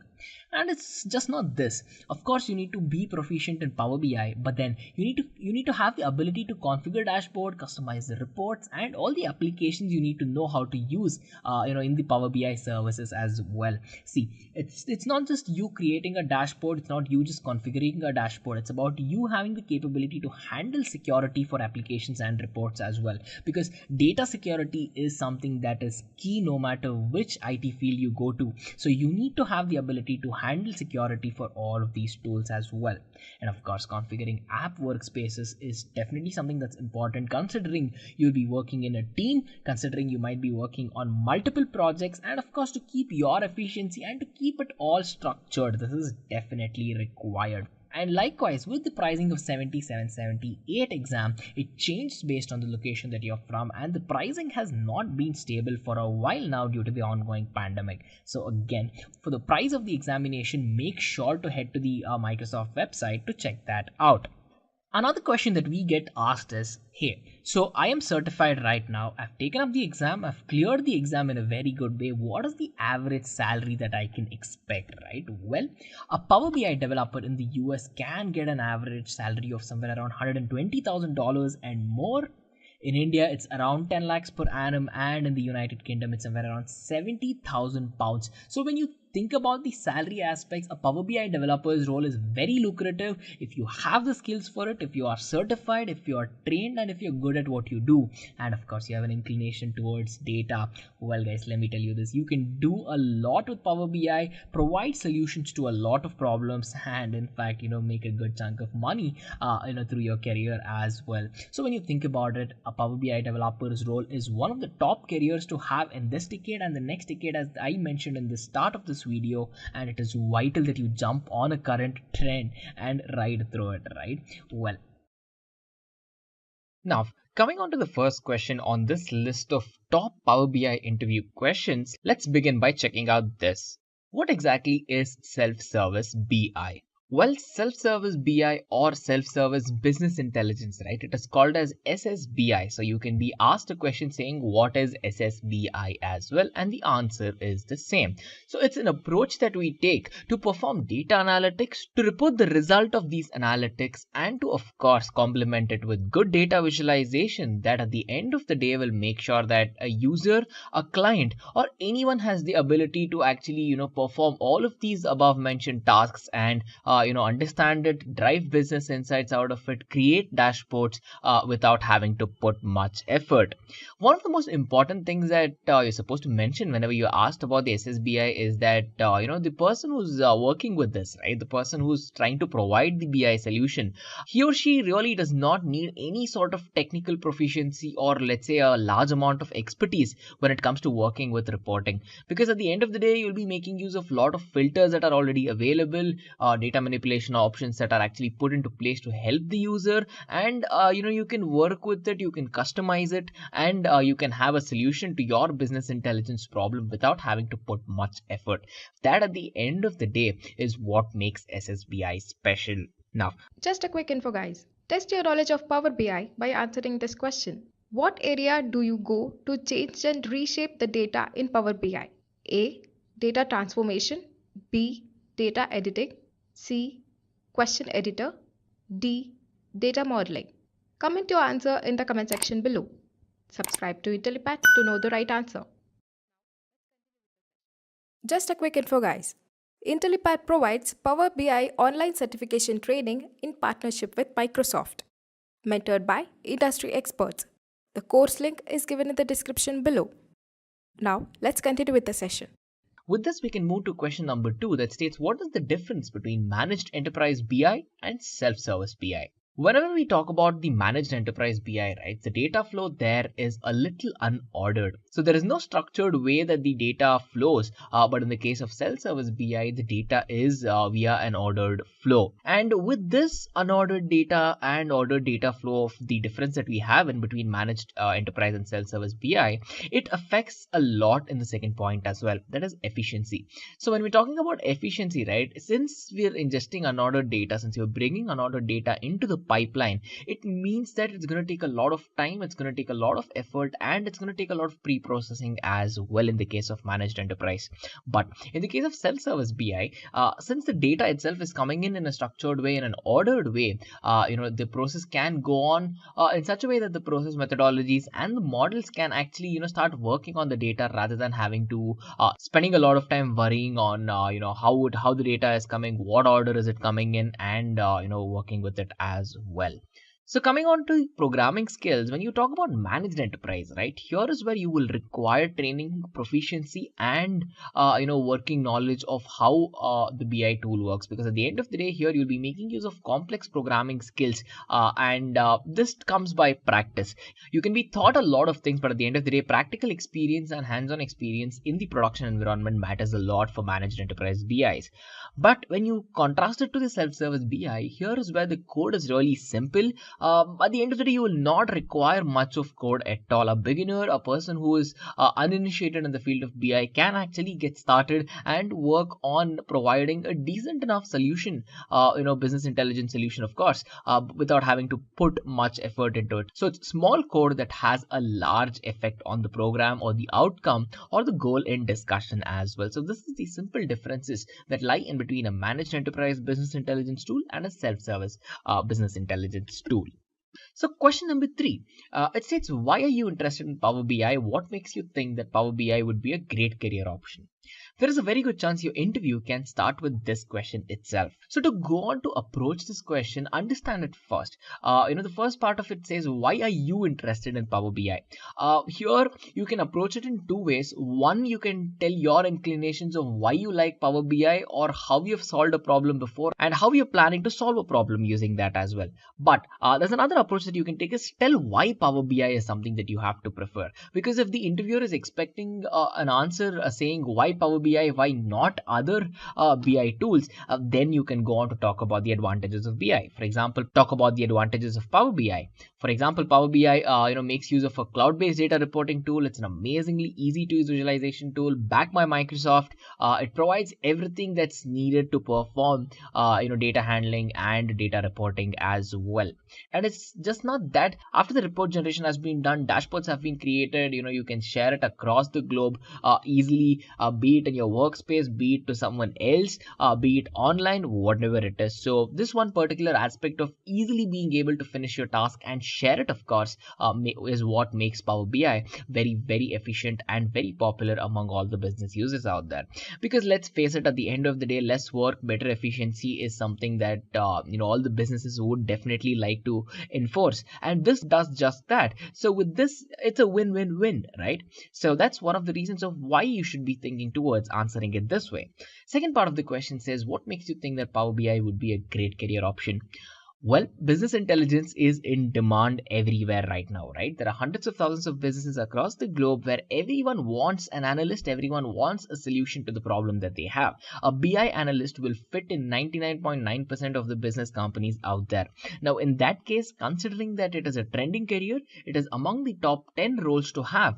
And it's just not this. Of course, you need to be proficient in Power BI, but then you need to have the ability to configure dashboard, customize the reports, and all the applications you need to know how to use in the Power BI services as well. See, it's not just you creating a dashboard, it's not you just configuring a dashboard, it's about you having the capability to handle security for applications and reports as well, because data security is something that is key no matter which IT field you go to. So you need to have the ability to handle security for all of these tools as well. And of course, configuring app workspaces is definitely something that's important, considering you'll be working in a team, considering you might be working on multiple projects, and of course to keep your efficiency and to keep it all structured. This is definitely required. And likewise, with the pricing of 7778 exam, it changed based on the location that you're from, and the pricing has not been stable for a while now due to the ongoing pandemic. So again, for the price of the examination, make sure to head to the Microsoft website to check that out. Another question that we get asked is, hey, so I am certified right now, I've taken up the exam, I've cleared the exam in a very good way, what is the average salary that I can expect, right? Well, a Power BI developer in the US can get an average salary of somewhere around $120,000 and more. In India, it's around 10 lakhs per annum, and in the United Kingdom, it's somewhere around 70,000 pounds. So when you think about the salary aspects, a Power BI developer's role is very lucrative if you have the skills for it, if you are certified, if you are trained, and if you're good at what you do. And of course, you have an inclination towards data. Well, guys, let me tell you this. You can do a lot with Power BI, provide solutions to a lot of problems, and in fact, make a good chunk of money, through your career as well. So when you think about it, a Power BI developer's role is one of the top careers to have in this decade and the next decade, as I mentioned in the start of this video, and it is vital that you jump on a current trend and ride through it, right? Well, now coming on to the first question on this list of top Power BI interview questions, let's begin by checking out this. What exactly is self-service BI? Well, self-service BI or self-service business intelligence, right? It is called as SSBI. So you can be asked a question saying, what is SSBI as well? And the answer is the same. So it's an approach that we take to perform data analytics, to report the result of these analytics, and to, of course, complement it with good data visualization that at the end of the day will make sure that a user, a client, or anyone has the ability to actually, perform all of these above mentioned tasks and understand it, drive business insights out of it, create dashboards without having to put much effort. One of the most important things that you're supposed to mention whenever you're asked about the SSBI is that, the person who's working with this, right, the person who's trying to provide the BI solution, he or she really does not need any sort of technical proficiency or, let's say, a large amount of expertise when it comes to working with reporting. Because at the end of the day, you'll be making use of a lot of filters that are already available, data manipulation options that are actually put into place to help the user, and you can work with it, you can customize it, and you can have a solution to your business intelligence problem without having to put much effort. That at the end of the day is what makes SSBI special. Now, just a quick info, guys. Test your knowledge of Power BI by answering this question. What area do you go to change and reshape the data in Power BI? A. Data transformation. B. Data editing. C. Question editor. D. Data modeling. Comment your answer in the comment section below. Subscribe to Intellipaat to know the right answer. Just a quick info, guys. Intellipaat provides Power BI online certification training in partnership with Microsoft, mentored by industry experts. The course link is given in the description below. Now, let's continue with the session. With this, we can move to question number 2 that states what is the difference between managed enterprise BI and self-service BI? Whenever we talk about the managed enterprise BI, right, the data flow there is a little unordered. So there is no structured way that the data flows. But in the case of self-service BI, the data is via an ordered flow. And with this unordered data and ordered data flow of the difference that we have in between managed enterprise and self-service BI, it affects a lot in the second point as well. That is efficiency. So when we're talking about efficiency, right, since we're ingesting unordered data, since we're bringing unordered data into the pipeline, it means that it's going to take a lot of time, it's going to take a lot of effort, and it's going to take a lot of pre-processing as well in the case of managed enterprise. But in the case of self-service BI, since the data itself is coming in a structured way, in an ordered way, the process can go on in such a way that the process methodologies and the models can actually start working on the data rather than having to spending a lot of time worrying on how the data is coming, what order is it coming in, and working with it as well. So coming on to programming skills, when you talk about managed enterprise, right, here is where you will require training, proficiency, and working knowledge of how the BI tool works. Because at the end of the day, here you'll be making use of complex programming skills, and this comes by practice. You can be taught a lot of things, but at the end of the day, practical experience and hands-on experience in the production environment matters a lot for managed enterprise BIs. But when you contrast it to the self-service BI, here is where the code is really simple. At the end of the day, you will not require much of code at all. A beginner, a person who is uninitiated in the field of BI can actually get started and work on providing a decent enough solution, business intelligence solution, of course, without having to put much effort into it. So it's small code that has a large effect on the program or the outcome or the goal in discussion as well. So this is the simple differences that lie in between a managed enterprise business intelligence tool and a self-service business intelligence tool. So question number 3, it states, why are you interested in Power BI? What makes you think that Power BI would be a great career option? There is a very good chance your interview can start with this question itself. So to go on to approach this question, understand it first. The first part of it says, why are you interested in Power BI? Here you can approach it in two ways. One, you can tell your inclinations of why you like Power BI or how you have solved a problem before and how you're planning to solve a problem using that as well. But there's another approach that you can take is tell why Power BI is something that you have to prefer. Because if the interviewer is expecting an answer saying why Power BI, why not other BI tools, then you can go on to talk about the advantages of BI. For example, talk about the advantages of Power BI. For example, Power BI makes use of a cloud-based data reporting tool. It's an amazingly easy to use visualization tool backed by Microsoft. It provides everything that's needed to perform data handling and data reporting as well. And it's just not that. After the report generation has been done, dashboards have been created. You can share it across the globe easily, be it in your workspace, be it to someone else, be it online, whatever it is. So this one particular aspect of easily being able to finish your task and share it, of course, is what makes Power BI very, very efficient and very popular among all the business users out there. Because let's face it, at the end of the day, less work, better efficiency is something that all the businesses would definitely like to enforce, and this does just that. So with this, it's a win-win-win, right? So that's one of the reasons of why you should be thinking towards answering it this way. Second part of the question says, what makes you think that Power BI would be a great career option? Well, business intelligence is in demand everywhere right now, right? There are hundreds of thousands of businesses across the globe where everyone wants an analyst, everyone wants a solution to the problem that they have. A BI analyst will fit in 99.9% of the business companies out there. Now, in that case, considering that it is a trending career, it is among the top 10 roles to have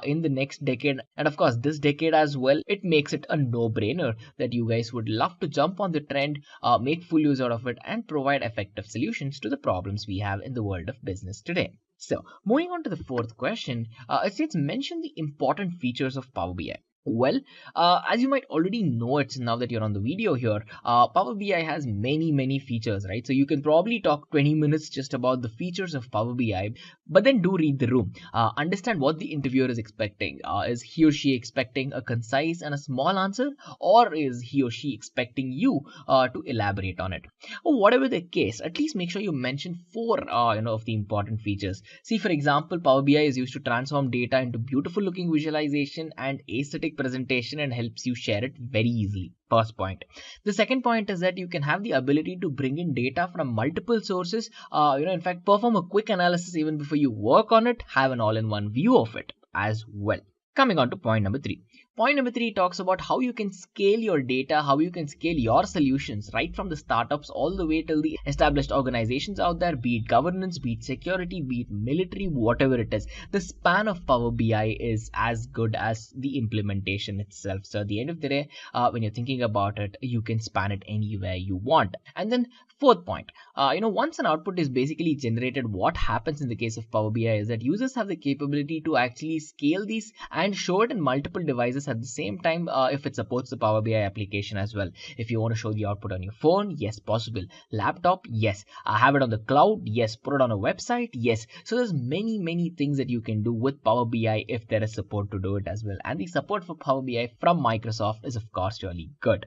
in the next decade. And of course, this decade as well, it makes it a no-brainer that you guys would love to jump on the trend, make full use out of it, and provide effective solutions to the problems we have in the world of business today. So moving on to the fourth question, it states mention the important features of Power BI. Well, as you might already know it now that you're on the video here, Power BI has many features, right? So you can probably talk 20 minutes just about the features of Power BI, but then do read the room. Understand what the interviewer is expecting. Is he or she expecting a concise and a small answer, or is he or she expecting you to elaborate on it? Or whatever the case, at least make sure you mention four, of the important features. See, for example, Power BI is used to transform data into beautiful looking visualization and aesthetic presentation and helps you share it very easily. First point. The second point is that you can have the ability to bring in data from multiple sources. In fact, perform a quick analysis even before you work on it, have an all-in-one view of it as well. Coming on to point number 3. Point number 3 talks about how you can scale your data, how you can scale your solutions right from the startups all the way till the established organizations out there, be it governance, be it security, be it military, whatever it is. The span of Power BI is as good as the implementation itself. So at the end of the day, when you're thinking about it, you can span it anywhere you want. And then fourth point, once an output is basically generated, what happens in the case of Power BI is that users have the capability to actually scale these and show it in multiple devices at the same time if it supports the Power BI application as well. If you want to show the output on your phone, yes, possible. Laptop, yes. Have it on the cloud, yes. Put it on a website, yes. So there's many things that you can do with Power BI if there is support to do it as well. And the support for Power BI from Microsoft is of course really good.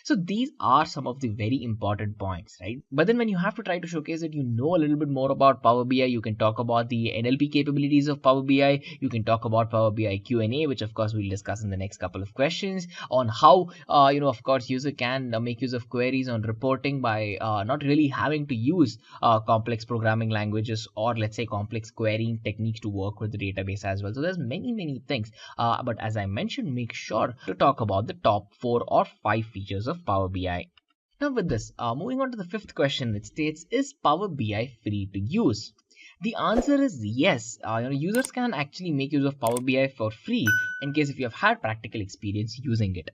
So these are some of the very important points, right? But then when you have to try to showcase that you know a little bit more about Power BI, you can talk about the NLP capabilities of Power BI. You can talk about Power BI Q&A, which of course we'll discuss in the next couple of questions on how, of course, user can make use of queries on reporting by not really having to use complex programming languages or let's say complex querying techniques to work with the database as well. So there's many things. But as I mentioned, make sure to talk about the top 4 or 5 features of Power BI. Now with this, moving on to the fifth question, it states, is Power BI free to use? The answer is yes. Users can actually make use of Power BI for free in case if you have had practical experience using it.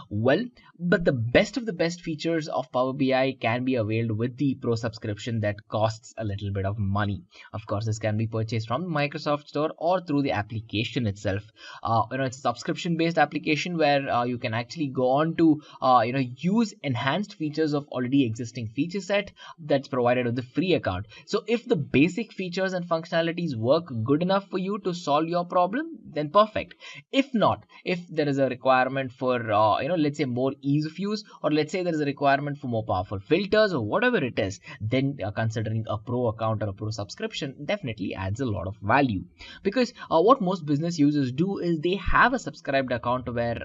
Well, but the best of the best features of Power BI can be availed with the Pro subscription that costs a little bit of money. Of course, this can be purchased from the Microsoft Store or through the application itself. It's a subscription-based application where you can actually go on to use enhanced features of already existing feature set that's provided with the free account. So if the basic features and functionalities work good enough for you to solve your problem, then perfect. If not, if there is a requirement for let's say more ease of use, or let's say there is a requirement for more powerful filters or whatever it is, then considering a Pro account or a Pro subscription definitely adds a lot of value. Because what most business users do is they have a subscribed account where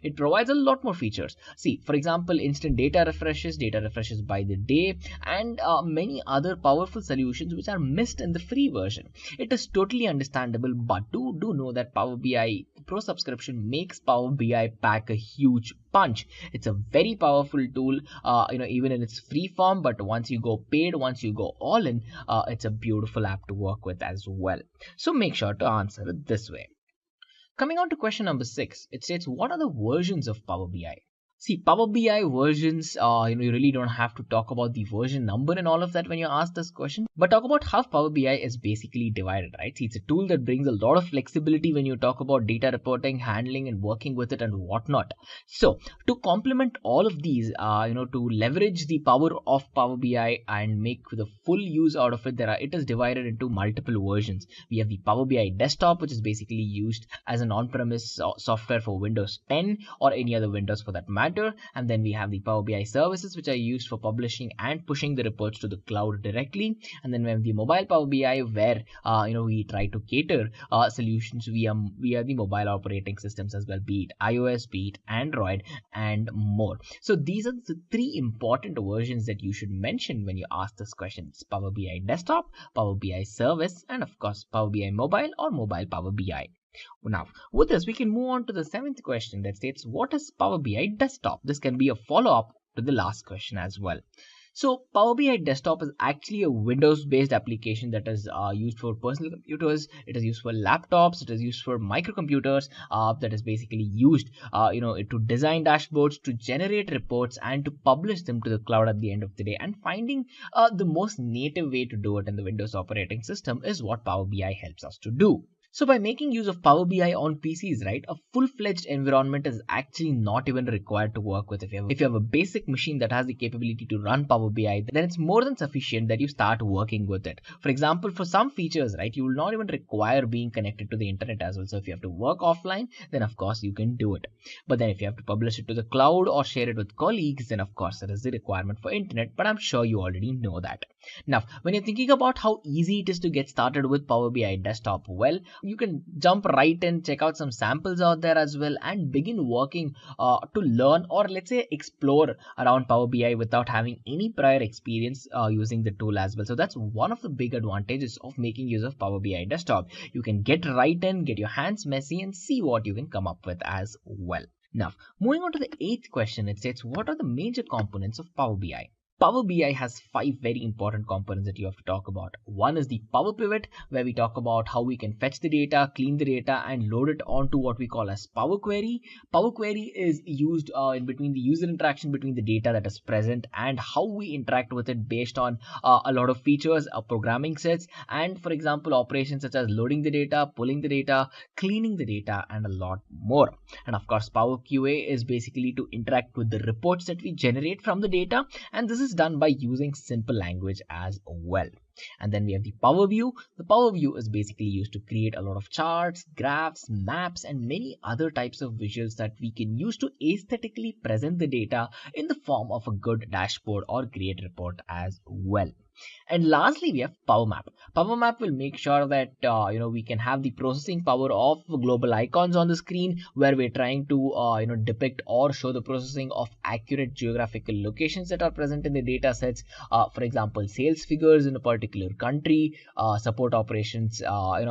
it provides a lot more features. See, for example, instant data refreshes by the day, and many other powerful solutions which are missed in the free version. It is totally understandable, but do know that Power BI Pro subscription makes Power BI pack a huge punch. It's a very powerful tool, even in its free form, but once you go paid, once you go all in, it's a beautiful app to work with as well. So make sure to answer it this way. Coming on to question number 6, it states, what are the versions of Power BI? See, Power BI versions, you really don't have to talk about the version number and all of that when you ask this question, but talk about how Power BI is basically divided, right? See, it's a tool that brings a lot of flexibility when you talk about data reporting, handling, and working with it and whatnot. So, to complement all of these, to leverage the power of Power BI and make the full use out of it, it is divided into multiple versions. We have the Power BI Desktop, which is basically used as an on-premise software for Windows 10 or any other Windows for that matter. And then we have the Power BI services, which are used for publishing and pushing the reports to the cloud directly. And then we have the mobile Power BI, where we try to cater solutions via the mobile operating systems as well, be it iOS, be it Android, and more. So these are the 3 important versions that you should mention when you ask this question. It's Power BI Desktop, Power BI Service, and of course Power BI Mobile or Mobile Power BI. Now, with this, we can move on to the 7th question that states, what is Power BI Desktop? This can be a follow-up to the last question as well. So, Power BI Desktop is actually a Windows-based application that is used for personal computers. It is used for laptops. It is used for microcomputers. That is basically used, to design dashboards, to generate reports, and to publish them to the cloud at the end of the day. And finding the most native way to do it in the Windows operating system is what Power BI helps us to do. So by making use of Power BI on PCs, right, a full-fledged environment is actually not even required to work with. If you have a basic machine that has the capability to run Power BI, then it's more than sufficient that you start working with it. For example, for some features, right, you will not even require being connected to the internet as well. So if you have to work offline, then of course you can do it. But then if you have to publish it to the cloud or share it with colleagues, then of course there is the requirement for internet, but I'm sure you already know that. Now, when you're thinking about how easy it is to get started with Power BI desktop, well, you can jump right in, check out some samples out there as well, and begin working to learn, or let's say explore around Power BI without having any prior experience using the tool as well. So that's one of the big advantages of making use of Power BI desktop. You can get right in, get your hands messy, and see what you can come up with as well. Now, moving on to the 8th question, it states, what are the major components of Power BI? Power BI has 5 very important components that you have to talk about. One is the Power Pivot, where we talk about how we can fetch the data, clean the data, and load it onto what we call as Power Query. Power Query is used in between the user interaction between the data that is present and how we interact with it based on a lot of features, programming sets, and for example, operations such as loading the data, pulling the data, cleaning the data, and a lot more. And of course, Power QA is basically to interact with the reports that we generate from the data, and this is done by using simple language as well. And then we have the Power View. The Power View is basically used to create a lot of charts, graphs, maps, and many other types of visuals that we can use to aesthetically present the data in the form of a good dashboard or great report as well. And lastly, we have Power Map. Power Map will make sure that we can have the processing power of global icons on the screen, where we're trying to depict or show the processing of accurate geographical locations that are present in the data sets. For example, sales figures in a particular country, support operations in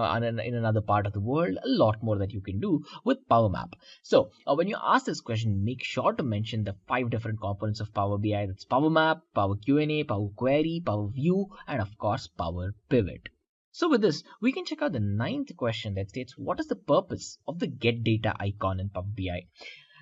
another part of the world. A lot more that you can do with Power Map. So when you ask this question, make sure to mention the 5 different components of Power BI. That's Power Map, Power Q&A, Power Query, Power View, and of course Power Pivot. So with this, we can check out the 9th question that states, what is the purpose of the get data icon in Power BI?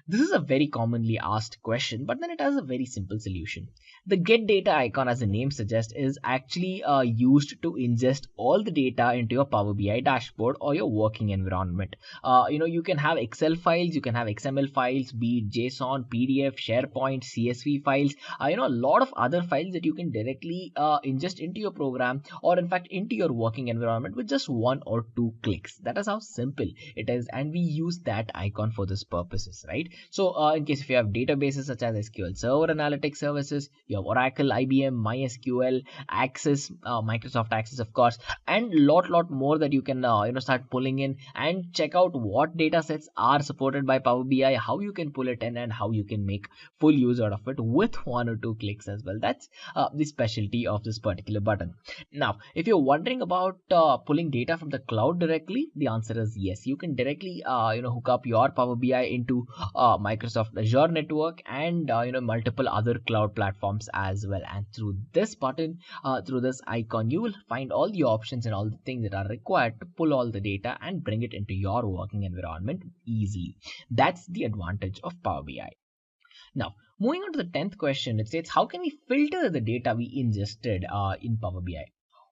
This is a very commonly asked question, but then it has a very simple solution. The get data icon, as the name suggests, is actually used to ingest all the data into your Power BI dashboard or your working environment. You can have Excel files, you can have XML files, be it JSON, PDF, SharePoint, CSV files, a lot of other files that you can directly ingest into your program, or in fact into your working environment with just 1 or 2 clicks. That is how simple it is, and we use that icon for this purposes, right? So in case if you have databases such as SQL Server Analytics Services, you have Oracle, IBM, MySQL, Access, Microsoft Access, of course, and lot more that you can start pulling in and check out what data sets are supported by Power BI, how you can pull it in, and how you can make full use out of it with 1 or 2 clicks as well. That's the specialty of this particular button. Now, if you're wondering about pulling data from the cloud directly, the answer is yes. You can directly hook up your Power BI into Microsoft Azure network and multiple other cloud platforms as well. And through this button, through this icon, you will find all the options and all the things that are required to pull all the data and bring it into your working environment easily. That's the advantage of Power BI. Now, moving on to the 10th question, it states, how can we filter the data we ingested in Power BI?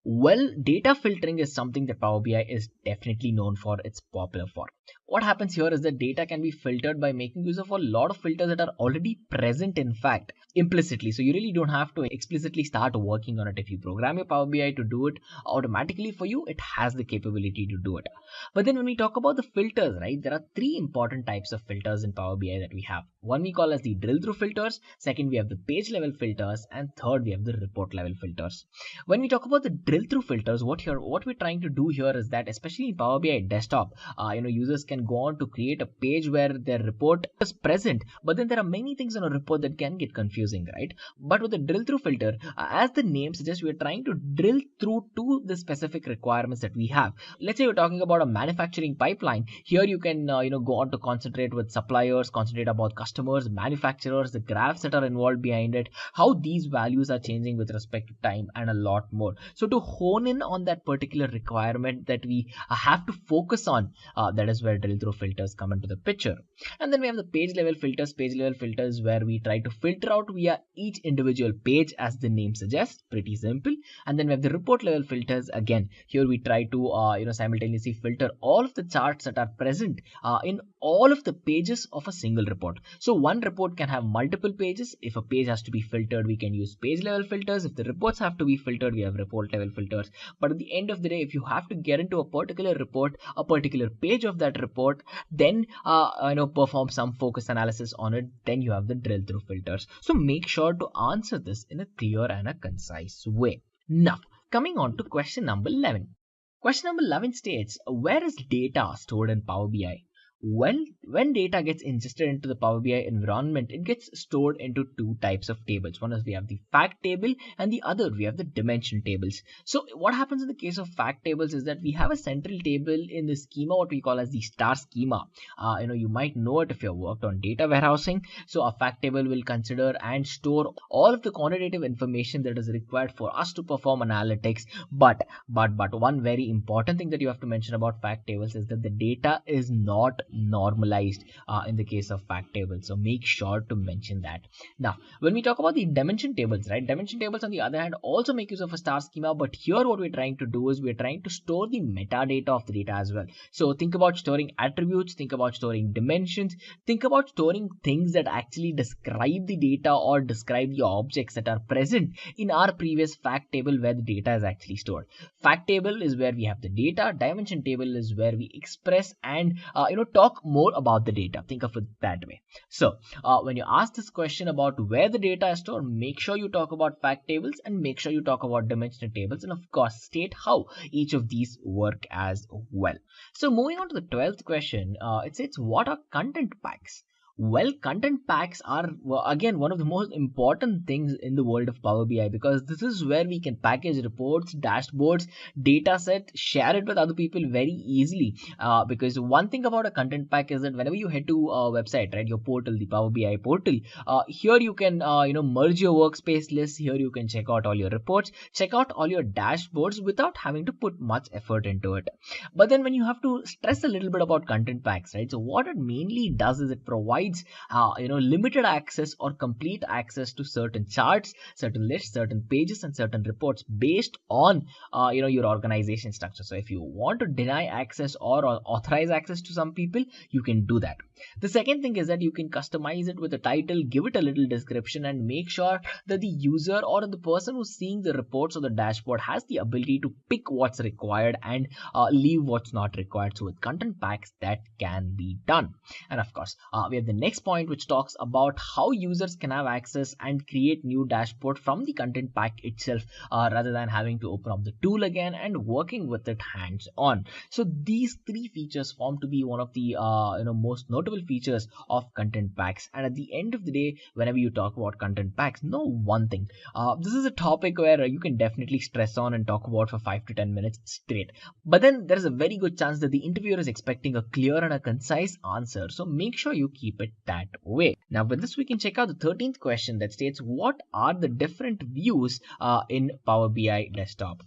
Well, data filtering is something that Power BI is definitely known for. It's popular for. What happens here is that data can be filtered by making use of a lot of filters that are already present, in fact, implicitly. So you really don't have to explicitly start working on it. If you program your Power BI to do it automatically for you, it has the capability to do it. But then when we talk about the filters, right, there are 3 important types of filters in Power BI that we have. One we call as the drill through filters. Second, we have the page level filters. And third, we have the report level filters. When we talk about the drill through filters, what we're trying to do here is that, especially in Power BI desktop, users can go on to create a page where their report is present, but then there are many things on a report that can get confusing, right? But with the drill through filter, as the name suggests, we're trying to drill through to the specific requirements that we have. Let's say we're talking about a manufacturing pipeline. Here you can go on to concentrate with suppliers, concentrate about customers, manufacturers, the graphs that are involved behind it, how these values are changing with respect to time, and a lot more. So to hone in on that particular requirement that we have to focus on, that is where drill through filters come into the picture. And then we have the page level filters. Page level filters where we try to filter out via each individual page, as the name suggests, pretty simple. And then we have the report level filters. Again, here we try to simultaneously filter all of the charts that are present in all of the pages of a single report. So one report can have multiple pages. If a page has to be filtered, we can use page level filters. If the reports have to be filtered, we have report level filters. But at the end of the day, if you have to get into a particular report, a particular page of that report, then perform some focus analysis on it, then you have the drill through filters. So make sure to answer this in a clear and a concise way. Now, coming on to question number 11. Question number 11 states, where is data stored in Power BI? Well, when data gets ingested into the Power BI environment, it gets stored into two types of tables. One is we have the fact table, and the other we have the dimension tables. So what happens in the case of fact tables is that we have a central table in the schema, what we call as the star schema. You might know it if you have worked on data warehousing. So a fact table will consider and store all of the quantitative information that is required for us to perform analytics. But one very important thing that you have to mention about fact tables is that the data is not normalized in the case of fact tables. So make sure to mention that. Now, when we talk about the dimension tables, right? Dimension tables on the other hand also make use of a star schema, but here what we're trying to do is we're trying to store the metadata of the data as well. So think about storing attributes, think about storing dimensions, think about storing things that actually describe the data or describe the objects that are present in our previous fact table where the data is actually stored. Fact table is where we have the data. Dimension table is where we express and talk more about the data. Think of it that way. So when you ask this question about where the data is stored, make sure you talk about fact tables and make sure you talk about dimensional tables, and of course state how each of these work as well. So moving on to the 12th question, it says, what are content packs? Well, content packs are again one of the most important things in the world of Power BI, because this is where we can package reports, dashboards, data set, share it with other people very easily. Because one thing about a content pack is that whenever you head to a website, right, your portal, the Power BI portal, here you can merge your workspace list. Here you can check out all your reports, check out all your dashboards without having to put much effort into it. But then when you have to stress a little bit about content packs, right? So what it mainly does is it provides limited access or complete access to certain charts, certain lists, certain pages, and certain reports based on your organization structure. So if you want to deny access or authorize access to some people, you can do that. The second thing is that you can customize it with a title, give it a little description, and make sure that the user or the person who's seeing the reports or the dashboard has the ability to pick what's required and leave what's not required. So with content packs, that can be done. And of course, we have the next point, which talks about how users can have access and create new dashboard from the content pack itself, rather than having to open up the tool again and working with it hands on. So these three features form to be one of the most notable features of content packs. And at the end of the day, whenever you talk about content packs, know one thing, this is a topic where you can definitely stress on and talk about for 5 to 10 minutes straight, but then there is a very good chance that the interviewer is expecting a clear and a concise answer. So make sure you keep it that way. Now with this, we can check out the 13th question that states, what are the different views in Power BI desktop?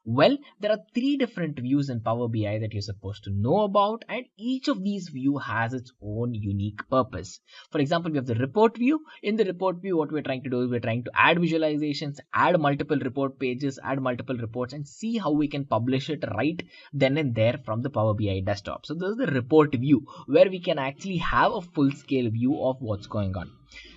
Well, there are three different views in Power BI that you're supposed to know about, and each of these view has its own unique purpose. For example, we have the report view. In the report view, what we're trying to do is we're trying to add visualizations, add multiple report pages, add multiple reports, and see how we can publish it right then and there from the Power BI desktop. So this is the report view where we can actually have a full scale view of what's going on.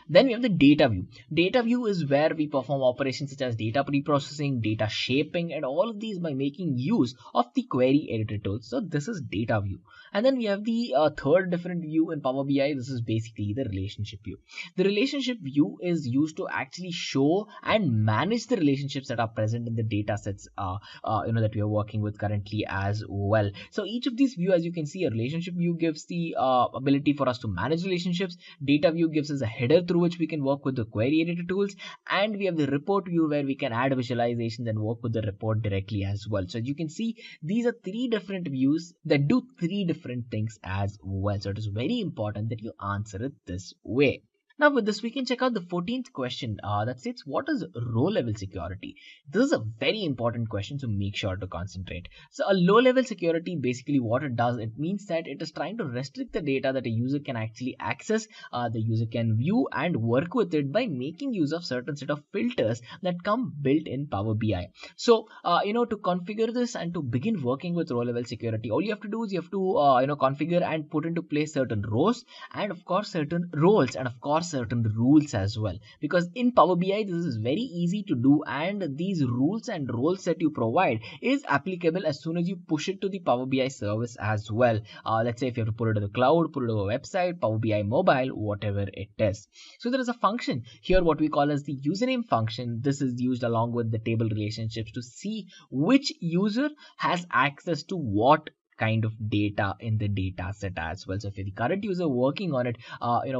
Then we have the data view. Data view is where we perform operations such as data pre-processing, data shaping, and all of these by making use of the query editor tools. So this is data view. And then we have the third different view in Power BI. This is basically the relationship view. The relationship view is used to actually show and manage the relationships that are present in the data sets that we are working with currently as well. So each of these view, as you can see, a relationship view gives the ability for us to manage relationships. Data view gives us a header through which we can work with the query editor tools, and we have the report view where we can add visualizations and work with the report directly as well. So as you can see, these are three different views that do three different things as well. So it is very important that you answer it this way. Now with this, we can check out the 14th question that states, what is row level security? This is a very important question, so make sure to concentrate. So a low level security, basically what it does, it means that it is trying to restrict the data that a user can actually access, the user can view and work with it by making use of certain set of filters that come built in Power BI. So to configure this and to begin working with row level security, all you have to do is you have to configure and put into place certain rows, and of course certain roles, and of course certain rules as well, because in Power BI this is very easy to do, and these rules and roles that you provide is applicable as soon as you push it to the Power BI service as well. Let's say if you have to put it to the cloud, put it to a website, Power BI mobile, whatever it is. So there is a function here what we call as the username function. This is used along with the table relationships to see which user has access to what kind of data in the data set as well. So if you're the current user working on it,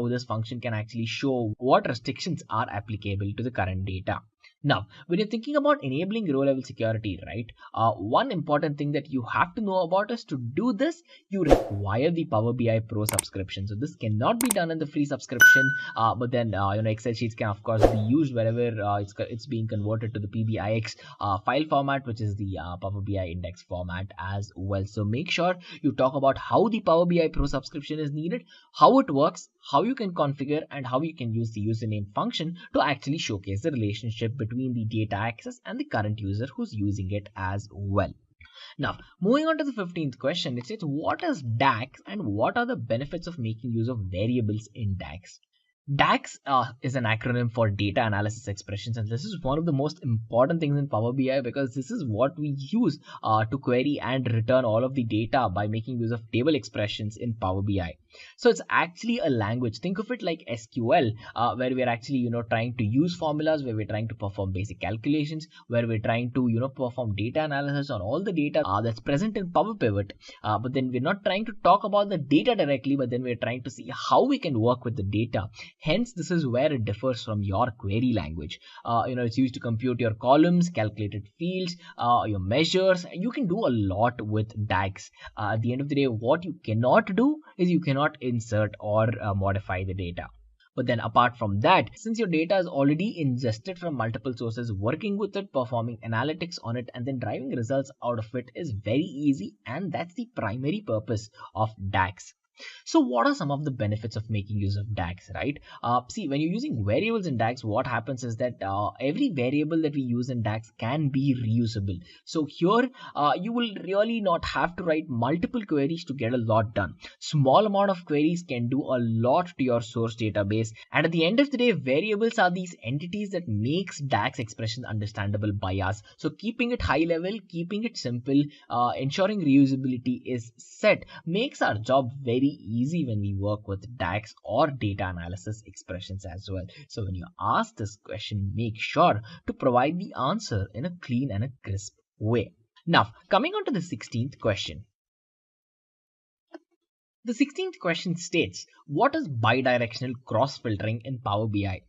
this function can actually show what restrictions are applicable to the current data. Now, when you're thinking about enabling row level security, right, one important thing that you have to know about is to do this, you require the Power BI Pro subscription. So this cannot be done in the free subscription, but then Excel sheets can of course be used wherever it's being converted to the PBIX file format, which is the Power BI index format as well. So make sure you talk about how the Power BI Pro subscription is needed, how it works, how you can configure, and how you can use the username function to actually showcase the relationship between the data access and the current user who's using it as well. Now, moving on to the 15th question, it says, what is DAX and what are the benefits of making use of variables in DAX? DAX is an acronym for data analysis expressions, and this is one of the most important things in Power BI, because this is what we use to query and return all of the data by making use of table expressions in Power BI. So it's actually a language. Think of it like SQL, where we're actually trying to use formulas, where we're trying to perform basic calculations, where we're trying to perform data analysis on all the data that's present in Power Pivot. But then we're not trying to talk about the data directly, but then we're trying to see how we can work with the data. Hence, this is where it differs from your query language. It's used to compute your columns, calculated fields, your measures. You can do a lot with DAX. At the end of the day, what you cannot do is you cannot insert or modify the data. But then apart from that, since your data is already ingested from multiple sources, working with it, performing analytics on it, and then driving results out of it is very easy, and that's the primary purpose of DAX. So what are some of the benefits of making use of DAX, right? See, when you're using variables in DAX, what happens is that every variable that we use in DAX can be reusable. So here, you will really not have to write multiple queries to get a lot done. Small amount of queries can do a lot to your source database. And at the end of the day, variables are these entities that makes DAX expressions understandable by us. So keeping it high level, keeping it simple, ensuring reusability is set, makes our job very easy when we work with DAX or data analysis expressions as well. So when you ask this question, make sure to provide the answer in a clean and a crisp way. Now, coming on to the 16th question. The 16th question states, what is bidirectional cross-filtering in Power BI?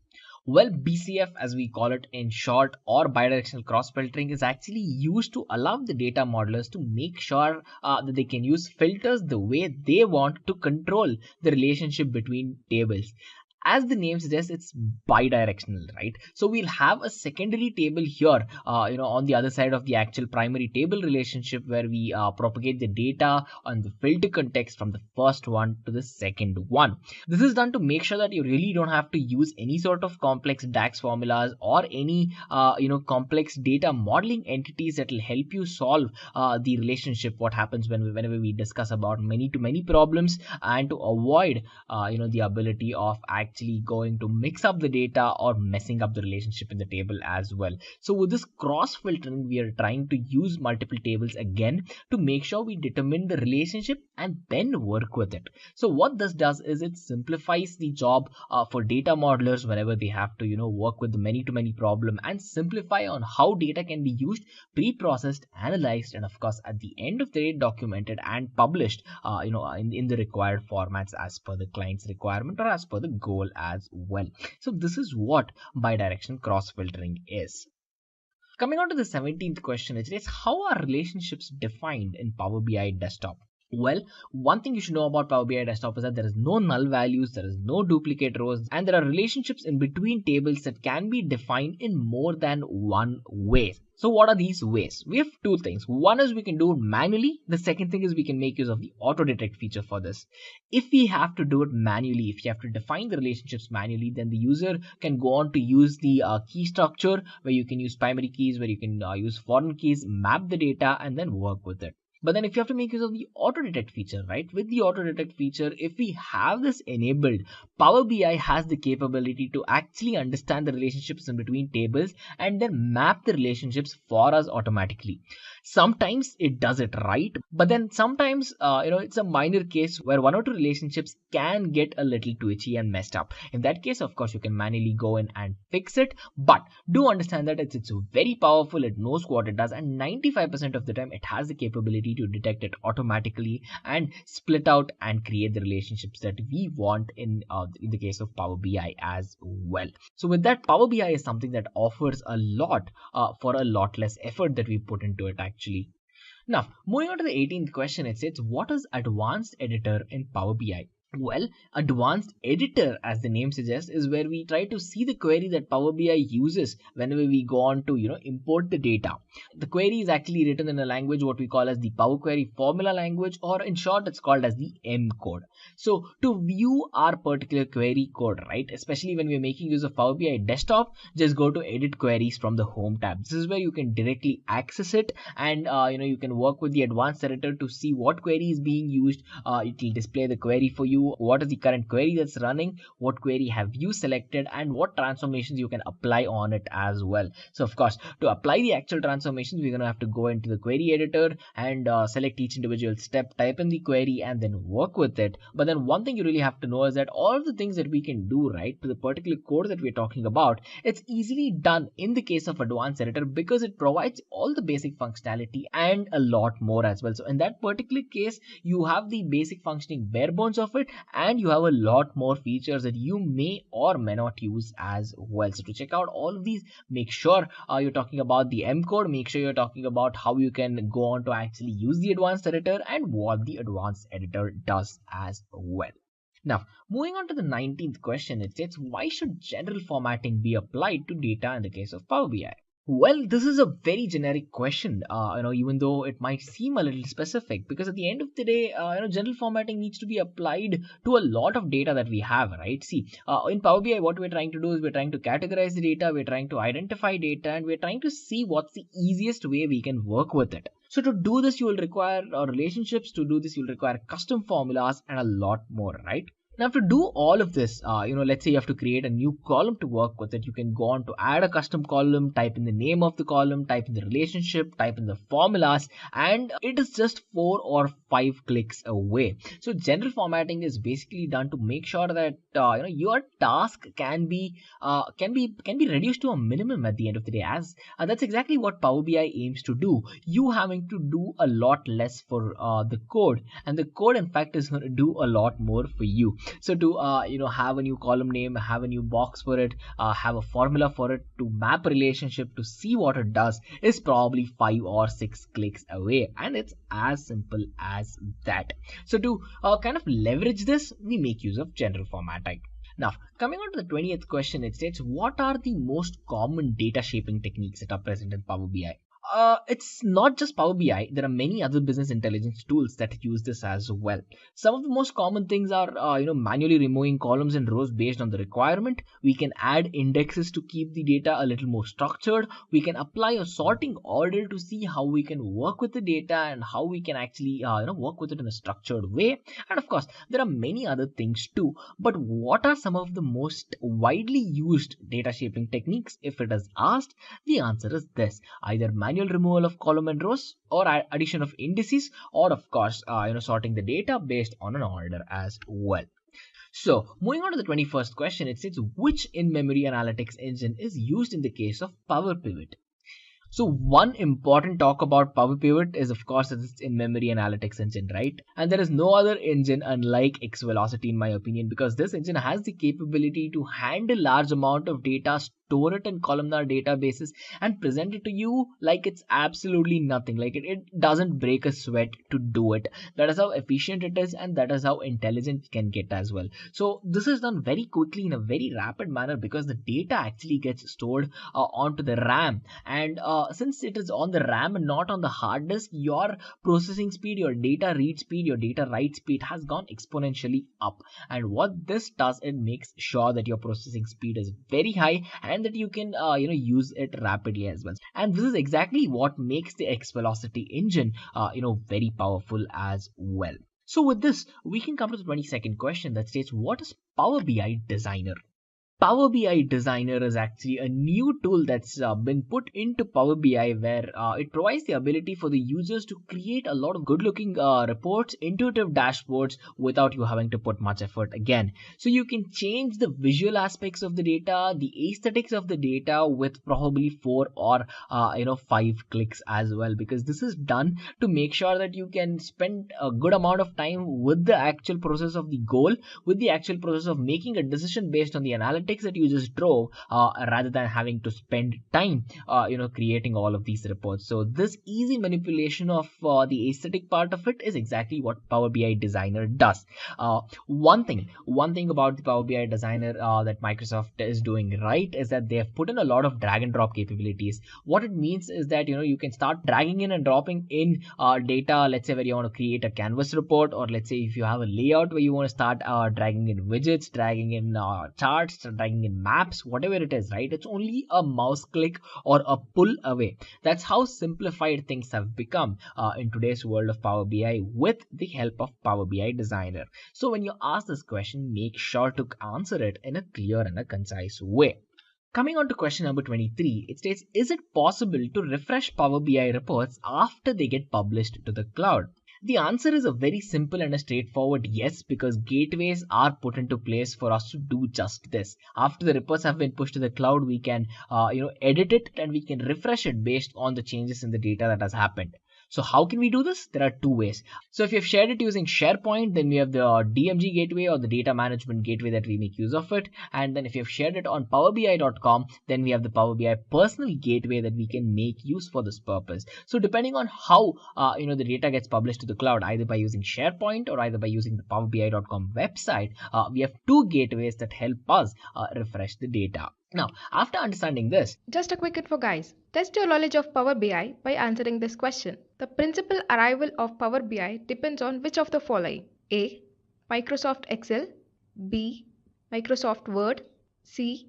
Well, BCF, as we call it in short, or bidirectional cross-filtering, is actually used to allow the data modelers to make sure that they can use filters the way they want to control the relationship between tables. As the name suggests, it's bidirectional, right? So we'll have a secondary table here, on the other side of the actual primary table relationship, where we propagate the data on the filter context from the first one to the second one. This is done to make sure that you really don't have to use any sort of complex DAX formulas or any, complex data modeling entities that will help you solve the relationship. What happens whenever we discuss about many-to-many problems, and to avoid, the ability of actually going to mix up the data or messing up the relationship in the table as well. So with this cross filtering, we are trying to use multiple tables again to make sure we determine the relationship and then work with it. So what this does is it simplifies the job for data modelers whenever they have to work with the many-to-many problem, and simplify on how data can be used, pre-processed, analyzed, and of course at the end of the day documented and published in the required formats as per the client's requirement or as per the goal as well. So this is what bidirectional cross filtering is. Coming on to the 17th question, it is, how are relationships defined in Power BI desktop? Well, one thing you should know about Power BI Desktop is that there is no null values, there is no duplicate rows, and there are relationships in between tables that can be defined in more than one way. So what are these ways? We have two things. One is we can do it manually. The second thing is we can make use of the auto detect feature for this. If we have to do it manually, if you have to define the relationships manually, then the user can go on to use the key structure where you can use primary keys, where you can use foreign keys, map the data, and then work with it. But then if you have to make use of the auto detect feature, right? With the auto detect feature, if we have this enabled, Power BI has the capability to actually understand the relationships in between tables and then map the relationships for us automatically. Sometimes it does it right, but then sometimes it's a minor case where one or two relationships can get a little twitchy and messed up. In that case, of course, you can manually go in and fix it, but do understand that it's very powerful. It knows what it does, and 95% of the time it has the capability to detect it automatically and split out and create the relationships that we want in the case of Power BI as well. So with that, Power BI is something that offers a lot for a lot less effort that we put into it actually. Now, moving on to the 18th question, it says, what is advanced editor in Power BI? Well, advanced editor, as the name suggests, is where we try to see the query that Power BI uses whenever we go on to, import the data. The query is actually written in a language what we call as the Power Query formula language, or in short, it's called as the M code. So to view our particular query code, right, especially when we're making use of Power BI Desktop, just go to Edit Queries from the Home tab. This is where you can directly access it, and you can work with the advanced editor to see what query is being used. It will display the query for you. What is the current query that's running, what query have you selected, and what transformations you can apply on it as well. So of course, to apply the actual transformations, we're going to have to go into the query editor and select each individual step, type in the query, and then work with it. But then one thing you really have to know is that all of the things that we can do, right, to the particular code that we're talking about, it's easily done in the case of advanced editor because it provides all the basic functionality and a lot more as well. So in that particular case, you have the basic functioning bare bones of it, and you have a lot more features that you may or may not use as well. So to check out all of these, make sure you're talking about the M code, make sure you're talking about how you can go on to actually use the advanced editor and what the advanced editor does as well. Now, moving on to the 19th question, it says, why should general formatting be applied to data in the case of Power BI? Well, this is a very generic question, even though it might seem a little specific, because at the end of the day, general formatting needs to be applied to a lot of data that we have, right? See, in Power BI, what we're trying to do is we're trying to categorize the data, we're trying to identify data, and we're trying to see what's the easiest way we can work with it. So to do this, you will require relationships. To do this, you'll require custom formulas and a lot more, right? Now to do all of this, let's say you have to create a new column to work with it. You can go on to add a custom column, type in the name of the column, type in the relationship, type in the formulas, and it is just 4 or 5 clicks away. So general formatting is basically done to make sure that your task can be reduced to a minimum at the end of the day. As that's exactly what Power BI aims to do. You having to do a lot less for the code, and the code in fact is going to do a lot more for you. So to have a new column name, have a new box for it, have a formula for it, to map a relationship, to see what it does, is probably 5 or 6 clicks away, and it's as simple as that. So to kind of leverage this, we make use of general formatting. Now, coming on to the 20th question, it states, what are the most common data shaping techniques that are present in Power BI? It's not just Power BI. There are many other business intelligence tools that use this as well. Some of the most common things are, manually removing columns and rows based on the requirement. We can add indexes to keep the data a little more structured. We can apply a sorting order to see how we can work with the data and how we can actually, work with it in a structured way. And of course, there are many other things too. But what are some of the most widely used data shaping techniques? If it is asked, the answer is this: either manual removal of column and rows, or addition of indices, or of course sorting the data based on an order as well. So moving on to the 21st question, it says, which in-memory analytics engine is used in the case of Power Pivot? So one important talk about Power Pivot is, of course, it's in-memory analytics engine, right? And there is no other engine unlike Xvelocity in my opinion, because this engine has the capability to handle large amount of data store it in columnar databases and present it to you like it's absolutely nothing. Like it doesn't break a sweat to do it. That is how efficient it is, and that is how intelligent it can get as well. So this is done very quickly in a very rapid manner because the data actually gets stored onto the RAM, and since it is on the RAM and not on the hard disk, your processing speed, your data read speed, your data write speed has gone exponentially up. And what this does, it makes sure that your processing speed is very high and that you can use it rapidly as well. And this is exactly what makes the X Velocity engine very powerful as well. So with this, we can come to the 22nd question that states, what is Power BI Designer? Power BI Designer is actually a new tool that's been put into Power BI where it provides the ability for the users to create a lot of good looking reports, intuitive dashboards without you having to put much effort again. So you can change the visual aspects of the data, the aesthetics of the data with probably 4 or 5 clicks as well, because this is done to make sure that you can spend a good amount of time with the actual process of the goal, with the actual process of making a decision based on the analytics that you just drove, rather than having to spend time creating all of these reports. So this easy manipulation of the aesthetic part of it is exactly what Power BI Designer does. One thing about the Power BI Designer that Microsoft is doing right is that they have put in a lot of drag and drop capabilities. What it means is that you can start dragging in and dropping in data, let's say where you want to create a canvas report, or let's say if you have a layout where you want to start dragging in widgets, dragging in charts, dragging in maps, whatever it is, right? It's only a mouse click or a pull away. That's how simplified things have become in today's world of Power BI with the help of Power BI Designer. So when you ask this question, make sure to answer it in a clear and a concise way. Coming on to question number 23, it states, is it possible to refresh Power BI reports after they get published to the cloud? The answer is a very simple and a straightforward yes, because gateways are put into place for us to do just this. After the reports have been pushed to the cloud, we can edit it and we can refresh it based on the changes in the data that has happened. So how can we do this? There are two ways. So if you've shared it using SharePoint, then we have the DMG gateway or the data management gateway that we make use of it. And then if you've shared it on powerbi.com, then we have the Power BI personal gateway that we can make use for this purpose. So depending on how the data gets published to the cloud, either by using SharePoint or either by using the powerbi.com website, we have two gateways that help us refresh the data. Now, after understanding this, Just a quick info, guys. Test your knowledge of Power BI by answering this question. The principal arrival of Power BI depends on which of the following: A. Microsoft Excel, B. Microsoft Word, C.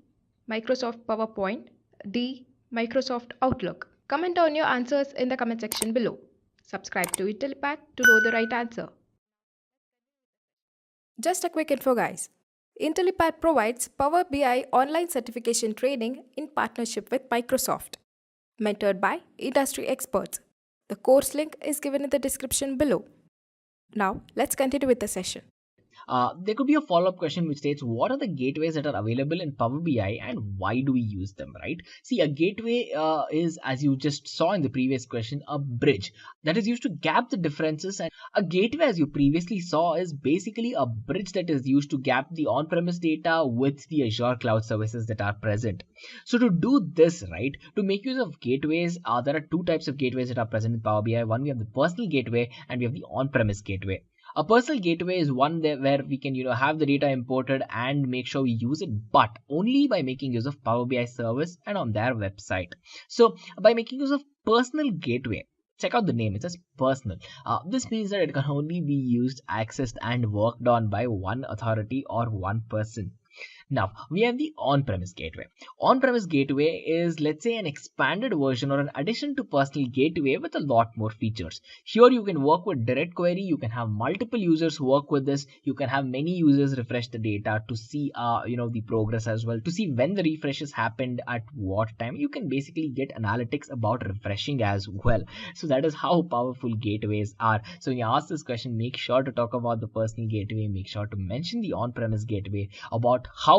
Microsoft PowerPoint, D. Microsoft Outlook. Comment on your answers in the comment section below. Subscribe to Intellipaat to know the right answer. Just a quick info, guys. Intellipaat provides Power BI online certification training in partnership with Microsoft, mentored by industry experts. The course link is given in the description below. Now, let's continue with the session. there could be a follow-up question which states, what are the gateways that are available in Power BI and why do we use them, right? See, a gateway is, as you just saw in the previous question, a bridge that is used to gap the differences. And a gateway, as you previously saw, is basically a bridge that is used to gap the on-premise data with the Azure cloud services that are present. So to do this, right, to make use of gateways, there are two types of gateways that are present in Power BI. One, we have the personal gateway and we have the on-premise gateway. A personal gateway is one where we can have the data imported and make sure we use it, but only by making use of Power BI service and on their website. So by making use of personal gateway, check out the name, it says personal. This means that it can only be used, accessed and worked on by one authority or one person. Now, we have the on-premise gateway. On-premise gateway is, let's say, an expanded version or an addition to personal gateway with a lot more features. Here you can work with direct query, you can have multiple users work with this, you can have many users refresh the data to see the progress as well, to see when the refreshes happened at what time. You can basically get analytics about refreshing as well. So that is how powerful gateways are. So when you ask this question, make sure to talk about the personal gateway, make sure to mention the on-premise gateway, about how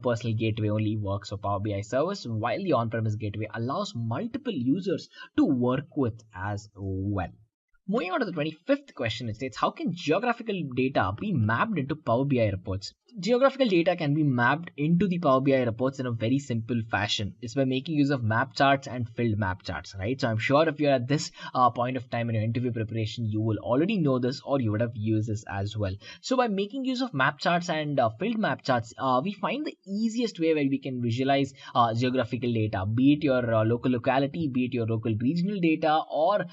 personal gateway only works for Power BI service, while the on-premise gateway allows multiple users to work with as well. Moving on to the 25th question, it states, how can geographical data be mapped into Power BI reports? Geographical data can be mapped into the Power BI reports in a very simple fashion. It's by making use of map charts and filled map charts, right? So I'm sure if you're at this point of time in your interview preparation, you will already know this, or you would have used this as well. So by making use of map charts and filled map charts, we find the easiest way where we can visualize geographical data, be it your local locality, be it your local regional data, or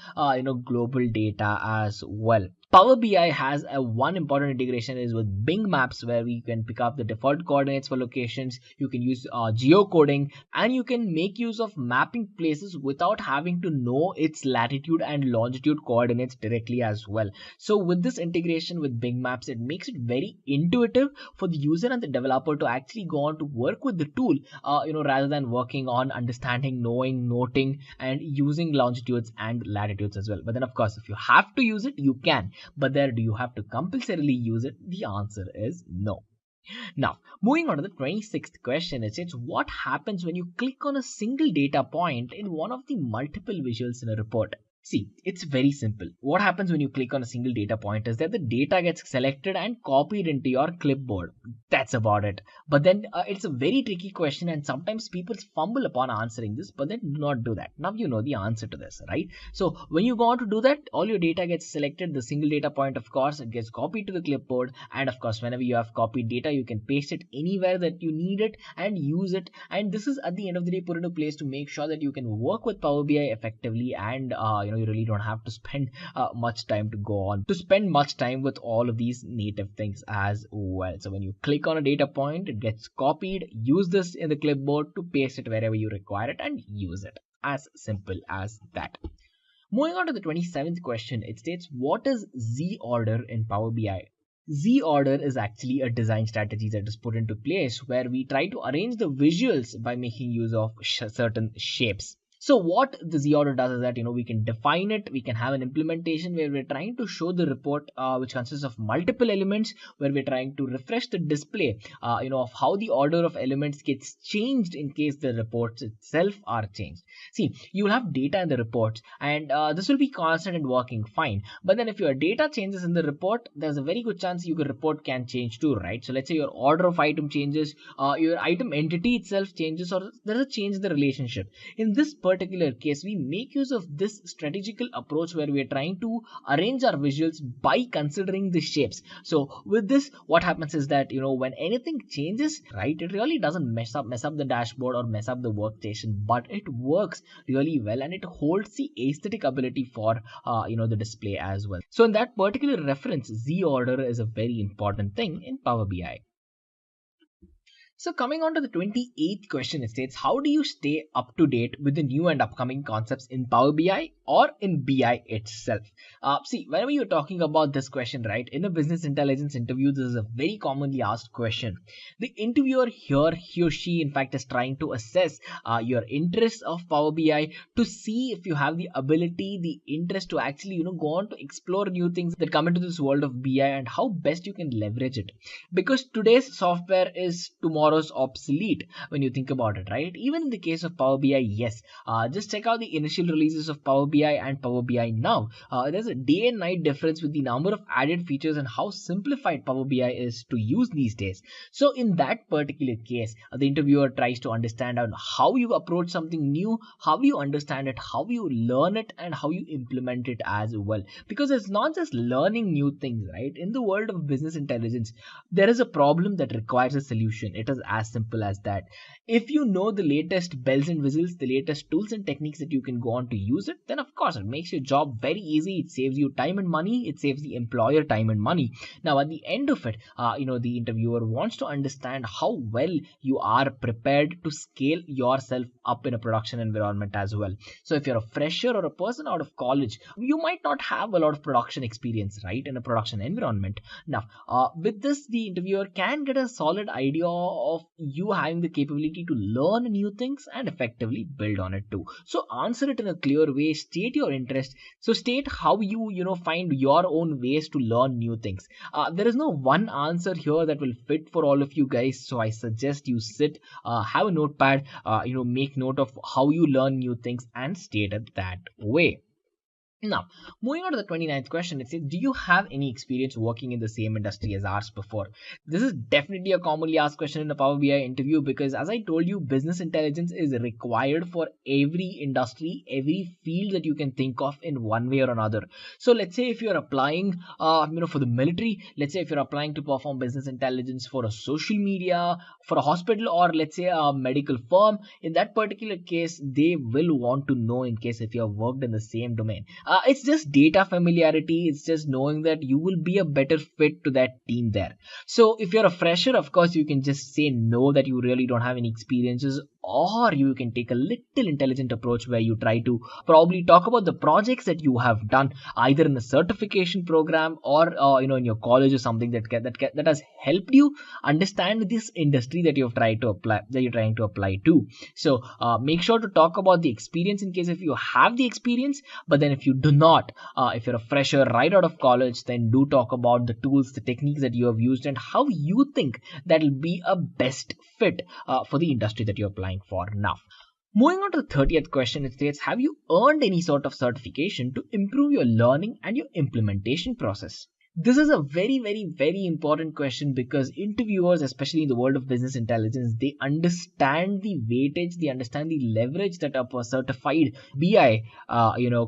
global data as well. Power BI has a one important integration is with Bing Maps, where we can pick up the default coordinates for locations. You can use geocoding, and you can make use of mapping places without having to know its latitude and longitude coordinates directly as well. So with this integration with Bing Maps, it makes it very intuitive for the user and the developer to actually go on to work with the tool, rather than working on understanding, knowing, noting, and using longitudes and latitudes as well. But then, of course, if you have to use it, you can. But there, do you have to compulsorily use it? The answer is no. Now, moving on to the 26th question, it says, what happens when you click on a single data point in one of the multiple visuals in a report? See, it's very simple. What happens when you click on a single data point is that the data gets selected and copied into your clipboard. That's about it. But then it's a very tricky question, and sometimes people fumble upon answering this, but then do not do that. Now you know the answer to this, right? So when you go on to do that, all your data gets selected, the single data point, of course, it gets copied to the clipboard. And of course, whenever you have copied data, you can paste it anywhere that you need it and use it. And this is at the end of the day put into place to make sure that you can work with Power BI effectively, and you really don't have to spend much time to go on to spend much time with all of these native things as well. So when you click on a data point, it gets copied, use this in the clipboard to paste it wherever you require it and use it. As simple as that. Moving on to the 27th question, it states, what is Z order in Power BI? Z order is actually a design strategy that is put into place where we try to arrange the visuals by making use of certain shapes. So what the Z order does is that, we can define it, we can have an implementation where we're trying to show the report which consists of multiple elements, where we're trying to refresh the display, of how the order of elements gets changed in case the reports itself are changed. See, you will have data in the reports, and this will be constant and working fine. But then if your data changes in the report, there's a very good chance your report can change too, right? So let's say your order of item changes, your item entity itself changes, or there's a change in the relationship. In this particular case, we make use of this strategical approach where we are trying to arrange our visuals by considering the shapes. So with this, what happens is that, when anything changes, right, it really doesn't mess up the dashboard or mess up the workstation, but it works really well and it holds the aesthetic ability for the display as well. So in that particular reference, Z order is a very important thing in Power BI. So coming on to the 28th question, it states, how do you stay up to date with the new and upcoming concepts in Power BI or in BI itself? See, whenever you're talking about this question, right, in a business intelligence interview, this is a very commonly asked question. The interviewer here, he or she, in fact, is trying to assess your interest of Power BI to see if you have the ability, the interest to actually, go on to explore new things that come into this world of BI and how best you can leverage it. Because today's software is tomorrow's obsolete when you think about it, right? Even in the case of Power BI, yes. Just check out the initial releases of Power BI and Power BI now. There's a day and night difference with the number of added features and how simplified Power BI is to use these days. So in that particular case, the interviewer tries to understand on how you approach something new, how you understand it, how you learn it, and how you implement it as well. Because it's not just learning new things, right? In the world of business intelligence, there is a problem that requires a solution. It is as simple as that. If you know the latest bells and whistles, the latest tools and techniques that you can go on to use it, then of course it makes your job very easy. It saves you time and money. It saves the employer time and money. Now at the end of it, the interviewer wants to understand how well you are prepared to scale yourself up in a production environment as well. So if you're a fresher or a person out of college, you might not have a lot of production experience, right, in a production environment. Now, with this, the interviewer can get a solid idea of you having the capability to learn new things and effectively build on it too. So answer it in a clear way, state your interest. So state how you find your own ways to learn new things. There is no one answer here that will fit for all of you guys. So I suggest you sit, have a notepad, make note of how you learn new things and state it that way. Now, moving on to the 29th question, it says, do you have any experience working in the same industry as ours before? This is definitely a commonly asked question in a Power BI interview because, as I told you, business intelligence is required for every industry, every field that you can think of in one way or another. So, let's say if you're applying, for the military, let's say if you're applying to perform business intelligence for a social media, for a hospital, or let's say a medical firm, in that particular case, they will want to know in case if you have worked in the same domain. It's just data familiarity. It's just knowing that you will be a better fit to that team there. So if you're a fresher, of course, you can just say no, that you really don't have any experiences, or you can take a little intelligent approach where you try to probably talk about the projects that you have done either in the certification program or in your college or something that has helped you understand this industry that you're trying to apply to. So make sure to talk about the experience in case if you have the experience. But then if you do not, if you're a fresher right out of college, then do talk about the tools, the techniques that you have used, and how you think that will be a best fit for the industry that you're applying for. Now, moving on to the 30th question, it states, have you earned any sort of certification to improve your learning and your implementation process? This is a very, very, very important question because interviewers, especially in the world of business intelligence, they understand the weightage, they understand the leverage that a certified BI,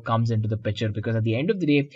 comes into the picture. Because at the end of the day,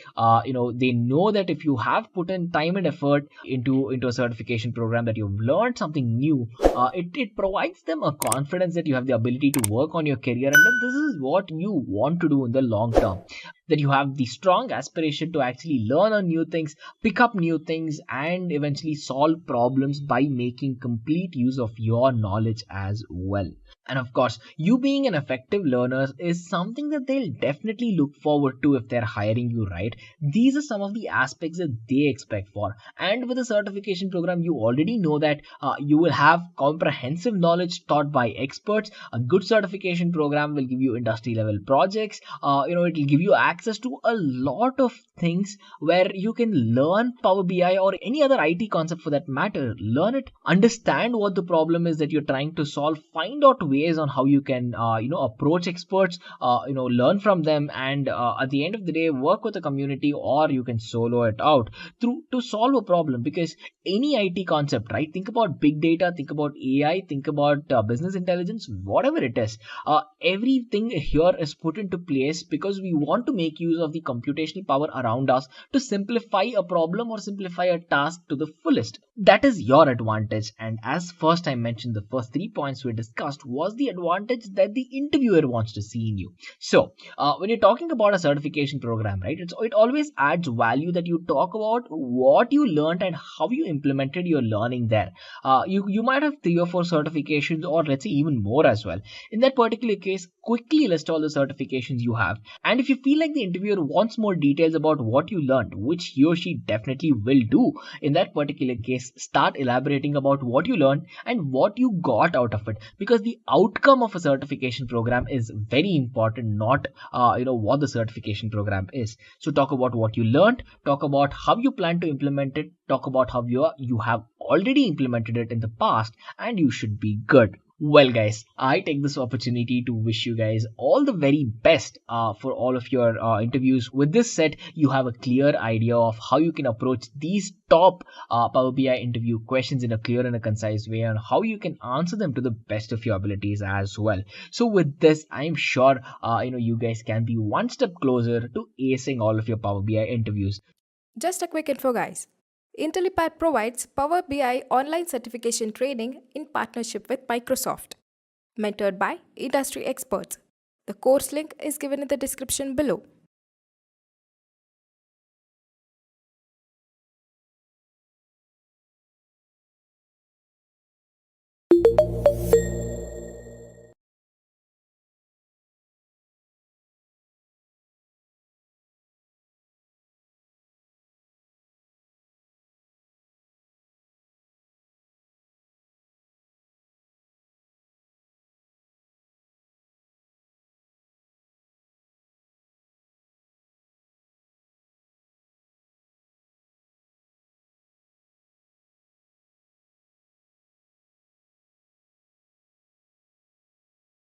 they know that if you have put in time and effort into a certification program, that you've learned something new, it provides them a confidence that you have the ability to work on your career, and that this is what you want to do in the long term. That you have the strong aspiration to actually learn on new things, pick up new things, and eventually solve problems by making complete use of your knowledge as well. And of course, you being an effective learner is something that they'll definitely look forward to if they're hiring you, right? These are some of the aspects that they expect for. And with a certification program, you already know that you will have comprehensive knowledge taught by experts. A good certification program will give you industry level projects. It will give you access to a lot of things where you can learn Power BI or any other IT concept for that matter. Learn it, understand what the problem is that you're trying to solve, find out ways on how you can approach experts, learn from them, and at the end of the day work with a community, or you can solo it out to solve a problem. Because any IT concept, right? Think about big data, think about AI, think about business intelligence, whatever it is, everything here is put into place because we want to make use of the computational power around us to simplify a problem or simplify a task to the fullest. That is your advantage. And as first I mentioned, the first 3 points we discussed was the advantage that the interviewer wants to see in you. So when you're talking about a certification program, right, it always adds value that you talk about what you learned and how you implemented your learning there. You might have 3 or 4 certifications, or let's say even more as well. In that particular case, quickly list all the certifications you have, and if you feel like the interviewer wants more details about what you learned, which he or she definitely will do, in that particular case, start elaborating about what you learned and what you got out of it, because the outcome of a certification program is very important, not what the certification program is. So talk about what you learned, talk about how you plan to implement it, talk about how you have already implemented it in the past, and you should be good. Well, guys, I take this opportunity to wish you guys all the very best for all of your interviews. With this set, you have a clear idea of how you can approach these top Power BI interview questions in a clear and a concise way, and how you can answer them to the best of your abilities as well. So with this, I'm sure you guys can be one step closer to acing all of your Power BI interviews. Just a quick info, guys. Intellipaat provides Power BI online certification training in partnership with Microsoft, mentored by industry experts. The course link is given in the description below.